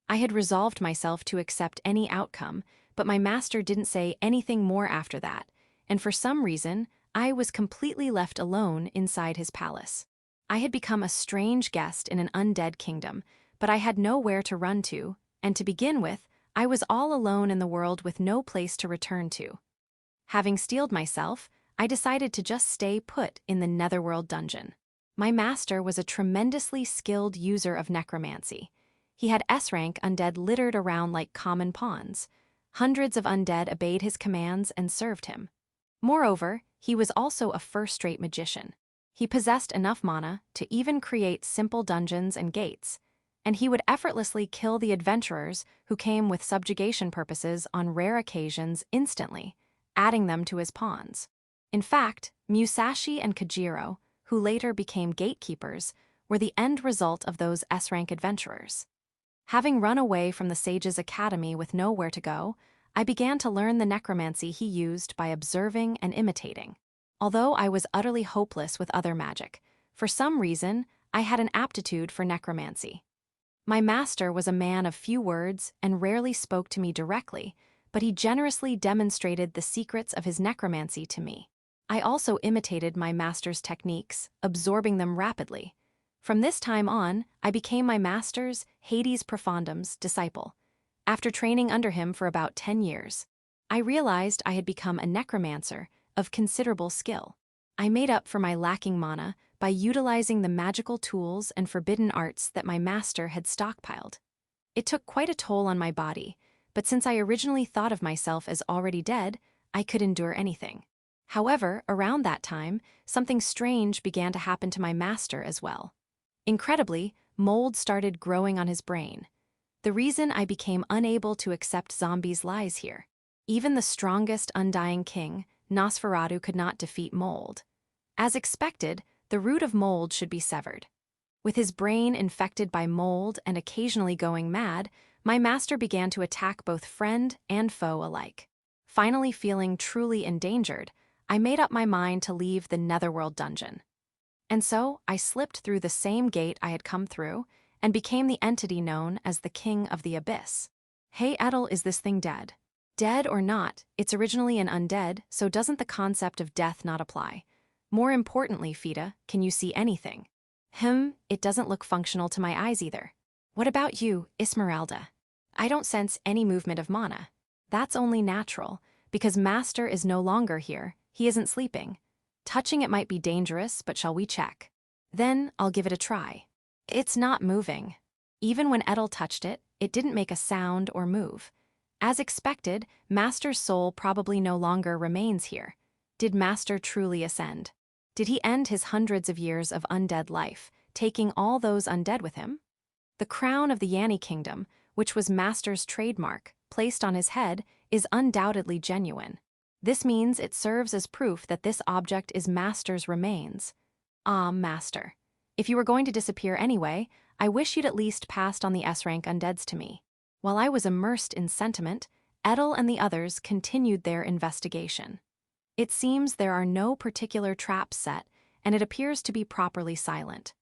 I had resolved myself to accept any outcome, but my master didn't say anything more after that, and for some reason, I was completely left alone inside his palace. I had become a strange guest in an undead kingdom, but I had nowhere to run to, and to begin with, I was all alone in the world with no place to return to. Having steeled myself, I decided to just stay put in the Netherworld dungeon. My master was a tremendously skilled user of necromancy. He had S-rank undead littered around like common pawns. Hundreds of undead obeyed his commands and served him. Moreover, he was also a first-rate magician. He possessed enough mana to even create simple dungeons and gates, and he would effortlessly kill the adventurers who came with subjugation purposes on rare occasions instantly, adding them to his pawns. In fact, Musashi and Kajiro, who later became gatekeepers, were the end result of those S-rank adventurers. Having run away from the Sage's Academy with nowhere to go, I began to learn the necromancy he used by observing and imitating. Although I was utterly hopeless with other magic, for some reason, I had an aptitude for necromancy. My master was a man of few words and rarely spoke to me directly, but he generously demonstrated the secrets of his necromancy to me. I also imitated my master's techniques, absorbing them rapidly. From this time on, I became my master's, Hades Profundum's, disciple. After training under him for about 10 years, I realized I had become a necromancer of considerable skill. I made up for my lacking mana by utilizing the magical tools and forbidden arts that my master had stockpiled. It took quite a toll on my body, but since I originally thought of myself as already dead, I could endure anything. However, around that time, something strange began to happen to my master as well. Incredibly, mold started growing on his brain. The reason I became unable to accept zombies lies here. Even the strongest undying king, Nosferatu, could not defeat mold. As expected, the root of mold should be severed. With his brain infected by mold and occasionally going mad, my master began to attack both friend and foe alike. Finally feeling truly endangered, I made up my mind to leave the Netherworld dungeon. And so I slipped through the same gate I had come through and became the entity known as the King of the Abyss. Hey Edel, is this thing dead? Dead or not, it's originally an undead, so doesn't the concept of death not apply? More importantly, Fida, can you see anything? It doesn't look functional to my eyes either. What about you, Esmeralda? I don't sense any movement of mana. That's only natural, because Master is no longer here, he isn't sleeping. Touching it might be dangerous, but shall we check? Then I'll give it a try. It's not moving. Even when Edel touched it, it didn't make a sound or move. As expected, Master's soul probably no longer remains here. Did Master truly ascend? Did he end his hundreds of years of undead life, taking all those undead with him? The crown of the Yanni Kingdom, which was Master's trademark, placed on his head, is undoubtedly genuine. This means it serves as proof that this object is Master's remains. Ah, Master. If you were going to disappear anyway, I wish you'd at least passed on the S-rank undeads to me. While I was immersed in sentiment, Edel and the others continued their investigation. It seems there are no particular traps set, and it appears to be properly silent.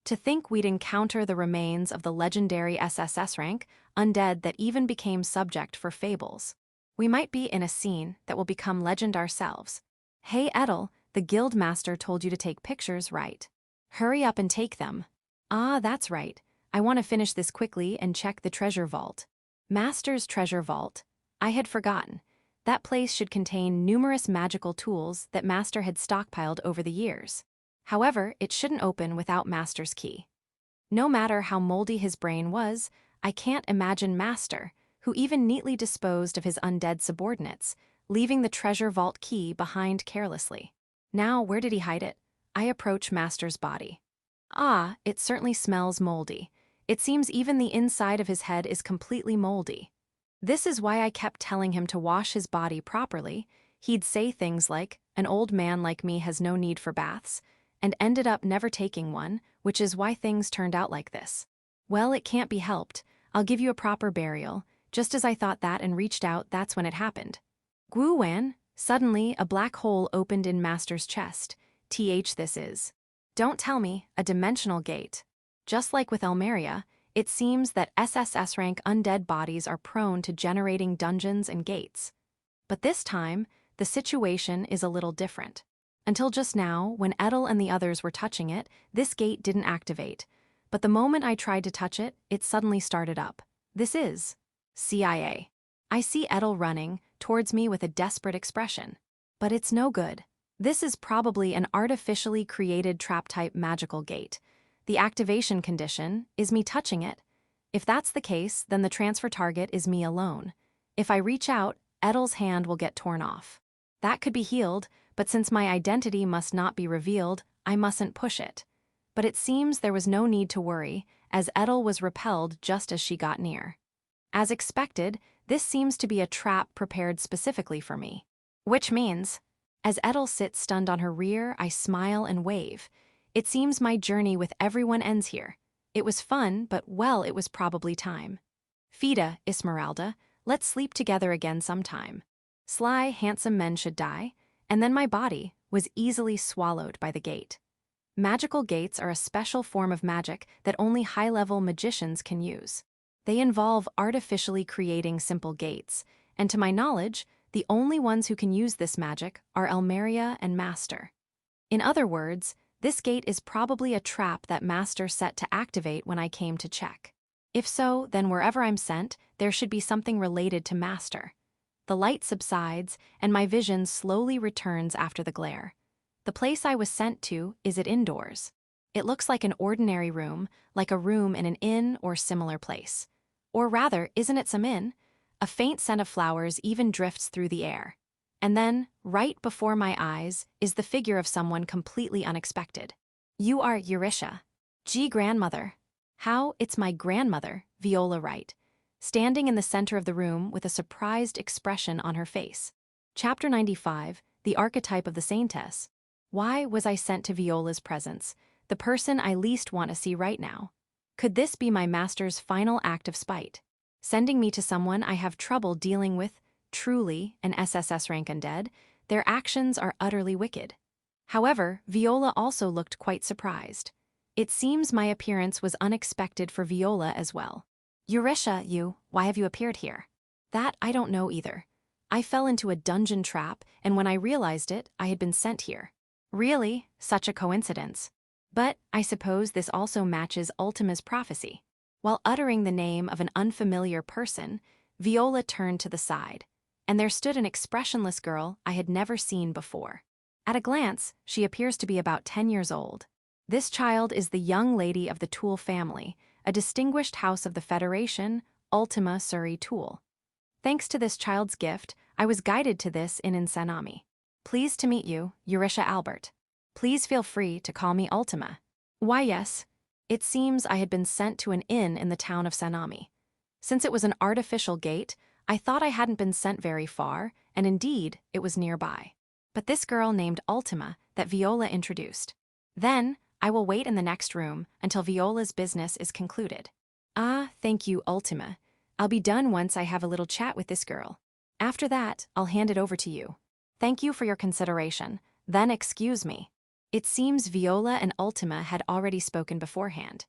To think we'd encounter the remains of the legendary SSS rank, undead that even became subject for fables. We might be in a scene that will become legend ourselves. Hey Edel, the guild master told you to take pictures, right? Hurry up and take them. Ah, that's right. I want to finish this quickly and check the treasure vault. Master's treasure vault. I had forgotten. That place should contain numerous magical tools that Master had stockpiled over the years. However, it shouldn't open without Master's key. No matter how moldy his brain was, I can't imagine Master, who even neatly disposed of his undead subordinates, leaving the treasure vault key behind carelessly. Now, where did he hide it? I approach Master's body. Ah, it certainly smells moldy. It seems even the inside of his head is completely moldy. This is why I kept telling him to wash his body properly. He'd say things like, "An old man like me has no need for baths," and ended up never taking one, which is why things turned out like this. Well, it can't be helped. I'll give you a proper burial. Just as I thought that and reached out, that's when it happened. Guan, suddenly a black hole opened in Master's chest. This is. Don't tell me, a dimensional gate. Just like with Elmeria, it seems that SSS rank undead bodies are prone to generating dungeons and gates. But this time, the situation is a little different. Until just now, when Edel and the others were touching it, this gate didn't activate. But the moment I tried to touch it, it suddenly started up. This is CIA. I see Edel running towards me with a desperate expression. But it's no good. This is probably an artificially created trap-type magical gate. The activation condition is me touching it. If that's the case, then the transfer target is me alone. If I reach out, Edel's hand will get torn off. That could be healed, but since my identity must not be revealed, I mustn't push it. But it seems there was no need to worry, as Edel was repelled just as she got near. As expected, this seems to be a trap prepared specifically for me. Which means, as Edel sits stunned on her rear, I smile and wave. It seems my journey with everyone ends here. It was fun, but well, it was probably time. Fida, Esmeralda, let's sleep together again sometime. Sly, handsome men should die, and then my body was easily swallowed by the gate. Magical gates are a special form of magic that only high-level magicians can use. They involve artificially creating simple gates, and to my knowledge, the only ones who can use this magic are Elmeria and Master. In other words, this gate is probably a trap that Master set to activate when I came to check. If so, then wherever I'm sent, there should be something related to Master. The light subsides, and my vision slowly returns after the glare. The place I was sent to is indoors. It looks like an ordinary room, like a room in an inn or similar place. Or rather, isn't it some in? A faint scent of flowers even drifts through the air. And then, right before my eyes, is the figure of someone completely unexpected. You are Eurisha. Gee, grandmother. How, it's my grandmother, Viola Wright, standing in the center of the room with a surprised expression on her face. Chapter 95, The Archetype of the Saintess. Why was I sent to Viola's presence, the person I least want to see right now? Could this be my master's final act of spite? Sending me to someone I have trouble dealing with, truly an SSS rank undead, their actions are utterly wicked. However, Viola also looked quite surprised. It seems my appearance was unexpected for Viola as well. Eurisha, why have you appeared here? That I don't know either. I fell into a dungeon trap, and when I realized it, I had been sent here. Really, such a coincidence. But I suppose this also matches Ultima's prophecy. While uttering the name of an unfamiliar person, Viola turned to the side, and there stood an expressionless girl I had never seen before. At a glance, she appears to be about 10 years old. This child is the young lady of the Toole family, a distinguished house of the Federation, Ultima Surrey Toole. Thanks to this child's gift, I was guided to this in Sanami. Pleased to meet you, Eurisha Albert. Please feel free to call me Ultima. Why yes, it seems I had been sent to an inn in the town of Sanami. Since it was an artificial gate, I thought I hadn't been sent very far, and indeed, it was nearby. But this girl named Ultima that Viola introduced. Then, I will wait in the next room until Viola's business is concluded. Ah, thank you, Ultima. I'll be done once I have a little chat with this girl. After that, I'll hand it over to you. Thank you for your consideration. Then excuse me. It seems Viola and Ultima had already spoken beforehand.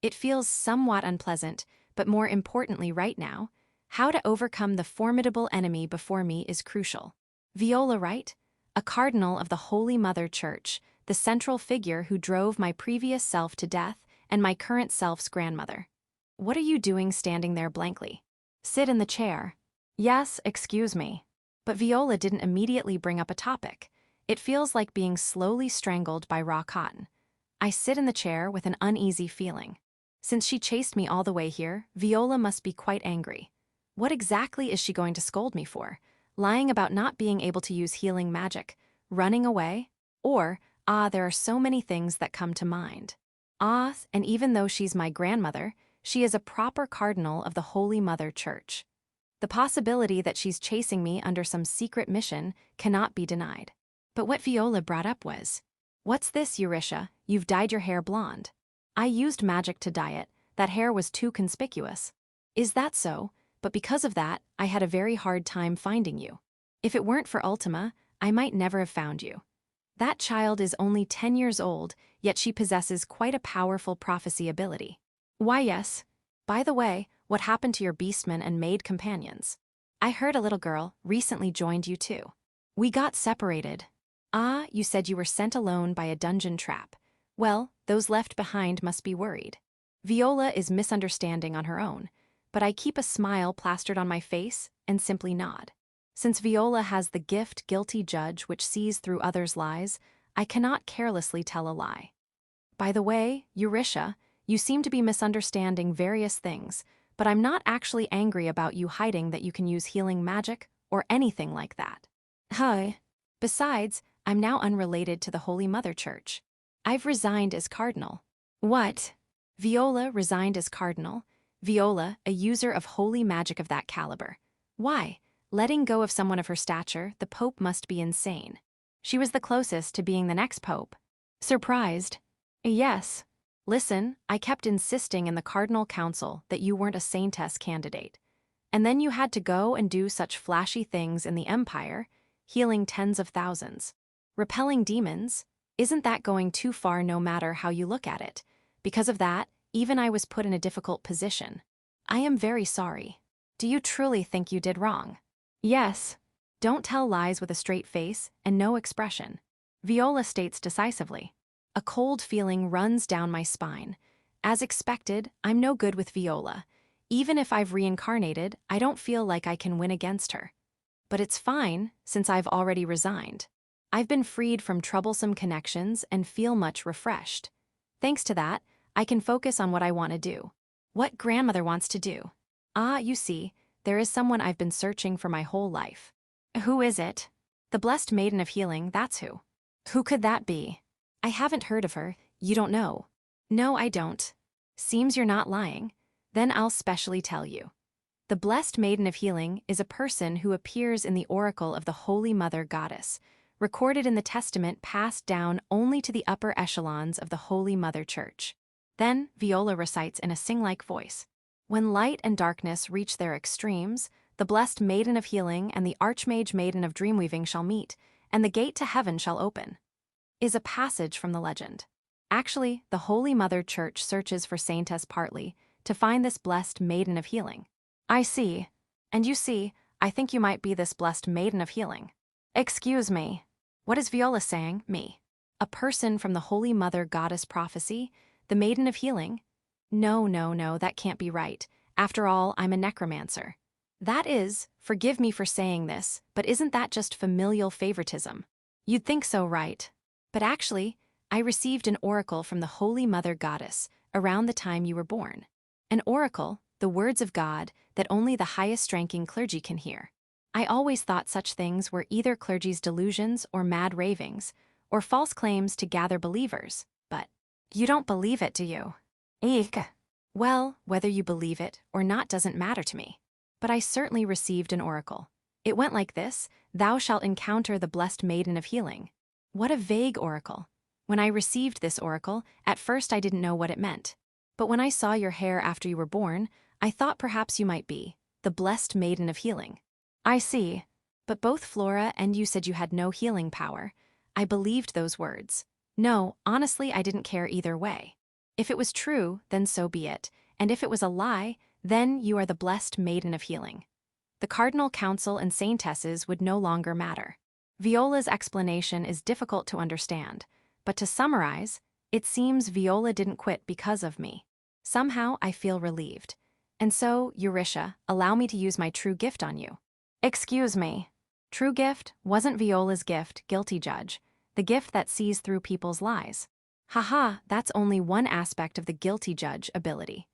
It feels somewhat unpleasant, but more importantly right now, how to overcome the formidable enemy before me is crucial. Viola Wright, a cardinal of the Holy Mother Church, the central figure who drove my previous self to death and my current self's grandmother. What are you doing standing there blankly? Sit in the chair. Yes, excuse me. But Viola didn't immediately bring up a topic. It feels like being slowly strangled by raw cotton. I sit in the chair with an uneasy feeling. Since she chased me all the way here, Viola must be quite angry. What exactly is she going to scold me for? Lying about not being able to use healing magic? Running away? Or, there are so many things that come to mind. And even though she's my grandmother, she is a proper cardinal of the Holy Mother Church. The possibility that she's chasing me under some secret mission cannot be denied. But what Viola brought up was, "What's this, Eurisha? You've dyed your hair blonde." I used magic to dye it. That hair was too conspicuous. Is that so? But because of that, I had a very hard time finding you. If it weren't for Ultima, I might never have found you. That child is only 10 years old, yet she possesses quite a powerful prophecy ability. Why yes. By the way, what happened to your beastmen and maid companions? I heard a little girl recently joined you too. We got separated. You said you were sent alone by a dungeon trap. Well, those left behind must be worried. Viola is misunderstanding on her own, but I keep a smile plastered on my face and simply nod. Since Viola has the gift guilty judge which sees through others' lies, I cannot carelessly tell a lie. By the way, Eurisha, you seem to be misunderstanding various things, but I'm not actually angry about you hiding that you can use healing magic or anything like that. Besides, I'm now unrelated to the Holy Mother Church. I've resigned as cardinal. What? Viola resigned as cardinal? Viola, a user of holy magic of that caliber. Why? Letting go of someone of her stature, the Pope must be insane. She was the closest to being the next Pope. Surprised? Yes. Listen, I kept insisting in the Cardinal Council that you weren't a Saintess candidate. And then you had to go and do such flashy things in the Empire, healing tens of thousands. Repelling demons? Isn't that going too far no matter how you look at it? Because of that, even I was put in a difficult position. I am very sorry. Do you truly think you did wrong? Yes. Don't tell lies with a straight face and no expression. Viola states decisively. A cold feeling runs down my spine. As expected, I'm no good with Viola. Even if I've reincarnated, I don't feel like I can win against her. But it's fine, since I've already resigned. I've been freed from troublesome connections and feel much refreshed. Thanks to that, I can focus on what I want to do. What grandmother wants to do? Ah, you see, there is someone I've been searching for my whole life. Who is it? The Blessed Maiden of Healing, that's who. Who could that be? I haven't heard of her, you don't know. No, I don't. Seems you're not lying. Then I'll specially tell you. The Blessed Maiden of Healing is a person who appears in the oracle of the Holy Mother Goddess, recorded in the Testament passed down only to the upper echelons of the Holy Mother Church. Then Viola recites in a sing-like voice. When light and darkness reach their extremes, the Blessed Maiden of Healing and the Archmage Maiden of Dreamweaving shall meet, and the gate to heaven shall open. Is a passage from the legend. Actually, the Holy Mother Church searches for Saintess partly to find this Blessed Maiden of Healing. I see. And you see, I think you might be this Blessed Maiden of Healing. Excuse me. What is Viola saying, me? A person from the Holy Mother Goddess prophecy? The Maiden of Healing? No, that can't be right. After all, I'm a necromancer. That is, forgive me for saying this, but isn't that just familial favoritism? You'd think so, right? But actually, I received an oracle from the Holy Mother Goddess around the time you were born. An oracle, the words of God that only the highest-ranking clergy can hear. I always thought such things were either clergy's delusions or mad ravings, or false claims to gather believers, but you don't believe it, do you? Eek. Well, whether you believe it or not doesn't matter to me. But I certainly received an oracle. It went like this: thou shalt encounter the Blessed Maiden of Healing. What a vague oracle. When I received this oracle, at first I didn't know what it meant. But when I saw your hair after you were born, I thought perhaps you might be the Blessed Maiden of Healing. I see. But both Flora and you said you had no healing power. I believed those words. No, honestly, I didn't care either way. If it was true, then so be it, and if it was a lie, then you are the Blessed Maiden of Healing. The Cardinal Council and Saintesses would no longer matter. Viola's explanation is difficult to understand, but to summarize, it seems Viola didn't quit because of me. Somehow I feel relieved. And so, Eurisha, allow me to use my true gift on you. Excuse me. True gift wasn't Viola's gift, guilty judge, the gift that sees through people's lies. Haha, that's only one aspect of the guilty judge ability.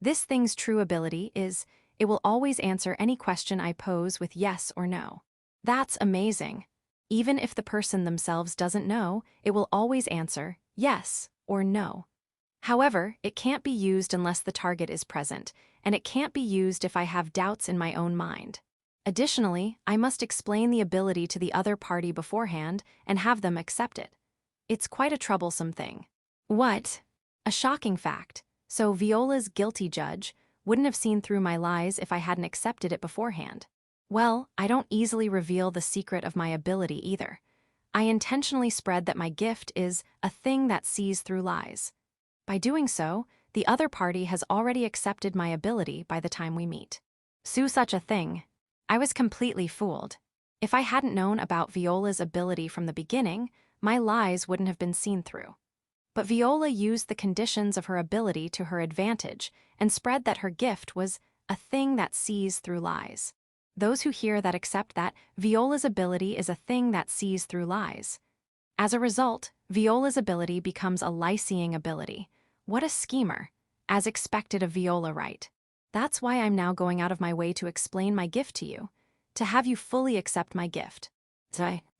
This thing's true ability is, it will always answer any question I pose with yes or no. That's amazing. Even if the person themselves doesn't know, it will always answer yes or no. However, it can't be used unless the target is present, and it can't be used if I have doubts in my own mind. Additionally, I must explain the ability to the other party beforehand and have them accept it. It's quite a troublesome thing. What? A shocking fact. So Viola's guilty judge wouldn't have seen through my lies if I hadn't accepted it beforehand. Well, I don't easily reveal the secret of my ability either. I intentionally spread that my gift is a thing that sees through lies. By doing so, the other party has already accepted my ability by the time we meet. Sue such a thing. I was completely fooled. If I hadn't known about Viola's ability from the beginning, my lies wouldn't have been seen through. But Viola used the conditions of her ability to her advantage and spread that her gift was a thing that sees through lies. Those who hear that accept that Viola's ability is a thing that sees through lies. As a result, Viola's ability becomes a lie-seeing ability. What a schemer, as expected of Viola, right? That's why I'm now going out of my way to explain my gift to you, to have you fully accept my gift.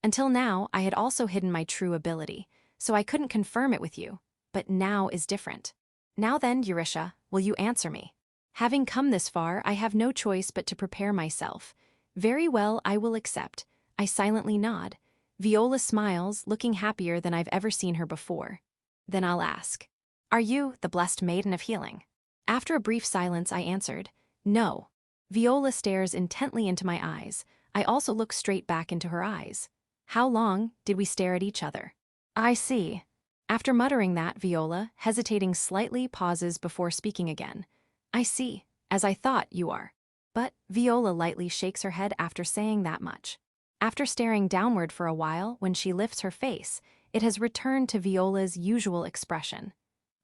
Until now, I had also hidden my true ability, so I couldn't confirm it with you, but now is different. Now then, Eurisha, will you answer me? Having come this far, I have no choice but to prepare myself. Very well, I will accept. I silently nod. Viola smiles, looking happier than I've ever seen her before. Then I'll ask, are you the Blessed Maiden of Healing? After a brief silence, I answered, no. Viola stares intently into my eyes. I also look straight back into her eyes. How long did we stare at each other? I see. After muttering that, Viola, hesitating slightly, pauses before speaking again. I see, as I thought you are. But Viola lightly shakes her head after saying that much. After staring downward for a while, when she lifts her face, it has returned to Viola's usual expression.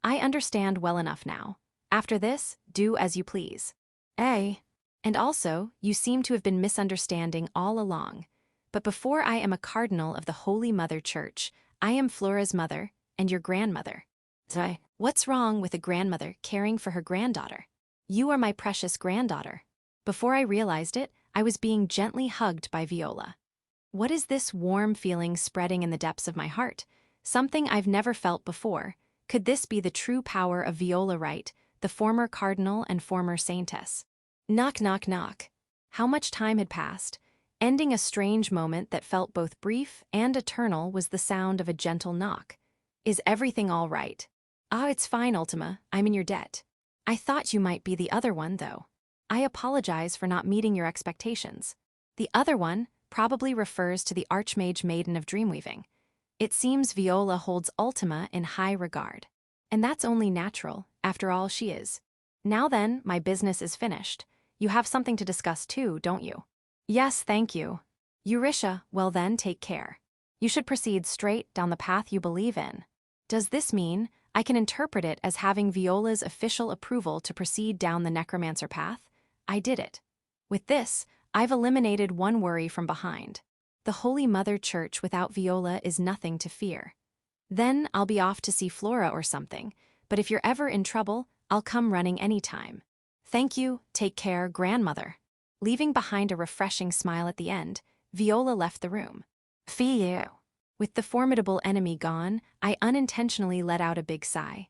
I understand well enough now. After this, do as you please. And also, you seem to have been misunderstanding all along. But before I am a cardinal of the Holy Mother Church, I am Flora's mother and your grandmother. What's wrong with a grandmother caring for her granddaughter? You are my precious granddaughter. Before I realized it, I was being gently hugged by Viola. What is this warm feeling spreading in the depths of my heart? Something I've never felt before. Could this be the true power of Viola Wright, the former cardinal and former saintess? Knock, knock, knock. How much time had passed? Ending a strange moment that felt both brief and eternal was the sound of a gentle knock. Is everything all right? Ah, it's fine, Ultima. I'm in your debt. I thought you might be the other one, though. I apologize for not meeting your expectations. The other one probably refers to the Archmage Maiden of Dreamweaving. It seems Viola holds Ultima in high regard. And that's only natural, after all she is. Now then, my business is finished. You have something to discuss too, don't you? Yes, thank you. Eurisha, well then, take care. You should proceed straight down the path you believe in. Does this mean I can interpret it as having Viola's official approval to proceed down the necromancer path? I did it. With this, I've eliminated one worry from behind. The Holy Mother Church without Viola is nothing to fear. Then I'll be off to see Flora or something, but if you're ever in trouble, I'll come running anytime. Thank you, take care, grandmother. Leaving behind a refreshing smile at the end, Viola left the room. Phew. With the formidable enemy gone, I unintentionally let out a big sigh.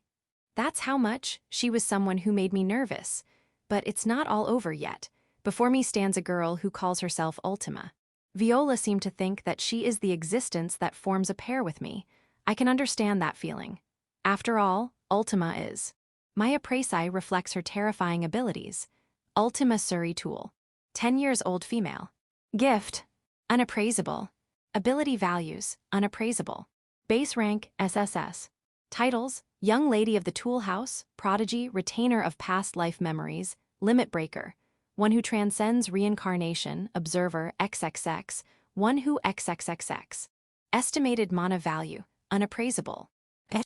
That's how much she was someone who made me nervous. But it's not all over yet. Before me stands a girl who calls herself Ultima. Viola seemed to think that she is the existence that forms a pair with me. I can understand that feeling. After all, Ultima is. My appraisai reflects her terrifying abilities. Ultima Suri Tool. 10 years old female. Gift. Unappraisable. Ability values. Unappraisable. Base rank. SSS. Titles. Young Lady of the Tool House, Prodigy, Retainer of Past Life Memories, Limit Breaker. One who transcends reincarnation, Observer, XXX, one who XXXX. Estimated mana value, unappraisable.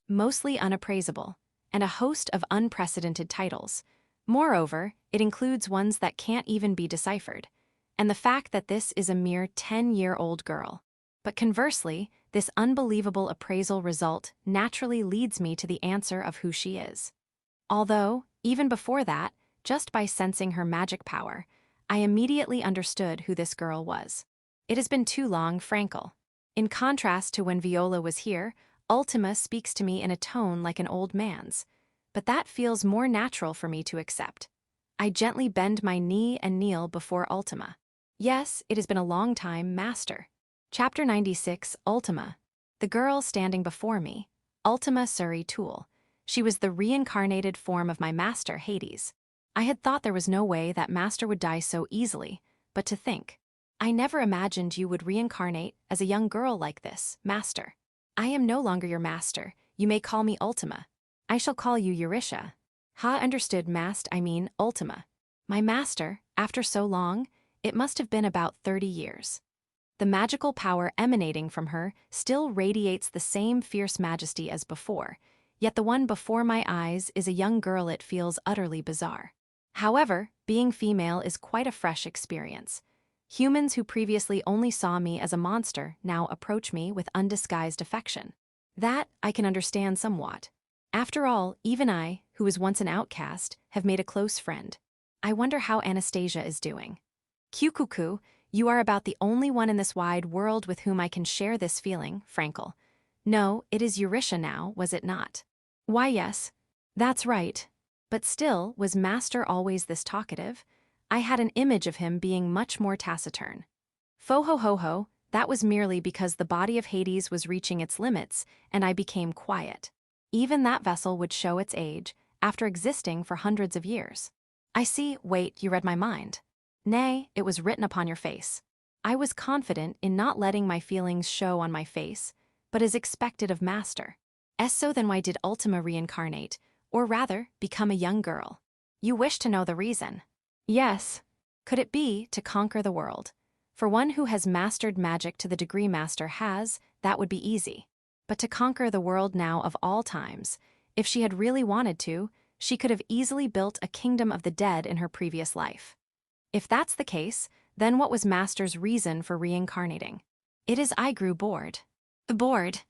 Mostly unappraisable, and a host of unprecedented titles. Moreover, it includes ones that can't even be deciphered, and the fact that this is a mere 10-year-old girl. But conversely, this unbelievable appraisal result naturally leads me to the answer of who she is. Although, even before that, just by sensing her magic power, I immediately understood who this girl was. It has been too long, Frankel. In contrast to when Viola was here, Ultima speaks to me in a tone like an old man's. But that feels more natural for me to accept. I gently bend my knee and kneel before Ultima. Yes, it has been a long time, Master. Chapter 96, Ultima. The girl standing before me, Ultima Suri Tool. She was the reincarnated form of my master, Hades. I had thought there was no way that master would die so easily, but to think. I never imagined you would reincarnate as a young girl like this, Master. I am no longer your master. You may call me Ultima. I shall call you Eurisha. Ha, understood, I mean Ultima. My master, after so long, it must have been about 30 years. The magical power emanating from her still radiates the same fierce majesty as before, yet the one before my eyes is a young girl. It feels utterly bizarre. However, being female is quite a fresh experience. Humans who previously only saw me as a monster now approach me with undisguised affection. That I can understand somewhat. After all, even I, who was once an outcast, have made a close friend. I wonder how Anastasia is doing. Cuckoo, you are about the only one in this wide world with whom I can share this feeling, Frankel. No, it is Eurisha now, was it not? Why, yes. That's right. But still, was Master always this talkative? I had an image of him being much more taciturn. Fo-ho-ho-ho, that was merely because the body of Hades was reaching its limits, and I became quiet. Even that vessel would show its age, after existing for hundreds of years. I see, wait, you read my mind. Nay, it was written upon your face. I was confident in not letting my feelings show on my face, but as expected of Master. So then why did Ultima reincarnate, or rather, become a young girl? You wish to know the reason. Yes. Could it be to conquer the world? For one who has mastered magic to the degree Master has, that would be easy. But to conquer the world now of all times, if she had really wanted to, she could have easily built a kingdom of the dead in her previous life. If that's the case, then what was Master's reason for reincarnating? It is I grew bored. Bored?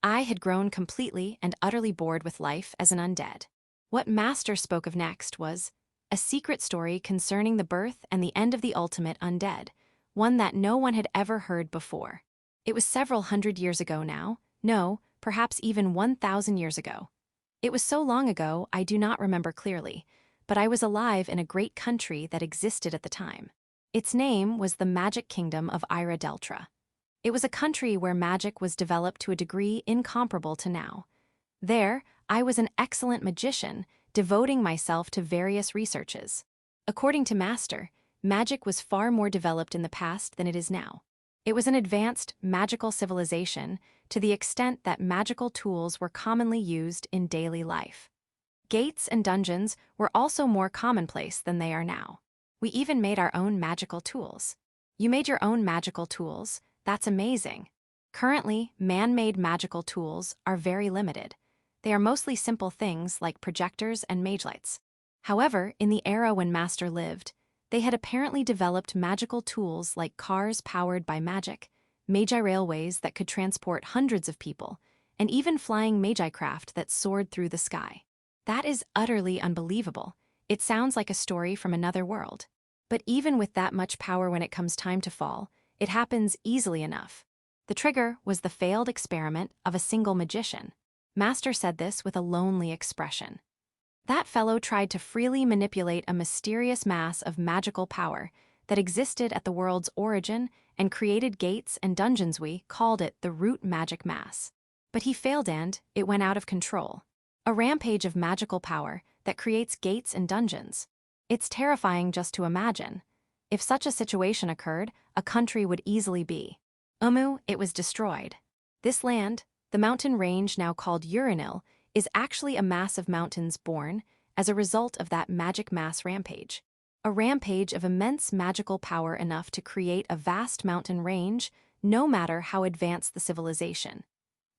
I had grown completely and utterly bored with life as an undead. What Master spoke of next was a secret story concerning the birth and the end of the ultimate undead, one that no one had ever heard before. It was several hundred years ago now, no, perhaps even 1,000 years ago. It was so long ago I do not remember clearly, but I was alive in a great country that existed at the time. Its name was the Magic Kingdom of Ira Deltra. It was a country where magic was developed to a degree incomparable to now. There, I was an excellent magician, devoting myself to various researches. According to Master, magic was far more developed in the past than it is now. It was an advanced, magical civilization to the extent that magical tools were commonly used in daily life. Gates and dungeons were also more commonplace than they are now. We even made our own magical tools. You made your own magical tools? That's amazing. Currently, man-made magical tools are very limited. They are mostly simple things like projectors and magelights. However, in the era when Master lived, they had apparently developed magical tools like cars powered by magic, magi railways that could transport hundreds of people, and even flying magi craft that soared through the sky. That is utterly unbelievable. It sounds like a story from another world. But even with that much power when it comes time to fall, it happens easily enough. The trigger was the failed experiment of a single magician. Master said this with a lonely expression. That fellow tried to freely manipulate a mysterious mass of magical power that existed at the world's origin and created gates and dungeons. We called it the root magic mass. But he failed and it went out of control. A rampage of magical power that creates gates and dungeons. It's terrifying just to imagine. If such a situation occurred, a country would easily be. It was destroyed. This land, the mountain range now called Uranil, is actually a mass of mountains born as a result of that magic mass rampage. A rampage of immense magical power enough to create a vast mountain range, no matter how advanced the civilization.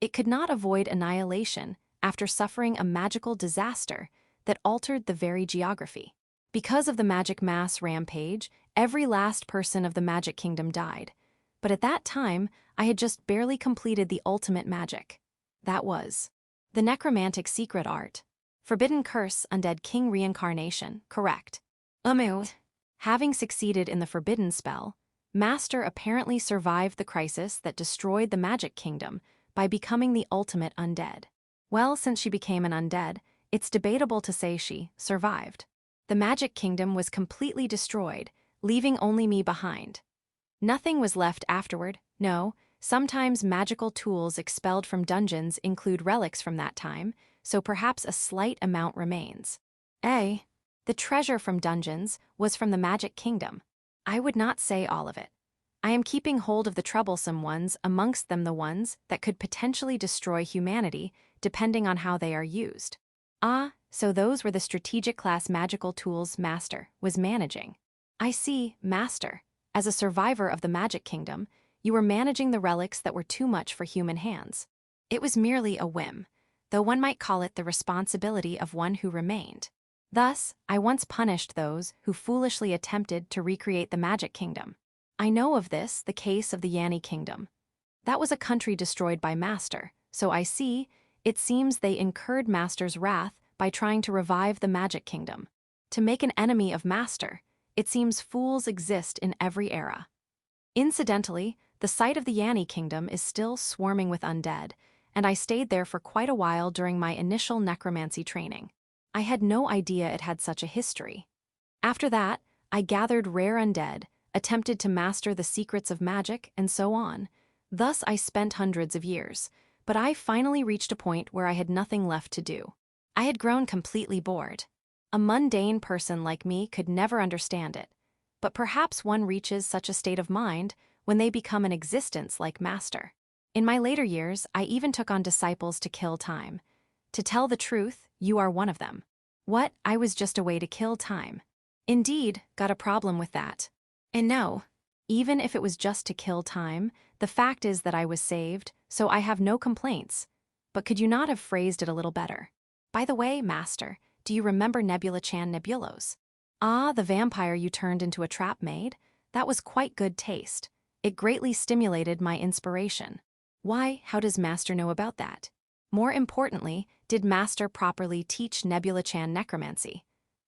It could not avoid annihilation after suffering a magical disaster that altered the very geography. Because of the magic mass rampage, every last person of the Magic Kingdom died. But at that time, I had just barely completed the ultimate magic. That was the necromantic secret art. Forbidden curse, undead king reincarnation, correct. Having succeeded in the forbidden spell, Master apparently survived the crisis that destroyed the Magic Kingdom by becoming the ultimate undead. Well, since she became an undead, it's debatable to say she survived. The Magic Kingdom was completely destroyed, leaving only me behind. Nothing was left afterward, no. Sometimes magical tools expelled from dungeons include relics from that time, so perhaps a slight amount remains. The treasure from dungeons was from the Magic Kingdom. I would not say all of it. I am keeping hold of the troublesome ones, amongst them the ones that could potentially destroy humanity, depending on how they are used. So those were the strategic class magical tools Master was managing. I see, Master. As a survivor of the Magic Kingdom, you were managing the relics that were too much for human hands. It was merely a whim, though one might call it the responsibility of one who remained. Thus, I once punished those who foolishly attempted to recreate the Magic Kingdom. I know of this, the case of the Yanni Kingdom. That was a country destroyed by Master, so I see, it seems they incurred Master's wrath by trying to revive the Magic Kingdom. To make an enemy of Master, it seems fools exist in every era. Incidentally, the site of the Yanni Kingdom is still swarming with undead, and I stayed there for quite a while during my initial necromancy training. I had no idea it had such a history. After that, I gathered rare undead, attempted to master the secrets of magic, and so on. Thus I spent hundreds of years, but I finally reached a point where I had nothing left to do. I had grown completely bored. A mundane person like me could never understand it, but perhaps one reaches such a state of mind when they become an existence like Master. In my later years, I even took on disciples to kill time. To tell the truth, you are one of them. What? I was just a way to kill time. Indeed, got a problem with that. And no, even if it was just to kill time, the fact is that I was saved, so I have no complaints. But could you not have phrased it a little better? By the way, Master, do you remember Nebula-chan Nebulos? The vampire you turned into a trap maid? That was quite good taste. It greatly stimulated my inspiration. Why, how does Master know about that? More importantly, did Master properly teach Nebula-chan necromancy?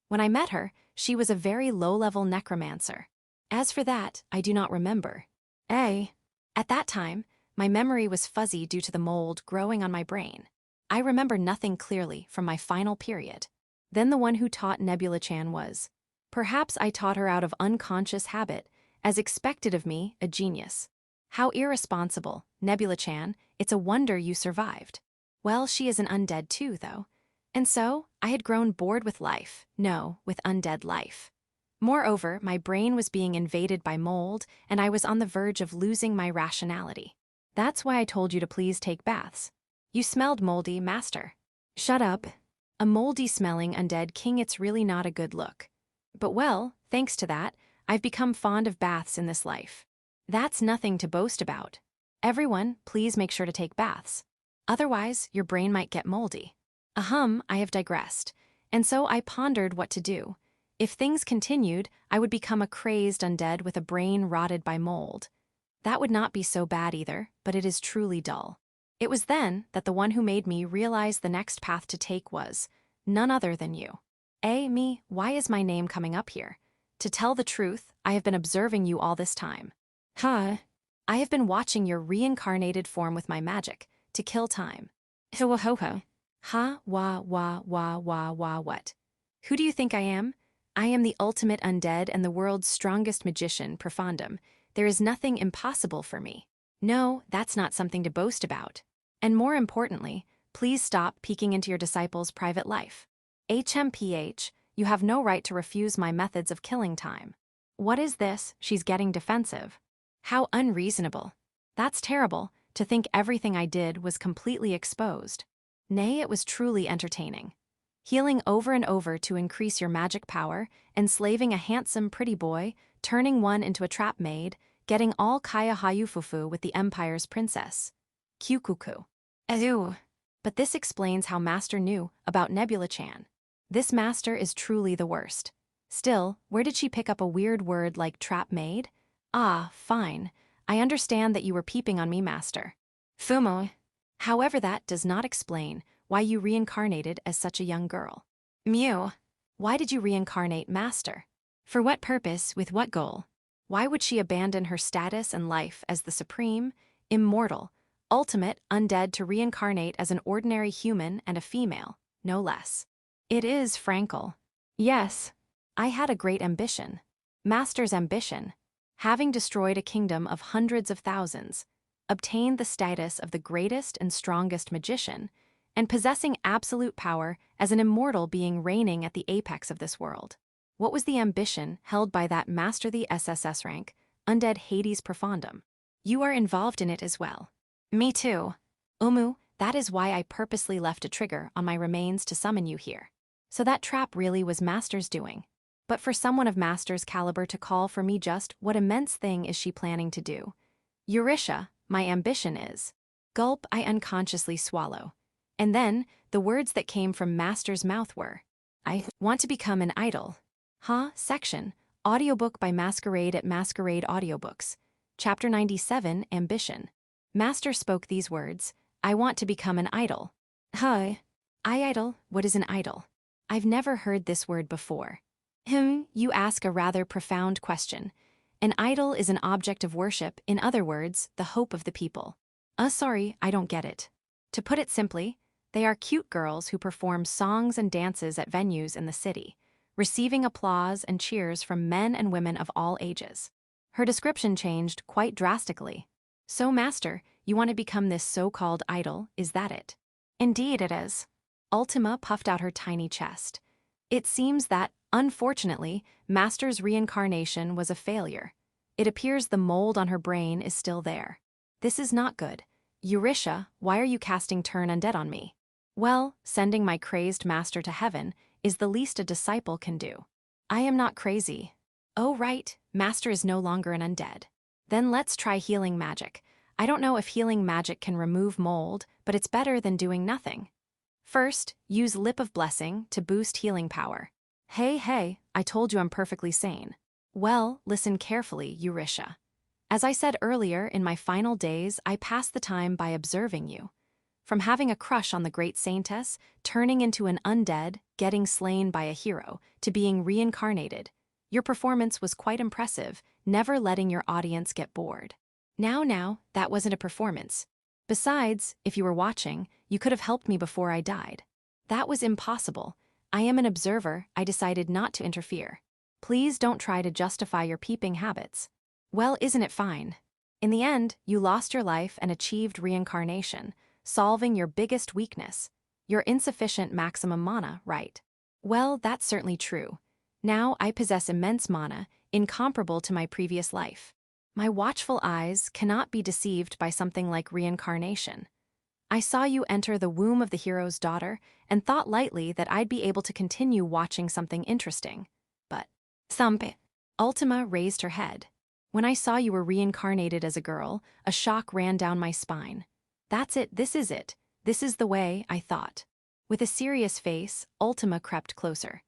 When I met her, she was a very low-level necromancer. As for that, I do not remember. At that time, my memory was fuzzy due to the mold growing on my brain. I remember nothing clearly from my final period. Then the one who taught Nebula-chan was. Perhaps I taught her out of unconscious habit, as expected of me, a genius. How irresponsible, Nebula-chan, it's a wonder you survived. Well, she is an undead too, though. And so, I had grown bored with life, no, with undead life. Moreover, my brain was being invaded by mold, and I was on the verge of losing my rationality. That's why I told you to please take baths. You smelled moldy, Master. Shut up. A moldy-smelling undead king, it's really not a good look. But well, thanks to that, I've become fond of baths in this life. That's nothing to boast about. Everyone, please make sure to take baths. Otherwise, your brain might get moldy. I have digressed, and so I pondered what to do. If things continued, I would become a crazed undead with a brain rotted by mold. That would not be so bad either, but it is truly dull. It was then that the one who made me realize the next path to take was none other than you. Me, why is my name coming up here? To tell the truth, I have been observing you all this time. I have been watching your reincarnated form with my magic, to kill time. Ho-ho-ho. What? Who do you think I am? I am the ultimate undead and the world's strongest magician, profundum. There is nothing impossible for me. No, that's not something to boast about. And more importantly, please stop peeking into your disciples' private life. HMPH, you have no right to refuse my methods of killing time. What is this? She's getting defensive. How unreasonable. That's terrible, to think everything I did was completely exposed. Nay, it was truly entertaining. Healing over and over to increase your magic power, enslaving a handsome pretty boy, turning one into a trap maid, getting all kaya hayufufu with the empire's princess. Kyukuku. Ew. But this explains how Master knew about Nebula-chan. This Master is truly the worst. Still, where did she pick up a weird word like trap maid? Fine. I understand that you were peeping on me, Master. Fumo. However, that does not explain why you reincarnated as such a young girl. Mew. Why did you reincarnate, Master? For what purpose, with what goal? Why would she abandon her status and life as the supreme, immortal, ultimate undead to reincarnate as an ordinary human and a female, no less? It is Frankel. Yes. I had a great ambition. Master's ambition. Having destroyed a kingdom of hundreds of thousands, obtained the status of the greatest and strongest magician, and possessing absolute power as an immortal being reigning at the apex of this world. What was the ambition held by that Master the SSS rank, Undead Hades Profundum? You are involved in it as well. Me too. That is why I purposely left a trigger on my remains to summon you here. So that trap really was Master's doing. But for someone of Master's caliber to call for me, just what immense thing is she planning to do? Eurisha, my ambition is. Gulp, I unconsciously swallow. And then, the words that came from Master's mouth were, I want to become an idol. Section, Audiobook by Masquerade at Masquerade Audiobooks. Chapter 97, Ambition. Master spoke these words, I want to become an idol. Idol, what is an idol? I've never heard this word before. You ask a rather profound question. An idol is an object of worship, in other words, the hope of the people. Sorry, I don't get it. To put it simply, they are cute girls who perform songs and dances at venues in the city, receiving applause and cheers from men and women of all ages. Her description changed quite drastically. So, Master, you want to become this so-called idol, is that it? Indeed it is. Ultima puffed out her tiny chest. It seems that, unfortunately, Master's reincarnation was a failure. It appears the mold on her brain is still there. This is not good. Eurisha, why are you casting turn undead on me? Well, sending my crazed master to heaven is the least a disciple can do. I am not crazy. Oh right, Master is no longer an undead. Then let's try healing magic. I don't know if healing magic can remove mold, but it's better than doing nothing. First, use Lip of Blessing to boost healing power. Hey, I told you I'm perfectly sane. Well, listen carefully, Eurisha. As I said earlier, in my final days, I passed the time by observing you. From having a crush on the great Saintess, turning into an undead, getting slain by a hero, to being reincarnated. Your performance was quite impressive, never letting your audience get bored. Now, that wasn't a performance. Besides, if you were watching, you could have helped me before I died. That was impossible. I am an observer, I decided not to interfere. Please don't try to justify your peeping habits. Well, isn't it fine? In the end, you lost your life and achieved reincarnation, solving your biggest weakness. Your insufficient maximum mana, right? Well, that's certainly true. Now I possess immense mana, incomparable to my previous life. My watchful eyes cannot be deceived by something like reincarnation. I saw you enter the womb of the hero's daughter and thought lightly that I'd be able to continue watching something interesting. But, thump! Ultima raised her head. When I saw you were reincarnated as a girl, a shock ran down my spine. That's it, this is it. This is the way, I thought. With a serious face, Ultima crept closer.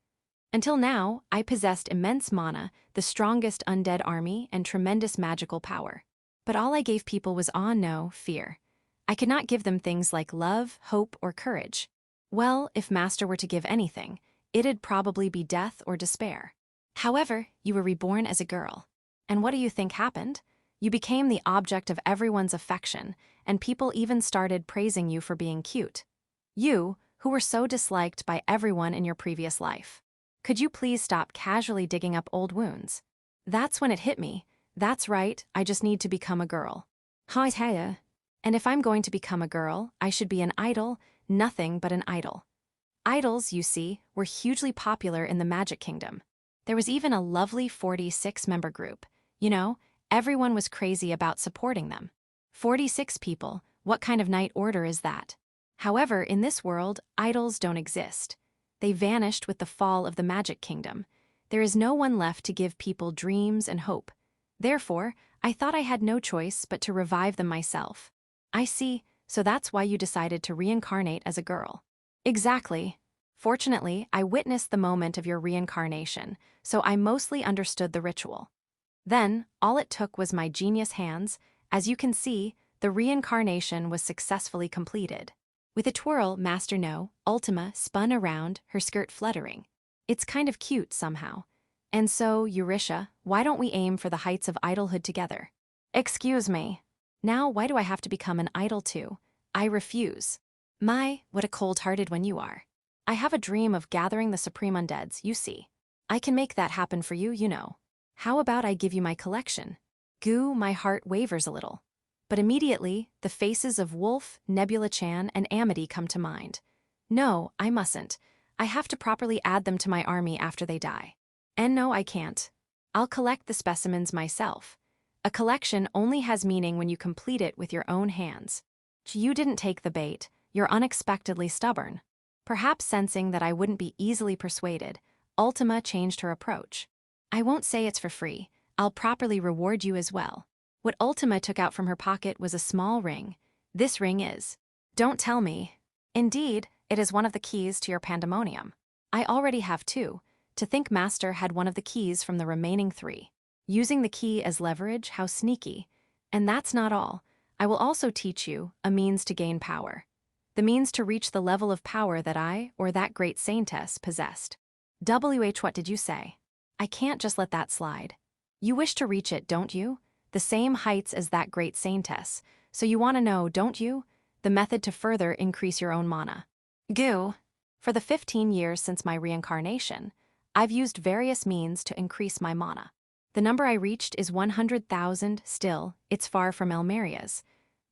Until now, I possessed immense mana, the strongest undead army, and tremendous magical power. But all I gave people was no fear. I could not give them things like love, hope, or courage. Well, if Master were to give anything, it'd probably be death or despair. However, you were reborn as a girl. And what do you think happened? You became the object of everyone's affection, and people even started praising you for being cute. You, who were so disliked by everyone in your previous life. Could you please stop casually digging up old wounds? That's when it hit me. That's right, I just need to become a girl. Hi. And if I'm going to become a girl, I should be an idol, nothing but an idol. Idols, you see, were hugely popular in the Magic Kingdom. There was even a lovely 46-member group. You know, everyone was crazy about supporting them. 46 people, what kind of knight order is that? However, in this world, idols don't exist. They vanished with the fall of the Magic Kingdom. There is no one left to give people dreams and hope. Therefore, I thought I had no choice but to revive them myself. I see, so that's why you decided to reincarnate as a girl. Exactly. Fortunately, I witnessed the moment of your reincarnation, so I mostly understood the ritual. Then, all it took was my genius hands. As you can see, the reincarnation was successfully completed. With a twirl, Master No, Ultima spun around, her skirt fluttering. It's kind of cute somehow. And so, Eurytia, why don't we aim for the heights of idolhood together? Excuse me. Now why do I have to become an idol too? I refuse. My, what a cold-hearted one you are. I have a dream of gathering the supreme undeads, you see. I can make that happen for you, you know. How about I give you my collection? Goo, my heart wavers a little. But immediately, the faces of Wolf, Nebula-chan, and Amity come to mind. No, I mustn't. I have to properly add them to my army after they die. And no, I can't. I'll collect the specimens myself. A collection only has meaning when you complete it with your own hands. You didn't take the bait. You're unexpectedly stubborn. Perhaps sensing that I wouldn't be easily persuaded, Ultima changed her approach. I won't say it's for free. I'll properly reward you as well. What Ultima took out from her pocket was a small ring. This ring is. Don't tell me. Indeed, it is one of the keys to your pandemonium. I already have two. To think Master had one of the keys from the remaining three. Using the key as leverage, how sneaky. And that's not all. I will also teach you a means to gain power. The means to reach the level of power that I, or that great Saintess, possessed. What did you say? I can't just let that slide. You wish to reach it, don't you? The same heights as that great Saintess. So you want to know, don't you? The method to further increase your own mana. Goo. For the 15 years since my reincarnation, I've used various means to increase my mana. The number I reached is 100,000, still, it's far from Elmeria's.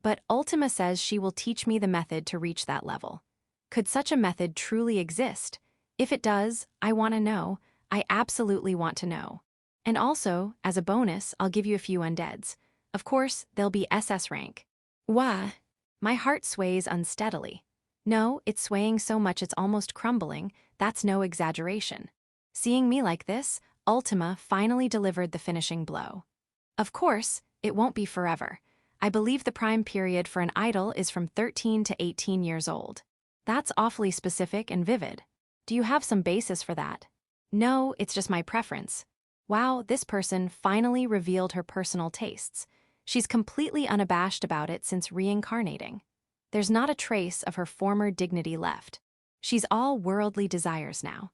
But Ultima says she will teach me the method to reach that level. Could such a method truly exist? If it does, I want to know. I absolutely want to know. And also, as a bonus, I'll give you a few undeads. Of course, they'll be SS rank. Why? My heart sways unsteadily. No, it's swaying so much it's almost crumbling, that's no exaggeration. Seeing me like this, Ultima finally delivered the finishing blow. Of course, it won't be forever. I believe the prime period for an idol is from 13 to 18 years old. That's awfully specific and vivid. Do you have some basis for that? No, it's just my preference. Wow, this person finally revealed her personal tastes. She's completely unabashed about it since reincarnating. There's not a trace of her former dignity left. She's all worldly desires now.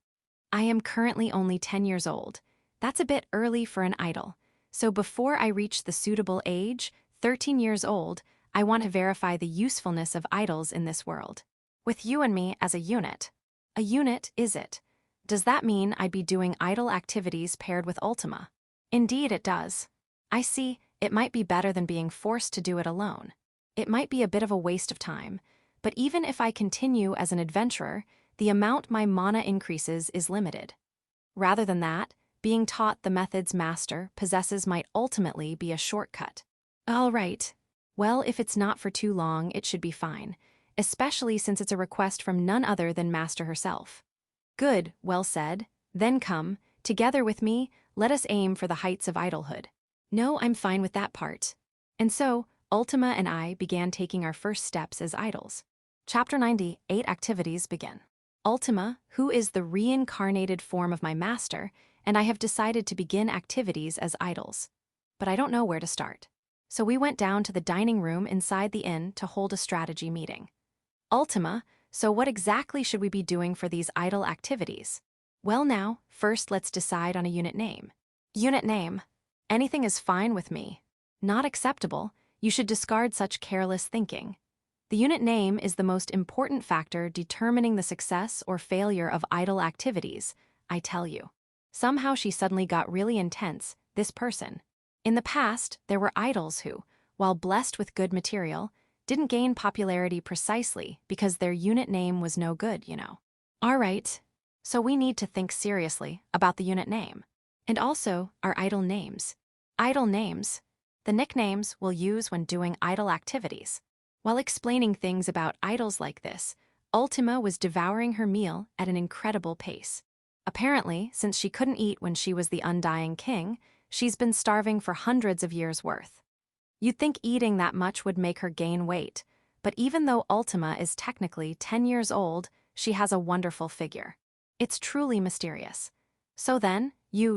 I am currently only 10 years old. That's a bit early for an idol. So before I reach the suitable age, 13 years old, I want to verify the usefulness of idols in this world. With you and me as a unit. A unit, is it? Does that mean I'd be doing idol activities paired with Ultima? Indeed it does. I see, it might be better than being forced to do it alone. It might be a bit of a waste of time, but even if I continue as an adventurer, the amount my mana increases is limited. Rather than that, being taught the methods master possesses might ultimately be a shortcut. All right. Well, if it's not for too long, it should be fine, especially since it's a request from none other than Master herself. Good, well said. Then come, together with me, let us aim for the heights of idolhood. No, I'm fine with that part. And so, Ultima and I began taking our first steps as idols. Chapter 98 Activities begin. Ultima, who is the reincarnated form of my master, and I have decided to begin activities as idols. But I don't know where to start. So we went down to the dining room inside the inn to hold a strategy meeting. Ultima, so what exactly should we be doing for these idol activities? Well now, first let's decide on a unit name. Unit name. Anything is fine with me. Not acceptable. You should discard such careless thinking. The unit name is the most important factor determining the success or failure of idol activities, I tell you. Somehow she suddenly got really intense, this person. In the past, there were idols who, while blessed with good material, didn't gain popularity precisely because their unit name was no good, you know. All right, so we need to think seriously about the unit name. And also our idol names. Idol names. The nicknames we'll use when doing idol activities. While explaining things about idols like this, Ultima was devouring her meal at an incredible pace. Apparently, since she couldn't eat when she was the undying king, she's been starving for hundreds of years' worth. You'd think eating that much would make her gain weight, but even though Ultima is technically 10 years old, she has a wonderful figure. It's truly mysterious. So then,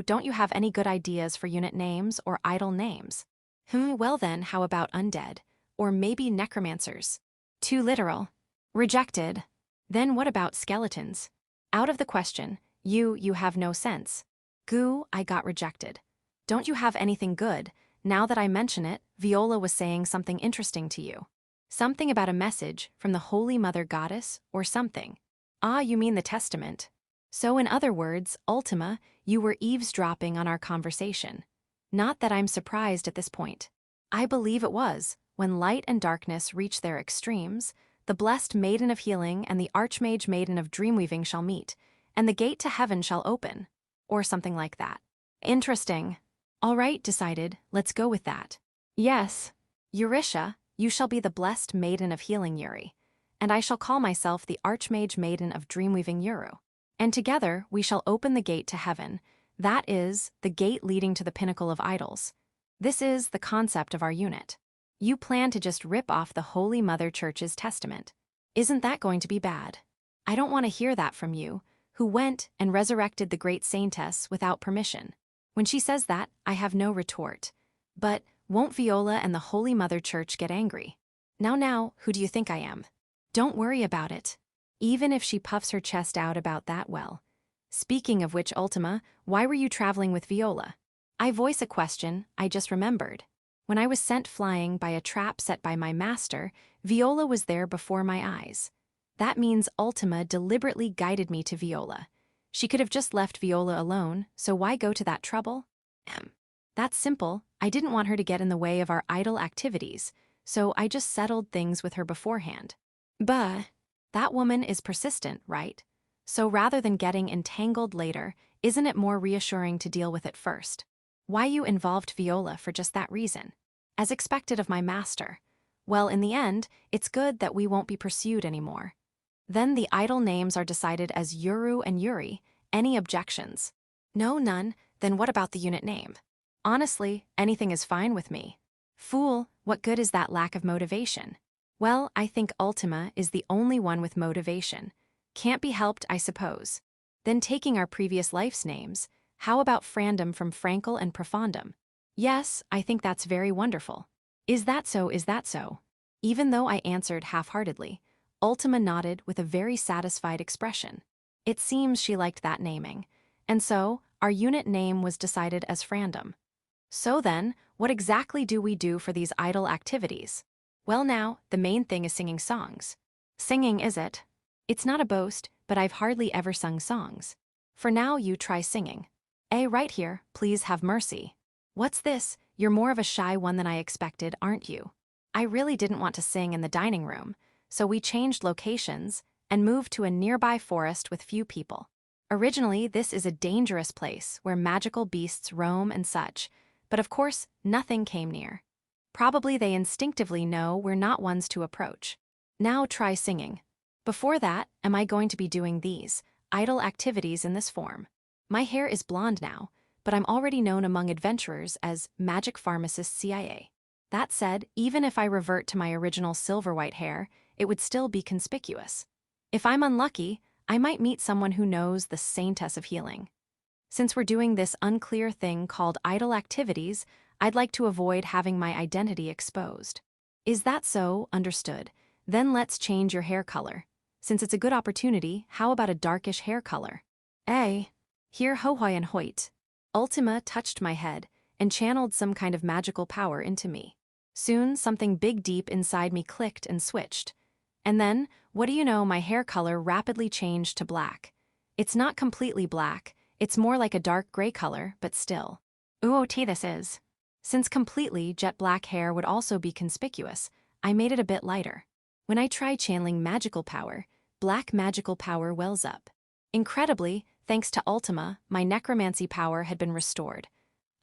don't you have any good ideas for unit names or idol names? Well then, how about undead? Or maybe necromancers? Too literal. Rejected. Then what about skeletons? Out of the question. You have no sense. Goo, I got rejected. Don't you have anything good? Now that I mention it, Viola was saying something interesting to you. Something about a message from the Holy Mother Goddess or something. Ah, you mean the Testament. So in other words, Ultima, you were eavesdropping on our conversation. Not that I'm surprised at this point. I believe it was, when light and darkness reach their extremes, the blessed Maiden of Healing and the Archmage Maiden of Dreamweaving shall meet, and the gate to heaven shall open. Or something like that. Interesting. All right, decided, let's go with that. Yes. Eurisha, you shall be the blessed Maiden of Healing Yuri, and I shall call myself the Archmage Maiden of Dreamweaving Yuru. And together we shall open the gate to heaven, that is, the gate leading to the pinnacle of idols. This is the concept of our unit. You plan to just rip off the Holy Mother Church's testament. Isn't that going to be bad? I don't want to hear that from you, who went and resurrected the great Saintess without permission. When she says that, I have no retort. But won't Viola and the Holy Mother Church get angry? Now, who do you think I am? Don't worry about it. Even if she puffs her chest out about that, well. Speaking of which, Ultima, why were you traveling with Viola? I voice a question I just remembered. When I was sent flying by a trap set by my master, Viola was there before my eyes. That means Ultima deliberately guided me to Viola. She could have just left Viola alone, so why go to that trouble? That's simple. I didn't want her to get in the way of our idol activities, so I just settled things with her beforehand. But that woman is persistent, right? So rather than getting entangled later, isn't it more reassuring to deal with it first? Why you involved Viola for just that reason? As expected of my master. Well, in the end, it's good that we won't be pursued anymore. Then the idol names are decided as Yuru and Yuri. Any objections? No, none. Then what about the unit name? Honestly, anything is fine with me. Fool, what good is that lack of motivation? Well, I think Ultima is the only one with motivation. Can't be helped, I suppose. Then taking our previous life's names, how about Frandom from Frankel and Profondum? Yes, I think that's very wonderful. Is that so? Even though I answered half-heartedly, Ultima nodded with a very satisfied expression. It seems she liked that naming. And so, our unit name was decided as Frandom. So then, what exactly do we do for these idle activities? Well now, the main thing is singing songs. Singing, is it? It's not a boast, but I've hardly ever sung songs. For now you try singing. Right here, please have mercy. What's this? You're more of a shy one than I expected, aren't you? I really didn't want to sing in the dining room, so we changed locations and moved to a nearby forest with few people. Originally, this is a dangerous place where magical beasts roam and such, but of course, nothing came near. Probably they instinctively know we're not ones to approach. Now try singing. Before that, am I going to be doing these idle activities in this form? My hair is blonde now, but I'm already known among adventurers as Magic Pharmacist CIA. That said, even if I revert to my original silver-white hair, it would still be conspicuous. If I'm unlucky, I might meet someone who knows the Saintess of healing. Since we're doing this unclear thing called idle activities, I'd like to avoid having my identity exposed. Is that so? Understood. Then let's change your hair color. Since it's a good opportunity, how about a darkish hair color? Here Hohoi and Hoyt. Ultima touched my head and channeled some kind of magical power into me. Soon, something big deep inside me clicked and switched. And then, what do you know, my hair color rapidly changed to black. It's not completely black, it's more like a dark gray color, but still. OOT this is. Since completely jet black hair would also be conspicuous, I made it a bit lighter. When I try channeling magical power, black magical power wells up. Incredibly, thanks to Ultima, my necromancy power had been restored.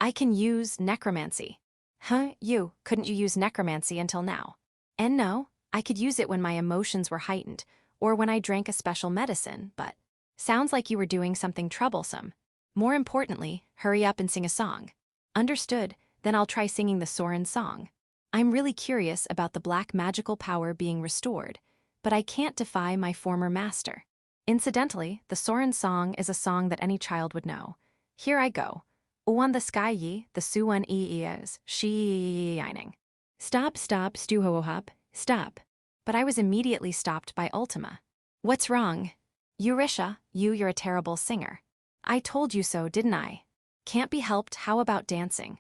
I can use necromancy. Couldn't you use necromancy until now? And no, I could use it when my emotions were heightened, or when I drank a special medicine, but sounds like you were doing something troublesome. More importantly, hurry up and sing a song. Understood, then I'll try singing the Soren song. I'm really curious about the black magical power being restored, but I can't defy my former master. Incidentally, the Soren song is a song that any child would know. Here I go. Uwan the sky ye, the suwan is, shining. Stop, stuhohop, stop. But I was immediately stopped by Ultima. What's wrong? Eurisha, you're a terrible singer. I told you so, didn't I? Can't be helped, how about dancing?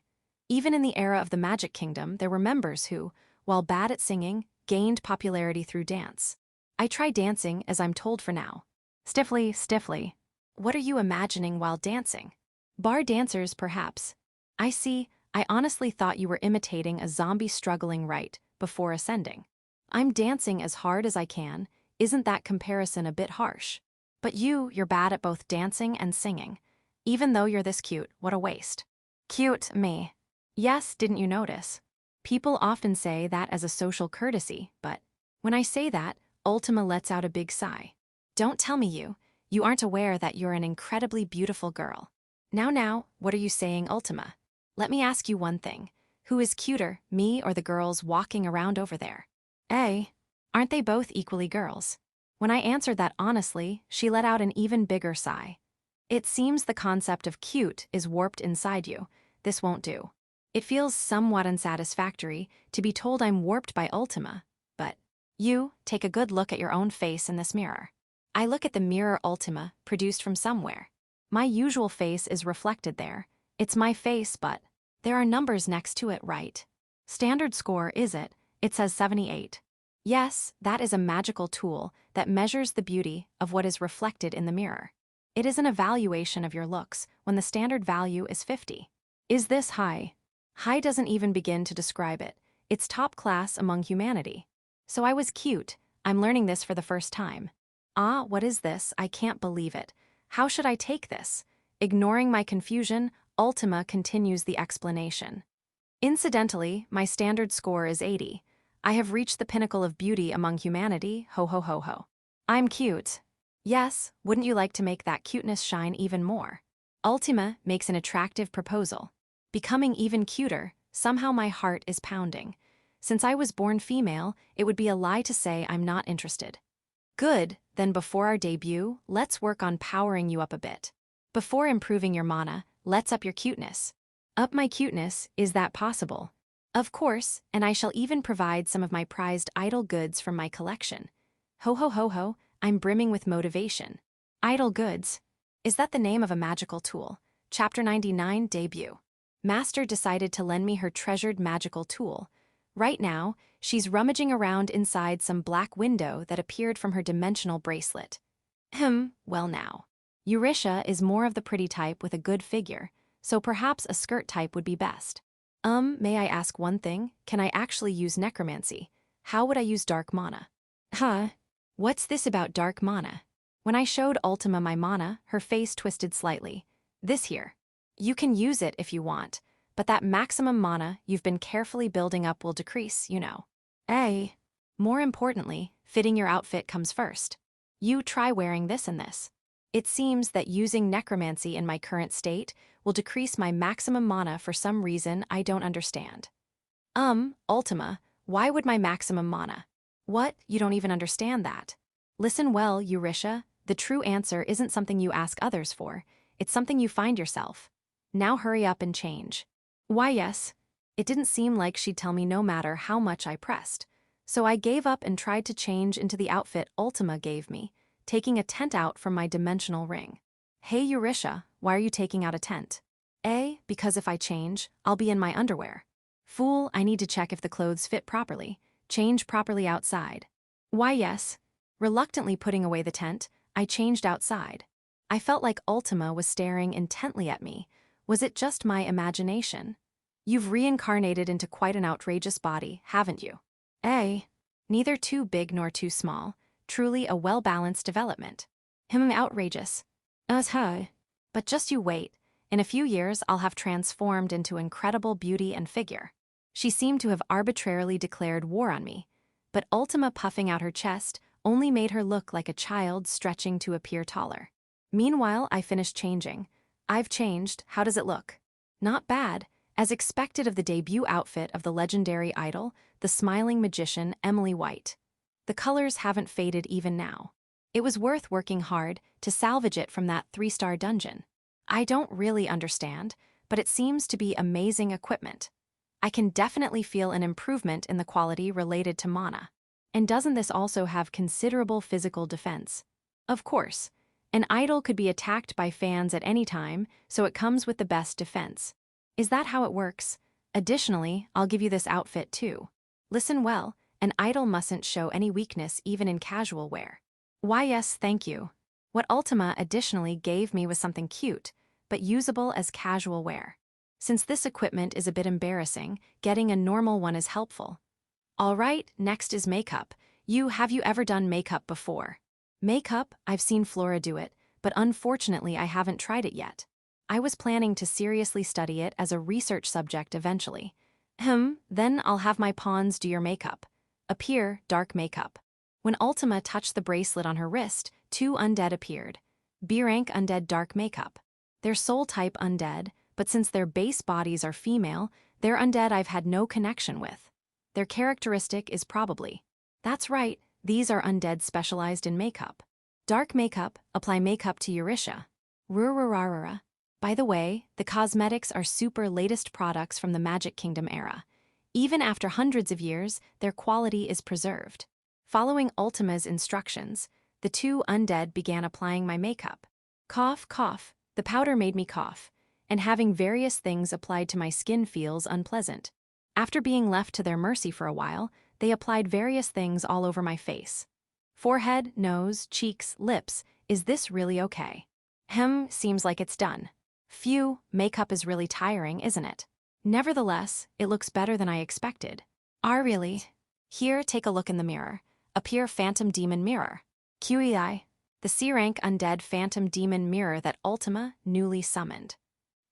Even in the era of the Magic Kingdom, there were members who, while bad at singing, gained popularity through dance. I try dancing as I'm told for now. Stiffly. What are you imagining while dancing? Bar dancers, perhaps. I see, I honestly thought you were imitating a zombie struggling right before ascending. I'm dancing as hard as I can, isn't that comparison a bit harsh? But you're bad at both dancing and singing. Even though you're this cute, what a waste. Cute, me. Yes, didn't you notice? People often say that as a social courtesy, but when I say that, Ultima lets out a big sigh. Don't tell me you aren't aware that you're an incredibly beautiful girl. Now, what are you saying, Ultima? Let me ask you one thing. Who is cuter, me or the girls walking around over there? Aren't they both equally girls? When I answered that honestly, she let out an even bigger sigh. It seems the concept of cute is warped inside you. This won't do. It feels somewhat unsatisfactory to be told I'm warped by Ultima, but you, take a good look at your own face in this mirror. I look at the mirror Ultima, produced from somewhere. My usual face is reflected there. It's my face, but there are numbers next to it, right? Standard score, is it? It says 78. Yes, that is a magical tool that measures the beauty of what is reflected in the mirror. It is an evaluation of your looks when the standard value is 50. Is this high? High doesn't even begin to describe it. It's top class among humanity. So I was cute. I'm learning this for the first time. What is this? I can't believe it. How should I take this? Ignoring my confusion, Ultima continues the explanation. Incidentally, my standard score is 80. I have reached the pinnacle of beauty among humanity, ho ho ho ho. I'm cute. Yes, wouldn't you like to make that cuteness shine even more? Ultima makes an attractive proposal. Becoming even cuter, somehow my heart is pounding. Since I was born female, it would be a lie to say I'm not interested. Good, then before our debut, let's work on powering you up a bit. Before improving your mana, let's up your cuteness. Up my cuteness, is that possible? Of course, and I shall even provide some of my prized idle goods from my collection. Ho ho ho ho, I'm brimming with motivation. Idle goods. Is that the name of a magical tool? Chapter 99 Debut. Master decided to lend me her treasured magical tool. Right now, she's rummaging around inside some black window that appeared from her dimensional bracelet. Well now. Eurisha is more of the pretty type with a good figure, so perhaps a skirt type would be best. May I ask one thing? Can I actually use necromancy? How would I use dark mana? Huh? What's this about dark mana? When I showed Ultima my mana, her face twisted slightly. This here. You can use it if you want, but that maximum mana you've been carefully building up will decrease, you know. More importantly, fitting your outfit comes first. You try wearing this and this. It seems that using necromancy in my current state will decrease my maximum mana for some reason I don't understand. Ultima, why would my maximum mana? What, you don't even understand that? Listen well, Eurisha, the true answer isn't something you ask others for, it's something you find yourself. Now hurry up and change. Why yes. It didn't seem like she'd tell me no matter how much I pressed, so I gave up and tried to change into the outfit Ultima gave me, taking a tent out from my dimensional ring. Hey Eurisha, why are you taking out a tent? Because if I change, I'll be in my underwear. Fool, I need to check if the clothes fit properly, change properly outside. Why yes. Reluctantly putting away the tent, I changed outside. I felt like Ultima was staring intently at me. Was it just my imagination? You've reincarnated into quite an outrageous body, haven't you? Neither too big nor too small. Truly a well-balanced development. Outrageous. But just you wait. In a few years, I'll have transformed into incredible beauty and figure. She seemed to have arbitrarily declared war on me, but Ultima puffing out her chest only made her look like a child stretching to appear taller. Meanwhile, I finished changing. I've changed, how does it look? Not bad, as expected of the debut outfit of the legendary idol, the smiling magician Emily White. The colors haven't faded even now. It was worth working hard to salvage it from that 3-star dungeon. I don't really understand, but it seems to be amazing equipment. I can definitely feel an improvement in the quality related to mana. And doesn't this also have considerable physical defense? Of course. An idol could be attacked by fans at any time, so it comes with the best defense. Is that how it works? Additionally, I'll give you this outfit too. Listen well, an idol mustn't show any weakness even in casual wear. Why yes, thank you. What Ultima additionally gave me was something cute, but usable as casual wear. Since this equipment is a bit embarrassing, getting a normal one is helpful. Alright, next is makeup. Have you ever done makeup before? Makeup, I've seen Flora do it, but unfortunately I haven't tried it yet. I was planning to seriously study it as a research subject eventually. Then I'll have my pawns do your makeup. Appear, dark makeup. When Ultima touched the bracelet on her wrist, 2 undead appeared. B-rank undead dark makeup. They're soul type undead, but since their base bodies are female, they're undead I've had no connection with. Their characteristic is probably. That's right, these are undead specialized in makeup. Dark makeup, apply makeup to Eurisha. Rurararara. By the way, the cosmetics are super latest products from the Magic Kingdom era. Even after hundreds of years, their quality is preserved. Following Ultima's instructions, the 2 undead began applying my makeup. Cough, cough, the powder made me cough, and having various things applied to my skin feels unpleasant. After being left to their mercy for a while, they applied various things all over my face. Forehead, nose, cheeks, lips, is this really okay? Seems like it's done. Phew, makeup is really tiring, isn't it? Nevertheless, it looks better than I expected. Really? Here, take a look in the mirror. Appear Phantom Demon Mirror. QEI, the C-rank undead Phantom Demon Mirror that Ultima newly summoned.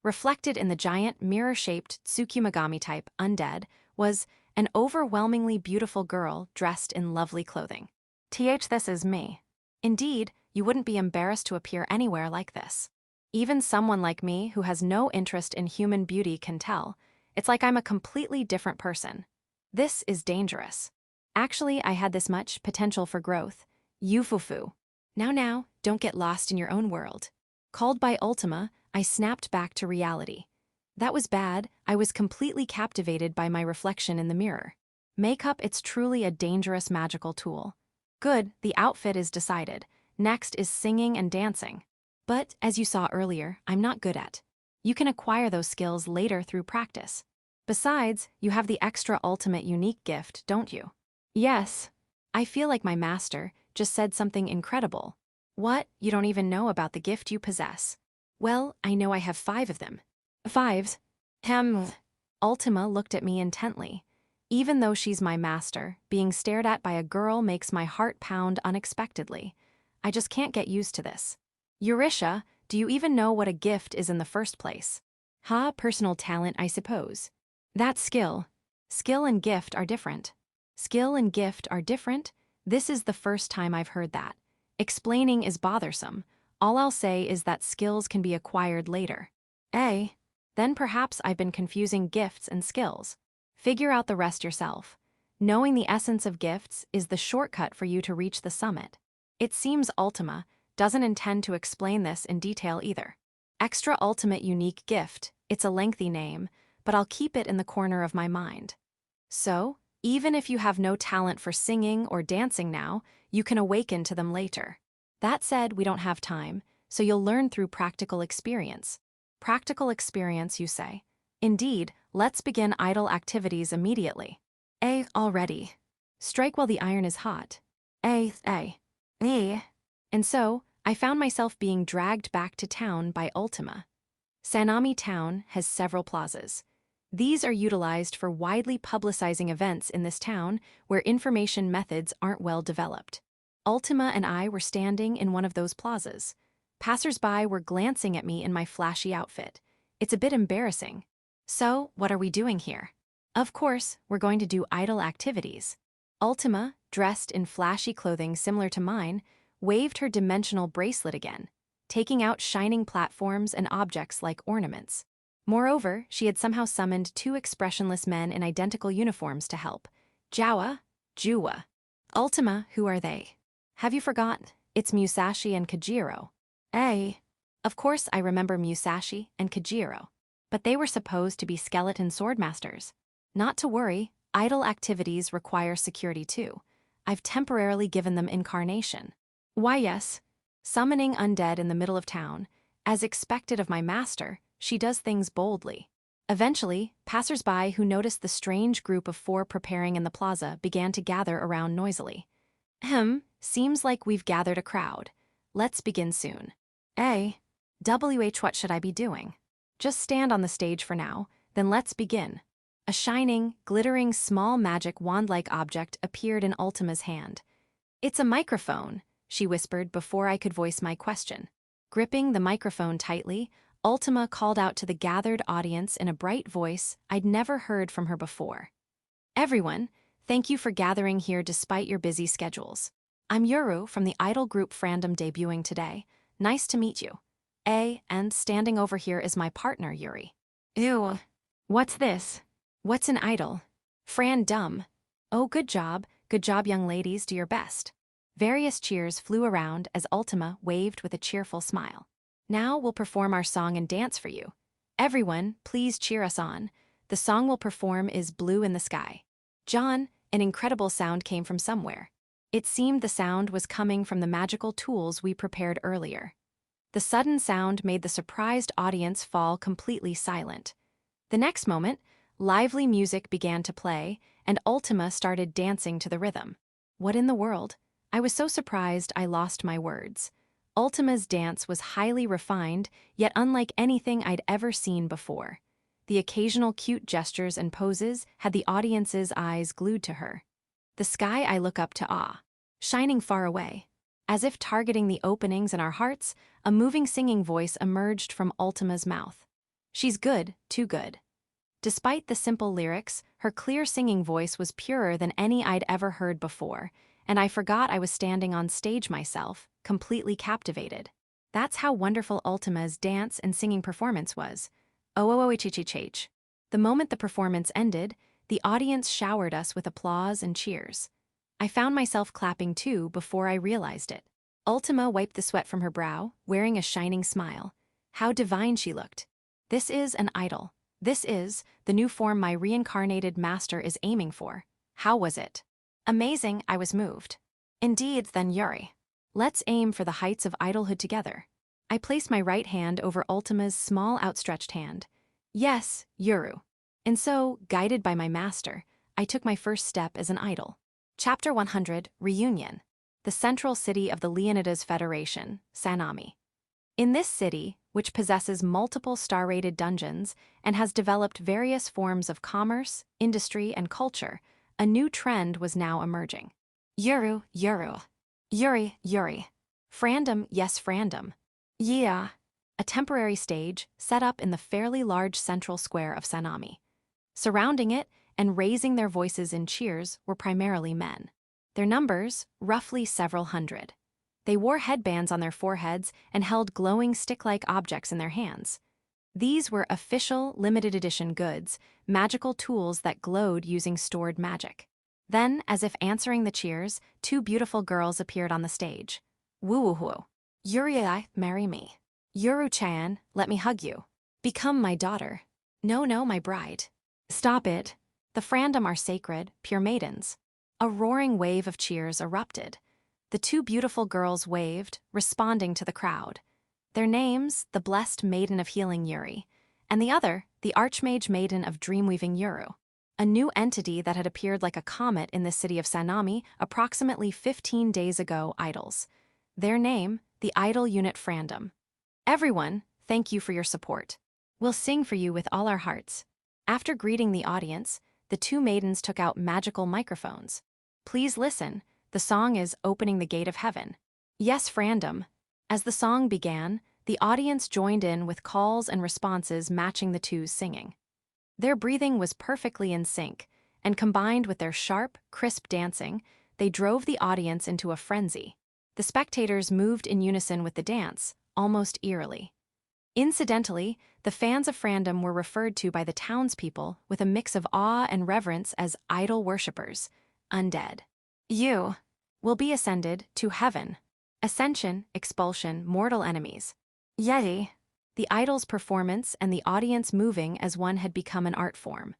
Reflected in the giant mirror-shaped Tsukimagami type undead was an overwhelmingly beautiful girl dressed in lovely clothing. This is me. Indeed, you wouldn't be embarrassed to appear anywhere like this. Even someone like me who has no interest in human beauty can tell. It's like I'm a completely different person. This is dangerous. Actually, I had this much potential for growth. Yufufu. Now, don't get lost in your own world. Called by Ultima, I snapped back to reality. That was bad. I was completely captivated by my reflection in the mirror. Makeup, it's truly a dangerous magical tool. Good, the outfit is decided. Next is singing and dancing. But, as you saw earlier, I'm not good at. You can acquire those skills later through practice. Besides, you have the extra ultimate unique gift, don't you? Yes. I feel like my master just said something incredible. What? You don't even know about the gift you possess. Well, I know I have 5 of them. 5s? Ultima looked at me intently. Even though she's my master, being stared at by a girl makes my heart pound unexpectedly. I just can't get used to this. Eurisha, do you even know what a gift is in the first place? Personal talent, I suppose. That's skill. Skill and gift are different. Skill and gift are different? This is the first time I've heard that. Explaining is bothersome. All I'll say is that skills can be acquired later. Then perhaps I've been confusing gifts and skills. Figure out the rest yourself. Knowing the essence of gifts is the shortcut for you to reach the summit. It seems Ultima doesn't intend to explain this in detail either. Extra ultimate unique gift, it's a lengthy name, but I'll keep it in the corner of my mind. So, even if you have no talent for singing or dancing now, you can awaken to them later. That said, we don't have time, so you'll learn through practical experience. Practical experience, you say? Indeed, let's begin idle activities immediately. Already. Strike while the iron is hot. And so, I found myself being dragged back to town by Ultima. Sanami Town has several plazas. These are utilized for widely publicizing events in this town where information methods aren't well developed. Ultima and I were standing in one of those plazas. Passers-by were glancing at me in my flashy outfit. It's a bit embarrassing. So, what are we doing here? Of course, we're going to do idle activities. Ultima, dressed in flashy clothing similar to mine, waved her dimensional bracelet again, taking out shining platforms and objects like ornaments. Moreover, she had somehow summoned 2 expressionless men in identical uniforms to help. Jawa, Juwa. Ultima, who are they? Have you forgotten? It's Musashi and Kajiro. Of course I remember Musashi and Kajiro. But they were supposed to be skeleton swordmasters. Not to worry, idle activities require security too. I've temporarily given them incarnation. Why yes, summoning undead in the middle of town. As expected of my master, she does things boldly. Eventually, passers-by who noticed the strange group of 4 preparing in the plaza began to gather around noisily. Seems like we've gathered a crowd. Let's begin soon. What should I be doing? Just stand on the stage for now, then let's begin. A shining, glittering small magic wand-like object appeared in Ultima's hand. It's a microphone, she whispered before I could voice my question. Gripping the microphone tightly, Ultima called out to the gathered audience in a bright voice I'd never heard from her before. Everyone, thank you for gathering here despite your busy schedules. I'm Yuru from the idol group Frandom debuting today. Nice to meet you. And standing over here is my partner, Yuri. Ew. What's this? What's an idol? Fran dumb. Oh, good job, young ladies, do your best. Various cheers flew around as Ultima waved with a cheerful smile. Now we'll perform our song and dance for you. Everyone, please cheer us on. The song we'll perform is Blue in the Sky. John, an incredible sound came from somewhere. It seemed the sound was coming from the magical tools we prepared earlier. The sudden sound made the surprised audience fall completely silent. The next moment, lively music began to play, and Ultima started dancing to the rhythm. What in the world? I was so surprised I lost my words. Ultima's dance was highly refined, yet unlike anything I'd ever seen before. The occasional cute gestures and poses had the audience's eyes glued to her. The sky I look up to awe, shining far away. As if targeting the openings in our hearts, a moving singing voice emerged from Ultima's mouth. She's good, too good. Despite the simple lyrics, her clear singing voice was purer than any I'd ever heard before, and I forgot I was standing on stage myself, completely captivated. That's how wonderful Ultima's dance and singing performance was. The moment the performance ended, the audience showered us with applause and cheers. I found myself clapping too before I realized it. Ultima wiped the sweat from her brow, wearing a shining smile. How divine she looked. This is an idol. This is the new form my reincarnated master is aiming for. How was it? Amazing, I was moved. Indeed, then Yuri. Let's aim for the heights of idolhood together. I placed my right hand over Ultima's small outstretched hand. Yes, Yuru. And so, guided by my master, I took my first step as an idol. Chapter 100, Reunion. The central city of the Leonidas Federation, Sanami. In this city, which possesses multiple star-rated dungeons and has developed various forms of commerce, industry, and culture, a new trend was now emerging. Yuru, Yuru. Yuri, Yuri. Frandom, yes, Frandom. Yeah. A temporary stage set up in the fairly large central square of Sanami. Surrounding it and raising their voices in cheers were primarily men. Their numbers, roughly several hundred. They wore headbands on their foreheads and held glowing stick-like objects in their hands. These were official, limited-edition goods, magical tools that glowed using stored magic. Then, as if answering the cheers, two beautiful girls appeared on the stage. Woo-woo-woo. Yuri, marry me. Yuru-chan, let me hug you. Become my daughter. No, my bride. Stop it. The Frandom are sacred, pure maidens. A roaring wave of cheers erupted. The two beautiful girls waved, responding to the crowd. Their names, the Blessed Maiden of Healing Yuri, and the other, the Archmage Maiden of Dreamweaving Yuru, a new entity that had appeared like a comet in the city of Sanami approximately 15 days ago, idols. Their name, the Idol Unit Frandom. Everyone, thank you for your support. We'll sing for you with all our hearts. After greeting the audience, the two maidens took out magical microphones. Please listen. The song is Opening the Gate of Heaven. Yes, Frandom. As the song began, the audience joined in with calls and responses matching the two's singing. Their breathing was perfectly in sync, and combined with their sharp, crisp dancing, they drove the audience into a frenzy. The spectators moved in unison with the dance, almost eerily. Incidentally, the fans of Frandom were referred to by the townspeople with a mix of awe and reverence as idol worshippers, undead. You will be ascended to heaven. Ascension, expulsion, mortal enemies. Yeti. The idol's performance and the audience moving as one had become an art form.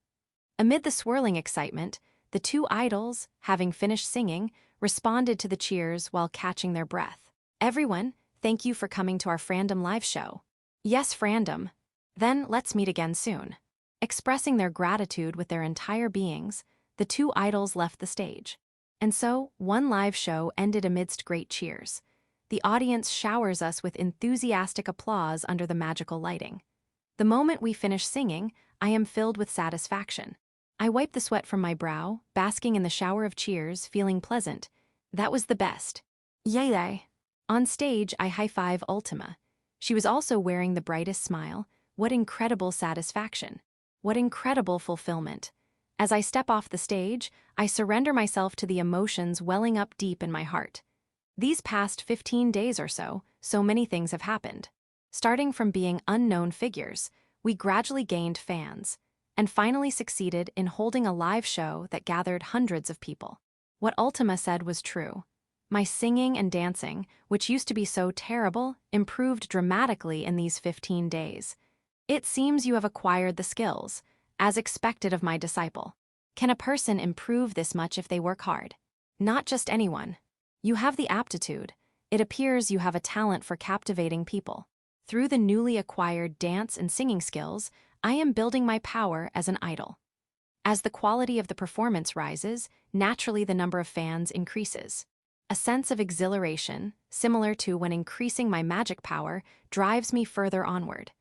Amid the swirling excitement, the two idols, having finished singing, responded to the cheers while catching their breath. Everyone, thank you for coming to our Frandom live show. Yes, Frandom. Then let's meet again soon. Expressing their gratitude with their entire beings, the two idols left the stage. And so, one live show ended amidst great cheers. The audience showers us with enthusiastic applause under the magical lighting. The moment we finish singing, I am filled with satisfaction. I wipe the sweat from my brow, basking in the shower of cheers, feeling pleasant. That was the best. Yay! On stage, I high-five Ultima. She was also wearing the brightest smile. What incredible satisfaction. What incredible fulfillment. As I step off the stage, I surrender myself to the emotions welling up deep in my heart. These past 15 days or so many things have happened. Starting from being unknown figures, we gradually gained fans, and finally succeeded in holding a live show that gathered hundreds of people. What Ultima said was true. My singing and dancing, which used to be so terrible, improved dramatically in these 15 days. It seems you have acquired the skills, as expected of my disciple. Can a person improve this much if they work hard? Not just anyone. You have the aptitude. It appears you have a talent for captivating people. Through the newly acquired dance and singing skills, I am building my power as an idol. As the quality of the performance rises, naturally the number of fans increases. A sense of exhilaration, similar to when increasing my magic power, drives me further onward.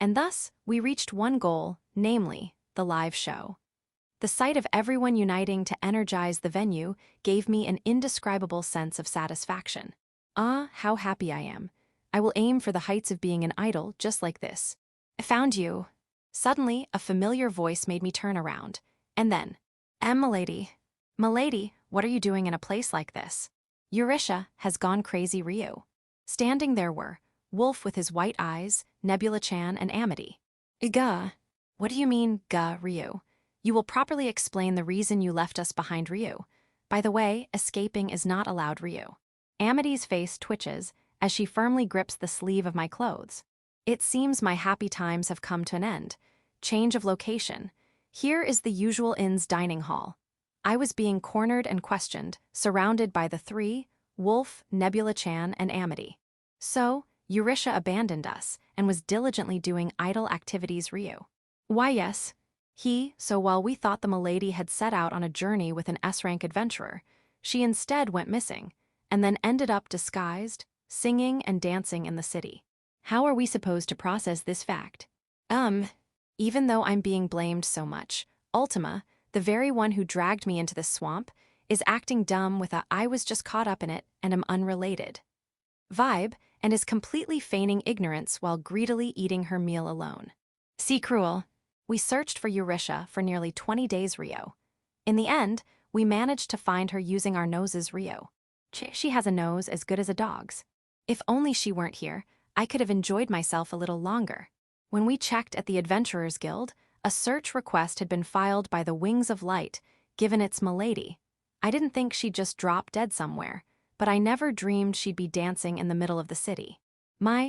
And thus, we reached one goal, namely, the live show. The sight of everyone uniting to energize the venue gave me an indescribable sense of satisfaction. Ah, how happy I am. I will aim for the heights of being an idol just like this. I found you. Suddenly, a familiar voice made me turn around. And then, Milady. Milady, what are you doing in a place like this? Eurisha has gone crazy Ryu. Standing there were Wolf with his white eyes, Nebula-chan, and Amity. Gah. What do you mean, gah, Ryu? You will properly explain the reason you left us behind Ryu. By the way, escaping is not allowed, Ryu. Amity's face twitches as she firmly grips the sleeve of my clothes. It seems my happy times have come to an end. change of location. Here is the usual inn's dining hall. I was being cornered and questioned, surrounded by the three, Wolf, Nebula-chan, and Amity. So, Eurisha abandoned us and was diligently doing idle activities Ryu. Why yes, so while we thought the milady had set out on a journey with an S-rank adventurer, she instead went missing, and then ended up disguised, singing and dancing in the city. How are we supposed to process this fact? Even though I'm being blamed so much, Ultima, the very one who dragged me into this swamp, is acting dumb with a "I was just caught up in it and am unrelated" vibe, and is completely feigning ignorance while greedily eating her meal alone. See cruel. We searched for Eurisha for nearly 20 days, Rio. In the end, we managed to find her using our noses, Rio. She has a nose as good as a dog's. If only she weren't here, I could have enjoyed myself a little longer. When we checked at the Adventurers Guild, a search request had been filed by the Wings of Light, given its milady. I didn't think she'd just drop dead somewhere, but I never dreamed she'd be dancing in the middle of the city.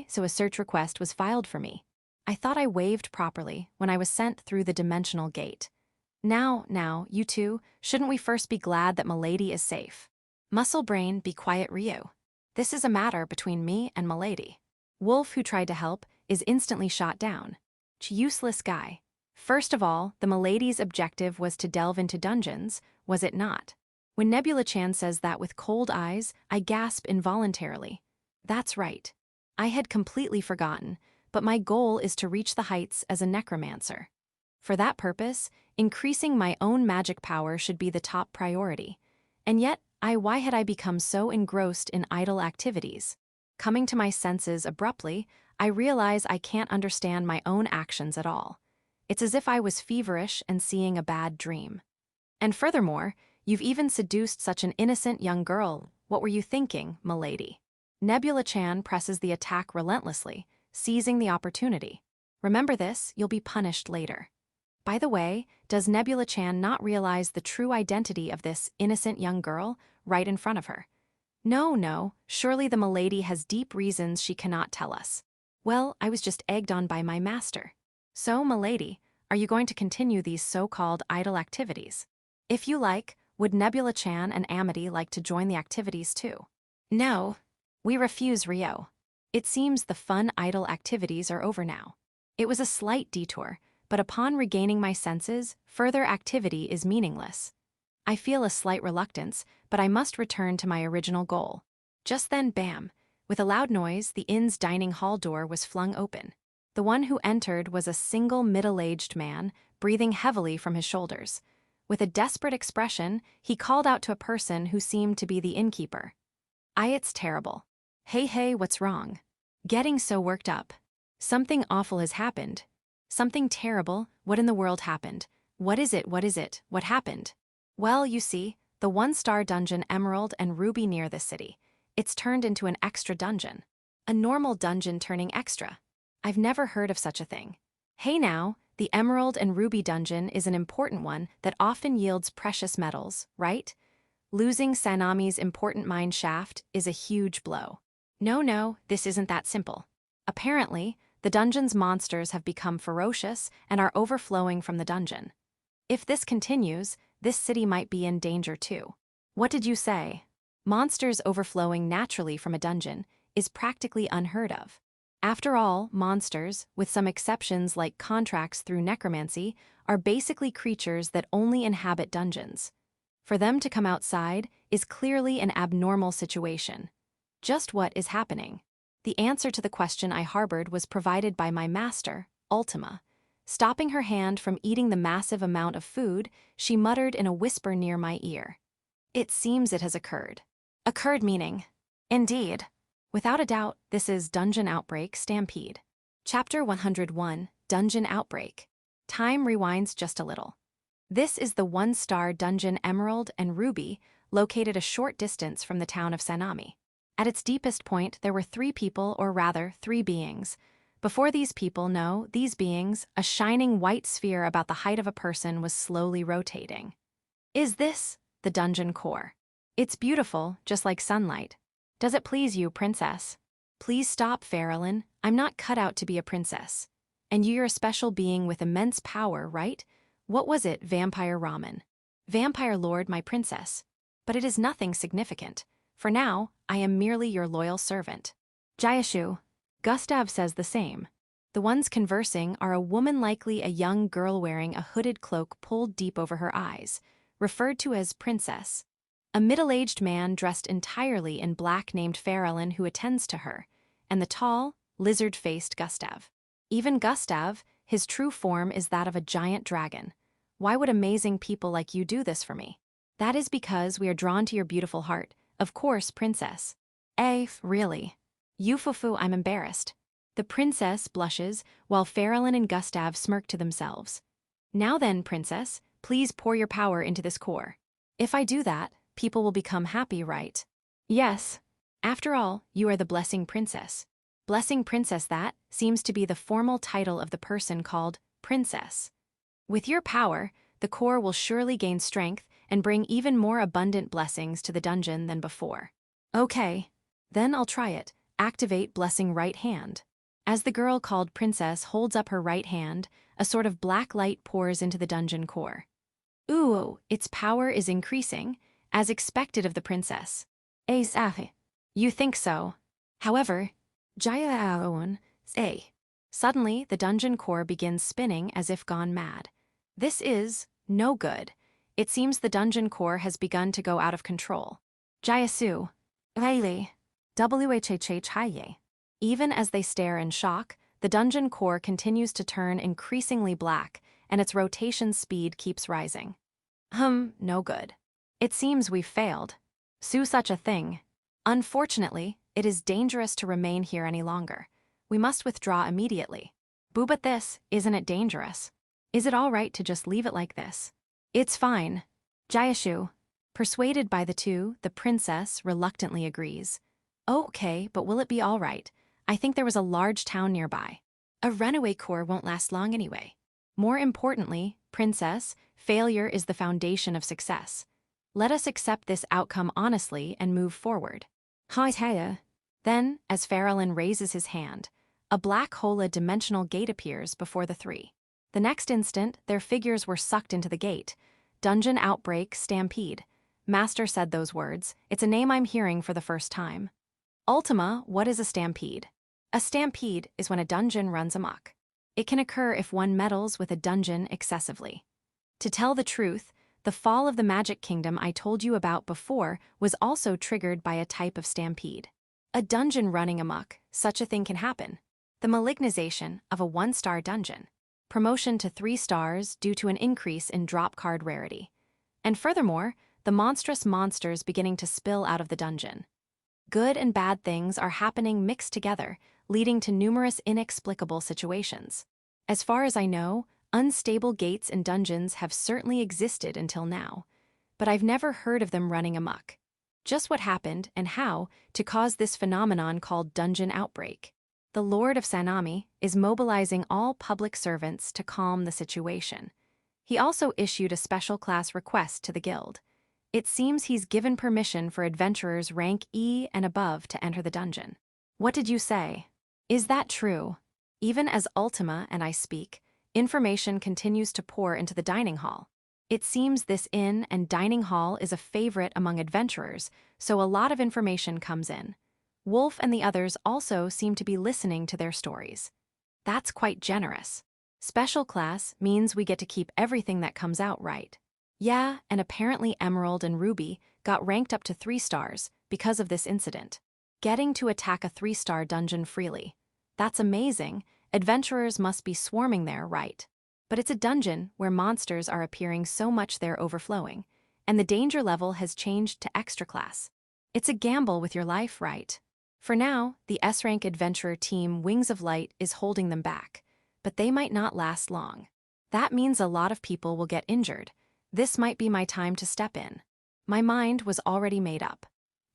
So a search request was filed for me. I thought I waved properly when I was sent through the dimensional gate. Now, you two, shouldn't we first be glad that milady is safe? Muscle brain, be quiet, Ryu. This is a matter between me and milady. Wolf, who tried to help, is instantly shot down. Useless guy. First of all, the milady's objective was to delve into dungeons, was it not? When Nebula-chan says that with cold eyes, I gasp involuntarily. That's right. I had completely forgotten, but my goal is to reach the heights as a necromancer. For that purpose, increasing my own magic power should be the top priority. And yet, why had I become so engrossed in idle activities? Coming to my senses abruptly, I realize I can't understand my own actions at all. It's as if I was feverish and seeing a bad dream. And furthermore, you've even seduced such an innocent young girl. What were you thinking, milady? Nebula-chan presses the attack relentlessly, seizing the opportunity. Remember this, you'll be punished later. By the way, does Nebula-chan not realize the true identity of this innocent young girl right in front of her? No, surely the milady has deep reasons she cannot tell us. Well, I was just egged on by my master. So, milady, are you going to continue these so-called idle activities? If you like, would Nebula-chan and Amity like to join the activities too? No. We refuse, Rio. It seems the fun idle activities are over now. It was a slight detour, but upon regaining my senses, further activity is meaningless. I feel a slight reluctance, but I must return to my original goal. Just then, bam! With a loud noise, the inn's dining hall door was flung open. The one who entered was a single middle-aged man, breathing heavily from his shoulders. With a desperate expression, he called out to a person who seemed to be the innkeeper. It's terrible. Hey, what's wrong? Getting so worked up. Something awful has happened. Something terrible? What in the world happened? What is it? What happened? Well, you see, the one-star dungeon Emerald and Ruby near this city. It's turned into an extra dungeon. A normal dungeon turning extra. I've never heard of such a thing. Hey now, the Emerald and Ruby dungeon is an important one that often yields precious metals, right? Losing Sanami's important mine shaft is a huge blow. No, this isn't that simple. Apparently, the dungeon's monsters have become ferocious and are overflowing from the dungeon. If this continues, this city might be in danger too. What did you say? Monsters overflowing naturally from a dungeon is practically unheard of. After all, monsters, with some exceptions like contracts through necromancy, are basically creatures that only inhabit dungeons. For them to come outside is clearly an abnormal situation. Just what is happening? The answer to the question I harbored was provided by my master, Ultima. Stopping her hand from eating the massive amount of food, she muttered in a whisper near my ear. It seems it has occurred. Occurred meaning? Indeed. Without a doubt, this is Dungeon Outbreak Stampede. Chapter 101, Dungeon Outbreak. Time rewinds just a little. This is the one-star dungeon Emerald and Ruby, located a short distance from the town of Sanami. At its deepest point, there were 3 people, or rather, 3 beings. Before these people, these beings, a shining white sphere about the height of a person was slowly rotating. Is this the dungeon core? It's beautiful, just like sunlight. Does it please you, princess? Please stop, Farallon. I'm not cut out to be a princess. And you're a special being with immense power, right? What was it, Vampire Ramen? Vampire Lord, my princess. But it is nothing significant. For now, I am merely your loyal servant. Jayashu. Gustav says the same. The ones conversing are a woman, likely a young girl wearing a hooded cloak pulled deep over her eyes, referred to as princess. A middle-aged man dressed entirely in black named Farallon who attends to her, and the tall, lizard-faced Gustav. Even Gustav, his true form is that of a giant dragon. Why would amazing people like you do this for me? That is because we are drawn to your beautiful heart, of course, princess. Really? Yufufu, I'm embarrassed. The princess blushes, while Farallon and Gustav smirk to themselves. Now then, princess, please pour your power into this core. If I do that, people will become happy, right? Yes. After all, you are the Blessing Princess. Blessing Princess, that seems to be the formal title of the person called Princess. With your power, the core will surely gain strength and bring even more abundant blessings to the dungeon than before. Okay. Then I'll try it. Activate Blessing Right Hand. As the girl called Princess holds up her right hand, a sort of black light pours into the dungeon core. Ooh, its power is increasing, as expected of the princess. You think so? However, suddenly the dungeon core begins spinning as if gone mad. This is no good. It seems the dungeon core has begun to go out of control. Jayasu. Even as they stare in shock, the dungeon core continues to turn increasingly black, and its rotation speed keeps rising. No good. It seems we've failed. Such a thing. Unfortunately, it is dangerous to remain here any longer. We must withdraw immediately. But this, isn't it dangerous? Is it all right to just leave it like this? It's fine. Jayashu. Persuaded by the two, the princess reluctantly agrees. Okay, but will it be all right? I think there was a large town nearby. A runaway core won't last long anyway. More importantly, princess, failure is the foundation of success. Let us accept this outcome honestly and move forward. Then, as Farallon raises his hand, a black hola dimensional gate appears before the three. The next instant, their figures were sucked into the gate. Dungeon Outbreak Stampede. Master said those words. It's a name I'm hearing for the first time. Ultima, what is a stampede? A stampede is when a dungeon runs amok. It can occur if one meddles with a dungeon excessively. To tell the truth, the fall of the Magic Kingdom I told you about before was also triggered by a type of stampede. A dungeon running amok, such a thing can happen. The malignization of a 1-star dungeon. Promotion to 3 stars due to an increase in drop card rarity. And furthermore, the monstrous monsters beginning to spill out of the dungeon. Good and bad things are happening mixed together, leading to numerous inexplicable situations. As far as I know, unstable gates in dungeons have certainly existed until now, but I've never heard of them running amok. Just what happened and how to cause this phenomenon called dungeon outbreak. The Lord of Sanami is mobilizing all public servants to calm the situation. He also issued a special class request to the guild. It seems he's given permission for adventurers rank E and above to enter the dungeon. What did you say? Is that true? Even as Ultima and I speak, information continues to pour into the dining hall. It seems this inn and dining hall is a favorite among adventurers, so a lot of information comes in. Wolf and the others also seem to be listening to their stories. That's quite generous. Special class means we get to keep everything that comes out, right? Yeah, and apparently Emerald and Ruby got ranked up to 3 stars because of this incident. Getting to attack a 3-star dungeon freely. That's amazing. Adventurers must be swarming there, right? But it's a dungeon where monsters are appearing so much they're overflowing, and the danger level has changed to extra class. It's a gamble with your life, right? For now, the S-rank adventurer team Wings of Light is holding them back, but they might not last long. That means a lot of people will get injured. This might be my time to step in. My mind was already made up.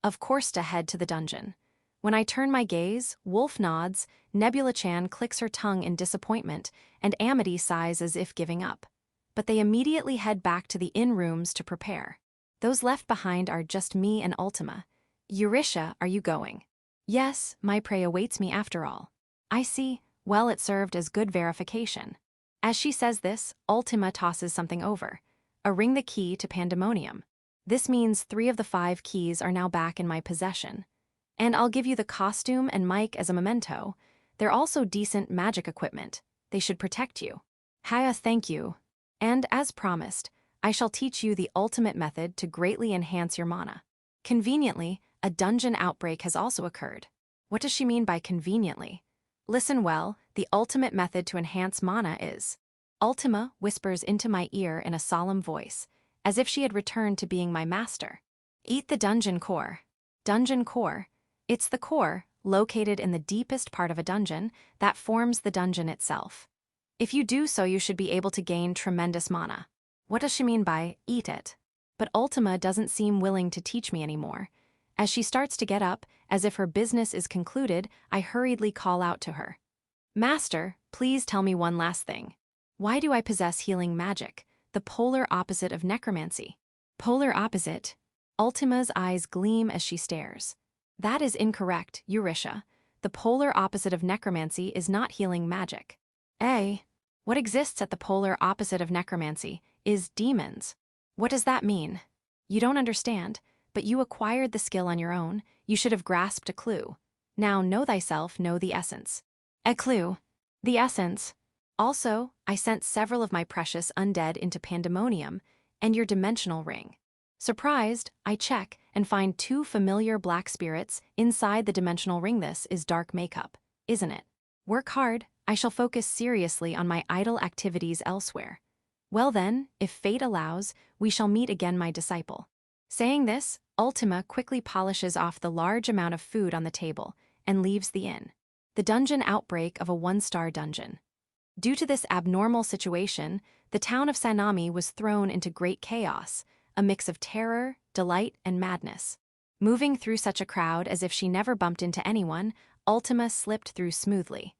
Of course to head to the dungeon. When I turn my gaze, Wolf nods, Nebula-chan clicks her tongue in disappointment, and Amity sighs as if giving up. But they immediately head back to the inn rooms to prepare. Those left behind are just me and Ultima. Eurisha, are you going? Yes, my prey awaits me after all. I see. Well, it served as good verification. As she says this, Ultima tosses something over. A ring, the key to Pandemonium. This means 3 of the 5 keys are now back in my possession. And I'll give you the costume and mic as a memento. They're also decent magic equipment. They should protect you. Haya, thank you. And as promised, I shall teach you the ultimate method to greatly enhance your mana. Conveniently, a dungeon outbreak has also occurred. What does she mean by conveniently? Listen well, the ultimate method to enhance mana is... Ultima whispers into my ear in a solemn voice, as if she had returned to being my master. Eat the dungeon core. Dungeon core. It's the core, located in the deepest part of a dungeon, that forms the dungeon itself. If you do so, you should be able to gain tremendous mana. What does she mean by eat it? But Ultima doesn't seem willing to teach me anymore. As she starts to get up, as if her business is concluded, I hurriedly call out to her. Master, please tell me one last thing. Why do I possess healing magic, the polar opposite of necromancy? Polar opposite? Ultima's eyes gleam as she stares. That is incorrect, Eurisha. The polar opposite of necromancy is not healing magic. What exists at the polar opposite of necromancy is demons. What does that mean? You don't understand, but you acquired the skill on your own. You should have grasped a clue. Now know thyself, know the essence. A clue. The essence. Also, I sent several of my precious undead into Pandemonium and your dimensional ring. Surprised, I check and find 2 familiar black spirits inside the dimensional ring. This is dark makeup, isn't it? Work hard. I shall focus seriously on my idle activities elsewhere. Well then, if fate allows, we shall meet again, my disciple. Saying this, Ultima quickly polishes off the large amount of food on the table and leaves the inn. The dungeon outbreak of a 1-star dungeon. Due to this abnormal situation, the town of Sanami was thrown into great chaos, a mix of terror, delight, and madness. Moving through such a crowd as if she never bumped into anyone, Ultima slipped through smoothly.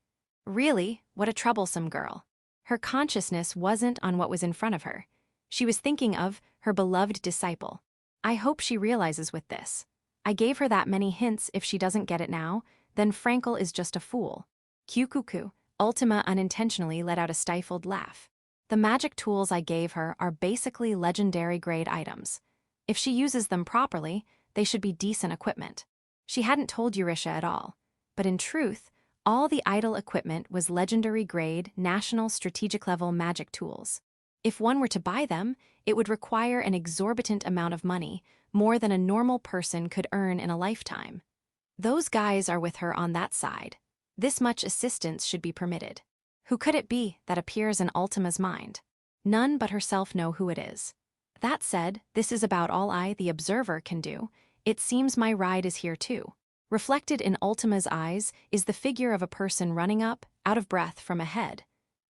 Really, what a troublesome girl. Her consciousness wasn't on what was in front of her. She was thinking of her beloved disciple. I hope she realizes with this. I gave her that many hints. If she doesn't get it now, then Frankel is just a fool. Cuckoo. Ultima unintentionally let out a stifled laugh. The magic tools I gave her are basically legendary grade items. If she uses them properly, they should be decent equipment. She hadn't told Eurisha at all. But in truth, all the idle equipment was legendary grade, national strategic level magic tools. If one were to buy them, it would require an exorbitant amount of money, more than a normal person could earn in a lifetime. Those guys are with her on that side. This much assistance should be permitted. Who could it be that appears in Ultima's mind? None but herself know who it is. That said, this is about all I, the observer, can do. It seems my ride is here too. Reflected in Ultima's eyes is the figure of a person running up, out of breath from ahead.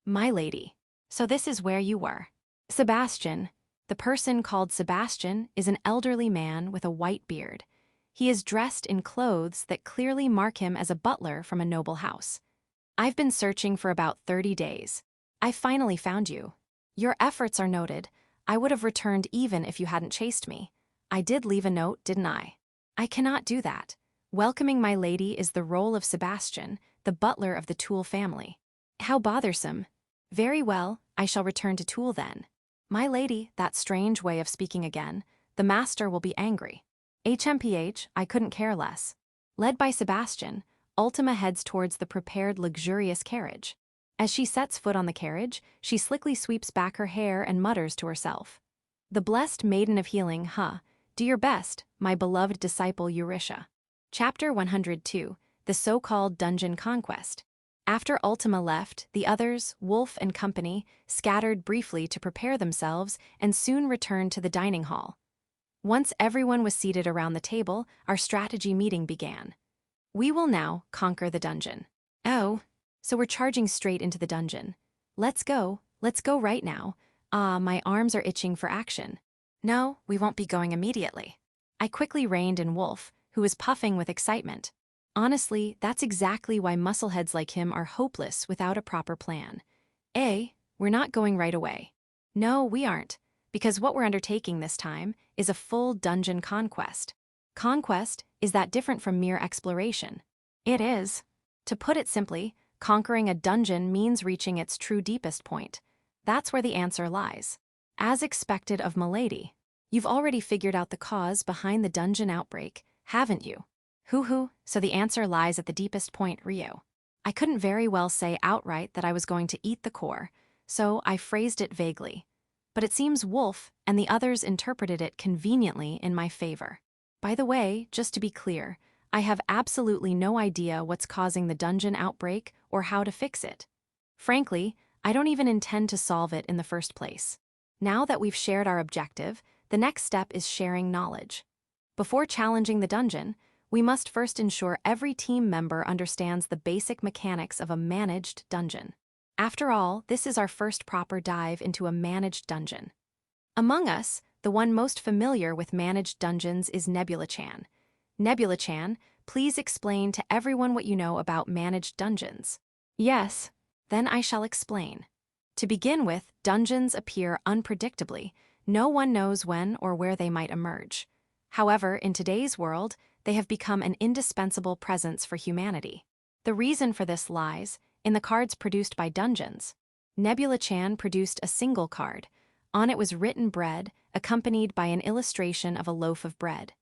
My lady. So this is where you were. Sebastian. The person called Sebastian is an elderly man with a white beard. He is dressed in clothes that clearly mark him as a butler from a noble house. I've been searching for about 30 days. I finally found you. Your efforts are noted. I would have returned even if you hadn't chased me. I did leave a note, didn't I? I cannot do that. Welcoming my lady is the role of Sebastian, the butler of the Tool family. How bothersome. Very well, I shall return to Tool then. My lady, that strange way of speaking again. The master will be angry. HMPH, I couldn't care less. Led by Sebastian, Ultima heads towards the prepared luxurious carriage. As she sets foot on the carriage, she slickly sweeps back her hair and mutters to herself. The blessed maiden of healing, do your best, my beloved disciple Eurisha. Chapter 102, The So-Called Dungeon Conquest. After Ultima left, the others, Wolf and company, scattered briefly to prepare themselves and soon returned to the dining hall. Once everyone was seated around the table, our strategy meeting began. We will now conquer the dungeon. Oh, so we're charging straight into the dungeon. Let's go right now. My arms are itching for action. No, we won't be going immediately. I quickly reined in Wolf, who was puffing with excitement. Honestly, that's exactly why muscleheads like him are hopeless without a proper plan. We're not going right away. No, we aren't, because what we're undertaking this time is a full dungeon conquest. Conquest, is that different from mere exploration? It is. To put it simply, conquering a dungeon means reaching its true deepest point. That's where the answer lies. As expected of Milady, you've already figured out the cause behind the dungeon outbreak, haven't you? Hoo-hoo, so the answer lies at the deepest point, Rio. I couldn't very well say outright that I was going to eat the core, so I phrased it vaguely. But it seems Wolf and the others interpreted it conveniently in my favor. By the way, just to be clear, I have absolutely no idea what's causing the dungeon outbreak or how to fix it. Frankly, I don't even intend to solve it in the first place. Now that we've shared our objective, the next step is sharing knowledge. Before challenging the dungeon, we must first ensure every team member understands the basic mechanics of a managed dungeon. After all, this is our first proper dive into a managed dungeon. Among us, the one most familiar with managed dungeons is Nebula-chan. Nebula-chan, please explain to everyone what you know about managed dungeons. Yes, then I shall explain. To begin with, dungeons appear unpredictably. No one knows when or where they might emerge. However, in today's world, they have become an indispensable presence for humanity. The reason for this lies in the cards produced by dungeons. Nebula-chan produced a single card. On it was written bread, accompanied by an illustration of a loaf of bread.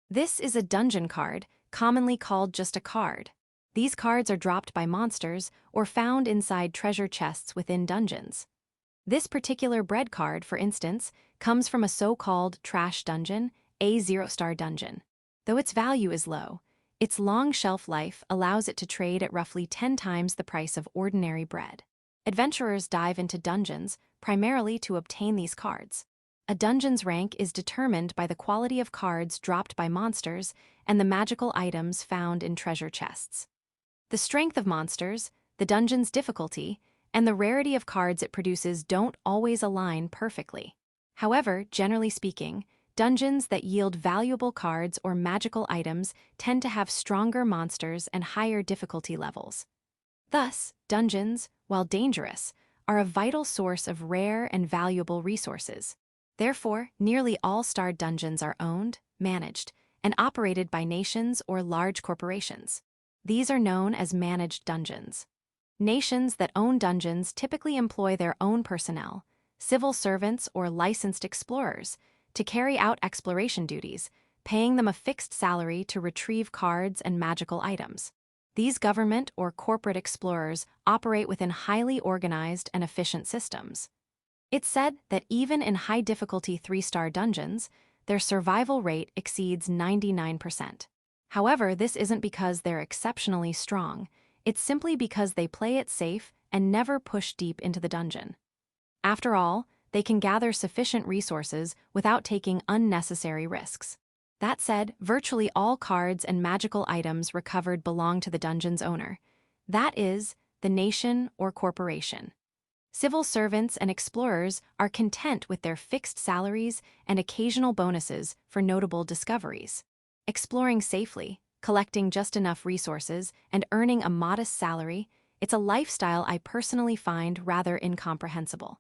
This is a dungeon card, commonly called just a card. These cards are dropped by monsters or found inside treasure chests within dungeons. This particular bread card, for instance, comes from a so-called trash dungeon, a 0-star dungeon. Though its value is low, its long shelf life allows it to trade at roughly 10 times the price of ordinary bread. Adventurers dive into dungeons primarily to obtain these cards. A dungeon's rank is determined by the quality of cards dropped by monsters and the magical items found in treasure chests. The strength of monsters, the dungeon's difficulty, and the rarity of cards it produces don't always align perfectly. However, generally speaking, dungeons that yield valuable cards or magical items tend to have stronger monsters and higher difficulty levels. Thus, dungeons, while dangerous, are a vital source of rare and valuable resources. Therefore, nearly all starred dungeons are owned, managed, and operated by nations or large corporations. These are known as managed dungeons. Nations that own dungeons typically employ their own personnel, civil servants or licensed explorers, to carry out exploration duties, paying them a fixed salary to retrieve cards and magical items. These government or corporate explorers operate within highly organized and efficient systems. It's said that even in high-difficulty 3-star dungeons, their survival rate exceeds 99%. However, this isn't because they're exceptionally strong. It's simply because they play it safe and never push deep into the dungeon. After all, they can gather sufficient resources without taking unnecessary risks. That said, virtually all cards and magical items recovered belong to the dungeon's owner. That is, the nation or corporation. Civil servants and explorers are content with their fixed salaries and occasional bonuses for notable discoveries. Exploring safely, collecting just enough resources, and earning a modest salary, it's a lifestyle I personally find rather incomprehensible.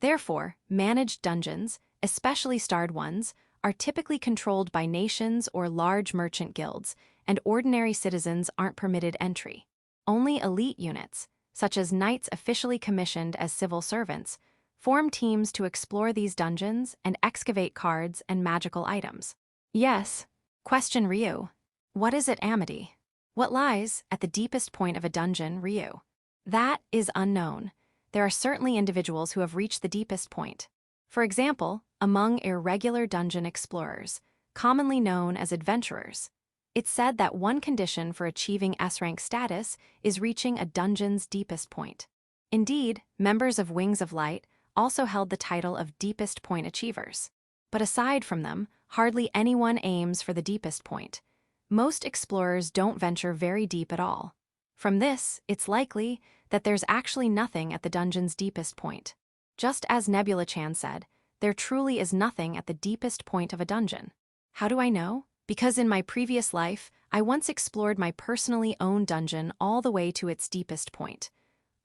Therefore, managed dungeons, especially starred ones, are typically controlled by nations or large merchant guilds, and ordinary citizens aren't permitted entry. Only elite units, such as knights officially commissioned as civil servants, form teams to explore these dungeons and excavate cards and magical items. Yes. Question Ryu. What is it, Amity? What lies at the deepest point of a dungeon, Ryu? That is unknown. There are certainly individuals who have reached the deepest point. For example, among irregular dungeon explorers, commonly known as adventurers, it's said that one condition for achieving S-rank status is reaching a dungeon's deepest point. Indeed, members of Wings of Light also held the title of Deepest Point Achievers. But aside from them, hardly anyone aims for the deepest point. Most explorers don't venture very deep at all. From this, it's likely that there's actually nothing at the dungeon's deepest point. Just as Nebula-chan said, there truly is nothing at the deepest point of a dungeon. How do I know? Because in my previous life, I once explored my personally owned dungeon all the way to its deepest point.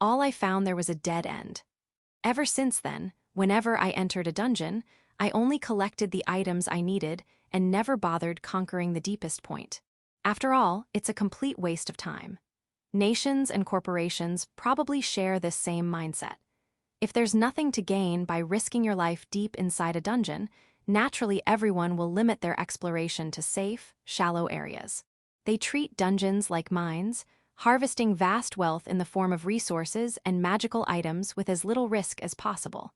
All I found there was a dead end. Ever since then, whenever I entered a dungeon, I only collected the items I needed and never bothered conquering the deepest point. After all, it's a complete waste of time. Nations and corporations probably share this same mindset. If there's nothing to gain by risking your life deep inside a dungeon, naturally everyone will limit their exploration to safe, shallow areas. They treat dungeons like mines, harvesting vast wealth in the form of resources and magical items with as little risk as possible.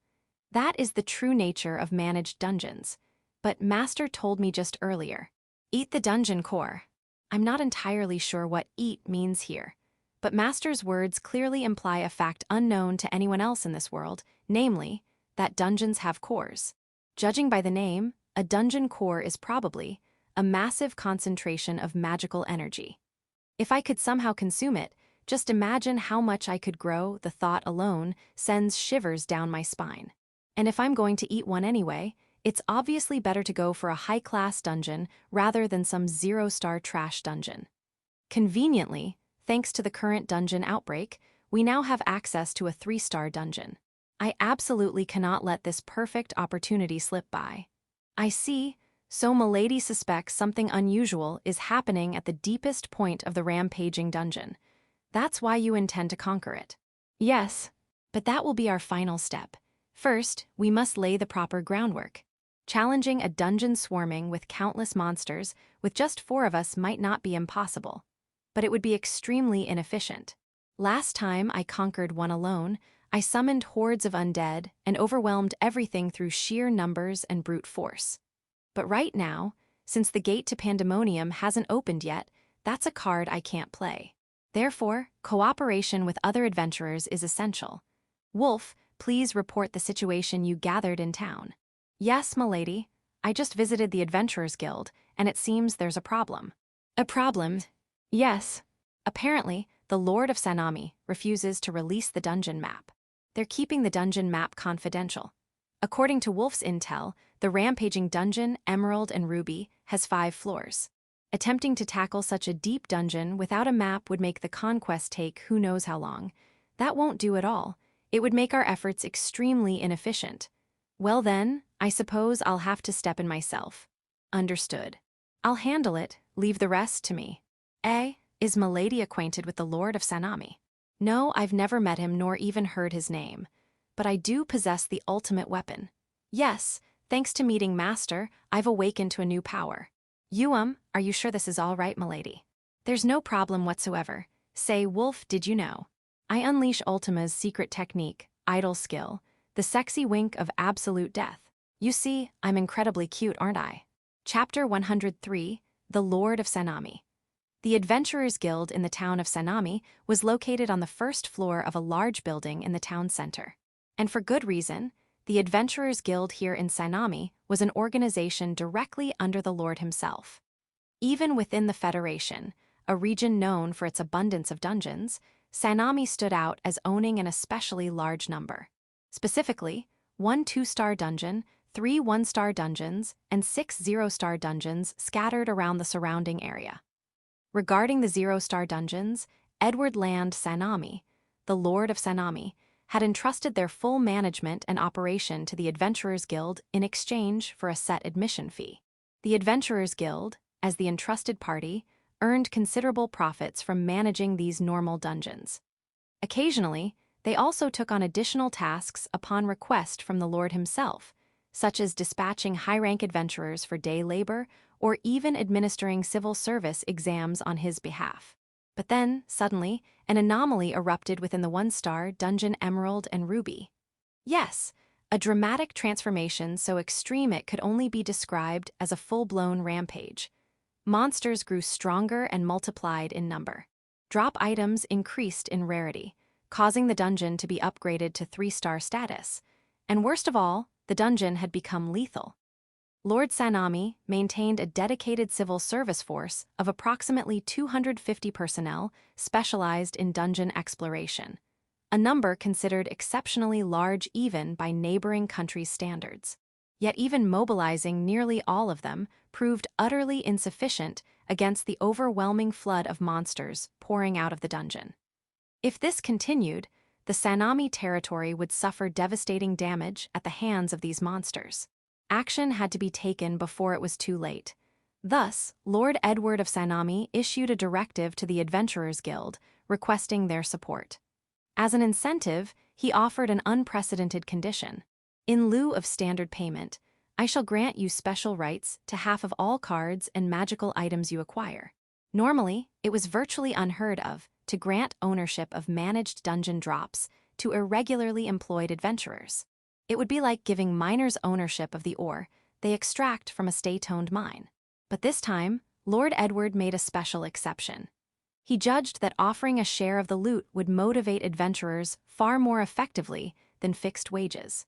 That is the true nature of managed dungeons. But Master told me just earlier, eat the dungeon core. I'm not entirely sure what eat means here, but Master's words clearly imply a fact unknown to anyone else in this world, namely, that dungeons have cores. Judging by the name, a dungeon core is probably a massive concentration of magical energy. If I could somehow consume it, just imagine how much I could grow. The thought alone sends shivers down my spine. And if I'm going to eat one anyway, it's obviously better to go for a high-class dungeon rather than some zero-star trash dungeon. Conveniently, thanks to the current dungeon outbreak, we now have access to a 3-star dungeon. I absolutely cannot let this perfect opportunity slip by. I see, so Milady suspects something unusual is happening at the deepest point of the rampaging dungeon. That's why you intend to conquer it. Yes, but that will be our final step. First, we must lay the proper groundwork. Challenging a dungeon swarming with countless monsters with just 4 of us might not be impossible, but it would be extremely inefficient. Last time I conquered one alone, I summoned hordes of undead and overwhelmed everything through sheer numbers and brute force. But right now, since the gate to Pandemonium hasn't opened yet, that's a card I can't play. Therefore, cooperation with other adventurers is essential. Wolf, please report the situation you gathered in town. Yes, milady. I just visited the Adventurers Guild, and it seems there's a problem. A problem? Yes. Apparently, the Lord of Sanami refuses to release the dungeon map. They're keeping the dungeon map confidential. According to Wolf's intel, the rampaging dungeon, Emerald and Ruby, has 5 floors. Attempting to tackle such a deep dungeon without a map would make the conquest take who knows how long. That won't do at all. It would make our efforts extremely inefficient. Well then, I suppose I'll have to step in myself. Understood. I'll handle it, leave the rest to me. Is Milady acquainted with the Lord of Sanami? No, I've never met him nor even heard his name. But I do possess the ultimate weapon. Yes, thanks to meeting Master, I've awakened to a new power. Are you sure this is all right, milady? There's no problem whatsoever. Say, Wolf, did you know? I unleash Ultima's secret technique, idle skill, the sexy wink of absolute death. You see, I'm incredibly cute, aren't I? Chapter 103, The Lord of Sanami. The Adventurers Guild in the town of Sanami was located on the 1st floor of a large building in the town center. And for good reason. The Adventurers Guild here in Sanami was an organization directly under the Lord himself. Even within the Federation, a region known for its abundance of dungeons, Sanami stood out as owning an especially large number. Specifically, 1 2-star dungeon, 3 1-star dungeons, and 6 0-star dungeons scattered around the surrounding area. Regarding the 0-star dungeons, Edward Land Sanami, the Lord of Sanami, had entrusted their full management and operation to the Adventurers Guild in exchange for a set admission fee. The Adventurers Guild, as the entrusted party, earned considerable profits from managing these normal dungeons. Occasionally, they also took on additional tasks upon request from the Lord himself, such as dispatching high-rank adventurers for day labor or even administering civil service exams on his behalf. But then, suddenly, an anomaly erupted within the 1-star dungeon Emerald and Ruby. Yes, a dramatic transformation so extreme it could only be described as a full-blown rampage. Monsters grew stronger and multiplied in number. Drop items increased in rarity, causing the dungeon to be upgraded to 3-star status. And worst of all, the dungeon had become lethal. Lord Sanami maintained a dedicated civil service force of approximately 250 personnel specialized in dungeon exploration, a number considered exceptionally large even by neighboring countries' standards. Yet even mobilizing nearly all of them proved utterly insufficient against the overwhelming flood of monsters pouring out of the dungeon. If this continued, the Sanami territory would suffer devastating damage at the hands of these monsters. Action had to be taken before it was too late. Thus, Lord Edward of Sanami issued a directive to the Adventurers Guild, requesting their support. As an incentive, he offered an unprecedented condition. In lieu of standard payment, I shall grant you special rights to half of all cards and magical items you acquire. Normally, it was virtually unheard of to grant ownership of managed dungeon drops to irregularly employed adventurers. It would be like giving miners ownership of the ore they extract from a stay-toned mine. But this time, Lord Edward made a special exception. He judged that offering a share of the loot would motivate adventurers far more effectively than fixed wages.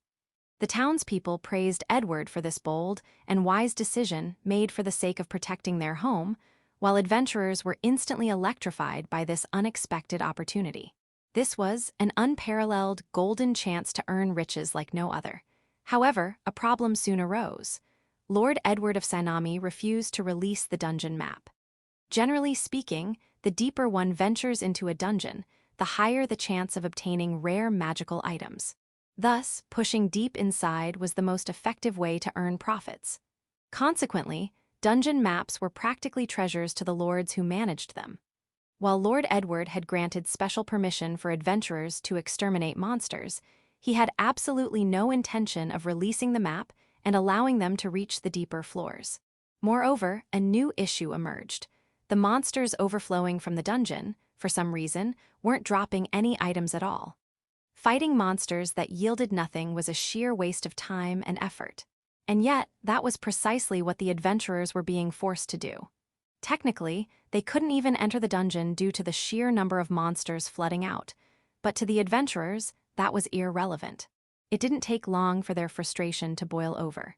The townspeople praised Edward for this bold and wise decision made for the sake of protecting their home, while adventurers were instantly electrified by this unexpected opportunity. This was an unparalleled golden chance to earn riches like no other. However, a problem soon arose. Lord Edward of Sanami refused to release the dungeon map. Generally speaking, the deeper one ventures into a dungeon, the higher the chance of obtaining rare magical items. Thus, pushing deep inside was the most effective way to earn profits. Consequently, dungeon maps were practically treasures to the lords who managed them. While Lord Edward had granted special permission for adventurers to exterminate monsters, he had absolutely no intention of releasing the map and allowing them to reach the deeper floors. Moreover, a new issue emerged. The monsters overflowing from the dungeon, for some reason, weren't dropping any items at all. Fighting monsters that yielded nothing was a sheer waste of time and effort. And yet, that was precisely what the adventurers were being forced to do. Technically, they couldn't even enter the dungeon due to the sheer number of monsters flooding out, but to the adventurers, that was irrelevant. It didn't take long for their frustration to boil over.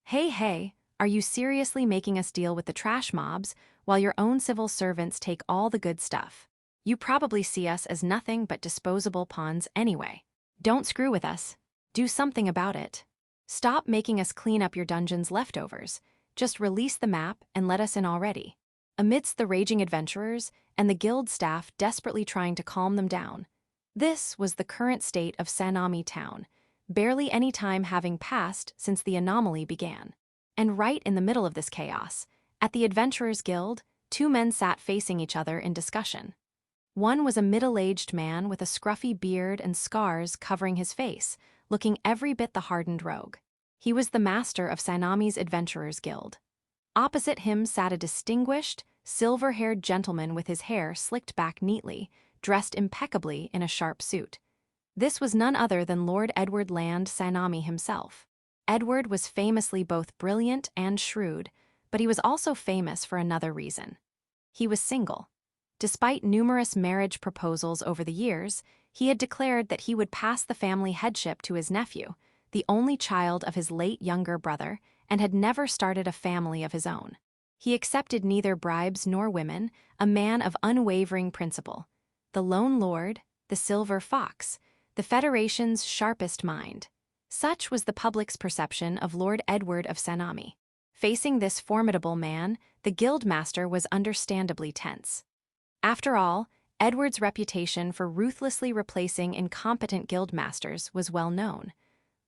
Hey, are you seriously making us deal with the trash mobs while your own civil servants take all the good stuff? You probably see us as nothing but disposable pawns anyway. Don't screw with us. Do something about it. Stop making us clean up your dungeon's leftovers. Just release the map and let us in already. Amidst the raging adventurers and the guild staff desperately trying to calm them down. This was the current state of Sanami Town, barely any time having passed since the anomaly began. And right in the middle of this chaos, at the Adventurers Guild, two men sat facing each other in discussion. One was a middle-aged man with a scruffy beard and scars covering his face, looking every bit the hardened rogue. He was the master of Sanami's Adventurers Guild. Opposite him sat a distinguished, silver-haired gentleman with his hair slicked back neatly, dressed impeccably in a sharp suit. This was none other than Lord Edward Land Sanami himself. Edward was famously both brilliant and shrewd, but he was also famous for another reason. He was single. Despite numerous marriage proposals over the years, he had declared that he would pass the family headship to his nephew, the only child of his late younger brother, and had never started a family of his own. He accepted neither bribes nor women, a man of unwavering principle. The lone lord, the silver fox, the Federation's sharpest mind. Such was the public's perception of Lord Edward of Sanami. Facing this formidable man, the guildmaster was understandably tense. After all, Edward's reputation for ruthlessly replacing incompetent guildmasters was well known.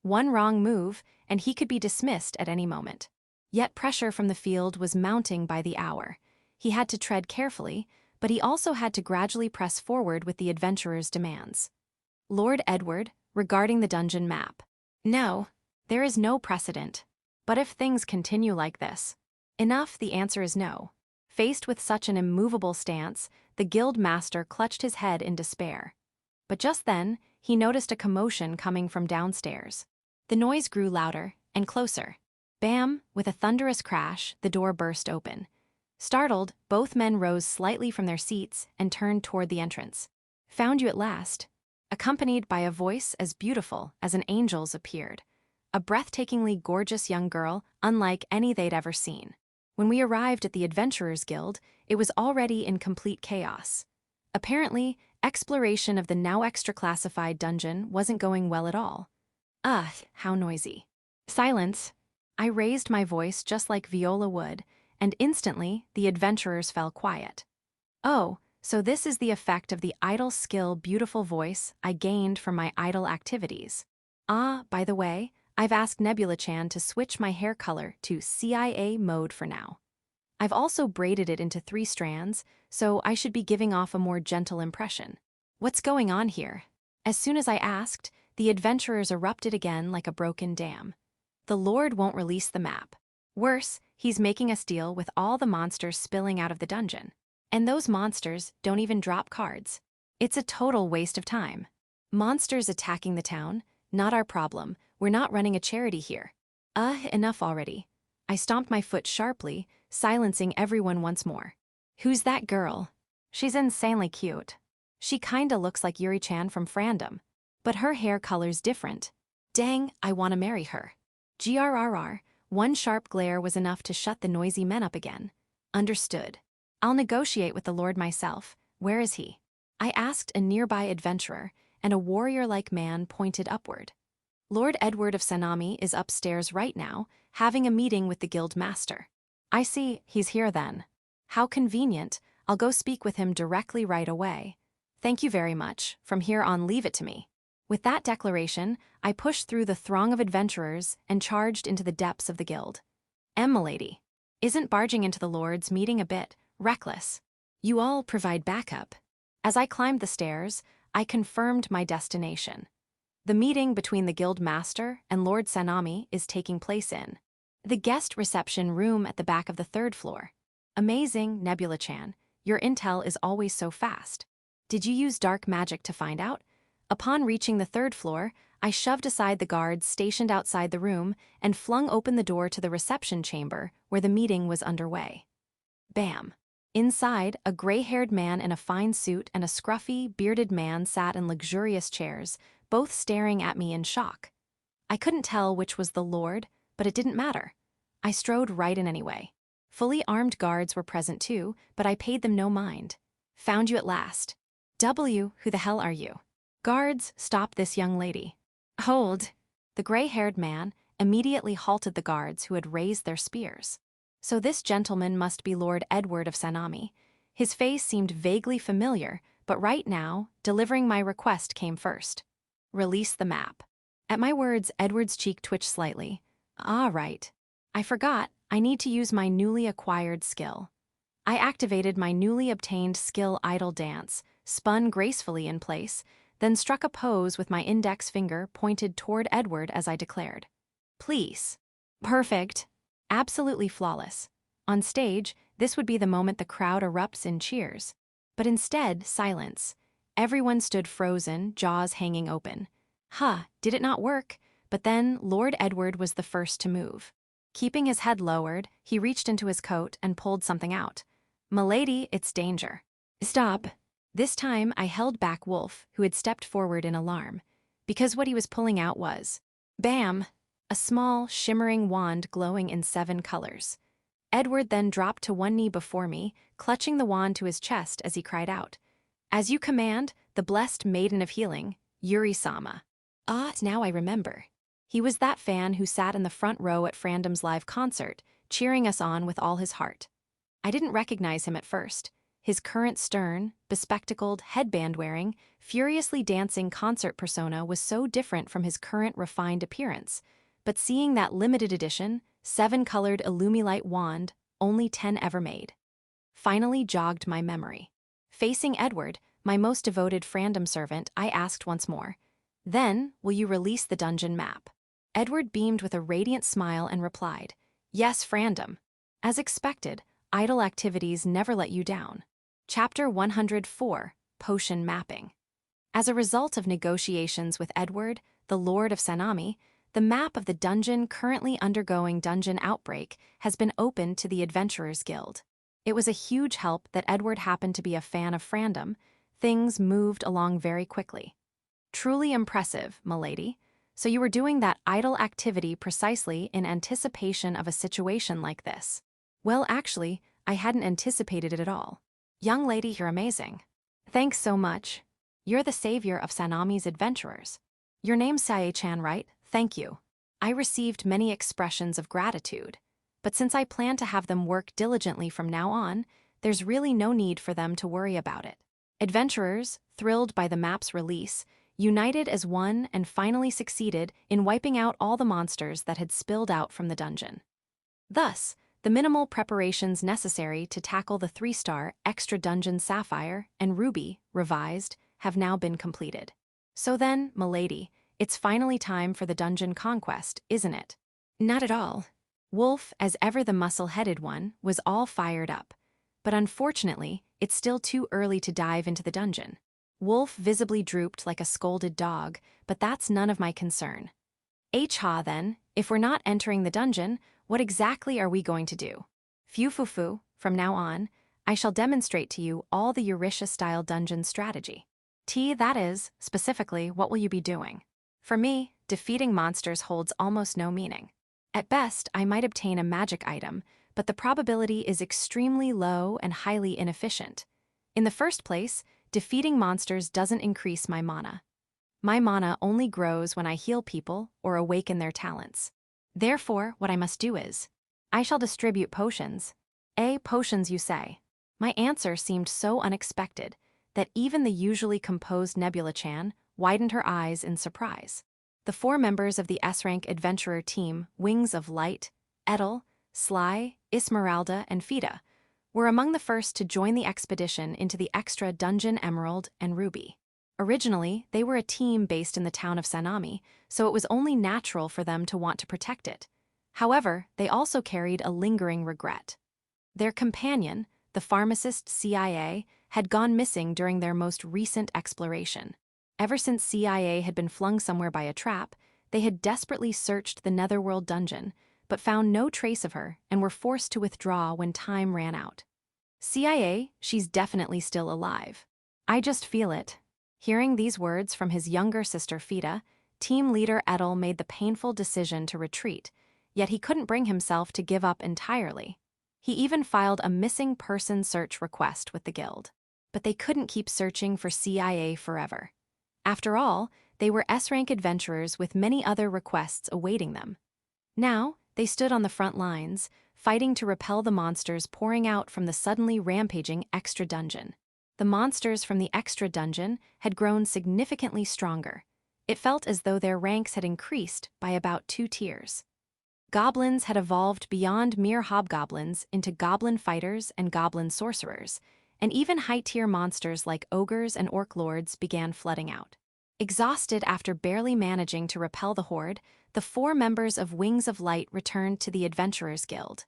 One wrong move, and he could be dismissed at any moment. Yet pressure from the field was mounting by the hour. He had to tread carefully, but he also had to gradually press forward with the adventurer's demands. Lord Edward, regarding the dungeon map. No, there is no precedent. But if things continue like this, the answer is no. Faced with such an immovable stance, the guild master clutched his head in despair. But just then, he noticed a commotion coming from downstairs. The noise grew louder and closer. Bam! With a thunderous crash, the door burst open. Startled, both men rose slightly from their seats and turned toward the entrance. Found you at last. Accompanied by a voice as beautiful as an angel's appeared. A breathtakingly gorgeous young girl, unlike any they'd ever seen. When we arrived at the Adventurers Guild, it was already in complete chaos. Apparently, exploration of the now extra-classified dungeon wasn't going well at all. Ugh, how noisy. Silence. I raised my voice just like Viola would, and instantly the adventurers fell quiet. Oh, so this is the effect of the idle skill beautiful voice I gained from my idle activities. Ah, by the way, I've asked Nebula-chan to switch my hair color to CIA mode for now. I've also braided it into 3 strands, so I should be giving off a more gentle impression. What's going on here? As soon as I asked, the adventurers erupted again like a broken dam. The Lord won't release the map. Worse, he's making us deal with all the monsters spilling out of the dungeon. And those monsters don't even drop cards. It's a total waste of time. Monsters attacking the town? Not our problem. We're not running a charity here. Enough already. I stomped my foot sharply, silencing everyone once more. Who's that girl? She's insanely cute. She kinda looks like Yuri-chan from Frandom, but her hair color's different. Dang, I wanna marry her. GRRR, one sharp glare was enough to shut the noisy men up again. Understood. I'll negotiate with the Lord myself. Where is he? I asked a nearby adventurer, and a warrior-like man pointed upward. Lord Edward of Sanami is upstairs right now, having a meeting with the guild master. I see, he's here then. How convenient. I'll go speak with him directly right away. Thank you very much. From here on, leave it to me. With that declaration, I pushed through the throng of adventurers and charged into the depths of the guild. M'lady, isn't barging into the Lord's meeting a bit reckless? You all provide backup. As I climbed the stairs, I confirmed my destination. The meeting between the guild master and Lord Sanami is taking place in the guest reception room at the back of the 3rd floor. Amazing, Nebula-chan. Your intel is always so fast. Did you use dark magic to find out? Upon reaching the 3rd floor, I shoved aside the guards stationed outside the room and flung open the door to the reception chamber where the meeting was underway. Bam! Inside, a gray-haired man in a fine suit and a scruffy, bearded man sat in luxurious chairs, both staring at me in shock. I couldn't tell which was the Lord, but it didn't matter. I strode right in anyway. Fully armed guards were present too, but I paid them no mind. Found you at last. Who the hell are you? Guards, stop this young lady. Hold. The gray-haired man immediately halted the guards who had raised their spears. So this gentleman must be Lord Edward of Sanami. His face seemed vaguely familiar, but right now, delivering my request came first. Release the map. At my words, Edward's cheek twitched slightly. Ah, right. I forgot, I need to use my newly acquired skill. I activated my newly obtained skill Idle Dance, spun gracefully in place, then struck a pose with my index finger pointed toward Edward as I declared. Please. Perfect. Absolutely flawless. On stage, this would be the moment the crowd erupts in cheers. But instead, silence. Everyone stood frozen, jaws hanging open. Did it not work? But then Lord Edward was the first to move. Keeping his head lowered, he reached into his coat and pulled something out. M'lady, it's danger. Stop. This time I held back Wolf, who had stepped forward in alarm, because what he was pulling out was, bam, a small, shimmering wand glowing in 7 colors. Edward then dropped to one knee before me, clutching the wand to his chest as he cried out, As you command, the blessed maiden of healing, Yuri-sama. Now I remember. He was that fan who sat in the front row at Frandom's live concert, cheering us on with all his heart. I didn't recognize him at first. His current stern, bespectacled, headband-wearing, furiously dancing concert persona was so different from his current refined appearance. But seeing that limited edition, 7-colored Illumilight wand, only 10 ever made, finally jogged my memory. Facing Edward, my most devoted Frandom servant, I asked once more, Then, will you release the dungeon map? Edward beamed with a radiant smile and replied, Yes, Frandom. As expected, idle activities never let you down. Chapter 104, Potion Mapping. As a result of negotiations with Edward, the Lord of Sanami, the map of the dungeon currently undergoing dungeon outbreak has been opened to the Adventurers Guild. It was a huge help that Edward happened to be a fan of Frandom. Things moved along very quickly. Truly impressive, m'lady. So you were doing that idle activity precisely in anticipation of a situation like this. Well, actually, I hadn't anticipated it at all. Young lady, you're amazing. Thanks so much. You're the savior of Sanami's adventurers. Your name's Sae-chan, right? Thank you. I received many expressions of gratitude, but since I plan to have them work diligently from now on, there's really no need for them to worry about it. Adventurers, thrilled by the map's release, united as one and finally succeeded in wiping out all the monsters that had spilled out from the dungeon. Thus, The minimal preparations necessary to tackle the 3-star extra dungeon Sapphire and Ruby, revised, have now been completed. So then, milady, it's finally time for the dungeon conquest, isn't it? Not at all. Wolf, as ever the muscle-headed one, was all fired up. But unfortunately, it's still too early to dive into the dungeon. Wolf visibly drooped like a scolded dog, but that's none of my concern. Ha then, if we're not entering the dungeon, what exactly are we going to do? Phew, from now on, I shall demonstrate to you all the Eurytia-style dungeon strategy. That is, specifically, what will you be doing? For me, defeating monsters holds almost no meaning. At best, I might obtain a magic item, but the probability is extremely low and highly inefficient. In the first place, defeating monsters doesn't increase my mana. My mana only grows when I heal people or awaken their talents. Therefore, what I must do is, I shall distribute potions. Potions, you say? My answer seemed so unexpected that even the usually composed Nebula-chan widened her eyes in surprise. The 4 members of the S-rank adventurer team, Wings of Light, Edel, Sly, Esmeralda, and Fida, were among the first to join the expedition into the extra dungeon Emerald and Ruby. Originally, they were a team based in the town of Sanami, so it was only natural for them to want to protect it. However, they also carried a lingering regret. Their companion, the pharmacist CIA, had gone missing during their most recent exploration. Ever since CIA had been flung somewhere by a trap, they had desperately searched the Netherworld dungeon, but found no trace of her and were forced to withdraw when time ran out. CIA, she's definitely still alive. I just feel it. Hearing these words from his younger sister Fida, team leader Edel made the painful decision to retreat, yet he couldn't bring himself to give up entirely. He even filed a missing person search request with the guild. But they couldn't keep searching for CIA forever. After all, they were S-rank adventurers with many other requests awaiting them. Now, they stood on the front lines, fighting to repel the monsters pouring out from the suddenly rampaging extra dungeon. The monsters from the extra dungeon had grown significantly stronger. It felt as though their ranks had increased by about 2 tiers. Goblins had evolved beyond mere hobgoblins into goblin fighters and goblin sorcerers, and even high-tier monsters like ogres and orc lords began flooding out. Exhausted after barely managing to repel the horde, the 4 members of Wings of Light returned to the Adventurers Guild.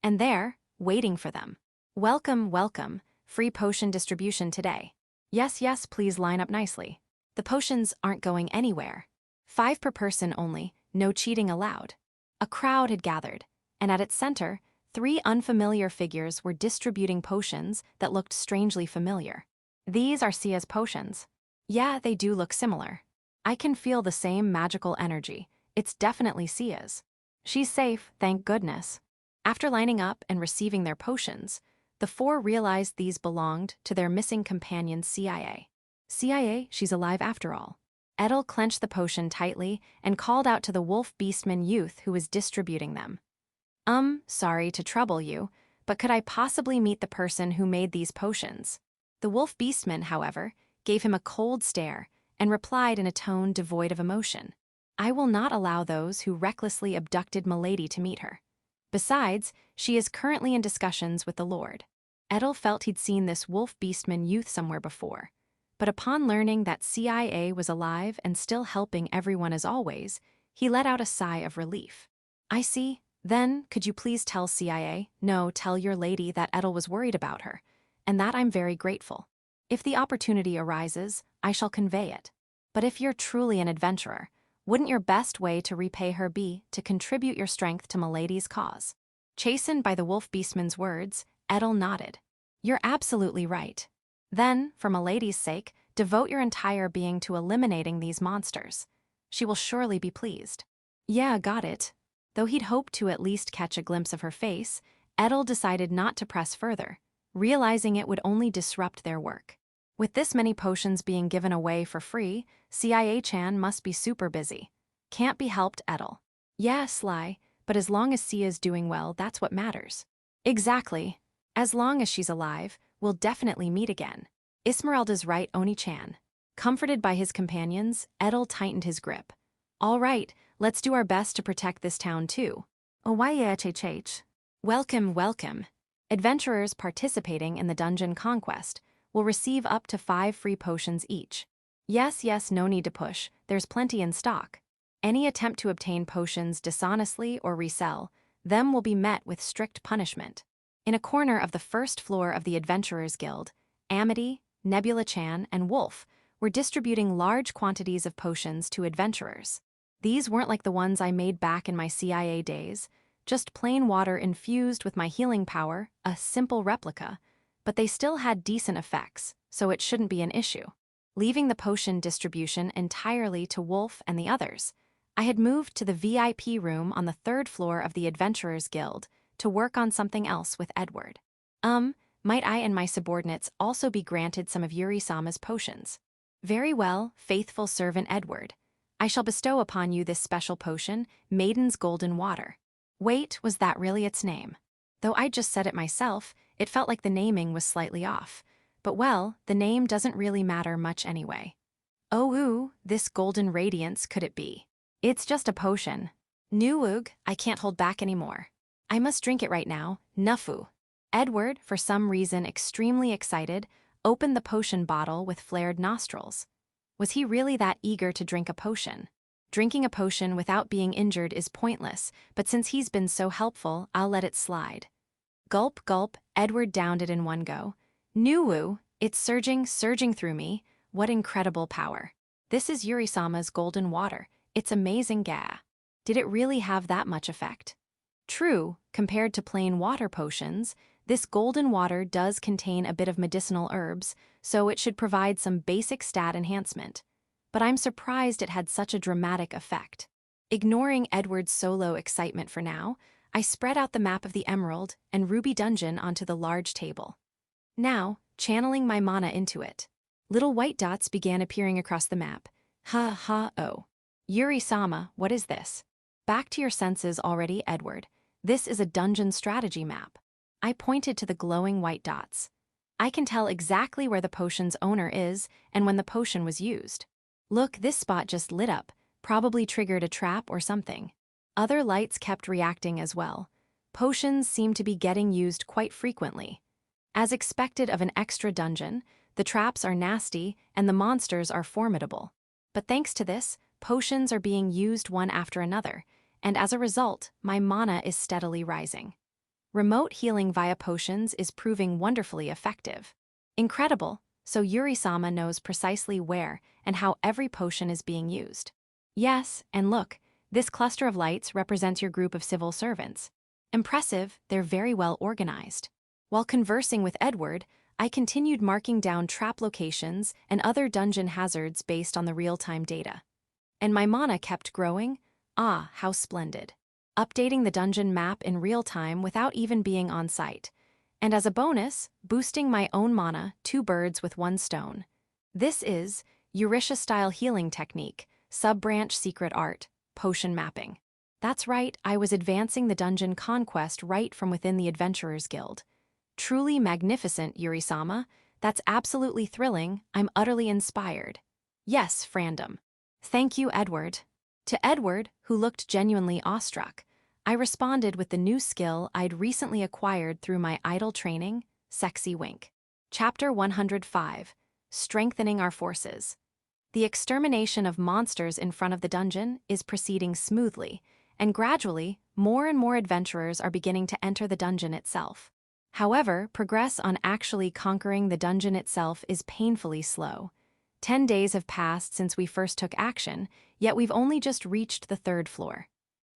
And there, waiting for them. Welcome, free potion distribution today. Yes, please line up nicely. The potions aren't going anywhere. 5 per person only, no cheating allowed. A crowd had gathered, and at its center, 3 unfamiliar figures were distributing potions that looked strangely familiar. These are Sia's potions. Yeah, they do look similar. I can feel the same magical energy. It's definitely Sia's. She's safe, thank goodness. After lining up and receiving their potions, the 4 realized these belonged to their missing companion CIA. CIA, she's alive after all. Edel clenched the potion tightly and called out to the wolf beastman youth who was distributing them. Sorry to trouble you, but could I possibly meet the person who made these potions? The wolf beastman, however, gave him a cold stare and replied in a tone devoid of emotion. I will not allow those who recklessly abducted Milady to meet her. Besides, she is currently in discussions with the Lord. Edel felt he'd seen this wolf beastman youth somewhere before, but upon learning that CIA was alive and still helping everyone as always, he let out a sigh of relief. I see. Then, could you please tell CIA, no, tell your lady that Edel was worried about her, and that I'm very grateful. If the opportunity arises, I shall convey it. But if you're truly an adventurer, wouldn't your best way to repay her be to contribute your strength to Milady's cause? Chastened by the wolf beastman's words, Edel nodded. You're absolutely right. Then, for Milady's sake, devote your entire being to eliminating these monsters. She will surely be pleased. Yeah, got it. Though he'd hoped to at least catch a glimpse of her face, Edel decided not to press further, realizing it would only disrupt their work. With this many potions being given away for free, CIA-chan must be super busy. Can't be helped, Edel. Yeah, Sly, but as long as Sia's doing well, that's what matters. Exactly. As long as she's alive, we'll definitely meet again. Esmeralda's right, Oni-chan. Comforted by his companions, Edel tightened his grip. All right, let's do our best to protect this town too. Oh, why yeah, Welcome, welcome. Adventurers participating in the dungeon conquest will receive up to 5 free potions each. Yes, yes, no need to push, there's plenty in stock. Any attempt to obtain potions dishonestly or resell them will be met with strict punishment. In a corner of the first floor of the Adventurers Guild, Amity, Nebula-chan, and Wolf were distributing large quantities of potions to adventurers. These weren't like the ones I made back in my CIA days, just plain water infused with my healing power, a simple replica, but they still had decent effects, so it shouldn't be an issue. Leaving the potion distribution entirely to Wolf and the others, I had moved to the VIP room on the 3rd floor of the Adventurers Guild to work on something else with Edward. Might I and my subordinates also be granted some of Yuri-sama's potions? Very well, faithful servant Edward. I shall bestow upon you this special potion, Maiden's Golden Water. Wait, was that really its name? Though I just said it myself, it felt like the naming was slightly off. But well, the name doesn't really matter much anyway. Oh ooh, this golden radiance could it be? It's just a potion. Nuug, I can't hold back anymore. I must drink it right now, Nufu. Edward, for some reason extremely excited, opened the potion bottle with flared nostrils. Was he really that eager to drink a potion? Drinking a potion without being injured is pointless, but since he's been so helpful, I'll let it slide. Gulp, gulp, Edward downed it in one go. Nuwu, it's surging through me. What incredible power. This is Yuri-sama's golden water. It's amazing gah. Did it really have that much effect? True, compared to plain water potions, this golden water does contain a bit of medicinal herbs, so it should provide some basic stat enhancement. But I'm surprised it had such a dramatic effect. Ignoring Edward's solo excitement for now, I spread out the map of the Emerald and Ruby Dungeon onto the large table. Now, channeling my mana into it. Little white dots began appearing across the map. Oh. Yuri-sama, what is this? Back to your senses already, Edward. This is a dungeon strategy map. I pointed to the glowing white dots. I can tell exactly where the potion's owner is and when the potion was used. Look, this spot just lit up, probably triggered a trap or something. Other lights kept reacting as well. Potions seemed to be getting used quite frequently. As expected of an extra dungeon, the traps are nasty and the monsters are formidable. But thanks to this, potions are being used one after another, and as a result, my mana is steadily rising. Remote healing via potions is proving wonderfully effective. Incredible, so Yuri-sama knows precisely where and how every potion is being used. Yes, and look, this cluster of lights represents your group of civil servants. Impressive, they're very well organized. While conversing with Edward, I continued marking down trap locations and other dungeon hazards based on the real-time data. And my mana kept growing. Ah, how splendid. Updating the dungeon map in real time without even being on site. And as a bonus, boosting my own mana, 2 birds with 1 stone. This is Eurisha-style healing technique, sub-branch secret art, potion mapping. That's right, I was advancing the dungeon conquest right from within the Adventurers Guild. Truly magnificent, Yuri-sama. That's absolutely thrilling. I'm utterly inspired. Yes, Frandom. Thank you, Edward. To Edward, who looked genuinely awestruck, I responded with the new skill I'd recently acquired through my idle training, Sexy Wink. Chapter 105, Strengthening Our Forces. The extermination of monsters in front of the dungeon is proceeding smoothly, and gradually, more and more adventurers are beginning to enter the dungeon itself. However, progress on actually conquering the dungeon itself is painfully slow. 10 days have passed since we first took action, yet we've only just reached the 3rd floor.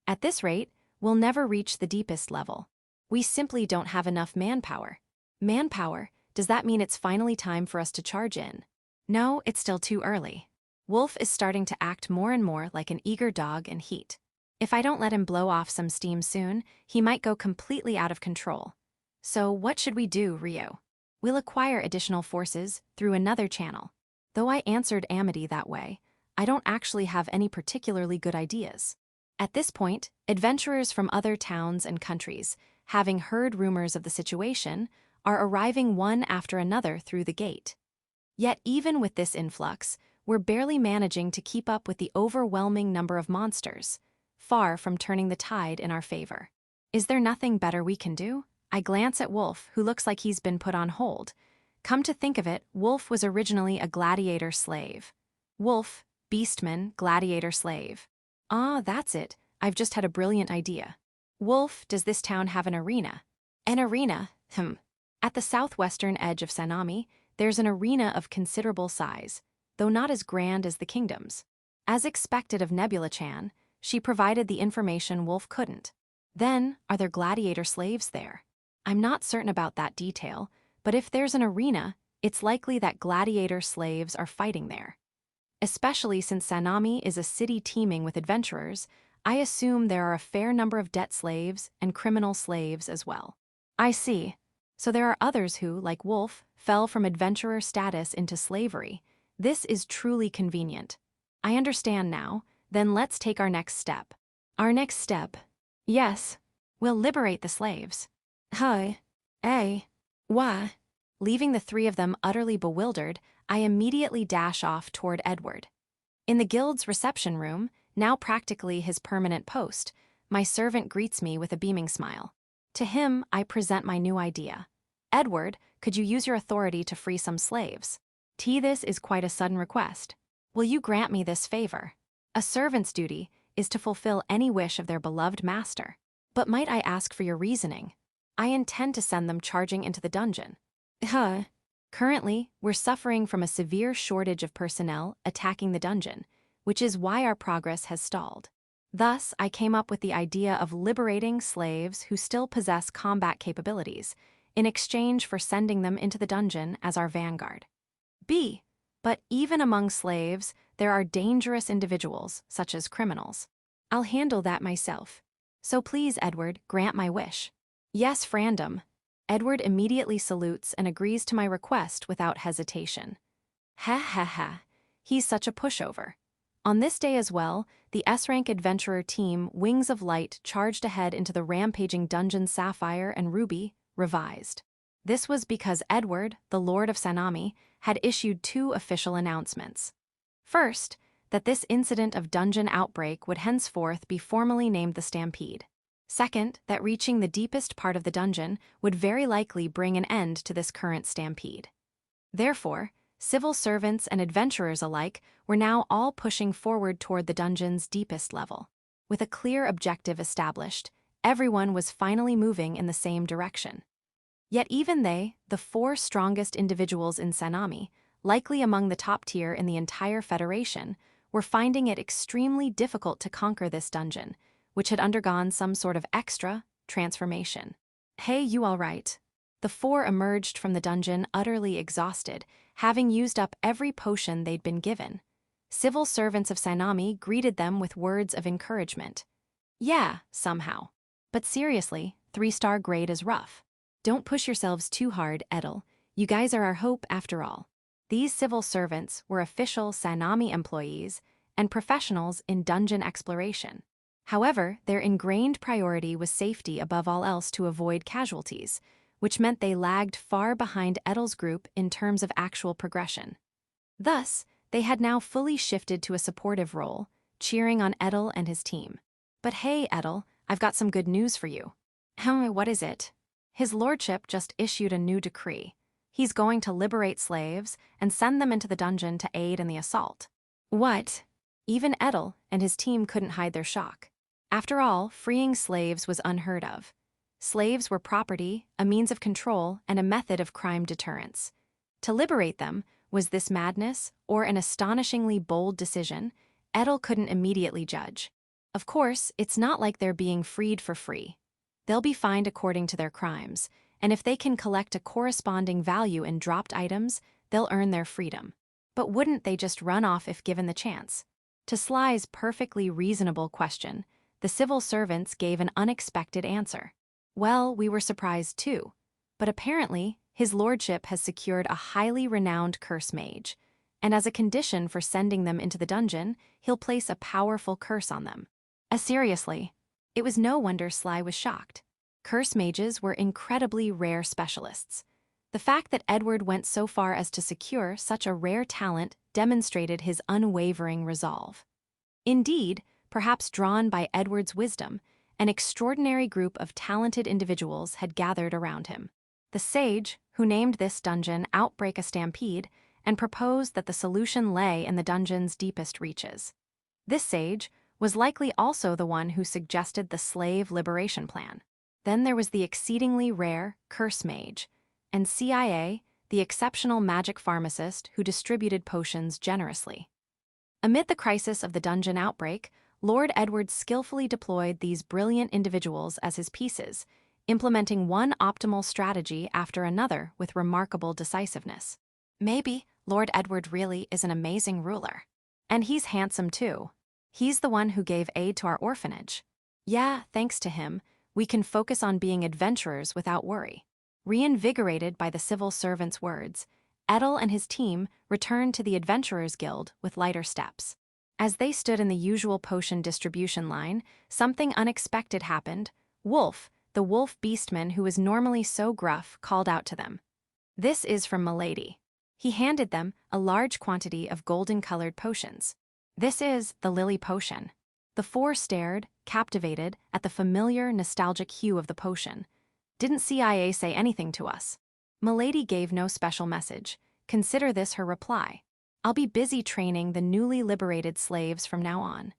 At this rate, we'll never reach the deepest level. We simply don't have enough manpower. Manpower? Does that mean it's finally time for us to charge in? No, it's still too early. Wolf is starting to act more and more like an eager dog in heat. If I don't let him blow off some steam soon, he might go completely out of control. So what should we do, Rio? We'll acquire additional forces through another channel. Though I answered Amity that way, I don't actually have any particularly good ideas. At this point, adventurers from other towns and countries, having heard rumors of the situation, are arriving one after another through the gate. Yet even with this influx, we're barely managing to keep up with the overwhelming number of monsters, far from turning the tide in our favor. Is there nothing better we can do? I glance at Wolf, who looks like he's been put on hold. Come to think of it, Wolf was originally a gladiator slave. Wolf, beastman, gladiator slave. Ah, that's it. I've just had a brilliant idea. Wolf, does this town have an arena? An arena? At the southwestern edge of Sanami, there's an arena of considerable size, though not as grand as the kingdoms. As expected of Nebula-chan, she provided the information Wolf couldn't. Then, are there gladiator slaves there? I'm not certain about that detail, but if there's an arena, it's likely that gladiator slaves are fighting there. Especially since Sanami is a city teeming with adventurers, I assume there are a fair number of debt slaves and criminal slaves as well. I see. So there are others who, like Wolf, fell from adventurer status into slavery. This is truly convenient. I understand now, then let's take our next step. Our next step? Yes. We'll liberate the slaves. Hi. Why? Leaving the three of them utterly bewildered, I immediately dash off toward Edward. In the guild's reception room, now practically his permanent post, my servant greets me with a beaming smile. To him, I present my new idea. Edward, could you use your authority to free some slaves? This is quite a sudden request. Will you grant me this favor? A servant's duty is to fulfill any wish of their beloved master. But might I ask for your reasoning? I intend to send them charging into the dungeon. Currently, we're suffering from a severe shortage of personnel attacking the dungeon, which is why our progress has stalled. Thus, I came up with the idea of liberating slaves who still possess combat capabilities, in exchange for sending them into the dungeon as our vanguard. But even among slaves, there are dangerous individuals, such as criminals. I'll handle that myself. So please, Edward, grant my wish. Yes, Frandom. Edward immediately salutes and agrees to my request without hesitation. He's such a pushover. On this day as well, the S-rank adventurer team Wings of Light charged ahead into the rampaging dungeon Sapphire and Ruby, revised. This was because Edward, the Lord of Sanami, had issued two official announcements. First, that this incident of dungeon outbreak would henceforth be formally named the Stampede. Second, that reaching the deepest part of the dungeon would very likely bring an end to this current stampede. Therefore, civil servants and adventurers alike were now all pushing forward toward the dungeon's deepest level. With a clear objective established, everyone was finally moving in the same direction. Yet even they, the four strongest individuals in Sanami, likely among the top tier in the entire Federation, were finding it extremely difficult to conquer this dungeon, which had undergone some sort of extra transformation. Hey, you all right? The four emerged from the dungeon utterly exhausted, having used up every potion they'd been given. Civil servants of Sanami greeted them with words of encouragement. Yeah, somehow. But seriously, 3-star grade is rough. Don't push yourselves too hard, Edel. You guys are our hope after all. These civil servants were official Sanami employees and professionals in dungeon exploration. However, their ingrained priority was safety above all else to avoid casualties, which meant they lagged far behind Edel's group in terms of actual progression. Thus, they had now fully shifted to a supportive role, cheering on Edel and his team. But hey, Edel, I've got some good news for you. What is it? His lordship just issued a new decree. He's going to liberate slaves and send them into the dungeon to aid in the assault. What? Even Edel and his team couldn't hide their shock. After all, freeing slaves was unheard of. Slaves were property, a means of control, and a method of crime deterrence. To liberate them, was this madness or an astonishingly bold decision? Edel couldn't immediately judge. Of course, it's not like they're being freed for free. They'll be fined according to their crimes, and if they can collect a corresponding value in dropped items, they'll earn their freedom. But wouldn't they just run off if given the chance? To Sly's perfectly reasonable question, the civil servants gave an unexpected answer. Well, we were surprised too, but apparently his lordship has secured a highly renowned curse mage, and as a condition for sending them into the dungeon, he'll place a powerful curse on them. Seriously. It was no wonder Sly was shocked. Curse mages were incredibly rare specialists. The fact that Edward went so far as to secure such a rare talent demonstrated his unwavering resolve. Indeed, perhaps drawn by Edward's wisdom, an extraordinary group of talented individuals had gathered around him. The sage, who named this dungeon Outbreak a Stampede, and proposed that the solution lay in the dungeon's deepest reaches. This sage was likely also the one who suggested the slave liberation plan. Then there was the exceedingly rare curse mage, and CIA, the exceptional magic pharmacist who distributed potions generously. Amid the crisis of the dungeon outbreak, Lord Edward skillfully deployed these brilliant individuals as his pieces, implementing one optimal strategy after another with remarkable decisiveness. Maybe Lord Edward really is an amazing ruler. And he's handsome too. He's the one who gave aid to our orphanage. Yeah, thanks to him, we can focus on being adventurers without worry. Reinvigorated by the civil servant's words, Edel and his team returned to the Adventurers Guild with lighter steps. As they stood in the usual potion distribution line, something unexpected happened. Wolf, the wolf beastman who was normally so gruff, called out to them. "This is from Milady." He handed them a large quantity of golden-colored potions. "This is the lily potion." The four stared, captivated, at the familiar, nostalgic hue of the potion. "Didn't CIA say anything to us?" Milady gave no special message. Consider this her reply. "I'll be busy training the newly liberated slaves from now on.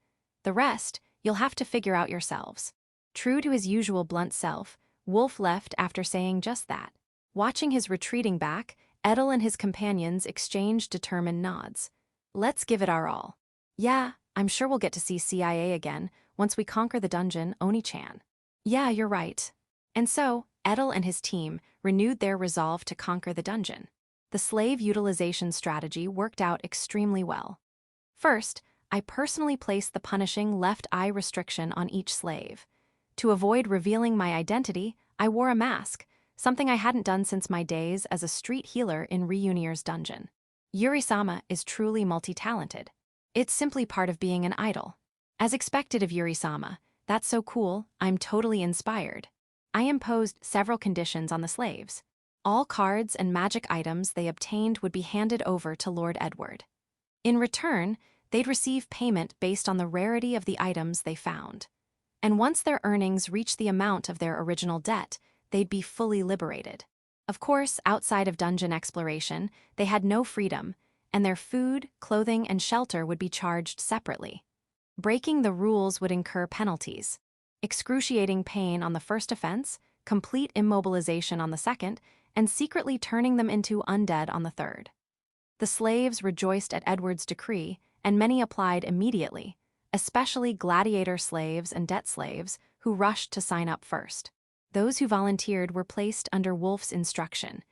The rest, you'll have to figure out yourselves." True to his usual blunt self, Wolf left after saying just that. Watching his retreating back, Edel and his companions exchanged determined nods. "Let's give it our all." "Yeah, I'm sure we'll get to see CIA again once we conquer the dungeon, Oni-chan." "Yeah, you're right." And so, Edel and his team renewed their resolve to conquer the dungeon. The slave utilization strategy worked out extremely well. First, I personally placed the punishing left eye restriction on each slave. To avoid revealing my identity, I wore a mask, something I hadn't done since my days as a street healer in Reunier's dungeon. Yuri-sama is truly multi-talented. It's simply part of being an idol. As expected of Yuri-sama, "That's so cool, I'm totally inspired." I imposed several conditions on the slaves. All cards and magic items they obtained would be handed over to Lord Edward. In return, they'd receive payment based on the rarity of the items they found. And once their earnings reached the amount of their original debt, they'd be fully liberated. Of course, outside of dungeon exploration, they had no freedom, and their food, clothing, and shelter would be charged separately. Breaking the rules would incur penalties. Excruciating pain on the first offense, complete immobilization on the second, and secretly turning them into undead on the third. The slaves rejoiced at Edward's decree, and many applied immediately, especially gladiator slaves and debt slaves who rushed to sign up first. Those who volunteered were placed under Wolf's instruction.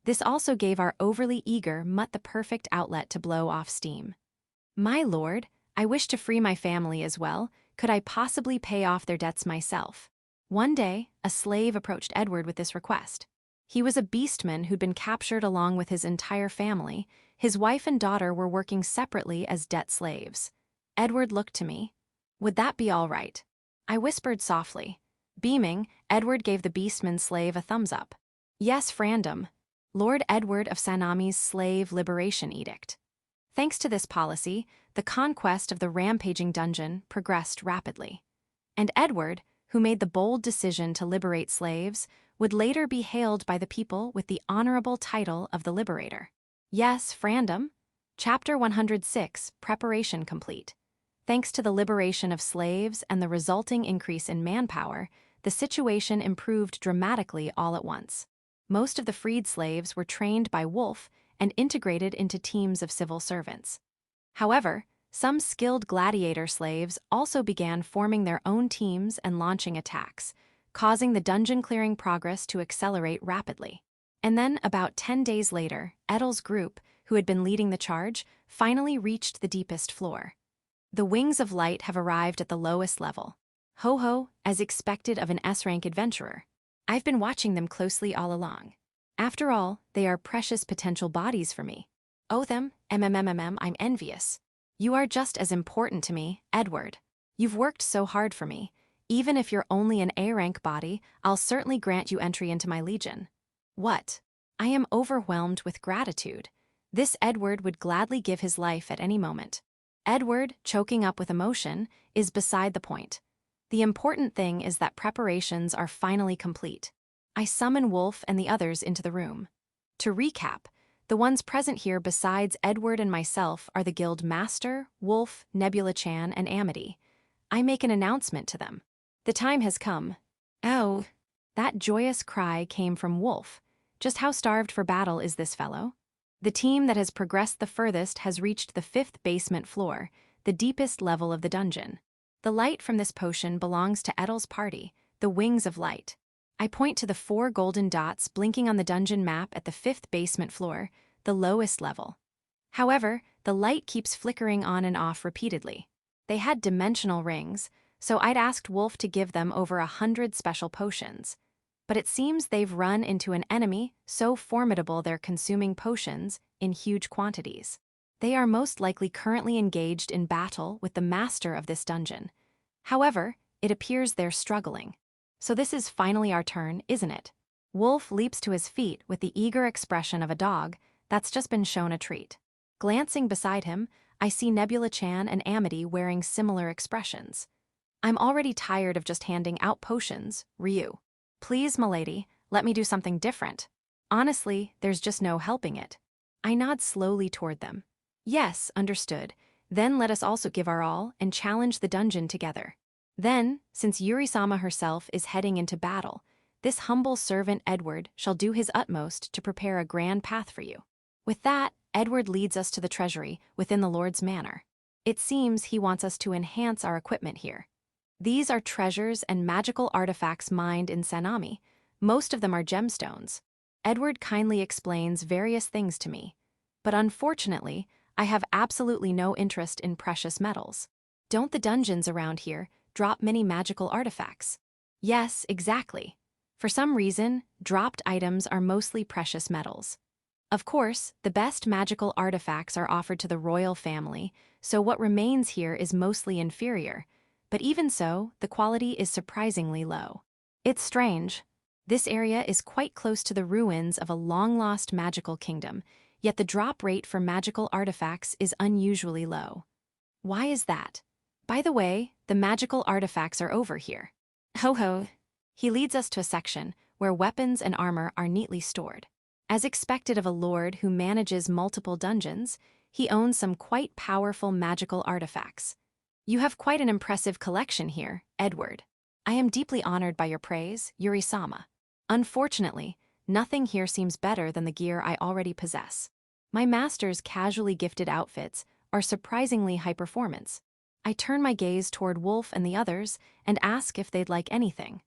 This also gave our overly eager mutt the perfect outlet to blow off steam. "My lord, I wish to free my family as well. Could I possibly pay off their debts myself?" One day, a slave approached Edward with this request. He was a beastman who'd been captured along with his entire family. His wife and daughter were working separately as debt slaves. Edward looked to me. "Would that be all right?" I whispered softly. Beaming, Edward gave the beastman slave a thumbs up. "Yes, Frandom." Lord Edward of Sanami's Slave Liberation Edict. Thanks to this policy, the conquest of the rampaging dungeon progressed rapidly. And Edward, who made the bold decision to liberate slaves, would later be hailed by the people with the honorable title of the Liberator. Yes, Frandom. Chapter 106, Preparation complete. Thanks to the liberation of slaves and the resulting increase in manpower, the situation improved dramatically all at once. Most of the freed slaves were trained by Wolf and integrated into teams of civil servants. However, some skilled gladiator slaves also began forming their own teams and launching attacks, causing the dungeon-clearing progress to accelerate rapidly. And then, about 10 days later, Edel's group, who had been leading the charge, finally reached the deepest floor. The wings of light have arrived at the lowest level. Ho-ho, as expected of an S-rank adventurer. I've been watching them closely all along. After all, they are precious potential bodies for me. Oh them, I'm envious. You are just as important to me, Edward. You've worked so hard for me. Even if you're only an A-rank body, I'll certainly grant you entry into my legion. What? I am overwhelmed with gratitude. This Edward would gladly give his life at any moment. Edward, choking up with emotion, is beside the point. The important thing is that preparations are finally complete. I summon Wolf and the others into the room. To recap, the ones present here besides Edward and myself are the guild master, Wolf, Nebula-chan, and Amity. I make an announcement to them. The time has come. Oh. That joyous cry came from Wolf. Just how starved for battle is this fellow? The team that has progressed the furthest has reached the 5th basement floor, the deepest level of the dungeon. The light from this potion belongs to Edel's party, the Wings of Light. I point to the 4 golden dots blinking on the dungeon map at the 5th basement floor, the lowest level. However, the light keeps flickering on and off repeatedly. They had dimensional rings, so I'd asked Wolf to give them over 100 special potions. But it seems they've run into an enemy so formidable they're consuming potions in huge quantities. They are most likely currently engaged in battle with the master of this dungeon. However, it appears they're struggling. So this is finally our turn, isn't it? Wolf leaps to his feet with the eager expression of a dog that's just been shown a treat. Glancing beside him, I see Nebula-chan and Amity wearing similar expressions. I'm already tired of just handing out potions, Ryu. Please, milady, let me do something different. Honestly, there's just no helping it. I nod slowly toward them. Yes, understood. Then let us also give our all and challenge the dungeon together. Then, since Yuri-sama herself is heading into battle, this humble servant Edward shall do his utmost to prepare a grand path for you. With that, Edward leads us to the treasury within the Lord's manor. It seems he wants us to enhance our equipment here. These are treasures and magical artifacts mined in Sanami. Most of them are gemstones. Edward kindly explains various things to me. But unfortunately, I have absolutely no interest in precious metals. Don't the dungeons around here drop many magical artifacts? Yes, exactly. For some reason, dropped items are mostly precious metals. Of course, the best magical artifacts are offered to the royal family, so what remains here is mostly inferior. But even so, the quality is surprisingly low. It's strange. This area is quite close to the ruins of a long-lost magical kingdom, yet the drop rate for magical artifacts is unusually low. Why is that? By the way, the magical artifacts are over here. Ho ho. He leads us to a section where weapons and armor are neatly stored. As expected of a lord who manages multiple dungeons, he owns some quite powerful magical artifacts. You have quite an impressive collection here, Edward. I am deeply honored by your praise, Yuri-sama. Unfortunately, nothing here seems better than the gear I already possess. My master's casually gifted outfits are surprisingly high performance. I turn my gaze toward Wolf and the others and ask if they'd like anything.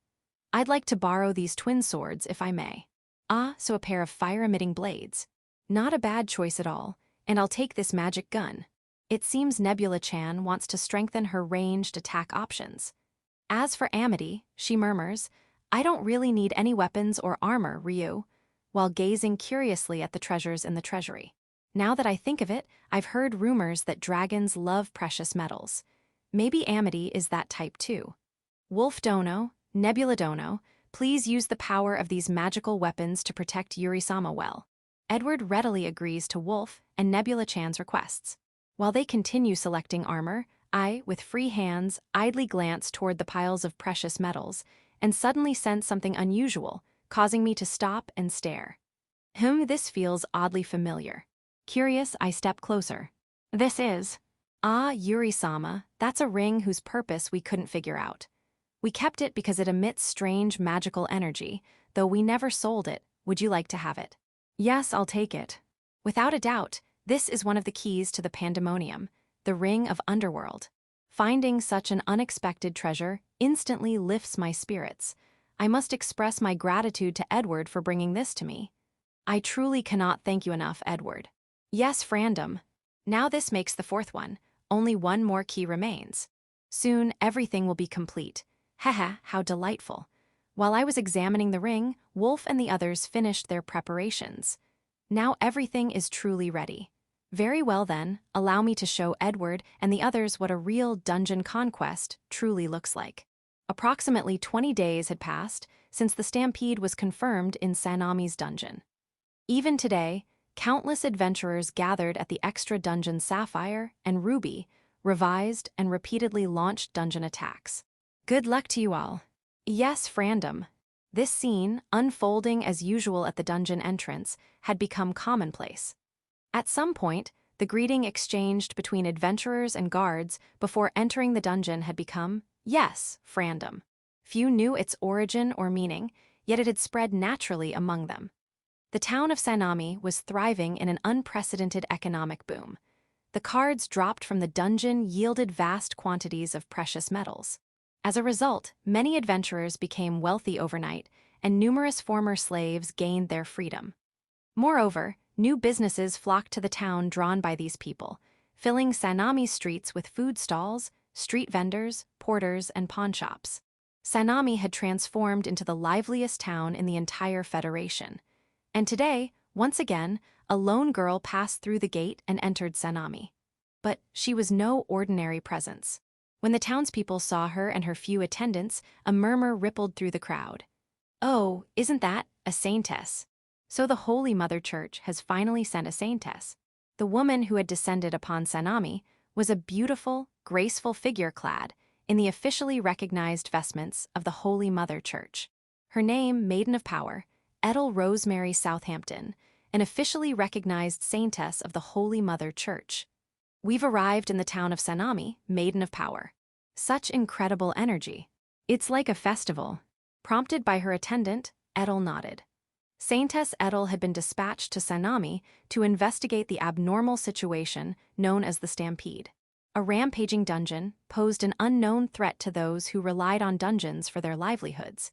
I'd like to borrow these twin swords if I may. Ah, so a pair of fire-emitting blades. Not a bad choice at all, and I'll take this magic gun. It seems Nebula-chan wants to strengthen her ranged attack options. As for Amity, she murmurs, I don't really need any weapons or armor, Ryu, while gazing curiously at the treasures in the treasury. Now that I think of it, I've heard rumors that dragons love precious metals. Maybe Amity is that type too. Wolf Dono, Nebula Dono, please use the power of these magical weapons to protect Yuri-sama well. Edward readily agrees to Wolf and Nebula-chan's requests. While they continue selecting armor, I, with free hands, idly glance toward the piles of precious metals, and suddenly sense something unusual, causing me to stop and stare. This feels oddly familiar. Curious, I step closer. This is... Ah, Yuri-sama, that's a ring whose purpose we couldn't figure out. We kept it because it emits strange magical energy, though we never sold it. Would you like to have it? Yes, I'll take it. Without a doubt, this is one of the keys to the Pandemonium, the Ring of Underworld. Finding such an unexpected treasure instantly lifts my spirits. I must express my gratitude to Edward for bringing this to me. I truly cannot thank you enough, Edward. Yes, Frandom. Now this makes the 4th one. Only one more key remains. Soon, everything will be complete. Haha, how delightful. While I was examining the ring, Wolf and the others finished their preparations. Now everything is truly ready. Very well then, allow me to show Edward and the others what a real dungeon conquest truly looks like. Approximately 20 days had passed since the stampede was confirmed in Sanami's dungeon. Even today, countless adventurers gathered at the extra dungeon Sapphire and Ruby, revised and repeatedly launched dungeon attacks. Good luck to you all. Yes, Frandom. This scene, unfolding as usual at the dungeon entrance, had become commonplace. At some point, the greeting exchanged between adventurers and guards before entering the dungeon had become, yes, Frandom. Few knew its origin or meaning, yet it had spread naturally among them. The town of Sanami was thriving in an unprecedented economic boom. The cards dropped from the dungeon yielded vast quantities of precious metals. As a result, many adventurers became wealthy overnight, and numerous former slaves gained their freedom. Moreover, new businesses flocked to the town drawn by these people, filling Sanami's streets with food stalls, street vendors, porters, and pawnshops. Sanami had transformed into the liveliest town in the entire Federation. And today, once again, a lone girl passed through the gate and entered Sanami. But she was no ordinary presence. When the townspeople saw her and her few attendants, a murmur rippled through the crowd. Oh, isn't that a Saintess? So the Holy Mother Church has finally sent a Saintess. The woman who had descended upon Sanami was a beautiful, graceful figure clad in the officially recognized vestments of the Holy Mother Church. Her name, Maiden of Power, Edel Rosemary Southampton, an officially recognized Saintess of the Holy Mother Church. We've arrived in the town of Sanami, Maiden of Power. Such incredible energy. It's like a festival. Prompted by her attendant, Edel nodded. Saintess Edel had been dispatched to Sanami to investigate the abnormal situation known as the Stampede. A rampaging dungeon posed an unknown threat to those who relied on dungeons for their livelihoods.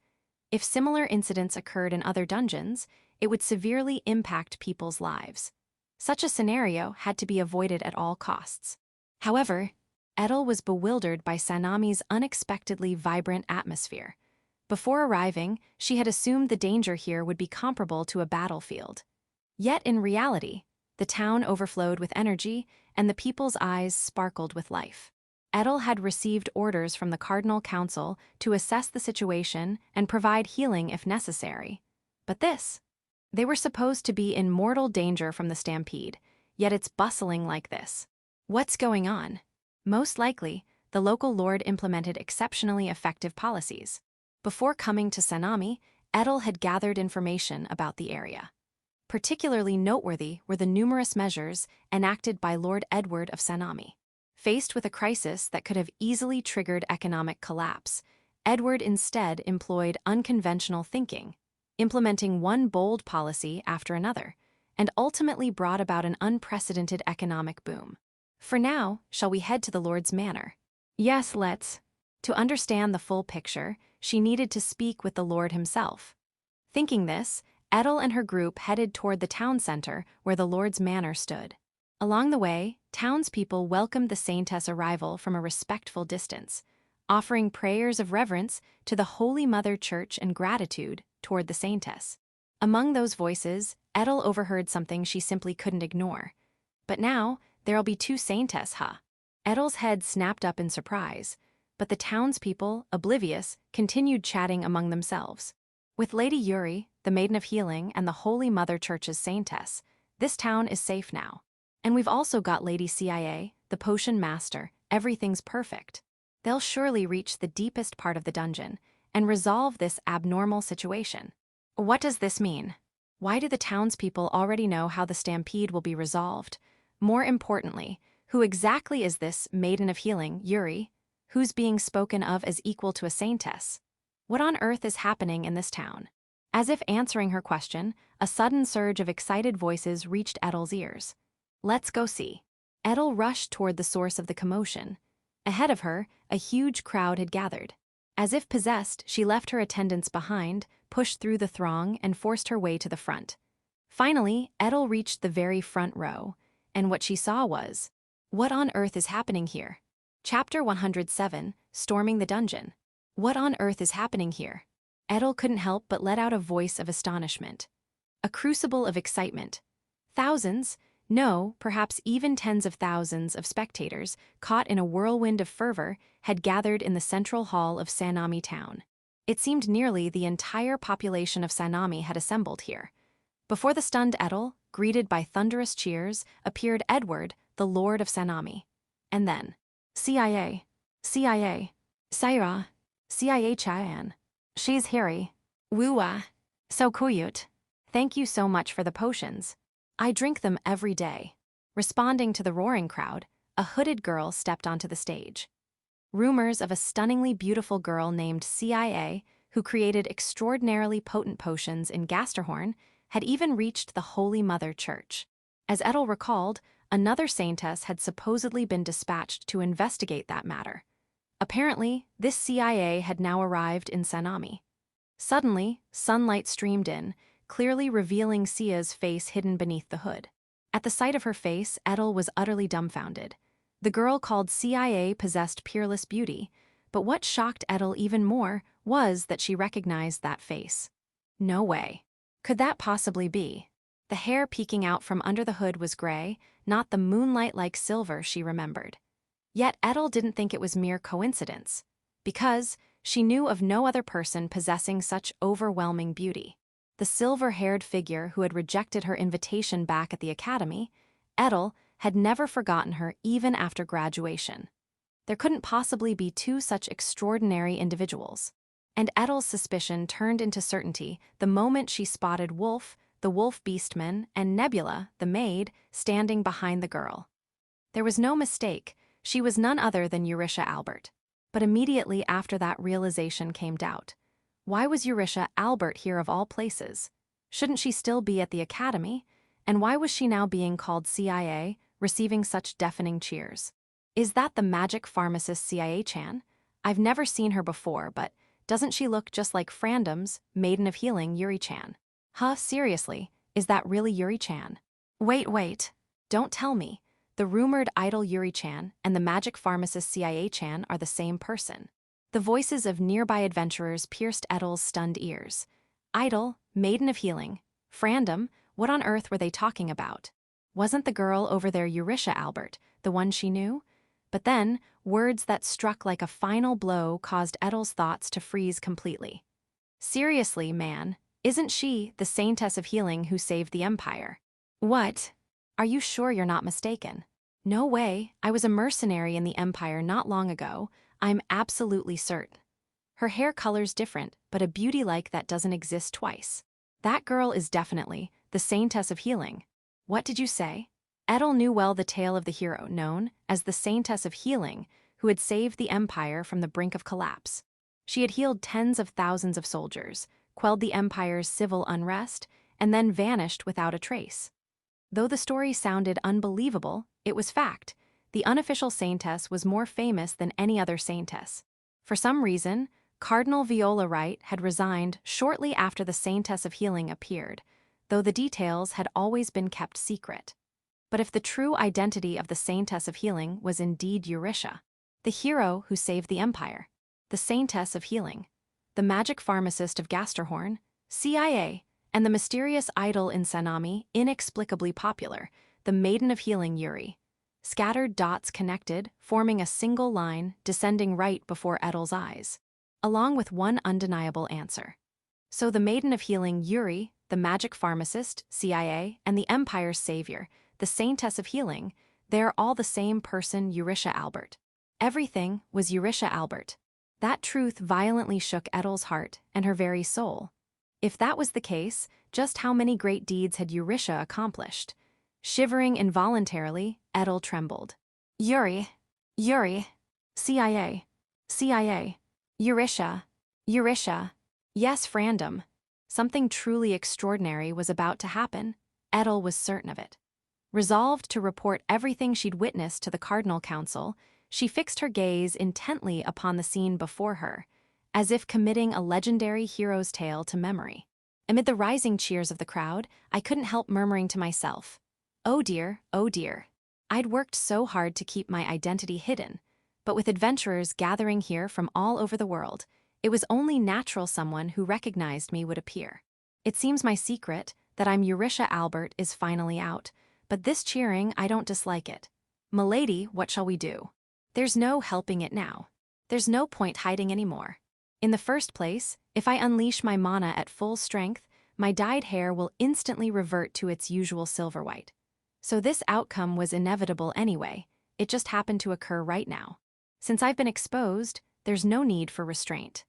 If similar incidents occurred in other dungeons, it would severely impact people's lives. Such a scenario had to be avoided at all costs. However, Edel was bewildered by Sanami's unexpectedly vibrant atmosphere. Before arriving, she had assumed the danger here would be comparable to a battlefield. Yet in reality, the town overflowed with energy and the people's eyes sparkled with life. Edel had received orders from the Cardinal Council to assess the situation and provide healing if necessary. But they were supposed to be in mortal danger from the stampede, yet it's bustling like this. What's going on? Most likely, the local lord implemented exceptionally effective policies. Before coming to Sanami, Edel had gathered information about the area. Particularly noteworthy were the numerous measures enacted by Lord Edward of Sanami. Faced with a crisis that could have easily triggered economic collapse, Edward instead employed unconventional thinking, implementing one bold policy after another, and ultimately brought about an unprecedented economic boom. For now, shall we head to the Lord's manor? Yes, let's. To understand the full picture, she needed to speak with the Lord himself. Thinking this, Edel and her group headed toward the town center where the Lord's manor stood. Along the way, townspeople welcomed the Saintess' arrival from a respectful distance, offering prayers of reverence to the Holy Mother Church and gratitude toward the Saintess. Among those voices, Edel overheard something she simply couldn't ignore. But now, there'll be two Saintess, huh? Edel's head snapped up in surprise, but the townspeople, oblivious, continued chatting among themselves. With Lady Yuri, the Maiden of Healing, and the Holy Mother Church's Saintess, this town is safe now. And we've also got Lady CIA, the Potion Master, everything's perfect. They'll surely reach the deepest part of the dungeon and resolve this abnormal situation. What does this mean? Why do the townspeople already know how the stampede will be resolved? More importantly, who exactly is this Maiden of Healing, Yuri, who's being spoken of as equal to a Saintess? What on earth is happening in this town? As if answering her question, a sudden surge of excited voices reached Edel's ears. Let's go see. Edel rushed toward the source of the commotion. Ahead of her, a huge crowd had gathered. As if possessed, she left her attendants behind, pushed through the throng, and forced her way to the front. Finally, Edel reached the very front row, and what she saw was, what on earth is happening here? Chapter 107, Storming the Dungeon. What on earth is happening here? Edel couldn't help but let out a voice of astonishment. A crucible of excitement. Thousands, no, perhaps even tens of thousands of spectators, caught in a whirlwind of fervor, had gathered in the central hall of Sanami town. It seemed nearly the entire population of Sanami had assembled here. Before the stunned Edel, greeted by thunderous cheers, appeared Edward, the Lord of Sanami. And then, CIA, Saira, CIA Chan. She's Harry. Woo-ah. So cute. Thank you so much for the potions. I drink them every day. Responding to the roaring crowd, a hooded girl stepped onto the stage. Rumors of a stunningly beautiful girl named CIA, who created extraordinarily potent potions in Gasterhorn, had even reached the Holy Mother Church. As Edel recalled, another Saintess had supposedly been dispatched to investigate that matter. Apparently, this CIA had now arrived in Sanami. Suddenly, sunlight streamed in, clearly revealing Sia's face hidden beneath the hood. At the sight of her face, Edel was utterly dumbfounded. The girl called CIA possessed peerless beauty, but what shocked Edel even more was that she recognized that face. No way. Could that possibly be? The hair peeking out from under the hood was gray, not the moonlight-like silver she remembered. Yet Edel didn't think it was mere coincidence, because she knew of no other person possessing such overwhelming beauty. The silver-haired figure who had rejected her invitation back at the academy, Edel had never forgotten her even after graduation. There couldn't possibly be two such extraordinary individuals. And Edel's suspicion turned into certainty the moment she spotted Wolf, the wolf beastman, and Nebula, the maid, standing behind the girl. There was no mistake, she was none other than Eurytia Albert. But immediately after that realization came doubt. Why was Eurytia Albert here of all places? Shouldn't she still be at the academy? And why was she now being called CIA, receiving such deafening cheers? Is that the magic pharmacist CIA-chan? I've never seen her before, but doesn't she look just like Frandom's Maiden of Healing Yuri-chan? Huh, seriously, is that really Yuri-chan? Wait, don't tell me. The rumored idol Yuri-chan and the magic pharmacist CIA-chan are the same person. The voices of nearby adventurers pierced Edel's stunned ears. Idol, Maiden of Healing, Frandom, what on earth were they talking about? Wasn't the girl over there Eurytia Albert, the one she knew? But then, words that struck like a final blow caused Edel's thoughts to freeze completely. Seriously, man, isn't she the Saintess of Healing who saved the Empire? What? Are you sure you're not mistaken? No way, I was a mercenary in the Empire not long ago, I'm absolutely certain. Her hair color's different, but a beauty like that doesn't exist twice. That girl is definitely the Saintess of Healing. What did you say? Edel knew well the tale of the hero known as the Saintess of Healing, who had saved the Empire from the brink of collapse. She had healed tens of thousands of soldiers, quelled the Empire's civil unrest, and then vanished without a trace. Though the story sounded unbelievable, it was fact. The unofficial Saintess was more famous than any other Saintess. For some reason, Cardinal Viola Wright had resigned shortly after the Saintess of Healing appeared, though the details had always been kept secret. But if the true identity of the Saintess of Healing was indeed Eurytia, the hero who saved the Empire, the Saintess of Healing, the magic pharmacist of Gasterhorn, CIA, and the mysterious idol in Sanami, inexplicably popular, the Maiden of Healing Yuri. Scattered dots connected, forming a single line descending right before Edel's eyes, along with one undeniable answer. So the Maiden of Healing Yuri, the magic pharmacist, CIA, and the Empire's savior, the Saintess of Healing, they're all the same person, Eurytia Albert. Everything was Eurytia Albert. That truth violently shook Edel's heart and her very soul. If that was the case, just how many great deeds had Eurytia accomplished? Shivering involuntarily, Edel trembled. Yuri, CIA, Eurytia. Yes, Frandom. Something truly extraordinary was about to happen. Edel was certain of it. Resolved to report everything she'd witnessed to the Cardinal Council, she fixed her gaze intently upon the scene before her, as if committing a legendary hero's tale to memory. Amid the rising cheers of the crowd, I couldn't help murmuring to myself, oh dear, I'd worked so hard to keep my identity hidden, but with adventurers gathering here from all over the world, it was only natural someone who recognized me would appear. It seems my secret, that I'm Eurytia Albert, is finally out, but this cheering, I don't dislike it. Milady, what shall we do? There's no helping it now. There's no point hiding anymore. In the first place, if I unleash my mana at full strength, my dyed hair will instantly revert to its usual silver white. So this outcome was inevitable anyway, it just happened to occur right now. Since I've been exposed, there's no need for restraint.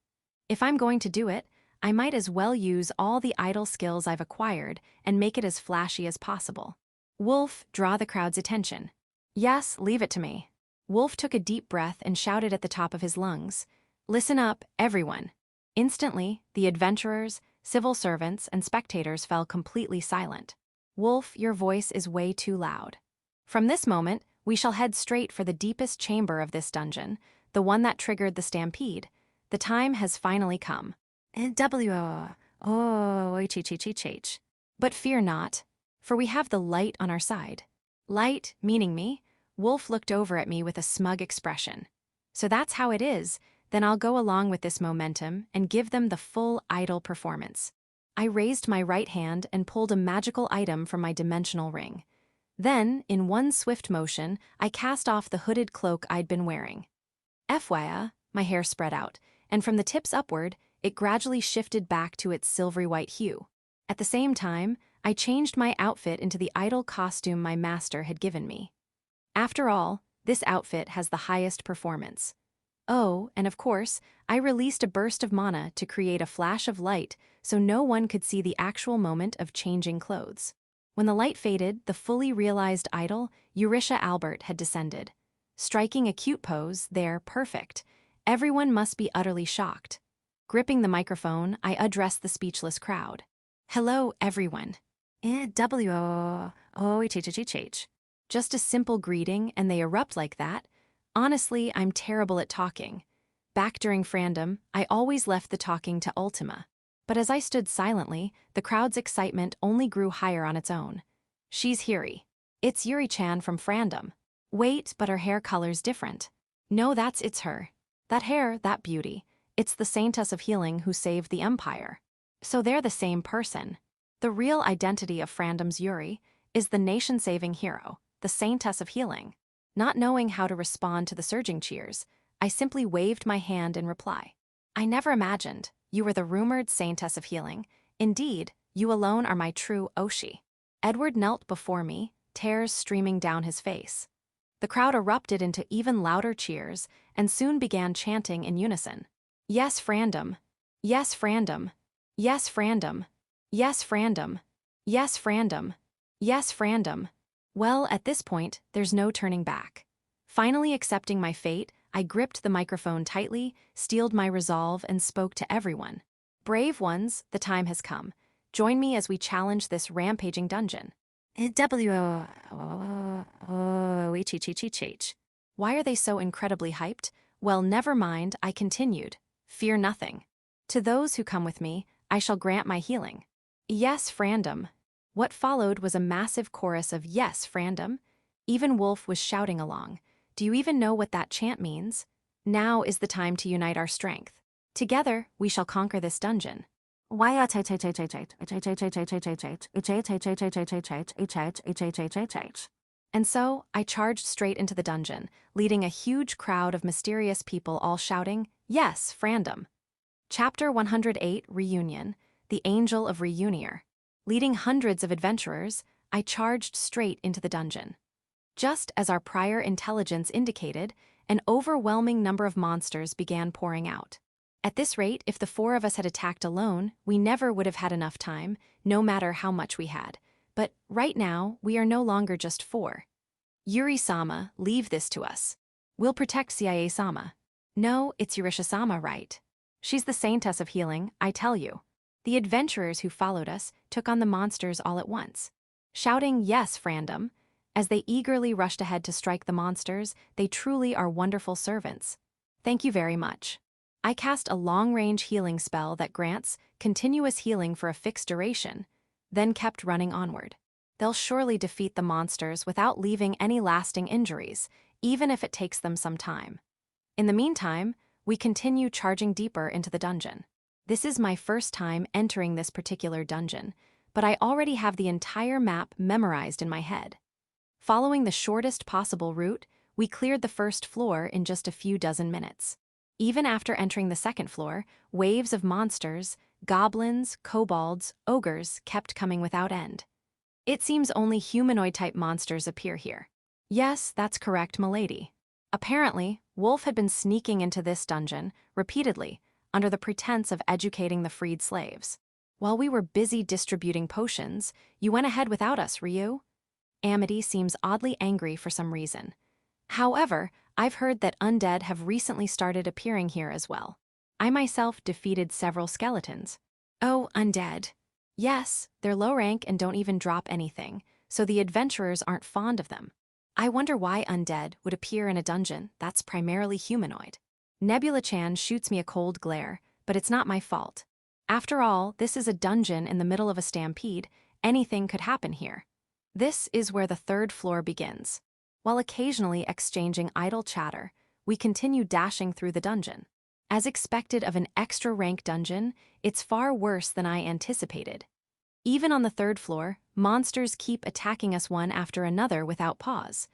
If I'm going to do it, I might as well use all the idle skills I've acquired and make it as flashy as possible. Wolf, draw the crowd's attention. Yes, leave it to me. Wolf took a deep breath and shouted at the top of his lungs. Listen up, everyone. Instantly, the adventurers, civil servants, and spectators fell completely silent. Wolf, your voice is way too loud. From this moment, we shall head straight for the deepest chamber of this dungeon, the one that triggered the stampede. The time has finally come. But fear not, for we have the light on our side. Light, meaning me? Wolf looked over at me with a smug expression. So that's how it is, then I'll go along with this momentum and give them the full idol performance. I raised my right hand and pulled a magical item from my dimensional ring. Then, in one swift motion, I cast off the hooded cloak I'd been wearing. FYI, my hair spread out, and from the tips upward, it gradually shifted back to its silvery white hue. At the same time, I changed my outfit into the idol costume my master had given me. After all, this outfit has the highest performance. Oh, and of course, I released a burst of mana to create a flash of light so no one could see the actual moment of changing clothes. When the light faded, the fully realized idol, Eurisha Albert, had descended. Striking a cute pose, there, perfect. Everyone must be utterly shocked. Gripping the microphone, I addressed the speechless crowd. Hello, everyone. Just a simple greeting, and they erupt like that. Honestly, I'm terrible at talking. Back during Frandom, I always left the talking to Ultima. But as I stood silently, the crowd's excitement only grew higher on its own. She's Yuri. It's Yuri-chan from Frandom. Wait, but her hair color's different. No, it's her. That hair, that beauty. It's the Saintess of Healing who saved the Empire. So they're the same person. The real identity of Frandom's Yuri is the nation-saving hero, the Saintess of Healing. Not knowing how to respond to the surging cheers, I simply waved my hand in reply. I never imagined you were the rumored Saintess of Healing. Indeed, you alone are my true Oshi. Edward knelt before me, tears streaming down his face. The crowd erupted into even louder cheers and soon began chanting in unison. Yes, Frandom. Yes, Frandom. Yes, Frandom. Yes, Frandom. Yes, Frandom. Yes, Frandom. Well, at this point, there's no turning back. Finally accepting my fate, I gripped the microphone tightly, steeled my resolve, and spoke to everyone. Brave ones, the time has come. Join me as we challenge this rampaging dungeon. Why are they so incredibly hyped? Well, never mind, I continued. Fear nothing. To those who come with me, I shall grant my healing. Yes, Frandom. What followed was a massive chorus of yes, Frandom. Even Wolf was shouting along. Do you even know what that chant means? Now is the time to unite our strength. Together, we shall conquer this dungeon. And so, I charged straight into the dungeon, leading a huge crowd of mysterious people all shouting, Yes, Frandom. Chapter 108, Reunion, the Angel of Reunier. Leading hundreds of adventurers, I charged straight into the dungeon. Just as our prior intelligence indicated, an overwhelming number of monsters began pouring out. At this rate, if the four of us had attacked alone, we never would have had enough time, no matter how much we had. But right now, we are no longer just four. Yuri-sama, leave this to us. We'll protect CIA-sama. No, it's Yurisha-sama, right? She's the Saintess of Healing, I tell you. The adventurers who followed us took on the monsters all at once. Shouting, Yes, Frandom. As they eagerly rushed ahead to strike the monsters, they truly are wonderful servants. Thank you very much. I cast a long-range healing spell that grants continuous healing for a fixed duration, then kept running onward. They'll surely defeat the monsters without leaving any lasting injuries, even if it takes them some time. In the meantime, we continue charging deeper into the dungeon. This is my first time entering this particular dungeon, but I already have the entire map memorized in my head. Following the shortest possible route, we cleared the first floor in just a few dozen minutes. Even after entering the second floor, waves of monsters, goblins, kobolds, ogres kept coming without end. It seems only humanoid-type monsters appear here. Yes, that's correct, milady. Apparently, Wolf had been sneaking into this dungeon, repeatedly, under the pretense of educating the freed slaves. While we were busy distributing potions, you went ahead without us, Ryu. Amity seems oddly angry for some reason. However, I've heard that undead have recently started appearing here as well. I myself defeated several skeletons. Oh, undead. Yes, they're low rank and don't even drop anything, so the adventurers aren't fond of them. I wonder why undead would appear in a dungeon that's primarily humanoid. Nebula-chan shoots me a cold glare, but it's not my fault. After all, this is a dungeon in the middle of a stampede. Anything could happen here. This is where the third floor begins. While occasionally exchanging idle chatter, we continue dashing through the dungeon. As expected of an extra-rank dungeon, it's far worse than I anticipated. Even on the third floor, monsters keep attacking us one after another without pause.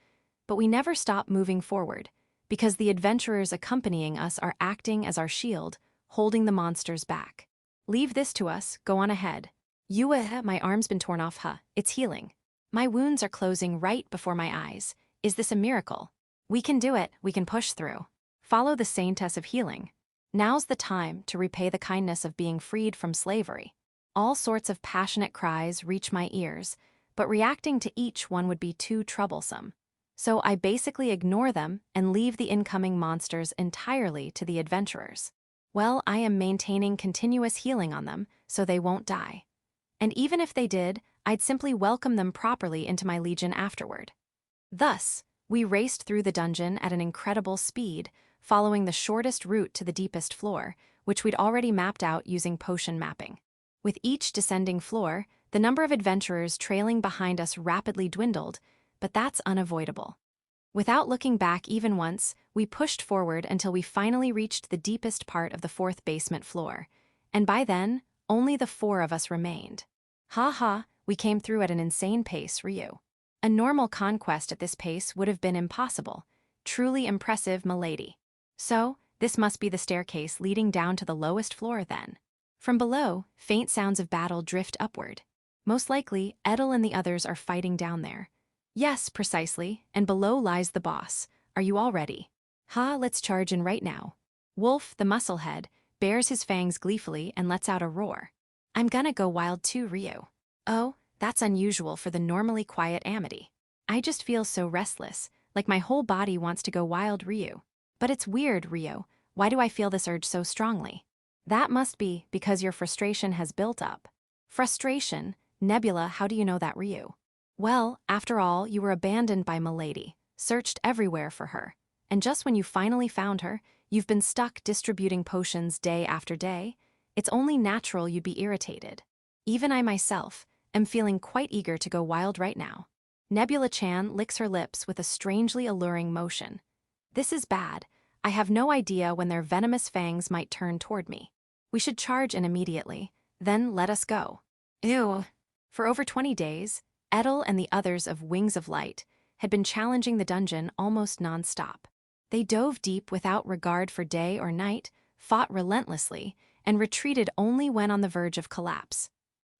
But we never stop moving forward, because the adventurers accompanying us are acting as our shield, holding the monsters back. Leave this to us, go on ahead. My arm's been torn off, it's healing. My wounds are closing right before my eyes. Is this a miracle? We can do it, we can push through. Follow the Saintess of healing. Now's the time to repay the kindness of being freed from slavery. All sorts of passionate cries reach my ears, but reacting to each one would be too troublesome. So I basically ignore them and leave the incoming monsters entirely to the adventurers. Well, I am maintaining continuous healing on them, so they won't die. And even if they did, I'd simply welcome them properly into my legion afterward. Thus, we raced through the dungeon at an incredible speed, following the shortest route to the deepest floor, which we'd already mapped out using potion mapping. With each descending floor, the number of adventurers trailing behind us rapidly dwindled, but that's unavoidable. Without looking back even once, we pushed forward until we finally reached the deepest part of the fourth basement floor, and by then, only the 4 of us remained. We came through at an insane pace, Ryu. A normal conquest at this pace would have been impossible. Truly impressive, milady. So, this must be the staircase leading down to the lowest floor then. From below, faint sounds of battle drift upward. Most likely, Edel and the others are fighting down there. Yes, precisely, and below lies the boss. Are you all ready? Let's charge in right now. Wolf, the musclehead, bares his fangs gleefully and lets out a roar. I'm gonna go wild too, Ryu. Oh, that's unusual for the normally quiet Amity. I just feel so restless, like my whole body wants to go wild, Ryu. But it's weird, Ryu. Why do I feel this urge so strongly? That must be because your frustration has built up. Frustration? Nebula, how do you know that, Ryu? Well, after all, you were abandoned by Milady, searched everywhere for her. And just when you finally found her, you've been stuck distributing potions day after day. It's only natural you'd be irritated. Even I myself am feeling quite eager to go wild right now. Nebula-chan licks her lips with a strangely alluring motion. This is bad. I have no idea when their venomous fangs might turn toward me. We should charge in immediately, then let us go. Ew. For over 20 days, Edel and the others of Wings of Light had been challenging the dungeon almost non-stop. They dove deep without regard for day or night, fought relentlessly, and retreated only when on the verge of collapse.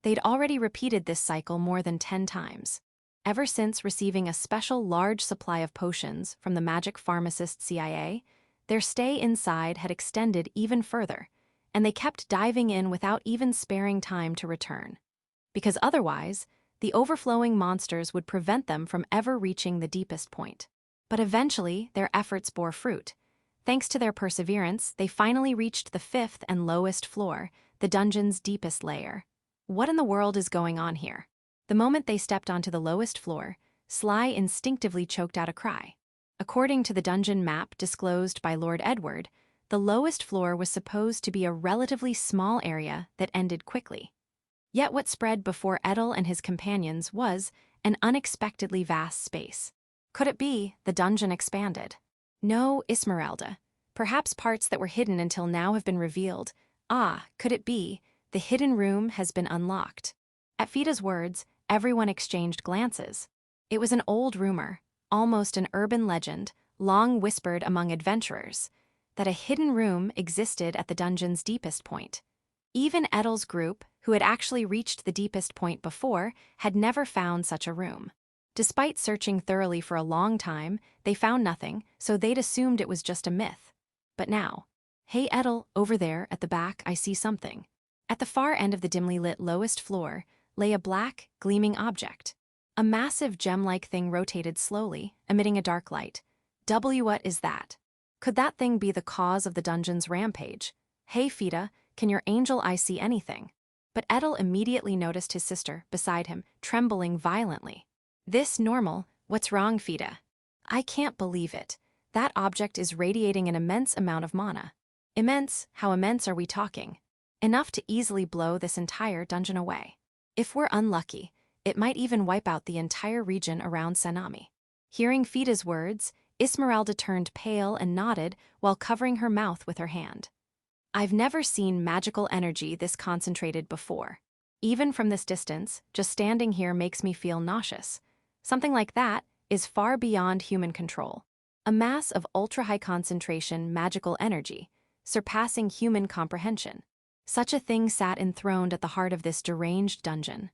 They'd already repeated this cycle more than 10 times. Ever since receiving a special large supply of potions from the magic pharmacist CIA, their stay inside had extended even further, and they kept diving in without even sparing time to return. Because otherwise, the overflowing monsters would prevent them from ever reaching the deepest point. But eventually, their efforts bore fruit. Thanks to their perseverance, they finally reached the 5th and lowest floor, the dungeon's deepest layer. What in the world is going on here? The moment they stepped onto the lowest floor, Sly instinctively choked out a cry. According to the dungeon map disclosed by Lord Edward, the lowest floor was supposed to be a relatively small area that ended quickly. Yet what spread before Edel and his companions was an unexpectedly vast space. Could it be the dungeon expanded? No, Esmeralda. Perhaps parts that were hidden until now have been revealed. Could it be the hidden room has been unlocked? At Fida's words, everyone exchanged glances. It was an old rumor, almost an urban legend, long whispered among adventurers, that a hidden room existed at the dungeon's deepest point. Even Edel's group, who had actually reached the deepest point before, had never found such a room. Despite searching thoroughly for a long time, they found nothing, so they'd assumed it was just a myth. But now, hey Edel, over there at the back I see something. At the far end of the dimly lit lowest floor lay a black, gleaming object. A massive gem-like thing rotated slowly, emitting a dark light. What is that? Could that thing be the cause of the dungeon's rampage? Hey Fida, can your angel eye see anything? But Edel immediately noticed his sister, beside him, trembling violently. This normal, what's wrong Fida? I can't believe it. That object is radiating an immense amount of mana. Immense, how immense are we talking? Enough to easily blow this entire dungeon away. If we're unlucky, it might even wipe out the entire region around Sanami. Hearing Fida's words, Esmeralda turned pale and nodded while covering her mouth with her hand. I've never seen magical energy this concentrated before. Even from this distance, just standing here makes me feel nauseous. Something like that is far beyond human control. A mass of ultra-high concentration magical energy, surpassing human comprehension. Such a thing sat enthroned at the heart of this deranged dungeon.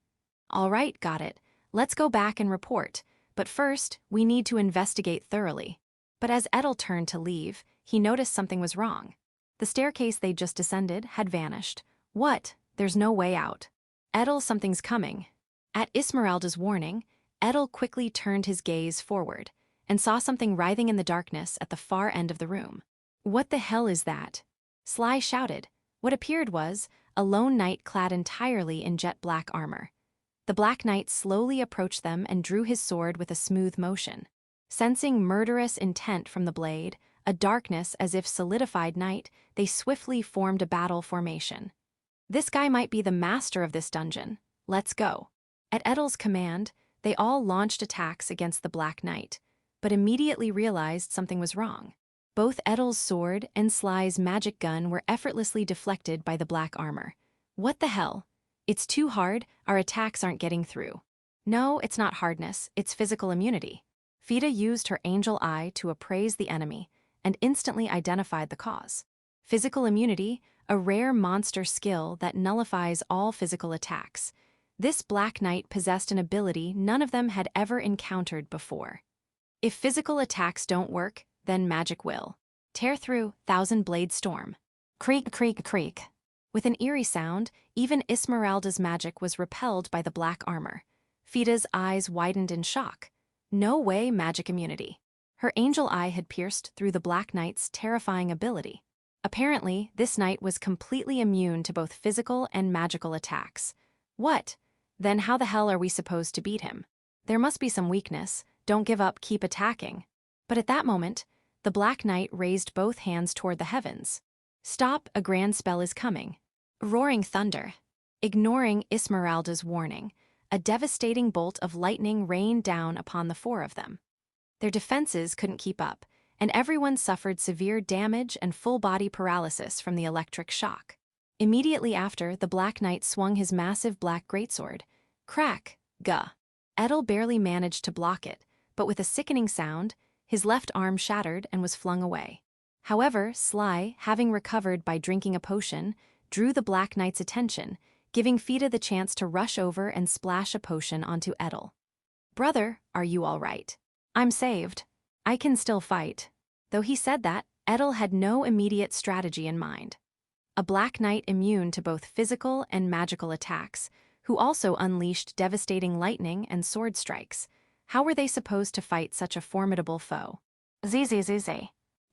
All right, got it. Let's go back and report, but first, we need to investigate thoroughly. But as Edel turned to leave, he noticed something was wrong. The staircase they'd just descended had vanished. What? There's no way out. Edel, something's coming. At Esmeralda's warning, Edel quickly turned his gaze forward and saw something writhing in the darkness at the far end of the room. What the hell is that? Sly shouted. What appeared was a lone knight clad entirely in jet black armor. The Black Knight slowly approached them and drew his sword with a smooth motion. Sensing murderous intent from the blade, a darkness as if solidified night, they swiftly formed a battle formation. This guy might be the master of this dungeon. Let's go. At Edel's command, they all launched attacks against the Black Knight, but immediately realized something was wrong. Both Edel's sword and Sly's magic gun were effortlessly deflected by the black armor. What the hell? It's too hard, our attacks aren't getting through. No, it's not hardness, it's physical immunity. Fida used her angel eye to appraise the enemy and instantly identified the cause. Physical immunity, a rare monster skill that nullifies all physical attacks. This Black Knight possessed an ability none of them had ever encountered before. If physical attacks don't work, then magic will. Tear through, Thousand Blade Storm. Creak, creak, creak. With an eerie sound, even Esmeralda's magic was repelled by the black armor. Fida's eyes widened in shock. No way magic immunity. Her angel eye had pierced through the Black Knight's terrifying ability. Apparently, this knight was completely immune to both physical and magical attacks. What? Then how the hell are we supposed to beat him? There must be some weakness. Don't give up, keep attacking. But at that moment, the Black Knight raised both hands toward the heavens. Stop, a grand spell is coming. Roaring thunder. Ignoring Esmeralda's warning, a devastating bolt of lightning rained down upon the four of them. Their defenses couldn't keep up, and everyone suffered severe damage and full-body paralysis from the electric shock. Immediately after, the Black Knight swung his massive black greatsword. Crack! Gah! Edel barely managed to block it, but with a sickening sound, his left arm shattered and was flung away. However, Sly, having recovered by drinking a potion, drew the Black Knight's attention, giving Fida the chance to rush over and splash a potion onto Edel. Brother, are you all right? I'm saved. I can still fight. Though he said that, Edel had no immediate strategy in mind. A Black Knight immune to both physical and magical attacks, who also unleashed devastating lightning and sword strikes. How were they supposed to fight such a formidable foe? Zzz.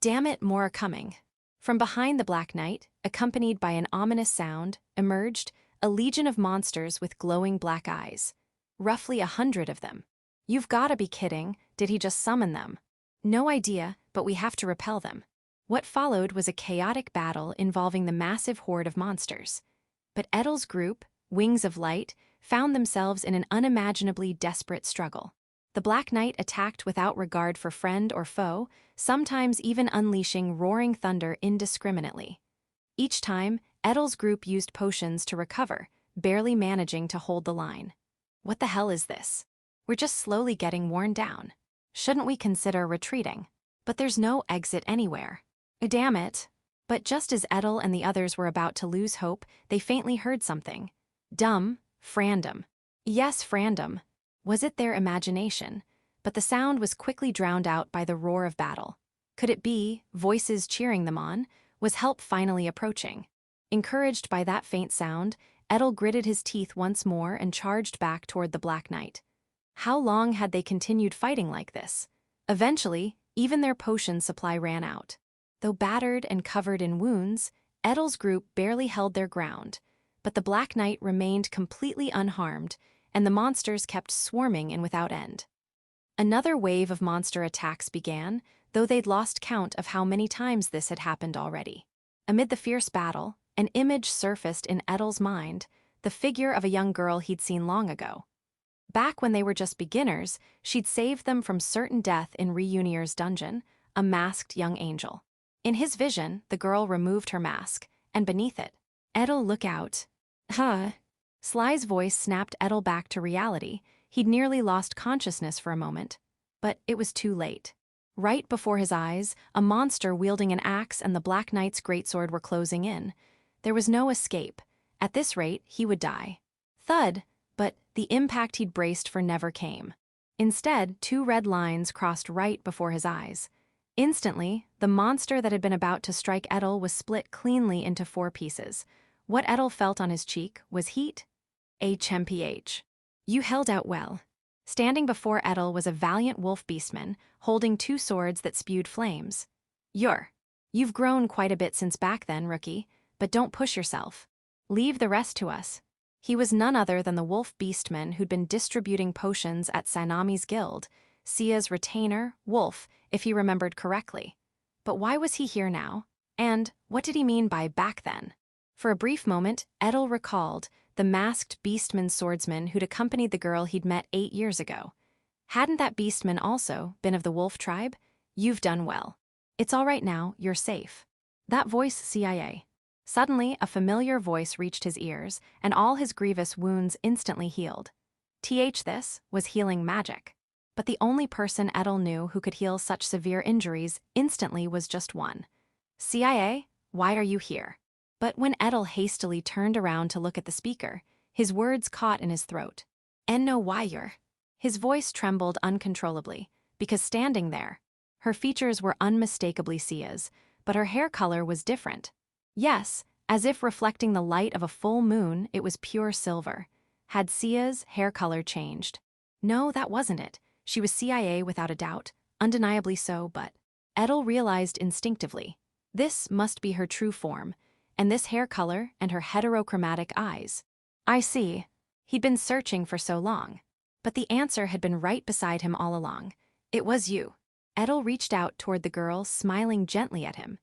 Damn it, more are coming. From behind the Black Knight, accompanied by an ominous sound, emerged a legion of monsters with glowing black eyes. Roughly 100 of them. You've gotta be kidding, did he just summon them? No idea, but we have to repel them. What followed was a chaotic battle involving the massive horde of monsters. But Edel's group, Wings of Light, found themselves in an unimaginably desperate struggle. The Black Knight attacked without regard for friend or foe, sometimes even unleashing roaring thunder indiscriminately. Each time, Edel's group used potions to recover, barely managing to hold the line. What the hell is this? We're just slowly getting worn down. Shouldn't we consider retreating? But there's no exit anywhere. Damn it. But just as Edel and the others were about to lose hope, they faintly heard something. Frandom. Yes, Frandom. Was it their imagination? But the sound was quickly drowned out by the roar of battle. Could it be, voices cheering them on, was help finally approaching? Encouraged by that faint sound, Edel gritted his teeth once more and charged back toward the Black Knight. How long had they continued fighting like this? Eventually, even their potion supply ran out. Though battered and covered in wounds, Edel's group barely held their ground, but the Black Knight remained completely unharmed, and the monsters kept swarming in without end. Another wave of monster attacks began, though they'd lost count of how many times this had happened already. Amid the fierce battle, an image surfaced in Edel's mind, the figure of a young girl he'd seen long ago. Back when they were just beginners, she'd saved them from certain death in Reunier's dungeon, a masked young angel. In his vision, the girl removed her mask, and beneath it, Edel, look out. Huh? Sly's voice snapped Edel back to reality. He'd nearly lost consciousness for a moment. But it was too late. Right before his eyes, a monster wielding an axe and the Black Knight's greatsword were closing in. There was no escape. At this rate, he would die. Thud, but the impact he'd braced for never came. Instead, two red lines crossed right before his eyes. Instantly, the monster that had been about to strike Edel was split cleanly into 4 pieces. What Edel felt on his cheek was heat. HMPH. You held out well. Standing before Edel was a valiant wolf beastman, holding 2 swords that spewed flames. You've grown quite a bit since back then, rookie, but don't push yourself. Leave the rest to us. He was none other than the wolf beastman who'd been distributing potions at Sanami's guild, Sia's retainer, Wolf, if he remembered correctly. But why was he here now? And what did he mean by back then? For a brief moment, Edel recalled the masked beastman swordsman who'd accompanied the girl he'd met 8 years ago. Hadn't that beastman also been of the wolf tribe? You've done well. It's all right now, you're safe. That voice, CIA. Suddenly, a familiar voice reached his ears, and all his grievous wounds instantly healed. This was healing magic. But the only person Edel knew who could heal such severe injuries instantly was just one. CIA, why are you here? But when Edel hastily turned around to look at the speaker, his words caught in his throat. No why you're. His voice trembled uncontrollably, because standing there, her features were unmistakably Sia's, but her hair color was different. Yes, as if reflecting the light of a full moon, it was pure silver. Had Sia's hair color changed? No, that wasn't it. She was CIA without a doubt, undeniably so, but Edel realized instinctively, this must be her true form, and this hair color and her heterochromatic eyes. I see. He'd been searching for so long. But the answer had been right beside him all along. It was you. Edel reached out toward the girl, smiling gently at him.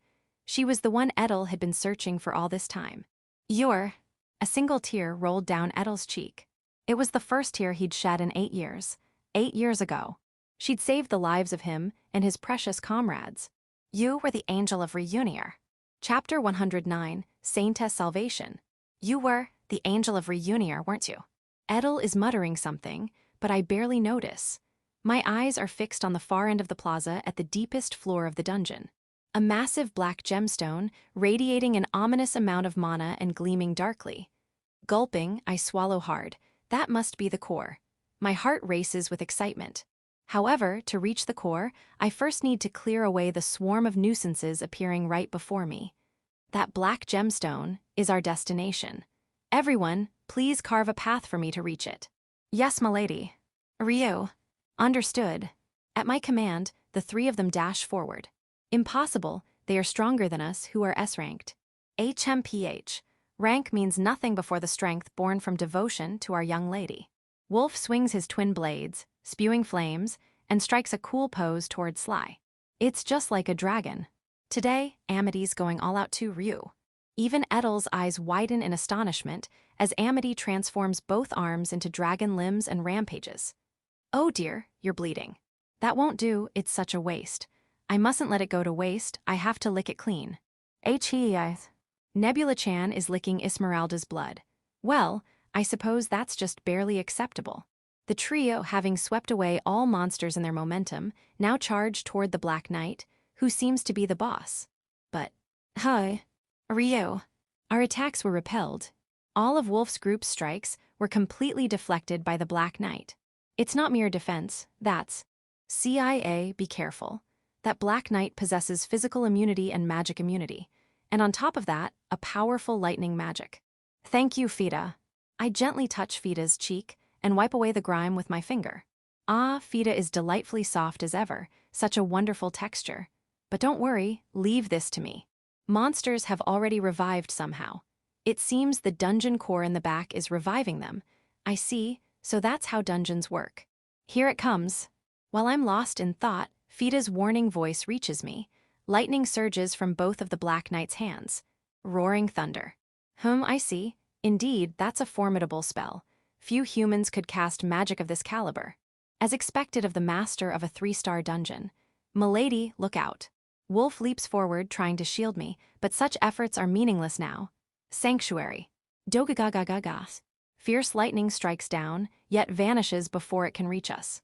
She was the one Edel had been searching for all this time. You're. A single tear rolled down Edel's cheek. It was the first tear he'd shed in 8 years. 8 years ago. She'd saved the lives of him and his precious comrades. You were the angel of Reunier. Chapter 109, Saintess Salvation. You were the angel of Reunier, weren't you? Edel is muttering something, but I barely notice. My eyes are fixed on the far end of the plaza at the deepest floor of the dungeon. A massive black gemstone, radiating an ominous amount of mana and gleaming darkly. Gulping, I swallow hard. That must be the core. My heart races with excitement. However, to reach the core, I first need to clear away the swarm of nuisances appearing right before me. That black gemstone is our destination. Everyone, please carve a path for me to reach it. Yes, milady. Ryu. Understood. At my command, the 3 of them dash forward. Impossible, they are stronger than us who are S-ranked. HMPH. Rank means nothing before the strength born from devotion to our young lady. Wolf swings his twin blades, spewing flames, and strikes a cool pose toward Sly. It's just like a dragon. Today, Amity's going all out too, Ryu. Even Edel's eyes widen in astonishment as Amity transforms both arms into dragon limbs and rampages. Oh dear, you're bleeding. That won't do, it's such a waste. I mustn't let it go to waste, I have to lick it clean. Nebula-chan is licking Esmeralda's blood. Well, I suppose that's just barely acceptable. The trio, having swept away all monsters in their momentum, now charged toward the Black Knight, who seems to be the boss. But, Ryu. Our attacks were repelled. All of Wolf's group's strikes were completely deflected by the Black Knight. It's not mere defense, that's CIA, be careful. That Black Knight possesses physical immunity and magic immunity. And on top of that, a powerful lightning magic. Thank you, Fida. I gently touch Fida's cheek and wipe away the grime with my finger. Ah, Fida is delightfully soft as ever, such a wonderful texture. But don't worry, leave this to me. Monsters have already revived somehow. It seems the dungeon core in the back is reviving them. I see, so that's how dungeons work. Here it comes. While I'm lost in thought, Fida's warning voice reaches me. Lightning surges from both of the Black Knight's hands. Roaring thunder. I see. Indeed, that's a formidable spell. Few humans could cast magic of this caliber. As expected of the master of a 3-star dungeon. Milady, look out. Wolf leaps forward trying to shield me, but such efforts are meaningless now. Sanctuary. Dogagagagagas. Fierce lightning strikes down, yet vanishes before it can reach us.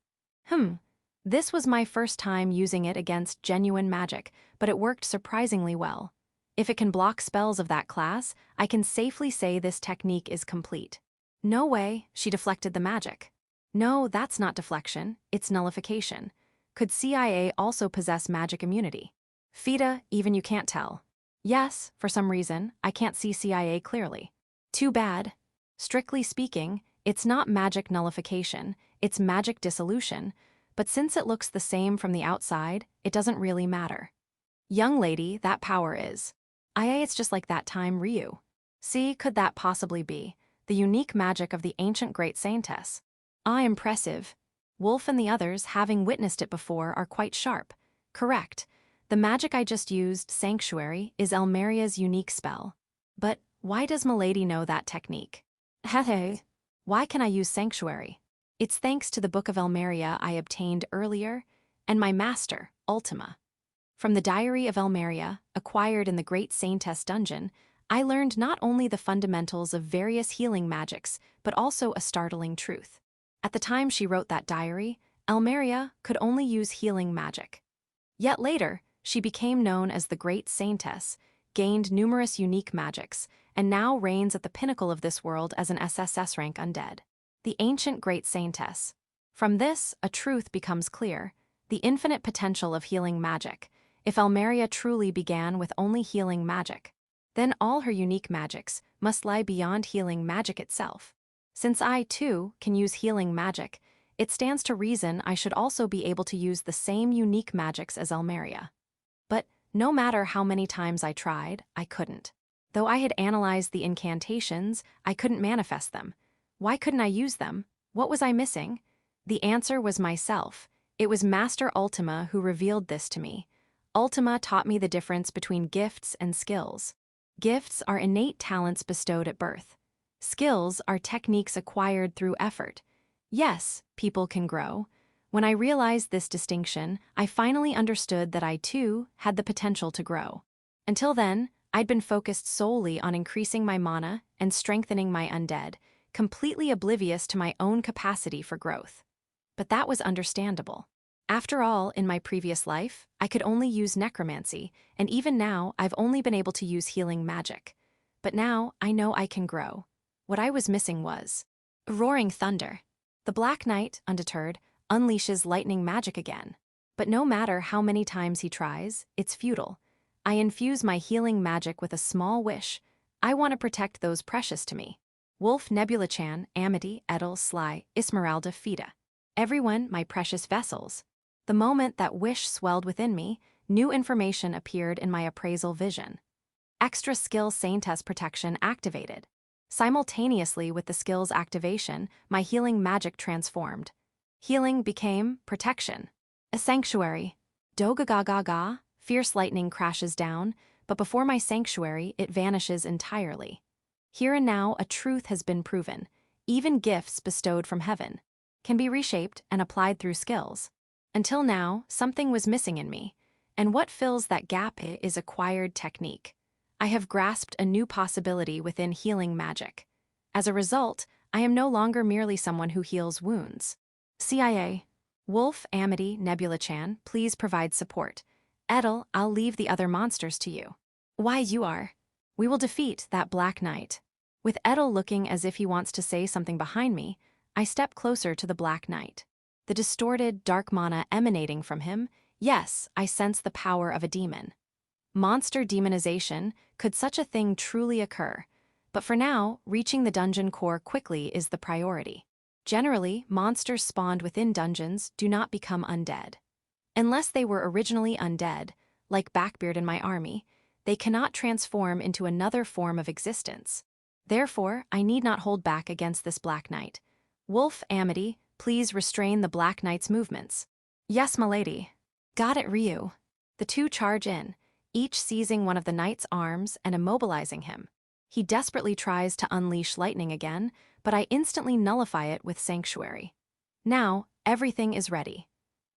This was my first time using it against genuine magic, but it worked surprisingly well. If it can block spells of that class, I can safely say this technique is complete. No way, she deflected the magic. No, that's not deflection, it's nullification. Could CIA also possess magic immunity? Fida, even you can't tell. Yes, for some reason, I can't see CIA clearly. Too bad. Strictly speaking, it's not magic nullification, it's magic dissolution, but since it looks the same from the outside, it doesn't really matter. Young lady, that power is. It's just like that time Ryu. See, could that possibly be? The unique magic of the ancient great Saintess. Impressive. Wolf and the others, having witnessed it before, are quite sharp. Correct. The magic I just used, Sanctuary, is Elmeria's unique spell. But why does Milady know that technique? Hey, why can I use Sanctuary? It's thanks to the Book of Elmeria I obtained earlier, and my master, Ultima. From the Diary of Elmeria, acquired in the Great Saintess dungeon, I learned not only the fundamentals of various healing magics, but also a startling truth. At the time she wrote that diary, Elmeria could only use healing magic. Yet later, she became known as the Great Saintess, gained numerous unique magics, and now reigns at the pinnacle of this world as an SSS rank undead. The ancient Great Saintess. From this, a truth becomes clear, the infinite potential of healing magic. If Elmeria truly began with only healing magic, then all her unique magics must lie beyond healing magic itself. Since I, too, can use healing magic, it stands to reason I should also be able to use the same unique magics as Elmeria. But no matter how many times I tried, I couldn't. Though I had analyzed the incantations, I couldn't manifest them. Why couldn't I use them? What was I missing? The answer was myself. It was Master Ultima who revealed this to me. Ultima taught me the difference between gifts and skills. Gifts are innate talents bestowed at birth. Skills are techniques acquired through effort. Yes, people can grow. When I realized this distinction, I finally understood that I, too, had the potential to grow. Until then, I'd been focused solely on increasing my mana and strengthening my undead, completely oblivious to my own capacity for growth. But that was understandable. After all, in my previous life, I could only use necromancy, and even now I've only been able to use healing magic. But now I know I can grow. What I was missing was roaring thunder. The Black Knight, undeterred, unleashes lightning magic again. But no matter how many times he tries, it's futile. I infuse my healing magic with a small wish. I want to protect those precious to me. Wolf, Nebula-chan, Amity, Edel, Sly, Esmeralda, Fida. Everyone, my precious vessels. The moment that wish swelled within me, new information appeared in my appraisal vision. Extra skill Saintess protection activated. Simultaneously with the skill's activation, my healing magic transformed. Healing became protection. A sanctuary. Dogagagaga, fierce lightning crashes down, but before my sanctuary, it vanishes entirely. Here and now, a truth has been proven. Even gifts bestowed from heaven can be reshaped and applied through skills. Until now, something was missing in me, and what fills that gap is acquired technique. I have grasped a new possibility within healing magic. As a result, I am no longer merely someone who heals wounds. CIA. Wolf, Amity, Nebula-chan, please provide support. Edel, I'll leave the other monsters to you. Why you are? We will defeat that Black Knight. With Edel looking as if he wants to say something behind me, I step closer to the Black Knight. The distorted, dark mana emanating from him, yes, I sense the power of a demon. Monster demonization, could such a thing truly occur? But for now, reaching the dungeon core quickly is the priority. Generally, monsters spawned within dungeons do not become undead. Unless they were originally undead, like Backbeard in my army, they cannot transform into another form of existence. Therefore, I need not hold back against this Black Knight. Wolf Amity, please restrain the Black Knight's movements. Yes, milady. Got it, Ryu. The two charge in, each seizing one of the knight's arms and immobilizing him. He desperately tries to unleash lightning again, but I instantly nullify it with Sanctuary. Now, everything is ready.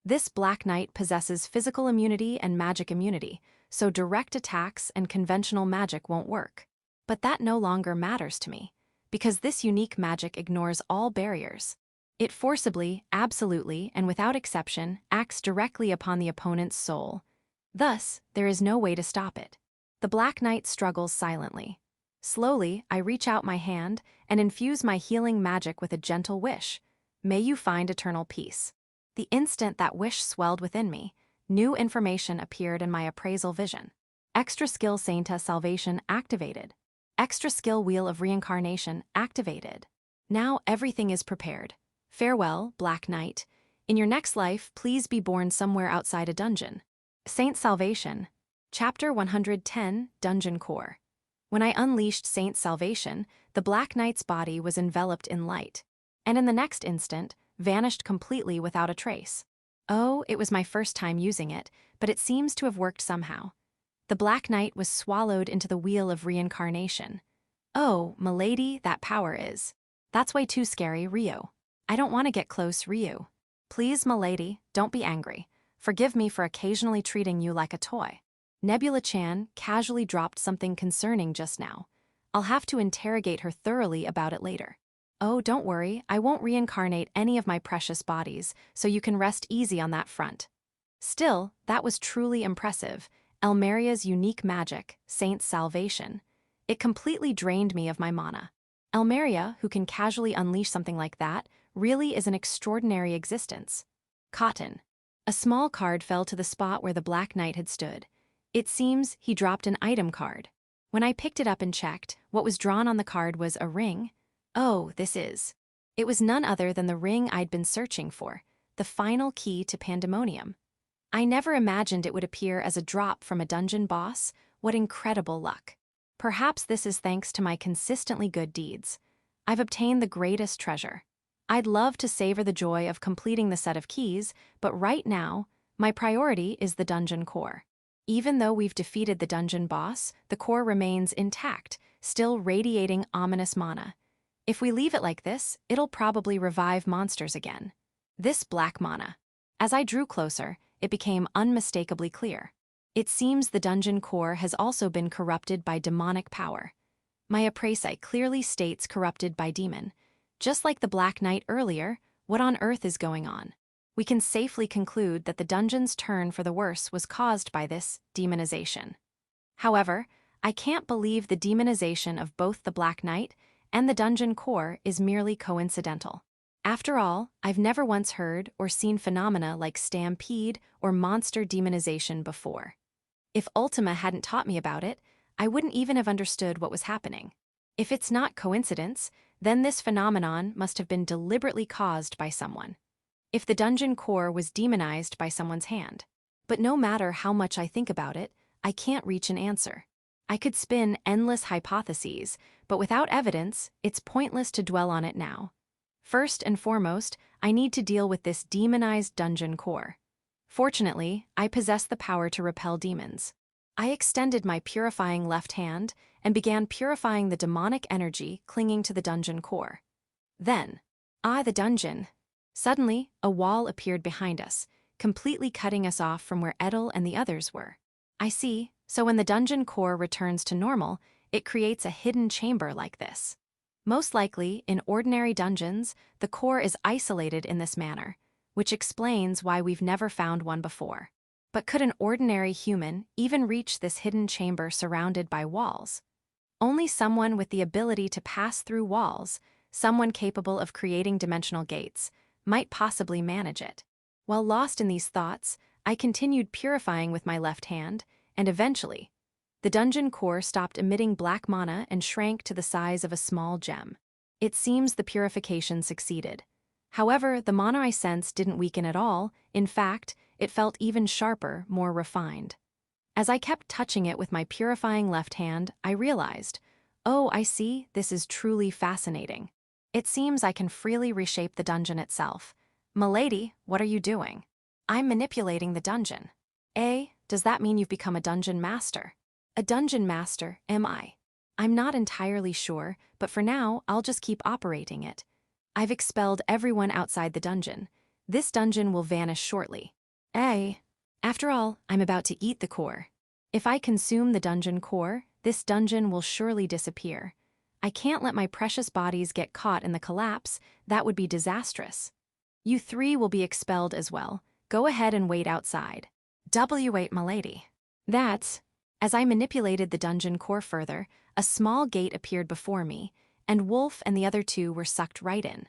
This Black Knight possesses physical immunity and magic immunity, so direct attacks and conventional magic won't work. But that no longer matters to me, because this unique magic ignores all barriers. It forcibly, absolutely, and without exception, acts directly upon the opponent's soul. Thus, there is no way to stop it. The Black Knight struggles silently. Slowly, I reach out my hand and infuse my healing magic with a gentle wish. May you find eternal peace. The instant that wish swelled within me, new information appeared in my appraisal vision. Extra skill Saintess salvation activated. Extra skill wheel of reincarnation activated. Now everything is prepared. Farewell, Black Knight. In your next life, please be born somewhere outside a dungeon. Saint Salvation. Chapter 110, Dungeon Core. When I unleashed Saint Salvation, the Black Knight's body was enveloped in light, and in the next instant, vanished completely without a trace. Oh, it was my first time using it, but it seems to have worked somehow. The Black Knight was swallowed into the wheel of reincarnation. Oh, milady, that power is. That's way too scary, Ryu. I don't want to get close, Ryu. Please, milady, don't be angry. Forgive me for occasionally treating you like a toy. Nebula-chan casually dropped something concerning just now. I'll have to interrogate her thoroughly about it later. Oh, don't worry, I won't reincarnate any of my precious bodies, so you can rest easy on that front. Still, that was truly impressive. Elmeria's unique magic, Saint's Salvation. It completely drained me of my mana. Elmeria, who can casually unleash something like that, really is an extraordinary existence. Cotton. A small card fell to the spot where the Black Knight had stood. It seems he dropped an item card. When I picked it up and checked, what was drawn on the card was a ring. Oh, this is. It was none other than the ring I'd been searching for, the final key to Pandemonium. I never imagined it would appear as a drop from a dungeon boss. What incredible luck. Perhaps this is thanks to my consistently good deeds. I've obtained the greatest treasure. I'd love to savor the joy of completing the set of keys, but right now, my priority is the dungeon core. Even though we've defeated the dungeon boss, the core remains intact, still radiating ominous mana. If we leave it like this, it'll probably revive monsters again. This black mana. As I drew closer, it became unmistakably clear. It seems the dungeon core has also been corrupted by demonic power. My appraisal clearly states corrupted by demon. Just like the Black Knight earlier, what on earth is going on? We can safely conclude that the dungeon's turn for the worse was caused by this demonization. However, I can't believe the demonization of both the Black Knight and the dungeon core is merely coincidental. After all, I've never once heard or seen phenomena like stampede or monster demonization before. If Ultima hadn't taught me about it, I wouldn't even have understood what was happening. If it's not coincidence, then this phenomenon must have been deliberately caused by someone. If the dungeon core was demonized by someone's hand. But no matter how much I think about it, I can't reach an answer. I could spin endless hypotheses, but without evidence, it's pointless to dwell on it now. First and foremost, I need to deal with this demonized dungeon core. Fortunately, I possess the power to repel demons. I extended my purifying left hand and began purifying the demonic energy clinging to the dungeon core. Then, the dungeon. Suddenly, a wall appeared behind us, completely cutting us off from where Edel and the others were. I see, so when the dungeon core returns to normal, it creates a hidden chamber like this. Most likely, in ordinary dungeons, the core is isolated in this manner, which explains why we've never found one before. But could an ordinary human even reach this hidden chamber surrounded by walls? Only someone with the ability to pass through walls, someone capable of creating dimensional gates, might possibly manage it. While lost in these thoughts, I continued purifying with my left hand, and eventually, the dungeon core stopped emitting black mana and shrank to the size of a small gem. It seems the purification succeeded. However, the mana I sensed didn't weaken at all. In fact, it felt even sharper, more refined. As I kept touching it with my purifying left hand, I realized, oh, I see, this is truly fascinating. It seems I can freely reshape the dungeon itself. Milady, what are you doing? I'm manipulating the dungeon. Does that mean you've become a dungeon master? A dungeon master, am I? I'm not entirely sure, but for now, I'll just keep operating it. I've expelled everyone outside the dungeon. This dungeon will vanish shortly. After all, I'm about to eat the core. If I consume the dungeon core, this dungeon will surely disappear. I can't let my precious bodies get caught in the collapse. That would be disastrous. You three will be expelled as well. Go ahead and wait outside. W8, milady. As I manipulated the dungeon core further, a small gate appeared before me, and Wolf and the other two were sucked right in.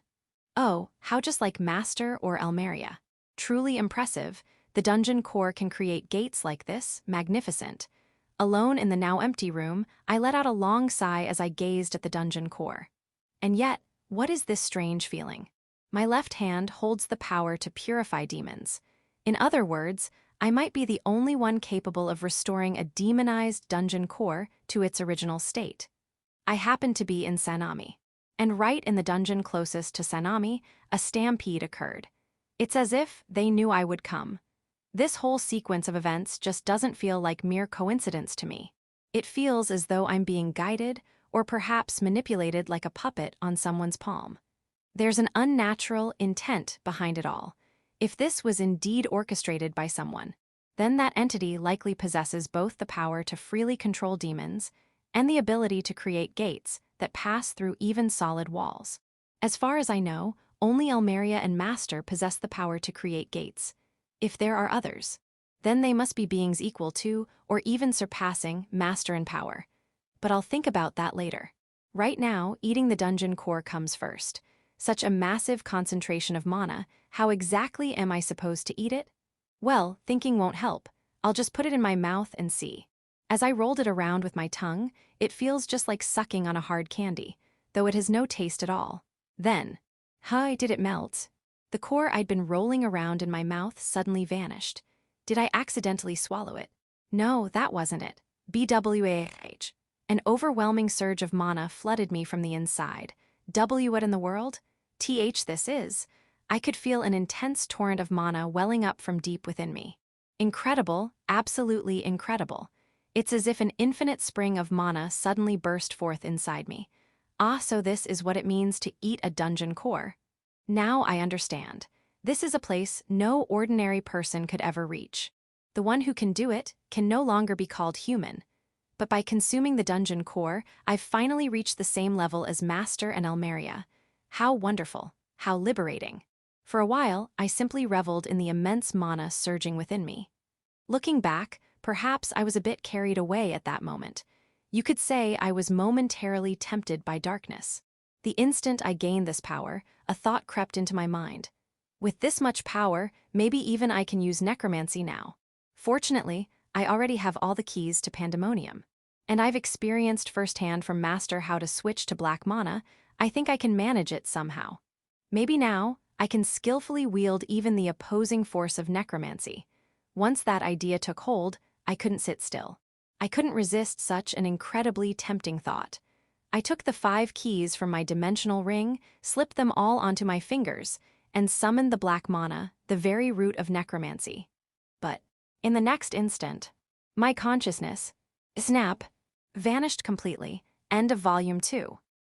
Oh, how just like Master or Almeria. Truly impressive, the dungeon core can create gates like this, magnificent. Alone in the now empty room, I let out a long sigh as I gazed at the dungeon core. And yet, what is this strange feeling? My left hand holds the power to purify demons. In other words, I might be the only one capable of restoring a demonized dungeon core to its original state. I happen to be in Sanami. And right in the dungeon closest to Sanami, a stampede occurred. It's as if they knew I would come. This whole sequence of events just doesn't feel like mere coincidence to me. It feels as though I'm being guided, or perhaps manipulated like a puppet on someone's palm. There's an unnatural intent behind it all. If this was indeed orchestrated by someone, then that entity likely possesses both the power to freely control demons and the ability to create gates that pass through even solid walls. As far as I know, only Almeria and Master possess the power to create gates. If there are others, then they must be beings equal to, or even surpassing, Master in power. But I'll think about that later. Right now, eating the dungeon core comes first. Such a massive concentration of mana, how exactly am I supposed to eat it? Well, thinking won't help. I'll just put it in my mouth and see. As I rolled it around with my tongue, it feels just like sucking on a hard candy, though it has no taste at all. Then, did it melt? The core I'd been rolling around in my mouth suddenly vanished. Did I accidentally swallow it? No, that wasn't it. BWAH. An overwhelming surge of mana flooded me from the inside. What in the world? This is. I could feel an intense torrent of mana welling up from deep within me. Incredible, absolutely incredible. It's as if an infinite spring of mana suddenly burst forth inside me. So this is what it means to eat a dungeon core. Now I understand. This is a place no ordinary person could ever reach. The one who can do it can no longer be called human. But by consuming the dungeon core, I've finally reached the same level as Master and Almeria. How wonderful, how liberating. For a while, I simply reveled in the immense mana surging within me. Looking back, perhaps I was a bit carried away at that moment. You could say I was momentarily tempted by darkness. The instant I gained this power, a thought crept into my mind. With this much power, maybe even I can use necromancy now. Fortunately, I already have all the keys to Pandemonium. And I've experienced firsthand from Master how to switch to black mana. I think I can manage it somehow. Maybe now, I can skillfully wield even the opposing force of necromancy. Once that idea took hold, I couldn't sit still. I couldn't resist such an incredibly tempting thought. I took the 5 keys from my dimensional ring, slipped them all onto my fingers, and summoned the black mana, the very root of necromancy. But, in the next instant, my consciousness, snap, vanished completely. End of Volume 2.